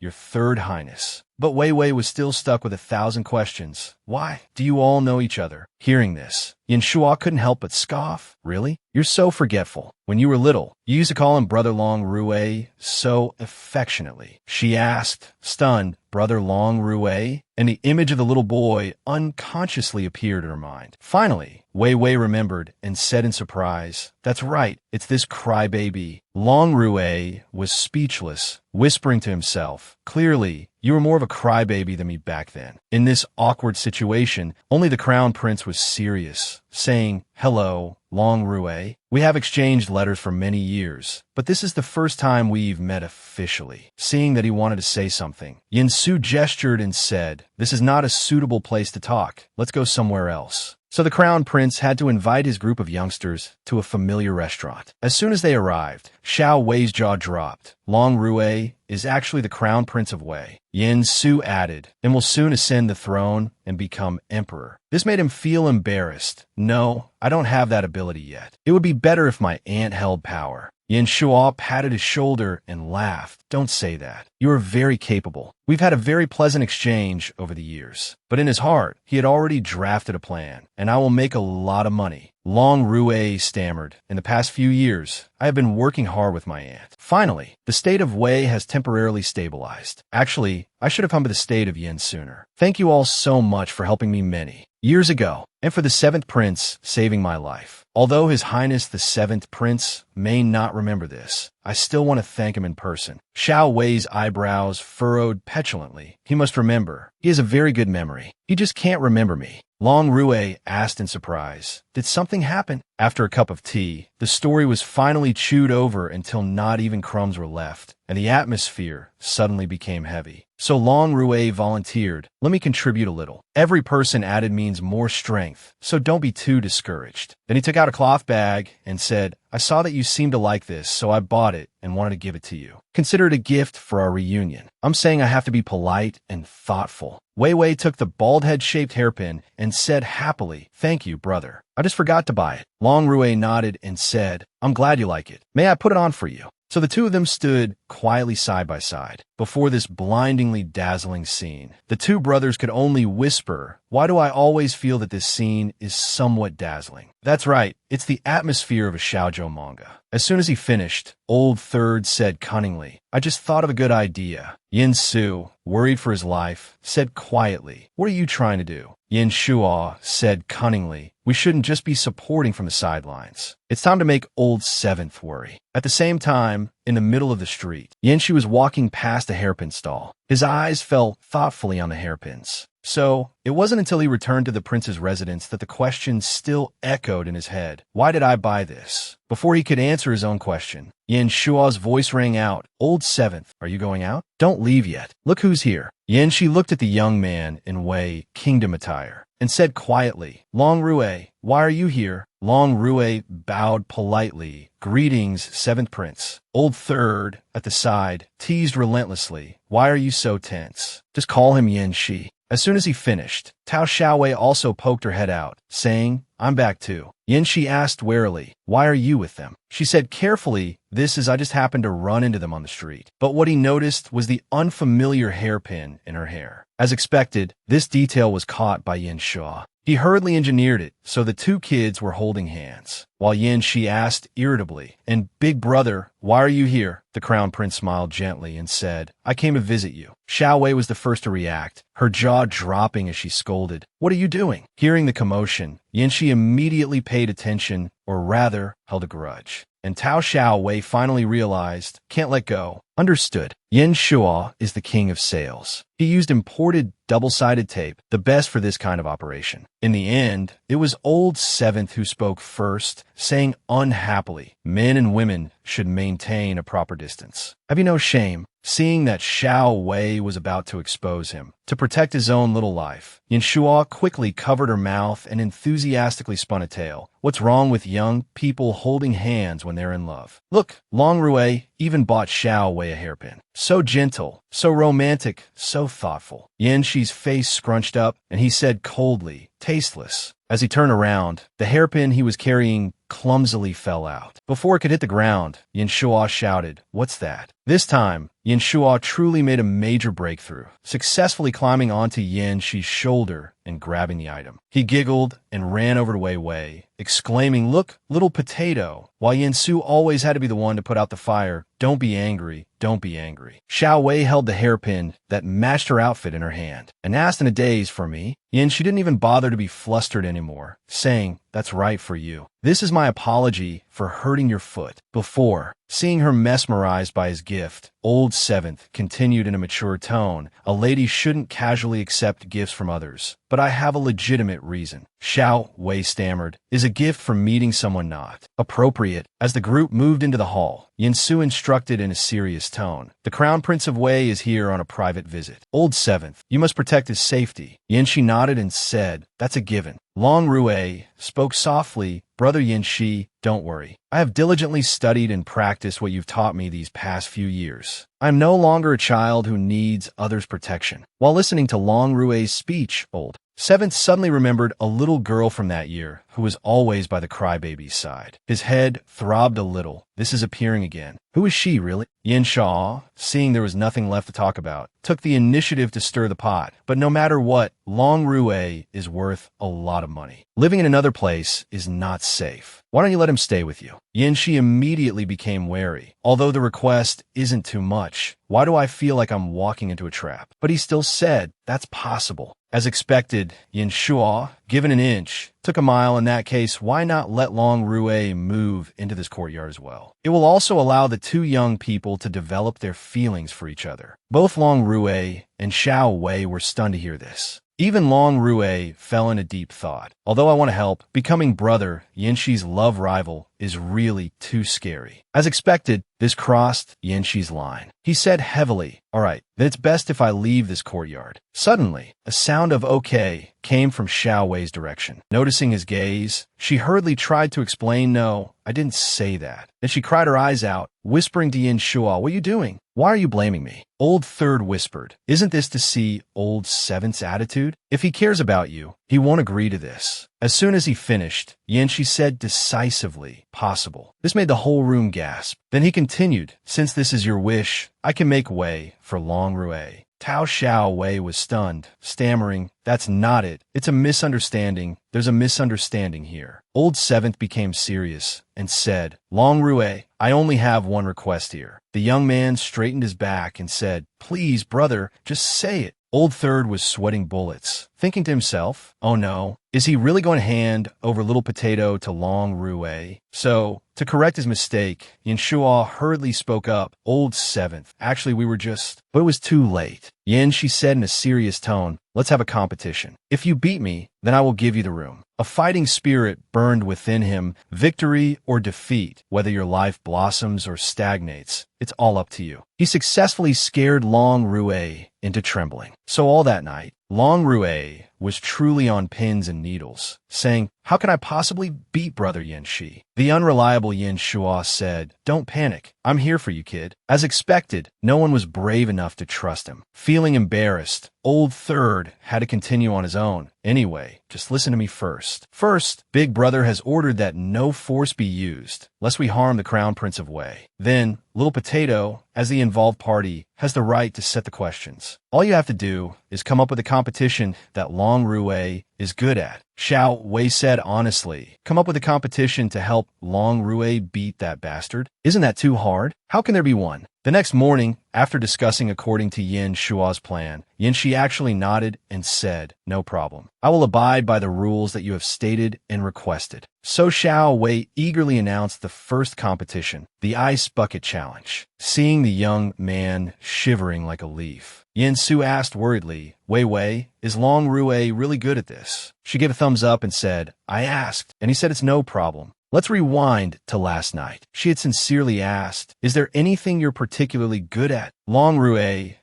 your third highness. But Wei Wei was still stuck with 1,000 questions. Why? Do you all know each other? Hearing this, Yin Shuo couldn't help but scoff. Really? You're so forgetful. When you were little, you used to call him Brother Long Rui so affectionately. She asked, stunned, Brother Long Rui? And the image of the little boy unconsciously appeared in her mind. Finally, Wei Wei remembered and said in surprise, that's right, it's this crybaby. Long Rui was speechless, whispering to himself, clearly, you were more of a crybaby than me back then. In this awkward situation, only the crown prince was serious, saying, hello, Long Rui. We have exchanged letters for many years, but this is the first time we've met officially. Seeing that he wanted to say something, Yin Su gestured and said, this is not a suitable place to talk. Let's go somewhere else. So the crown prince had to invite his group of youngsters to a familiar restaurant. As soon as they arrived, Xiao Wei's jaw dropped. Long Rui is actually the crown prince of Wei. Yin Su added, and will soon ascend the throne and become emperor. This made him feel embarrassed. No, I don't have that ability yet. It would be better if my aunt held power. Yin Shuo patted his shoulder and laughed. Don't say that. You are very capable. We've had a very pleasant exchange over the years. But in his heart, he had already drafted a plan, and I will make a lot of money. Long Rui stammered, in the past few years, I have been working hard with my aunt. Finally, the state of Wei has temporarily stabilized. Actually, I should have come to the state of Yin sooner. Thank you all so much for helping me many years ago, and for the 7th prince saving my life. Although His Highness the 7th Prince may not remember this, I still want to thank him in person. Xiao Wei's eyebrows furrowed petulantly. He must remember. He has a very good memory. He just can't remember me. Long Rui asked in surprise, did something happen? After a cup of tea, the story was finally chewed over until not even crumbs were left, and the atmosphere suddenly became heavy. So Long Rui volunteered, let me contribute a little. Every person added means more strength, so don't be too discouraged. Then he took out a cloth bag and said, I saw that you seemed to like this, so I bought it and wanted to give it to you. Consider it a gift for our reunion. I'm saying I have to be polite and thoughtful. Wei Wei took the bald head-shaped hairpin and said happily, thank you, brother. I just forgot to buy it. Long Rui nodded and said, I'm glad you like it. May I put it on for you? So the two of them stood quietly side by side before this blindingly dazzling scene. The two brothers could only whisper, why do I always feel that this scene is somewhat dazzling? That's right, it's the atmosphere of a shoujo manga. As soon as he finished, Old Third said cunningly, I just thought of a good idea. Yin Su, worried for his life, said quietly, what are you trying to do? Yin Shuo said cunningly, we shouldn't just be supporting from the sidelines. It's time to make Old 7th worry. At the same time, in the middle of the street, Yin Shu was walking past a hairpin stall. His eyes fell thoughtfully on the hairpins. So, it wasn't until he returned to the prince's residence that the question still echoed in his head. Why did I buy this? Before he could answer his own question, Yin Shuo's voice rang out, Old 7th, are you going out? Don't leave yet. Look who's here. Yin Shi looked at the young man in Wei kingdom attire and said quietly, Long Rui, why are you here? Long Rui bowed politely. Greetings, 7th Prince. Old Third, at the side, teased relentlessly. Why are you so tense? Just call him Yin Shi. As soon as he finished, Tao Xiaowei also poked her head out, saying, I'm back too. Yanxi asked warily, why are you with them? She said carefully, this is I just happened to run into them on the street. But what he noticed was the unfamiliar hairpin in her hair. As expected, this detail was caught by Yin Shuo. He hurriedly engineered it so the two kids were holding hands, while Yin Shi asked irritably, and Big Brother, why are you here? The Crown Prince smiled gently and said, I came to visit you. Xiao Wei was the first to react, her jaw dropping as she scolded, what are you doing? Hearing the commotion, Yin Shi immediately paid attention, or rather, held a grudge. And Tao Xiao Wei finally realized, can't let go. Understood. Yin Shuo is the king of sales. He used imported double-sided tape, the best for this kind of operation. In the end, it was old Seventh who spoke first, saying unhappily, men and women should maintain a proper distance. Have you no shame? Seeing that Xiao Wei was about to expose him, to protect his own little life, Yin Shuo quickly covered her mouth and enthusiastically spun a tale. What's wrong with young people holding hands when they're in love? Look, Long Rui even bought Xiao Wei a hairpin. So gentle, so romantic, so thoughtful. Yin Shi's face scrunched up, and he said coldly, tasteless. As he turned around, the hairpin he was carrying clumsily fell out. Before it could hit the ground, Yin Shuo shouted, what's that? This time, Yin Shuo truly made a major breakthrough, successfully climbing onto Yin Shi's shoulder and grabbing the item. He giggled and ran over to Wei Wei, exclaiming, look, little potato, while Yin Su always had to be the one to put out the fire. Don't be angry, don't be angry. Xiao Wei held the hairpin that matched her outfit in her hand and asked in a daze for me. Yin Shi didn't even bother to be flustered anymore, saying, that's right for you. This is my apology for hurting your foot. Before, seeing her mesmerized by his gift, old Seventh continued in a mature tone, a lady shouldn't casually accept gifts from others. But I have a legitimate reason. Xiao Wei stammered, is a gift from meeting someone not appropriate? As the group moved into the hall, Yin Su instructed in a serious tone, the Crown Prince of Wei is here on a private visit. Old Seventh, you must protect his safety. Yin Shi nodded and said, that's a given. Long Rui spoke softly, Brother Yin Shi, don't worry. I have diligently studied and practiced what you've taught me these past few years. I am no longer a child who needs others' protection. While listening to Long Rui's speech, old Seventh suddenly remembered a little girl from that year who was always by the crybaby's side. His head throbbed a little. This is appearing again. Who is she, really? Yin Shuo, seeing there was nothing left to talk about, took the initiative to stir the pot. But no matter what, Long Rui is worth a lot of money. Living in another place is not safe. Why don't you let him stay with you? Yin Shi immediately became wary. Although the request isn't too much, why do I feel like I'm walking into a trap? But he still said, that's possible. As expected, Yin Shuo, given an inch, took a mile. In that case, why not let Long Rui move into this courtyard as well? It will also allow the two young people to develop their feelings for each other. Both Long Rui and Xiao Wei were stunned to hear this. Even Long Rui fell into deep thought. Although I want to help, becoming brother, Yin Shi's love rival, is really too scary. As expected, this crossed Yin Shi's line. He said heavily, all right, then it's best if I leave this courtyard. Suddenly, a sound of okay came from Xiao Wei's direction. Noticing his gaze, she hurriedly tried to explain, no, I didn't say that. Then she cried her eyes out, whispering to Yin Shuo, what are you doing? Why are you blaming me? Old Third whispered, isn't this to see Old Seventh's attitude? If he cares about you, he won't agree to this. As soon as he finished, Yin Shi said decisively, possible. This made the whole room gasp. Then he continued, since this is your wish, I can make way for Long Rui. Tao Xiao Wei was stunned, stammering, that's not it. It's a misunderstanding. There's a misunderstanding here. Old Seventh became serious and said, Long Rui, I only have one request here. The young man straightened his back and said, please, brother, just say it. Old Third was sweating bullets, thinking to himself, oh no, is he really going to hand over Little Potato to Long Rui? So, to correct his mistake, Yin Shuo hurriedly spoke up, Old Seventh, actually we were just, but it was too late. Yin, she said in a serious tone, let's have a competition. If you beat me, then I will give you the room. A fighting spirit burned within him, victory or defeat, whether your life blossoms or stagnates, it's all up to you. He successfully scared Long Rui into trembling. So all that night, Long Rui was truly on pins and needles. saying, "How can I possibly beat Brother Yin Shi?" The unreliable Yin Shua said, "Don't panic. I'm here for you, kid." As expected, no one was brave enough to trust him. Feeling embarrassed, Old Third had to continue on his own. "Anyway, just listen to me first. First, Big Brother has ordered that no force be used, lest we harm the Crown Prince of Wei. Then, Little Potato, as the involved party, has the right to set the questions. All you have to do is come up with a competition that Long Rue is good at." Xiao Wei said honestly, "Come up with a competition to help Long Rue beat that bastard? Isn't that too hard? How can there be one?" The next morning, after discussing according to Yin Shua's plan, Yin Shi actually nodded and said, "No problem. I will abide by the rules that you have stated and requested." So Xiao Wei eagerly announced the first competition, the Ice Bucket Challenge. Seeing the young man shivering like a leaf, Yin Su asked worriedly, "Wei Wei, is Long Rue really good at this?" She gave a thumbs up and said, "I asked," and he said it's no problem. Let's rewind to last night. She had sincerely asked, "Is there anything you're particularly good at?" Long Rue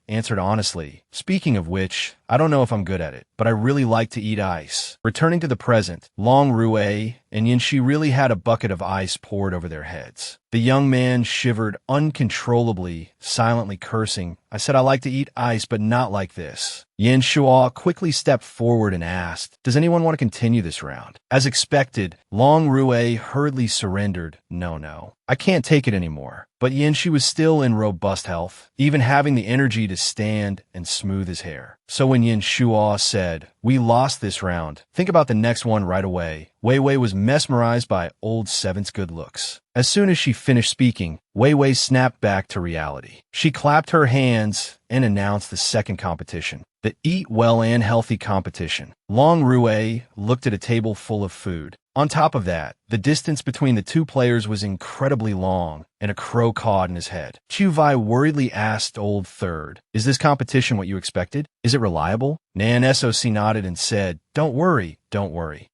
answered honestly, "Speaking of which, I don't know if I'm good at it, but I really like to eat ice." Returning to the present, Long Rue and Yin Shi really had a bucket of ice poured over their heads. The young man shivered uncontrollably, silently cursing. "I said I like to eat ice, but not like this." Yin Shua quickly stepped forward and asked, "Does anyone want to continue this round?" As expected, Long Rue hurriedly surrendered, No, I can't take it anymore." But Yin Shi was still in robust health, even having the energy to stand and smooth his hair. So when Yin Shua said, "We lost this round. Think about the next one right away," Wei Wei was mesmerized by Old Seven's good looks. As soon as she finished speaking, Wei Wei snapped back to reality. She clapped her hands and announced the second competition, the Eat Well and Healthy competition. Long Rue looked at a table full of food. On top of that, the distance between the two players was incredibly long, and a crow cawed in his head. Chu Vai worriedly asked Old Third, "Is this competition what you expected? Is it reliable?" Nan Soc nodded and said, Don't worry.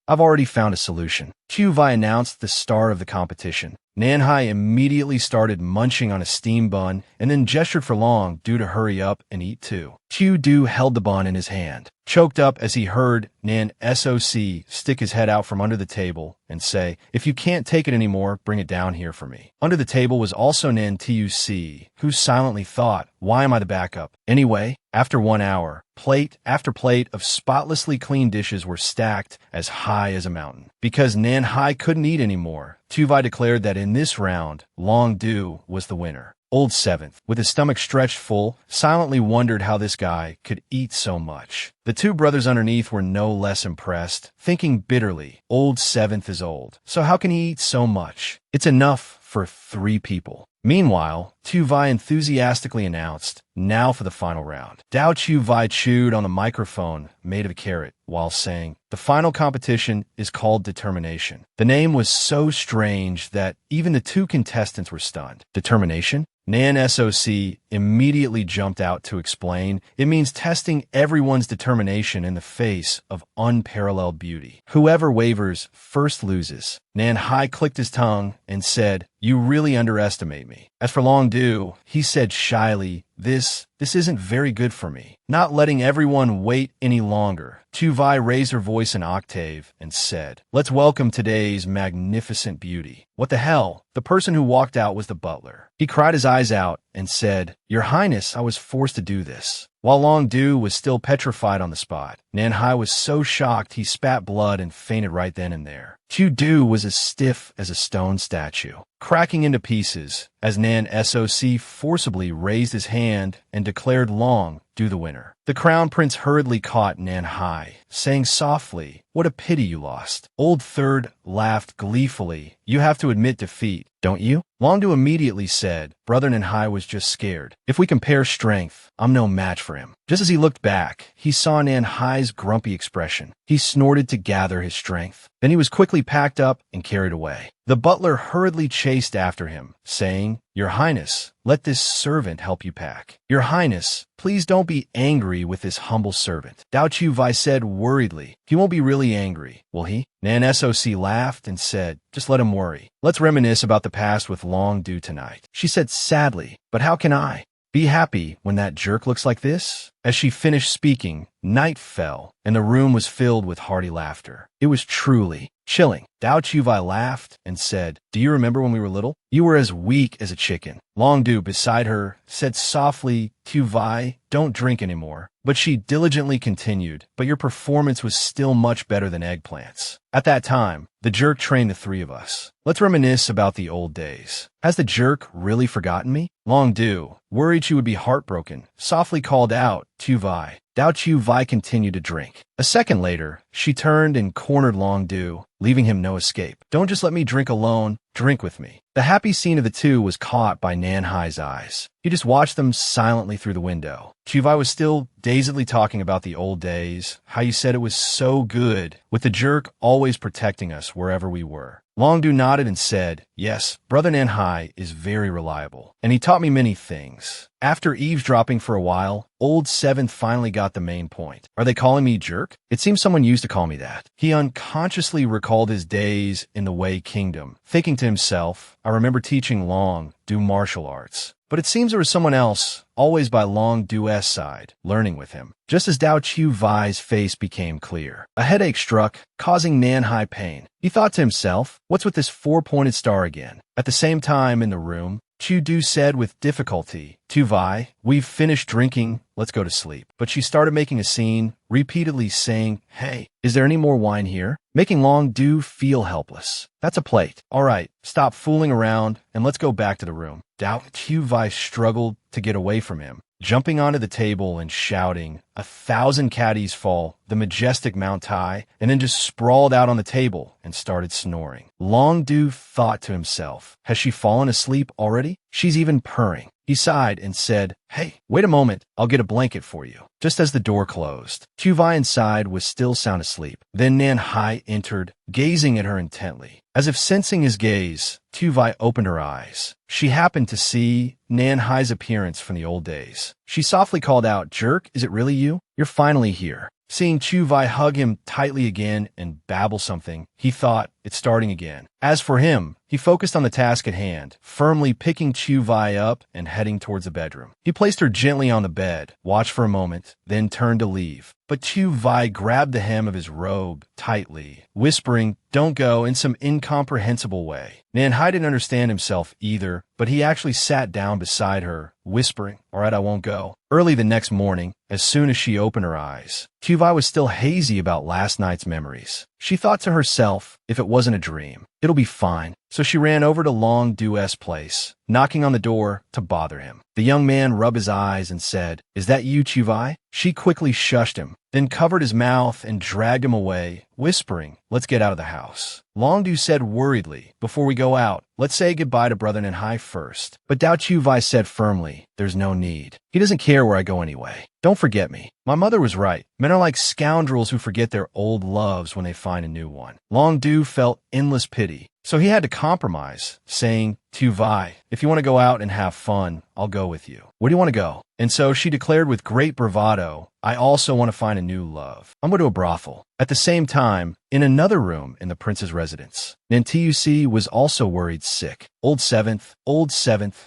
I've already found a solution." Chu Vai announced the star of the competition. Nanhai immediately started munching on a steam bun and then gestured for Long Du to hurry up and eat too. Chu Du held the bun in his hand, choked up as he heard Nan Soc stick his head out from under the table and say, "If you can't take it anymore, bring it down here for me." Under the table was also Nan Tuc, who silently thought, "Why am I the backup?" Anyway, after 1 hour, plate after plate of spotlessly clean dishes were stacked as high as a mountain. Because Nanhai couldn't eat anymore, Tuvai declared that in this round, Long Du was the winner. Old Seventh, with his stomach stretched full, silently wondered how this guy could eat so much. The two brothers underneath were no less impressed, thinking bitterly, Old Seventh is old, so how can he eat so much? It's enough for 3 people. Meanwhile, Tu Vai enthusiastically announced, "Now for the final round." Dao Chu Vai chewed on the microphone made of a carrot while saying, "The final competition is called Determination." The name was so strange that even the 2 contestants were stunned. Determination? Nan Soc immediately jumped out to explain, "It means testing everyone's determination in the face of unparalleled beauty. Whoever wavers first loses." Nan Hai clicked his tongue and said, "You really underestimate me." As for Long Du, he said shyly, This isn't very good for me." Not letting everyone wait any longer, Tu Vai raised her voice an octave and said, "Let's welcome today's magnificent beauty." What the hell? The person who walked out was the butler. He cried his eyes out and said, "Your Highness, I was forced to do this." While Long Du was still petrified on the spot, Nan Hai was so shocked he spat blood and fainted right then and there. Chu Du was as stiff as a stone statue, cracking into pieces as Nan Soc forcibly raised his hand and declared Long Du the winner. The Crown Prince hurriedly caught Nan Hai, saying softly, "What a pity you lost." Old Third laughed gleefully. "You have to admit defeat, don't you?" Long Du immediately said, "Brother Nan Hai was just scared. If we compare strength, I'm no match for him." Just as he looked back, he saw Nan Hai's grumpy expression. He snorted to gather his strength. Then he was quickly packed up and carried away. The butler hurriedly chased after him, saying, "Your Highness, let this servant help you pack." "Your Highness, please don't be angry with this humble servant," Dao Chu Vai said worriedly. "He won't be really angry, will he?" Nan Soc laughed and said, "Just let him worry. Let's reminisce about the past with Long Du tonight." She said sadly, "But how can I?" Be happy when that jerk looks like this? As she finished speaking, night fell, and the room was filled with hearty laughter. It was truly chilling. Dao Chuvai laughed and said, "Do you remember when we were little? You were as weak as a chicken." Long Du, beside her, said softly, "Chuvai, don't drink anymore." But she diligently continued, "But your performance was still much better than eggplants." At that time, the jerk trained the three of us. Let's reminisce about the old days. Has the jerk really forgotten me? Long Du, worried she would be heartbroken, softly called out, "Chuvai." Dao Chuvai continued to drink. A second later, she turned and cornered Long Du, leaving him no escape. "Don't just let me drink alone, drink with me." The happy scene of the two was caught by Nan Hai's eyes. He just watched them silently through the window. Chuvai was still dazedly talking about the old days, how you said it was so good, with the jerk always protecting us wherever we were. Long Du nodded and said, "Yes, Brother Nan Hai is very reliable, and he taught me many things." After eavesdropping for a while, Old Seventh finally got the main point. "Are they calling me jerk? It seems someone used to call me that." He unconsciously recalled his days in the Wei Kingdom, thinking to himself, "I remember teaching Long Du martial arts. But it seems there was someone else, always by Long Du's side, learning with him." Just as Dao Chuvai's face became clear, a headache struck, causing Nan Hai pain. He thought to himself, "What's with this four-pointed star again?" At the same time in the room, Chu Du said with difficulty, "Chuvai, we've finished drinking, let's go to sleep." But she started making a scene, repeatedly saying, "Hey, is there any more wine here?" Making Long Du feel helpless. "That's a plate. All right, stop fooling around and let's go back to the room." Dao Chuvai struggled to get away from him, jumping onto the table and shouting, "1,000 caddies fall, the majestic Mount Tai," and then just sprawled out on the table and started snoring. Long Du thought to himself, "Has she fallen asleep already? She's even purring." He sighed and said, "Hey, wait a moment, I'll get a blanket for you." Just as the door closed, Chuvai inside was still sound asleep. Then Nan Hai entered, gazing at her intently. As if sensing his gaze, Chuvai opened her eyes. She happened to see Nan Hai's appearance from the old days. She softly called out, "Jerk, is it really you? You're finally here." Seeing Chuvai hug him tightly again and babble something, he thought, it's starting again. As for him, he focused on the task at hand, firmly picking Chuvai up and heading towards the bedroom. He placed her gently on the bed, watched for a moment, then turned to leave. But Chuvai grabbed the hem of his robe tightly, whispering, "Don't go," in some incomprehensible way. Nan Hai didn't understand himself either, but he actually sat down beside her, whispering, "All right, I won't go." Early the next morning, as soon as she opened her eyes, Chuvai was still hazy about last night's memories. She thought to herself, if it wasn't a dream, it'll be fine. So she ran over to Long Du's place, knocking on the door to bother him. The young man rubbed his eyes and said, "Is that you, Chuvai?" She quickly shushed him, then covered his mouth and dragged him away, whispering, "Let's get out of the house." Long Du said worriedly, "Before we go out, let's say goodbye to Brother Nan Hai first." But Dao Chuvai said firmly, "There's no need. He doesn't care where I go anyway. Don't forget me. My mother was right. Men are like scoundrels who forget their old loves when they find a new one." Long Du felt endless pity, so he had to compromise, saying, "Chuvai, if you want to go out and have fun, I'll go with you. Where do you want to go?" And so she declared with great bravado, "I also want to find a new love. I'm going to a brothel." At the same time, in another room in the prince's residence, Nantuc was also worried sick. Old Seventh,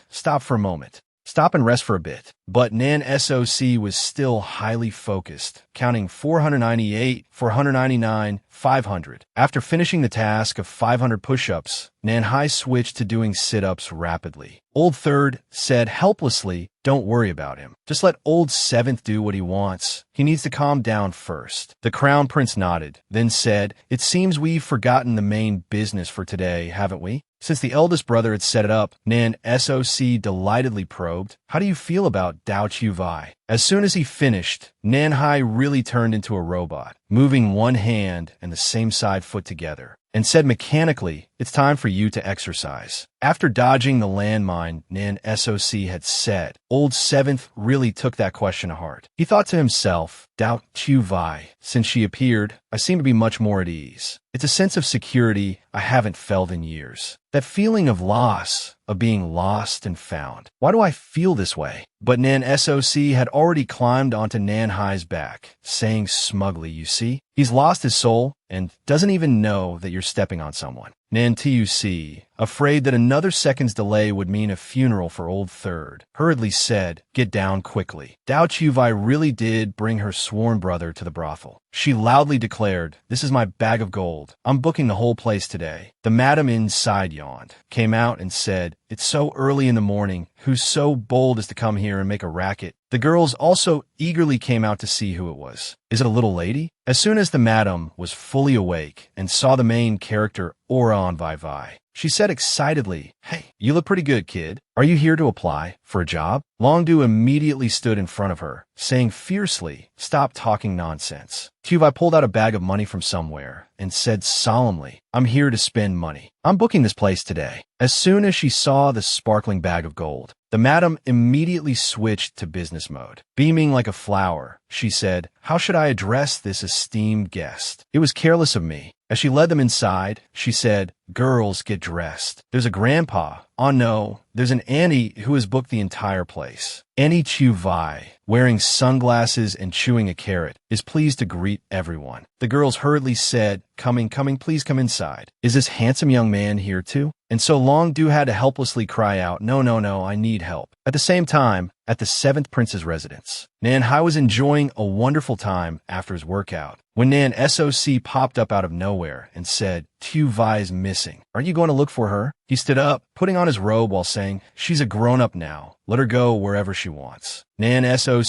stop for a moment. Stop and rest for a bit." But Nan Soc was still highly focused, counting 498, 499, 500. After finishing the task of 500 push-ups, Nan Hai switched to doing sit-ups rapidly. Old Third said helplessly, "Don't worry about him. Just let Old Seventh do what he wants. He needs to calm down first." The Crown Prince nodded, then said, "It seems we've forgotten the main business for today, haven't we?" Since the eldest brother had set it up, Nan Soc delightedly probed, "How do you feel about Dao Chuvai?" As soon as he finished, Nan Hai really turned into a robot, moving one hand and the same side foot together, and said mechanically, "It's time for you to exercise." After dodging the landmine Nan Soc had set, Old Seventh really took that question to heart. He thought to himself, "Dao Chuvai, since she appeared, I seem to be much more at ease. It's a sense of security I haven't felt in years. That feeling of loss, of being lost and found. Why do I feel this way?" But Nan Soc had already climbed onto Nan Hai's back, saying smugly, "You see, he's lost his soul and doesn't even know that you're stepping on someone." Nan Tuc, afraid that another second's delay would mean a funeral for Old Third, hurriedly said, "Get down quickly." Dao Chuvai really did bring her sworn brother to the brothel. She loudly declared, "This is my bag of gold. I'm booking the whole place today." The madam inside yawned, came out and said, "It's so early in the morning. Who's so bold as to come here and make a racket?" The girls also eagerly came out to see who it was. "Is it a little lady?" As soon as the madam was fully awake and saw the main character aura on Vai Vai, she said excitedly, "Hey, you look pretty good, kid. Are you here to apply for a job?" Longdu immediately stood in front of her, saying fiercely, "Stop talking nonsense." Tuvai pulled out a bag of money from somewhere and said solemnly, "I'm here to spend money. I'm booking this place today." As soon as she saw the sparkling bag of gold, the madam immediately switched to business mode. Beaming like a flower, she said, "How should I address this esteemed guest? It was careless of me." As she led them inside, she said, "Girls, get dressed. There's a grandpa. Oh no, there's an auntie who has booked the entire place." Annie Chuvai, wearing sunglasses and chewing a carrot, is pleased to greet everyone. The girls hurriedly said, coming, please come inside." "Is this handsome young man here too?" And so Longdu had to helplessly cry out, No, I need help." At the same time, at the 7th prince's residence, Nan Hai was enjoying a wonderful time after his workout when Nan Soc popped up out of nowhere and said, "Tu Vai's missing. Aren't you going to look for her?" He stood up, putting on his robe while saying, "She's a grown-up now. Let her go wherever she wants." Nan Soc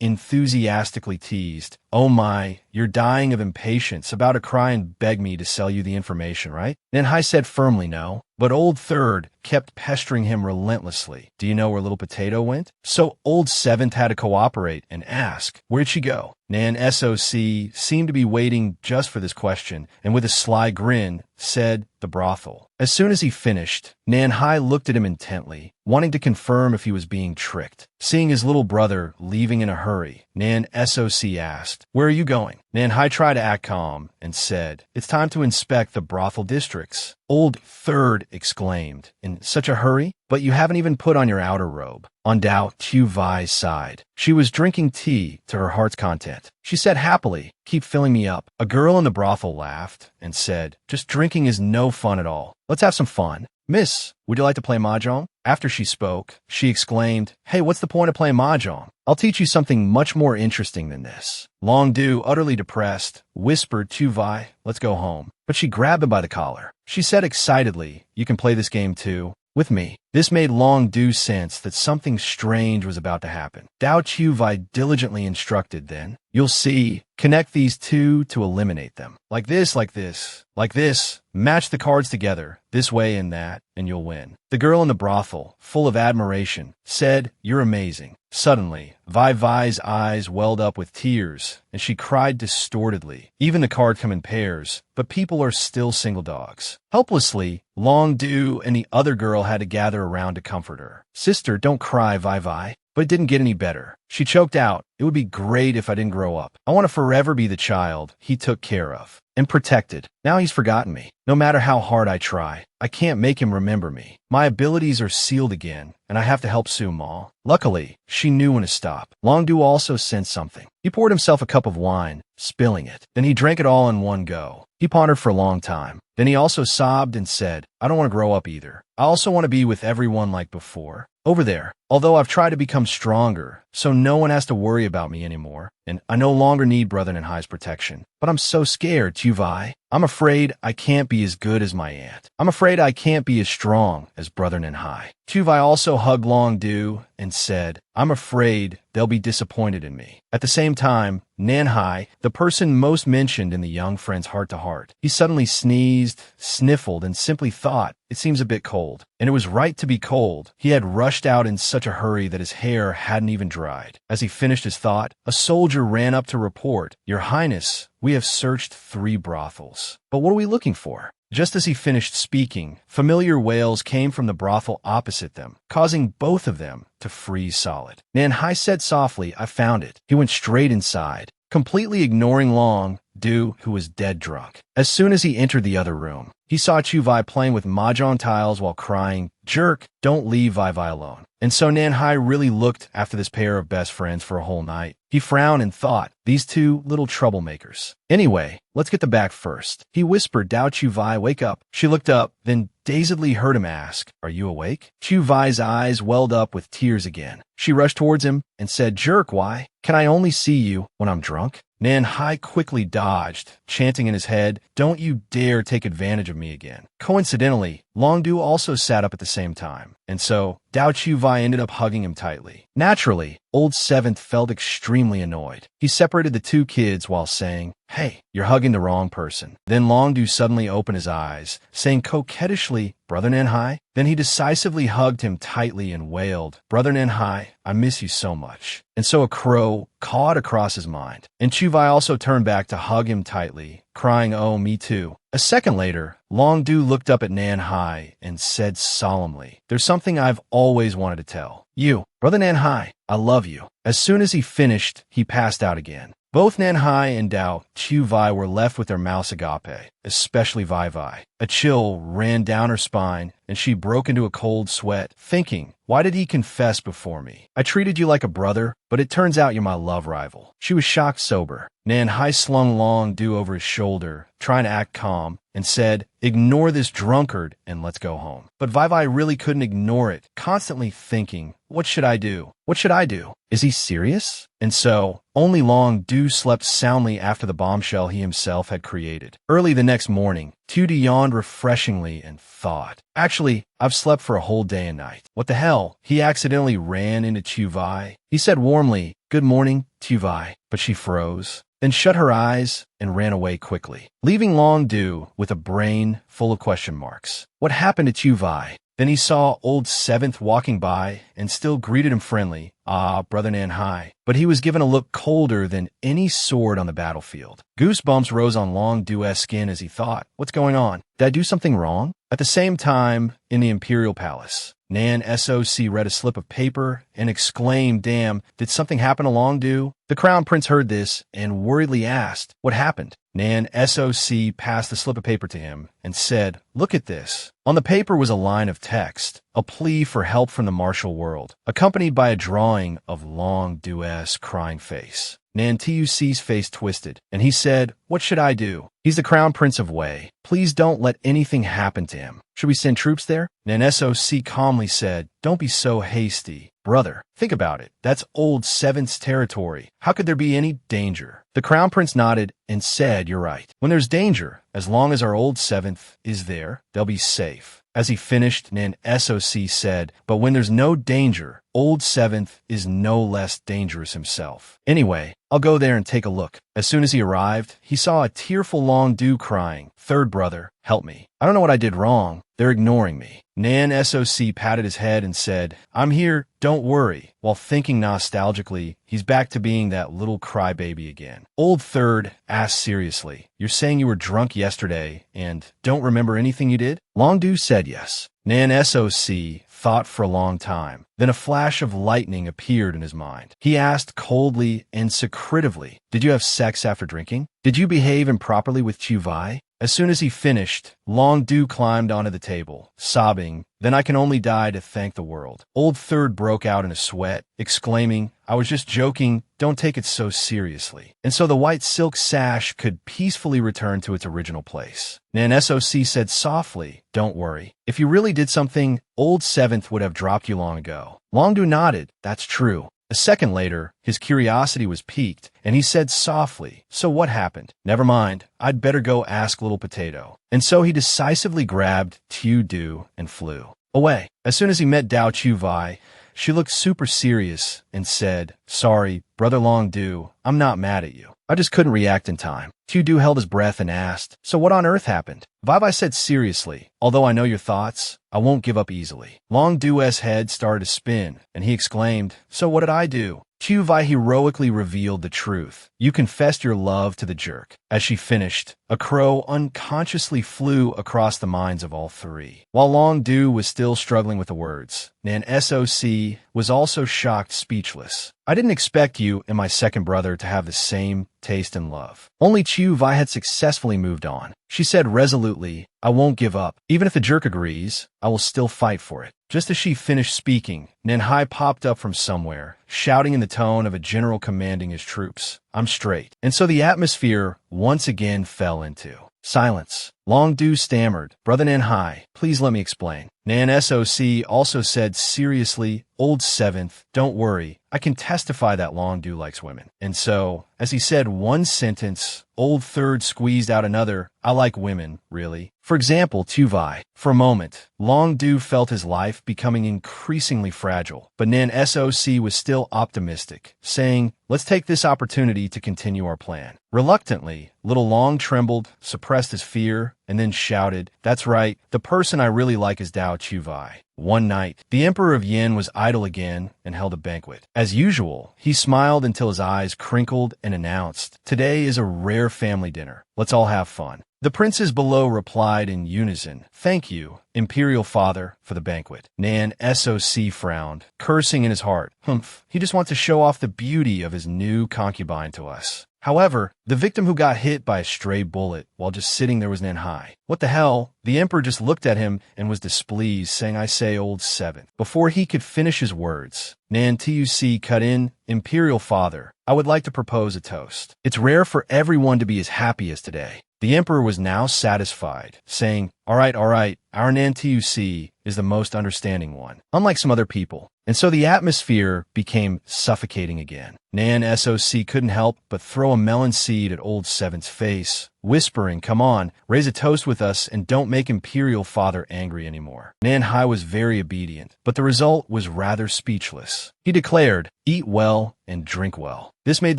enthusiastically teased, "Oh my, you're dying of impatience, about to cry and beg me to sell you the information, right?" Nan Hai said firmly no, but Old Third kept pestering him relentlessly. "Do you know where Little Potato went?" So Old Seventh had to cooperate and ask, "Where'd she go?" Nan Soc seemed to be waiting just for this question, and with a sly grin, said, "The brothel." As soon as he finished, Nan Hai looked at him intently, wanting to confirm if he was being tricked. Seeing his little brother leaving in a hurry, Nan Soc asked, "Where are you going?" Nan Hai tried to act calm and said, "It's time to inspect the brothel districts." Old Third exclaimed, "In such a hurry? But you haven't even put on your outer robe." On Dao Chuvai's side, she was drinking tea to her heart's content. She said happily, "Keep filling me up." A girl in the brothel laughed and said, "Just drinking is no fun at all. Let's have some fun. Miss, would you like to play mahjong?" After she spoke, she exclaimed, "Hey, what's the point of playing mahjong? I'll teach you something much more interesting than this." Longdu, utterly depressed, whispered, "Chuvai, let's go home." But she grabbed him by the collar. She said excitedly, "You can play this game too, with me." This made Longdu sense that something strange was about to happen. Dao Chuvai diligently instructed then, "You'll see, connect these two to eliminate them. Like this, like this, like this. Match the cards together, this way and that, and you'll win." The girl in the brothel, full of admiration, said, "You're amazing." Suddenly, Vai Vai's eyes welled up with tears, and she cried distortedly. Even the cards come in pairs, but people are still single dogs. Helplessly, Longdu and the other girl had to gather around to comfort her. "Sister, don't cry, Vai Vai." But it didn't get any better. She choked out, "It would be great if I didn't grow up. I want to forever be the child he took care of and protected. Now he's forgotten me. No matter how hard I try, I can't make him remember me. My abilities are sealed again, and I have to help Sumal." Luckily, she knew when to stop. Longdu also sensed something. He poured himself a cup of wine, spilling it. Then he drank it all in one go. He pondered for a long time. Then he also sobbed and said, "I don't want to grow up either. I also want to be with everyone like before. Over there. Although I've tried to become stronger, so no one has to worry about me anymore, and I no longer need Brother Nanhai's protection. But I'm so scared, Tuvai. I'm afraid I can't be as good as my aunt. I'm afraid I can't be as strong as Brother Nanhai." Tuvai also hugged Longdu and said, "I'm afraid they'll be disappointed in me." At the same time, Nanhai, the person most mentioned in the young friend's heart-to-heart, he suddenly sneezed, sniffled, and simply thought, "It seems a bit cold." And it was right to be cold. He had rushed out in such a hurry that his hair hadn't even dried. As he finished his thought, a soldier ran up to report, "Your Highness, we have searched 3 brothels. But what are we looking for?" Just as he finished speaking, familiar wails came from the brothel opposite them, causing both of them to freeze solid. Nan Hai said softly, "I found it." He went straight inside. Completely ignoring Long, Du, who was dead drunk. As soon as he entered the other room, he saw Chu Vai playing with mahjong tiles while crying, "Jerk, don't leave Vai Vai alone." And so Nanhai really looked after this pair of best friends for a whole night. He frowned and thought, these two little troublemakers. Anyway, let's get the back first. He whispered, "Dao Chu Vai, wake up." She looked up, then dazedly heard him ask, "Are you awake?" Chu Vai's eyes welled up with tears again. She rushed towards him and said, "Jerk, why? Can I only see you when I'm drunk?" Nanhai quickly dodged, chanting in his head, "Don't you dare take advantage of me again." Coincidentally, Longdu also sat up at the same time, and so Dao Chu Vai ended up hugging him tightly. Naturally, Old Seventh felt extremely annoyed. He separated the two kids while saying, "Hey, you're hugging the wrong person." Then Longdu suddenly opened his eyes, saying coquettishly, "Brother Nanhai?" Then he decisively hugged him tightly and wailed, "Brother Nanhai, I miss you so much." And so a crow cawed across his mind. And Chu Vai also turned back to hug him tightly, crying, "Oh, me too." A second later, Longdu looked up at Nanhai and said solemnly, "There's something I've always wanted to tell you. Brother Nanhai, I love you." As soon as he finished, he passed out again. Both Nanhai and Dao Chu Vai were left with their mouths agape, especially Vai Vai. A chill ran down her spine, and she broke into a cold sweat, thinking, why did he confess before me? I treated you like a brother, but it turns out you're my love rival. She was shocked sober. Nanhai slung Longdu over his shoulder, trying to act calm, and said, "Ignore this drunkard and let's go home." But Vai Vai really couldn't ignore it, constantly thinking, what should I do? What should I do? Is he serious? And so, only Longdu slept soundly after the bombshell he himself had created. Early the next morning, Tudi yawned refreshingly and thought, actually, I've slept for a whole day and night. What the hell? He accidentally ran into Chu Vai. He said warmly, "Good morning, Chu Vai," but she froze, then shut her eyes and ran away quickly, leaving Longdu with a brain full of question marks. What happened to Chu Vai? Then he saw Old Seventh walking by and still greeted him friendly, "Ah, Brother Nanhai." But he was given a look colder than any sword on the battlefield. Goosebumps rose on Longdu's skin as he thought, what's going on? Did I do something wrong? At the same time, in the Imperial Palace, Nan SOC read a slip of paper and exclaimed, "Damn, did something happen to Longdu?" The Crown Prince heard this and worriedly asked, "What happened?" Nan SOC passed the slip of paper to him and said, "Look at this." On the paper was a line of text, a plea for help from the martial world, accompanied by a drawing of Longdu's crying face. Nan Tuc's face twisted, and he said, "What should I do? He's the Crown Prince of Wei. Please don't let anything happen to him. Should we send troops there?" Nan SOC calmly said, "Don't be so hasty. Brother, think about it. That's Old Seventh's territory. How could there be any danger?" The Crown Prince nodded and said, "You're right. When there's danger, as long as our Old Seventh is there, they'll be safe." As he finished, Nan SOC said, "But when there's no danger, Old Seventh is no less dangerous himself. Anyway, I'll go there and take a look." As soon as he arrived, he saw a tearful Longdu crying, "Third brother, help me. I don't know what I did wrong. They're ignoring me." Nan SOC patted his head and said, "I'm here, don't worry," while thinking nostalgically, he's back to being that little crybaby again. Old Third asked seriously, "You're saying you were drunk yesterday and don't remember anything you did?" Longdu said yes. Nan SOC thought for a long time. Then a flash of lightning appeared in his mind. He asked coldly and secretively, "Did you have sex after drinking? Did you behave improperly with Chu Vai?" As soon as he finished, Longdu climbed onto the table, sobbing, "Then I can only die to thank the world." Old Third broke out in a sweat, exclaiming, "I was just joking, don't take it so seriously." And so the white silk sash could peacefully return to its original place. Nan SOC said softly, "Don't worry. If you really did something, Old Seventh would have dropped you long ago." Longdu nodded, "That's true." A second later, his curiosity was piqued, and he said softly, "So what happened?" "Never mind, I'd better go ask Little Potato." And so he decisively grabbed Tu Du and flew away. As soon as he met Dao Chu Vai, she looked super serious and said, "Sorry, Brother Longdu, I'm not mad at you. I just couldn't react in time." Tu Du held his breath and asked, "So what on earth happened?" Vai Vai said seriously, "Although I know your thoughts, I won't give up easily." Longdu's head started to spin, and he exclaimed, "So what did I do?" Chu Vai heroically revealed the truth. "You confessed your love to the jerk." As she finished, a crow unconsciously flew across the minds of all three. While Longdu was still struggling with the words, Nan SOC was also shocked speechless. I didn't expect you and my second brother to have the same taste in love. Only Chiu Vi had successfully moved on. She said resolutely, I won't give up. Even if the jerk agrees, I will still fight for it. Just as she finished speaking, Nanhai popped up from somewhere, shouting in the tone of a general commanding his troops, I'm straight. And so the atmosphere once again fell into silence. Long Du stammered, Brother Nanhai, please let me explain. Nan SOC also said seriously, Old Seventh, don't worry, I can testify that Long Du likes women. And so, as he said one sentence, Old Third squeezed out another, I like women, really. For example, Tu Vi. For a moment, Long Du felt his life becoming increasingly fragile, but Nan SOC was still optimistic, saying, let's take this opportunity to continue our plan. Reluctantly, Little Long trembled, suppressed his fear, and then shouted, that's right, the person I really like is Dao Chu Vi. One night, the Emperor of Yin was idle again and held a banquet. As usual, he smiled until his eyes crinkled and announced, today is a rare family dinner. Let's all have fun. The princes below replied in unison, thank you, Imperial Father, for the banquet. Nan SOC frowned, cursing in his heart. Humph, he just wants to show off the beauty of his new concubine to us. However, the victim who got hit by a stray bullet while just sitting there was Nanhai. What the hell? The Emperor just looked at him and was displeased, saying, I say, Old Seventh. Before he could finish his words, Nan TUC cut in, Imperial Father, I would like to propose a toast. It's rare for everyone to be as happy as today. The Emperor was now satisfied, saying, all right, our Nan TUC is the most understanding one, unlike some other people. And so the atmosphere became suffocating again. Nan SOC couldn't help but throw a melon seed at Old Seventh's face, whispering, come on, raise a toast with us and don't make Imperial Father angry anymore. Nanhai was very obedient, but the result was rather speechless. He declared, eat well and drink well. This made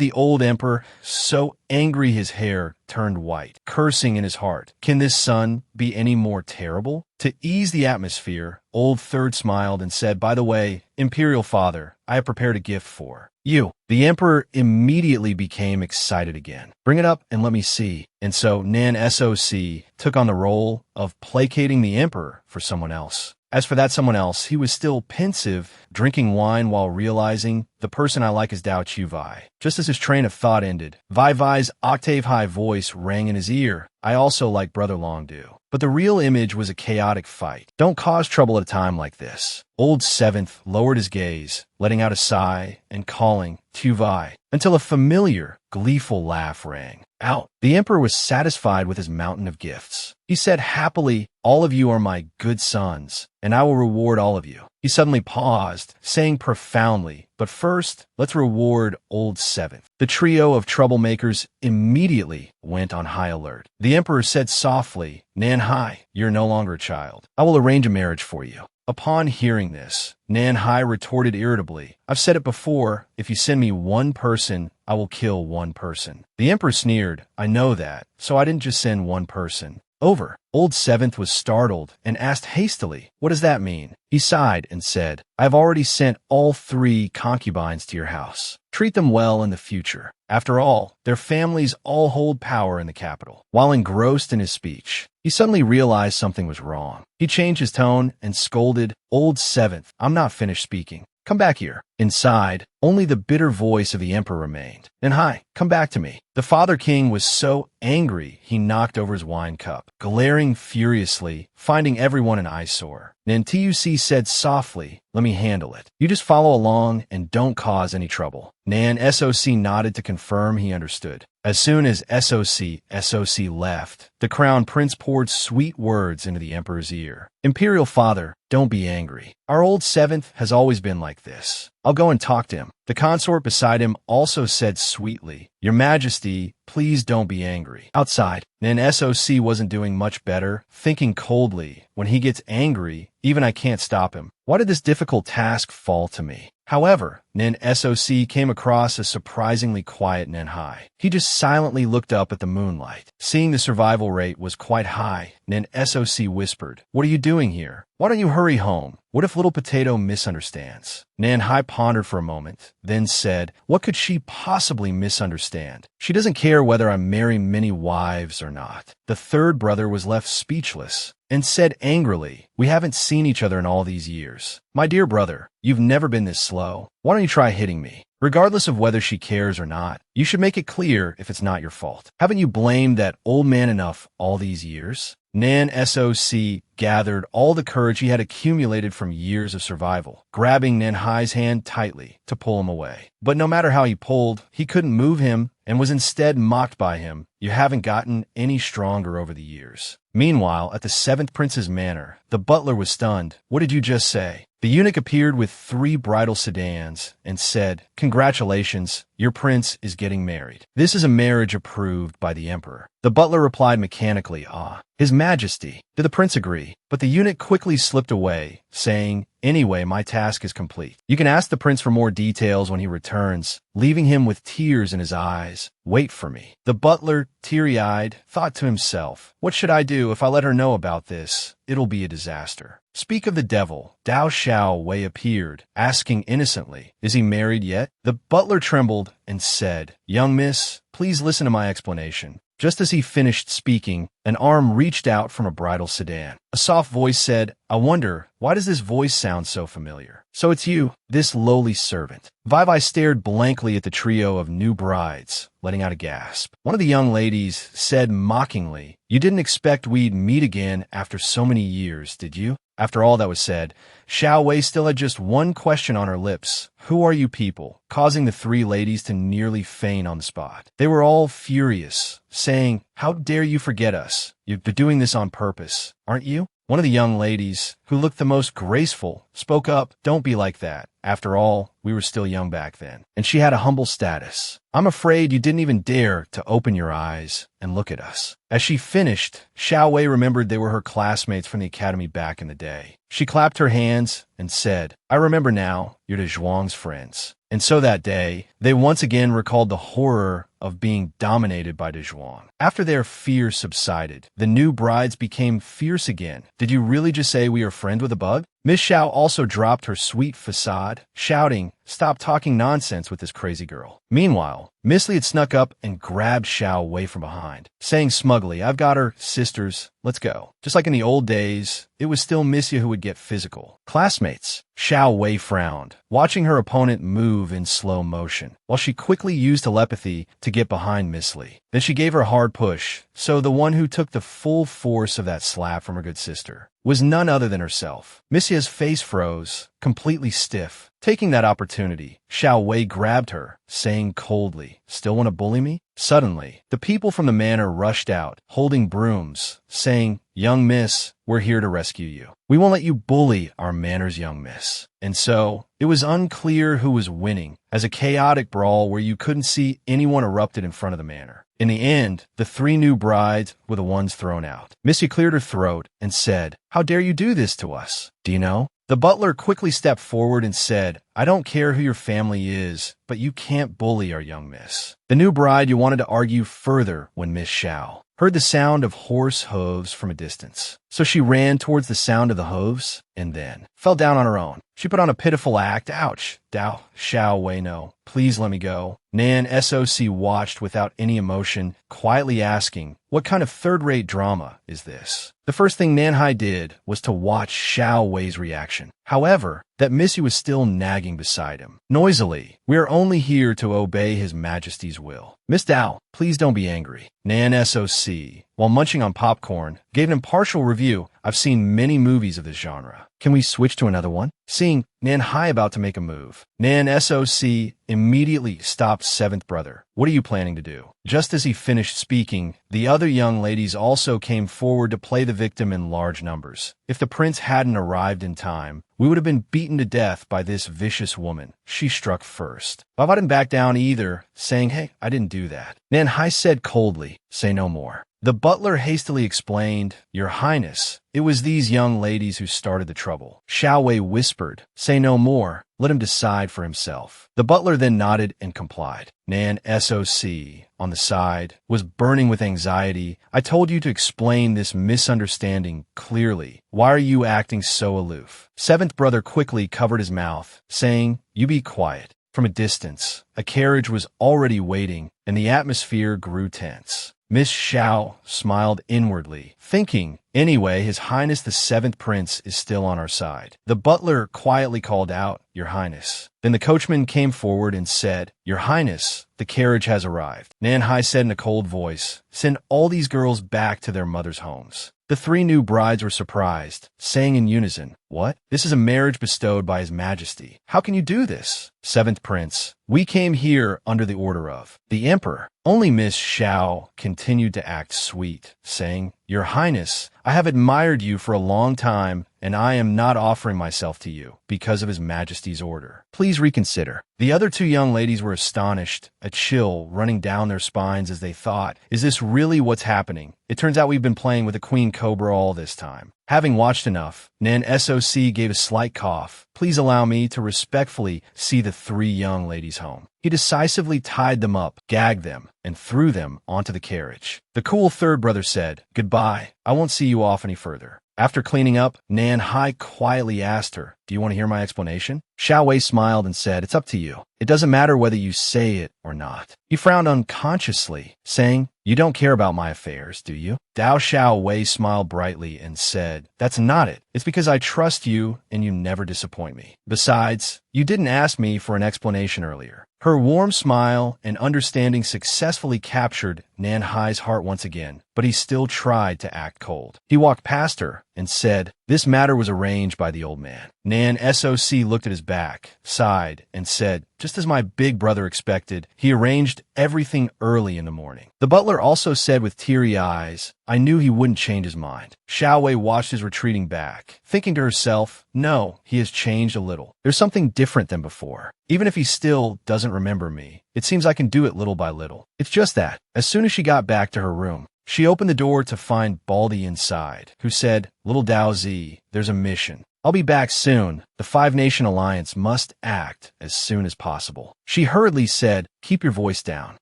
the old emperor so angry his hair turned white, cursing in his heart, can this son be any more terrible? To ease the atmosphere, Old Third smiled and said, by the way, Imperial Father, I have prepared a gift for you. The emperor immediately became excited again. Bring it up and let me see. And so Nan SOC took on the role of placating the emperor for someone else. As for that someone else, he was still pensive, drinking wine while realizing the person I like is Dao Chu Vi. Just as his train of thought ended, Vi Vi's octave-high voice rang in his ear. I also like Brother Long Du. But the real image was a chaotic fight. Don't cause trouble at a time like this. Old Seventh lowered his gaze, letting out a sigh and calling, Tu Vi, until a familiar, gleeful laugh rang out. The emperor was satisfied with his mountain of gifts. He said happily, all of you are my good sons, and I will reward all of you. He suddenly paused, saying profoundly, but first, let's reward Old Seventh. The trio of troublemakers immediately went on high alert. The emperor said softly, Nanhai, you're no longer a child. I will arrange a marriage for you. Upon hearing this, Nanhai retorted irritably, I've said it before, if you send me one person, I will kill one person. The emperor sneered, I know that, so I didn't just send one person. Over. Old Seventh was startled and asked hastily, what does that mean? He sighed and said, I have already sent all 3 concubines to your house. Treat them well in the future. After all, their families all hold power in the capital. While engrossed in his speech, he suddenly realized something was wrong. He changed his tone and scolded, Old Seventh, I'm not finished speaking. Come back here. Inside, only the bitter voice of the emperor remained. Nanhai, come back to me. The Father King was so angry he knocked over his wine cup, glaring furiously, finding everyone an eyesore. Nan TUC said softly, let me handle it. You just follow along and don't cause any trouble. Nan SOC nodded to confirm he understood. As soon as SOC left, the Crown Prince poured sweet words into the Emperor's ear. Imperial Father, don't be angry. Our Old Seventh has always been like this. I'll go and talk to him. The consort beside him also said sweetly, Your Majesty, please don't be angry. Outside, Nan SOC wasn't doing much better, thinking coldly, when he gets angry, even I can't stop him. Why did this difficult task fall to me? However, Nan SOC came across a surprisingly quiet Nanhai. He just silently looked up at the moonlight. Seeing the survival rate was quite high, Nan SOC whispered, What are you doing here? Why don't you hurry home? What if Little Potato misunderstands? Nanhai pondered for a moment, then said, What could she possibly misunderstand? She doesn't care whether I marry many wives or not. The third brother was left speechless. and said angrily, "We haven't seen each other in all these years. My dear brother, you've never been this slow. Why don't you try hitting me?" Regardless of whether she cares or not, you should make it clear if it's not your fault. Haven't you blamed that old man enough all these years? Nan SOC gathered all the courage he had accumulated from years of survival, grabbing Nan Hai's hand tightly to pull him away. But no matter how he pulled, he couldn't move him and was instead mocked by him. "You haven't gotten any stronger over the years." Meanwhile, at the seventh prince's manor, the butler was stunned. "What did you just say?" The eunuch appeared with 3 bridal sedans and said, "Congratulations, your prince is getting married. This is a marriage approved by the emperor." The butler replied mechanically, "Ah, His Majesty." Did the prince agree? But the eunuch quickly slipped away, saying, "Anyway, my task is complete. You can ask the prince for more details when he returns," leaving him with tears in his eyes. "Wait for me." The butler, teary-eyed, thought to himself, "What should I do if I let her know about this? It'll be a disaster." Speak of the devil, Dao Xiao Wei appeared, asking innocently, "Is he married yet?" The butler trembled and said, "Young miss, please listen to my explanation." Just as he finished speaking, an arm reached out from a bridal sedan. A soft voice said, "I wonder, why does this voice sound so familiar?" "So it's you, this lowly servant." Vivi stared blankly at the trio of new brides, letting out a gasp. One of the young ladies said mockingly, "You didn't expect we'd meet again after so many years, did you?" After all that was said, Xiao Wei still had just one question on her lips. "Who are you people?" causing the 3 ladies to nearly faint on the spot. They were all furious, saying, "How dare you forget us? You've been doing this on purpose, aren't you?" One of the young ladies, who looked the most graceful, spoke up, "Don't be like that. After all, we were still young back then." And she had a humble status. "I'm afraid you didn't even dare to open your eyes and look at us." As she finished, Xiao Wei remembered they were her classmates from the academy back in the day. She clapped her hands and said, "I remember now, you're De Zhuang's friends." And so that day, they once again recalled the horror of being dominated by De Zhuang. After their fear subsided, the new brides became fierce again. "Did you really just say we are friends with a bug?" Miss Xiao also dropped her sweet facade, shouting, "Stop talking nonsense with this crazy girl." Meanwhile, Miss Li had snuck up and grabbed Xiao Wei from behind, saying smugly, "I've got her, sisters. Let's go." Just like in the old days, it was still Missy who would get physical. "Classmates." Xiao Wei frowned, watching her opponent move in slow motion, while she quickly used telepathy to get behind Miss Li. Then she gave her a hard push, so the one who took the full force of that slap from her good sister was none other than herself. Missia's face froze, completely stiff. Taking that opportunity, Xiao Wei grabbed her, saying coldly, "Still want to bully me?" Suddenly, the people from the manor rushed out, holding brooms, saying, "Young miss, we're here to rescue you. We won't let you bully our manor's young miss." And so, it was unclear who was winning, as a chaotic brawl where you couldn't see anyone erupted in front of the manor. In the end, the 3 new brides were the ones thrown out. Missy cleared her throat and said, "How dare you do this to us? Do you know?" The butler quickly stepped forward and said, "I don't care who your family is, but you can't bully our young miss." The new bride you wanted to argue further when Miss Xiao heard the sound of horse hooves from a distance. So she ran towards the sound of the hooves and then fell down on her own. She put on a pitiful act. "Ouch. Dao Xiao Wei, no. Please let me go." Nan SOC watched without any emotion, quietly asking, "What kind of third-rate drama is this?" The first thing Nanhai did was to watch Xiao Wei's reaction. However, that Missy was still nagging beside him. Noisily, "We are only here to obey His Majesty's will." "Miss Dao, please don't be angry." Nan SOC, while munching on popcorn, gave an impartial review. "I've seen many movies of this genre. Can we switch to another one?" Seeing Nanhai about to make a move, Nan SOC immediately stopped seventh brother. "What are you planning to do?" Just as he finished speaking, the other young ladies also came forward to play the victim in large numbers. If the prince hadn't arrived in time, we would have been beaten to death by this vicious woman. She struck first. Baba didn't back down either, saying, "Hey, I didn't do that." Nanhai said coldly, "Say no more." The butler hastily explained, "Your Highness, it was these young ladies who started the trouble." Xiao Wei whispered, "Say no more. Let him decide for himself." The butler then nodded and complied. Nan SOC, on the side, was burning with anxiety. "I told you to explain this misunderstanding clearly. Why are you acting so aloof?" Seventh brother quickly covered his mouth, saying, "You be quiet." From a distance, a carriage was already waiting, and the atmosphere grew tense. Miss Xiao smiled inwardly, thinking, anyway, His Highness the Seventh Prince is still on our side. The butler quietly called out, Your Highness. Then the coachman came forward and said, Your Highness, the carriage has arrived. Nanhai said in a cold voice, Send all these girls back to their mothers' homes. The three new brides were surprised, saying in unison, What? This is a marriage bestowed by His Majesty. How can you do this? Seventh Prince, we came here under the order of the Emperor. Only Miss Xiao continued to act sweet, saying, Your Highness, I have admired you for a long time, and I am not offering myself to you because of His Majesty's order. Please reconsider. The other two young ladies were astonished, a chill running down their spines as they thought, Is this really what's happening? It turns out we've been playing with a queen cobra all this time. Having watched enough, Nan SOC gave a slight cough. Please allow me to respectfully see the three young ladies home. He decisively tied them up, gagged them, and threw them onto the carriage. The cool third brother said, Goodbye, I won't see you off any further. After cleaning up, Nan Hai quietly asked her, Do you want to hear my explanation? Xiao Wei smiled and said, It's up to you. It doesn't matter whether you say it or not. He frowned unconsciously, saying, You don't care about my affairs, do you? Dao Xiao Wei smiled brightly and said, That's not it. It's because I trust you and you never disappoint me. Besides, you didn't ask me for an explanation earlier. Her warm smile and understanding successfully captured Nan Hai's heart once again, but he still tried to act cold. He walked past her and said, This matter was arranged by the old man. Nan SOC looked at his back, sighed, and said, Just as my big brother expected, he arranged everything early in the morning. The butler also said with teary eyes, I knew he wouldn't change his mind. Xiao Wei watched his retreating back, thinking to herself, No, he has changed a little. There's something different than before. Even if he still doesn't remember me, it seems I can do it little by little. It's just that, as soon as she got back to her room, she opened the door to find Baldy inside, who said, Little Dao Zi, there's a mission. I'll be back soon. The Five-Nation Alliance must act as soon as possible. She hurriedly said, Keep your voice down.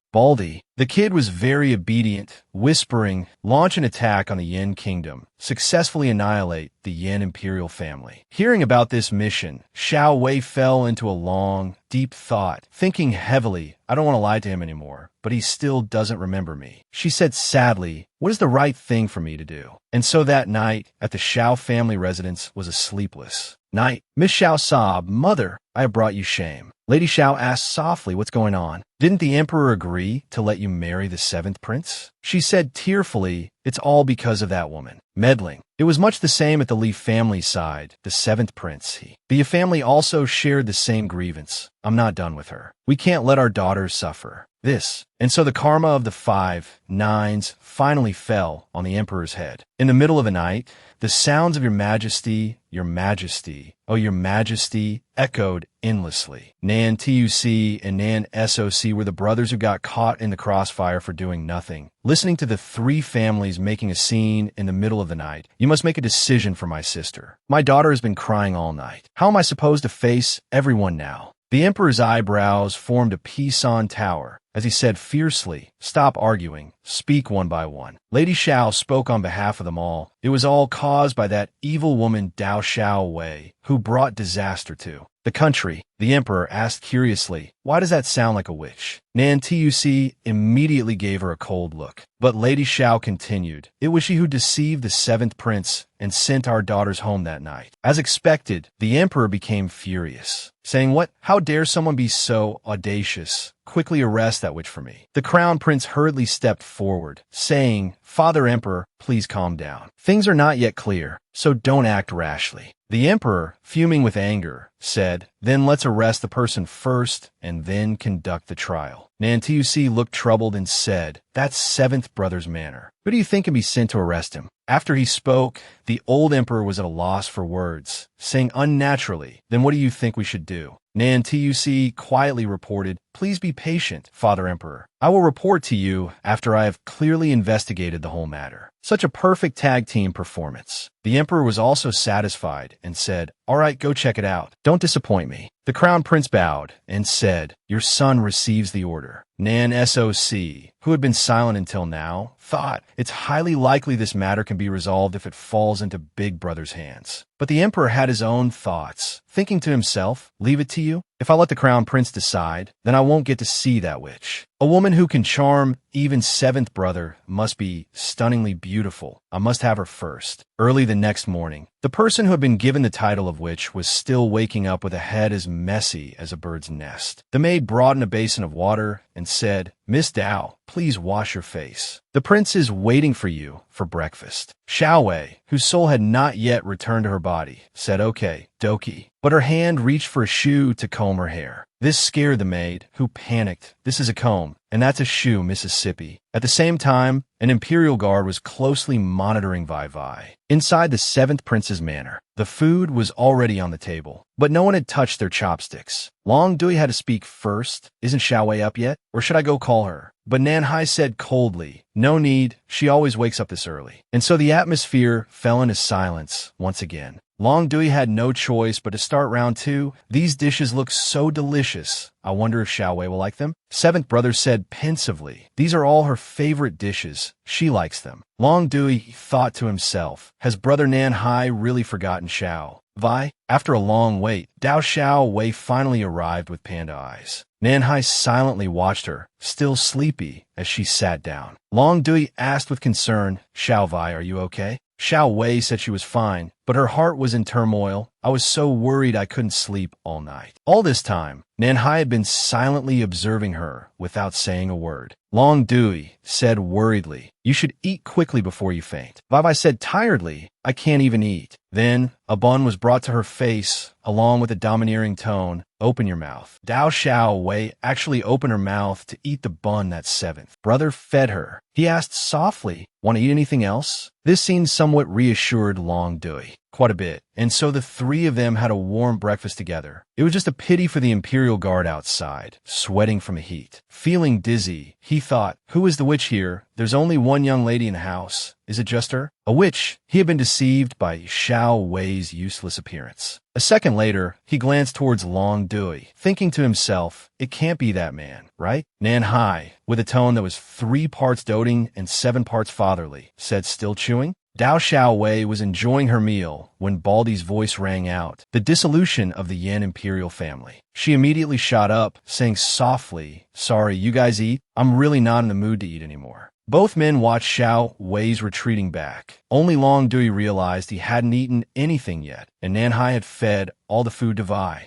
Baldy, the kid was very obedient, whispering, Launch an attack on the Yin Kingdom. Successfully annihilate the Yin Imperial family. Hearing about this mission, Xiao Wei fell into a long, deep thought, thinking heavily, I don't want to lie to him anymore, but he still doesn't remember me. She said sadly, What is the right thing for me to do? And so that night, at the Xiao family residence, was a sleepless night. Miss Xiao sobbed, Mother, I have brought you shame. Lady Xiao asked softly, What's going on? Didn't the emperor agree to let you marry the seventh prince? She said tearfully, It's all because of that woman. Meddling. It was much the same at the Li family side, the seventh prince. The family also shared the same grievance. I'm not done with her. We can't let our daughters suffer. This. And so the karma of the 5 nines finally fell on the emperor's head. In the middle of the night, the sounds of your majesty, oh your majesty, echoed endlessly. Nan TUC and Nan SOC were the brothers who got caught in the crossfire for doing nothing. Listening to the three families making a scene in the middle of the night, you must make a decision for my sister. My daughter has been crying all night. How am I supposed to face everyone now? The emperor's eyebrows formed a peace-on tower as he said fiercely, Stop arguing. Speak one by one. Lady Xiao spoke on behalf of them all. It was all caused by that evil woman Dao Xiao Wei, who brought disaster to the country. The emperor asked curiously, Why does that sound like a witch? Nan TUC immediately gave her a cold look. But Lady Xiao continued, It was she who deceived the seventh prince and sent our daughters home that night. As expected, the emperor became furious, saying, What? How dare someone be so audacious? Quickly arrest that witch for me. The crown prince hurriedly stepped forward, saying, Father Emperor, please calm down. Things are not yet clear, so don't act rashly. The emperor, fuming with anger, said, Then let's arrest the person first and then conduct the trial. Nan TUC looked troubled and said, That's seventh brother's manner. Who do you think can be sent to arrest him? After he spoke, the old emperor was at a loss for words, saying unnaturally, Then what do you think we should do? Nan TUC quietly reported, Please be patient, Father Emperor. I will report to you after I have clearly investigated the whole matter. Such a perfect tag team performance. The emperor was also satisfied and said, All right, go check it out. Don't disappoint me. The crown prince bowed and said, Your son receives the order. Nan SOC, who had been silent until now, thought, It's highly likely this matter can be resolved if it falls into Big Brother's hands. But the emperor had his own thoughts, thinking to himself, Leave it to you? If I let the crown prince decide, then I won't get to see that witch. A woman who can charm even seventh brother must be stunningly beautiful. I must have her first. Early the next morning, the person who had been given the title of witch was still waking up with a head as messy as a bird's nest. The maid brought in a basin of water and said, "Miss Dao, please wash your face. The prince is waiting for you for breakfast." Xiao Wei, whose soul had not yet returned to her body, said, "Okay, dokie." But her hand reached for a shoe to comb her hair. This scared the maid, who panicked. "This is a comb, and that's a shoe, Mississippi." At the same time, an imperial guard was closely monitoring Vai Vai. Inside the seventh prince's manor, the food was already on the table, but no one had touched their chopsticks. Long Dui had to speak first. "Isn't Xiao Wei up yet? Or should I go call her?" But Nanhai said coldly, "No need, she always wakes up this early." And so the atmosphere fell into silence once again. Long Dui had no choice but to start round two. "These dishes look so delicious. I wonder if Xiao Wei will like them." Seventh brother said pensively, "These are all her favorite dishes. She likes them." Long Dui thought to himself, has brother Nanhai really forgotten Xiao Vai? After a long wait, Dao Xiao Wei finally arrived with panda eyes. Nanhai silently watched her, still sleepy, as she sat down. Long Dui asked with concern, "Xiao Vai, are you okay?" Xiao Wei said she was fine, but her heart was in turmoil. "I was so worried I couldn't sleep all night." All this time, Nanhai had been silently observing her without saying a word. Long Dui said worriedly, "You should eat quickly before you faint." Vai Vai said tiredly, "I can't even eat." Then a bun was brought to her face, along with a domineering tone, "Open your mouth." Dao Xiao Wei actually opened her mouth to eat the bun that seventh brother fed her. He asked softly, "Want to eat anything else?" This scene somewhat reassured Long Dui quite a bit, and so the three of them had a warm breakfast together. It was just a pity for the Imperial Guard outside, sweating from the heat. Feeling dizzy, he thought, "Who is the witch here? There's only one young lady in the house. Is it just her?" A witch? He had been deceived by Xiao Wei's useless appearance. A second later, he glanced towards Long Dui, thinking to himself, "It can't be that man, right?" Nanhai, with a tone that was 3 parts doting and 7 parts fatherly, said, still chewing. Dao Xiao Wei was enjoying her meal when Baldy's voice rang out, the dissolution of the Yin imperial family. She immediately shot up, saying softly, "Sorry, you guys eat? I'm really not in the mood to eat anymore." Both men watched Xiao Wei's retreating back. Only Long Dui realized he hadn't eaten anything yet, and Nanhai had fed all the food to Vai.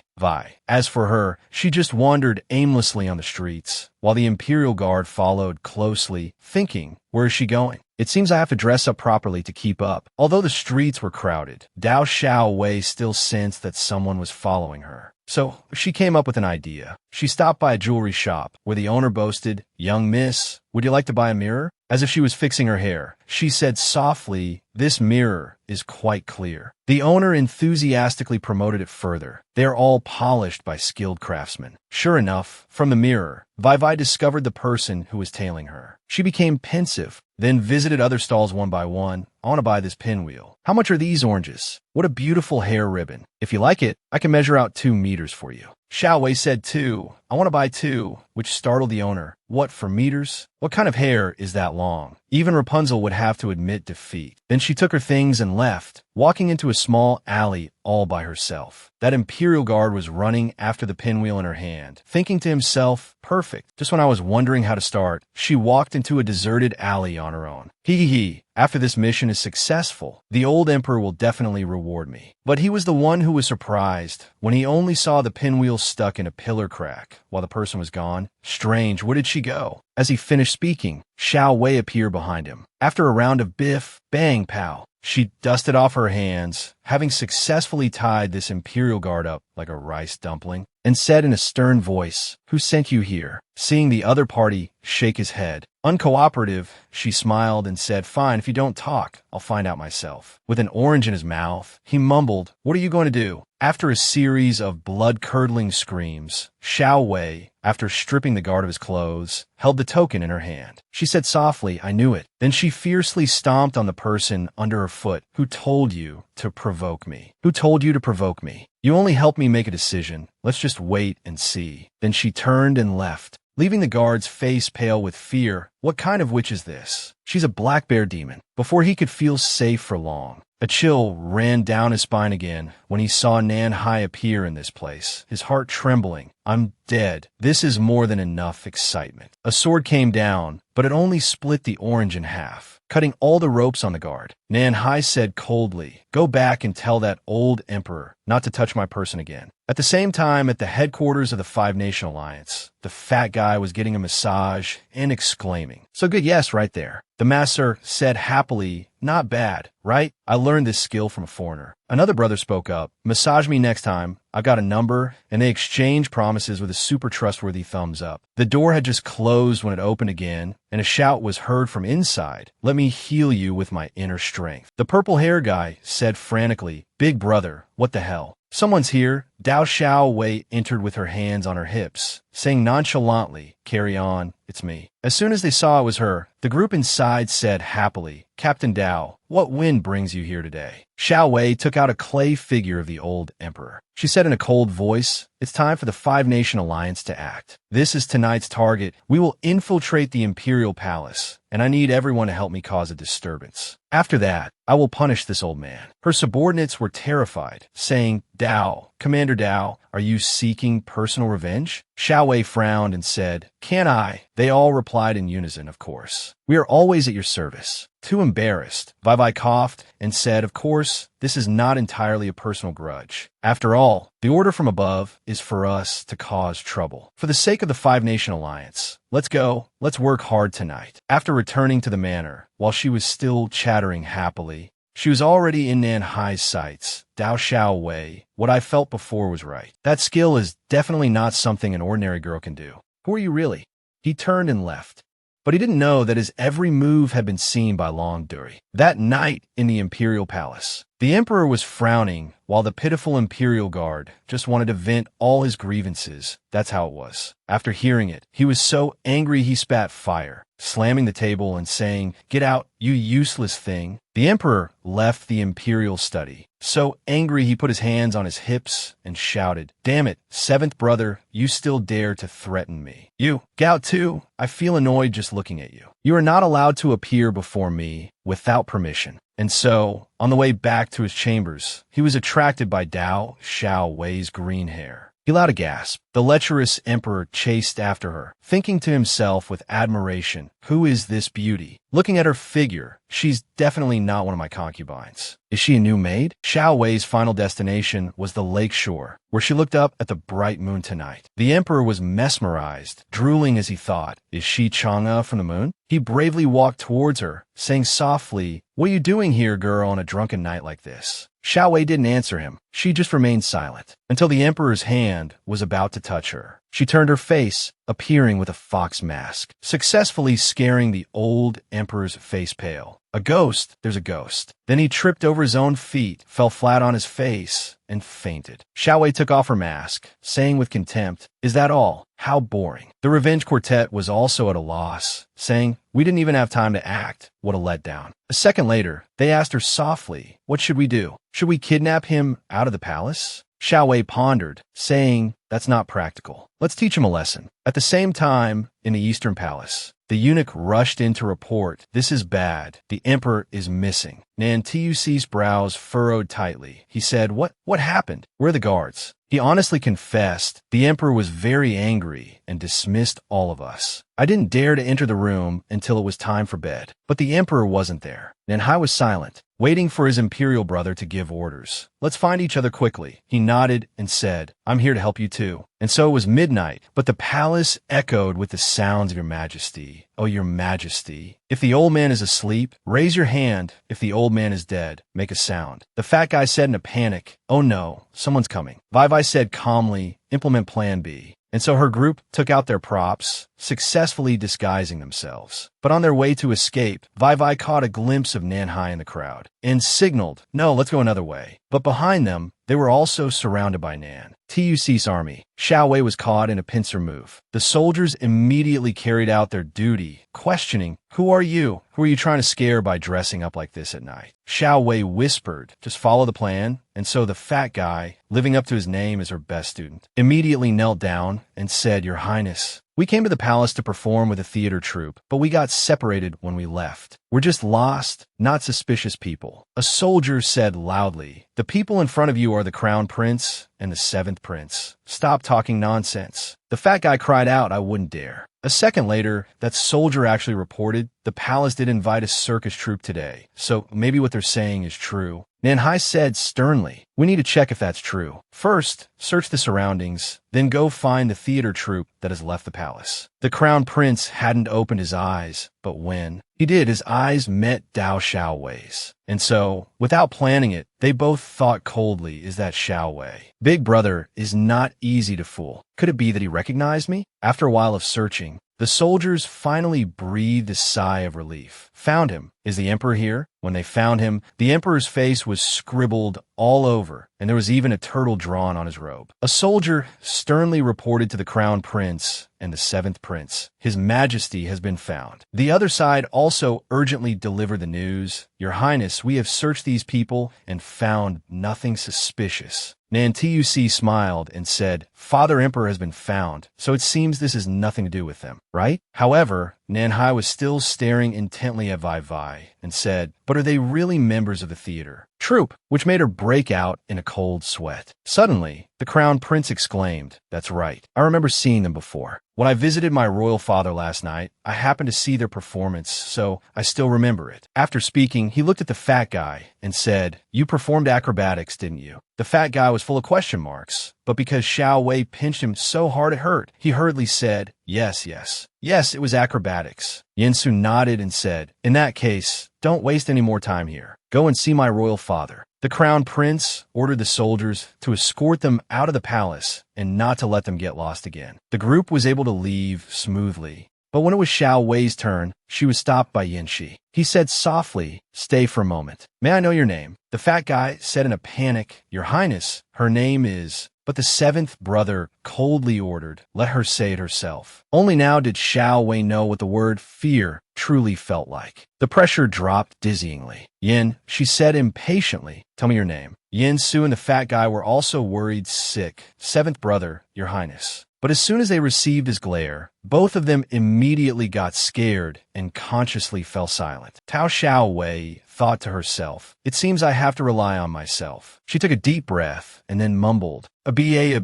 As for her, she just wandered aimlessly on the streets, while the Imperial Guard followed closely, thinking, "Where is she going? It seems I have to dress up properly to keep up." Although the streets were crowded, Dao Xiao Wei still sensed that someone was following her. So she came up with an idea. She stopped by a jewelry shop where the owner boasted, "Young miss, would you like to buy a mirror?" As if she was fixing her hair, she said softly, "This mirror is quite clear." The owner enthusiastically promoted it further. "They are all polished by skilled craftsmen." Sure enough, from the mirror, Vai Vai discovered the person who was tailing her. She became pensive, then visited other stalls one by one. "I want to buy this pinwheel. How much are these oranges? What a beautiful hair ribbon. If you like it, I can measure out 2 meters for you." Xiao Wei said 2. "I want to buy 2, which startled the owner. "What, for meters? What kind of hair is that long?" Even Rapunzel would have to admit defeat. Then she took her things and left, walking into a small alley all by herself. That Imperial Guard was running after the pinwheel in her hand, thinking to himself, "Perfect. Just when I was wondering how to start." She walked into a deserted alley on her own. Hee. After this mission is successful, the old emperor will definitely reward me. But he was the one who was surprised when he only saw the pinwheel stuck in a pillar crack while the person was gone. Strange, where did she go? As he finished speaking, Xiao Wei appeared behind him. After a round of biff, bang, pow, she dusted off her hands, having successfully tied this Imperial Guard up like a rice dumpling, and said in a stern voice, "Who sent you here?" Seeing the other party shake his head, uncooperative, she smiled and said, "Fine, if you don't talk, I'll find out myself." With an orange in his mouth, he mumbled, "What are you going to do?" After a series of blood-curdling screams, Xiao Wei, after stripping the guard of his clothes, held the token in her hand. She said softly, "I knew it." Then she fiercely stomped on the person under her foot. "Who told you to provoke me? Who told you to provoke me? You only helped me make a decision. Let's just wait and see." Then she turned and left. leaving the guards face pale with fear. What kind of witch is this? She's a black bear demon. Before he could feel safe for long, a chill ran down his spine again when he saw Manhwa appear in this place, his heart trembling. I'm dead. This is more than enough excitement. A sword came down, but it only split the orange in half, cutting all the ropes on the guard. Manhwa said coldly, "Go back and tell that old emperor not to touch my person again." At the same time, at the headquarters of the Five Nation Alliance, the fat guy was getting a massage and exclaiming, "So good, yes, right there." The master said happily, "Not bad, right? I learned this skill from a foreigner." Another brother spoke up, "Massage me next time. I've got a number," and they exchanged promises with a super trustworthy thumbs up. The door had just closed when it opened again, and a shout was heard from inside, "Let me heal you with my inner strength." The purple-haired guy said frantically, "Big brother, what the hell? Someone's here." Dao Xiao Wei entered with her hands on her hips, saying nonchalantly, "Carry on, it's me." As soon as they saw it was her, the group inside said happily, "Captain Dao, what wind brings you here today?" Xiao Wei took out a clay figure of the old emperor. She said in a cold voice, "It's time for the Five Nation Alliance to act. This is tonight's target. We will infiltrate the Imperial Palace, and I need everyone to help me cause a disturbance. After that, I will punish this old man." Her subordinates were terrified, saying, "Dao, Commander Dao, are you seeking personal revenge?" Xiao Wei frowned and said, "Can I?" They all replied in unison, "Of course. We are always at your service." Too embarrassed, Vai coughed and said, "Of course, this is not entirely a personal grudge. After all, the order from above is for us to cause trouble. For the sake of the Five Nation Alliance, let's go. Let's work hard tonight." After returning to the manor, while she was still chattering happily, she was already in Nanhai's sights. Dao Xiao Wei, what I felt before was right. That skill is definitely not something an ordinary girl can do. Who are you really? He turned and left. But he didn't know that his every move had been seen by Long Duri. That night in the Imperial Palace, the Emperor was frowning while the pitiful Imperial Guard just wanted to vent all his grievances. That's how it was. After hearing it, he was so angry he spat fire, slamming the table and saying, "Get out, you useless thing." The Emperor left the Imperial study. So angry he put his hands on his hips and shouted, "Damn it, seventh brother, you still dare to threaten me. You, Gao too, I feel annoyed just looking at you. You are not allowed to appear before me without permission." And so, on the way back to his chambers, he was attracted by Dao Xiao Wei's green hair. He let out a gasp. The lecherous emperor chased after her, thinking to himself with admiration, "Who is this beauty? Looking at her figure, she's definitely not one of my concubines. Is she a new maid?" Xiao Wei's final destination was the lake shore, where she looked up at the bright moon tonight. The emperor was mesmerized, drooling as he thought, "Is she Chang'e from the moon?" He bravely walked towards her, saying softly, "What are you doing here, girl, on a drunken night like this?" Xiao Wei didn't answer him. She just remained silent, until the emperor's hand was about to touch her. She turned her face, appearing with a fox mask, successfully scaring the old emperor's face pale. A ghost? There's a ghost. Then he tripped over his own feet, fell flat on his face, and fainted. Xiao Wei took off her mask, saying with contempt, "Is that all? How boring." The Revenge Quartet was also at a loss, saying, "We didn't even have time to act. What a letdown." A second later, they asked her softly, "What should we do? Should we kidnap him out of the palace?" Xiao Wei pondered, saying, "That's not practical. Let's teach him a lesson." At the same time, in the Eastern Palace, the eunuch rushed in to report, "This is bad. The emperor is missing." Nan Tuc's brows furrowed tightly. He said, What happened? Where are the guards?" He honestly confessed the emperor was very angry and dismissed all of us. "I didn't dare to enter the room until it was time for bed." But the emperor wasn't there. Nanhai was silent, waiting for his imperial brother to give orders. "Let's find each other quickly." He nodded and said, "I'm here to help you too." And so it was midnight, but the palace echoed with the sounds of your majesty. "Oh, your majesty. If the old man is asleep, raise your hand. If the old man is dead, make a sound." The fat guy said in a panic, "Oh no, someone's coming." Vai said calmly, "Implement plan B." And so her group took out their props, successfully disguising themselves. But on their way to escape, Vai caught a glimpse of Nanhai in the crowd and signaled, "No, let's go another way." But behind them, they were also surrounded by Nan Tuc's army. Xiao Wei was caught in a pincer move. The soldiers immediately carried out their duty, questioning, "Who are you? Who are you trying to scare by dressing up like this at night?" Xiao Wei whispered, "Just follow the plan." And so the fat guy, living up to his name as her best student, immediately knelt down and said, "Your Highness, We came to the palace to perform with a theater troupe, but we got separated when we left. We're just lost, not suspicious people. A soldier said loudly, "The people in front of you are the crown prince and the seventh prince. Stop talking nonsense." The fat guy cried out, "I wouldn't dare." A second later, that soldier actually reported, "The palace did invite a circus troupe today, so maybe what they're saying is true." Manhwa said sternly, "We need to check if that's true. First, search the surroundings, then go find the theater troupe that has left the palace." The crown prince hadn't opened his eyes, but when he did, his eyes met Dao Xiaowei's. And so, without planning it, they both thought coldly, "Is that Xiaowei? Big brother is not easy to fool. Could it be that he recognized me?" After a while of searching, the soldiers finally breathed a sigh of relief. "Found him. Is the emperor here?" When they found him, the emperor's face was scribbled all over, and there was even a turtle drawn on his robe. A soldier sternly reported to the crown prince and the seventh prince, "His Majesty has been found." The other side also urgently delivered the news, "Your Highness, we have searched these people and found nothing suspicious." Nantuc smiled and said, "Father Emperor has been found, so it seems this has nothing to do with them, right?" However, Nanhai was still staring intently at Vai Vai and said, "But are they really members of the theater troupe?" Which made her break out in a cold sweat. Suddenly, the crown prince exclaimed, "That's right. I remember seeing them before. When I visited my royal father last night, I happened to see their performance, so I still remember it." After speaking, he looked at the fat guy and said, "You performed acrobatics, didn't you?" The fat guy was full of question marks, but because Xiao Wei pinched him so hard it hurt, he hurriedly said, Yes, it was acrobatics." Yinsu nodded and said, "In that case, don't waste any more time here. Go and see my royal father." The crown prince ordered the soldiers to escort them out of the palace and not to let them get lost again. The group was able to leave smoothly. But when it was Xiao Wei's turn, she was stopped by Yanxi. He said softly, "Stay for a moment. May I know your name?" The fat guy said in a panic, "Your Highness, her name is..." But the seventh brother coldly ordered, "Let her say it herself." Only now did Xiao Wei know what the word fear truly felt like. The pressure dropped dizzyingly. "Yin," she said impatiently, "tell me your name." Yin Su and the fat guy were also worried sick. "Seventh brother, Your Highness." But as soon as they received his glare, both of them immediately got scared and consciously fell silent. Tao Xiao Wei thought to herself, "It seems I have to rely on myself." She took a deep breath and then mumbled, a BA,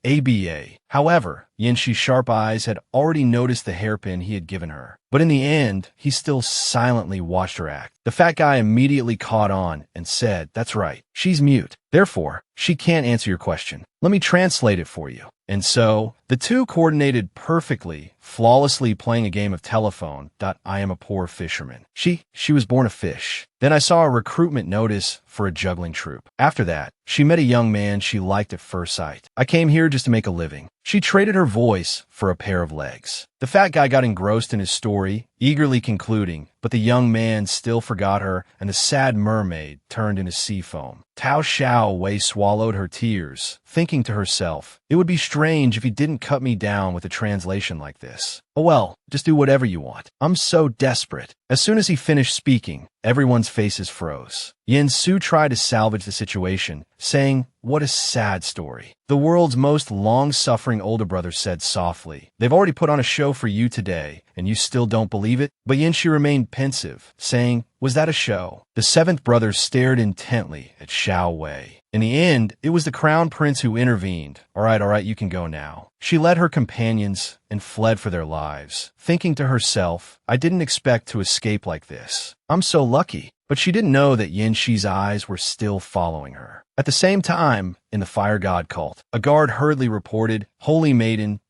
ABA. However, Yanshi's sharp eyes had already noticed the hairpin he had given her. But in the end, he still silently watched her act. The fat guy immediately caught on and said, "That's right. She's mute. Therefore, she can't answer your question. Let me translate it for you." And so, the two coordinated perfectly, flawlessly playing a game of telephone. I am a poor fisherman. She was born a fish. Then I saw a recruitment notice for a juggling troupe. After that, she met a young man she liked at first sight. I came here just to make a living. She traded her voice for a pair of legs. The fat guy got engrossed in his story, eagerly concluding, but the young man still forgot her, and the sad mermaid turned into sea foam. Tao Xiao Wei swallowed her tears, thinking to herself, "It would be strange if he didn't cut me down with a translation like this. Oh well, just do whatever you want. I'm so desperate." As soon as he finished speaking, everyone's faces froze. Yin Su tried to salvage the situation, saying, "What a sad story." The world's most long-suffering older brother said softly, "They've already put on a show for you today, and you still don't believe it?" But Yanxi remained pensive, saying, "Was that a show?" The seventh brother stared intently at Xiao Wei. In the end, it was the crown prince who intervened. All right, you can go now." She led her companions and fled for their lives, thinking to herself, "I didn't expect to escape like this. I'm so lucky." But she didn't know that Yanxi's eyes were still following her. At the same time, in the fire god cult, a guard hurriedly reported, Holy Maiden,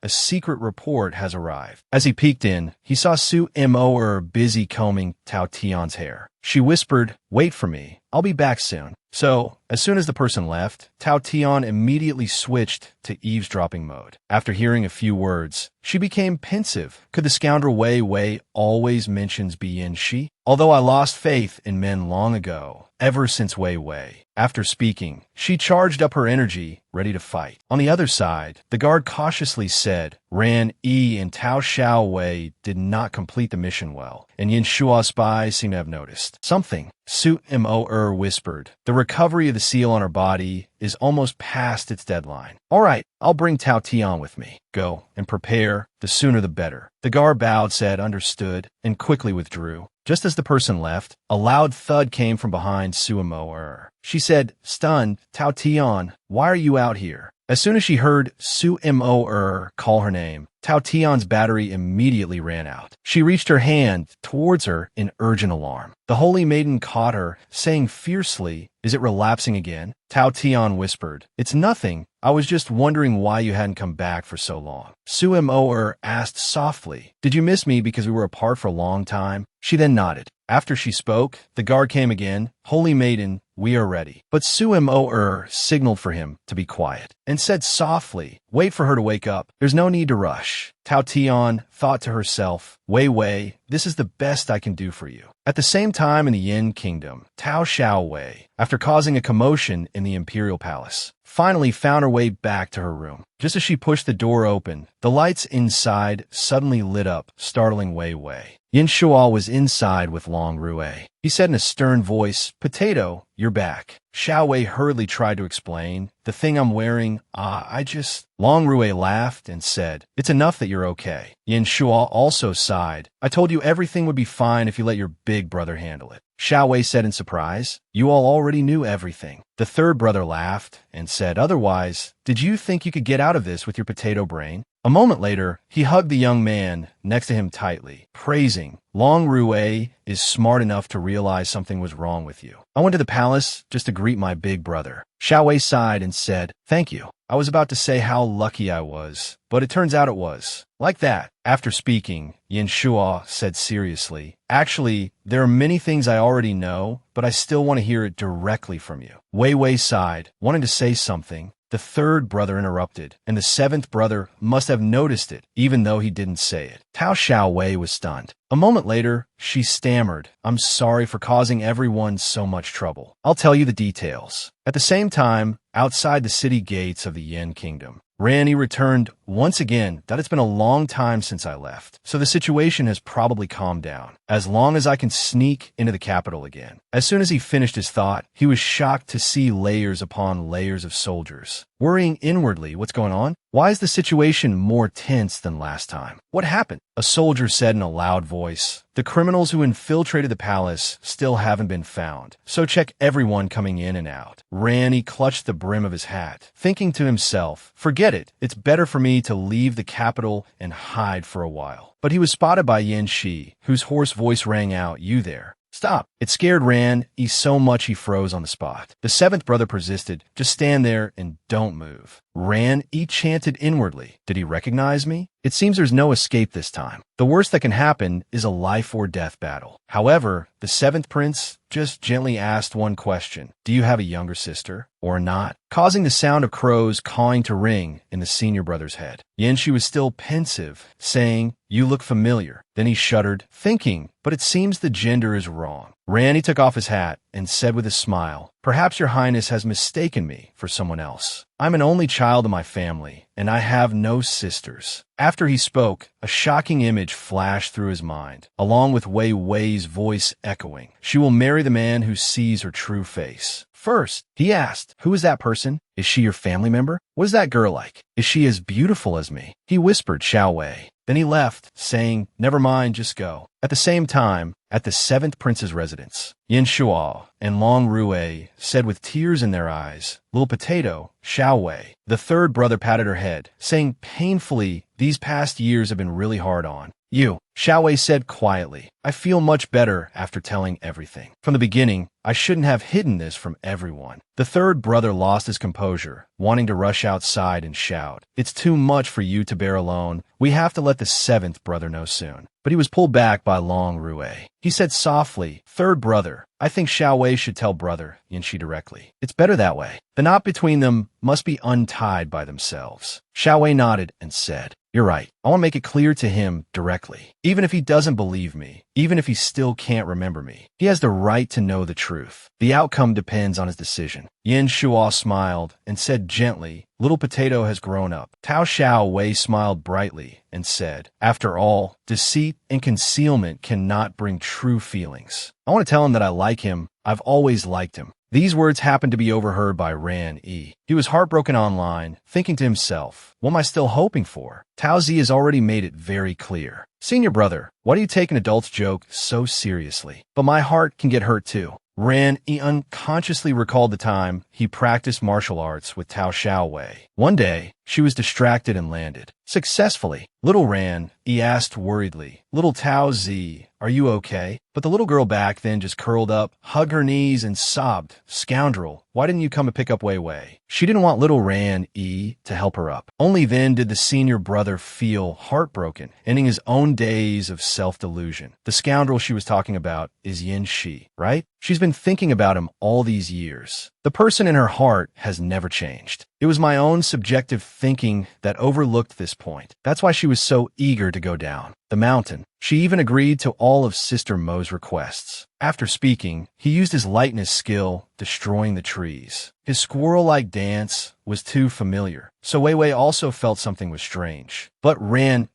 a secret report has arrived." As he peeked in, he saw Su Mo busy combing Tao Tian's hair. She whispered, "Wait for me. I'll be back soon." So, as soon as the person left, Tao Tian immediately switched to eavesdropping mode. After hearing a few words, she became pensive. Could the scoundrel Wei always mentions Bian Shi? Although I lost faith in men long ago, ever since Wei Wei. After speaking, she charged up her energy, ready to fight. On the other side, the guard cautiously said, Ran Yi and Tao Xiao Wei did not complete the mission well, and Yin Shua's spies seem to have noticed something. Su Mo whispered, the recovery of the seal on her body is almost past its deadline. All right, I'll bring Tao Tian with me. Go and prepare, the sooner the better. The guard bowed, said, understood, and quickly withdrew. Just as the person left, a loud thud came from behind Sumo. She said, stunned, Tao Tian, why are you out here? As soon as she heard Sumo call her name, Tao Tian's battery immediately ran out. She reached her hand towards her in urgent alarm. The holy maiden caught her, saying fiercely, is it relapsing again? Tao Tian whispered, it's nothing. I was just wondering why you hadn't come back for so long. Sumo asked softly, did you miss me because we were apart for a long time? She then nodded. After she spoke, the guard came again. Holy maiden, we are ready. But Sumo signaled for him to be quiet and said softly, wait for her to wake up. There's no need to rush. Tao Tian thought to herself, Wei Wei, this is the best I can do for you. At the same time in the Yin Kingdom, Tao Xiao Wei, after causing a commotion in the Imperial Palace, finally found her way back to her room. Just as she pushed the door open, the lights inside suddenly lit up, startling Wei Wei. Yin Shuo was inside with Long Rue. He said in a stern voice, Potato, you're back. Xiao Wei hurriedly tried to explain, the thing I'm wearing, Long Rue laughed and said, it's enough that you're okay. Yin Shuo also sighed. I told you everything would be fine if you let your big brother handle it. Xiao Wei said in surprise, you all already knew everything. The third brother laughed and said, otherwise, did you think you could get out of this with your potato brain? A moment later, he hugged the young man next to him tightly, praising, Long Rue is smart enough to realize something was wrong with you. I went to the palace just to greet my big brother. Xiao Wei sighed and said, thank you. I was about to say how lucky I was, but it turns out it was. Like that. After speaking, Yin Shuo said seriously, actually, there are many things I already know, but I still want to hear it directly from you. Wei Wei sighed, wanting to say something. The third brother interrupted, and the seventh brother must have noticed it, even though he didn't say it. Tao Xiao Wei was stunned. A moment later, she stammered, I'm sorry for causing everyone so much trouble. I'll tell you the details. At the same time, outside the city gates of the Yin Kingdom, Randy returned once again that it's been a long time since I left, so the situation has probably calmed down, as long as I can sneak into the capital again. As soon as he finished his thought, he was shocked to see layers upon layers of soldiers. Worrying inwardly, what's going on? Why is the situation more tense than last time? What happened? A soldier said in a loud voice, the criminals who infiltrated the palace still haven't been found, so check everyone coming in and out. Randy clutched the brim of his hat, thinking to himself, forget it, it's better for me to leave the capital and hide for a while. But he was spotted by Yin Shi, whose hoarse voice rang out, you there. Stop. It scared Ran E so much he froze on the spot. The seventh brother persisted, just stand there and don't move. Ran E chanted inwardly, did he recognize me? It seems there's no escape this time. The worst that can happen is a life or death battle. However, the seventh prince just gently asked one question, do you have a younger sister or not? Causing the sound of crows cawing to ring in the senior brother's head. Yanshi was still pensive, saying, you look familiar. Then he shuddered, thinking, but it seems the gender is wrong. Randy took off his hat and said with a smile, perhaps your highness has mistaken me for someone else. I'm an only child of my family, and I have no sisters. After he spoke, a shocking image flashed through his mind, along with Wei Wei's voice echoing. She will marry the man who sees her true face. First, he asked, who is that person? Is she your family member? What is that girl like? Is she as beautiful as me? He whispered Xiao Wei. Then he left, saying, never mind, just go. At the same time, at the seventh prince's residence, Yin Shuo and Long Rue said with tears in their eyes, Little Potato, Xiao Wei. The third brother patted her head, saying painfully, these past years have been really hard on you. Xiao Wei said quietly, I feel much better after telling everything. From the beginning, I shouldn't have hidden this from everyone. The third brother lost his composure, wanting to rush outside and shout, it's too much for you to bear alone. We have to let the seventh brother know soon. But he was pulled back by Long Rue. He said softly, third brother, I think Xiao Wei should tell brother Yanshi directly. It's better that way. The knot between them must be untied by themselves. Xiao Wei nodded and said, You're right. I want to make it clear to him directly. Even if he doesn't believe me, even if he still can't remember me, he has the right to know the truth. The outcome depends on his decision. Yin Shuo smiled and said gently, little potato has grown up. Tao Xiao Wei smiled brightly and said, after all, deceit and concealment cannot bring true feelings. I want to tell him that I like him. I've always liked him. These words happened to be overheard by Ran Yi. He was heartbroken online, thinking to himself, what am I still hoping for? Tao Zi has already made it very clear. Senior brother, why do you take an adult's joke so seriously? But my heart can get hurt too. Ran Yi unconsciously recalled the time he practiced martial arts with Tao Xiaowei. One day, she was distracted and landed. Successfully. Little Ran Yi asked worriedly, little Tao Zi, are you okay? But the little girl back then just curled up, hugged her knees, and sobbed, scoundrel, why didn't you come to pick up Wei Wei? She didn't want little Ran Yi to help her up. Only then did the senior brother feel heartbroken, ending his own days of self-delusion. The scoundrel she was talking about is Yin Shi, right? She's been thinking about him all these years. The person in her heart has never changed. It was my own subjective thinking that overlooked this point. That's why she was so eager to go down the mountain. She even agreed to all of Sister Mo's requests. After speaking, he used his lightness skill, destroying the trees. His squirrel-like dance was too familiar, so Wei Wei also felt something was strange. But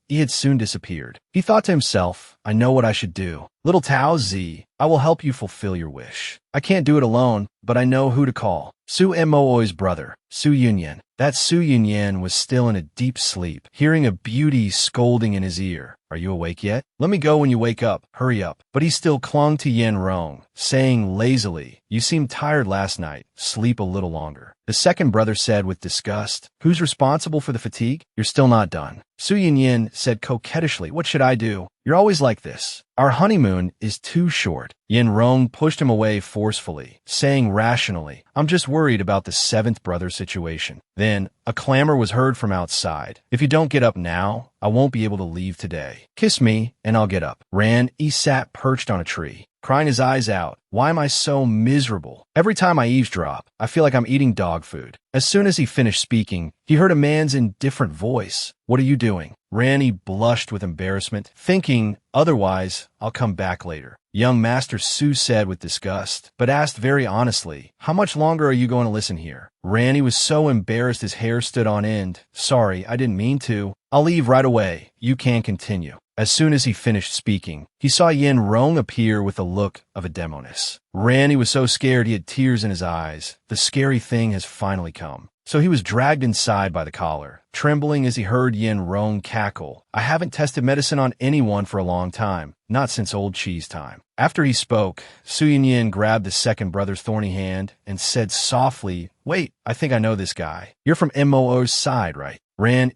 he had soon disappeared. He thought to himself, I know what I should do. Little Tao Zi, I will help you fulfill your wish. I can't do it alone, but I know who to call. Su Mo's brother, Su Yunyan. That Su Yunyan was still in a deep sleep, hearing a beauty scolding in his ear. Are you awake yet? Let me go when you wake up. Hurry up. But he still clung to Yen Rong, saying lazily, you seemed tired last night. Sleep a little longer. The second brother said with disgust, who's responsible for the fatigue? You're still not done. Su Yunyan said coquettishly, what should I do? You're always like this. Our honeymoon is too short. Yen Rong pushed him away forcefully, saying rationally, I'm just worried about the seventh brother situation. Then, a clamor was heard from outside. If you don't get up now, I won't be able to leave today. Kiss me, and I'll get up. He sat perched on a tree, crying his eyes out. Why am I so miserable? Every time I eavesdrop, I feel like I'm eating dog food. As soon as he finished speaking, he heard a man's indifferent voice. What are you doing? Randy blushed with embarrassment, thinking, otherwise, I'll come back later. Young Master Su said with disgust, but asked very honestly, how much longer are you going to listen here? Randy was so embarrassed his hair stood on end. Sorry, I didn't mean to. I'll leave right away. You can continue. As soon as he finished speaking, he saw Yen Rong appear with the look of a demoness. Randy was so scared he had tears in his eyes. The scary thing has finally come. So he was dragged inside by the collar, trembling as he heard Yen Rong cackle. I haven't tested medicine on anyone for a long time, not since old cheese time. After he spoke, Su Yunyan grabbed the second brother's thorny hand and said softly, wait, I think I know this guy. You're from Moo's side, right?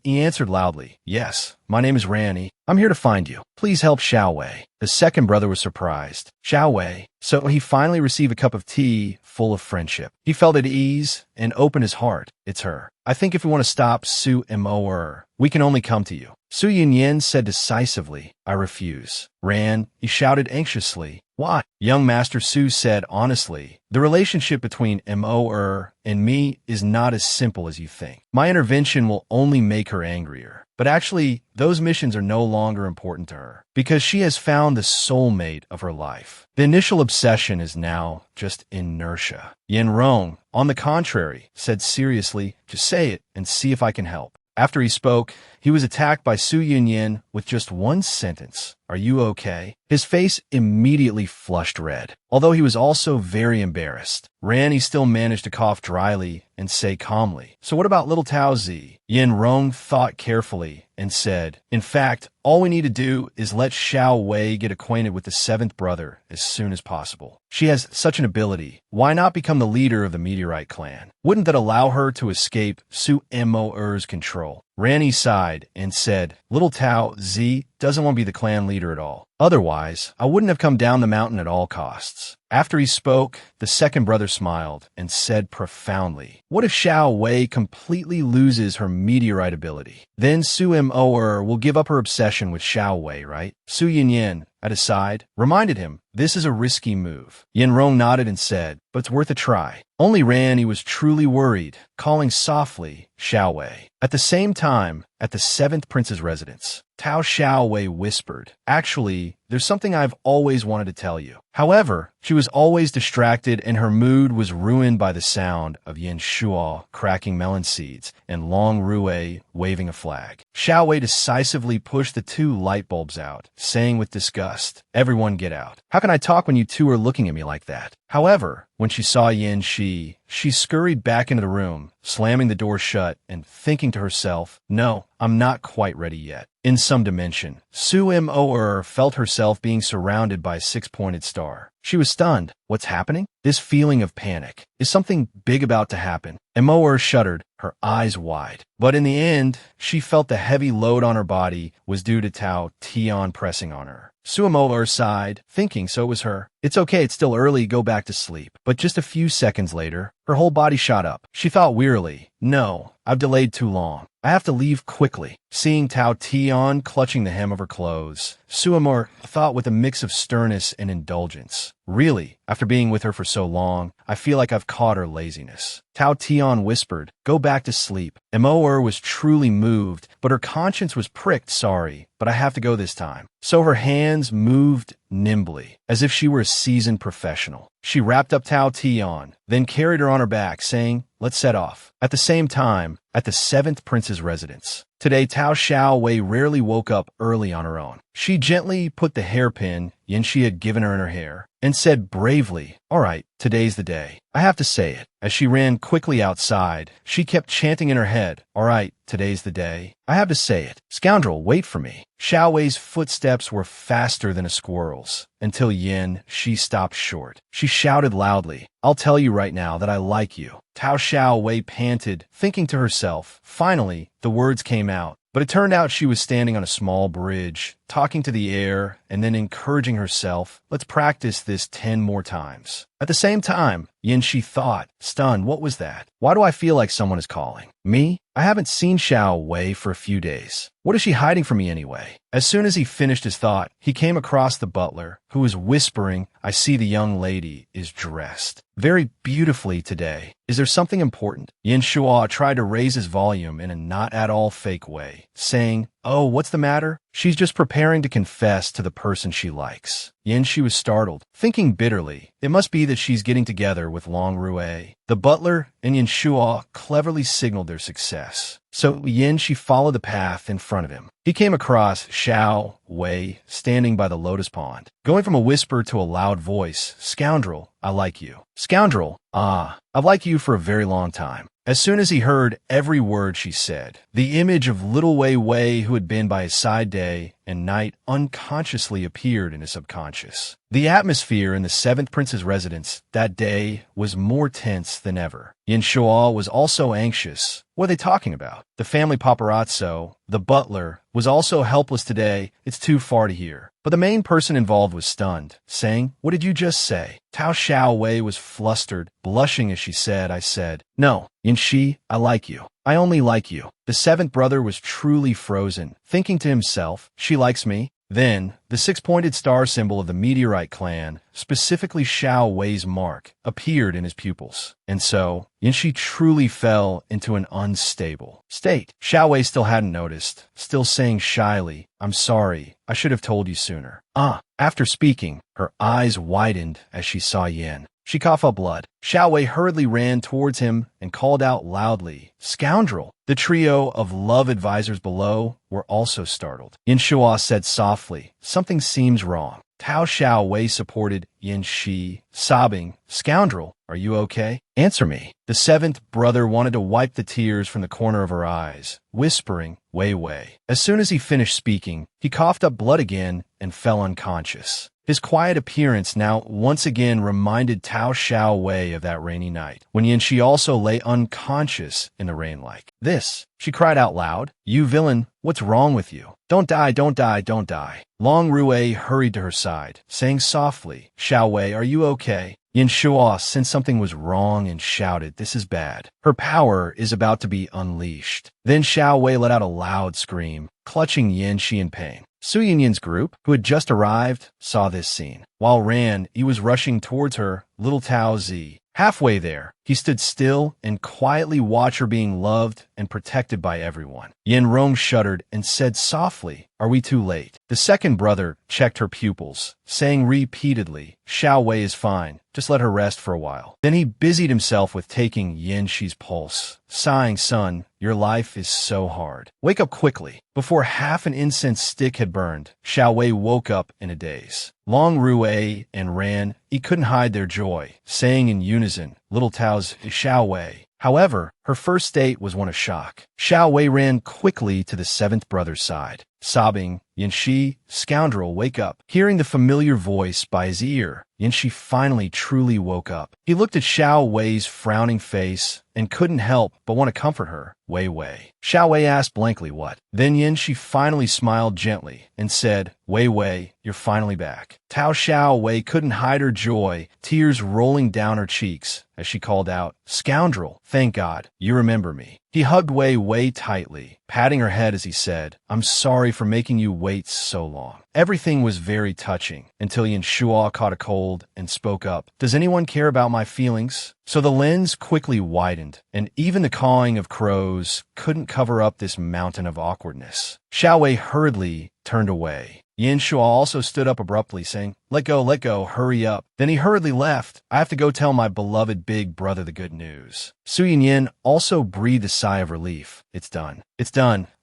He answered loudly, yes, my name is Ranny. I'm here to find you. Please help Xiao Wei. The second brother was surprised. Xiao Wei. So he finally received a cup of tea full of friendship. He felt at ease and opened his heart. It's her. I think if we want to stop Su Mo, we can only come to you. Su Yunyan said decisively, I refuse. He shouted anxiously. Why? Young Master Su said honestly, the relationship between Mo and me is not as simple as you think. My intervention will only make her angrier. But actually, those missions are no longer important to her, because she has found the soulmate of her life. The initial obsession is now just inertia. Yen Rong, on the contrary, said seriously, just say it and see if I can help. After he spoke, he was attacked by Su Yunyan with just one sentence. Are you okay? His face immediately flushed red, although he was also very embarrassed. He still managed to cough dryly and say calmly, so what about little Tao Zi? Yen Rong thought carefully and said, in fact, all we need to do is let Xiao Wei get acquainted with the seventh brother as soon as possible. She has such an ability. Why not become the leader of the Meteorite clan? Wouldn't that allow her to escape Su Mo's control? Ranny sighed and said, little Tao Zi doesn't want to be the clan leader at all. Otherwise, I wouldn't have come down the mountain at all costs. After he spoke, the second brother smiled and said profoundly, what if Xiao Wei completely loses her meteorite ability? Then Su Mo will give up her obsession with Xiao Wei, right? Su Yunyan, at his side, reminded him, this is a risky move. Yen Rong nodded and said, but it's worth a try. Only Ran, he was truly worried, calling softly, Xiao Wei. At the same time, at the seventh prince's residence, Tao Xiao Wei whispered, "Actually, there's something I've always wanted to tell you." However, she was always distracted and her mood was ruined by the sound of Yin Shuo cracking melon seeds and Long Rue waving a flag. Xiao Wei decisively pushed the two light bulbs out, saying with disgust, "Everyone get out. How can I talk when you two are looking at me like that?" However, when she saw Yin Shi, she scurried back into the room, slamming the door shut and thinking to herself, "No, I'm not quite ready yet." In some dimension, Su Mo felt herself being surrounded by a six-pointed star. She was stunned. What's happening? This feeling of panic. Is something big about to happen? Mo shuddered, her eyes wide. But in the end, she felt the heavy load on her body was due to Tao Tian pressing on her. Suamo sighed, thinking so was her. It's okay, it's still early, go back to sleep. But just a few seconds later, her whole body shot up. She thought wearily, no, I've delayed too long. I have to leave quickly. Seeing Tao Tian clutching the hem of her clothes, Suamor thought with a mix of sternness and indulgence. Really, after being with her for so long, I feel like I've caught her laziness. Tao Tian whispered, go back to sleep. Moer was truly moved, but her conscience was pricked, sorry, but I have to go this time. So her hands moved nimbly, as if she were a seasoned professional. She wrapped up Tao Tian, then carried her on her back, saying, let's set off. At the same time, at the seventh prince's residence. Today, Tao Xiao Wei rarely woke up early on her own. She gently put the hairpin Yin Shi had given her in her hair and said bravely, all right, today's the day. I have to say it. As she ran quickly outside, she kept chanting in her head, all right, today's the day. I have to say it. Scoundrel, wait for me. Xiao Wei's footsteps were faster than a squirrel's, until Yin Shi stopped short. She shouted loudly, I'll tell you right now that I like you. Tao Xiao Wei panted, thinking to herself. Finally, the words came out. But it turned out she was standing on a small bridge, talking to the air, and then encouraging herself, let's practice this 10 more times. At the same time, Yin Shi thought, stunned, what was that? Why do I feel like someone is calling? Me? I haven't seen Xiao Wei for a few days. What is she hiding from me anyway? As soon as he finished his thought, he came across the butler, who was whispering, I see the young lady is dressed very beautifully today. Is there something important? Yin Shua tried to raise his volume in a not at all fake way, saying, oh, what's the matter? She's just preparing to confess to the person she likes. Yin Shi was startled, thinking bitterly, it must be that she's getting together with Long Rue. The butler and Yin Shua cleverly signaled their success. So Yin Shi followed the path in front of him. He came across Xiao Wei standing by the lotus pond. Going from a whisper to a loud voice, scoundrel, I like you. Scoundrel, I've liked you for a very long time. As soon as he heard every word she said, the image of little Wei Wei who had been by his side day and night unconsciously appeared in his subconscious. The atmosphere in the seventh prince's residence that day was more tense than ever. Yin Shua was also anxious. What are they talking about? The family paparazzo, the butler, was also helpless today. It's too far to hear. But the main person involved was stunned, saying, what did you just say? Tao Xiao Wei was flustered, blushing as she said, I said, no, Yin Shi, I like you. I only like you. The seventh brother was truly frozen, thinking to himself, she likes me. Then, the six-pointed star symbol of the Meteorite clan, specifically Xiao Wei's mark, appeared in his pupils. And so, Yin Shi truly fell into an unstable state. Xiao Wei still hadn't noticed, still saying shyly, I'm sorry, I should have told you sooner. After speaking, her eyes widened as she saw Yin. She coughed up blood. Xiao Wei hurriedly ran towards him and called out loudly, scoundrel! The trio of love advisors below were also startled. Yin Shua said softly, something seems wrong. Tao Xiao Wei supported Yin Shi, sobbing, scoundrel, are you okay? Answer me. The seventh brother wanted to wipe the tears from the corner of her eyes, whispering, Wei Wei. As soon as he finished speaking, he coughed up blood again and fell unconscious. His quiet appearance now once again reminded Tao Xiao Wei of that rainy night, when Yin Shi also lay unconscious in the rain like this. She cried out loud, you villain, what's wrong with you? Don't die, don't die, don't die. Long Rue hurried to her side, saying softly, Xiao Wei, are you okay? Yin Shua sensed something was wrong and shouted, this is bad. Her power is about to be unleashed. Then Xiao Wei let out a loud scream, clutching Yin Shi in pain. Su Yin's group, who had just arrived, saw this scene. While Ran, he was rushing towards her, little Tao Zi, Halfway there, he stood still and quietly watched her being loved and protected by everyone. Yin Rong shuddered and said softly, "Are we too late?" The second brother checked her pupils, saying repeatedly, "Xiao Wei is fine. Just let her rest for a while." Then he busied himself with taking Yin Shi's pulse, sighing, "Son, your life is so hard. Wake up quickly." Before half an incense stick had burned, Xiao Wei woke up in a daze. Long Rui and Ran, he couldn't hide their joy, saying in unison, "Little Tao's Xiao Wei." However, her first state was one of shock. Xiao Wei ran quickly to the seventh brother's side, sobbing, "Yanxi, scoundrel, wake up." Hearing the familiar voice by his ear, Yanxi finally truly woke up. He looked at Xiao Wei's frowning face and couldn't help but want to comfort her. Wei. Xiao Wei asked blankly, "What?" Then Yanxi finally smiled gently and said, Wei, you're finally back." Tao Xiao Wei couldn't hide her joy, tears rolling down her cheeks as she called out, "Scoundrel, thank God, you remember me." He hugged Wei tightly, patting her head as he said, "I'm sorry for making you wait so long." Everything was very touching until Yin Shua caught a cold and spoke up, "Does anyone care about my feelings?" So the lens quickly widened, and even the cawing of crows couldn't cover up this mountain of awkwardness. Xiao Wei hurriedly turned away. Yin Shua also stood up abruptly, saying, let go, hurry up." Then he hurriedly left. "I have to go tell my beloved big brother the good news." Su Yin also breathed a sigh of relief. It's done.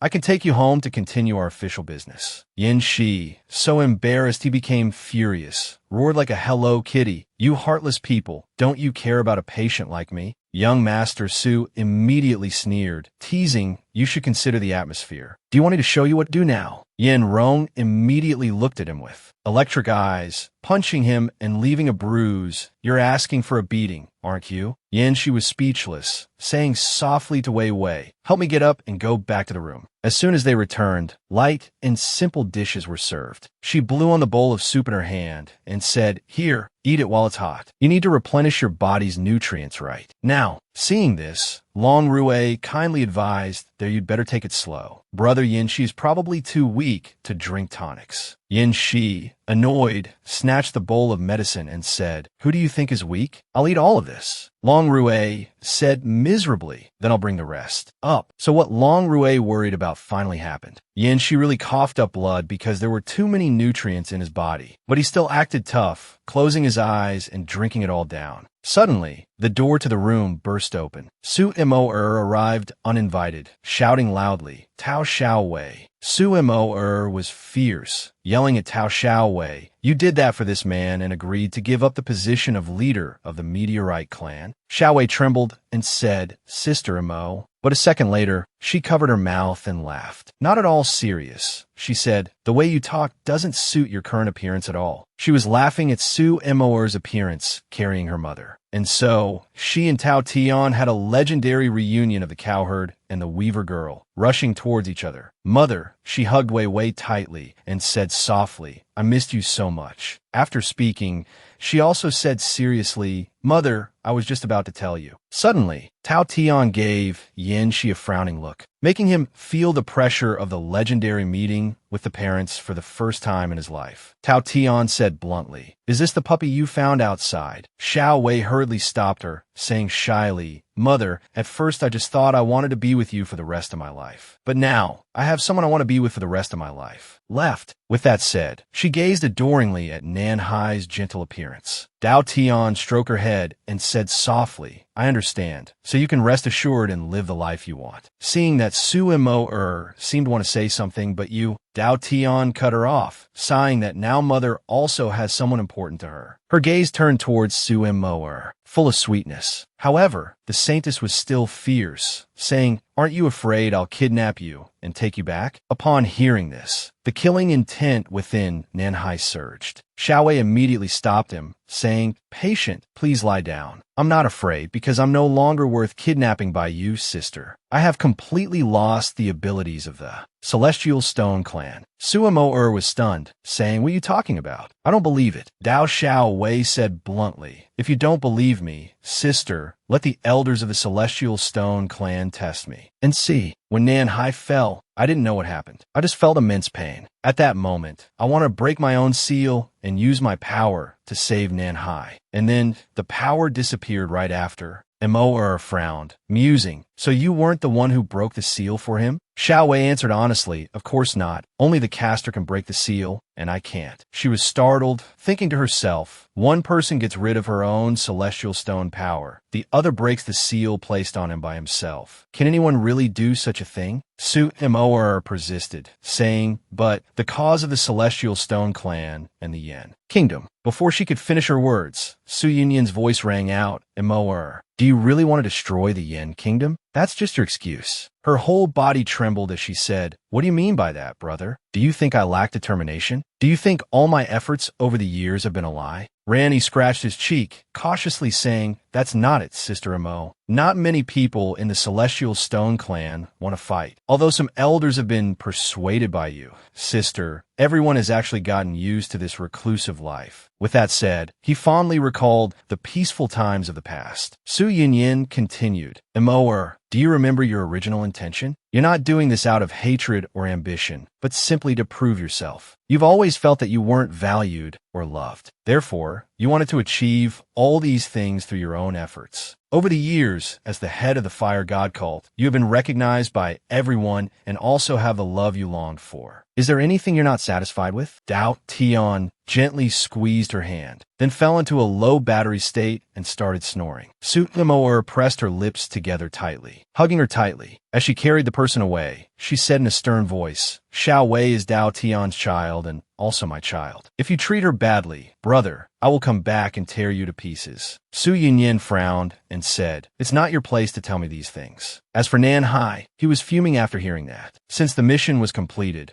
I can take you home to continue our official business." Yin Shi, so embarrassed he became furious, roared like a "Hello Kitty. You heartless people, don't you care about a patient like me?" Young Master Su immediately sneered, teasing, "You should consider the atmosphere. Do you want me to show you what to do now?" Yin Rong immediately looked at him with electric eyes, punching him and leaving a bruise. "You're asking for a beating, aren't you?" Yin Shi was speechless, saying softly to Wei, "Help me get up and go back to the room." As soon as they returned, light and simple dishes were served. She blew on the bowl of soup in her hand and said, "Here, eat it while it's hot. You need to replenish your body's nutrients right." Now, seeing this, Long Rui kindly advised that you'd better take it slow. Brother Yin Shi is probably too weak to drink tonics. Yin Shi, annoyed, snatched the bowl of medicine and said, "Who do you think is weak? I'll eat all of this." Long Rui said miserably, "Then I'll bring the rest up." So what Long Rui worried about finally happened. Yin Shi really coughed up blood because there were too many nutrients in his body, but he still acted tough, closing his eyes and drinking it all down. Suddenly, the door to the room burst open. Su Mo arrived uninvited, shouting loudly, "Tao Xiao Wei." Su Mo was fierce, yelling at Tao Xiao Wei, "You did that for this man and agreed to give up the position of leader of the Meteorite clan?" Xiao Wei trembled and said, "Sister Mo." But a second later, she covered her mouth and laughed. "Not at all serious," she said. "The way you talk doesn't suit your current appearance at all." She was laughing at Su Mo's appearance, carrying her mother. And so, she and Tao Tian had a legendary reunion of the cowherd and the weaver girl, rushing towards each other. "Mother," she hugged Wei tightly and said softly, "I missed you so much." After speaking, she also said seriously, "Mother, I was just about to tell you." Suddenly, Tao Tian gave Yin Shi a frowning look, making him feel the pressure of the legendary meeting with the parents for the first time in his life. Tao Tian said bluntly, "Is this the puppy you found outside?" Xiao Wei hurriedly stopped her, saying shyly, "Mother, at first I just thought I wanted to be with you for the rest of my life. But now, I have someone I want to be with for the rest of my life." Left. With that said, she gazed adoringly at Nan Hai's gentle appearance. Dao Tian stroked her head and said softly, "I understand, so you can rest assured and live the life you want." Seeing that Su Mo seemed to want to say something, but Dao Tian cut her off, sighing that now mother also has someone important to her. Her gaze turned towards Su Mo, full of sweetness. However, the saintess was still fierce, saying, "Aren't you afraid I'll kidnap you and take you back?" Upon hearing this, the killing intent within Nanhai surged. Xiao Wei immediately stopped him, saying, "Patient, please lie down. I'm not afraid because I'm no longer worth kidnapping by you, sister. I have completely lost the abilities of the Celestial Stone Clan." Su Mo was stunned, saying, "What are you talking about? I don't believe it." Dao Xiao Wei said bluntly, "If you don't believe me, sister, let the elders of the Celestial Stone Clan test me and see." When Nanhai fell, I didn't know what happened. I just felt immense pain. At that moment, I want to break my own seal and use my power to save Nanhai. And then the power disappeared right after. Mo frowned, musing. So you weren't the one who broke the seal for him? Xiao Wei answered honestly, of course not. Only the caster can break the seal, and I can't. She was startled, thinking to herself, one person gets rid of her own celestial stone power. The other breaks the seal placed on him by himself. Can anyone really do such a thing? Su Moer persisted, saying, but the cause of the celestial stone clan and the Yen kingdom. Before she could finish her words, Su Yunyan's voice rang out, Moer, do you really want to destroy the Yen kingdom? That's just your excuse. Her whole body trembled as she said, what do you mean by that, brother? Do you think I lack determination? Do you think all my efforts over the years have been a lie? Randy scratched his cheek, cautiously saying, that's not it, Sister Mo. Not many people in the Celestial Stone clan want to fight. Although some elders have been persuaded by you, sister, everyone has actually gotten used to this reclusive life. With that said, he fondly recalled the peaceful times of the past. Su Yunyan continued, Moer, do you remember your original intention? You're not doing this out of hatred or ambition, but simply to prove yourself. You've always felt that you weren't valued or loved. Therefore, you wanted to achieve all these things through your own efforts. Over the years, as the head of the Fire God cult, you have been recognized by everyone and also have the love you longed for. Is there anything you're not satisfied with? Dao Tian gently squeezed her hand, then fell into a low battery state and started snoring. Su Moer pressed her lips together tightly, hugging her tightly. As she carried the person away, she said in a stern voice, Xiao Wei is Dao Tian's child and also my child. If you treat her badly, brother, I will come back and tear you to pieces. Su Yunyan frowned and said, it's not your place to tell me these things. As for Nanhai, he was fuming after hearing that. Since the mission was completed,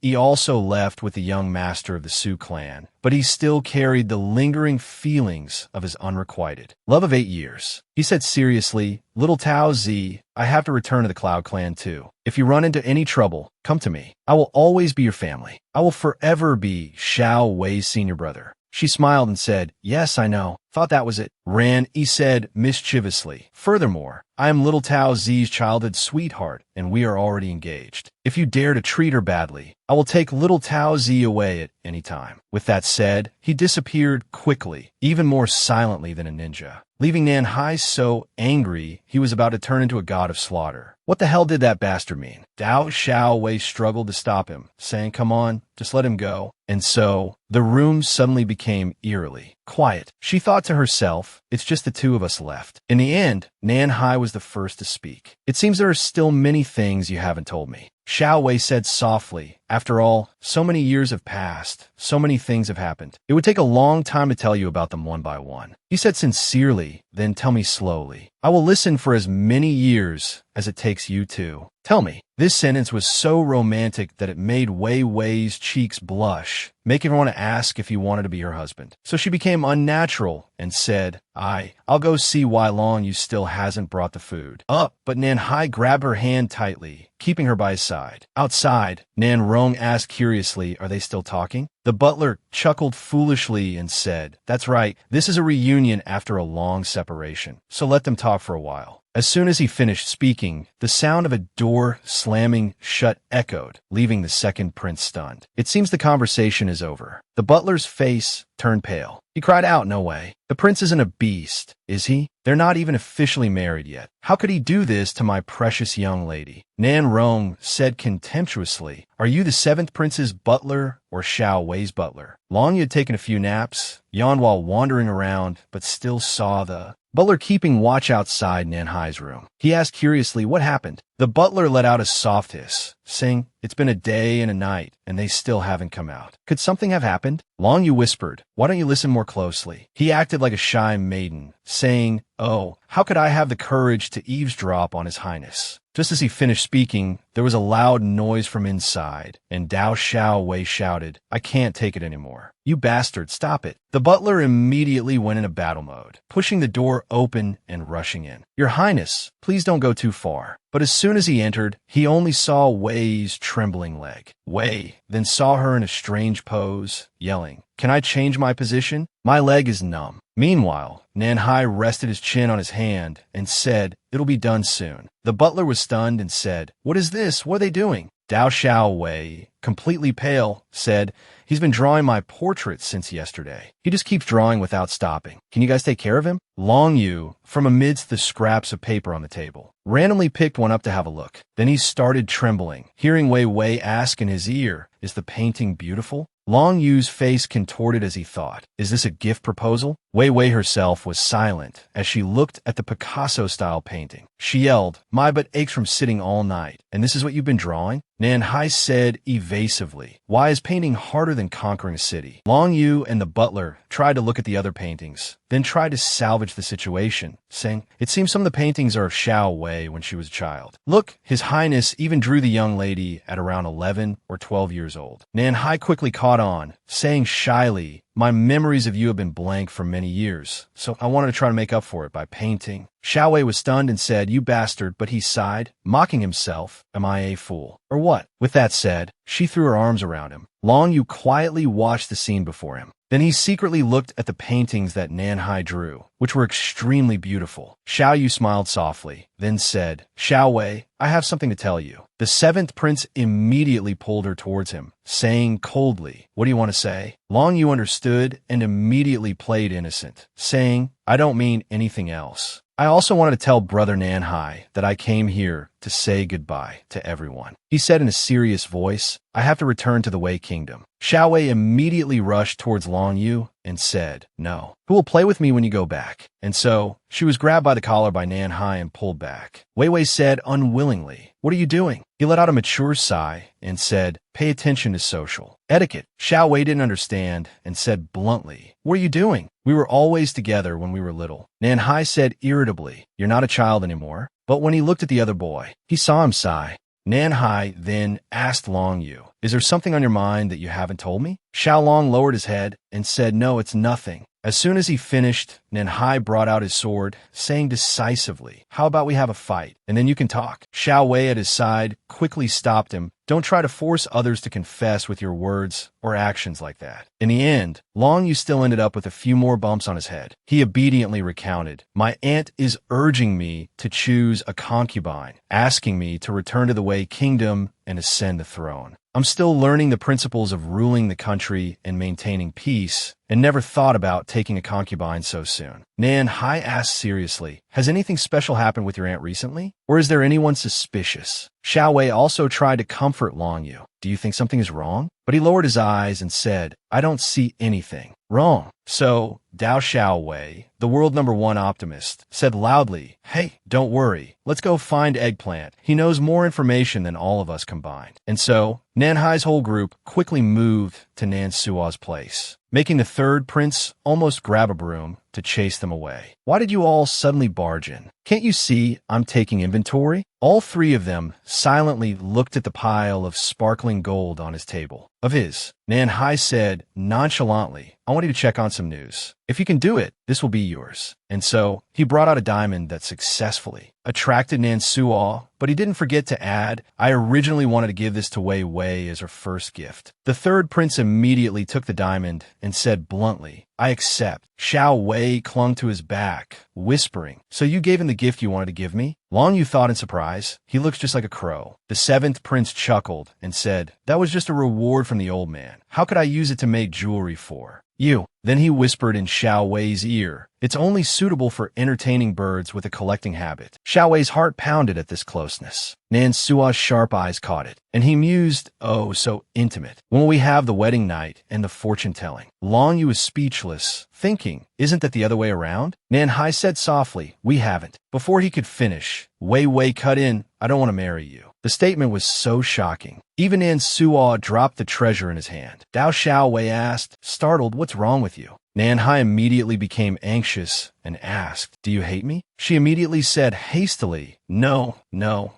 he also left with the young master of the Su clan, but he still carried the lingering feelings of his unrequited love of 8 years. He said seriously, little Tao Zi, I have to return to the Cloud Clan too. If you run into any trouble, come to me. I will always be your family. I will forever be Xiao Wei's senior brother. She smiled and said, yes, I know. Thought that was it. He said mischievously. Furthermore, I am little Tao Zi's childhood sweetheart, and we are already engaged. If you dare to treat her badly, I will take little Tao Zi away at any time. With that said, he disappeared quickly, even more silently than a ninja, leaving Nanhai so angry he was about to turn into a god of slaughter. What the hell did that bastard mean? Dao Xiao Wei struggled to stop him, saying, come on, just let him go. And so, the room suddenly became eerily quiet. She thought to herself, it's just the two of us left. In the end, Nanhai was the first to speak. It seems there are still many things you haven't told me. Xiao Wei said softly, after all, so many years have passed, so many things have happened. It would take a long time to tell you about them one by one. He said sincerely, then tell me slowly. I will listen for as many years as it takes you to. Tell me. This sentence was so romantic that it made Wei Wei's cheeks blush, making her want to ask if he wanted to be her husband. So she became unnatural and said, I'll go see why Long you still hasn't brought the food. Up, but Nanhai grabbed her hand tightly, keeping her by his side. Outside, Nan Rong asked curiously, are they still talking? The butler chuckled foolishly and said, that's right, this is a reunion after a long separation, so let them talk for a while. As soon as he finished speaking, the sound of a door slamming shut echoed, leaving the second prince stunned. It seems the conversation is over. The butler's face turned pale. He cried out, no way. The prince isn't a beast, is he? They're not even officially married yet. How could he do this to my precious young lady? Nan Rong said contemptuously, are you the seventh prince's butler or Xiao Wei's butler? Long you had taken a few naps, yawned while wandering around, but still saw the butler keeping watch outside Nanhai's room. He asked curiously, what happened? The butler let out a soft hiss, saying, it's been a day and a night, and they still haven't come out. Could something have happened? Long you whispered, why don't you listen more closely? He acted like a shy maiden, saying, oh, how could I have the courage to eavesdrop on his highness? Just as he finished speaking, there was a loud noise from inside, and Dao Xiao Wei shouted, I can't take it anymore. You bastard, stop it. The butler immediately went into battle mode, pushing the door open and rushing in. Your Highness, please don't go too far. But as soon as he entered, he only saw Wei's trembling leg. Wei then saw her in a strange pose, yelling, can I change my position? My leg is numb. Meanwhile, Nanhai rested his chin on his hand and said, it'll be done soon. The butler was stunned and said, what is this? What are they doing? Dao Xiaowei, completely pale, said, "He's been drawing my portraits since yesterday. He just keeps drawing without stopping. Can you guys take care of him?" Long Yu, from amidst the scraps of paper on the table, randomly picked one up to have a look. Then he started trembling, hearing Wei Wei ask in his ear, "Is the painting beautiful?" Long Yu's face contorted as he thought, "Is this a gift proposal?" Wei Wei herself was silent as she looked at the Picasso-style painting. She yelled, "My butt aches from sitting all night, and this is what you've been drawing?" Nan Hai said evasively, "Why is painting harder than conquering a city?" Long Yu and the butler tried to look at the other paintings, then tried to salvage the situation, saying, "It seems some of the paintings are of Xiao Wei when she was a child. Look, His Highness even drew the young lady at around 11 or 12 years old." Nan Hai quickly caught on, saying shyly, "My memories of you have been blank for many years, so I wanted to try to make up for it by painting." Xiao Wei was stunned and said, "You bastard," but he sighed, mocking himself, "Am I a fool? Or what?" With that said, she threw her arms around him. Long Yu quietly watched the scene before him. Then he secretly looked at the paintings that Nan Hai drew, which were extremely beautiful. Xiao Yu smiled softly, then said, "Xiao Wei, I have something to tell you." The seventh prince immediately pulled her towards him, saying coldly, "What do you want to say?" Long Yu understood and immediately played innocent, saying, "I don't mean anything else. I also wanted to tell Brother Nan Hai that I came here to say goodbye to everyone." He said in a serious voice, "I have to return to the Wei Kingdom." Xiao Wei immediately rushed towards Long Yu and said, "No. Who will play with me when you go back?" And so, she was grabbed by the collar by Nan Hai and pulled back. Wei Wei said unwillingly, "What are you doing?" He let out a mature sigh and said, "Pay attention to social etiquette." Xiao Wei didn't understand and said bluntly, "What are you doing? We were always together when we were little." Nan Hai said irritably, "You're not a child anymore." But when he looked at the other boy, he saw him sigh. Nan Hai then asked Long Yu, "Is there something on your mind that you haven't told me?" Xiao Long lowered his head and said, "No, it's nothing." As soon as he finished, Nan Hai brought out his sword, saying decisively, "How about we have a fight, and then you can talk?" Xiao Wei at his side quickly stopped him. "Don't try to force others to confess with your words or actions like that." In the end, Long Yu still ended up with a few more bumps on his head. He obediently recounted, "My aunt is urging me to choose a concubine, asking me to return to the Wei Kingdom and ascend the throne. I'm still learning the principles of ruling the country and maintaining peace, and never thought about taking a concubine so soon." Nan Hai asked seriously, "Has anything special happened with your aunt recently? Or is there anyone suspicious?" Xiao Wei also tried to comfort Long Yu. "Do you think something is wrong?" But he lowered his eyes and said, "I don't see anything wrong." So, Dao Xiaowei, the world #1 optimist, said loudly, "Hey, don't worry. Let's go find Eggplant. He knows more information than all of us combined." And so, Nan Hai's whole group quickly moved to Nan Sua's place, making the third prince almost grab a broom to chase them away. "Why did you all suddenly barge in? Can't you see I'm taking inventory?" All three of them silently looked at the pile of sparkling gold on his table. Of his, Nan Hai said nonchalantly, "I want you to check on some news. If you can do it, this will be yours." And so, he brought out a diamond that successfully attracted Nan Sua, but he didn't forget to add, "I originally wanted to give this to Wei Wei as her first gift." The third prince immediately took the diamond and said bluntly, "I accept." Xiao Wei clung to his back, whispering, "So you gave him the gift you wanted to give me?" Long Yu thought in surprise, "He looks just like a crow." The seventh prince chuckled and said, "That was just a reward from the old man. How could I use it to make jewelry for you?" Then he whispered in Xiao Wei's ear, "It's only suitable for entertaining birds with a collecting habit." Xiao Wei's heart pounded at this closeness. Nan Sua's sharp eyes caught it, and he mused, "Oh, so intimate. When will we have the wedding night and the fortune-telling?" Long Yu was speechless, thinking, "Isn't that the other way around?" Nan Hai said softly, "We haven't." Before he could finish, Wei Wei cut in, "I don't want to marry you." The statement was so shocking. Even Nan Sua dropped the treasure in his hand. Dao Xiao Wei asked, startled, "What's wrong with you?" Nan Hai immediately became anxious and asked, "Do you hate me?" She immediately said hastily, No,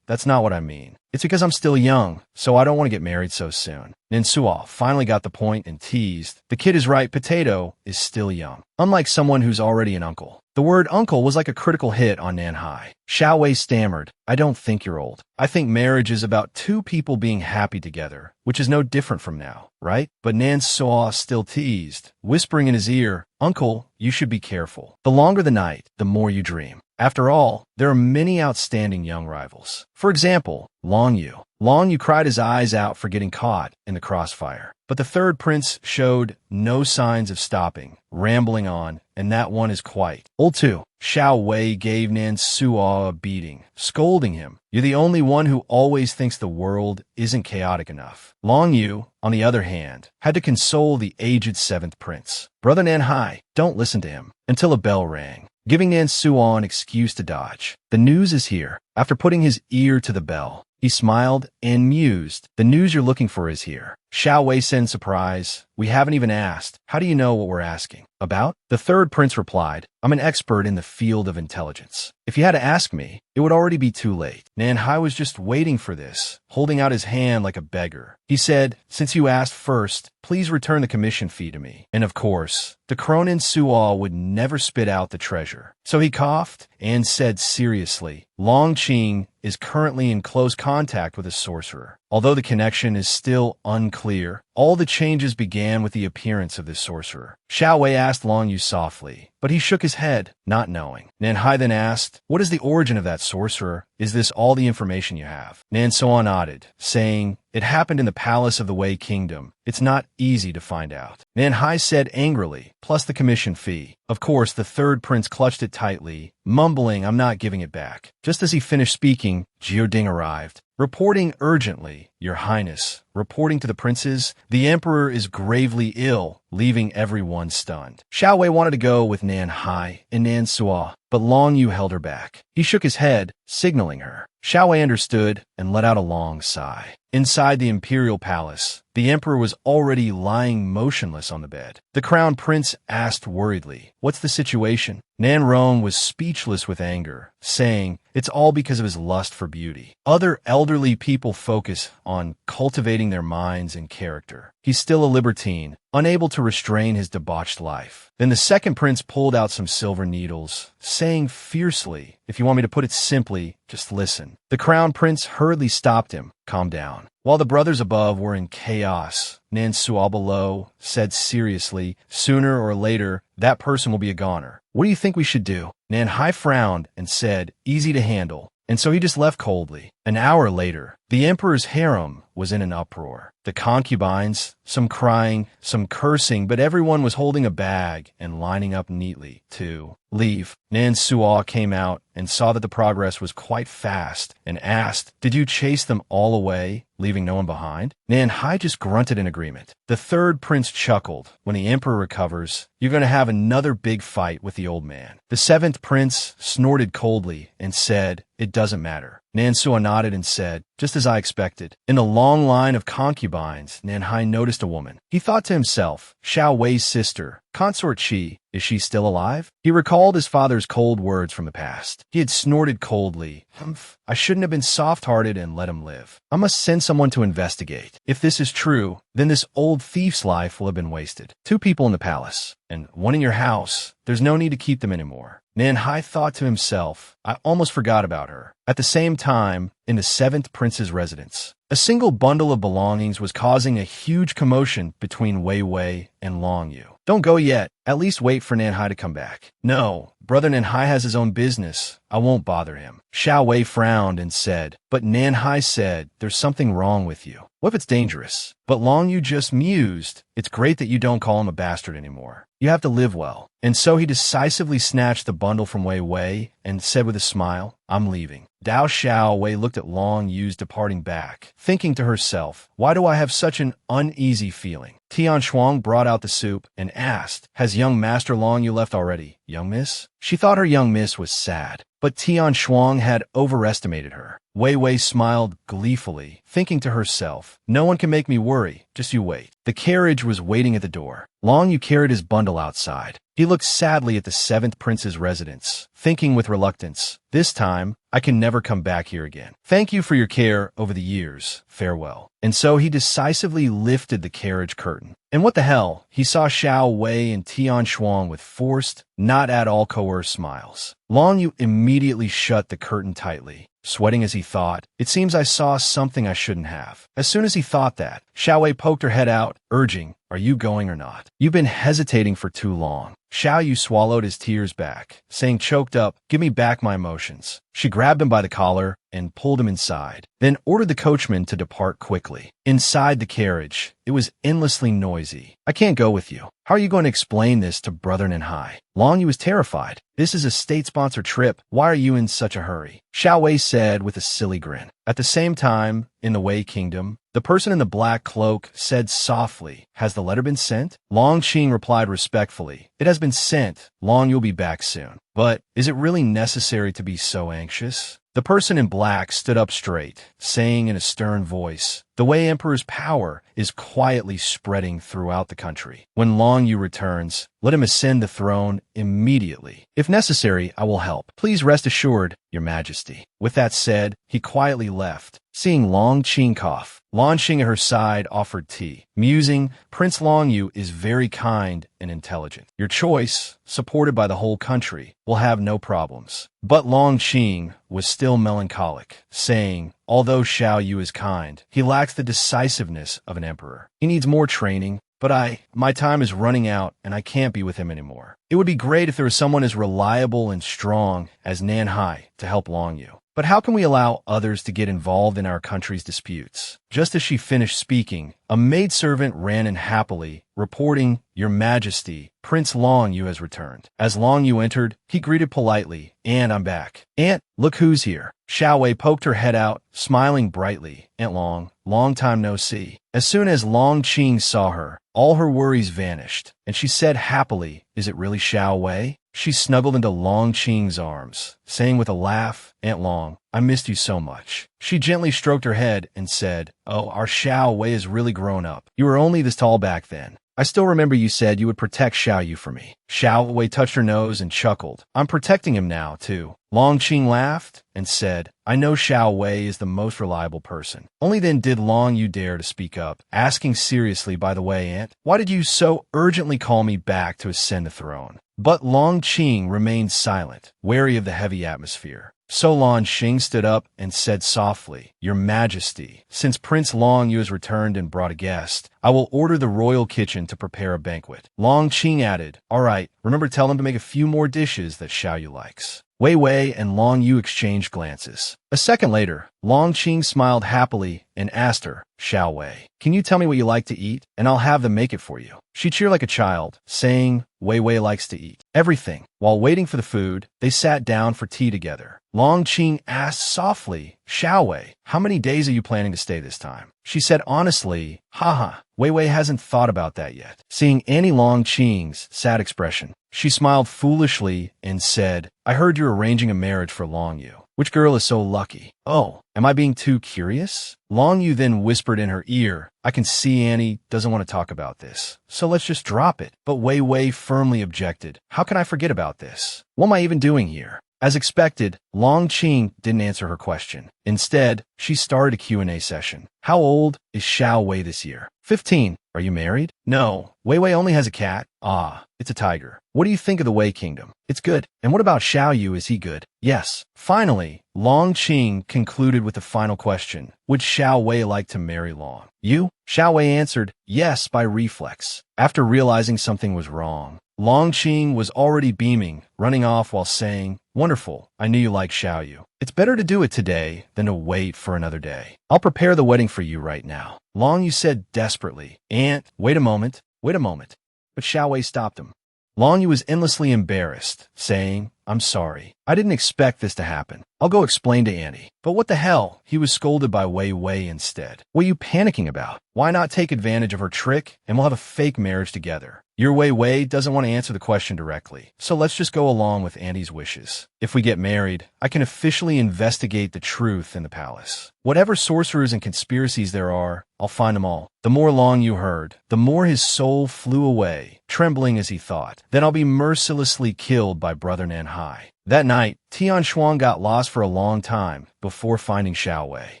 that's not what I mean. It's because I'm still young, so I don't want to get married so soon." Ninsua finally got the point and teased, "The kid is right, Potato is still young. Unlike someone who's already an uncle." The word uncle was like a critical hit on Nan Hai. Xiao Wei stammered, "I don't think you're old. I think marriage is about two people being happy together, which is no different from now, right?" But Nan Suo still teased, whispering in his ear, "Uncle, you should be careful. The longer the night, the more you dream." After all, there are many outstanding young rivals. For example, Long Yu. Long Yu cried his eyes out for getting caught in the crossfire. But the third prince showed no signs of stopping, rambling on, and that one is quite old too. Xiao Wei gave Nan Suo a beating, scolding him. You're the only one who always thinks the world isn't chaotic enough. Long Yu, on the other hand, had to console the aged seventh prince. Brother Nanhai, don't listen to him, until a bell rang, giving Nan Suo an excuse to dodge. The news is here. After putting his ear to the bell, he smiled and mused. The news you're looking for is here. Xiao Wei said in surprise, we haven't even asked. How do you know what we're asking about? The third prince replied, I'm an expert in the field of intelligence. If you had to ask me, it would already be too late. Nanhai was just waiting for this, holding out his hand like a beggar. He said, since you asked first, please return the commission fee to me. And of course, the Cronin Suo would never spit out the treasure. So he coughed and said seriously, Long Qing is currently in close contact with a sorcerer. Although the connection is still unclear, all the changes began with the appearance of this sorcerer. Xiao Wei asked Long Yu softly, but he shook his head, not knowing. Nanhai then asked, what is the origin of that sorcerer? Is this all the information you have? Nan Suo nodded, saying, it happened in the palace of the Wei Kingdom. It's not easy to find out. Nanhai said angrily, plus the commission fee. Of course, the third prince clutched it tightly, mumbling, I'm not giving it back. Just as he finished speaking, Jioding arrived, reporting urgently, Your Highness, reporting to the princes, the emperor is gravely ill, leaving everyone stunned. Xiao Wei wanted to go with Nanhai and Nan Suo, but Long Yu held her back. He shook his head, signaling her. Xiao Wei understood and let out a long sigh. Inside the imperial palace, the emperor was already lying motionless on the bed. The crown prince asked worriedly, what's the situation? Nan Rong was speechless with anger, saying, it's all because of his lust for beauty. Other elderly people focus on cultivating their minds and character. He's still a libertine, unable to restrain his debauched life. Then the second prince pulled out some silver needles, saying fiercely, if you want me to put it simply, just listen. The crown prince hurriedly stopped him. Calm down. While the brothers above were in chaos, Nan Suo below said seriously, sooner or later, that person will be a goner. What do you think we should do? Nanhai frowned and said, easy to handle. And so he just left coldly. An hour later, the emperor's harem was in an uproar. The concubines, some crying, some cursing, but everyone was holding a bag and lining up neatly to leave. Nan Suo came out and saw that the progress was quite fast and asked, did you chase them all away, leaving no one behind? Nanhai just grunted in agreement. The third prince chuckled. When the emperor recovers, you're going to have another big fight with the old man. The seventh prince snorted coldly and said, it doesn't matter. Nan Suo nodded and said, just as I expected. In the long line of concubines, Nanhai noticed a woman. He thought to himself, Xiao Wei's sister, Consort Qi, is she still alive? He recalled his father's cold words from the past. He had snorted coldly. Humph, I shouldn't have been soft-hearted and let him live. I must send someone to investigate. If this is true, then this old thief's life will have been wasted. 2 people in the palace, and 1 in your house. There's no need to keep them anymore. Nanhai thought to himself, I almost forgot about her. At the same time, in the 7th prince's residence, a single bundle of belongings was causing a huge commotion between Wei Wei and Long Yu. Don't go yet. At least wait for Nanhai to come back. No, brother Nanhai has his own business. I won't bother him. Xiao Wei frowned and said, but Nanhai said, there's something wrong with you. What if it's dangerous? But Long Yu just mused. It's great that you don't call him a bastard anymore. You have to live well. And so he decisively snatched the bundle from Wei Wei and said with a smile, I'm leaving. Dao Xiao Wei looked at Long Yu's departing back, thinking to herself, why do I have such an uneasy feeling? Tian Shuang brought out the soup and asked, has young Master Long Yu left already, young miss? She thought her young miss was sad, but Tian Shuang had overestimated her. Wei Wei smiled gleefully, thinking to herself, no one can make me worry, just you wait. The carriage was waiting at the door. Long Yu carried his bundle outside. He looked sadly at the 7th prince's residence, thinking with reluctance, this time, I can never come back here again. Thank you for your care over the years. Farewell. And so he decisively lifted the carriage curtain. And what the hell? He saw Xiao Wei and Tian Shuang with forced, not at all coerced smiles. Long Yu immediately shut the curtain tightly. Sweating as he thought, it seems I saw something I shouldn't have. As soon as he thought that, Xiao Wei poked her head out, urging, are you going or not? You've been hesitating for too long. Xiao Yu swallowed his tears back, saying choked choked up, "Give me back my emotions." She grabbed him by the collar and pulled him inside, then ordered the coachman to depart quickly. Inside the carriage, it was endlessly noisy. "I can't go with you. How are you going to explain this to Brother Nanhai?" Long Yu was terrified. "This is a state-sponsored trip. Why are you in such a hurry?" Xiao Wei said with a silly grin. At the same time, in the Wei Kingdom, the person in the black cloak said softly, "Has the letter been sent?" Long Qing replied respectfully, "It has been sent. Long, you'll be back soon." "But is it really necessary to be so anxious?" The person in black stood up straight, saying in a stern voice, "The Wei Emperor's power is quietly spreading throughout the country. When Long Yu returns, let him ascend the throne immediately. If necessary, I will help. Please rest assured, Your Majesty." With that said, he quietly left. Seeing Long Qing cough, Long Qing at her side offered tea. Musing, "Prince Long Yu is very kind and intelligent. Your choice, supported by the whole country, will have no problems." But Long Qing was still melancholic, saying, "Although Xiao Yu is kind, he lacks the decisiveness of an emperor. He needs more training, but my time is running out and I can't be with him anymore. It would be great if there was someone as reliable and strong as Nanhai to help Long Yu. But how can we allow others to get involved in our country's disputes?" Just as she finished speaking, a maidservant ran in happily, reporting, "Your Majesty, Prince Long Yu has returned." As Long Yu entered, he greeted politely, "Aunt, I'm back." "Aunt, look who's here." Xiao Wei poked her head out, smiling brightly. "Aunt Long, long time no see." As soon as Long Qing saw her, all her worries vanished, and she said happily, "Is it really Xiao Wei?" She snuggled into Long Qing's arms, saying with a laugh, "Aunt Long, I missed you so much." She gently stroked her head and said, "Oh, our Xiao Wei has really grown up. You were only this tall back then. I still remember you said you would protect Xiao Yu for me." Xiao Wei touched her nose and chuckled. "I'm protecting him now, too." Long Qing laughed and said, "I know Xiao Wei is the most reliable person." Only then did Long Yu dare to speak up, asking seriously, "By the way, Aunt, why did you so urgently call me back to ascend the throne?" But Long Qing remained silent, wary of the heavy atmosphere. So Long Qing stood up and said softly, "Your Majesty, since Prince Long Yu has returned and brought a guest, I will order the royal kitchen to prepare a banquet." Long Qing added, "All right, remember tell him to make a few more dishes that Xiao Yu likes." Wei Wei and Long Yu exchanged glances. A second later, Long Qing smiled happily and asked her, "Xiao Wei, can you tell me what you like to eat, and I'll have them make it for you?" She cheered like a child, saying, "Wei Wei likes to eat everything." While waiting for the food, they sat down for tea together. Long Qing asked softly, "Xiao Wei, how many days are you planning to stay this time?" She said honestly, "Haha, Wei Wei hasn't thought about that yet." Seeing Annie Long Qing's sad expression, she smiled foolishly and said, "I heard you're arranging a marriage for Long Yu. Which girl is so lucky?" "Oh, am I being too curious?" Long Yu then whispered in her ear, "I can see Annie doesn't want to talk about this, so let's just drop it." But Wei Wei firmly objected. "How can I forget about this? What am I even doing here?" As expected, Long Qing didn't answer her question. Instead, she started a Q&A session. "How old is Xiao Wei this year?" 15. "Are you married?" "No. Wei Wei only has a cat." "Ah, it's a tiger." "What do you think of the Wei Kingdom?" "It's good." "And what about Xiao Yu? Is he good?" "Yes." Finally, Long Qing concluded with the final question. Would Xiao Wei like to marry Long Yu? Xiao Wei answered yes by reflex. After realizing something was wrong, Long Qing was already beaming, running off while saying, "Wonderful, I knew you liked Xiao Yu. It's better to do it today than to wait for another day. I'll prepare the wedding for you right now." Long Yu said desperately, "Aunt, wait a moment, wait a moment." But Xiao Wei stopped him. Long Yu was endlessly embarrassed, saying, "I'm sorry. I didn't expect this to happen. I'll go explain to Auntie." But what the hell? He was scolded by Wei Wei instead. "What are you panicking about? Why not take advantage of her trick and we'll have a fake marriage together?" Your Wei Wei doesn't want to answer the question directly, so let's just go along with Auntie's wishes. If we get married, I can officially investigate the truth in the palace. Whatever sorcerers and conspiracies there are, I'll find them all. The more Long Yu heard, the more his soul flew away, trembling as he thought. Then I'll be mercilessly killed by Brother Nanhai. That night, Tian Shuang got lost for a long time before finding Xiao Wei.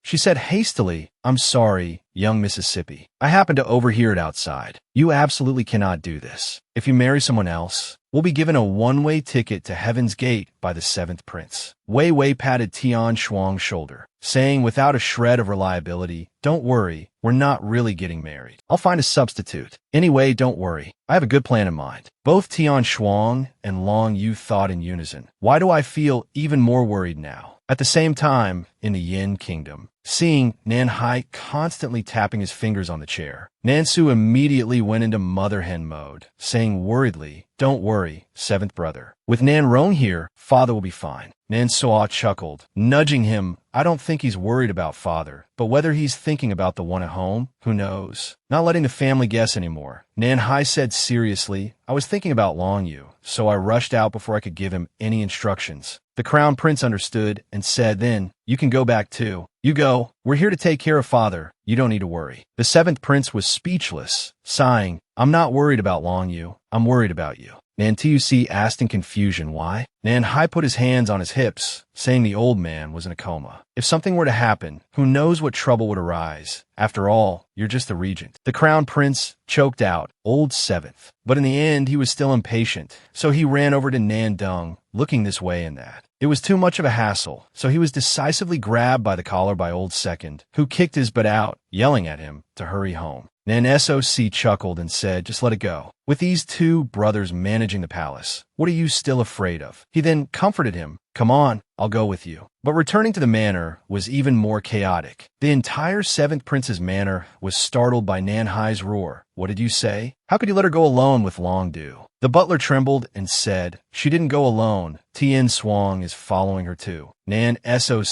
She said hastily, "I'm sorry, young Mississippi. I happened to overhear it outside. You absolutely cannot do this. If you marry someone else, we'll be given a one-way ticket to Heaven's Gate by the seventh prince. Wei Wei patted Tian Shuang's shoulder, saying without a shred of reliability, don't worry, we're not really getting married. I'll find a substitute. Anyway, don't worry. I have a good plan in mind. Both Tian Shuang and Long Yu thought in unison. Why do I feel even more worried now? At the same time, in the Yin Kingdom, seeing Nan Hai constantly tapping his fingers on the chair, Nansu immediately went into mother hen mode, saying worriedly, don't worry, seventh brother. With Nan Rong here, father will be fine. Nan Suo chuckled, nudging him. I don't think he's worried about father, but whether he's thinking about the one at home, who knows? Not letting the family guess anymore, Nan Hai said seriously, I was thinking about Long Yu, so I rushed out before I could give him any instructions. The crown prince understood and said, then, you can go back too. You go. We're here to take care of father. You don't need to worry. The seventh prince was speechless, sighing, I'm not worried about Long Yu. I'm worried about you. Nan Tuc asked in confusion why. Nan Hai put his hands on his hips, saying the old man was in a coma. If something were to happen, who knows what trouble would arise? After all, you're just the regent. The crown prince choked out, old seventh. But in the end, he was still impatient, so he ran over to Nan Dung, looking this way and that. It was too much of a hassle, so he was decisively grabbed by the collar by old second, who kicked his butt out, yelling at him to hurry home. Nan Soc chuckled and said, just let it go. With these two brothers managing the palace, what are you still afraid of? He then comforted him. Come on, I'll go with you. But returning to the manor was even more chaotic. The entire seventh prince's manor was startled by Nan Hai's roar. What did you say? How could you let her go alone with Long Du? The butler trembled and said, she didn't go alone. Tian Shuang is following her too. Nan Soc,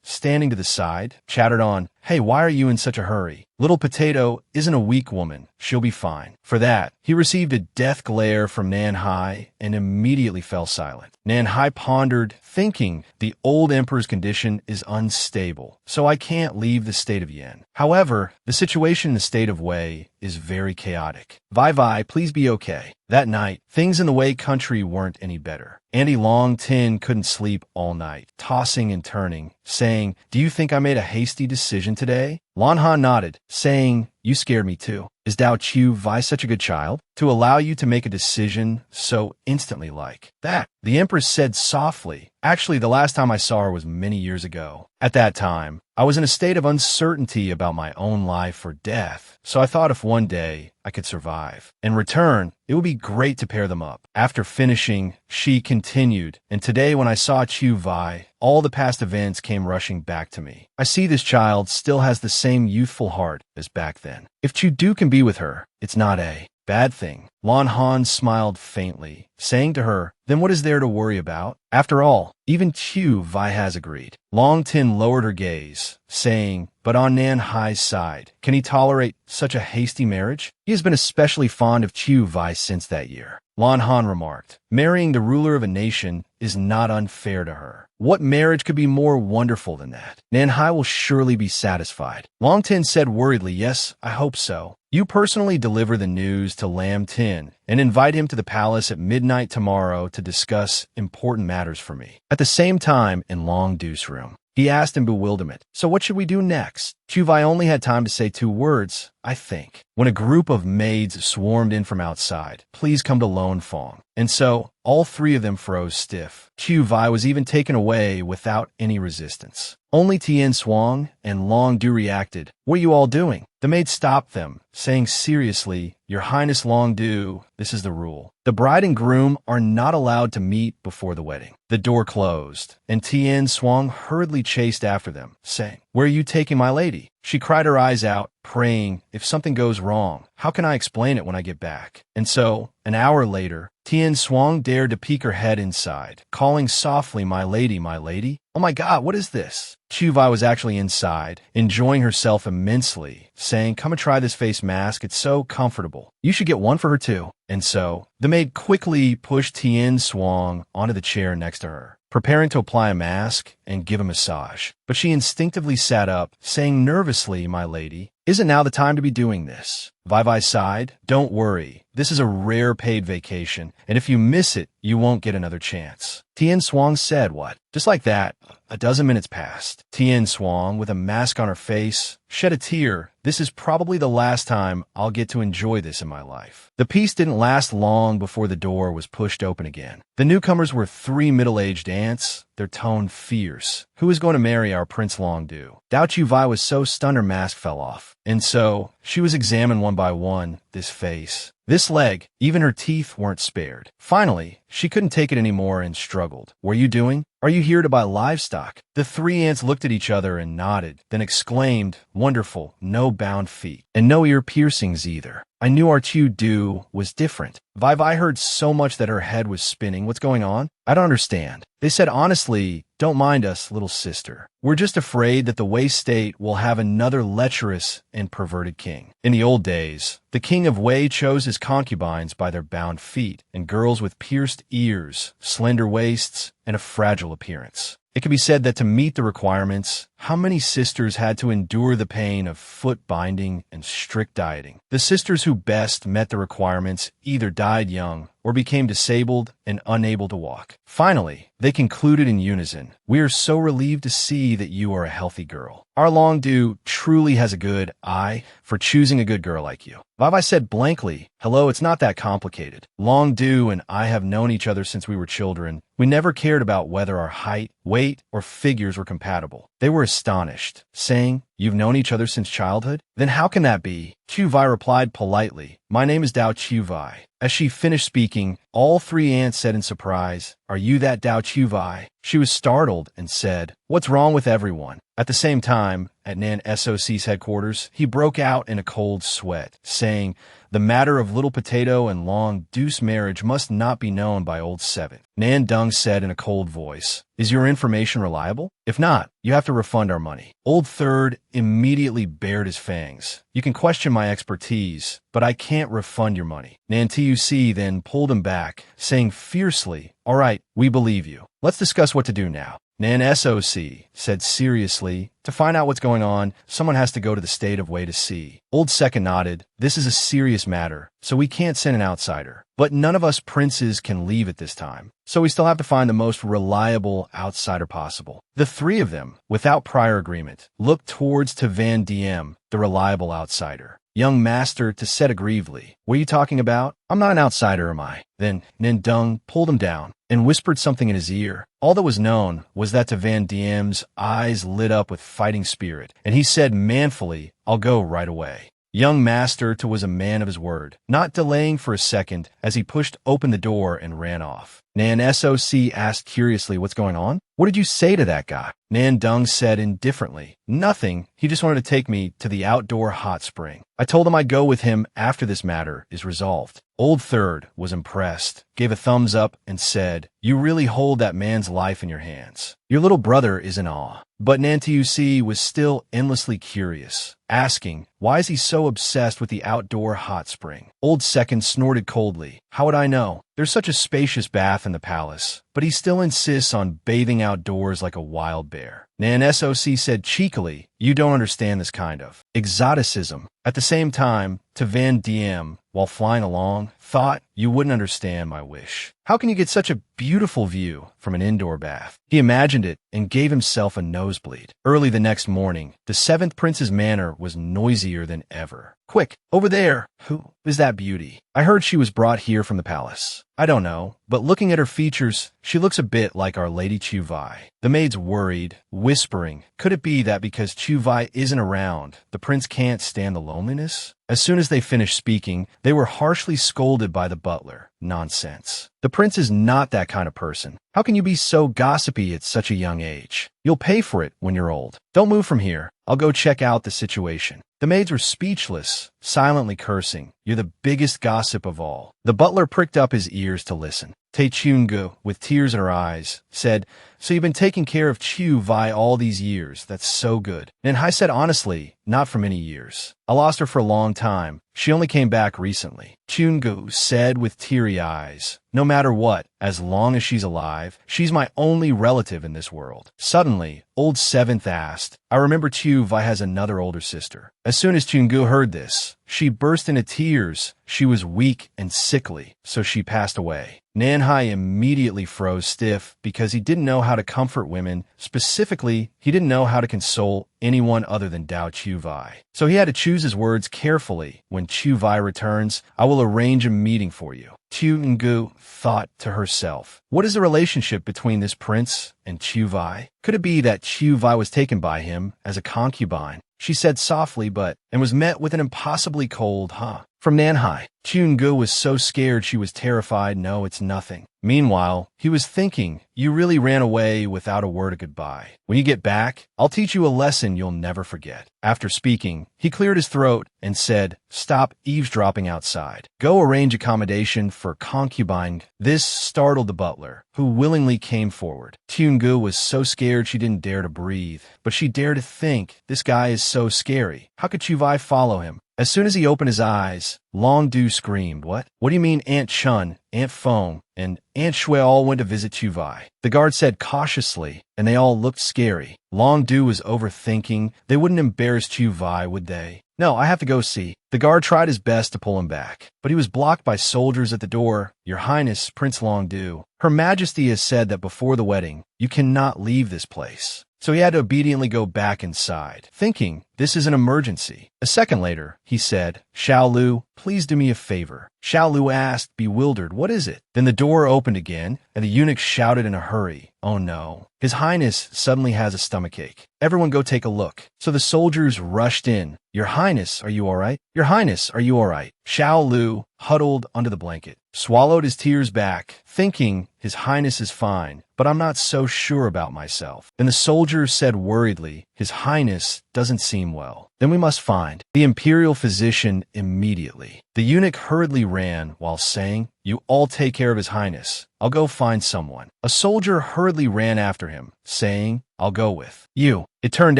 standing to the side, chattered on, hey, why are you in such a hurry? Little Potato isn't a weak woman. She'll be fine. For that, he received a death glare from Nan Hai and immediately fell silent. Nan Hai pondered, thinking, the old emperor's condition is unstable, so I can't leave the state of Yin. However, the situation in the state of Wei is very chaotic. Vi, please be okay. That night, things in the Wei country weren't any better. Auntie Long Tin couldn't sleep all night, tossing and turning, saying, do you think I made a hasty decision today? Lan Han nodded, saying, you scared me too. Is Dao Chu Vi such a good child? To allow you to make a decision so instantly like that? The Empress said softly. Actually, the last time I saw her was many years ago. At that time, I was in a state of uncertainty about my own life or death, so I thought if one day I could survive. In return, it would be great to pair them up. After finishing, she continued, and today when I saw Chu Vi, all the past events came rushing back to me. I see this child still has the same youthful heart as back then. If Chu Du can be with her, it's not a bad thing. Lan Han smiled faintly, saying to her, then what is there to worry about? After all, even Chu Vi has agreed. Long Tin lowered her gaze, saying, but on Nan Hai's side, can he tolerate such a hasty marriage? He has been especially fond of Chu Vi since that year. Lan Han remarked, marrying the ruler of a nation is not unfair to her. What marriage could be more wonderful than that? Nan Hai will surely be satisfied. Long Tin said worriedly, yes, I hope so. You personally deliver the news to Lam Tin and invite him to the palace at midnight tomorrow to discuss important matters for me. At the same time, in Long Du's room, he asked in bewilderment, so what should we do next? Chu Vi only had time to say 2 words, I think, when a group of maids swarmed in from outside. Please come to Lone Fong. And so, all 3 of them froze stiff. Chu Vi was even taken away without any resistance. Only Tian Shuang and Long Du reacted. What are you all doing? The maid stopped them, saying seriously, Your Highness Long Du, this is the rule. The bride and groom are not allowed to meet before the wedding. The door closed, and Tian Shuang hurriedly chased after them, saying, Where are you taking my lady? She cried her eyes out, praying, if something goes wrong, how can I explain it when I get back? And so, an hour later, Tian Shuang dared to peek her head inside, calling softly, my lady, my lady. Oh my God, what is this? Chu Vi was actually inside, enjoying herself immensely, saying, come and try this face mask, it's so comfortable. You should get one for her too. And so, the maid quickly pushed Tian Shuang onto the chair next to her, preparing to apply a mask and give a massage. But she instinctively sat up, saying nervously, my lady, isn't now the time to be doing this. Vai Vai sighed. Don't worry. This is a rare paid vacation, and if you miss it, you won't get another chance. Tien Swang said, what? Just like that, a dozen minutes passed. Tien Swang, with a mask on her face, shed a tear. This is probably the last time I'll get to enjoy this in my life. The piece didn't last long before the door was pushed open again. The newcomers were three middle-aged aunts, their tone fierce. Who is going to marry our Prince Longdu? Dao Chu Vai was so stunned her mask fell off. And so, she was examined one by one, this face, this leg, even her teeth weren't spared. Finally, she couldn't take it anymore and struggled. What are you doing? Are you here to buy livestock? The three aunts looked at each other and nodded, then exclaimed, wonderful, no bound feet, and no ear piercings either. I knew our Chu Du was different. Vai Vai heard so much that her head was spinning. What's going on? I don't understand. They said, honestly, don't mind us, little sister. We're just afraid that the Wei state will have another lecherous and perverted king. In the old days, the king of Wei chose his concubines by their bound feet and girls with pierced ears, slender waists, and a fragile appearance. It can be said that to meet the requirements, how many sisters had to endure the pain of foot binding and strict dieting? The sisters who best met the requirements either died young or became disabled and unable to walk. Finally, they concluded in unison, we are so relieved to see that you are a healthy girl. Our Longdu truly has a good eye for choosing a good girl like you. Vai Vai said blankly, hello, it's not that complicated. Longdu and I have known each other since we were children. We never cared about whether our height, weight, or figures were compatible. They were astonished, saying, you've known each other since childhood? Then how can that be? Chu Vai replied politely, my name is Dao Chu Vai. As she finished speaking, all three aunts said in surprise, are you that Dao Chu Vai? She was startled and said, what's wrong with everyone? At the same time, at Nan SOC's headquarters, he broke out in a cold sweat, saying, the matter of Little Potato and Long Deuce marriage must not be known by Old Seven. Nan Dung said in a cold voice, is your information reliable? If not, you have to refund our money. Old Third immediately bared his fangs. You can question my expertise, but I can't refund your money. Nan TUC then pulled him back, saying fiercely, all right, we believe you. Let's discuss what to do now. Nan SOC said seriously, to find out what's going on, someone has to go to the state of Wei to see. Old Second nodded, this is a serious matter, so we can't send an outsider. But none of us princes can leave at this time, so we still have to find the most reliable outsider possible. The three of them, without prior agreement, looked towards to Van Diem, the reliable outsider. Young master to said aggrievely, what are you talking about? I'm not an outsider, am I? Then Nindung pulled him down and whispered something in his ear. All that was known was that to Van Diem's eyes lit up with fighting spirit, and he said manfully, I'll go right away. Young master to was a man of his word, not delaying for a second as he pushed open the door and ran off. Nan SOC asked curiously, what's going on? What did you say to that guy? Nan Dung said indifferently, nothing. He just wanted to take me to the outdoor hot spring. I told him I'd go with him after this matter is resolved. Old Third was impressed, gave a thumbs up, and said, you really hold that man's life in your hands. Your little brother is in awe. But Nantuc was still endlessly curious, asking, why is he so obsessed with the outdoor hot spring? Old Second snorted coldly. How would I know? There's such a spacious bath in the palace, but he still insists on bathing outdoors like a wild bear. Nan SOC said cheekily, you don't understand this kind of exoticism. At the same time, to Van Diem, while flying along, thought you wouldn't understand my wish. How can you get such a beautiful view from an indoor bath? He imagined it and gave himself a nosebleed. Early the next morning, the seventh prince's manor was noisier than ever. Quick, over there! Who is that beauty? I heard she was brought here from the palace. I don't know, but looking at her features, she looks a bit like Our Lady Chu Vai. The maids worried, whispering, could it be that because Chu Vai isn't around, the prince can't stand the loneliness? As soon as they finished speaking, they were harshly scolded by the butler. Nonsense. The prince is not that kind of person. How can you be so gossipy at such a young age? You'll pay for it when you're old. Don't move from here. I'll go check out the situation. The maids were speechless, silently cursing. You're the biggest gossip of all. The butler pricked up his ears to listen. Tae Chun-gu, with tears in her eyes, said, so you've been taking care of Chu Vai all these years. That's so good. And Hai said honestly, not for many years. I lost her for a long time. She only came back recently. Chun-gu said with teary eyes, no matter what, as long as she's alive, she's my only relative in this world. Suddenly, Old Seventh asked, I remember Chu Vai has another older sister. As soon as Chungu heard this, she burst into tears. She was weak and sickly, so she passed away. Nanhai immediately froze stiff because he didn't know how to comfort women. Specifically, he didn't know how to console anyone other than Dao Chuvai. So he had to choose his words carefully. When Chuvai returns, I will arrange a meeting for you. Chungu thought to herself, what is the relationship between this prince and Chuvai? Could it be that Chuvai was taken by him as a concubine? She said softly, and was met with an impossibly cold, huh? From Nanhai. Chungu was so scared she was terrified. No, it's nothing. Meanwhile, he was thinking, you really ran away without a word of goodbye. When you get back, I'll teach you a lesson you'll never forget. After speaking, he cleared his throat and said, stop eavesdropping outside. Go arrange accommodation for concubine. This startled the butler, who willingly came forward. Chungu was so scared she didn't dare to breathe, but she dared to think, this guy is so scary. How could Chuvai follow him? As soon as he opened his eyes, Long Du screamed, what? What do you mean Aunt Chun, Aunt Fong, and Aunt Shui all went to visit Chuvai? The guard said cautiously, and they all looked scary. Long Du was overthinking. They wouldn't embarrass Chuvai, would they? No, I have to go see. The guard tried his best to pull him back, but he was blocked by soldiers at the door. Your Highness, Prince Long Du, Her Majesty has said that before the wedding, you cannot leave this place. So he had to obediently go back inside, thinking, this is an emergency. A second later, he said, Xiao Lu, please do me a favor. Xiao Lu asked, bewildered, what is it? Then the door opened again, and the eunuch shouted in a hurry, oh no. His Highness suddenly has a stomachache. Everyone go take a look. So the soldiers rushed in. Your Highness, are you all right? Your Highness, are you all right? Xiao Lu, huddled under the blanket, swallowed his tears back, thinking, His Highness is fine, but I'm not so sure about myself. Then the soldiers said worriedly, His Highness doesn't seem well. Then we must find the imperial physician immediately. The eunuch hurriedly ran while saying, you all take care of His Highness. I'll go find someone. A soldier hurriedly ran after him, saying, I'll go with you. It turned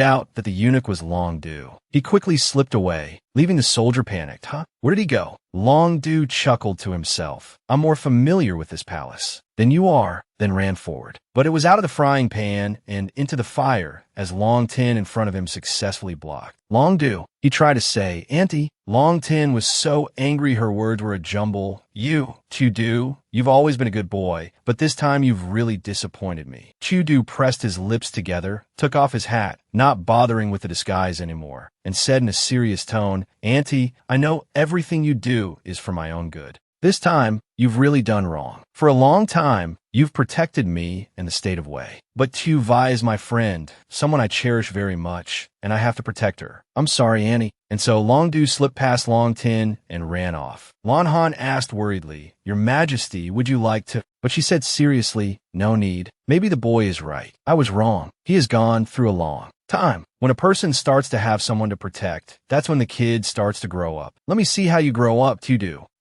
out that the eunuch was Long Du. He quickly slipped away, leaving the soldier panicked. Huh? Where did he go? Long Du chuckled to himself. I'm more familiar with this palace than you are, then ran forward. But it was out of the frying pan and into the fire as Long Tin in front of him successfully blocked. Long Du, he tried to say, Auntie. Long Tin was so angry her words were a jumble. You, Chudu, you've always been a good boy, but this time you've really disappointed me. Chudu pressed his lips together, took off his hat, not bothering with the disguise anymore, and said in a serious tone, Auntie, I know everything you do is for my own good. This time, you've really done wrong. For a long time, you've protected me in the state of Wei. But Tu Vai is my friend, someone I cherish very much, and I have to protect her. I'm sorry, Annie. And so Long Du slipped past Long Tin and ran off. Lan Han asked worriedly, Your Majesty, would you like to? But she said seriously, no need. Maybe the boy is right. I was wrong. He has gone through a long time. When a person starts to have someone to protect, that's when the kid starts to grow up. Let me see how you grow up, Tu.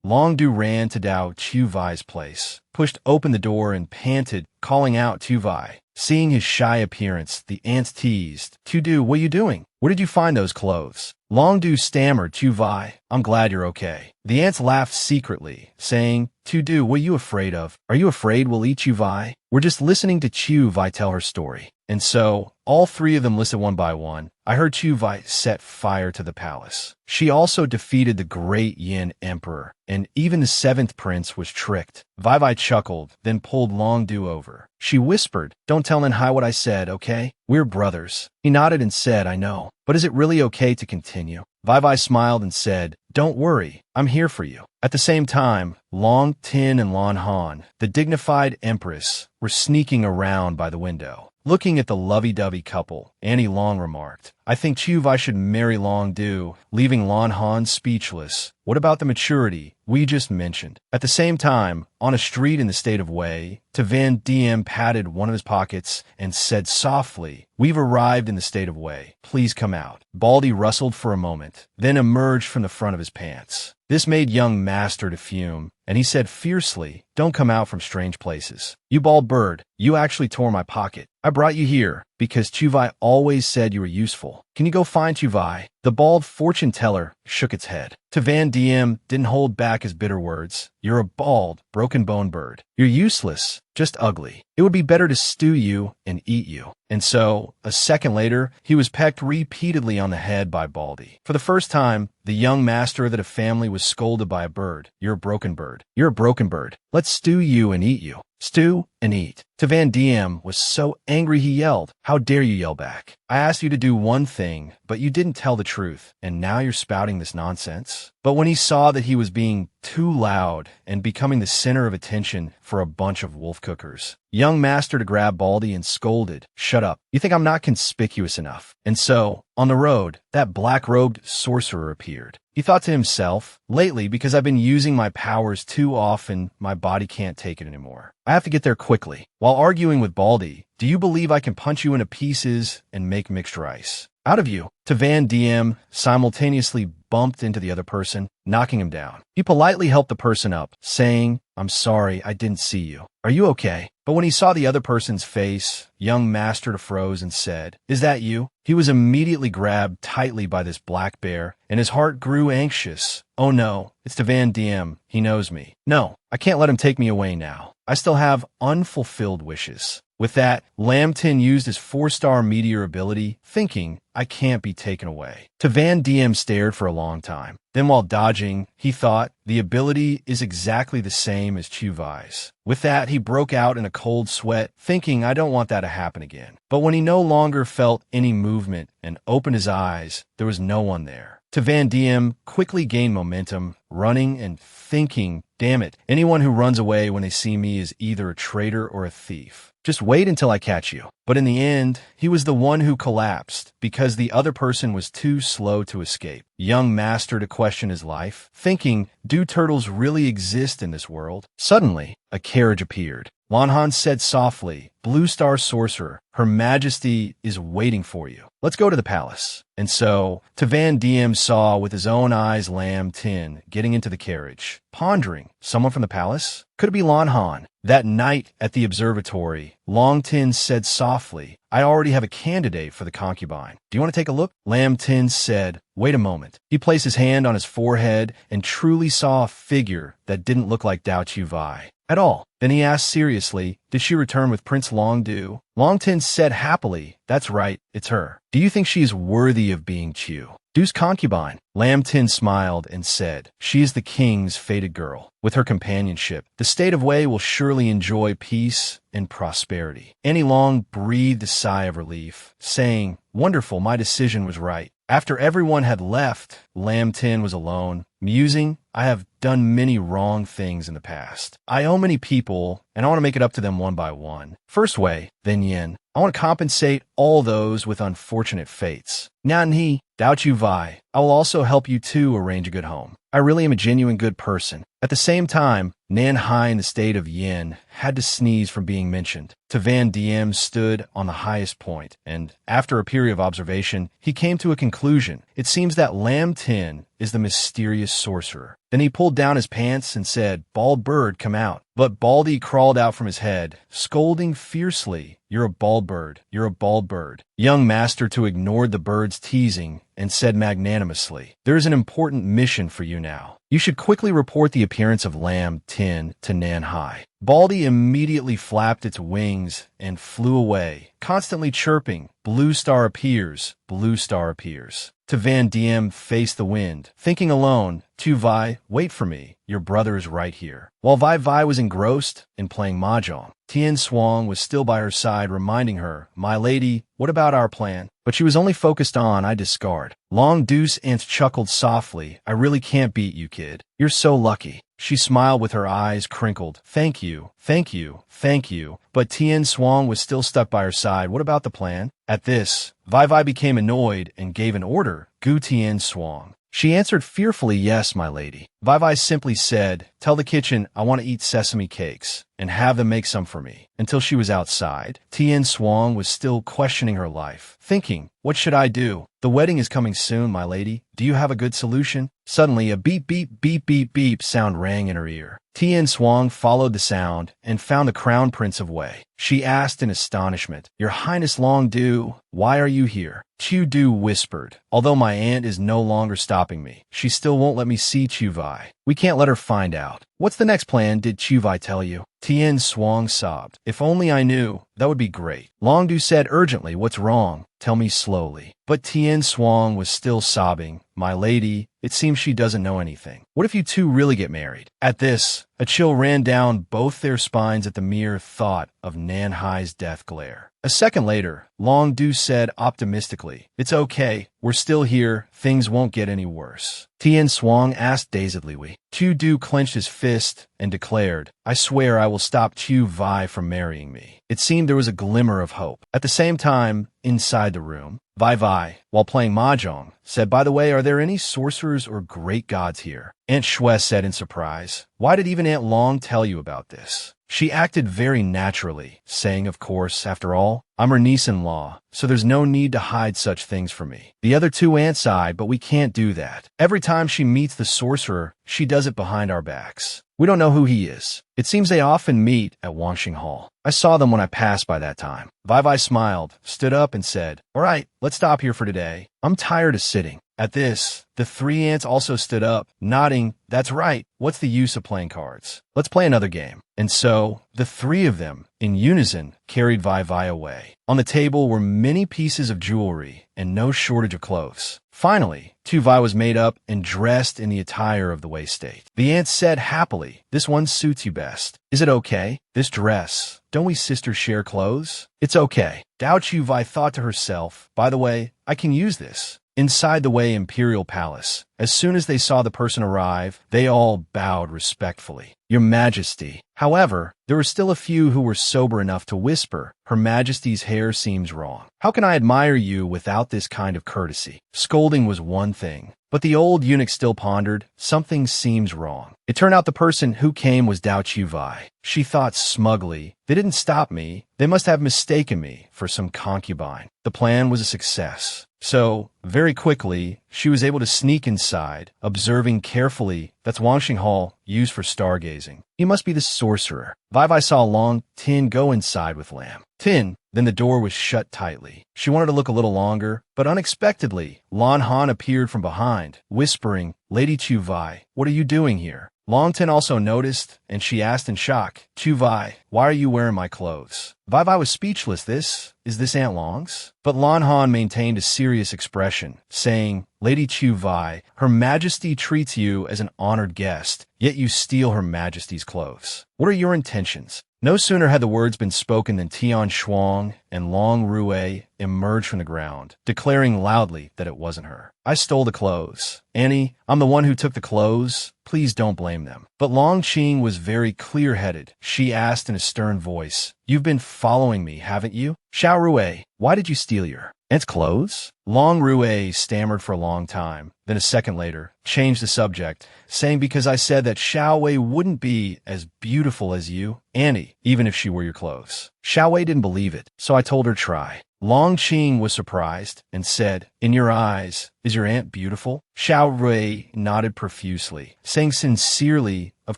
Long Du ran to Dao Chuvai's place, pushed open the door and panted, calling out Tu Vai. Seeing his shy appearance, the ants teased, Tu, what are you doing? Where did you find those clothes? Long Du stammered, Tu Vai, I'm glad you're okay. The ants laughed secretly, saying, Tu, what are you afraid of? Are you afraid we'll eat Tu Vai? We're just listening to Chu Vai tell her story. And so, all three of them listened one by one. I heard Chu Vai set fire to the palace. She also defeated the great Yin Emperor, and even the seventh prince was tricked. Vai Vai chuckled, then pulled Long Du over. She whispered, Don't tell Nanhai what I said, okay? We're brothers. He nodded and said, I know. But is it really okay to continue? Vai Vai smiled and said, Don't worry, I'm here for you. At the same time, Long Tin and Lan Han, the dignified empress, were sneaking around by the window. Looking at the lovey-dovey couple, Annie Long remarked, I think Chu Vai should marry Long Du, leaving Lan Han speechless. What about the maturity we just mentioned? At the same time, on a street in the state of Wei, Tavan DM patted one of his pockets and said softly, We've arrived in the state of Wei. Please come out. Baldy rustled for a moment, then emerged from the front of his pants. This made young master to fume, and he said fiercely, Don't come out from strange places. You bald bird, you actually tore my pocket. I brought you here because Chuvai always said you were useful. Can you go find Chuvai? The bald fortune teller shook its head. To Van Diem didn't hold back his bitter words. You're a bald, broken bone bird. You're useless, just ugly. It would be better to stew you and eat you. And so, a second later, he was pecked repeatedly on the head by Baldy. For the first time, the young master of the family was scolded by a bird. You're a broken bird. You're a broken bird. Let's stew you and eat you. Stew and eat. To Van Diem was so angry he yelled. How dare you yell back? I asked you to do one thing, but you didn't tell the truth, and now you're spouting this nonsense? But when he saw that he was being too loud and becoming the center of attention for a bunch of wolf cookers, young master to grab Baldy and scolded, Shut up. You think I'm not conspicuous enough? And so, on the road, that black-robed sorcerer appeared. He thought to himself, lately, because I've been using my powers too often, my body can't take it anymore. I have to get there quickly. While arguing with Baldy, do you believe I can punch you into pieces and make mixed rice? Out of you. To Van Diem simultaneously bumped into the other person, knocking him down. He politely helped the person up, saying, I'm sorry, I didn't see you. Are you okay? But when he saw the other person's face, young master froze and said, Is that you? He was immediately grabbed tightly by this black bear, and his heart grew anxious. Oh no, it's to Van Diem. He knows me. No, I can't let him take me away now. I still have unfulfilled wishes. With that, Lambton used his 4-star meteor ability, thinking, I can't be taken away. To Van Diem stared for a long time. Then while dodging, he thought, the ability is exactly the same as Chuvai's. With that, he broke out in a cold sweat, thinking, I don't want that to happen again. But when he no longer felt any movement and opened his eyes, there was no one there. To Van Diem quickly gained momentum, running and thinking, damn it, anyone who runs away when they see me is either a traitor or a thief. Just wait until I catch you. But in the end, he was the one who collapsed because the other person was too slow to escape. Young master to question his life, thinking, do turtles really exist in this world? Suddenly, a carriage appeared. Lanhan said softly, Blue Star Sorcerer, Her Majesty is waiting for you. Let's go to the palace. And so, to Van Diem saw with his own eyes Lam Tin getting into the carriage, pondering, someone from the palace? Could it be Lanhan? That night at the observatory, Long Tin said softly, I already have a candidate for the concubine. Do you want to take a look? Lam Tin said, wait a moment. He placed his hand on his forehead and truly saw a figure that didn't look like Dao Chuvai at all. Then he asked seriously, did she return with Prince Longdu? Longtin said happily, that's right, it's her. Do you think she is worthy of being Chu? Du's concubine. Lamtin smiled and said, she is the king's fated girl. With her companionship, the state of Wei will surely enjoy peace and prosperity. Annie Long breathed a sigh of relief, saying, wonderful, my decision was right. After everyone had left, Lam Tin was alone, musing, I have done many wrong things in the past. I owe many people, and I want to make it up to them one by one. First Wei, then Yin. I want to compensate all those with unfortunate fates. Nan He, Dao Chu Vai. I will also help you too arrange a good home. I really am a genuine good person. At the same time, Nan Hai in the state of Yin had to sneeze from being mentioned. To Van Diem stood on the highest point, and after a period of observation, he came to a conclusion. It seems that Lam Tin is the mysterious sorcerer. Then he pulled down his pants and said, Bald bird, come out. But Baldy crawled out from his head, scolding fiercely, you're a bald bird, you're a bald bird. Young master to ignored the bird's teasing and said magnanimously, there is an important mission for you now. You should quickly report the appearance of Lam Tin to Nan Hai. Baldy immediately flapped its wings and flew away, constantly chirping, Blue Star appears, Blue Star appears. To Van Diem faced the wind, thinking alone, Tu Vai, wait for me, your brother is right here. While Vai Vai was engrossed in playing mahjong, Tien Swang was still by her side reminding her, my lady, what about our plan? But she was only focused on, I discard. Long Deuce Ant chuckled softly, I really can't beat you, kid. You're so lucky. She smiled with her eyes crinkled. Thank you, thank you, thank you. But Tien Swang was still stuck by her side. What about the plan? At this, Vai Vai became annoyed and gave an order, Gu Tien Swang. She answered fearfully, yes, my lady. Vai Vai simply said, tell the kitchen I want to eat sesame cakes, and have them make some for me. Until she was outside, Tien Swang was still questioning her life, thinking, what should I do? The wedding is coming soon, my lady. Do you have a good solution? Suddenly, a beep, beep, beep, beep, beep sound rang in her ear. Tien Swang followed the sound and found the crown prince of Wei. She asked in astonishment, "Your Highness Long Du, why are you here?" Chu Du whispered, "Although my aunt is no longer stopping me, she still won't let me see Chu Vai. We can't let her find out. What's the next plan, did Chu Vai tell you?" Tien Swang sobbed. "If only I knew. That would be great." Long Du said urgently, "What's wrong? Tell me slowly." But Tien Swang was still sobbing. "My lady, it seems she doesn't know anything. What if you two really get married?" At this, a chill ran down both their spines at the mere thought of Nanhai's death glare. A second later, Long Du said optimistically, "It's okay. We're still here. Things won't get any worse." Tien Swang asked dazedly. Chu Du clenched his fist and declared, "I swear I will stop Chu Vai from marrying me." It seemed there was a glimmer of hope. At the same time, inside the room, Vai, while playing mahjong, said, "By the way, are there any sorcerers or great gods here?" Aunt Shui said in surprise, "Why did even Aunt Long tell you about this?" She acted very naturally, saying, "Of course, after all, I'm her niece-in-law, so there's no need to hide such things from me." The other two aunts sighed, "But we can't do that. Every time she meets the sorcerer, she does it behind our backs. We don't know who he is. It seems they often meet at Wangxing Hall. I saw them when I passed by that time." Vai smiled, stood up, and said, "All right, let's stop here for today. I'm tired of sitting." At this, the three aunts also stood up, nodding, "That's right. What's the use of playing cards? Let's play another game." And so, the three of them, in unison, carried Vai away. On the table were many pieces of jewelry and no shortage of clothes. Finally, Chu Vai was made up and dressed in the attire of the Wei state. The aunts said happily, "This one suits you best. Is it okay? This dress. Don't we sisters share clothes?" "It's okay." Dao Chu Vai thought to herself, "By the way, I can use this." Inside the Wei Imperial Palace, as soon as they saw the person arrive, they all bowed respectfully. "Your Majesty." However, there were still a few who were sober enough to whisper, "Her Majesty's hair seems wrong. How can I admire you without this kind of courtesy?" Scolding was one thing, but the old eunuch still pondered, "Something seems wrong." It turned out the person who came was Dao Chu Vai. She thought smugly, "They didn't stop me. They must have mistaken me for some concubine." The plan was a success. So, very quickly, she was able to sneak inside, observing carefully. "That's Wangxing Hall, used for stargazing. He must be the sorcerer." Vai saw Long Tin go inside with Lam Tin. Then the door was shut tightly. She wanted to look a little longer, but unexpectedly, Lan Han appeared from behind, whispering, "Lady Chu Vai, what are you doing here?" Long Tin also noticed, and she asked in shock, "Chu Vai, why are you wearing my clothes?" Vai was speechless. Is this Aunt Long's? But Lan Han maintained a serious expression, saying, "Lady Chu Vai, Her Majesty treats you as an honored guest, yet you steal Her Majesty's clothes. What are your intentions?" No sooner had the words been spoken than Tian Shuang and Long Rui emerged from the ground, declaring loudly that it wasn't her. "I stole the clothes. Annie, I'm the one who took the clothes. Please don't blame them." But Long Qing was very clear-headed. She asked in a stern voice, "You've been following me, haven't you? Xiao Rui, why did you steal your aunt's clothes?" Long Rui stammered for a long time, then a second later, changed the subject, saying, "Because I said that Xiao Wei wouldn't be as beautiful as you, Annie, even if she wore your clothes." Xiao Wei didn't believe it, so I told her try. Long Qing was surprised and said, "In your eyes, is your aunt beautiful?" Xiao Rui nodded profusely, saying sincerely, "Of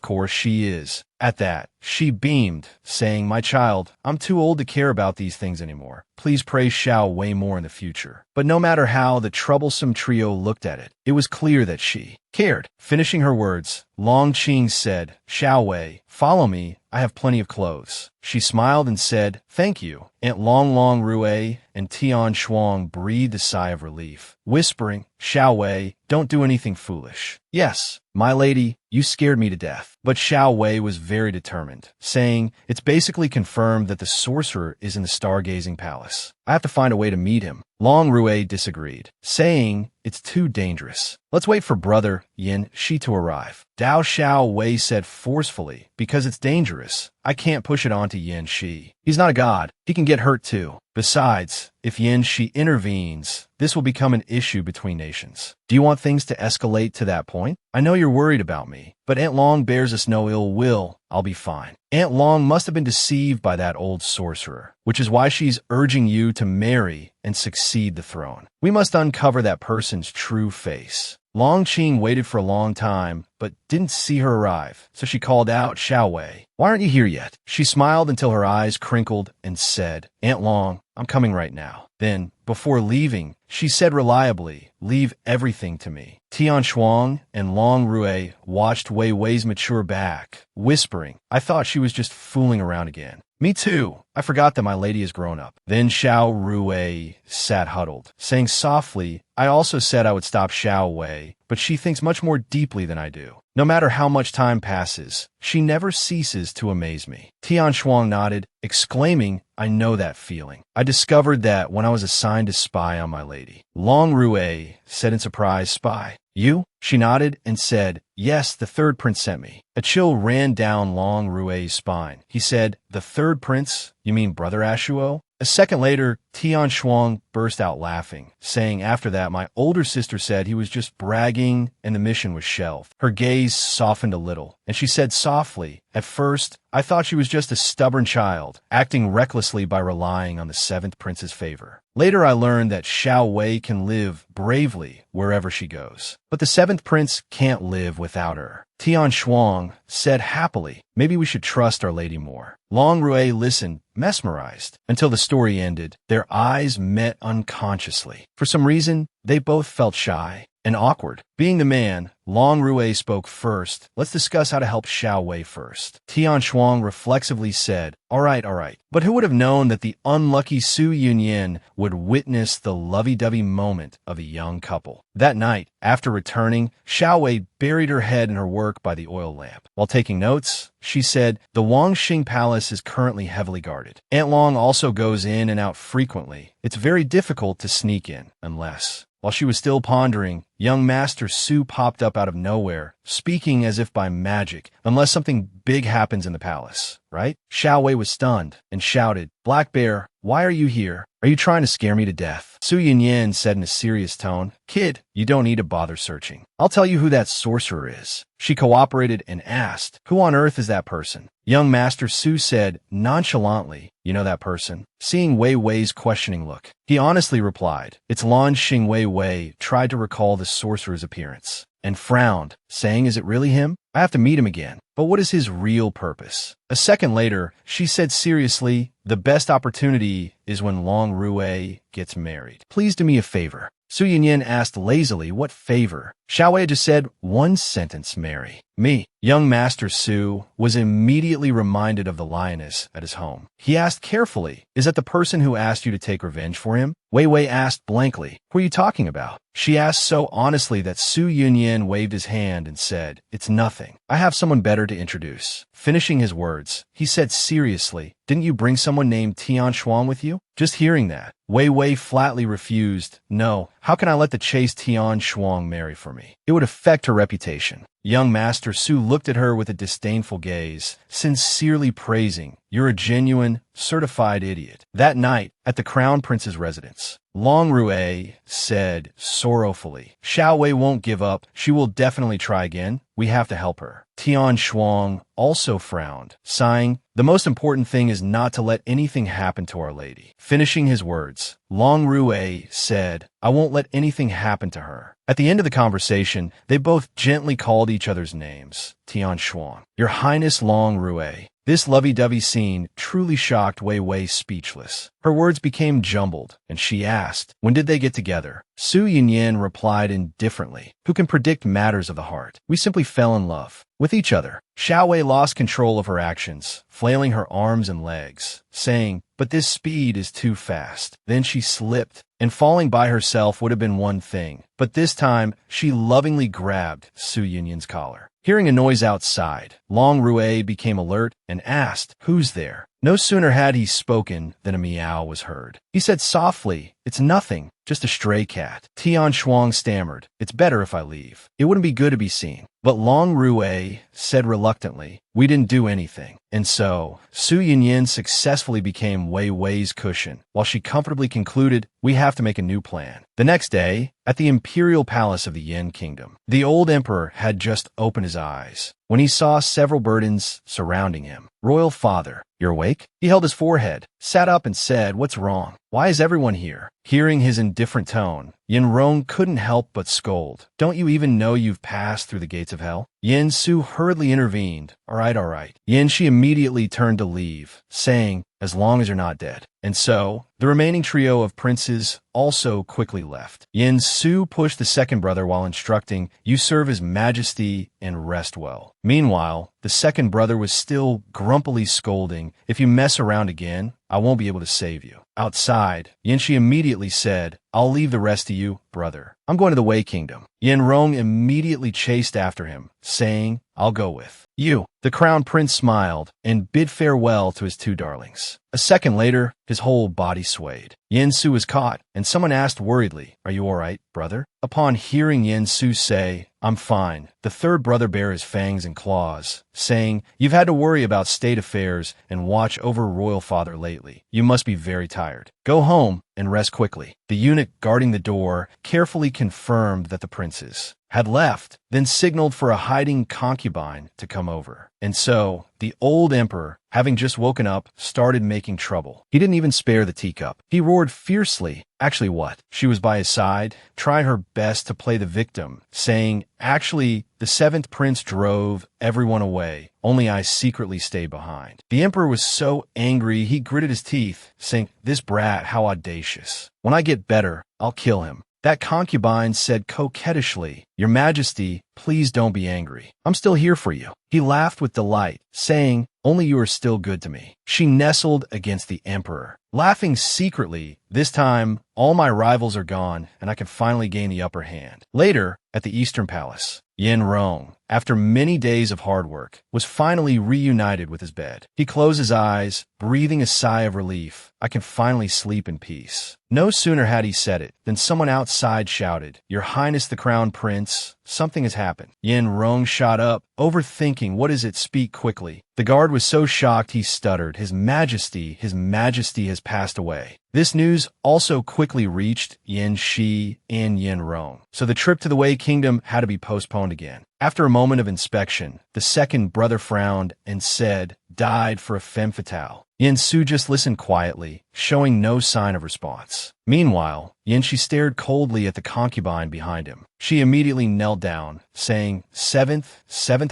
course she is." At that, she beamed, saying, "My child, I'm too old to care about these things anymore. Please praise Xiao Wei more in the future." But no matter how the troublesome trio looked at it, it was clear that she cared. Finishing her words, Long Qing said, "Xiao Wei, follow me. I have plenty of clothes." She smiled and said, "Thank you." Aunt Long Rui and Tian Shuang breathed a sigh of relief, whispering, "Xiao Wei, don't do anything foolish." "Yes, my lady, you scared me to death." But Xiao Wei was very determined, saying, "It's basically confirmed that the sorcerer is in the stargazing palace. I have to find a way to meet him." Long Rui disagreed, saying, "It's too dangerous. Let's wait for brother Yin Shi to arrive." Dao Xiao Wei said forcefully, "Because it's dangerous, I can't push it onto Yin Shi. He's not a god. He can get hurt too. Besides, if Yin Shi intervenes, this will become an issue between nations. Do you want things to escalate to that point? I know you're worried about me, but Aunt Long bears us no ill will. I'll be fine." Aunt Long must have been deceived by that old sorcerer, which is why she's urging you to marry and succeed the throne. We must uncover that person's true face. Long Qing waited for a long time, but didn't see her arrive, so she called out, Xiao Wei, why aren't you here yet? She smiled until her eyes crinkled and said, Aunt Long, I'm coming right now. Then, before leaving, she said reliably, leave everything to me. Tian Shuang and Long Rui watched Wei Wei's mature back, whispering, I thought she was just fooling around again. Me too. I forgot that my lady has grown up. Then Xiao Rui sat huddled, saying softly, I also said I would stop Xiao Wei, but she thinks much more deeply than I do. No matter how much time passes, she never ceases to amaze me. Tian Shuang nodded, exclaiming, I know that feeling. I discovered that when I was assigned to spy on my lady. Long Rui said in surprise, spy? You? She nodded and said, yes, the third prince sent me. A chill ran down Long Rui's spine. He said, the third prince? You mean Brother Ashuo? A second later, Tian Shuang burst out laughing, saying after that my older sister said he was just bragging and the mission was shelved. Her gaze softened a little, and she said softly, at first, I thought she was just a stubborn child, acting recklessly by relying on the seventh prince's favor. Later I learned that Xiao Wei can live bravely wherever she goes, but the seventh prince can't live without her. Tian Shuang said happily, maybe we should trust our lady more. Long Rui listened, mesmerized, until the story ended. Their eyes met unconsciously. For some reason, they both felt shy and awkward. Being the man, Long Rui spoke first. Let's discuss how to help Xiao Wei first. Tian Shuang reflexively said, all right. But who would have known that the unlucky Su Yunyan would witness the lovey-dovey moment of a young couple? That night, after returning, Xiao Wei buried her head in her work by the oil lamp. While taking notes, she said, the Wangxing Palace is currently heavily guarded. Aunt Long also goes in and out frequently. It's very difficult to sneak in, unless... While she was still pondering, young Master Su popped up out of nowhere, speaking as if by magic, unless something big happens in the palace, right? Xiao Wei was stunned and shouted, Black Bear, why are you here? Are you trying to scare me to death? Su Yunyan said in a serious tone, Kid, you don't need to bother searching. I'll tell you who that sorcerer is. She cooperated and asked, who on earth is that person? Young Master Su said, nonchalantly, you know that person? Seeing Wei Wei's questioning look, he honestly replied, it's Lan Xing. Wei Wei tried to recall the sorcerer's appearance and frowned, saying, is it really him? I have to meet him again. But what is his real purpose? A second later, she said seriously, the best opportunity is when Long Rui gets married. Please do me a favor. Su Yunyan asked lazily, what favor? Xiao Wei just said, one sentence, marry me. Young Master Su was immediately reminded of the lioness at his home. He asked carefully, is that the person who asked you to take revenge for him? Wei Wei asked blankly, who are you talking about? She asked so honestly that Su Yunyan waved his hand and said, it's nothing. I have someone better to introduce. Finishing his words, he said seriously, didn't you bring someone named Tian Shuang with you? Just hearing that, Wei Wei flatly refused. No, how can I let the chaste Tian Shuang marry for me? It would affect her reputation. Young Master Su looked at her with a disdainful gaze, sincerely praising, you're a genuine, certified idiot. That night, at the Crown Prince's residence, Long Rui said sorrowfully, Xiao Wei won't give up. She will definitely try again. We have to help her. Tian Shuang also frowned, sighing, the most important thing is not to let anything happen to Our Lady. Finishing his words, Long Rui said, I won't let anything happen to her. At the end of the conversation, they both gently called each other's names. Tian Shuang, Your Highness Long Rui. This lovey-dovey scene truly shocked Wei Wei speechless. Her words became jumbled, and she asked, when did they get together? Su Yunyan replied indifferently, who can predict matters of the heart? We simply fell in love with each other. Xiao Wei lost control of her actions, flailing her arms and legs, saying, but this speed is too fast. Then she slipped, and falling by herself would have been one thing, but this time she lovingly grabbed Su Yunyan's collar. Hearing a noise outside, Long Rui became alert and asked, who's there? No sooner had he spoken than a meow was heard. He said softly, it's nothing, just a stray cat. Tian Shuang stammered, it's better if I leave. It wouldn't be good to be seen. But Long Rui said reluctantly, we didn't do anything. And so, Su Yunyan successfully became Wei Wei's cushion, while she comfortably concluded, we have to make a new plan. The next day, at the imperial palace of the Yin Kingdom, the old emperor had just opened his eyes when he saw several burdens surrounding him. Royal father, you're awake? He held his forehead, sat up and said, "What's wrong? Why is everyone here?" Hearing his indifferent tone, Yin Rong couldn't help but scold. "Don't you even know you've passed through the gates of hell?" Yin Su hurriedly intervened. All right. Yin Shi immediately turned to leave, saying, "As long as you're not dead." And so, the remaining trio of princes also quickly left. Yin Su pushed the second brother while instructing, "You serve His Majesty and rest well." Meanwhile, the second brother was still grumpily scolding, "If you mess around again, I won't be able to save you." Outside, Yin Shi immediately said, "I'll leave the rest to you, brother. I'm going to the Wei Kingdom." Yin Rong immediately chased after him, saying, "I'll go with you." The crown prince smiled and bid farewell to his two darlings. A second later, his whole body swayed. Yin Su was caught, and someone asked worriedly, "Are you all right, brother?" Upon hearing Yin Su say, "I'm fine," the third brother bare his fangs and claws, saying, "You've had to worry about state affairs and watch over royal father lately. You must be very tired. Go home and rest quickly." The eunuch guarding the door carefully confirmed that the princes had left, then signaled for a hiding concubine to come over. And so, the old emperor, having just woken up, started making trouble. He didn't even spare the teacup. He roared fiercely. Actually what? She was by his side, trying her best to play the victim, saying, "Actually, the seventh prince drove everyone away. Only I secretly stayed behind." The emperor was so angry he gritted his teeth, saying, "This brat, how audacious. When I get better, I'll kill him." That concubine said coquettishly, "Your Majesty, please don't be angry. I'm still here for you." He laughed with delight, saying, "Only you are still good to me." She nestled against the emperor, laughing secretly. "This time, all my rivals are gone, and I can finally gain the upper hand." Later, at the Eastern Palace, Yin Rong, after many days of hard work, was finally reunited with his bed. He closed his eyes, breathing a sigh of relief. "I can finally sleep in peace." No sooner had he said it than someone outside shouted, "Your Highness the Crown Prince, something has happened." Yin Rong shot up, overthinking, "What is it? Speak quickly." The guard was so shocked he stuttered, His Majesty has passed away." This news also quickly reached Yin Shi and Yin Rong, so the trip to the Wei Kingdom had to be postponed again. After a moment of inspection, the second brother frowned and said, "Died for a femme fatale." Yin Su just listened quietly, showing no sign of response. Meanwhile, Yin Shi stared coldly at the concubine behind him. She immediately knelt down, saying, Seventh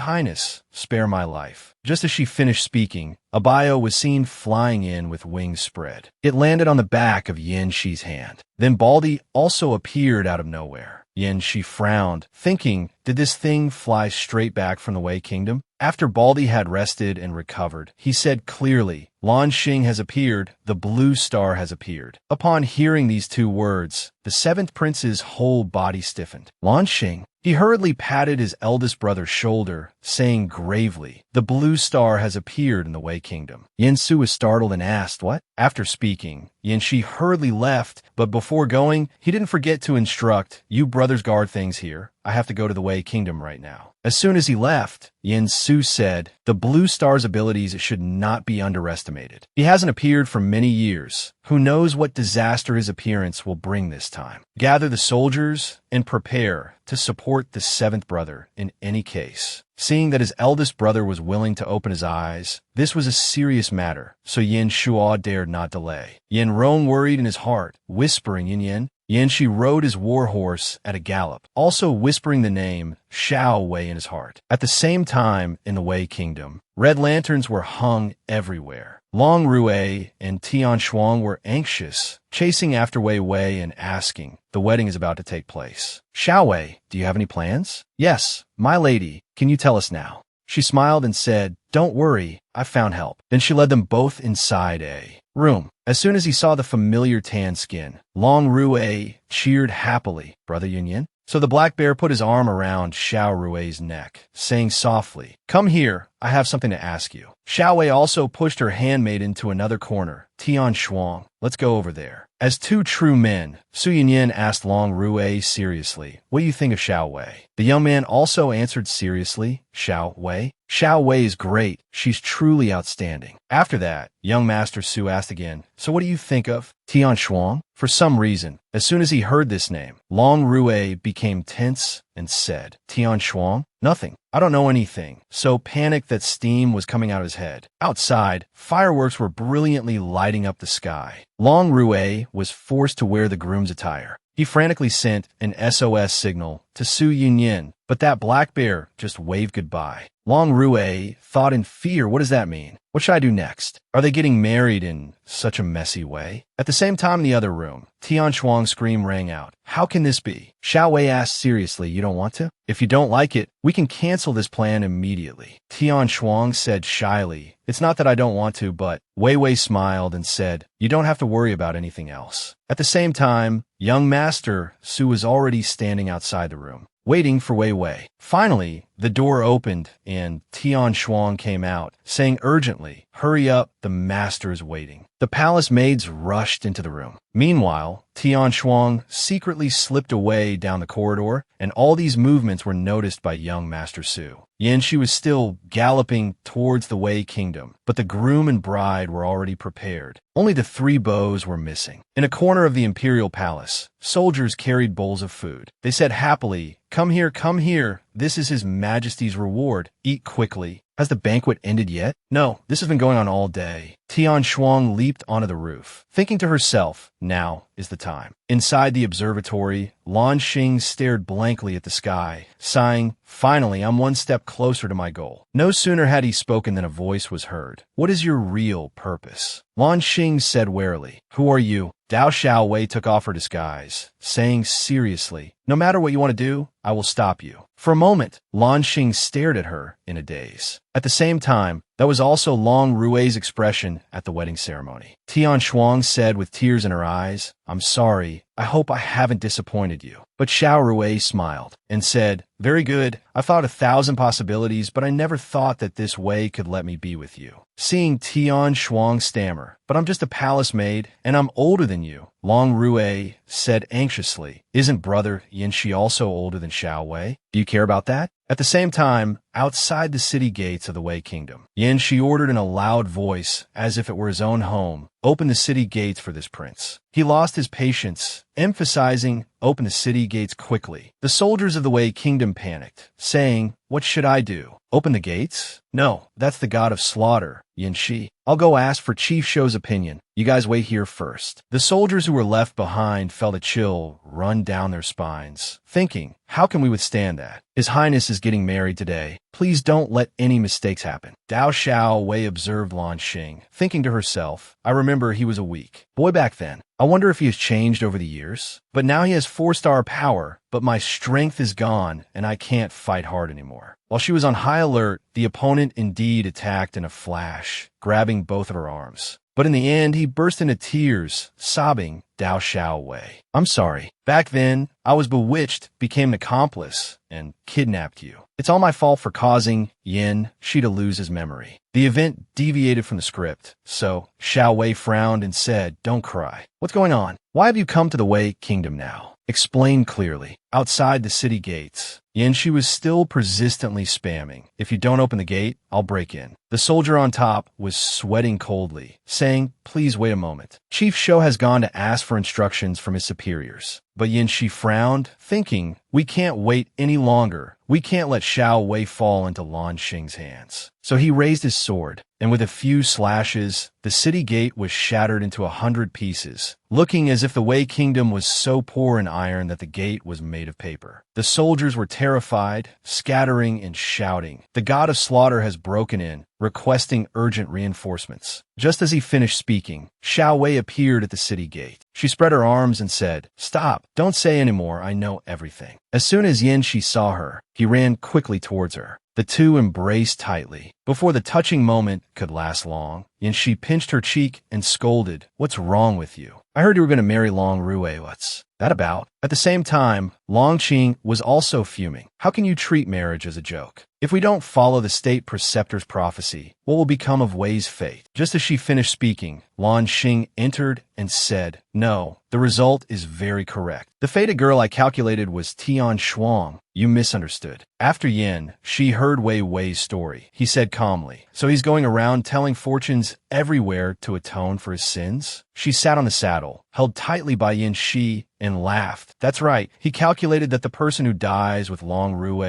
Highness, spare my life." Just as she finished speaking, a bio was seen flying in with wings spread. It landed on the back of Yin Shi's hand. Then Baldy also appeared out of nowhere. Yin Shi frowned, thinking, did this thing fly straight back from the Wei Kingdom? After Baldy had rested and recovered, he said clearly, "Lan Xing has appeared, the blue star has appeared." Upon hearing these two words, the seventh prince's whole body stiffened. Lan Xing? He hurriedly patted his eldest brother's shoulder, saying gravely, "The blue star has appeared in the Wei Kingdom." Yin Su was startled and asked, "What?" After speaking, Yin Shi hurriedly left, but before going, he didn't forget to instruct, "You brothers guard things here. I have to go to the Wei Kingdom right now." As soon as he left, Yin Su said, "The blue star's abilities should not be underestimated. He hasn't appeared for many years. Who knows what disaster his appearance will bring this time? Gather the soldiers and prepare to support the seventh brother in any case." Seeing that his eldest brother was willing to open his eyes, this was a serious matter, so Yin Shuo dared not delay. Yin Rong worried in his heart, whispering Yin Yin. Yin Shi rode his war horse at a gallop, also whispering the name Xiao Wei in his heart. At the same time, in the Wei Kingdom, red lanterns were hung everywhere. Long Rui and Tian Shuang were anxious, chasing after Wei Wei and asking, "The wedding is about to take place. Xiao Wei, do you have any plans?" "Yes, my lady, can you tell us now?" She smiled and said, "Don't worry, I found help." Then she led them both inside a room. As soon as he saw the familiar tan skin, Long Rui cheered happily, "Brother Yin Yin?" So the black bear put his arm around Xiao Rui's neck, saying softly, "Come here, I have something to ask you." Xiao Wei also pushed her handmaid into another corner, Tian Shuang. "Let's go over there." As two true men, Su Yinyin asked Long Rui seriously, "What do you think of Xiao Wei?" The young man also answered seriously, "Xiao Wei? Xiao Wei is great. She's truly outstanding." After that, young Master Su asked again, "So what do you think of Tian Shuang?" For some reason, as soon as he heard this name, Long Rui became tense and said, "Tian Shuang? Nothing. I don't know anything. So panicked that steam was coming out of his head. Outside, fireworks were brilliantly lighting up the sky. Long Rue was forced to wear the groom's attire. He frantically sent an SOS signal to Su Yunyin, but that black bear just waved goodbye. Long Rue thought in fear, what does that mean? What should I do next? Are they getting married in such a messy way? At the same time in the other room, Tian Shuang's scream rang out. How can this be? Xiao Wei asked seriously, you don't want to? If you don't like it, we can cancel this plan immediately. Tian Shuang said shyly, it's not that I don't want to, but Wei Wei smiled and said, you don't have to worry about anything else. At the same time, young Master Su was already standing outside the room, waiting for Wei Wei. Finally, the door opened and Tian Shuang came out, saying urgently, hurry up, the master is waiting. The palace maids rushed into the room. Meanwhile, Tian Shuang secretly slipped away down the corridor, and all these movements were noticed by young Master Su. Yanxi was still galloping towards the Wei Kingdom, but the groom and bride were already prepared. Only the 3 bows were missing. In a corner of the imperial palace, soldiers carried bowls of food. They said happily, come here, this is his majesty's reward. Eat quickly. Has the banquet ended yet? No, this has been going on all day. Tian Shuang leaped onto the roof, thinking to herself, now is the time. Inside the observatory, Lan Xing stared blankly at the sky, sighing, finally, I'm one step closer to my goal. No sooner had he spoken than a voice was heard. What is your real purpose? Lan Xing said warily, who are you? Dao Xiao Wei took off her disguise, saying seriously, no matter what you want to do, I will stop you. For a moment, Lan Xing stared at her in a daze. At the same time, that was also Long Rue's expression at the wedding ceremony. Tian Shuang said with tears in her eyes, I'm sorry, I hope I haven't disappointed you. But Xiao Rue smiled and said, very good, I've thought 1,000 possibilities, but I never thought that this way could let me be with you. Seeing Tian Shuang stammer, but I'm just a palace maid, and I'm older than you, Long Rue said anxiously, isn't brother Yanxi also older than Xiao Wei? Do you care about that? At the same time, outside the city gates of the Wei Kingdom, Yanxi ordered in a loud voice, as if it were his own home, open the city gates for this prince. He lost his patience, emphasizing, open the city gates quickly. The soldiers of the Wei Kingdom panicked, saying, what should I do? Open the gates? No, that's the god of slaughter, Yanxi. I'll go ask for Chief Shou's opinion. You guys wait here first. The soldiers who were left behind felt a chill run down their spines, thinking, how can we withstand that? His Highness is getting married today. Please don't let any mistakes happen. Dao Xiao Wei observed Lan Xing, thinking to herself, I remember he was a weak boy back then. I wonder if he has changed over the years. But now he has 4-star power, but my strength is gone and I can't fight hard anymore. While she was on high alert, the opponent indeed attacked in a flash, grabbing both of her arms. But in the end, he burst into tears, sobbing, Dao Xiao Wei. I'm sorry. Back then, I was bewitched, became an accomplice, and kidnapped you. It's all my fault for causing Yanxi to lose his memory. The event deviated from the script, so Xiao Wei frowned and said, don't cry. What's going on? Why have you come to the Wei Kingdom now? Explain clearly. Outside the city gates, Yanxi was still persistently spamming. If you don't open the gate, I'll break in. The soldier on top was sweating coldly, saying, please wait a moment. Chief Shou has gone to ask for instructions from his superiors. But Yanxi frowned, thinking, we can't wait any longer. We can't let Xiao Wei fall into Lan Xing's hands. So he raised his sword, and with a few slashes, the city gate was shattered into 100 pieces, looking as if the Wei Kingdom was so poor in iron that the gate was made of paper. The soldiers were terrified, scattering and shouting. The god of slaughter has broken in, requesting urgent reinforcements. Just as he finished speaking, Xiao Wei appeared at the city gate. She spread her arms and said, stop, don't say anymore, I know everything. As soon as Yanxi saw her, he ran quickly towards her. The two embraced tightly. Before the touching moment could last long, Yanxi pinched her cheek and scolded, what's wrong with you? I heard you were going to marry Long Rue, what's that about? At the same time, Long Qing was also fuming. How can you treat marriage as a joke? If we don't follow the state preceptor's prophecy, what will become of Wei's fate? Just as she finished speaking, Lan Xing entered and said, no, the result is very correct. The fated girl I calculated was Tian Shuang. You misunderstood. After Yin, she heard Wei's story. He said calmly, so he's going around telling fortunes everywhere to atone for his sins? She sat on the saddle, held tightly by Yin Shi, and laughed. That's right, he calculated that the person who dies with Long Rue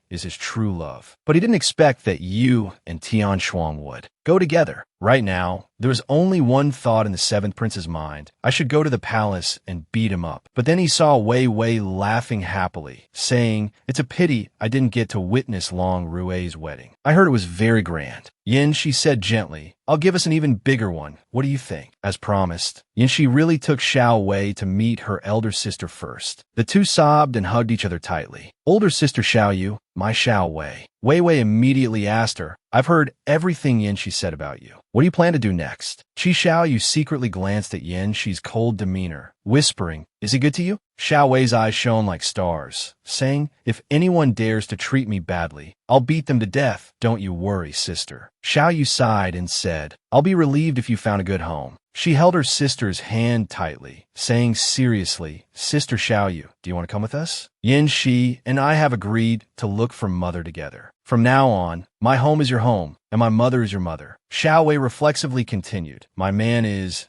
is his true love. But he didn't expect that you and Tian Shuang would go together. Right now, there's only one thought in the seventh prince's mind. I should go to the palace and beat him up. But then he saw Wei laughing happily, saying, it's a pity I didn't get to witness Long Rue's wedding. I heard it was very grand. Yin, she said gently, I'll give us an even bigger one. What do you think? As promised, Yin Shi really took Xiao Wei to meet her elder sister first. The two sobbed and hugged each other tightly. Older sister Xiao Yu, my Xiao Wei. Wei immediately asked her, I've heard everything Yin Shi said about you. What do you plan to do next? Qi Xiao Yu secretly glanced at Yin Shi's cold demeanor, whispering, is he good to you? Xiao Wei's eyes shone like stars, saying, if anyone dares to treat me badly, I'll beat them to death. Don't you worry, sister. Xiao Yu sighed and said, I'll be relieved if you found a good home. She held her sister's hand tightly, saying seriously, Sister Xiao Yu, do you want to come with us? Yin Shi and I have agreed to look for mother together. From now on, my home is your home, and my mother is your mother. Xiao Wei reflexively continued, my man is.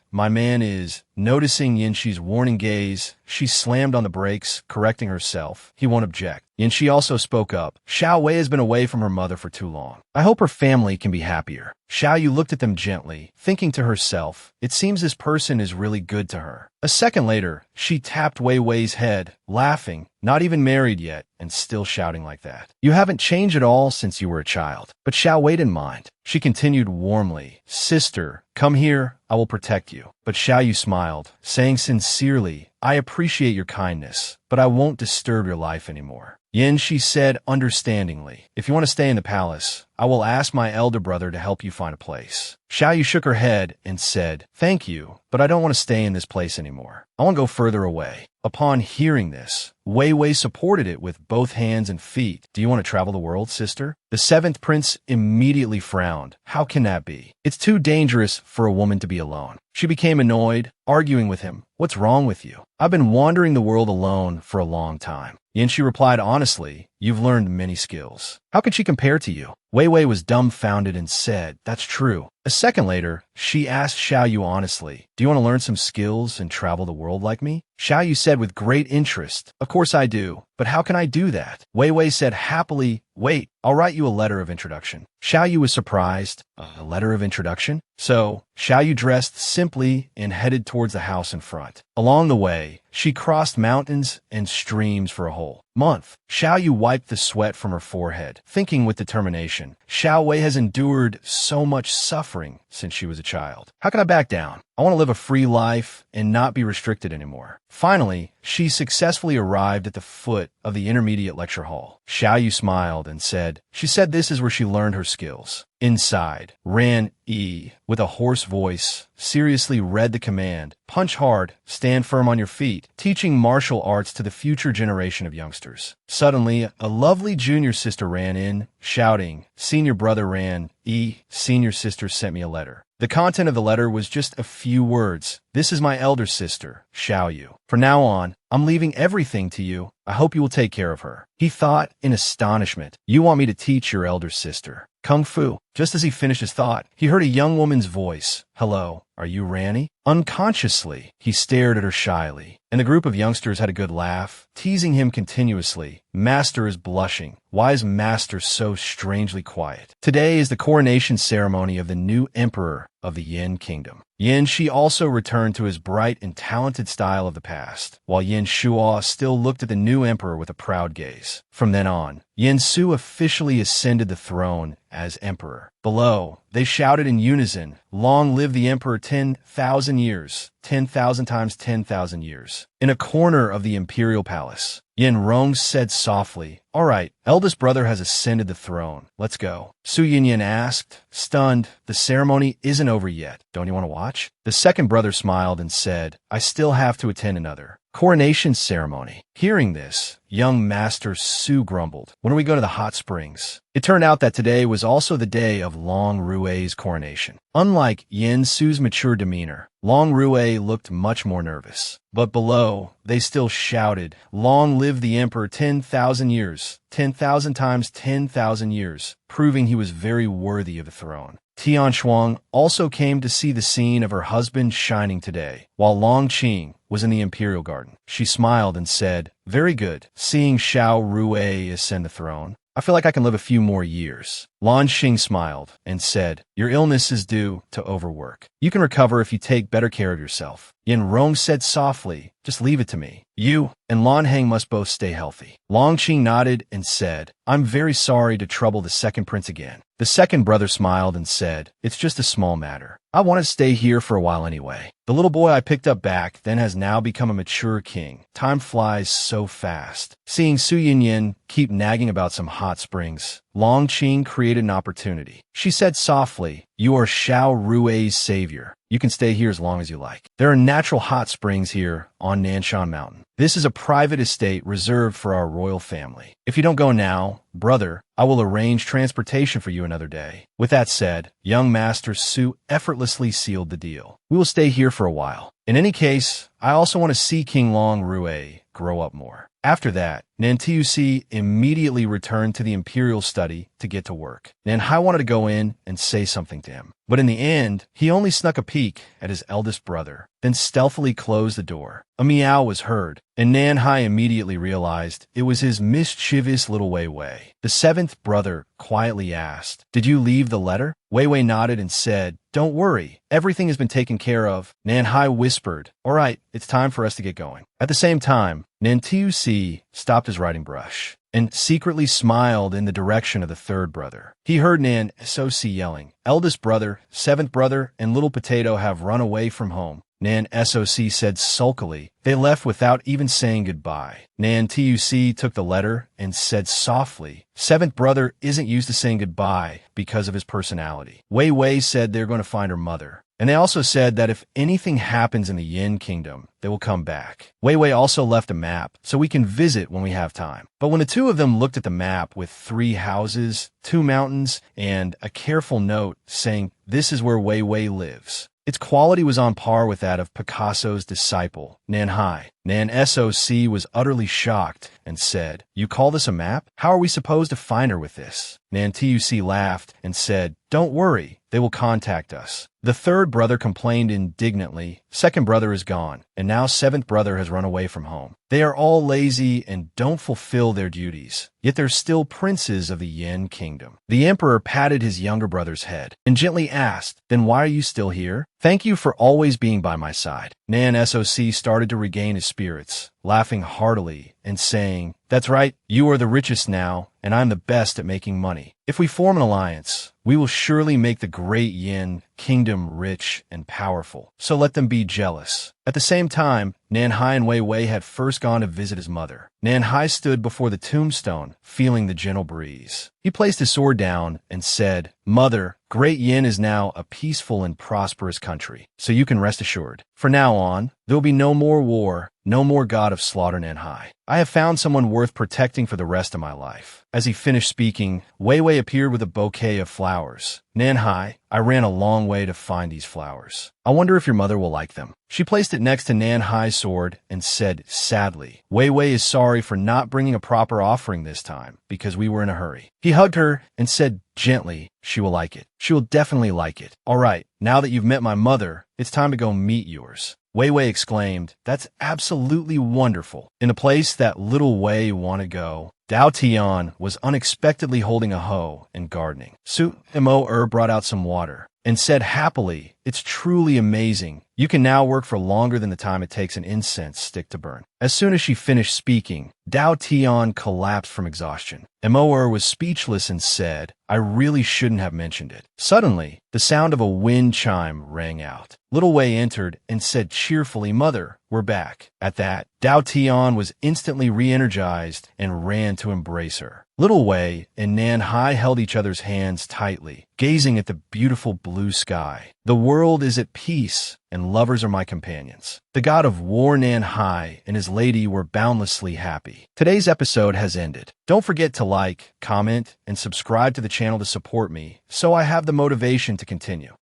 Noticing Yin Shi's warning gaze, she slammed on the brakes, correcting herself. He won't object. Yin Shi also spoke up. Xiao Wei has been away from her mother for too long. I hope her family can be happier. Xiao Yu looked at them gently, thinking to herself, it seems this person is really good to her. A second later, she tapped Wei's head, laughing, not even married yet, and still shouting like that. You haven't changed at all since you were a child. But Xiao Wei didn't mind. She continued warmly, Sister, come here, I will protect you. But Xiao Yu smiled, saying sincerely, I appreciate your kindness, but I won't disturb your life anymore. Yin, she said understandingly, if you want to stay in the palace, I will ask my elder brother to help you find a place. Xiao Yu shook her head and said, thank you, but I don't want to stay in this place anymore. I want to go further away. Upon hearing this, Wei supported it with both hands and feet. Do you want to travel the world, sister? The seventh prince immediately frowned. How can that be? It's too dangerous for a woman to be alone. She became annoyed, arguing with him. What's wrong with you? I've been wandering the world alone for a long time. Yin Shi replied honestly, you've learned many skills. How could she compare to you? Wei was dumbfounded and said, that's true. A second later, she asked Xiao Yu honestly, do you want to learn some skills and travel the world like me? Xiao Yu said with great interest, of course I do, but how can I do that? Wei said happily, wait, I'll write you a letter of introduction. Xiao Yu was surprised. A letter of introduction? So, Xiao Yu dressed simply and headed towards the house in front. Along the way, she crossed mountains and streams for a whole month. Xiao Yu wiped the sweat from her forehead, thinking with determination, Xiao Wei has endured so much suffering since she was a child. How can I back down? I want to live a free life and not be restricted anymore. Finally, she successfully arrived at the foot of the intermediate lecture hall. Xiao Yu smiled and said, she said this is where she learned her skills. Inside, Ran Yi, with a hoarse voice, seriously read the command, punch hard, stand firm on your feet, teaching martial arts to the future generation of youngsters. Suddenly, a lovely junior sister ran in, shouting, senior brother Ran Yi, senior sister sent me a letter. The content of the letter was just a few words. This is my elder sister, Xiao Yu. From now on, I'm leaving everything to you. I hope you will take care of her. He thought in astonishment, you want me to teach your elder sister Kung Fu. Just as he finished his thought, he heard a young woman's voice. Hello, are you Ranny? Unconsciously, he stared at her shyly, and the group of youngsters had a good laugh, teasing him continuously. Master is blushing. Why is Master so strangely quiet? Today is the coronation ceremony of the new emperor of the Yin Kingdom. Yin Shi also returned to his bright and talented style of the past, while Yin Shuo still looked at the new emperor with a proud gaze. From then on, Yin Su officially ascended the throne as emperor. Below, they shouted in unison, long live the emperor 10,000 years, 10,000 times 10,000 years. In a corner of the imperial palace, Yin Rong said softly, all right, eldest brother has ascended the throne. Let's go. Su Yinyan asked, stunned, the ceremony isn't over yet. Don't you want to watch? The second brother smiled and said, I still have to attend another coronation ceremony. Hearing this, young Master Su grumbled, "When are we going to the hot springs?" It turned out that today was also the day of Long Rue's coronation. Unlike Yin Su's mature demeanor, Long Rue looked much more nervous. But below, they still shouted, "Long live the Emperor 10,000 years, 10,000 times 10,000 years," proving he was very worthy of the throne. Tian Shuang also came to see the scene of her husband shining today, while Long Qing was in the imperial garden. She smiled and said, "Very good. Seeing Xiao Rue ascend the throne, I feel like I can live a few more years." Lan Xing smiled and said, "Your illness is due to overwork. You can recover if you take better care of yourself." Yin Rong said softly, "Just leave it to me. You and Lan Heng must both stay healthy." Long Qing nodded and said, "I'm very sorry to trouble the second prince again." The second brother smiled and said, "It's just a small matter. I want to stay here for a while anyway. The little boy I picked up back then has now become a mature king. Time flies so fast." Seeing Su Yinyin keep nagging about some hot springs, Long Qing created an opportunity. She said softly, "You are Xiao Rue's savior. You can stay here as long as you like. There are natural hot springs here on Nanshan Mountain. This is a private estate reserved for our royal family. If you don't go now, brother, I will arrange transportation for you another day." With that said, young Master Su effortlessly sealed the deal. "We will stay here for a while. In any case, I also want to see King Long Rue grow up more." After that, Nantiusi immediately returned to the imperial study to get to work. Nanhai wanted to go in and say something to him, but in the end, he only snuck a peek at his eldest brother, then stealthily closed the door. A meow was heard, and Nanhai immediately realized it was his mischievous little Wei Wei. The seventh brother quietly asked, "Did you leave the letter?" Wei Wei nodded and said, "Don't worry, everything has been taken care of." Nanhai whispered, "All right, it's time for us to get going." At the same time, Nantiusi stopped his writing brush and secretly smiled in the direction of the third brother. He heard Nan Soc yelling, "Eldest brother, seventh brother, and little potato have run away from home." Nan Soc said sulkily, "They left without even saying goodbye." Nan Tuc took the letter and said softly, "Seventh brother isn't used to saying goodbye because of his personality." Wei Wei said they're going to find her mother. And they also said that if anything happens in the Yin Kingdom, they will come back. Wei Wei also left a map so we can visit when we have time. But when the two of them looked at the map with 3 houses, 2 mountains, and a careful note saying this is where Wei Wei lives, its quality was on par with that of Picasso's disciple, Nanhai. Nan Soc was utterly shocked and said, "You call this a map? How are we supposed to find her with this?" Nan Tuc laughed and said, "Don't worry, they will contact us." The third brother complained indignantly, "Second brother is gone, and now seventh brother has run away from home. They are all lazy and don't fulfill their duties, yet they're still princes of the Yin Kingdom." The emperor patted his younger brother's head and gently asked, "Then why are you still here? Thank you for always being by my side." Nan Soc started to regain his spirits, laughing heartily and saying, "That's right, you are the richest now, and I'm the best at making money. If we form an alliance, we will surely make the great Yin Kingdom rich and powerful, so let them be jealous." At the same time, Nanhai and Wei Wei had first gone to visit his mother. Nanhai stood before the tombstone, feeling the gentle breeze. He placed his sword down and said, "Mother, Great Yin is now a peaceful and prosperous country, so you can rest assured. For now on, there will be no more war, no more god of slaughter Nanhai. I have found someone worth protecting for the rest of my life." As he finished speaking, Wei Wei appeared with a bouquet of flowers. "Nanhai, I ran a long way to find these flowers. I wonder if your mother will like them." She placed it next to Nanhai's sword and said sadly, "Wei Wei is sorry for not bringing a proper offering this time, because we were in a hurry." He hugged her and said gently, "She will like it. She will definitely like it. All right, now that you've met my mother, it's time to go meet yours." Wei Wei exclaimed, "That's absolutely wonderful." In the place that little Wei wanted to go, Dao Tian was unexpectedly holding a hoe and gardening. Su Mo brought out some water and said happily, "It's truly amazing. You can now work for longer than the time it takes an incense stick to burn." As soon as she finished speaking, Dao Tian collapsed from exhaustion. Mo was speechless and said, "I really shouldn't have mentioned it." Suddenly, the sound of a wind chime rang out. Little Wei entered and said cheerfully, "Mother, we're back." At that, Dao Tian was instantly re-energized and ran to embrace her. Little Wei and Nan Hai held each other's hands tightly, gazing at the beautiful blue sky. The world is at peace, and lovers are my companions. The god of war Nan Hai and his lady were boundlessly happy. Today's episode has ended. Don't forget to like, comment, and subscribe to the channel to support me, so I have the motivation to continue.